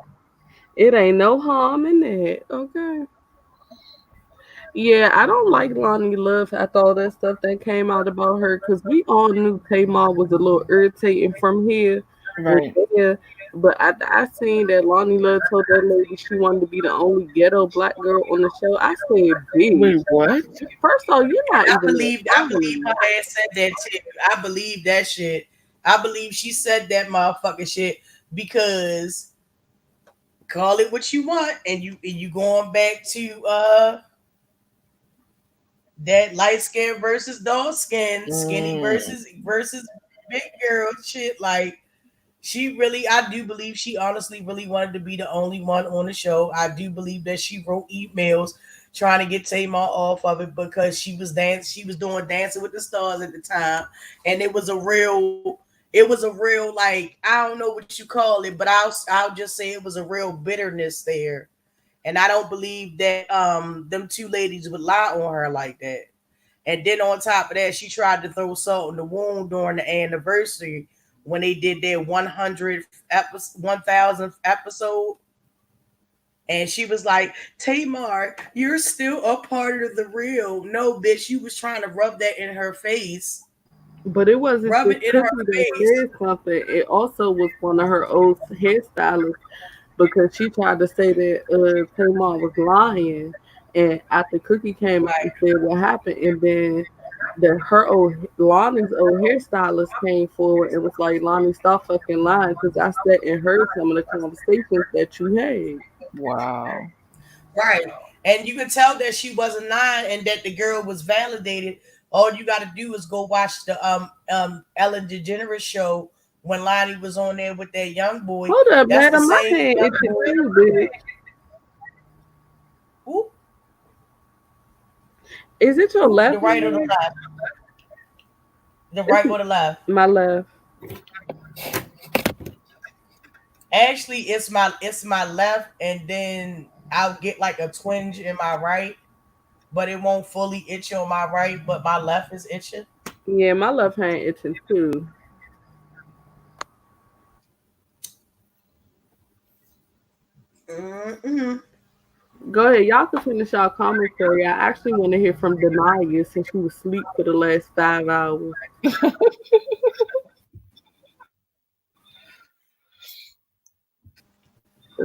S2: It ain't no harm in that. Okay. Yeah, I don't like Lonnie Love after all that stuff that came out about her because we all knew Tamar was a little irritating from here and
S7: Right.
S2: there. But I seen that Lonnie Love told that lady she wanted to be the only ghetto black girl on the show. I said, bitch,
S7: Wait, what?
S2: first of all, you're not
S1: I
S2: even that
S1: believe
S2: fine.
S1: her ass said that too. I believe that shit. I believe she said that motherfucking shit because call it what you want, and you going back to that light skin versus dark skin, skinny versus big girl shit. Like she really, I do believe she honestly really wanted to be the only one on the show. I do believe that she wrote emails trying to get Tamar off of it because she was doing Dancing with the Stars at the time, and it was a real like I don't know what you call it, but I'll just say it was a real bitterness there, and I don't believe that them two ladies would lie on her like that. And then on top of that, she tried to throw salt in the wound during the anniversary when they did their 1000th episode. And she was like, Tamar, you're still a part of the real. No, bitch, you was trying to rub that in her face.
S2: But it wasn't
S1: Rub
S2: just
S1: it in her
S2: Cookie that
S1: face.
S2: said something. It also was one of her old hairstylists because she tried to say that Tamar was lying. And after Cookie came out and
S1: Right,
S2: said what happened, and then her old Lonnie's old hairstylist came forward and was like, Lonnie, stop fucking lying because I sat and heard some of the conversations that you had.
S11: Wow.
S1: right. And you could tell that she wasn't lying and that the girl was validated. All you got to do is go watch the Ellen DeGeneres show when Lonnie was on there with that young boy.
S2: Hold up,
S1: That's the
S2: madam, my
S1: same
S2: hand
S1: young
S2: itching
S1: boy.
S2: too, bitch.
S1: Who?
S2: Is it your
S1: Who? The
S2: left
S1: right or the
S2: hand?
S1: left? The
S2: It's
S1: right or the left?
S2: my left.
S1: Actually, it's my left, and then I'll get like a twinge in my right, but it won't fully itch on my right, but my left is itching.
S2: Yeah, my left hand itching too.
S1: Mm-hmm.
S2: Go ahead, y'all can finish y'all commentary. I actually want to hear from Denaya since she was asleep for the last 5 hours.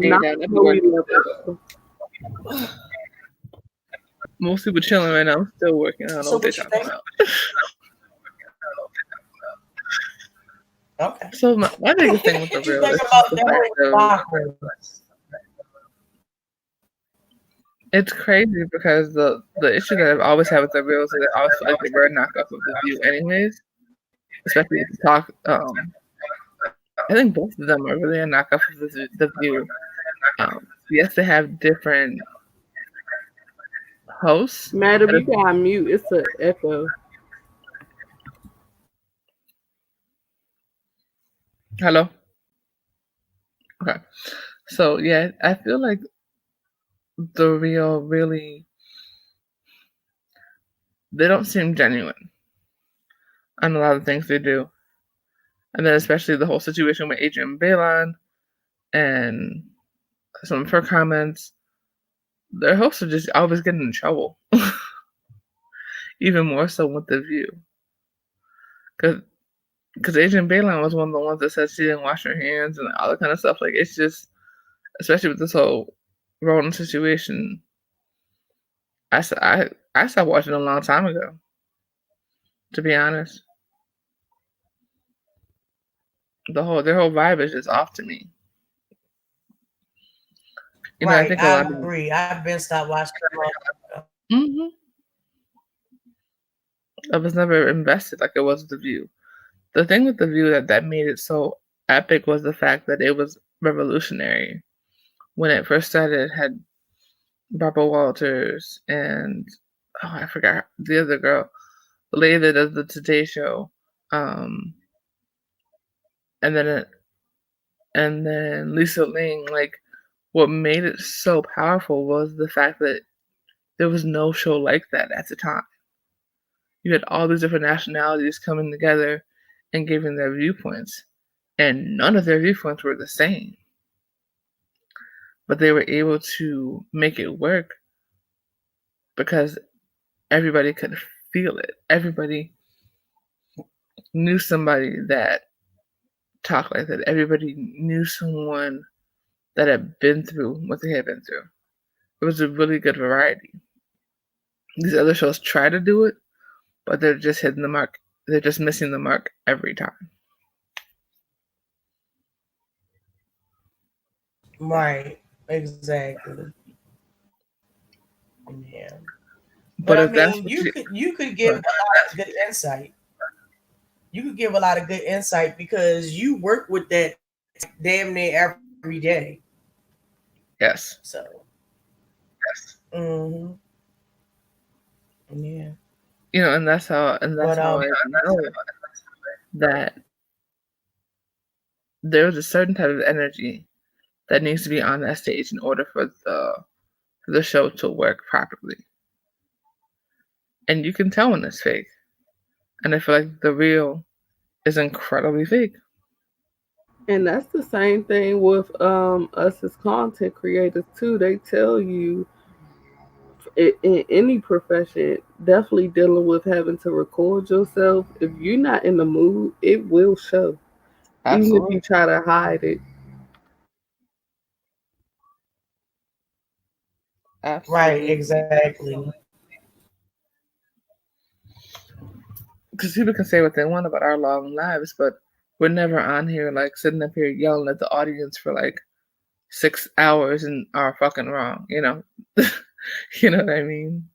S11: Ain't
S2: Not
S11: that nothing
S2: before we
S11: working
S2: left.
S11: still. Most people chilling right now. I'm still working. I don't know
S1: So
S11: what they're
S1: what you
S11: talking
S1: think?
S11: about.
S1: Okay.
S11: So my biggest thing with the
S1: What you
S11: real
S1: think
S11: is just
S1: about
S11: the
S1: that
S11: fact
S1: whole
S11: of
S1: mockery?
S11: it's crazy because the issue that I've always had with the real is that I always feel like they were a knockoff of the View, anyways. Especially with the talk. I think both of them are really a knockoff of the View. Yes, they have different hosts.
S2: Madam, you got mute. It's an echo.
S11: Hello. Okay. So yeah, I feel like the real really they don't seem genuine on a lot of things they do. And then especially the whole situation with Adrian Balon and some of her comments, their hosts are just always getting in trouble. Even more so with The View. Because Adrian Balon was one of the ones that said she didn't wash her hands and all that kind of stuff. Like, it's just, especially with this whole Rona situation, I stopped watching a long time ago, to be honest. Their whole vibe is just off to me. You know, I
S1: Right,
S11: think a
S1: I
S11: lot of
S1: agree. I've been stopped watching it long ago.
S11: hmm I was never invested like it was with The View. The thing with The View that made it so epic was the fact that it was revolutionary. When it first started, it had Barbara Walters and I forgot the other girl, the lady that does the Today Show, um, and then Lisa Ling. Like, what made it so powerful was the fact that there was no show like that at the time. You had all these different nationalities coming together and giving their viewpoints, and none of their viewpoints were the same. But they were able to make it work because everybody could feel it. Everybody knew somebody that talked like that. Everybody knew someone that had been through what they had been through. It was a really good variety. These other shows try to do it, but they're just hitting the mark. They're just missing the mark every time.
S1: Right. Exactly. Yeah. But
S11: But
S1: I
S11: if that's
S1: mean,
S11: what you
S1: you could give a lot of good insight. You could give a lot of good insight because you work with that damn near every day.
S11: yes,
S1: So, hmm yeah.
S11: and that's
S1: But
S11: how I know that there's a certain type of energy that needs to be on that stage in order for the show to work properly. And you can tell when it's fake. And I feel like the real is incredibly fake.
S2: And that's the same thing with us as content creators too. They tell you in any profession, definitely dealing with having to record yourself. If you're not in the mood, it will show, even if
S11: Absolutely.
S2: you try to hide it.
S1: right,
S11: Absolutely.
S1: exactly.
S11: Because people can say what they want about our long lives, but we're never on here like sitting up here yelling at the audience for like 6 hours and are fucking wrong, you know? You know what I mean?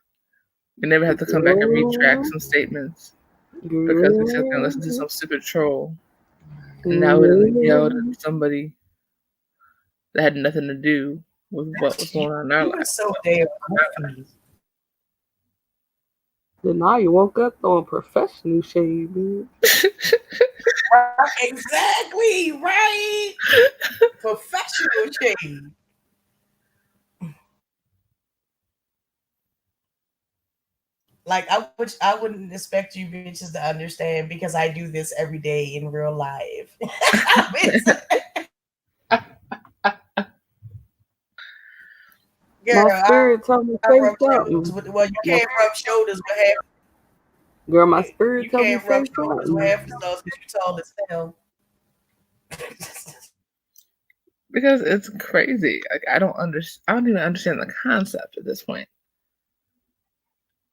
S11: We never have to come back and retract
S2: Girl,
S11: some statements because we sat there and listened to
S2: girl,
S11: some stupid troll. And now we done yelled at
S2: girl.
S11: somebody that had nothing to do with what was
S1: You,
S11: going on in our
S1: you are
S11: lives.
S1: so damn goofy.
S2: Then now you woke up throwing professional shade, man.
S1: Right, exactly, right. Professional shade. Like I wouldn't expect you bitches to understand because I do this every day in real life.
S2: My
S1: Girl,
S2: spirit told me
S1: I
S2: say
S1: rub shoulders
S2: something.
S1: with well, you
S2: My,
S1: can't rub shoulders with half
S2: girl, my spirit
S1: you
S2: told me
S1: can't rub
S2: say
S1: shoulders with
S2: something.
S1: half the stars because you tall as hell.
S11: Because it's crazy. Like I don't even understand the concept at this point.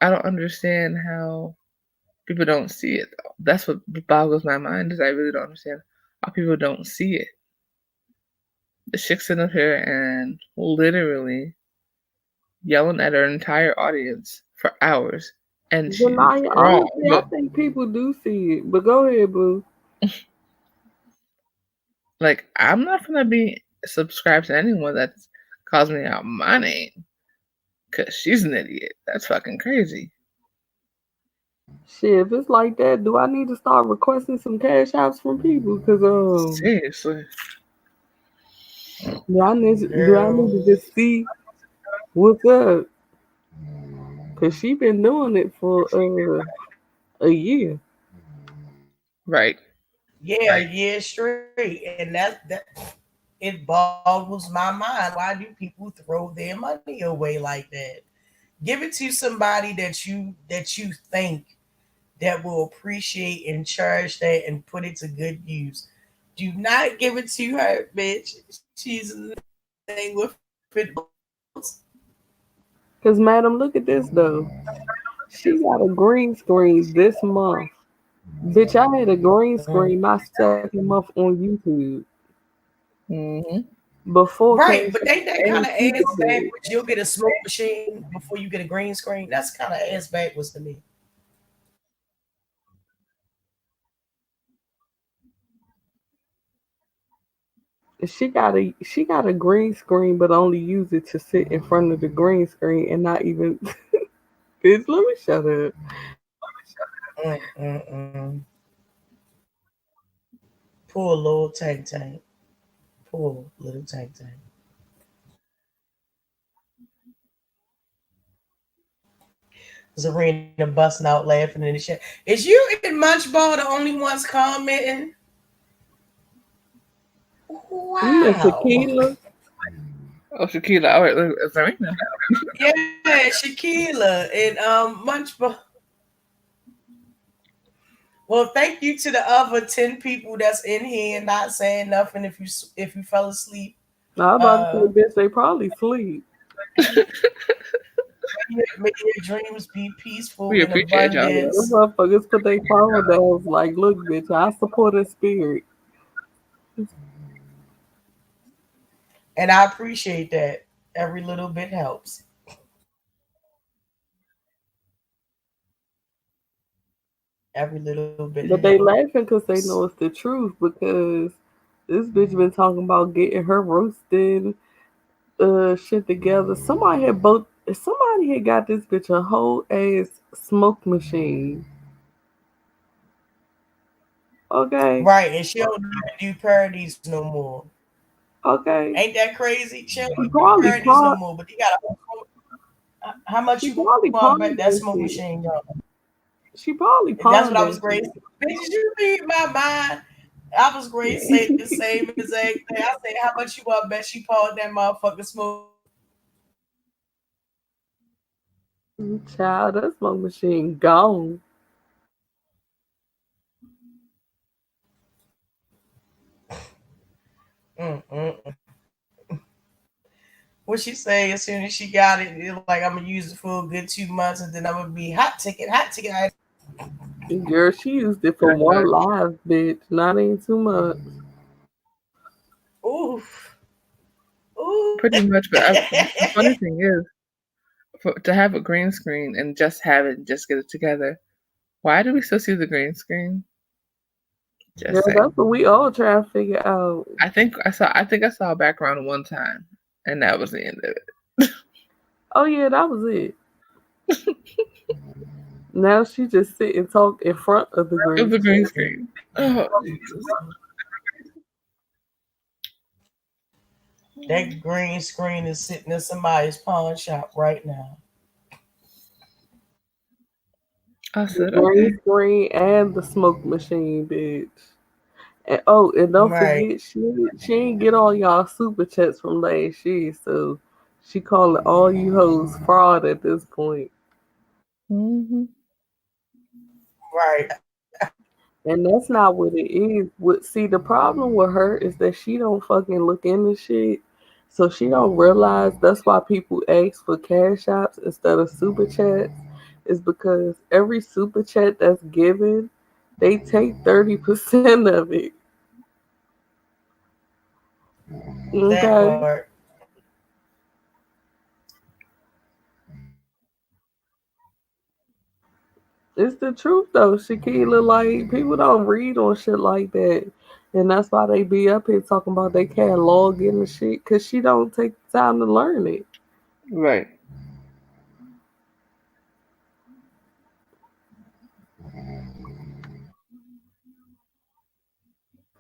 S11: I don't understand how people don't see it though. That's what boggles my mind is I really don't understand how people don't see it. The chick sitting up here and literally yelling at her entire audience for hours, and she's
S2: Janaya,
S11: wrong.
S2: honestly, I think people do see it. But go ahead, boo.
S11: Like I'm not gonna be subscribed to anyone that's calls me out my name because she's an idiot. That's fucking crazy.
S2: Shit, if it's like that, do I need to start requesting some cash apps from people? Cause
S11: Seriously.
S2: do I need to
S1: Girl.
S2: just see what's up? Cause she been doing it for a year.
S11: Right.
S1: Yeah, yeah, straight. And that it boggles my mind. Why do people throw their money away like that? Give it to somebody that you think that will appreciate and cherish that and put it to good use. Do not give it to her, bitch. She's in the thing with it else.
S2: Cause madam, look at this though. She got a green screen this month. Bitch, I had a green screen my second month on YouTube.
S11: Hmm.
S2: Before
S1: Right,
S2: came
S1: but
S2: some
S1: ain't that kind
S2: ass
S1: of ass
S2: people shit.
S1: backwards? You'll get a smoke machine before you get a green screen. That's kind of ass backwards to me.
S2: She got a green screen, but only use it to sit in front of the green screen and not even. Bitch, let me shut up.
S1: Mm-mm-mm. Poor little tank tank. Poor little tank tank. Zarina busting out laughing in the chat. Is you and Munchball the only ones commenting?
S2: You know
S1: Wow.
S2: tequila.
S11: Oh, Shakila. All right, look, Zarina.
S1: Yeah, Shakila and Munchball. Well, thank you to the other 10 people that's in here and not saying nothing if you fell asleep.
S2: I was about to
S1: Uh,
S2: say, bitch, they probably sleep.
S1: may your dreams be peaceful
S11: We
S1: in
S11: appreciate y'all.
S2: Yeah, them
S1: abundance.
S2: motherfuckers put their phone down. Like, look, bitch, I support a spirit.
S1: And I appreciate that. Every little bit helps. Every little bit
S2: But
S1: helps.
S2: they laughing because they know it's the truth. Because this bitch been talking about getting her roasted shit together. Somebody had got this bitch a whole ass smoke machine. Okay,
S1: Right, and she don't even do parodies no more.
S2: okay.
S1: Ain't that crazy? She don't
S2: She
S1: even do
S2: probably
S1: parodies no
S2: pawned.
S1: more. But you got how much
S2: She
S1: you want to
S2: probably
S1: bet that
S2: pawned
S1: smoke
S2: that
S1: machine
S2: shit.
S1: go?
S2: She probably
S1: That's what I
S2: pawned
S1: was
S2: that
S1: great.
S2: shit.
S1: Bitch, did you read my mind? I was great saying the same exact thing. I said, how much you want to bet she pawned that motherfucking smoke machine?
S2: Child, that smoke machine gone.
S1: What she say as soon as she got like I'm gonna use it for a good 2 months and then I'm gonna be hot ticket.
S2: Girl, she used it for one live, bitch. Not even 2 months.
S1: Oof, ooh.
S11: Pretty much, but the funny thing is, to have a green screen and just have it, just get it together. Why do we still see the green screen?
S2: Girl,
S11: Just saying.
S2: that's what we all trying to figure out.
S11: I think I saw a background one time, and that was the end of it.
S2: Oh yeah, that was it. Now she just sit and talk in front of the
S11: It was
S2: green
S11: a green
S2: screen.
S11: screen. Oh Jesus!
S1: That green screen is sitting in somebody's pawn shop right now.
S11: I
S2: The
S11: said okay.
S2: green screen and the smoke machine, bitch. And oh, and don't
S1: Right.
S2: forget she ain't get all y'all super chats from last year, so she calling all you hoes fraud at this point.
S11: Hmm.
S1: Right.
S2: And that's not what it is. See, the problem with her is that she don't fucking look into shit. So she don't realize that's why people ask for cash apps instead of super chats. Is because every super chat that's given, they take 30% of it.
S1: That
S2: Okay.
S1: part.
S2: It's the truth though, Shakila. Like people don't read on shit like that. And that's why they be up here talking about they can't log in the shit because she don't take the time to learn it.
S11: Right.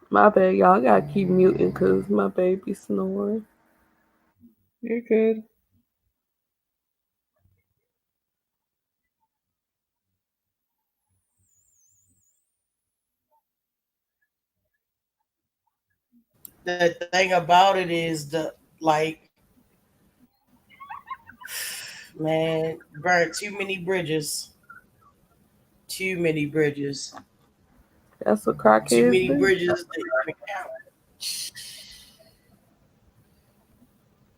S2: My bad, y'all. I gotta keep muting because my baby snoring.
S11: You're good.
S1: The thing about it is the like, man, burned too many bridges. Too many bridges.
S2: That's what
S1: Too
S2: crackheads
S1: many
S2: do.
S1: bridges to even count.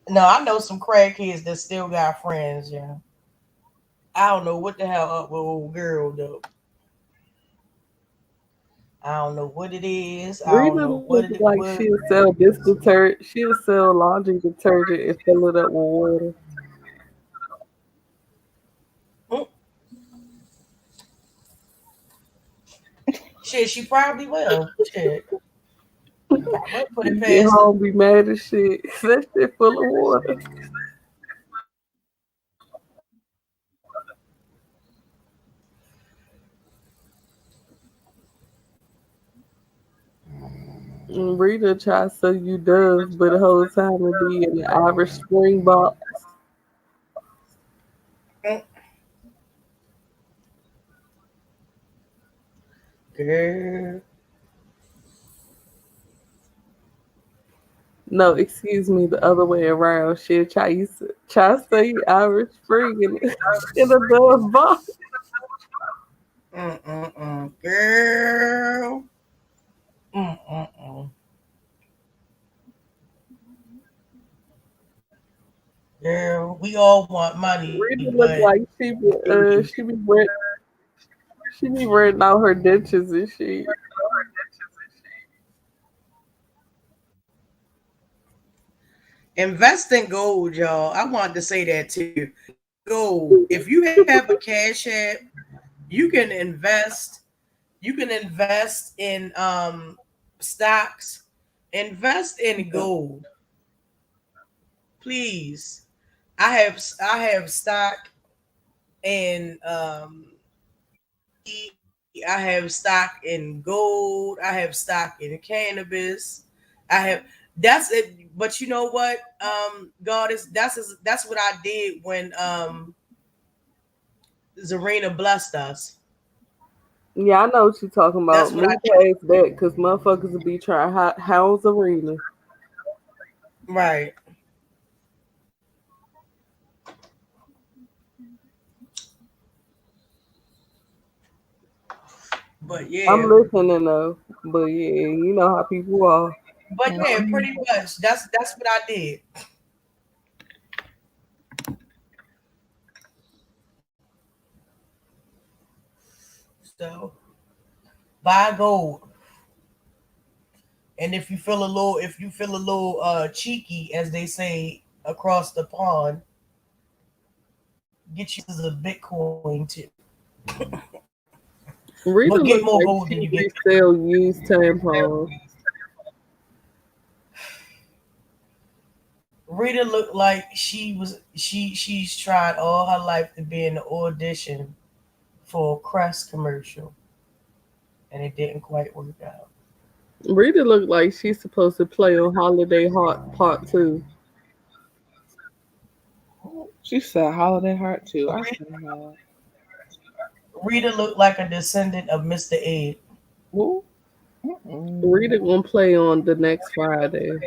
S1: No, I know some crackheads that still got friends, yeah. I don't know what the hell up with old girl though. I don't know what it is. I don't
S2: Rita
S1: know what
S2: looks
S1: it
S2: like
S1: was.
S2: she'll sell this detergent. She'll sell laundry detergent and fill it up with water.
S1: Mm, shit, she probably will. Shit, I would put it
S2: Get
S1: past her.
S2: home, be mad as shit. That shit full of water. And Rita tries to sell you doves, but the whole time it be in the Irish Spring box.
S1: Mm, girl,
S2: No, excuse me, the other way around. She'll try to sell you Irish Spring in a dove box.
S1: girl. Mm-mm-mm. Girl, we all want money,
S2: Rita
S1: but
S2: look like she be wearing out her dentures and shit.
S1: Invest in gold, y'all. I wanted to say that too. Gold. If you have a cash app, you can invest. You can invest in stocks. Invest in gold, please. I have stock in I have stock in gold. I have stock in cannabis. I have that's it. But you know what? God is that's what I did when Zarina blessed us.
S2: Yeah, I know what you're talking about.
S1: That's what I
S2: Move past that, because motherfuckers will be trying house arena.
S1: right. But
S2: I'm
S1: yeah,
S2: listening though. But yeah, you know how people are.
S1: but yeah, pretty much that's what I did. So buy gold, and if you feel a little cheeky, as they say across the pond, get you a Bitcoin too.
S2: Rita
S1: But get
S2: looks
S1: more
S2: like
S1: gold than
S2: she
S1: you get.
S2: resell used tampons.
S1: Rita looked like she's tried all her life to be in the audition for a Crest commercial, and it didn't quite work out.
S2: Rita looked like she's supposed to play on Holiday Heart Part 2.
S11: She said Holiday Heart too. I
S1: Rita,
S11: said that.
S1: Rita looked like a descendant of Mr. Ed.
S11: Who? Mm-mm.
S2: Rita gonna play on the next Friday.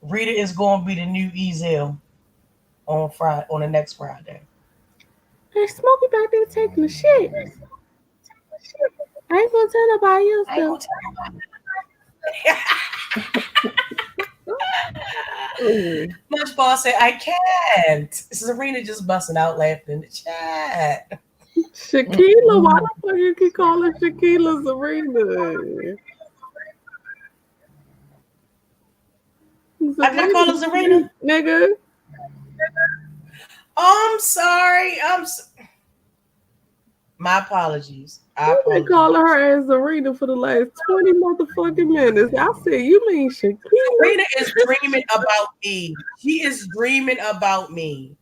S1: Rita is going to be the new Ezel on the next Friday.
S2: Hey, Smokey back there taking the shit. I ain't gonna tell nobody else
S1: I ain't
S2: though.
S1: gonna
S2: Mm.
S1: Lunchball said, I can't. Serena just busting out laughing in the chat.
S2: Shaquila, why the fuck you keep calling Shaquila Serena?
S1: I did I call her Serena?
S2: Nigga.
S1: Oh, I'm sorry. My apologies. I
S2: You've been
S1: apologize.
S2: calling her as Serena for the last 20 motherfucking minutes. I said, you mean Shaquila?
S1: Serena is dreaming about me. She is dreaming about me.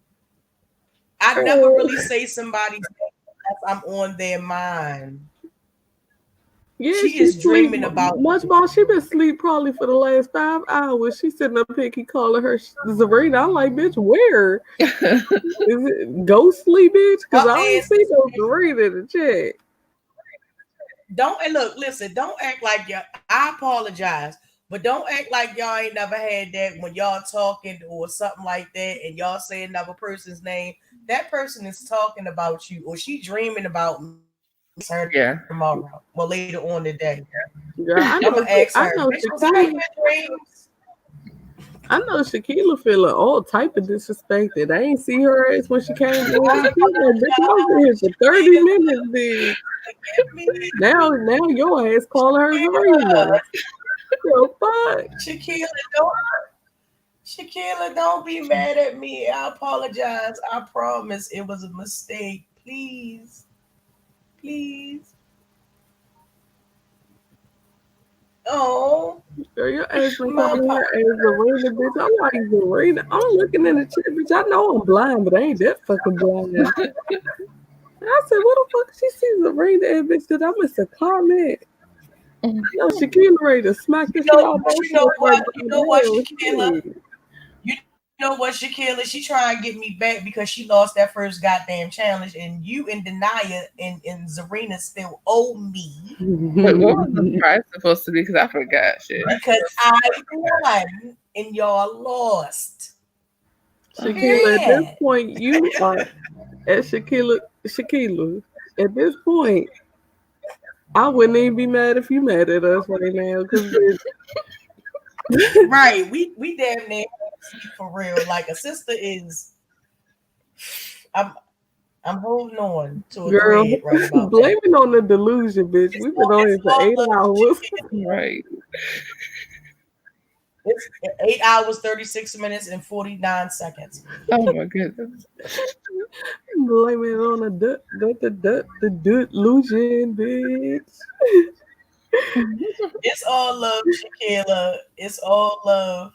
S1: I never really say somebody's name unless I'm on their mind.
S2: Yeah,
S1: She
S2: she
S1: is
S2: sleep.
S1: dreaming about
S2: Much
S1: me.
S2: more. She been asleep probably for the last 5 hours. She sitting up here, keep calling her Serena. I'm like, bitch, where? Is it ghost sleep, bitch? Because
S1: Her
S2: I don't see
S1: ass
S2: no Serena in the chat.
S1: don't and look, listen, don't act like y'all. I apologize, but don't act like y'all ain't never had that when y'all talking or something like that, and y'all say another person's name. That person is talking about you, or she dreaming about me. Her
S11: Yeah.
S1: tomorrow, well, later on today.
S2: Girl,
S1: I'm gonna ask
S2: I
S1: her.
S2: know
S1: Bitch, was I in
S2: Shaquila.
S1: your dreams?
S2: I know Shaquila feeling all type of disrespected. I ain't see her ass when she came in. She
S1: I
S2: was like, bitch, I was in here for 30 minutes, bitch.
S1: forgive me,
S2: Now your ass calling her
S1: Shakira.
S2: Serena. The fuck?
S1: Shakira, don't be mad at me. I apologize. I promise it was a mistake. Please, please. Oh,
S2: Girl, your ass been
S1: my
S2: calling her
S1: apologies.
S2: as Serena, bitch. I'm like, Serena. I'm looking in the chat, bitch. I know I'm blind, but I ain't that fucking blind. I said, what the fuck she sees Serena and bitch? Did I miss a comment? No, Shaquilla ready to smack the shit out of that
S1: You
S2: shit
S1: know
S2: right
S1: what? You know what,
S2: goddamn
S1: Shakira?
S2: shit.
S1: You know what, Shakira? She trying to get me back because she lost that first goddamn challenge, and you and Denia and Zarina still owe me
S11: Wait, what was the prize supposed to be? Because I forgot shit.
S1: because I won and y'all lost.
S2: Shaquilla, at this
S1: Period.
S2: point, you are at Shaquilla, at this point, I wouldn't even be mad if you mad at us right now, because
S1: Right. We damn near sleep for real. Like a sister is I'm I'm holding on to a
S2: girl,
S1: thread right about
S2: blame
S1: that.
S2: it on the delusion, bitch. We've been on here
S1: It's
S2: for
S1: all
S2: 8
S1: love.
S2: hours.
S11: Right.
S1: It's 8 hours, 36 minutes, and 49 seconds.
S11: Oh my goodness.
S2: Blame it on the delusion, bitch.
S1: It's all love, Shakira. It's all love.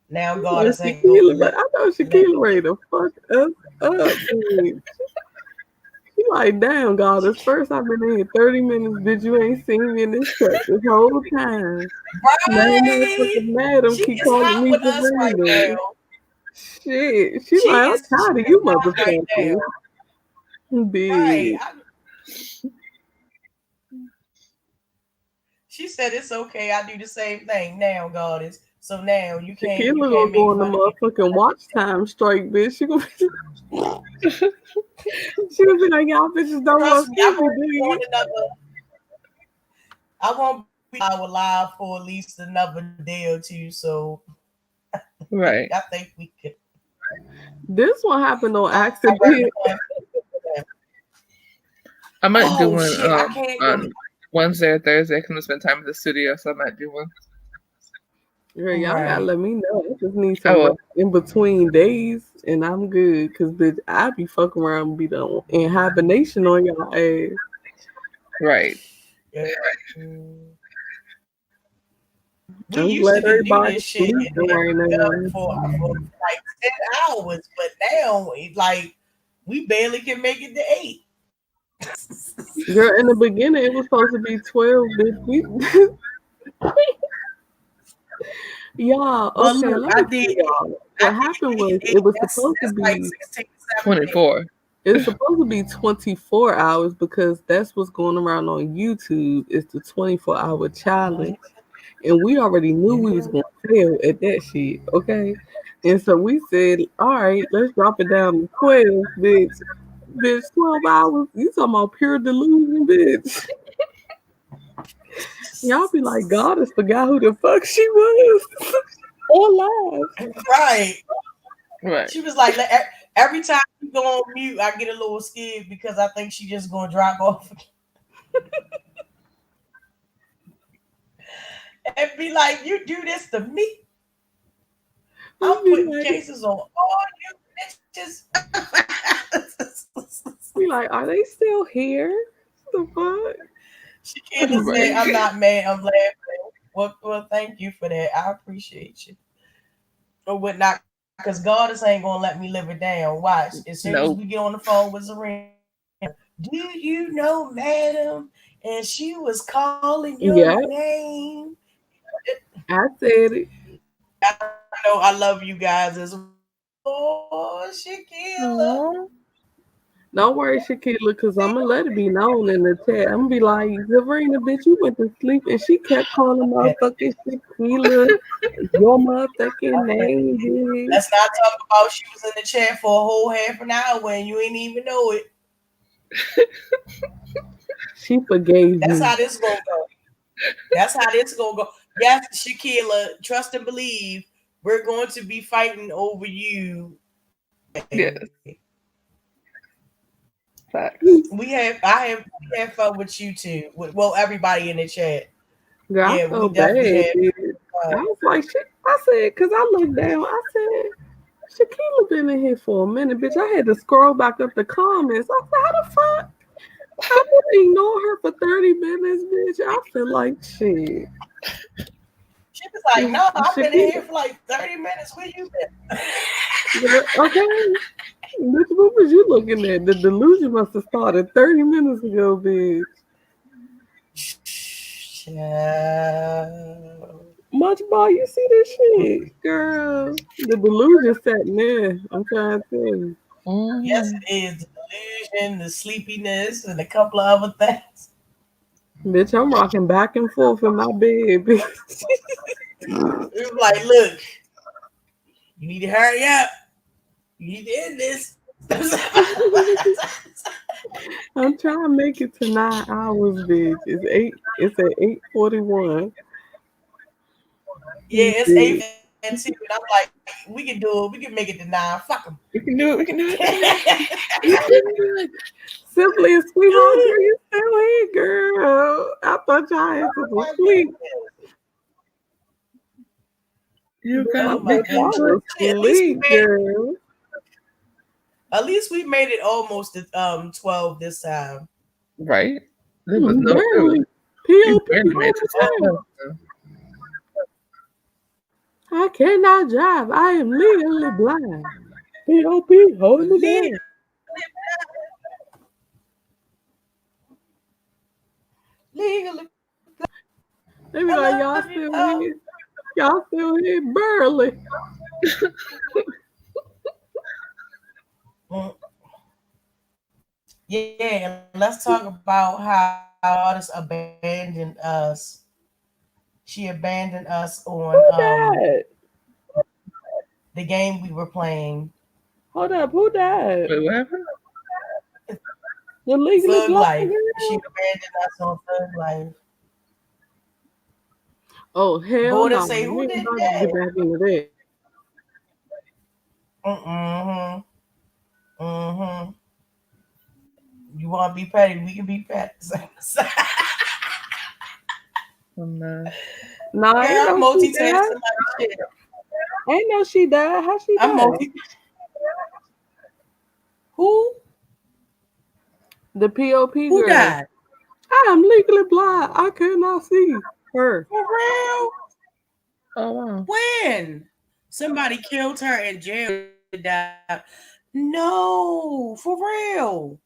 S1: Now God is saying,
S2: Shakira, I know Shakira ready to fuck us up, bitch. She like, damn, God, this first I've been in here 30 minutes, bitch, you ain't seen me in this truck this whole time. Now motherfucking madam
S1: She
S2: keep
S1: is
S2: calling
S1: hot
S2: me
S1: with us right
S2: Serena.
S1: now.
S2: Shit.
S1: She
S2: She like,
S1: is
S2: I'm tired of
S1: she
S2: you
S1: is hot right
S2: motherfuckers.
S1: now.
S2: Bitch.
S1: Right. She said it's okay. I do the same thing now, Goddess. So now you can't
S2: Shakira gonna
S1: make
S2: go on the
S1: fun of me.
S2: motherfucking watch time strike, bitch. She gonna be like, y'all bitches don't
S1: Trust
S2: want
S1: me,
S2: to
S1: I
S2: see me,
S1: won't
S2: do
S1: be
S2: you?
S1: on another. I won't be live for at least another day or two. So
S11: Right.
S1: I think we could.
S2: This one happened on
S1: I
S2: accident.
S11: I might do
S1: Oh
S11: one
S1: shit! I can't go.
S11: on Wednesday or Thursday. I can spend time at the studio, so I might do one.
S2: Girl, y'all gotta
S1: Right.
S2: let me know. I just need
S11: I
S2: some
S11: will.
S2: rest in between days, and I'm good. Cause bitch, I be fucking around and be done in hibernation on y'all ass.
S11: Right.
S1: Yeah. We
S2: I'm
S1: used to
S2: glad
S1: could do
S2: everybody's
S1: this shit and
S2: sleeping right
S1: up
S2: now.
S1: for like 10 hours, but now like we barely can make it to 8.
S2: Girl, in the beginning it was supposed to be 12, bitch. Y'all,
S1: Well,
S2: okay,
S1: look,
S2: let me tell y'all. What happened was it was supposed to
S1: That's like
S2: be
S1: 16,
S11: 24.
S2: it's supposed to be 24 hours because that's what's going around on YouTube. It's the 24-hour challenge. And we already knew we was gonna fail at that shit, okay? And so we said, all right, let's drop it down to 12, bitch. Bitch, 12 hours. You talking about pure delusion, bitch. Y'all be like, Goddess forgot who the fuck she was. On live.
S1: Right.
S11: Right.
S1: She was like, every time you go on mute, I get a little scared because I think she just gonna drop off. And be like, you do this to me. I'm putting cases on all you bitches.
S2: Be like, are they still here? The fuck?
S1: She can't say, I'm not mad, I'm laughing. Well, thank you for that. I appreciate you. Or whatnot, because Goddess ain't gonna let me live it down. Watch. As soon as we get on the phone with Serena, do you know, madam? And she was calling your name.
S2: I said it.
S1: I know I love you guys as well. Oh, Shakira.
S2: Don't worry, Shakira, because I'm going to let it be known in the chat. I'm going to be like, Sabrina, bitch, you went to sleep. And she kept calling motherfucking Shakira your motherfucking name, bitch.
S1: Let's not talk about she was in the chat for a whole half an hour and you ain't even know it.
S2: She forgave
S1: That's
S2: me.
S1: how this gonna go. That's how this gonna go. Yes, Shakira, trust and believe. We're going to be fighting over you.
S11: Yes. Facts.
S1: We have fun with you too. Well, everybody in the chat.
S2: Girl,
S1: Yeah,
S2: I felt
S1: we definitely
S2: bad,
S1: had
S2: I was like, shit. I said, because I looked down, I said, Shakira been in here for a minute, bitch. I had to scroll back up the comments. I said, how the fuck? I would ignore her for 30 minutes, bitch. I feel like shit.
S1: She was like, no, I've been in here for like 30 minutes. Where you been?
S2: Okay. Bitch, what was you looking at? The delusion must have started 30 minutes ago, bitch. Much boy, you see this shit, girl. The delusion sat there. I'm trying to tell you.
S1: Yes, it is. The delusion, the sleepiness, and a couple of other things.
S2: Bitch, I'm rocking back and forth in my bed, bitch.
S1: It was like, look, you need to hurry up. You need to end this.
S2: I'm trying to make it to 9 hours, bitch. It's at 8:41.
S1: Yeah, it's 8 and 2, and I'm like, we can do it. We can make it to 9. Fuck them.
S11: We can do it. We can do it.
S2: Simply a sweetheart, girl, you still here, girl. I thought y'all had to sleep.
S11: You
S2: Girl,
S11: got
S1: Oh
S11: to
S1: my
S11: be
S2: bitch, I
S1: goodness.
S2: was asleep, girl.
S1: At least we made it almost to 12 this time.
S11: right. There was no
S2: Barely.
S11: we
S2: POP
S11: barely made it to
S2: home
S11: 12.
S2: I cannot drive. I am legally blind. POP holding me
S1: Legally
S2: down.
S1: legally.
S2: They be
S1: I
S2: like,
S1: love
S2: y'all
S1: you.
S2: still
S1: Oh.
S2: here? Y'all still here? Barely.
S1: Mm. Yeah, and let's talk about how artists abandoned us. She abandoned us
S2: Who
S1: on
S2: died?
S1: the game we were playing.
S2: Hold up, who died?
S11: Wait, what happened?
S2: The legally
S1: Thug
S2: blind
S1: Life. She
S2: girl?
S1: abandoned us on Thug Life.
S2: Oh, hell
S1: Border
S2: no.
S1: say, who
S2: We ain't
S1: did
S2: about to
S1: that?
S2: get back into that.
S1: Mm-hmm. Mm-hmm. You want to be petty? We can be petty.
S11: I'm
S2: Nah, ain't
S1: Girl, I'm
S2: no she
S1: multitasking
S2: died.
S1: like shit.
S2: Ain't no she died. How she
S1: I'm
S2: died?
S1: multi. Who?
S2: The POP
S1: Who
S2: girl.
S1: died?
S2: I am legally blind. I cannot see her.
S1: For real?
S11: oh wow.
S1: When? Somebody killed her in jail. Died. No, for real.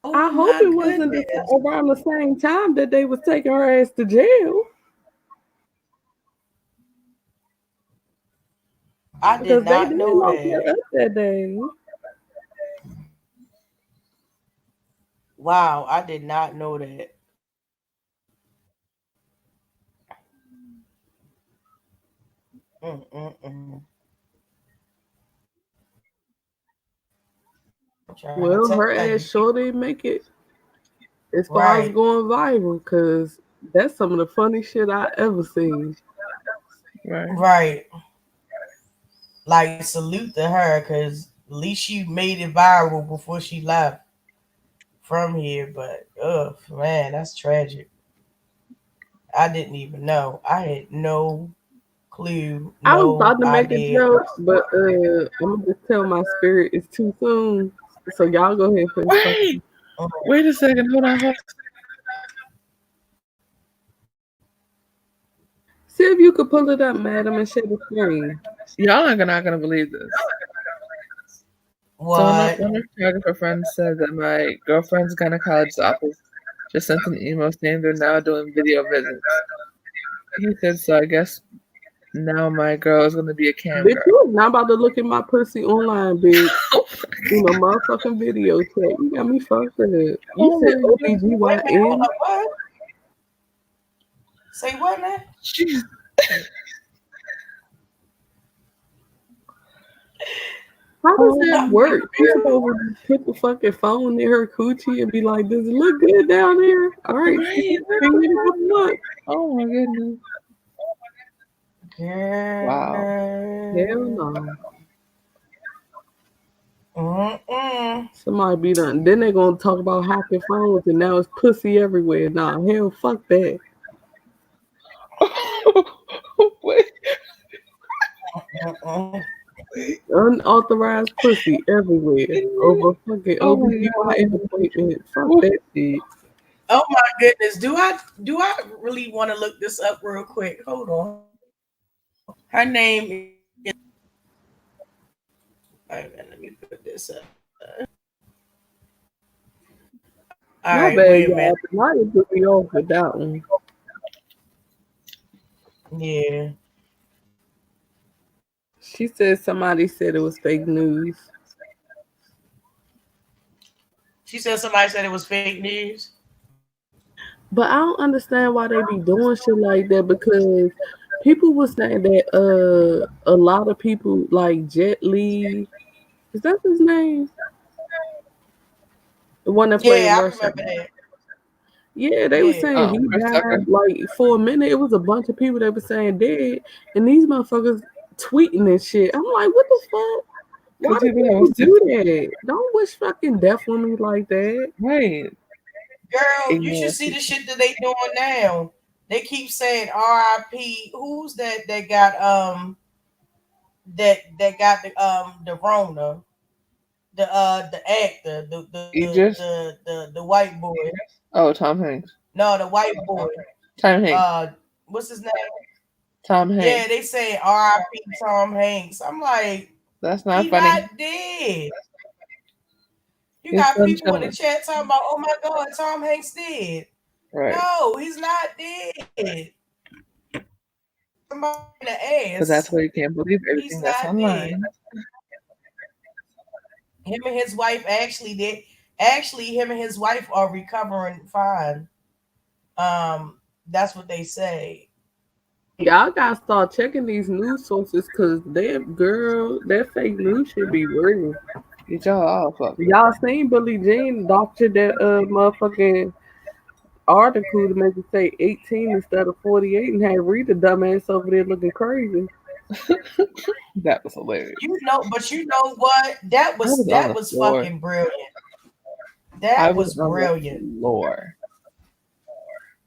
S2: I
S1: Oh
S2: hope
S1: my
S2: it wasn't
S1: goodness.
S2: around the same time that they was taking her ass to jail.
S1: I did
S2: Because they
S1: not
S2: did
S1: know
S2: lock
S1: that.
S2: her up that day.
S1: Wow, I did not know that. Mm-mm-mm. I'm trying to
S2: Well,
S1: tell
S2: her ass
S1: you.
S2: sure didn't make it as far as
S1: Right,
S2: going viral. Because that's some of the funny shit I ever seen.
S11: Right.
S1: right. Like, salute to her because at least she made it viral before she left from here. But, ugh, man, that's tragic. I didn't even know. I had no clue,
S2: I was
S1: no
S2: about to make a
S1: idea.
S2: joke, but I'm gonna just tell my spirit it's too soon. So y'all go ahead and finish
S11: Wait,
S2: talking.
S11: wait a second. Hold on.
S2: See if you could pull it up, madam, and share the screen.
S11: Y'all are not gonna believe this. So one
S1: What?
S11: of my photographer friends said that my girlfriend's gynecologist office just sent an email saying they're now doing video visits. He said, so I guess now my girl is gonna be a cam
S2: Bitch,
S11: girl.
S2: you was not about to look at my pussy online, bitch. You know, motherfucking video chat. You got me fucked up. You
S11: Oh
S2: said
S11: my god.
S1: Wait a minute, hold
S2: OBGYN.
S1: up, what? Say what now?
S11: Jeez.
S2: How does
S11: Oh
S2: that
S11: my
S2: work? You
S11: god.
S2: supposed to put the fucking phone near her coochie and be like, does it look good down there? All right,
S11: Right.
S2: bring it up, look.
S11: Oh my goodness. Wow.
S2: Hell
S1: Girl.
S2: no.
S1: Mm-mm.
S2: Somebody be done. Then they gonna talk about hacking phones and now it's pussy everywhere. Nah, hell, fuck that.
S11: Wait.
S1: Mm-mm.
S2: Unauthorized pussy everywhere over fucking
S11: Oh my god.
S2: OBGYN appointment. Fuck that shit.
S1: Oh my goodness. Do I really want to look this up real quick? Hold on. Her name is all right, man, let me put this up. All
S2: My
S1: right,
S2: bad,
S1: wait a
S2: y'all.
S1: minute.
S2: Tonight it took me off with that one.
S1: Yeah.
S2: She said somebody said it was fake news.
S1: She said somebody said it was fake news.
S2: But I don't understand why they be doing shit like that because people was saying that a lot of people like Jet Li, is that his name? The one that played
S1: Yeah, I
S2: Russia.
S1: remember that.
S2: Yeah, they were
S1: Yeah.
S2: saying
S11: Oh,
S2: he
S11: Chris Tucker.
S2: died like for a minute. It was a bunch of people that were saying dead, and these motherfuckers tweeting and shit. I'm like, what the fuck? Why
S11: Because
S2: do
S11: people
S2: people
S11: have
S2: do that? Don't wish fucking death on me like that.
S11: right.
S1: Girl, you should
S11: Ignorant
S1: see the
S11: people.
S1: shit that they doing now. They keep saying R.I.P. Who's that got that got the Rona, the actor,
S11: Idris?
S1: the white boy.
S11: Oh, Tom Hanks.
S1: No, the white boy.
S11: Tom Hanks.
S1: What's his name?
S11: Tom
S1: Yeah,
S11: Hanks.
S1: they say R.I.P. Tom Hanks. I'm like,
S11: That's not
S1: he
S11: funny.
S1: not dead. You
S11: His
S1: got
S11: son
S1: people in the
S11: chilling.
S1: chat talking about, oh my God, Tom Hanks dead.
S11: Right.
S1: No, he's not dead. Somebody in the
S11: But
S1: ass.
S11: that's why you can't believe
S1: He's
S11: everything that's
S1: not dead.
S11: online.
S1: Him and his wife actually did. Actually, him and his wife are recovering fine. That's what they say.
S2: Y'all gotta start checking these news sources because that fake news should be real.
S11: Get y'all all fucked up.
S2: Y'all seen Billie Jean doctor that motherfucking article to make it say 18 instead of 48 and had Rita dumbass over there looking crazy.
S11: That was hilarious.
S1: But you know what? That
S11: I was on
S1: that
S11: the
S1: was
S11: floor.
S1: fucking brilliant.
S11: I
S1: That
S11: was
S1: was
S11: on the
S1: brilliant.
S11: floor.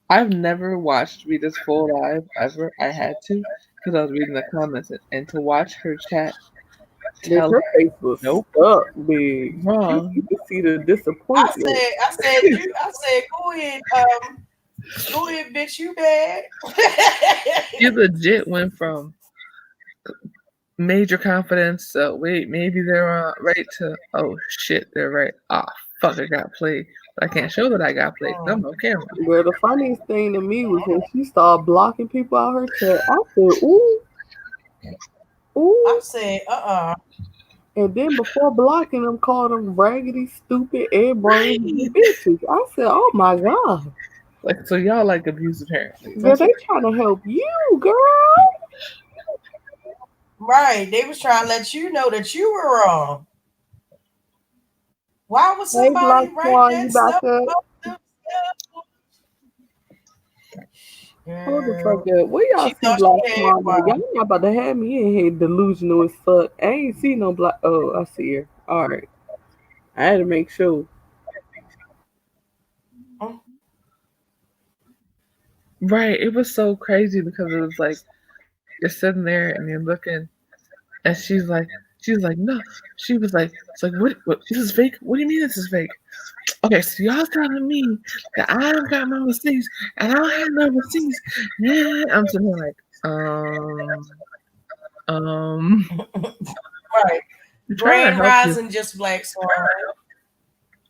S11: I've never watched Rita's full live ever. I had to because I was reading the comments and to watch her chat
S2: Bitch,
S11: tell
S2: her face was
S11: nope
S2: stuck big.
S11: wrong.
S2: You could see the
S1: I
S2: disappointment.
S1: said, go ahead, bitch, you bad.
S11: You legit went from major confidence. Wait, maybe they're right to oh shit, they're right. Ah, fuck, I got played. But I can't show that I got played. I'm on camera.
S2: Well, the funniest thing to me was when she started blocking people out her chat. I said, ooh, ooh.
S1: I said,
S2: And then before blocking them, called them raggedy, stupid, air brain bitches. I said, oh my God.
S11: Like so, y'all like abusive apparently.
S2: Girl, they trying to help you, girl.
S1: Right. They was trying to let you know that you were wrong. Why would
S2: Hey, Black
S1: somebody write
S2: Swan, you
S1: that
S2: back
S1: stuff
S2: up?
S1: about themselves?
S2: Hold the fuck up. Where y'all
S1: She
S2: see
S1: thought
S2: Black
S1: she had
S2: Swan? Y'all
S1: one.
S2: not about to have me in here delusional as fuck. I ain't see no Black. Oh, I see her. All right. I had to make sure.
S11: Right. It was so crazy because it was like you're sitting there and you're looking, and she's like, no. She was like, it's like, what? This is fake. What do you mean this is fake? Okay, so y'all telling me that I don't got my receipts and I don't have no receipts. Yeah, I'm sitting here like,
S1: Right.
S11: I'm trying to
S1: Grand
S11: help you.
S1: Rising, just Black Swan.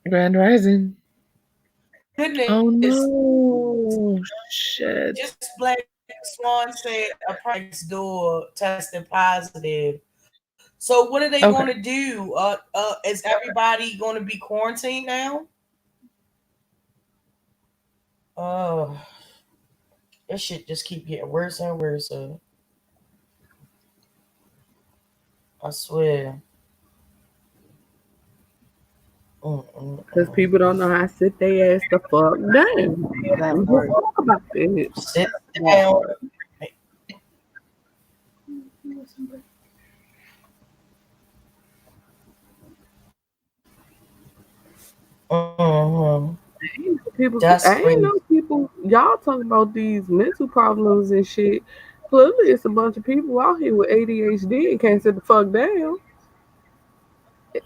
S11: Grand Rising.
S1: Goodness.
S11: Oh no, shit.
S1: Just Black Swan said a next door tested positive. So what are they
S11: Okay.
S1: going to do? Is everybody going to be quarantined now? Oh, this shit just keep getting worse and worse. I swear.
S2: Because people don't know how to sit their ass the fuck down.
S11: That
S2: We
S11: part.
S2: just talk about it.
S1: Sit
S11: That
S1: down.
S11: part.
S1: Mm-hmm.
S2: I ain't know people. Y'all talking about these mental problems and shit. Clearly, it's a bunch of people out here with ADHD and can't sit the fuck down.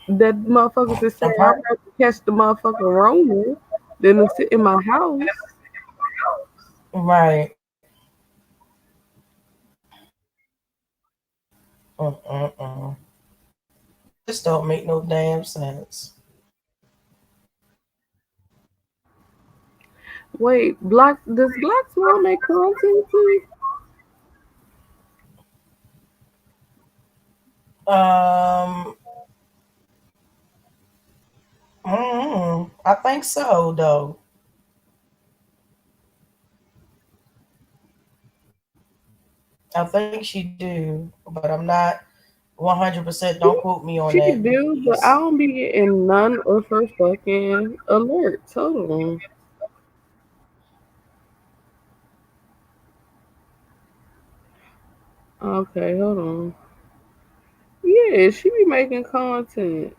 S2: That motherfuckers that say I'd rather catch the motherfucking Rona than to sit in my house.
S1: Right. This don't make no damn sense.
S2: Wait, does Black Swan make content too?
S1: I think so though. I think she do, but I'm not 100%. Don't quote me on
S2: She
S1: that,
S2: do, but I
S1: please.
S2: don't be getting none of her fucking alerts. Hold on. Okay, hold on. Yeah, she be making content.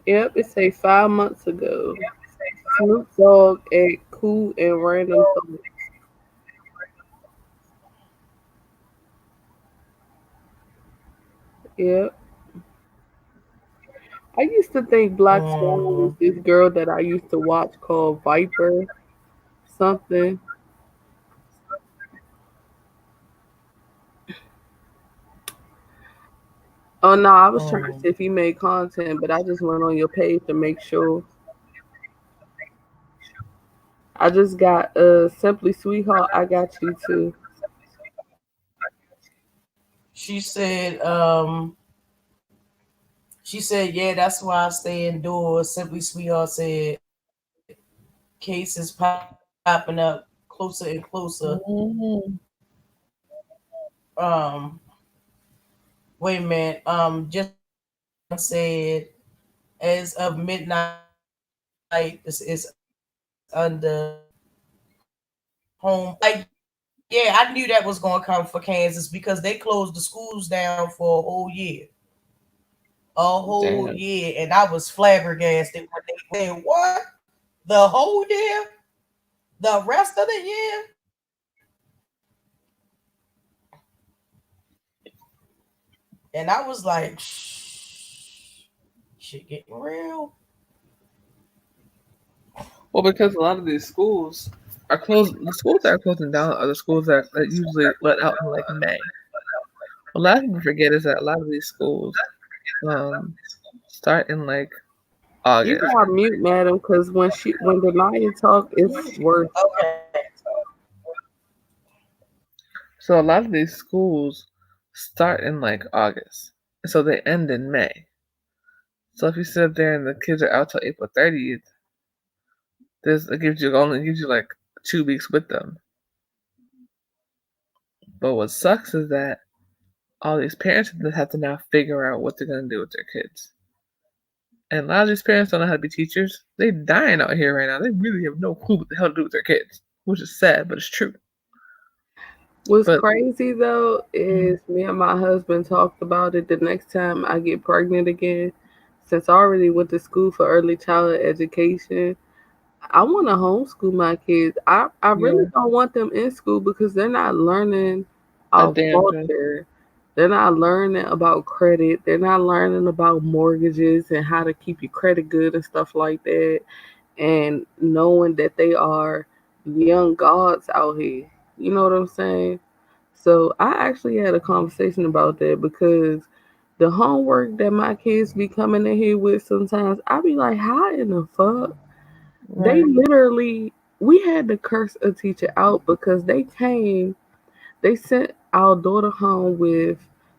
S2: Yep, it say 5 months ago. Snoop Dogg at Cool and Random Thoughts. Yeah. I used to think Black Swan was
S1: Mm.
S2: this girl that I used to watch called Viper something. Oh no, I was trying to see
S1: Mm.
S2: if he made content, but I just went on your page to make sure. I just got Simply Sweetheart, I got you too.
S1: She said, yeah, that's why I stay indoors. Simply Sweetheart said, cases popping up closer and closer.
S7: Mhm.
S1: Um, Wait a minute. Just said, as of midnight, this is under home. Yeah, I knew that was gonna come for Kansas because they closed the schools down for a whole
S7: Damn.
S1: year, and I was flabbergasted when they said, "What? The whole year? The rest of the year?" And I was like, "Shh, shit getting real."
S7: Well, because a lot of these schools are closed. The schools that are closing down are the schools that usually let out in like May. What a lot of people forget is that a lot of these schools um, start in like
S2: You
S7: August.
S2: got mute, madam, because when the lion talk, it's worse.
S1: Okay.
S7: So a lot of these schools start in like August. So they end in May. So if you sit up there and the kids are out till April 30th, this it gives you like 2 weeks with them. But what sucks is that all these parents have to now figure out what they're gonna do with their kids. And a lot of these parents don't know how to be teachers. They dying out here right now. They really have no clue what the hell to do with their kids, which is sad, but it's true.
S2: What's
S7: But
S2: crazy though
S7: mm,
S2: is me and my husband talked about it the next time I get pregnant again. Since I already went to school for early childhood education, I want to homeschool my kids. I really
S7: yeah,
S2: don't want them in school because they're not learning
S7: a
S2: our
S7: damn thing.
S2: culture. They're not learning about credit. They're not learning about mortgages and how to keep your credit good and stuff like that. And knowing that they are young gods out here. You know what I'm saying? So I actually had a conversation about that because the homework that my kids be coming in here with sometimes, I be like, how in the fuck? They
S7: Right.
S2: literally, we had to curse a teacher out because they sent our daughter home with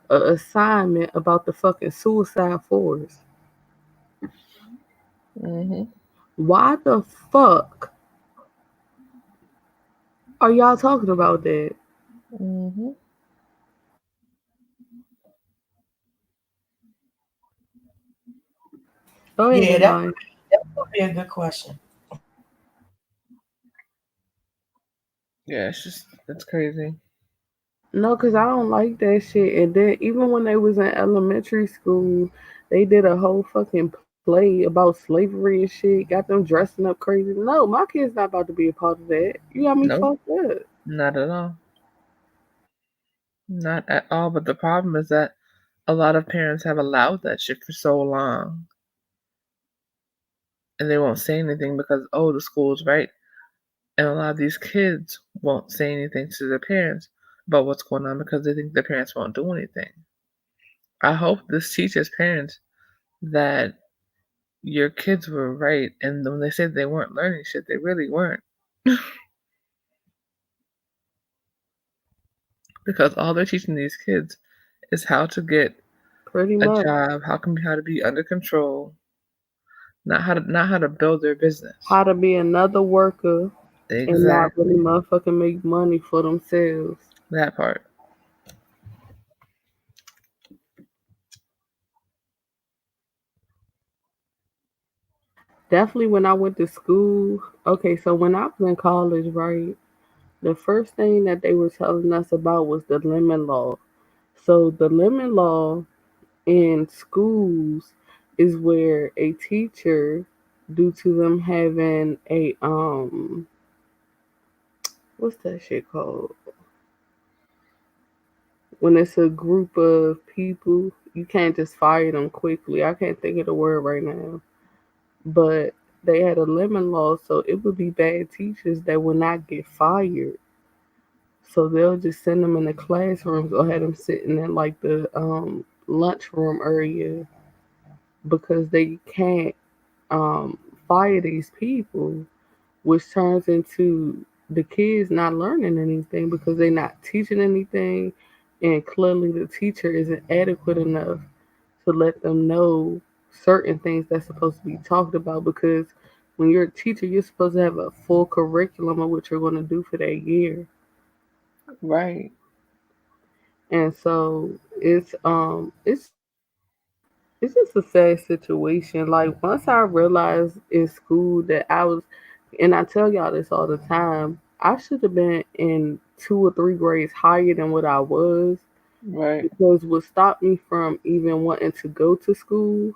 S2: an assignment about the fucking suicide force.
S7: Mhm.
S2: Why the fuck are y'all talking about that?
S7: Mhm.
S2: Go ahead,
S1: Yeah,
S2: Divine.
S1: that would be a good question.
S7: Yeah, it's crazy.
S2: No, cause I don't like that shit. And then even when they was in elementary school, they did a whole fucking play about slavery and shit. Got them dressing up crazy. No, my kid's not about to be a part of that. You got me
S7: Nope,
S2: fucked up.
S7: not at all. Not at all. But the problem is that a lot of parents have allowed that shit for so long, and they won't say anything because the school's right. And a lot of these kids won't say anything to their parents about what's going on because they think their parents won't do anything. I hope this teaches parents that your kids were right, and when they said they weren't learning shit, they really weren't. Because all they're teaching these kids is how to get
S2: Pretty
S7: a
S2: much.
S7: job, how to be under control, not how to build their business.
S2: How to be another worker and not really
S7: Exactly.
S2: motherfucking make money for themselves.
S7: That part.
S2: Definitely when I went to school. Okay, so when I was in college, right, the first thing that they were telling us about was the lemon law. So the lemon law in schools is where a teacher due to them having a what's that shit called? When it's a group of people, you can't just fire them quickly. I can't think of the word right now. But they had a lemon law, so it would be bad teachers that would not get fired. So they'll just send them in the classrooms or have them sitting in like the lunchroom area because they can't um, fire these people, which turns into the kids not learning anything because they're not teaching anything, and clearly the teacher isn't adequate enough to let them know certain things that's supposed to be talked about because when you're a teacher you're supposed to have a full curriculum of what you're going to do for that year.
S11: Right.
S2: And so it's just a sad situation. Like once I realized in school that I was, and I tell y'all this all the time, I should have been in 2 or 3 grades higher than what I was,
S11: Right.
S2: because what stopped me from even wanting to go to school,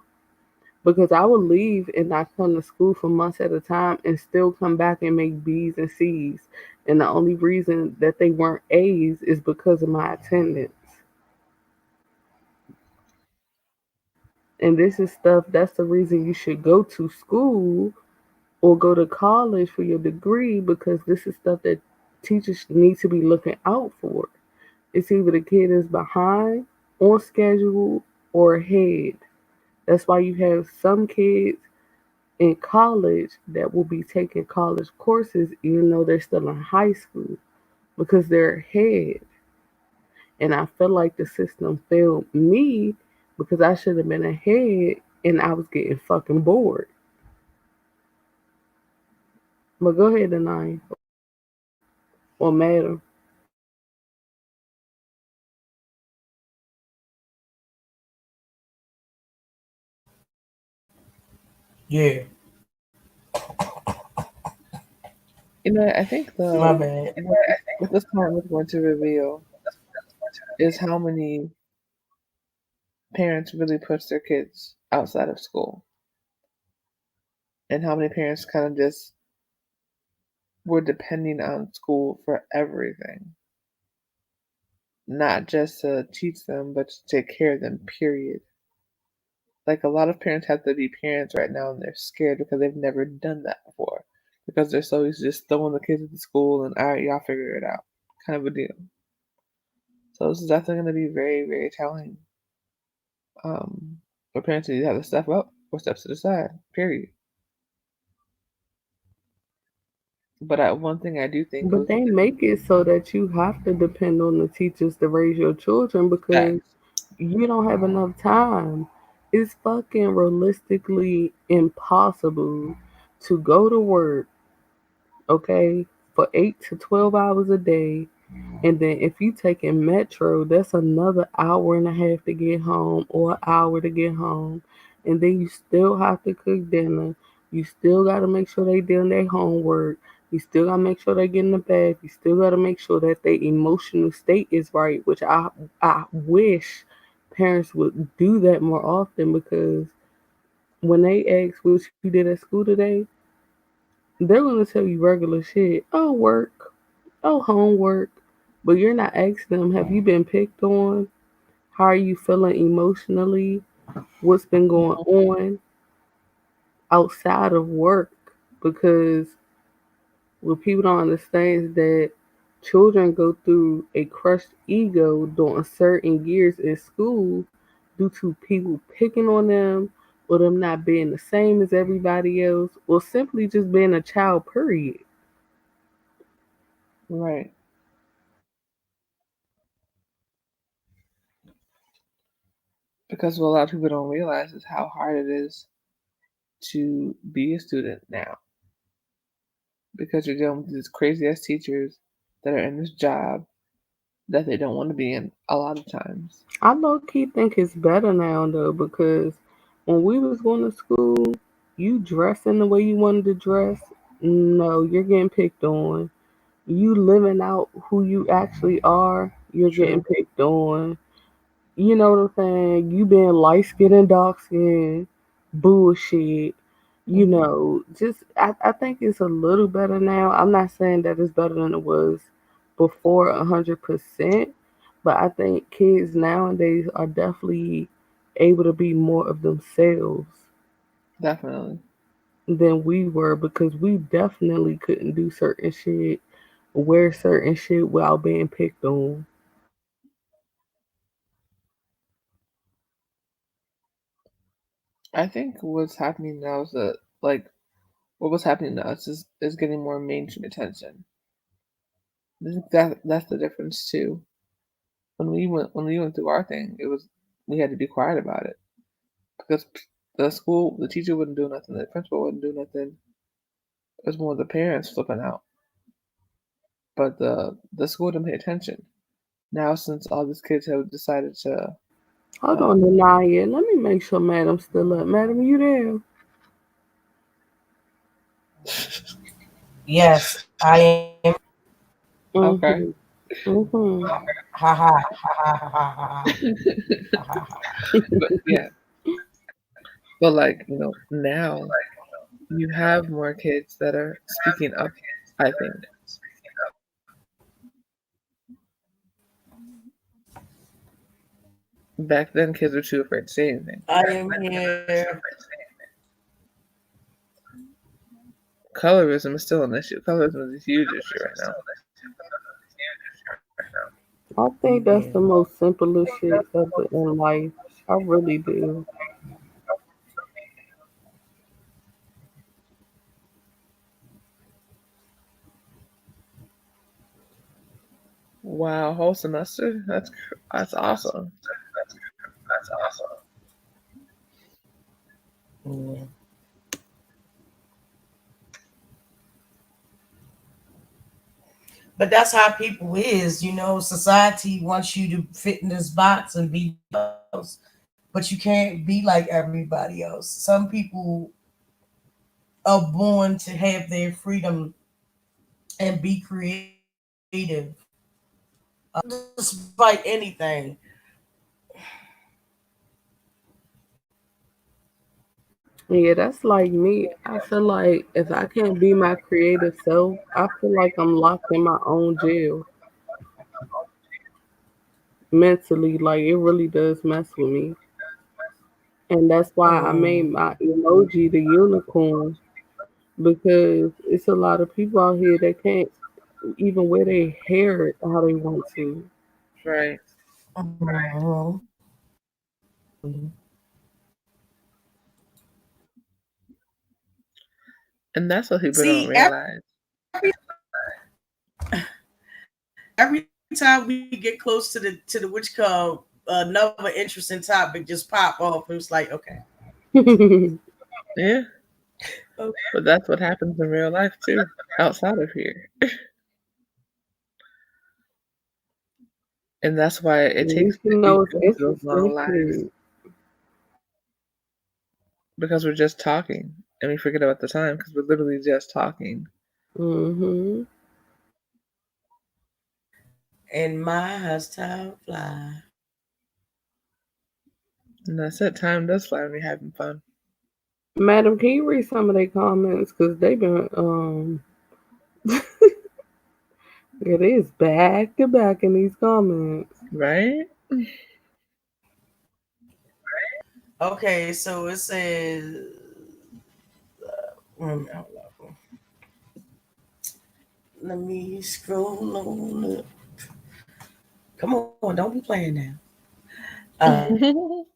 S2: because I would leave and not come to school for months at a time and still come back and make B's and C's. And the only reason that they weren't A's is because of my attendance. And this is stuff that's the reason you should go to school or go to college for your degree, because this is stuff that teachers need to be looking out for. It's either the kid is behind, on schedule, or ahead. That's why you have some kids in college that will be taking college courses even though they're still in high school because they're ahead. And I feel like the system failed me because I should have been ahead and I was getting fucking bored. But go ahead, Denai, or madam.
S1: Yeah,
S11: I think
S1: my bad.
S11: what this time is going to reveal is how many parents really push their kids outside of school, and how many parents kind of just were depending on school for everything, not just to teach them, but to take care of them. Period. Like a lot of parents have to be parents right now, and they're scared because they've never done that before, because they're so used to just throwing the kids at the school and all right, y'all figure it out, kind of a deal. So this is definitely going to be very, very telling. For parents need to have to step up or step to the side. Period. But one thing I do think
S2: But
S11: was
S2: they make it so that you have to depend on the teachers to raise your children because
S11: facts.
S2: you don't have enough time. It's fucking realistically impossible to go to work, okay, for 8 to 12 hours a day. And then if you take a metro, that's another hour and a half to get home or an hour to get home. And then you still have to cook dinner. You still got to make sure they doing their homework. You still got to make sure they get in the bath. You still got to make sure that their emotional state is right, which I wish parents would do that more often, because when they ask what you did at school today, they're going to tell you regular shit. Oh, work. Oh, homework. But you're not asking them, have you been picked on? How are you feeling emotionally? What's been going on outside of work? Because what people don't understand is that children go through a crushed ego during certain years in school due to people picking on them, or them not being the same as everybody else, or simply just being a child, period.
S11: Right. Because what a lot of people don't realize is how hard it is to be a student now. Because you're dealing with these crazy ass teachers that are in this job that they don't want to be in a lot of times.
S2: I low key think it's better now though, because when we was going to school, you dressing the way you wanted to dress. No, you're getting picked on. You living out who you actually are, you're getting
S11: True.
S2: picked on. You know what I'm saying? You being light skinned and dark skinned, bullshit. you know, just I think it's a little better now. I'm not saying that it's better than it was before 100%, but I think kids nowadays are definitely able to be more of themselves
S11: Definitely.
S2: than we were because we definitely couldn't do certain shit, wear certain shit without being picked on.
S11: I think what's happening now is that, like, what was happening to us is getting more mainstream attention. I think that's the difference too. When we went through our thing, it was we had to be quiet about it because the teacher wouldn't do nothing, the principal wouldn't do nothing. It was more the parents flipping out, but the school didn't pay attention. Now, since all these kids have decided to,
S2: Hold
S11: uh,
S2: on, Denaya. Let me make sure Madam's still up. Madam, you there?
S1: Yes, I am.
S11: okay,
S2: Mm-hmm. Mm-hmm.
S1: Ha ha ha ha ha ha ha ha ha.
S11: but yeah, but like now you have more kids that are speaking up. I think back then kids were too afraid to say anything.
S1: I am here.
S11: Colorism is still an issue. Colorism is a huge issue right now.
S2: I think that's
S1: Yeah.
S2: the most simplest shit ever in life. I really do.
S11: Wow, whole semester? That's awesome.
S1: Yeah. But that's how people is, you know. Society wants you to fit in this box and be else, but you can't be like everybody else. Some people are born to have their freedom and be creative, despite anything.
S2: Yeah, that's like me. I feel like if I can't be my creative self, I feel like I'm locked in my own jail mentally. Like it really does mess with me. And that's why I made
S1: Mm.
S2: my emoji the unicorn because it's a lot of people out here that can't even wear their hair how they want to.
S11: Right.
S1: Mhm.
S11: And that's what people don't
S1: See,
S11: realize.
S1: every time we get close to the witch call, another interesting topic just pop off. It was like, okay,
S11: Yeah.
S1: okay.
S11: But that's what happens in real life too, outside of here. And that's why
S2: At
S11: it takes
S2: least you
S11: we
S2: know it's
S11: go through those long
S2: interesting.
S11: lives
S2: Shit.
S11: because we're just talking and we forget about the time because we're literally just talking.
S2: Mm-hmm.
S1: And my has time fly.
S11: And that's it. Time does fly when we're having fun,
S2: Madam, can you read some of their comments? Because they've been, it is back to back in these comments.
S11: right?
S1: Okay, so it says, let me scroll on up. Come on, don't be playing now.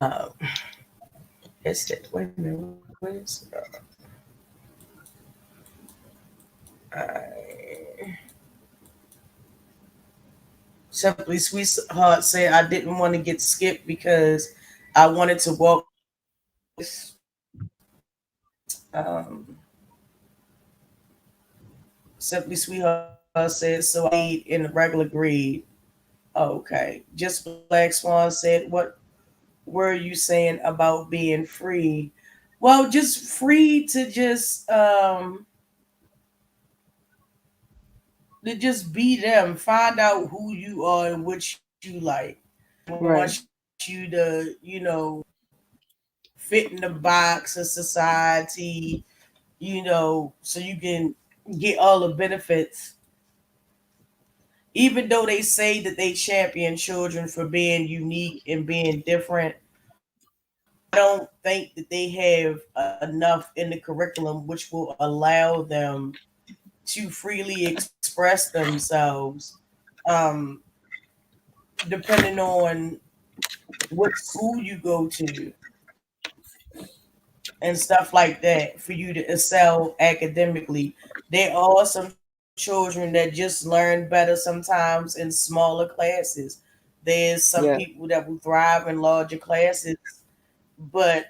S1: Uh, it's it. Wait a minute. Where's Simply Sweetheart said I didn't want to get skipped because I wanted to walk. Um, Simply Sweetheart said so. I stayed in the regular grade. Okay. Just Black Swan said, "What were you saying about being free?" Well, just free to just be them. Find out who you are and what you like.
S11: Right.
S1: Want you to, fit in the box of society. so you can get all the benefits. Even though they say that they champion children for being unique and being different, I don't think that they have enough in the curriculum which will allow them to freely express themselves, um, depending on what school you go to and stuff like that for you to excel academically. There are some children that just learn better sometimes in smaller classes. There's some
S11: Yeah.
S1: people that will thrive in larger classes, but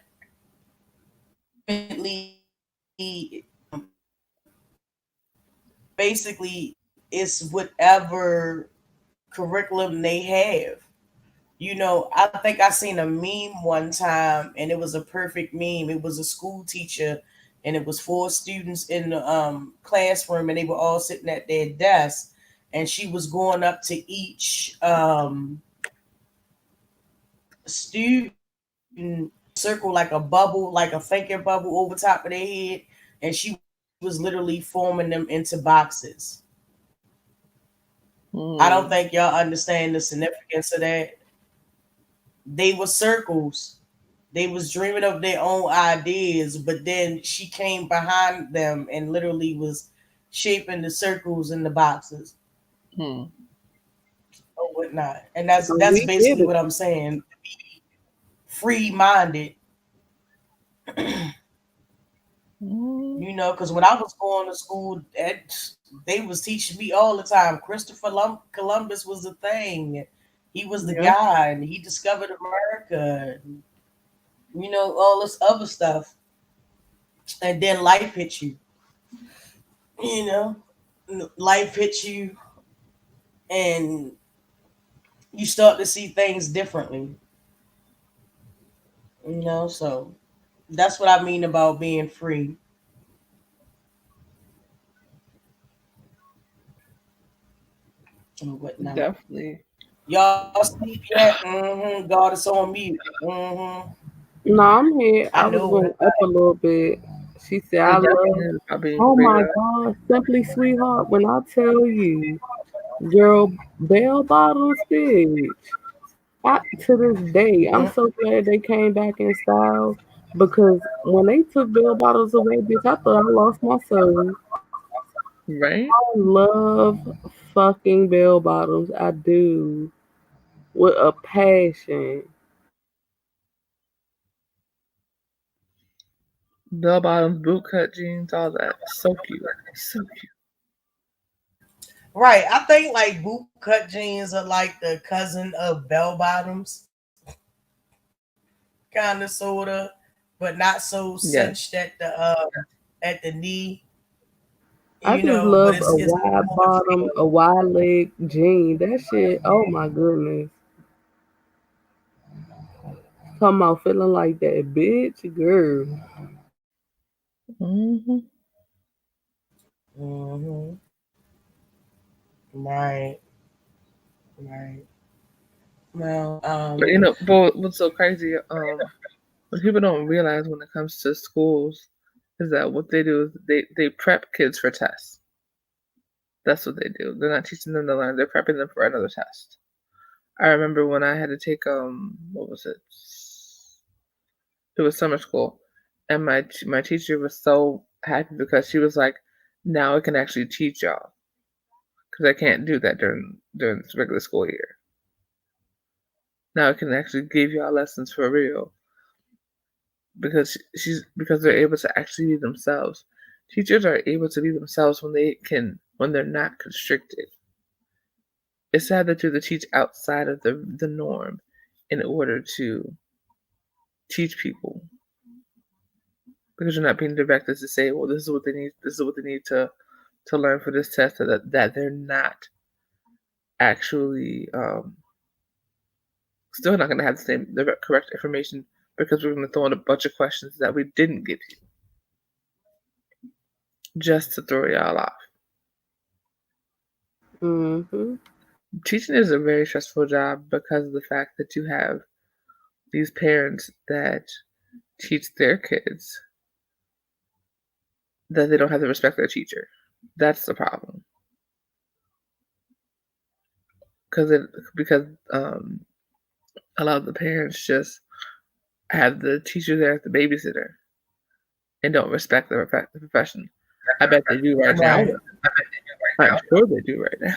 S1: basically it's whatever curriculum they have. I think I seen a meme one time and it was a perfect meme. It was a school teacher and it was four students in the classroom and they were all sitting at their desk and she was going up to each student circle like a bubble, like a thinking bubble over top of their head, and she was literally forming them into boxes. I don't
S11: Mm.
S1: think y'all understand the significance of that. They were circles. They was dreaming of their own ideas, but then she came behind them and literally was shaping the circles in the boxes
S11: Mm.
S1: or whatnot. And that's
S2: We get
S1: basically
S2: it.
S1: what I'm saying. Free minded.
S11: Mm.
S1: Because when I was going to school, they was teaching me all the time. Christopher Columbus was the thing. He was the
S11: Yeah.
S1: guy, and he discovered America. All this other stuff, and then life hits you. You know, life hits you, and you start to see things differently. So that's what I mean about being free and whatnot.
S11: Definitely.
S1: Y'all sleep yet? God is on mute.
S2: No, I'm here.
S1: I
S2: I was
S1: know what
S2: going up a little bit. She said,
S11: It
S2: I
S11: definitely
S2: love,
S11: is about being
S2: oh
S11: free,
S2: my
S11: though.
S2: God, Simply Sweetheart. When I tell you, girl, bell bottles, bitch. To this day, I'm so glad they came back in style because when they took bell bottles away, bitch, I thought I lost my soul.
S11: Right?
S2: I love fucking bell bottles. I do with a passion.
S11: Bell bottoms, boot cut jeans, all that. So cute. So cute.
S1: Right. I think like boot cut jeans are like the cousin of bell bottoms, kind of sorta, but not so
S11: Yes.
S1: cinched at the knee,
S2: I just
S1: but
S2: love
S1: it's
S2: a
S1: it's
S2: wide
S1: more the
S2: bottom,
S1: feel.
S2: a wide leg jean. That shit, oh my goodness. Talking about feeling like that, bitch, girl.
S11: Hmm.
S1: Hmm. Right. Right. Well,
S11: But but what's so crazy? What people don't realize when it comes to schools is that what they do is they prep kids for tests. That's what they do. They're not teaching them to learn. They're prepping them for another test. I remember when I had to take what was it? It was summer school, and my teacher was so happy because she was like, "Now I can actually teach y'all because I can't do that during this regular school year. Now I can actually give y'all lessons for real because they're able to actually be themselves. Teachers are able to be themselves when they're not constricted. It's sad that you have to teach outside of the norm in order to teach people because you're not being directed to say, well, this is what they need. This is what they need to learn for this test that they're not actually still not going to have the correct information because we're going to throw in a bunch of questions that we didn't give you just to throw y'all off.
S2: Hmm.
S11: Teaching is a very stressful job because of the fact that you have these parents that teach their kids that they don't have to respect their teacher. That's the problem. Because a lot of the parents just have the teacher there as the babysitter and don't respect the profession. I bet they do right now.
S1: Right.
S11: I'm sure they do right now.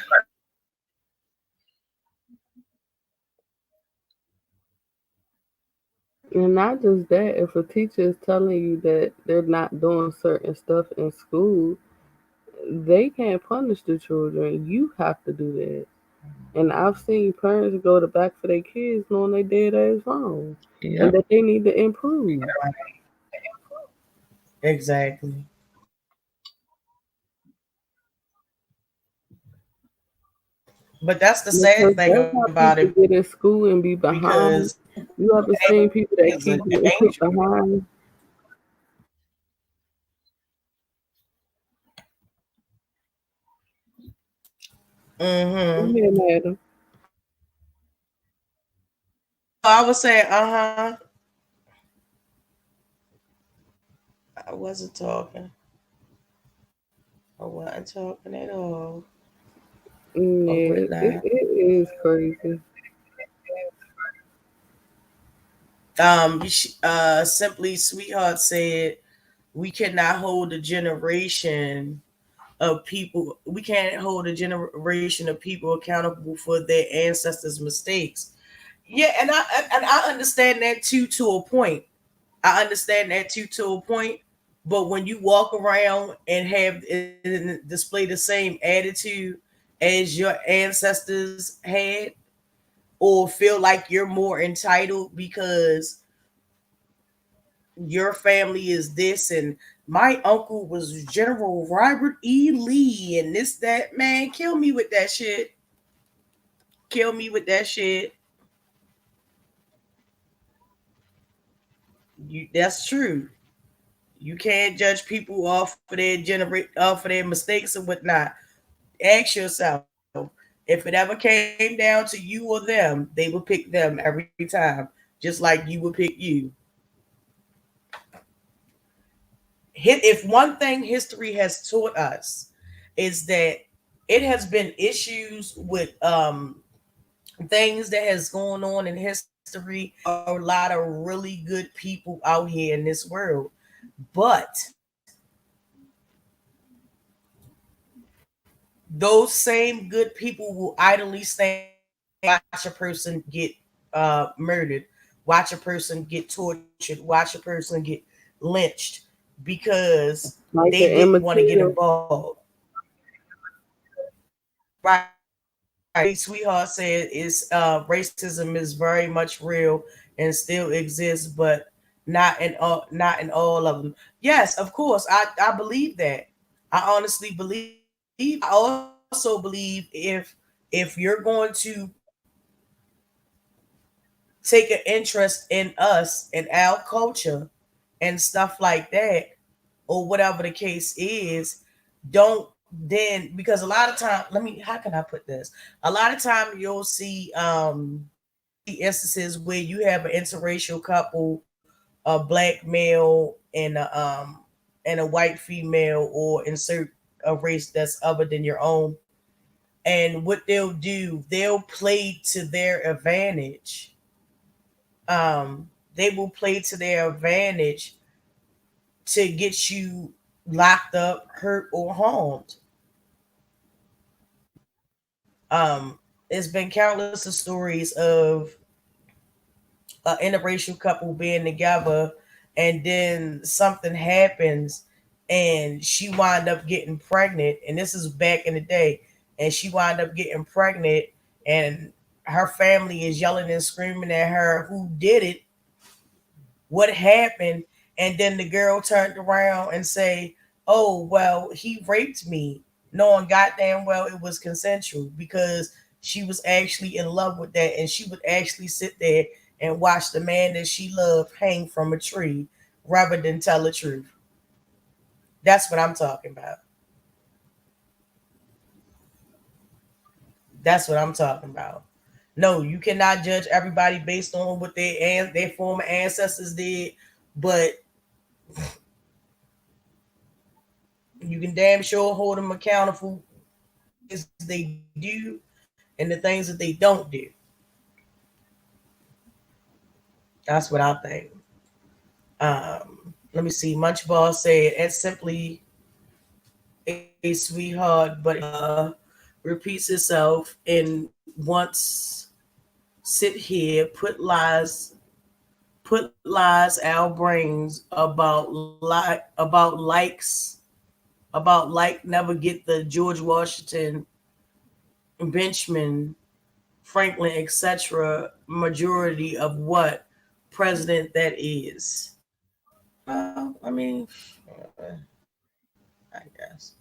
S2: And not just that, if a teacher is telling you that they're not doing certain stuff in school, they can't punish the children. You have to do that. And I've seen parents go to back for their kids knowing they did as wrong and
S11: Yep.
S2: that they need to improve.
S1: Exactly. But that's the sad
S2: Because
S1: thing
S2: that's how
S1: about
S2: people
S1: it
S2: get in school and be behind.
S1: because
S2: You ever seen people that
S1: is
S2: keep
S1: an
S2: getting put
S1: angel.
S2: behind? Go
S1: Mm-hmm.
S2: ahead, madam.
S1: I was saying, I wasn't talking. I wasn't talking at all. Or
S2: Yeah,
S1: whatnot.
S2: it is crazy.
S1: Simply Sweetheart said we cannot hold a generation of people. We can't hold a generation of people accountable for their ancestors' mistakes. Yeah, and I understand that too to a point. I understand that too to a point. But when you walk around and have and display the same attitude as your ancestors had, or feel like you're more entitled because your family is this and my uncle was General Robert E. Lee and this that man, kill me with that shit. Kill me with that shit. That's true. You can't judge people off for off for their mistakes and whatnot. Ask yourself if it ever came down to you or them, they would pick them every time, just like you would pick you. If one thing history has taught us is that it has been issues with things that has going on in history, a lot of really good people out here in this world, but those same good people will idly stand watch a person get murdered, watch a person get tortured, watch a person get lynched because
S2: Like
S1: they
S2: the
S1: didn't want to get
S2: immaterial.
S1: involved. Right. Sweetheart said is racism is very much real and still exists, but not in all of them. Yes, of course, I believe that. I honestly believe. I also believe if you're going to take an interest in us and our culture and stuff like that, or whatever the case is, don't then because a lot of time, let me how can I put this? A lot of time you'll see instances where you have an interracial couple, a black male and a white female, or insert a race that's other than your own. And what they'll do, they'll play to their advantage. They will play to their advantage to get you locked up, hurt, or harmed. There's been countless of stories of an interracial couple being together, and then something happens, and she wind up getting pregnant. And this is back in the day, and she wind up getting pregnant, and her family is yelling and screaming at her who did it, what happened, and then the girl turned around and say, "Oh well, he raped me," knowing goddamn well it was consensual because she was actually in love with that, and she would actually sit there and watch the man that she loved hang from a tree rather than tell the truth. That's what I'm talking about. That's what I'm talking about. No, you cannot judge everybody based on what their former ancestors did, but You can damn sure hold them accountable as they do and the things that they don't do. That's what I think. Let me see. Munchball said, "It's simply a sweetheart, but repeats itself and once sit here, put lies our brains about likes about like never get the George Washington, Benjamin Franklin, etc. majority of what president that is." Well, I mean, I guess.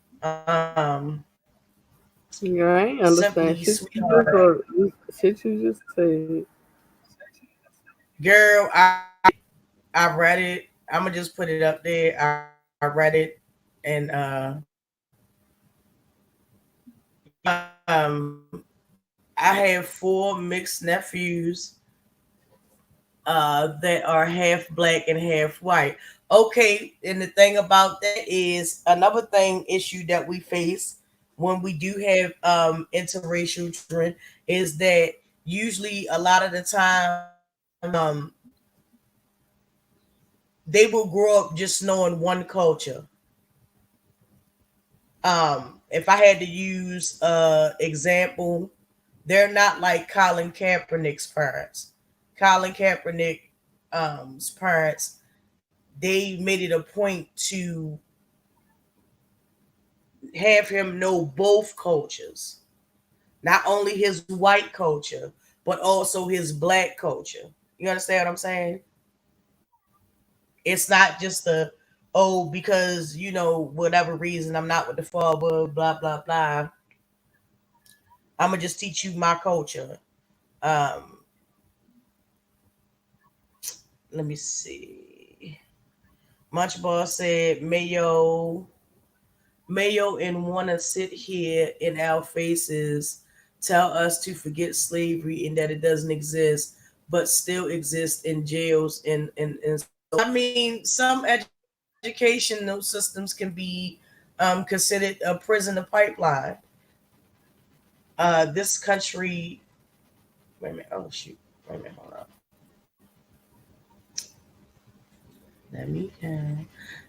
S2: Yeah, I ain't
S1: Simply
S2: understand.
S1: sweetheart.
S2: Shit you just said.
S1: Girl, I read it. I'm gonna just put it up there. I read it, and I have four mixed nephews that are half black and half white. Okay, and the thing about that is another thing issue that we face when we do have interracial children is that usually a lot of the time they will grow up just knowing one culture. If I had to use example, they're not like Colin Kaepernick's parents. Colin Kaepernick parents, they made it a point to have him know both cultures, not only his white culture, but also his black culture. You understand what I'm saying? It's not just the, oh, because whatever reason I'm not with the father, blah blah blah. I'm gonna just teach you my culture. Um, Let me see. Munchball said, Mayo and wanna sit here in our faces, tell us to forget slavery and that it doesn't exist, but still exists in jails and so I mean some educational systems can be considered a prison of pipeline. This country, wait a minute, oh shoot, wait a minute, hold up. Let me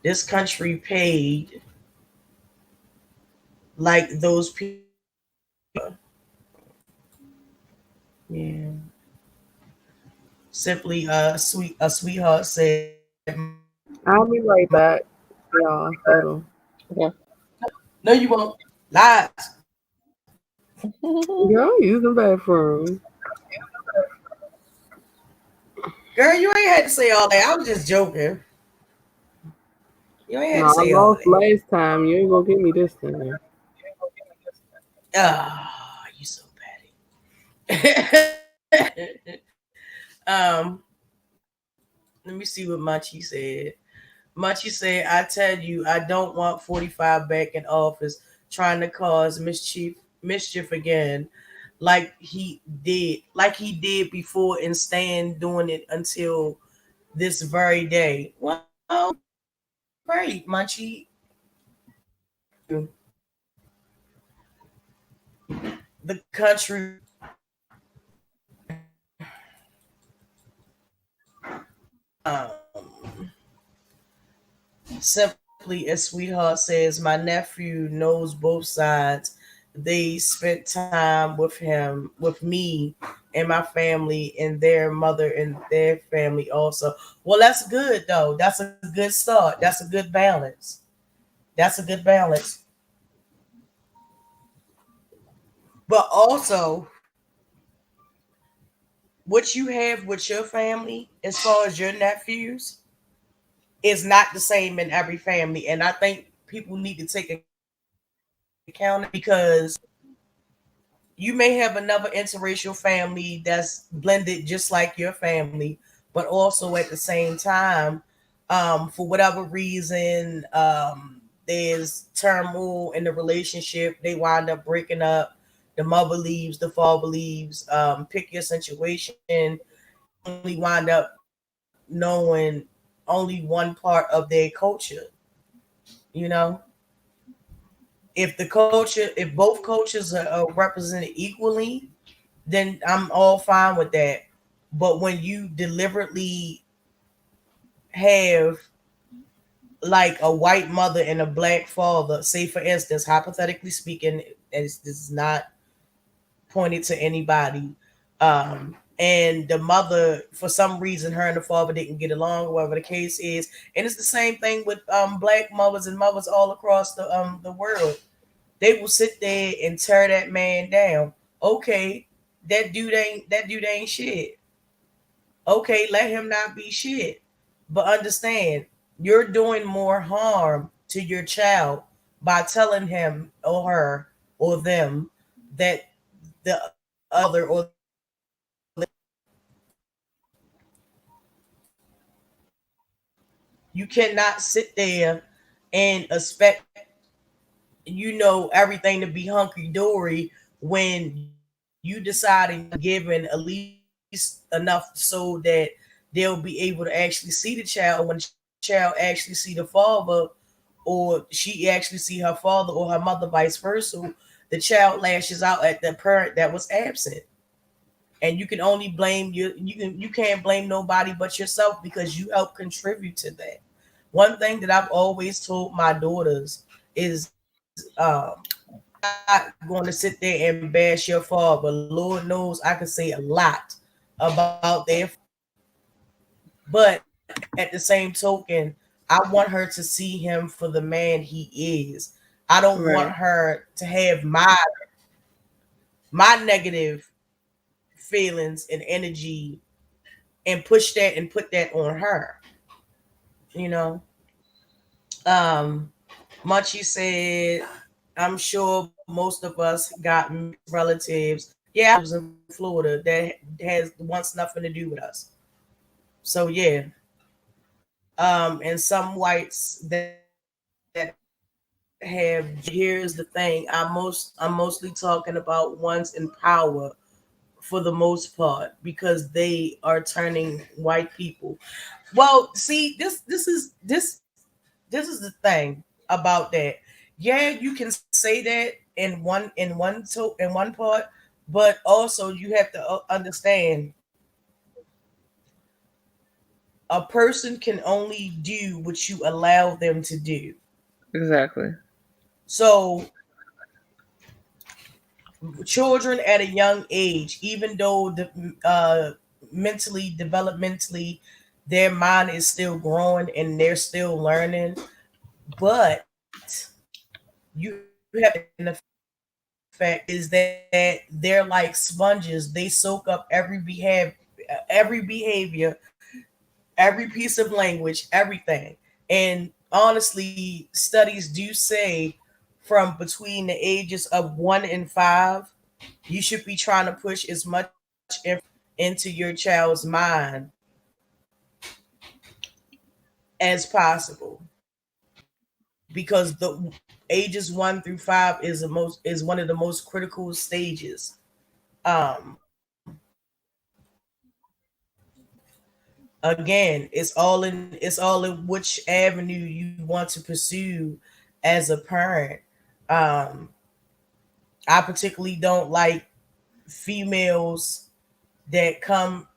S1: This country paid like those people. Yeah. Simply a sweetheart said,
S2: I'll be right back. Y'all, hold on.
S7: Yeah.
S1: no, you won't. Lies.
S2: Girl, use the bathroom.
S1: Girl, you ain't had to say all that. I was just joking. You ain't had
S2: No,
S1: to
S2: I
S1: say all
S2: lost last time. You ain't gonna get me this time.
S1: that. Ah, you so petty. um, Let me see what Machi said. Machi said, I tell you, I don't want 45 back in office trying to cause mischief again, like he did before and stand doing it until this very day. Well, great, Machi. The country um, simply as sweetheart says, my nephew knows both sides. They spent time with him, with me and my family and their mother and their family also. Well, that's good though. That's a good start. That's a good balance. That's a good balance. But also, what you have with your family, as far as your nephews, is not the same in every family. And I think people need to take account because you may have another interracial family that's blended just like your family, but also at the same time, for whatever reason, there's turmoil in the relationship. They wind up breaking up. The mother leaves, the father leaves. Pick your situation. Only wind up knowing only one part of their culture. You know, if both cultures are represented equally, then I'm all fine with that. But when you deliberately have like a white mother and a black father, say for instance, hypothetically speaking, as this is not pointed to anybody, and the mother, for some reason, her and the father didn't get along, whatever the case is, and it's the same thing with black mothers and mothers all across the world. They will sit there and tear that man down. Okay, that dude ain't shit. Okay, let him not be shit. But understand, you're doing more harm to your child by telling him or her or them that the other or you cannot sit there and expect everything to be hunky dory when you deciding given at least enough so that they'll be able to actually see the child. When the child actually see the father, or she actually see her father or her mother, vice versa, the child lashes out at the parent that was absent. And you can only blame you can't blame nobody but yourself because you help contribute to that. One thing that I've always told my daughters is not going to sit there and bash your father. Lord knows I can say a lot about their, but at the same token, I want her to see him for the man he is. I don't want
S11: Right.
S1: her to have my negative feelings and energy and push that and put that on her. You know, um, Munchie said, "I'm sure most of us got mixed relatives. Yeah, I was in Florida that has wants nothing to do with us. So yeah, and some whites that have. Here's the thing. I'm mostly talking about ones in power for the most part because they are turning white people. Well, see, this is the thing about that. Yeah, you can say that in one part, but also you have to understand a person can only do what you allow them to do.
S11: Exactly.
S1: So children at a young age, even though mentally, developmentally, their mind is still growing and they're still learning, but you have to understand the fact is that they're like sponges. They soak up every behavior, every piece of language, everything. And honestly, studies do say from between the ages of 1 and 5, you should be trying to push as much into your child's mind as possible because the ages 1 through 5 is one of the most critical stages. Um, Again, it's all in which avenue you want to pursue as a parent. Um, I particularly don't like females that come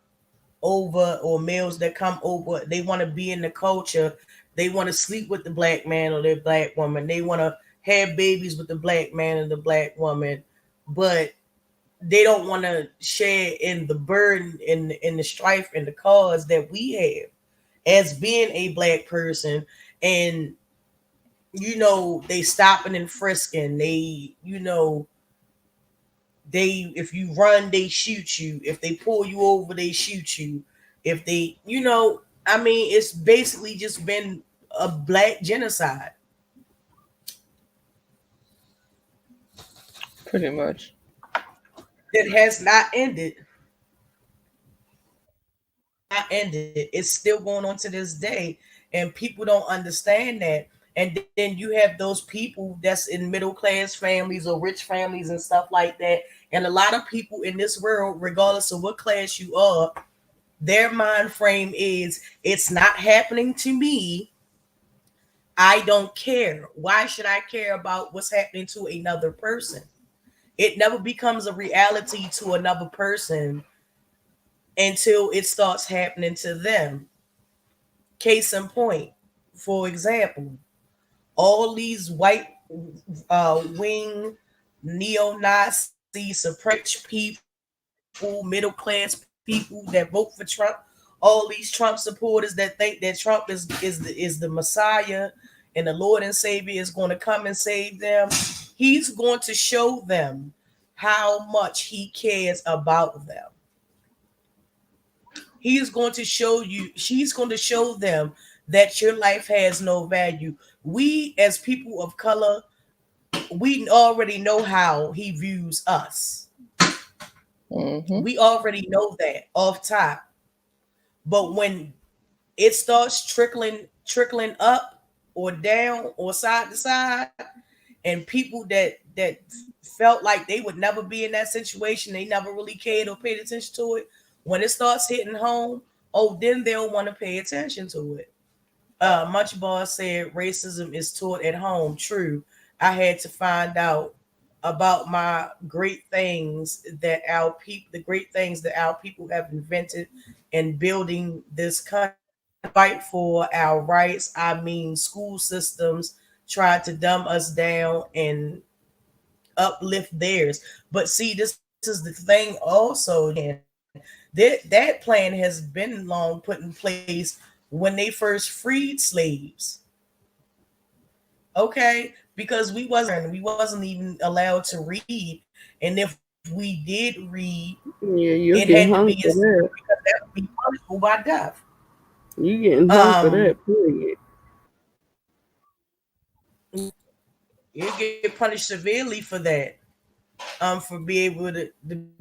S1: over or males that come over. They want to be in the culture. They want to sleep with the black man or the black woman. They want to have babies with the black man and the black woman, but they don't want to share in the burden in the strife and the cause that we have as being a black person. And they stopping and frisking. They if you run, they shoot you. If they pull you over, they shoot you. If I mean, it's basically just been a black genocide
S11: Pretty much.
S1: that has not ended. Not ended. It's still going on to this day, and people don't understand that. And then you have those people that's in middle class families or rich families and stuff like that. And a lot of people in this world, regardless of what class you are, their mind frame is it's not happening to me. I don't care. Why should I care about what's happening to another person? It never becomes a reality to another person until it starts happening to them. Case in point, for example, all these white wing neo-Nazi suppressed people, middle class people that vote for Trump, all these Trump supporters that think that Trump is the Messiah and the Lord and Savior is going to come and save them. He's going to show them how much he cares about them. He's going to show you, she's going to show them that your life has no value. We, as people of color, we already know how he views us.
S11: Mm-hmm.
S1: We already know that off top. But when it starts trickling up or down or side to side, and people that felt like they would never be in that situation, they never really cared or paid attention to it. When it starts hitting home, oh, then they'll want to pay attention to it. Munch Boss said racism is taught at home. True. I had to find out about my great things that our people, the great things that our people have invented in building this country. Fight for our rights. I mean, school systems try to dumb us down and uplift theirs. But see, this is the thing also, that plan has been long put in place when they first freed slaves. Okay, because we wasn't even allowed to read, and if we did read,
S2: Yeah, you're
S1: it
S2: getting
S1: had to
S2: hung
S1: be
S2: for that.
S1: because that would be punishable by death.
S2: You getting hung for
S1: Um,
S2: that, period.
S1: you get punished severely for that. For being able to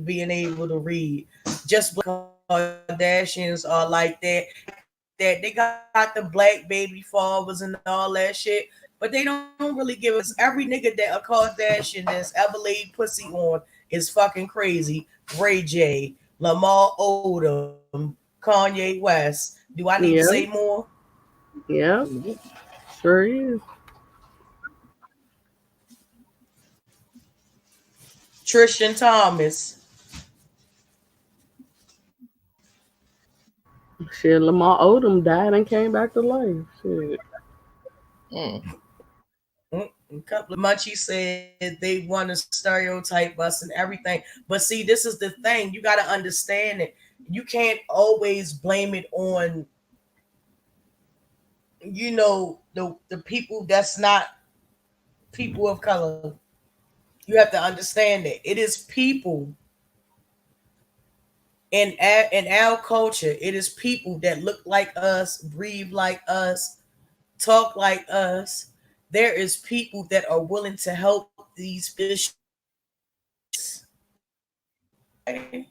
S1: being able to read. Just because Kardashians are like that they got the black baby fathers and all that shit, but they don't really give us every nigga that a Kardashian that's ever laid pussy on is fucking crazy. Ray J, Lamar Odom, Kanye West. Do I need to say
S2: Yeah,
S1: more?
S2: yeah, sure is.
S1: Tristan Thomas.
S2: Shit, Lamar Odom died and came back to life. Shit.
S11: Mm.
S1: A couple of Munchie said they want to stereotype us and everything. But see, this is the thing. You got to understand it. You can't always blame it on, the people that's not people of color. You have to understand that it is people in our culture. It is people that look like us, breathe like us, talk like us. There is people that are willing to help these fish. Okay?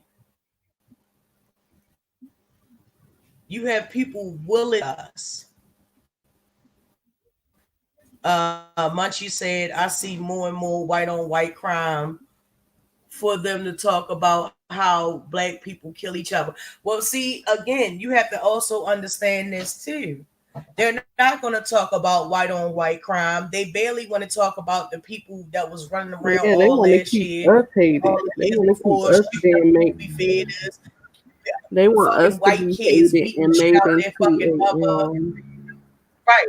S1: You have people willing us. Munchie said, I see more and more white on white crime for them to talk about how black people kill each other. Well, see, again, you have to also understand this too. They're not going to talk about white on white crime. They barely want to talk about the people that was running around
S2: Yeah, they
S1: all
S2: want to
S1: last
S2: keep
S1: year,
S2: us
S1: all
S2: hated.
S1: the
S2: They
S1: years
S2: want to keep
S1: before,
S2: us
S1: shooting up
S2: being made.
S1: movie theaters,
S2: They want
S1: fucking
S2: us to
S1: white
S2: be
S1: kids
S2: hated
S1: beating the
S2: and
S1: shit
S2: made
S1: out of their fucking
S2: into
S1: mother.
S2: a
S1: Right.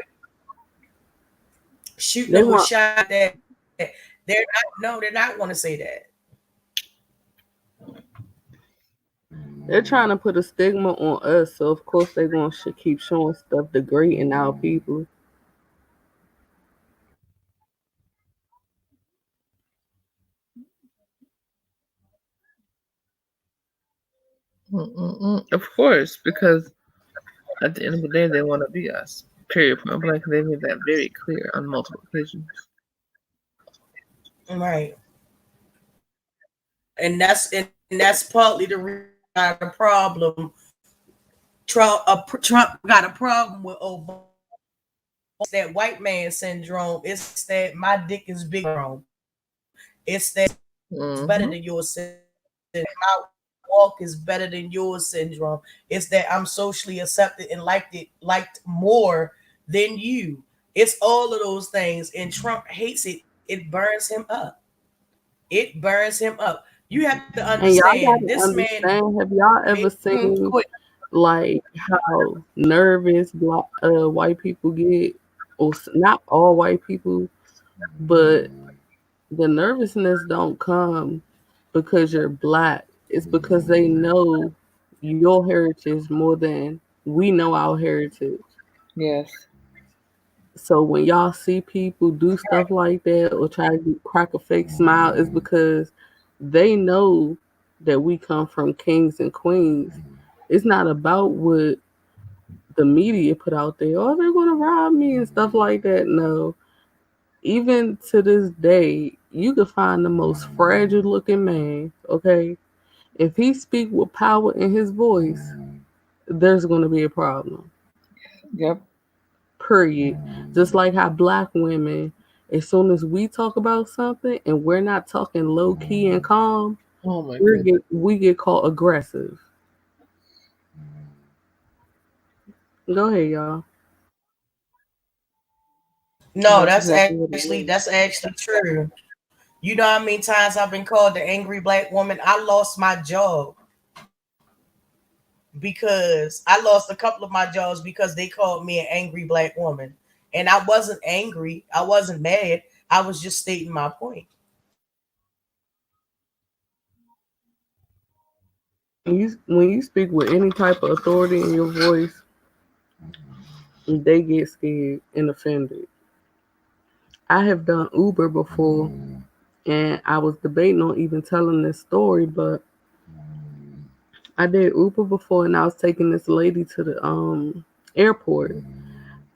S1: Shooting
S2: they
S1: them with
S2: want
S1: shot that they're not, no, they're not going to say that.
S2: they're trying to put a stigma on us, so of course they're gonna keep showing stuff degrading our people.
S11: Mm-mm-mm. Of course, because at the end of the day, they want to be us. Period. Point blank. They made that very clear on multiple occasions.
S1: Right. And that's partly the reason got a problem. Trump got a problem with Obama. It's that white man syndrome. It's that my dick is big syndrome. It's that it's better
S11: Mm-hmm.
S1: than yours syndrome. My walk is better than yours syndrome. It's that I'm socially accepted and liked more than you. It's all of those things, and Trump hates it. It burns him up. It burns him up. You have to
S2: And y'all
S1: understand
S2: gotta
S1: this man.
S2: understand, have y'all ever
S1: Go
S2: seen
S1: ahead.
S2: like how nervous black white people get? Or not all white people, but the nervousness don't come because you're black. It's because they know your heritage more than we know our heritage.
S11: Yes.
S2: So when y'all see people do stuff like that or try to crack a fake smile, it's because they know that we come from kings and queens. It's not about what the media put out there. Oh, they're gonna rob me and stuff like that. No. Even to this day, you can find the most fragile looking man, okay? If he speak with power in his voice, there's gonna be a problem.
S11: Yep.
S2: Period. Just like how black women, as soon as we talk about something and we're not talking low key and calm,
S11: Oh my goodness.
S2: we get called aggressive. Go ahead, y'all.
S1: No,
S11: That's exactly what it
S1: that's
S11: is.
S1: actually true. You know how many times I've been called the angry black woman? I lost my job because I lost a couple of my jobs because they called me an angry black woman. And I wasn't angry. I wasn't mad. I was just stating my point.
S2: When you speak with any type of authority in your voice, they get scared and offended. I have done Uber before, and I was debating on even telling this story, but I did Uber before, and I was taking this lady to the airport.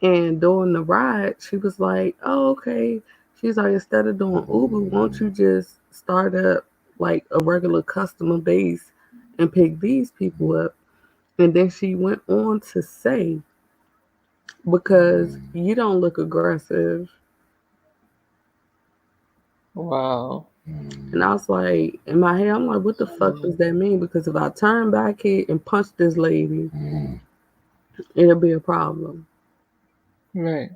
S2: And during the ride, she was like, "Oh, okay." She's like, "Instead of doing Uber, won't you just start up like a regular customer base and pick these people up?" And then she went on to say, "Because you don't look aggressive."
S11: Wow.
S2: And I was like, in my head, I'm like, "What the fuck does that mean?" Because if I turn back here and punch this lady, it'll be a problem.
S11: Right.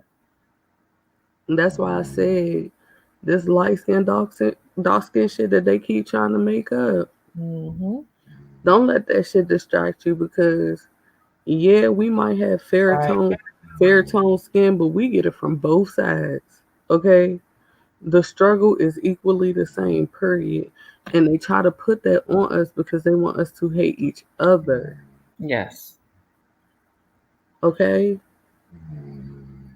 S2: And that's why I said this dark skin shit that they keep trying to make up.
S11: Mm-hmm.
S2: Don't let that shit distract you because yeah, we might have
S1: Right.
S2: fair tone skin, but we get it from both sides. Okay? The struggle is equally the same, period. And they try to put that on us because they want us to hate each other.
S11: Yes.
S2: Okay?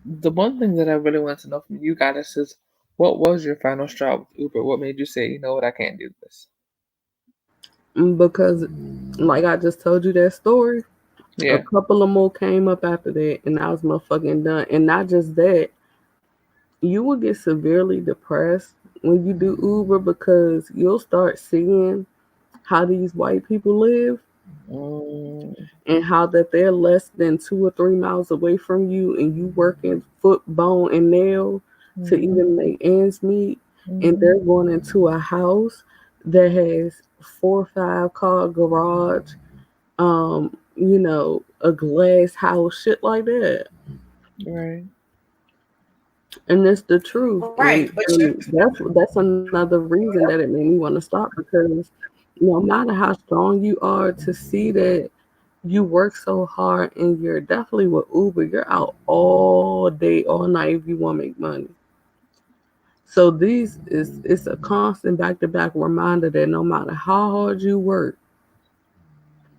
S11: The one thing that I really want to know from you guys is what was your final straw with Uber? What made you say, you know what, I can't do this?
S2: Because like I just told you that story, a
S11: Yeah.
S2: couple of more came up after that and I was motherfucking done. And not just that, you will get severely depressed when you do Uber because you'll start seeing how these white people live
S11: Mm,
S2: and how that they're less than 2 or 3 miles away from you and you working foot, bone, and nail to
S11: mm-hmm.
S2: even make ends meet. And
S11: Mm-hmm.
S2: they're going into a house that has 4 or 5 car garage, a glass house, shit like that.
S11: Right.
S2: And it's the truth.
S1: Right.
S2: And,
S1: But you
S2: and that's another reason that it made me want to stop because no matter how strong you are to see that you work so hard and you're definitely with Uber, you're out all day, all night if you want to make money. So it's a constant back to back reminder that no matter how hard you work,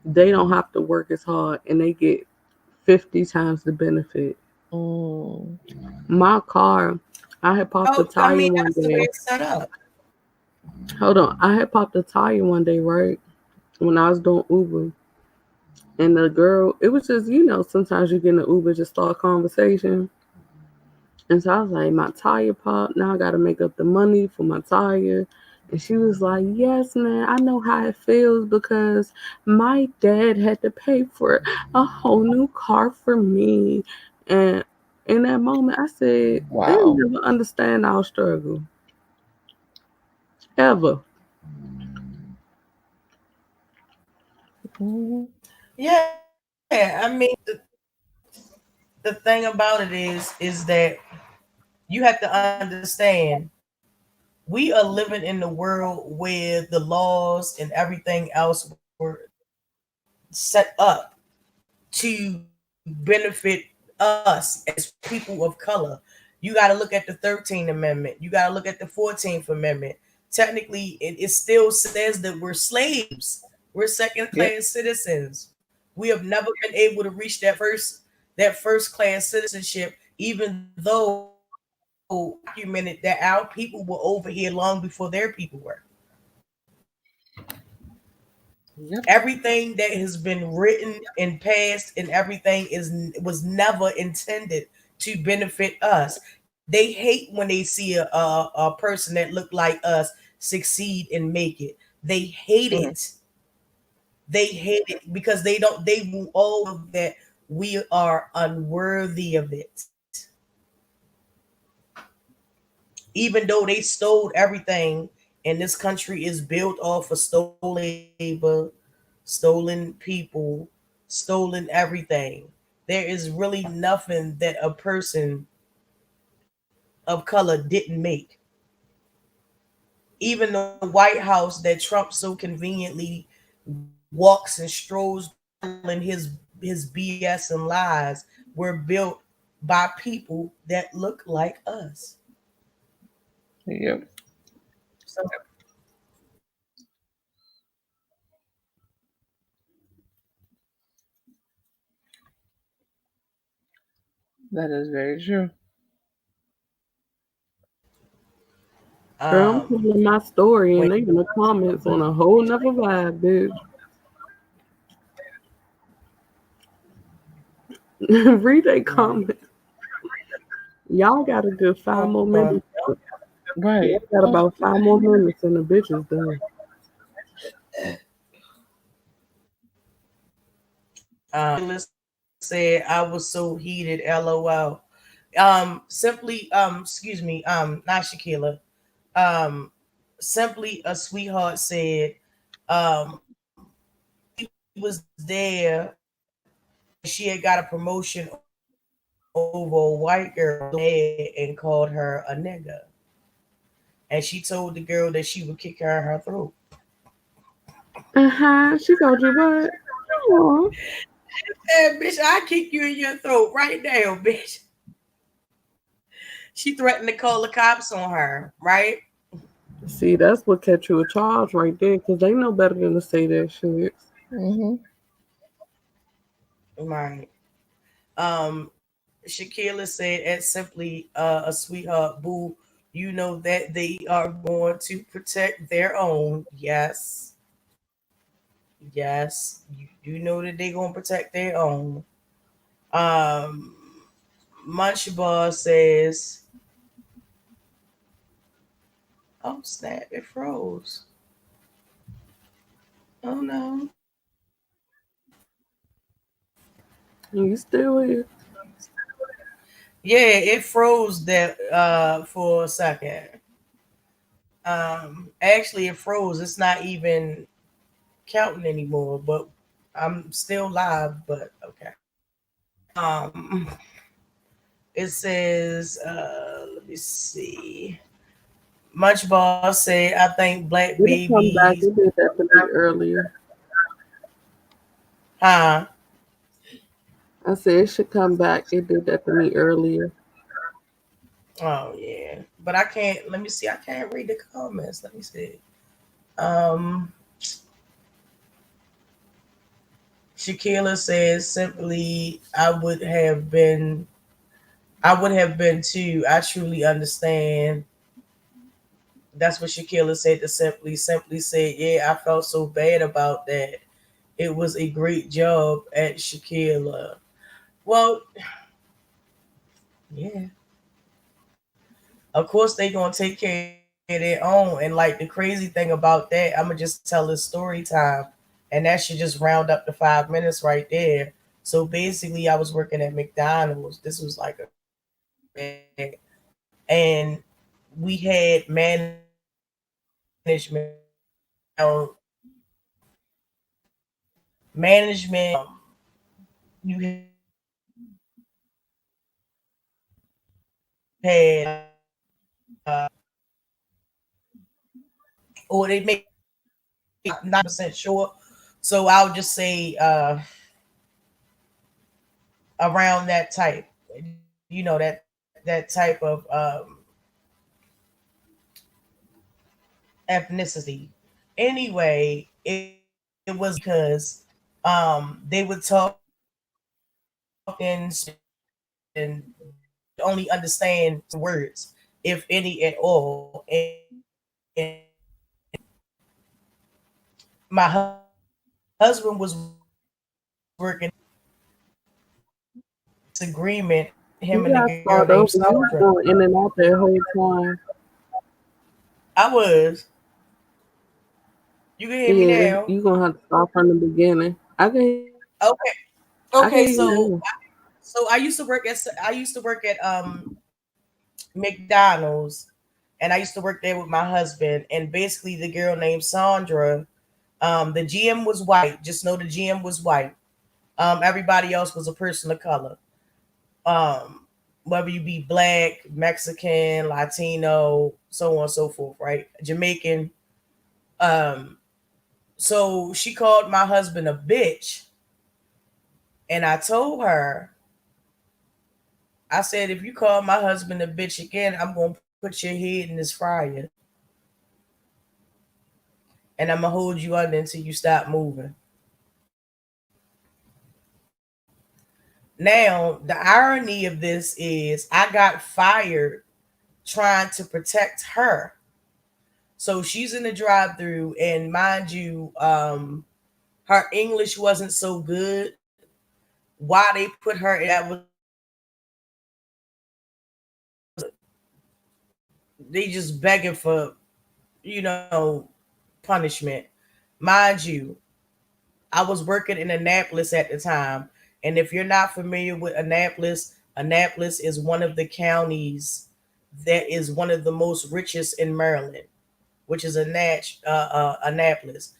S2: they don't have to work as hard and they get 50 times the benefit.
S11: Mm,
S2: My car, I had popped a
S1: oh, I
S2: tire
S1: mean
S2: one
S1: that's the way
S2: day.
S1: it's set up.
S2: Hold on. I had popped a tire one day, right? When I was doing Uber. And the girl, it was just, sometimes you get in an Uber, just start a conversation. And so I was like, my tire popped. Now I got to make up the money for my tire. And she was like, yes, man, I know how it feels because my dad had to pay for a whole new car for me. And in that moment, I said, they'll
S11: wow.
S2: never understand our struggle. Ever.
S11: Mm-hmm.
S1: Yeah. I mean, the thing about it is that you have to understand we are living in the world where the laws and everything else were set up to benefit us as people of color. You got to look at the 13th Amendment. You got to look at the 14th Amendment. Technically, it still says that we're slaves. We're second
S11: Yep.
S1: class citizens. We have never been able to reach that first class citizenship, even though documented that our people were over here long before their people were.
S11: Yep.
S1: Everything that has been written and passed and everything is was never intended to benefit us. They hate when they see a person that look like us succeed and make it. They hate
S11: Mm.
S1: it. They hate it because they will all know that we are unworthy of it. Even though they stole everything, and this country is built off of stolen labor, stolen people, stolen everything. There is really nothing that a person of color didn't make. Even the White House that Trump so conveniently walks and strolls in his BS and lies were built by people that look like us.
S11: Yep.
S1: So
S11: That is very true.
S2: Girl, I'm
S1: um
S2: telling my story
S1: when
S2: and they in the comments on a whole nother vibe, bitch. Read a comment. Y'all got a good 5 more minutes. Yeah,
S11: Right.
S2: I got about 5 more minutes and the bitch is done.
S1: said I was so heated, LOL. Simply, excuse me, not Shakila. Um, simply a sweetheart said, he was there. She had got a promotion over a white girl and called her a nigger. And she told the girl that she would kick her in her throat.
S2: She told you what? Aw.
S1: Hey, bitch, I kick you in your throat right now, bitch. She threatened to call the cops on her, right?
S2: See, that's what catch you a charge right there, because they know better than to say that shit.
S11: Mm-hmm.
S1: Right. Shakila said, "It's simply a sweetheart, boo. You know that they are going to protect their own. Yes, yes, you do know that they're going to protect their own." Um, Munchbar says, "Oh snap! It froze. Oh no."
S2: You still here?
S1: Yeah, it froze that for a second. Actually, it froze. It's not even counting anymore, but I'm still live. But okay. Um, it says, let me see. Munchball say, I think black
S2: It'll come back.
S1: babies,
S2: It did that to me earlier.
S1: huh?
S2: I said it should come back. It did that to me earlier.
S1: Oh yeah, but I can't. Let me see. I can't read the comments. Let me see. Um, Shakila says simply, I would have been too. I truly understand. That's what Shakila said to simply said, yeah, I felt so bad about that. It was a great job at Shakila. Well, yeah. Of course they gonna take care of their own. And like the crazy thing about that, I'm gonna just tell this story time. And that should just round up the 5 minutes right there. So basically I was working at McDonald's. This was like and we had management management you had, or they made 9% sure. So I'll just say around that type, that type of ethnicity. Anyway, it was because they would talk and only understand words, if any at all. And my husband was working disagreement, him
S2: You
S1: and a
S2: got
S1: girl
S2: start
S1: named
S2: over. You was
S1: Sandra.
S2: going in and out that whole time.
S1: I was. You can hear me
S2: Yeah,
S1: now.
S2: you gonna have to start from the beginning.
S1: Okay.
S2: I can
S1: Okay.
S2: hear you now.
S1: So I used to work at McDonald's, and I used to work there with my husband. And basically, the girl named Sandra, the GM was white. Just know the GM was white. Everybody else was a person of color. Um, Whether you be black, Mexican, Latino, so on and so forth, right? Jamaican. Um, so she called my husband a bitch, and I told her, I said, if you call my husband a bitch again, I'm gonna put your head in this fryer, and I'm gonna hold you under until you stop moving. Now, the irony of this is I got fired trying to protect her. So she's in the drive through, and mind you, her English wasn't so good. Why they put her in that was they just begging for, you know, punishment. Mind you, I was working in Annapolis at the time. And if you're not familiar with Annapolis, Annapolis is one of the counties that is one of the most richest in Maryland, which is Annapolis.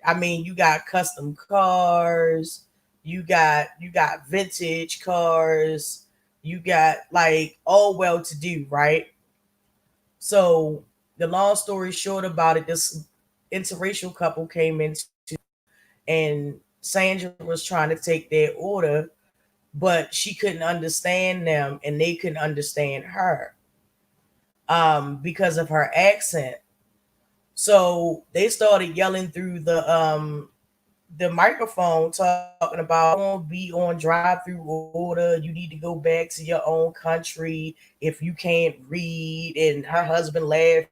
S1: I mean, you got custom cars, you got vintage cars, you got like all well to do, right? So the long story short about it, this interracial couple came into, and Sandra was trying to take their order, but she couldn't understand them and they couldn't understand her because of her accent. So they started yelling through the microphone talking about don't be on drive-through order. You need to go back to your own country if you can't read. And her husband laughing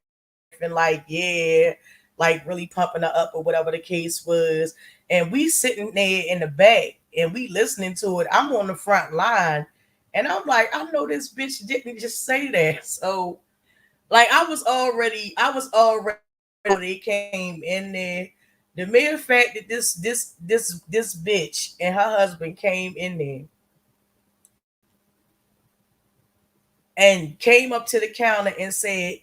S1: like, yeah, like really pumping her up or whatever the case was. And we sitting there in the back and we listening to it. I'm on the front line and I'm like, I know this bitch didn't just say that. So like I was already when they came in there. The mere fact that this bitch and her husband came in there and came up to the counter and said,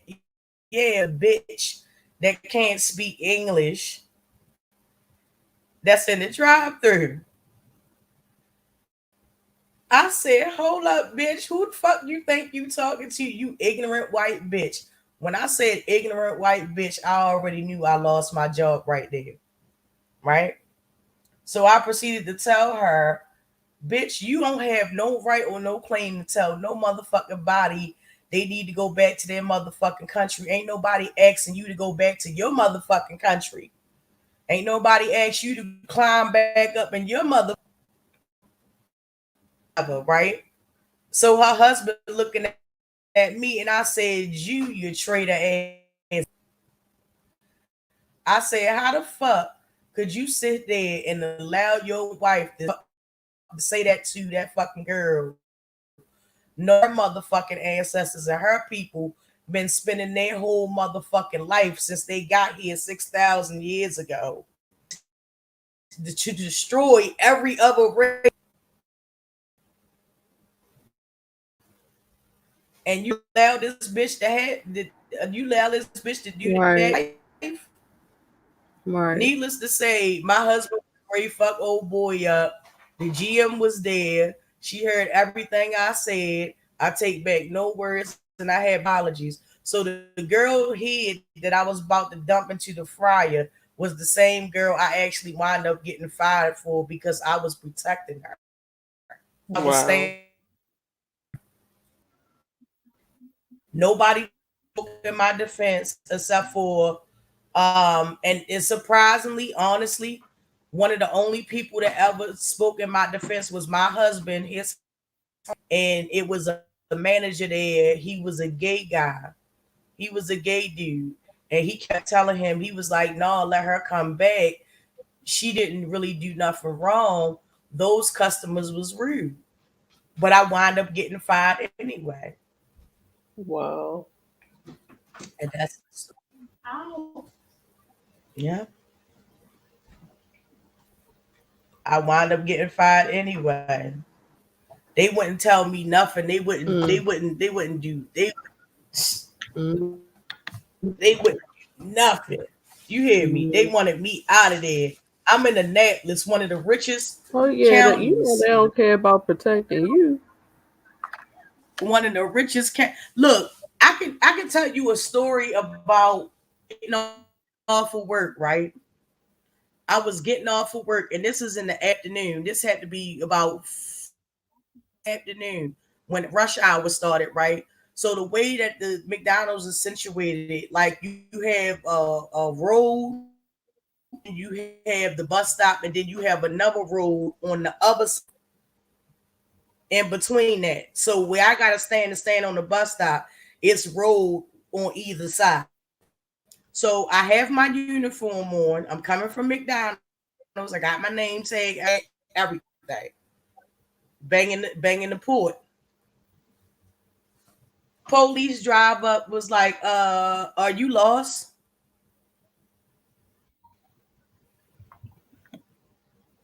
S1: "Yeah, bitch that can't speak English that's in the drive-through." I said, "Hold up, bitch. Who the fuck you think you talking to? You ignorant white bitch." When I said ignorant white bitch, I already knew I lost my job right there, right? So I proceeded to tell her, bitch, you don't have no right or no claim to tell no motherfucking body they need to go back to their motherfucking country. Ain't nobody asking you to go back to your motherfucking country. Ain't nobody asked you to climb back up in your mother, right? So her husband looking at me and I said, you traitor ass. I said, how the fuck could you sit there and allow your wife to say that to that fucking girl? No, her motherfucking ancestors and her people been spending their whole motherfucking life since they got here 6,000 years ago to destroy every other race. And you allow this bitch to you allow this bitch to do
S2: Right,
S1: that life.
S2: right.
S1: Needless to say, my husband straight fuck old boy up. The GM was there. She heard everything I said. I take back no words and I had apologies. So the girl head that I was about to dump into the fryer was the same girl I actually wound up getting fired for because I was protecting her. I was
S11: Wow.
S1: staying. Nobody spoke in my defense except for and surprisingly, honestly, one of the only people that ever spoke in my defense was my husband, his and it was a manager there. He was a gay guy. He was a gay dude. And he kept telling him, he was like, no, let her come back. She didn't really do nothing wrong. Those customers was rude. But I wound up getting fired anyway.
S11: Wow.
S1: And that's yeah. I wound up getting fired anyway. They wouldn't tell me nothing. They wouldn't do
S2: Mm.
S1: they wouldn't do nothing. You hear me? They
S2: Mm.
S1: wanted me out of there. I'm in Annapolis, one of the richest
S2: Oh yeah, that you know
S1: counties.
S2: they don't care about protecting you.
S1: One of the richest look, I can tell you a story about getting off of work, right? I was getting off of work, and this is in the afternoon. This had to be about afternoon when rush hour started, right? So the way that the McDonald's is situated, like you have a road, and you have the bus stop, and then you have another road on the other side in between that. So where I gotta stand on the bus stop, it's road on either side. So I have my uniform on. I'm coming from McDonald's. I got my name tag, everything. Banging the port. Police drive up was like, are you lost?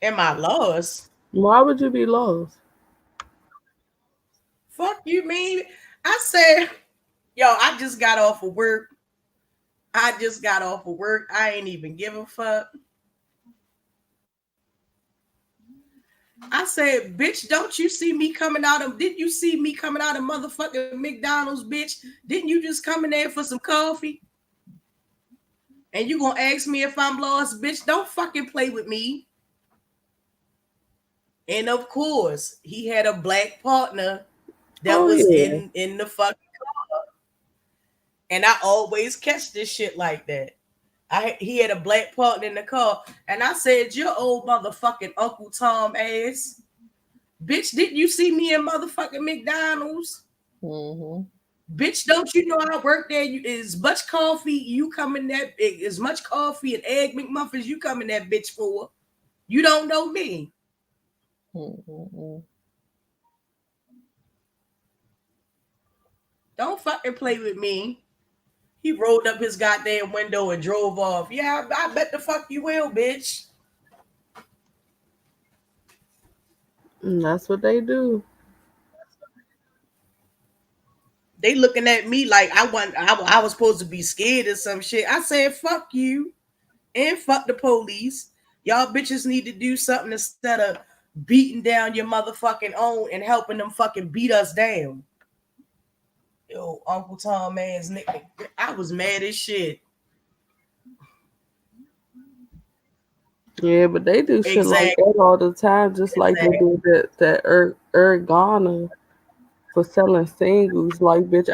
S1: Am I lost?
S2: Why would you be lost?
S1: Fuck you, mean? I said, yo, I just got off of work. I just got off of work. I ain't even give a fuck. I said, bitch, don't you see me coming out of, didn't you see me coming out of motherfucking McDonald's, bitch? Didn't you just come in there for some coffee? And you gonna ask me if I'm lost, bitch? Don't fucking play with me. And of course, he had a black partner that
S2: Oh
S1: was
S2: yeah.
S1: in the fucking, and I always catch this shit like that. He had a black partner in the car, and I said, "Your old motherfucking Uncle Tom ass, bitch! Didn't you see me in motherfucking McDonald's?
S11: Mm-hmm.
S1: Bitch, don't you know I work there? As much coffee you come in that, as much coffee and egg McMuffins you come in that bitch for. You don't know me.
S11: Mm-hmm.
S1: Don't fucking play with me." He rolled up his goddamn window and drove off. Yeah, I bet the fuck you will, bitch.
S2: And that's what they do.
S1: They looking at me like I was supposed to be scared or some shit. I said, fuck you and fuck the police. Y'all bitches need to do something instead of beating down your motherfucking own and helping them fucking beat us down. Yo, Uncle Tom ass nigga. I was mad as shit.
S2: Yeah, but they do shit like
S1: Exactly.
S2: that all the time, just like they
S1: Exactly.
S2: did that Ghana for selling singles. Like, bitch,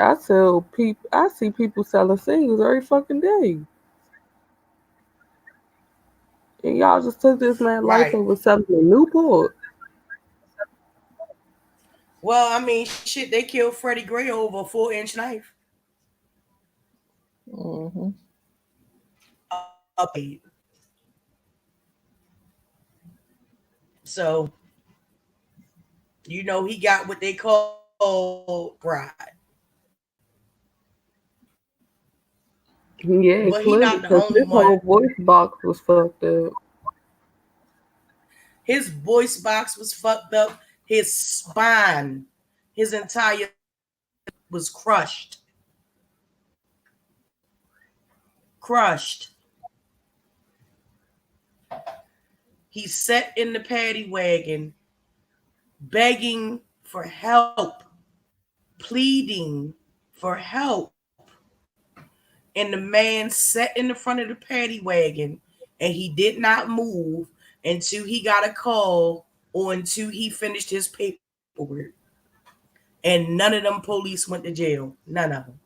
S2: I see people selling singles every fucking day. And y'all just took this man life
S1: Right.
S2: over selling a Newport.
S1: Well, I mean, shit, they killed Freddie Gray over a 4-inch knife.
S11: Mm-hmm.
S1: Okay. So, he got what they call pride.
S2: Yeah,
S1: But he
S2: clearly,
S1: not the
S2: because
S1: only
S2: his
S1: one.
S2: whole voice box was fucked up.
S1: His voice box was fucked up. His spine, his entire was crushed. Crushed. He sat in the paddy wagon begging for help, pleading for for help. And the man sat in the front of the paddy wagon and he did not move until he got a call or until he finished his paperwork. And none of them police went to jail. None of them.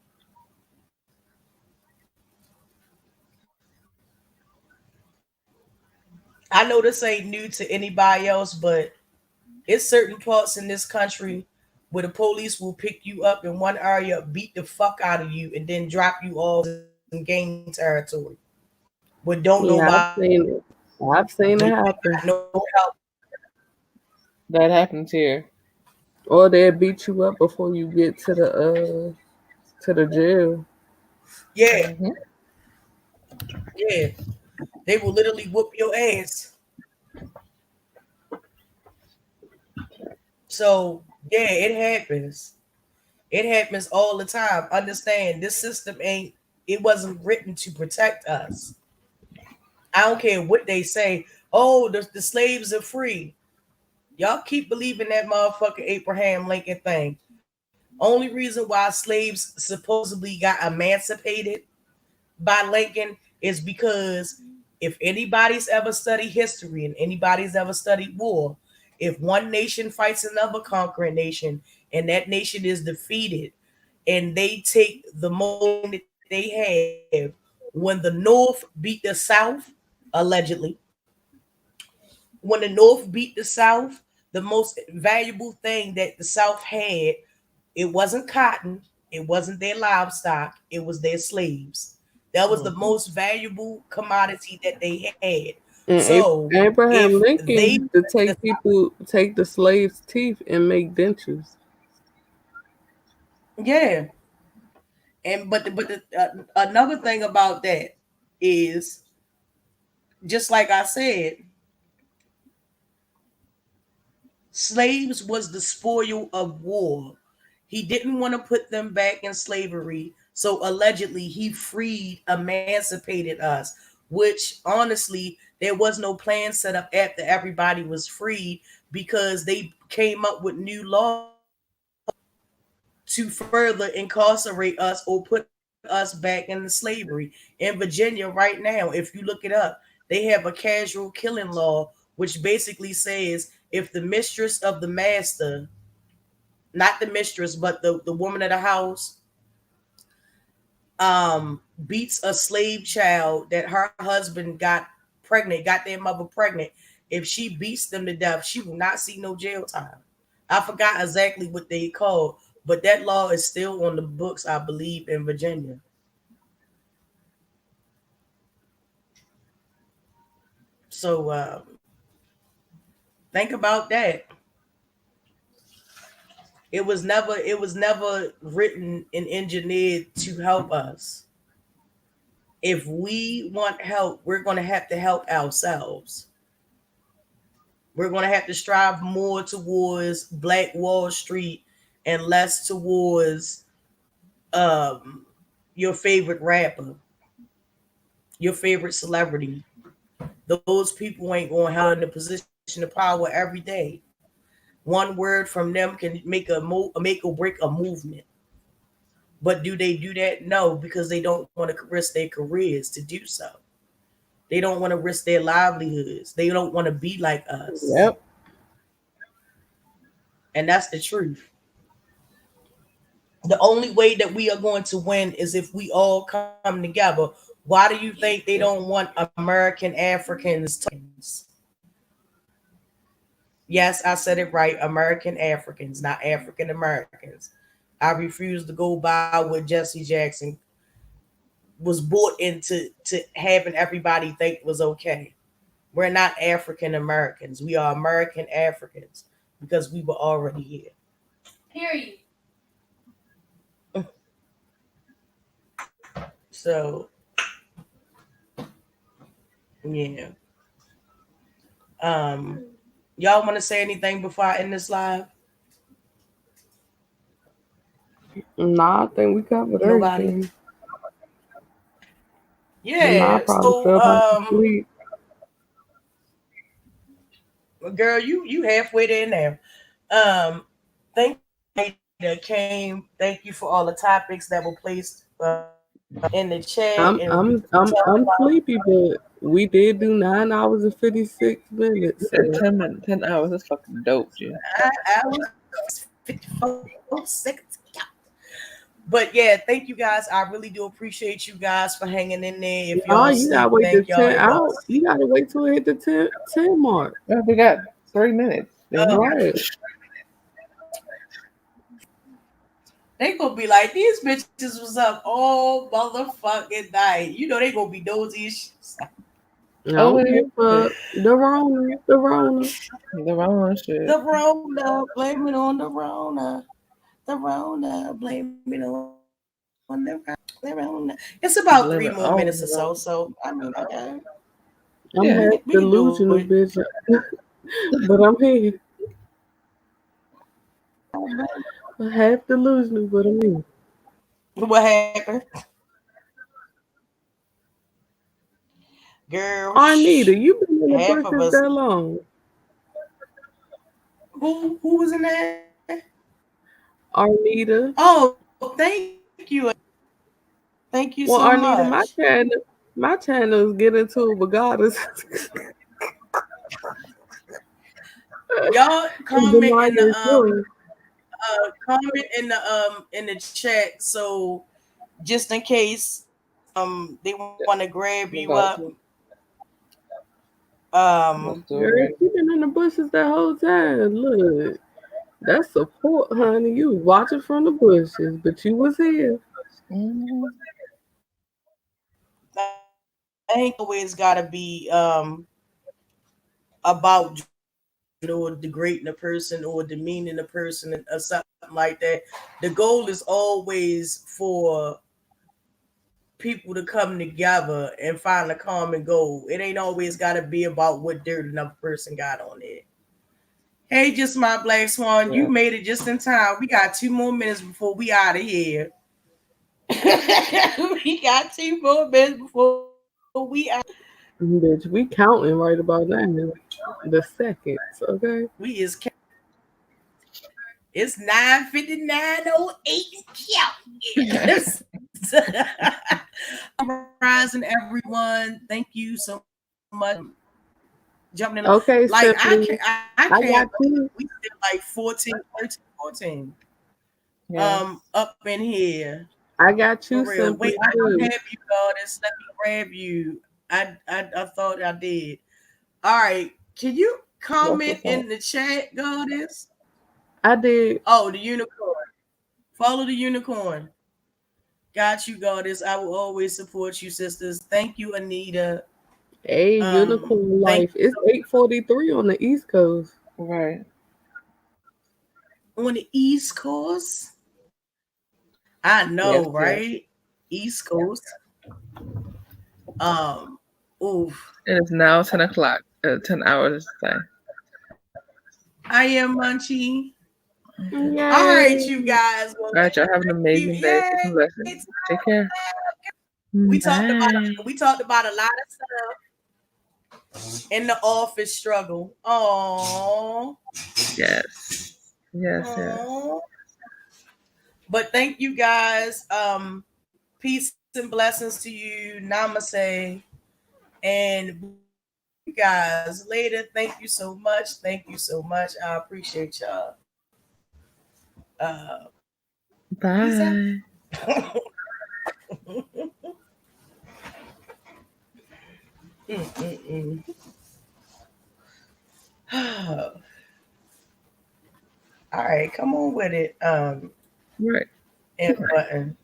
S1: I know this ain't new to anybody else, but it's certain parts in this country where the police will pick you up in one area, beat the fuck out of you, and then drop you off in gang territory. But don't nobody,
S2: Yeah, I've seen it. I've
S1: but
S2: seen
S1: you
S2: it
S1: ain't
S2: happen.
S1: got no help.
S11: That happens here.
S2: Or they'll beat you up before you get to the jail.
S1: Yeah,
S11: Hmm.
S1: yeah. They will literally whoop your ass. So yeah, it happens. It happens all the time. Understand this system ain't it wasn't written to protect us. I don't care what they say. Oh, the slaves are free. Y'all keep believing that motherfucking Abraham Lincoln thing. Only reason why slaves supposedly got emancipated by Lincoln is because if anybody's ever studied history and anybody's ever studied war, if one nation fights another conquering nation and that nation is defeated and they take the most that they have, when the North beat the South, allegedly, when the North beat the South, the most valuable thing that the South had, it wasn't cotton, it wasn't their livestock, it was their slaves. That was the
S11: Hmm.
S1: most valuable commodity that they had.
S2: And
S1: So
S2: Abraham
S1: if
S2: Lincoln
S1: they
S2: used to
S1: the
S2: take the slaves' teeth and make dentures.
S1: yeah, and another thing about that is just like I said, slaves was the spoil of war. He didn't want to put them back in slavery. So allegedly, he freed, emancipated us, which honestly, there was no plan set up after everybody was freed because they came up with new laws to further incarcerate us or put us back into slavery. In Virginia, right now, if you look it up, they have a casual killing law, which basically says if the mistress of the master, not the mistress, but the woman of the house, beats a slave child that her husband got pregnant, got their mother pregnant, if she beats them to death, she will not see no jail time. I forgot exactly what they called, but that law is still on the books, I believe, in Virginia. So think about that. It was never written and engineered to help us. If we want help, we're going to have to help ourselves. We're going to have to strive more towards Black Wall Street and less towards um, your favorite rapper, your favorite celebrity. Those people ain't going to held in a position of power every day. One word from them can make or break a movement. But do they do that? No, because they don't want to risk their careers to do so. They don't want to risk their livelihoods. They don't want to be like us.
S2: Yep.
S1: And that's the truth. The only way that we are going to win is if we all come together. Why do you think they don't want American Africans to? Yes, I said it right. American Africans, not African Americans. I refuse to go by what Jesse Jackson was bought into to having everybody think was okay. We're not African Americans. We are American Africans because we were already here. Period. So yeah. Um, y'all want to say anything before I end this live?
S2: Nah, I think we covered
S1: Nobody.
S2: everything. And I
S1: Yeah.
S2: probably
S1: So
S2: fell back to sleep.
S1: girl, you halfway there now. Um, thank you that came. Thank you for all the topics that were placed in the chat,
S2: I'm
S1: and we
S2: I'm I'm
S1: talked
S2: I'm
S1: about.
S2: sleepy, but we did do 9 hours and 56 minutes.
S11: That
S2: So
S11: 10 hours is fucking dope, G.
S1: I was 54 seconds. Yeah. But yeah, thank you guys. I really do appreciate you guys for hanging in there. If
S2: no,
S1: y'all
S2: you gotta
S1: sleep,
S2: wait to
S1: thank y'all.
S2: 10
S1: If y'all
S2: out. You gotta wait till it hit the 10 mark.
S11: Well, we got 3 minutes. Then we got
S2: Right.
S1: they gonna be like, these bitches was up all motherfucking night. You know they gonna be nosy as shit.
S2: I
S11: oh
S2: don't give
S11: yeah,
S2: a fuck. The Rona. The Rona.
S11: the wrong shit.
S1: The Rona, blame it on the Rona. The Rona, blame it on the Rona. It's about 3
S11: Blame
S1: more
S11: it
S1: minutes or
S11: on the
S1: so.
S11: wrong.
S1: So I mean, okay,
S2: I'm
S11: Yeah.
S2: half
S1: we can do
S2: delusional,
S1: it.
S2: bitch. But I'm here. I'm half delusional, but I'm here.
S1: What happened, girl?
S2: Arnita, you been in the
S1: Half of
S2: bushes
S1: us.
S2: that long.
S1: Who was in there?
S2: Arnita.
S1: Oh, thank you. Thank you so
S2: Well, Arnita,
S1: much.
S2: my channel is getting to it, but God is
S1: Y'all
S2: the
S1: comment
S2: night
S1: in the
S2: is yours.
S1: in the chat. So just in case they want to grab
S11: We
S1: you
S11: about
S1: up.
S11: to. Let's
S1: Um
S11: do it
S2: Girl,
S11: right.
S2: you been in the bushes that whole time. Look, that's support, honey. You was watching from the bushes, but you was here.
S11: Mm-hmm.
S1: ain't always gotta be about or degrading a person or demeaning a person or something like that. The goal is always for people to come together and find a common goal. It ain't always gotta be about what dirt another person got on it. Hey, just my black swan, you
S11: Yeah.
S1: made it just in time. We got 2 more minutes before we out of here. We got 2 more minutes before we out.
S2: Bitch, we counting right about now. The seconds, okay?
S1: We is it's 9:59:08 counting. Rising everyone. Thank you so much jumping in.
S2: Okay,
S1: Like
S2: simply.
S1: I
S2: I
S1: can't
S2: got
S1: believe
S2: you.
S1: we did like 14, 13, 14
S11: Yeah.
S1: up in here.
S2: I got
S1: For
S2: you
S1: real.
S2: simply
S1: Wait, I don't
S2: too.
S1: have you, goddess. Let me grab you. I thought I did. All right. Can you
S11: That's
S1: comment
S11: what's up.
S1: in the chat, goddess?
S2: I did.
S1: Oh, the unicorn. Follow the unicorn. Got you, goddess. I will always support you, sisters. Thank you, Anita.
S2: Hey, unicorn
S1: Thank
S2: life.
S1: you
S2: It's
S1: so
S2: 8:43 on the East Coast.
S11: Right.
S1: on the East Coast. I
S11: Yes,
S1: know,
S11: yes.
S1: right? East Coast. Um, oof.
S11: And it's now 10 o'clock. 10 hours today.
S1: I am Munchie. All right,
S2: Yay.
S1: you guys. Well,
S11: All right, y'all have an
S1: thank you.
S11: amazing day. Peace
S1: Yay!
S11: and blessings.
S1: It's
S11: Take care.
S1: we talked about
S11: Bye.
S1: we talked about a lot of stuff in the office struggle. Oh,
S11: Yes. Yes, yes.
S1: but thank you guys. Peace and blessings to you. Namaste. And you guys later. Thank you so much. Thank you so much. I appreciate y'all. Peace out.
S11: Bye.
S1: All right, come on with it.
S11: Right.
S1: And button.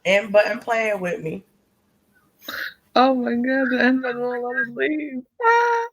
S1: And button playing with me.
S11: Oh my god, the end button won't let us leave. Ah.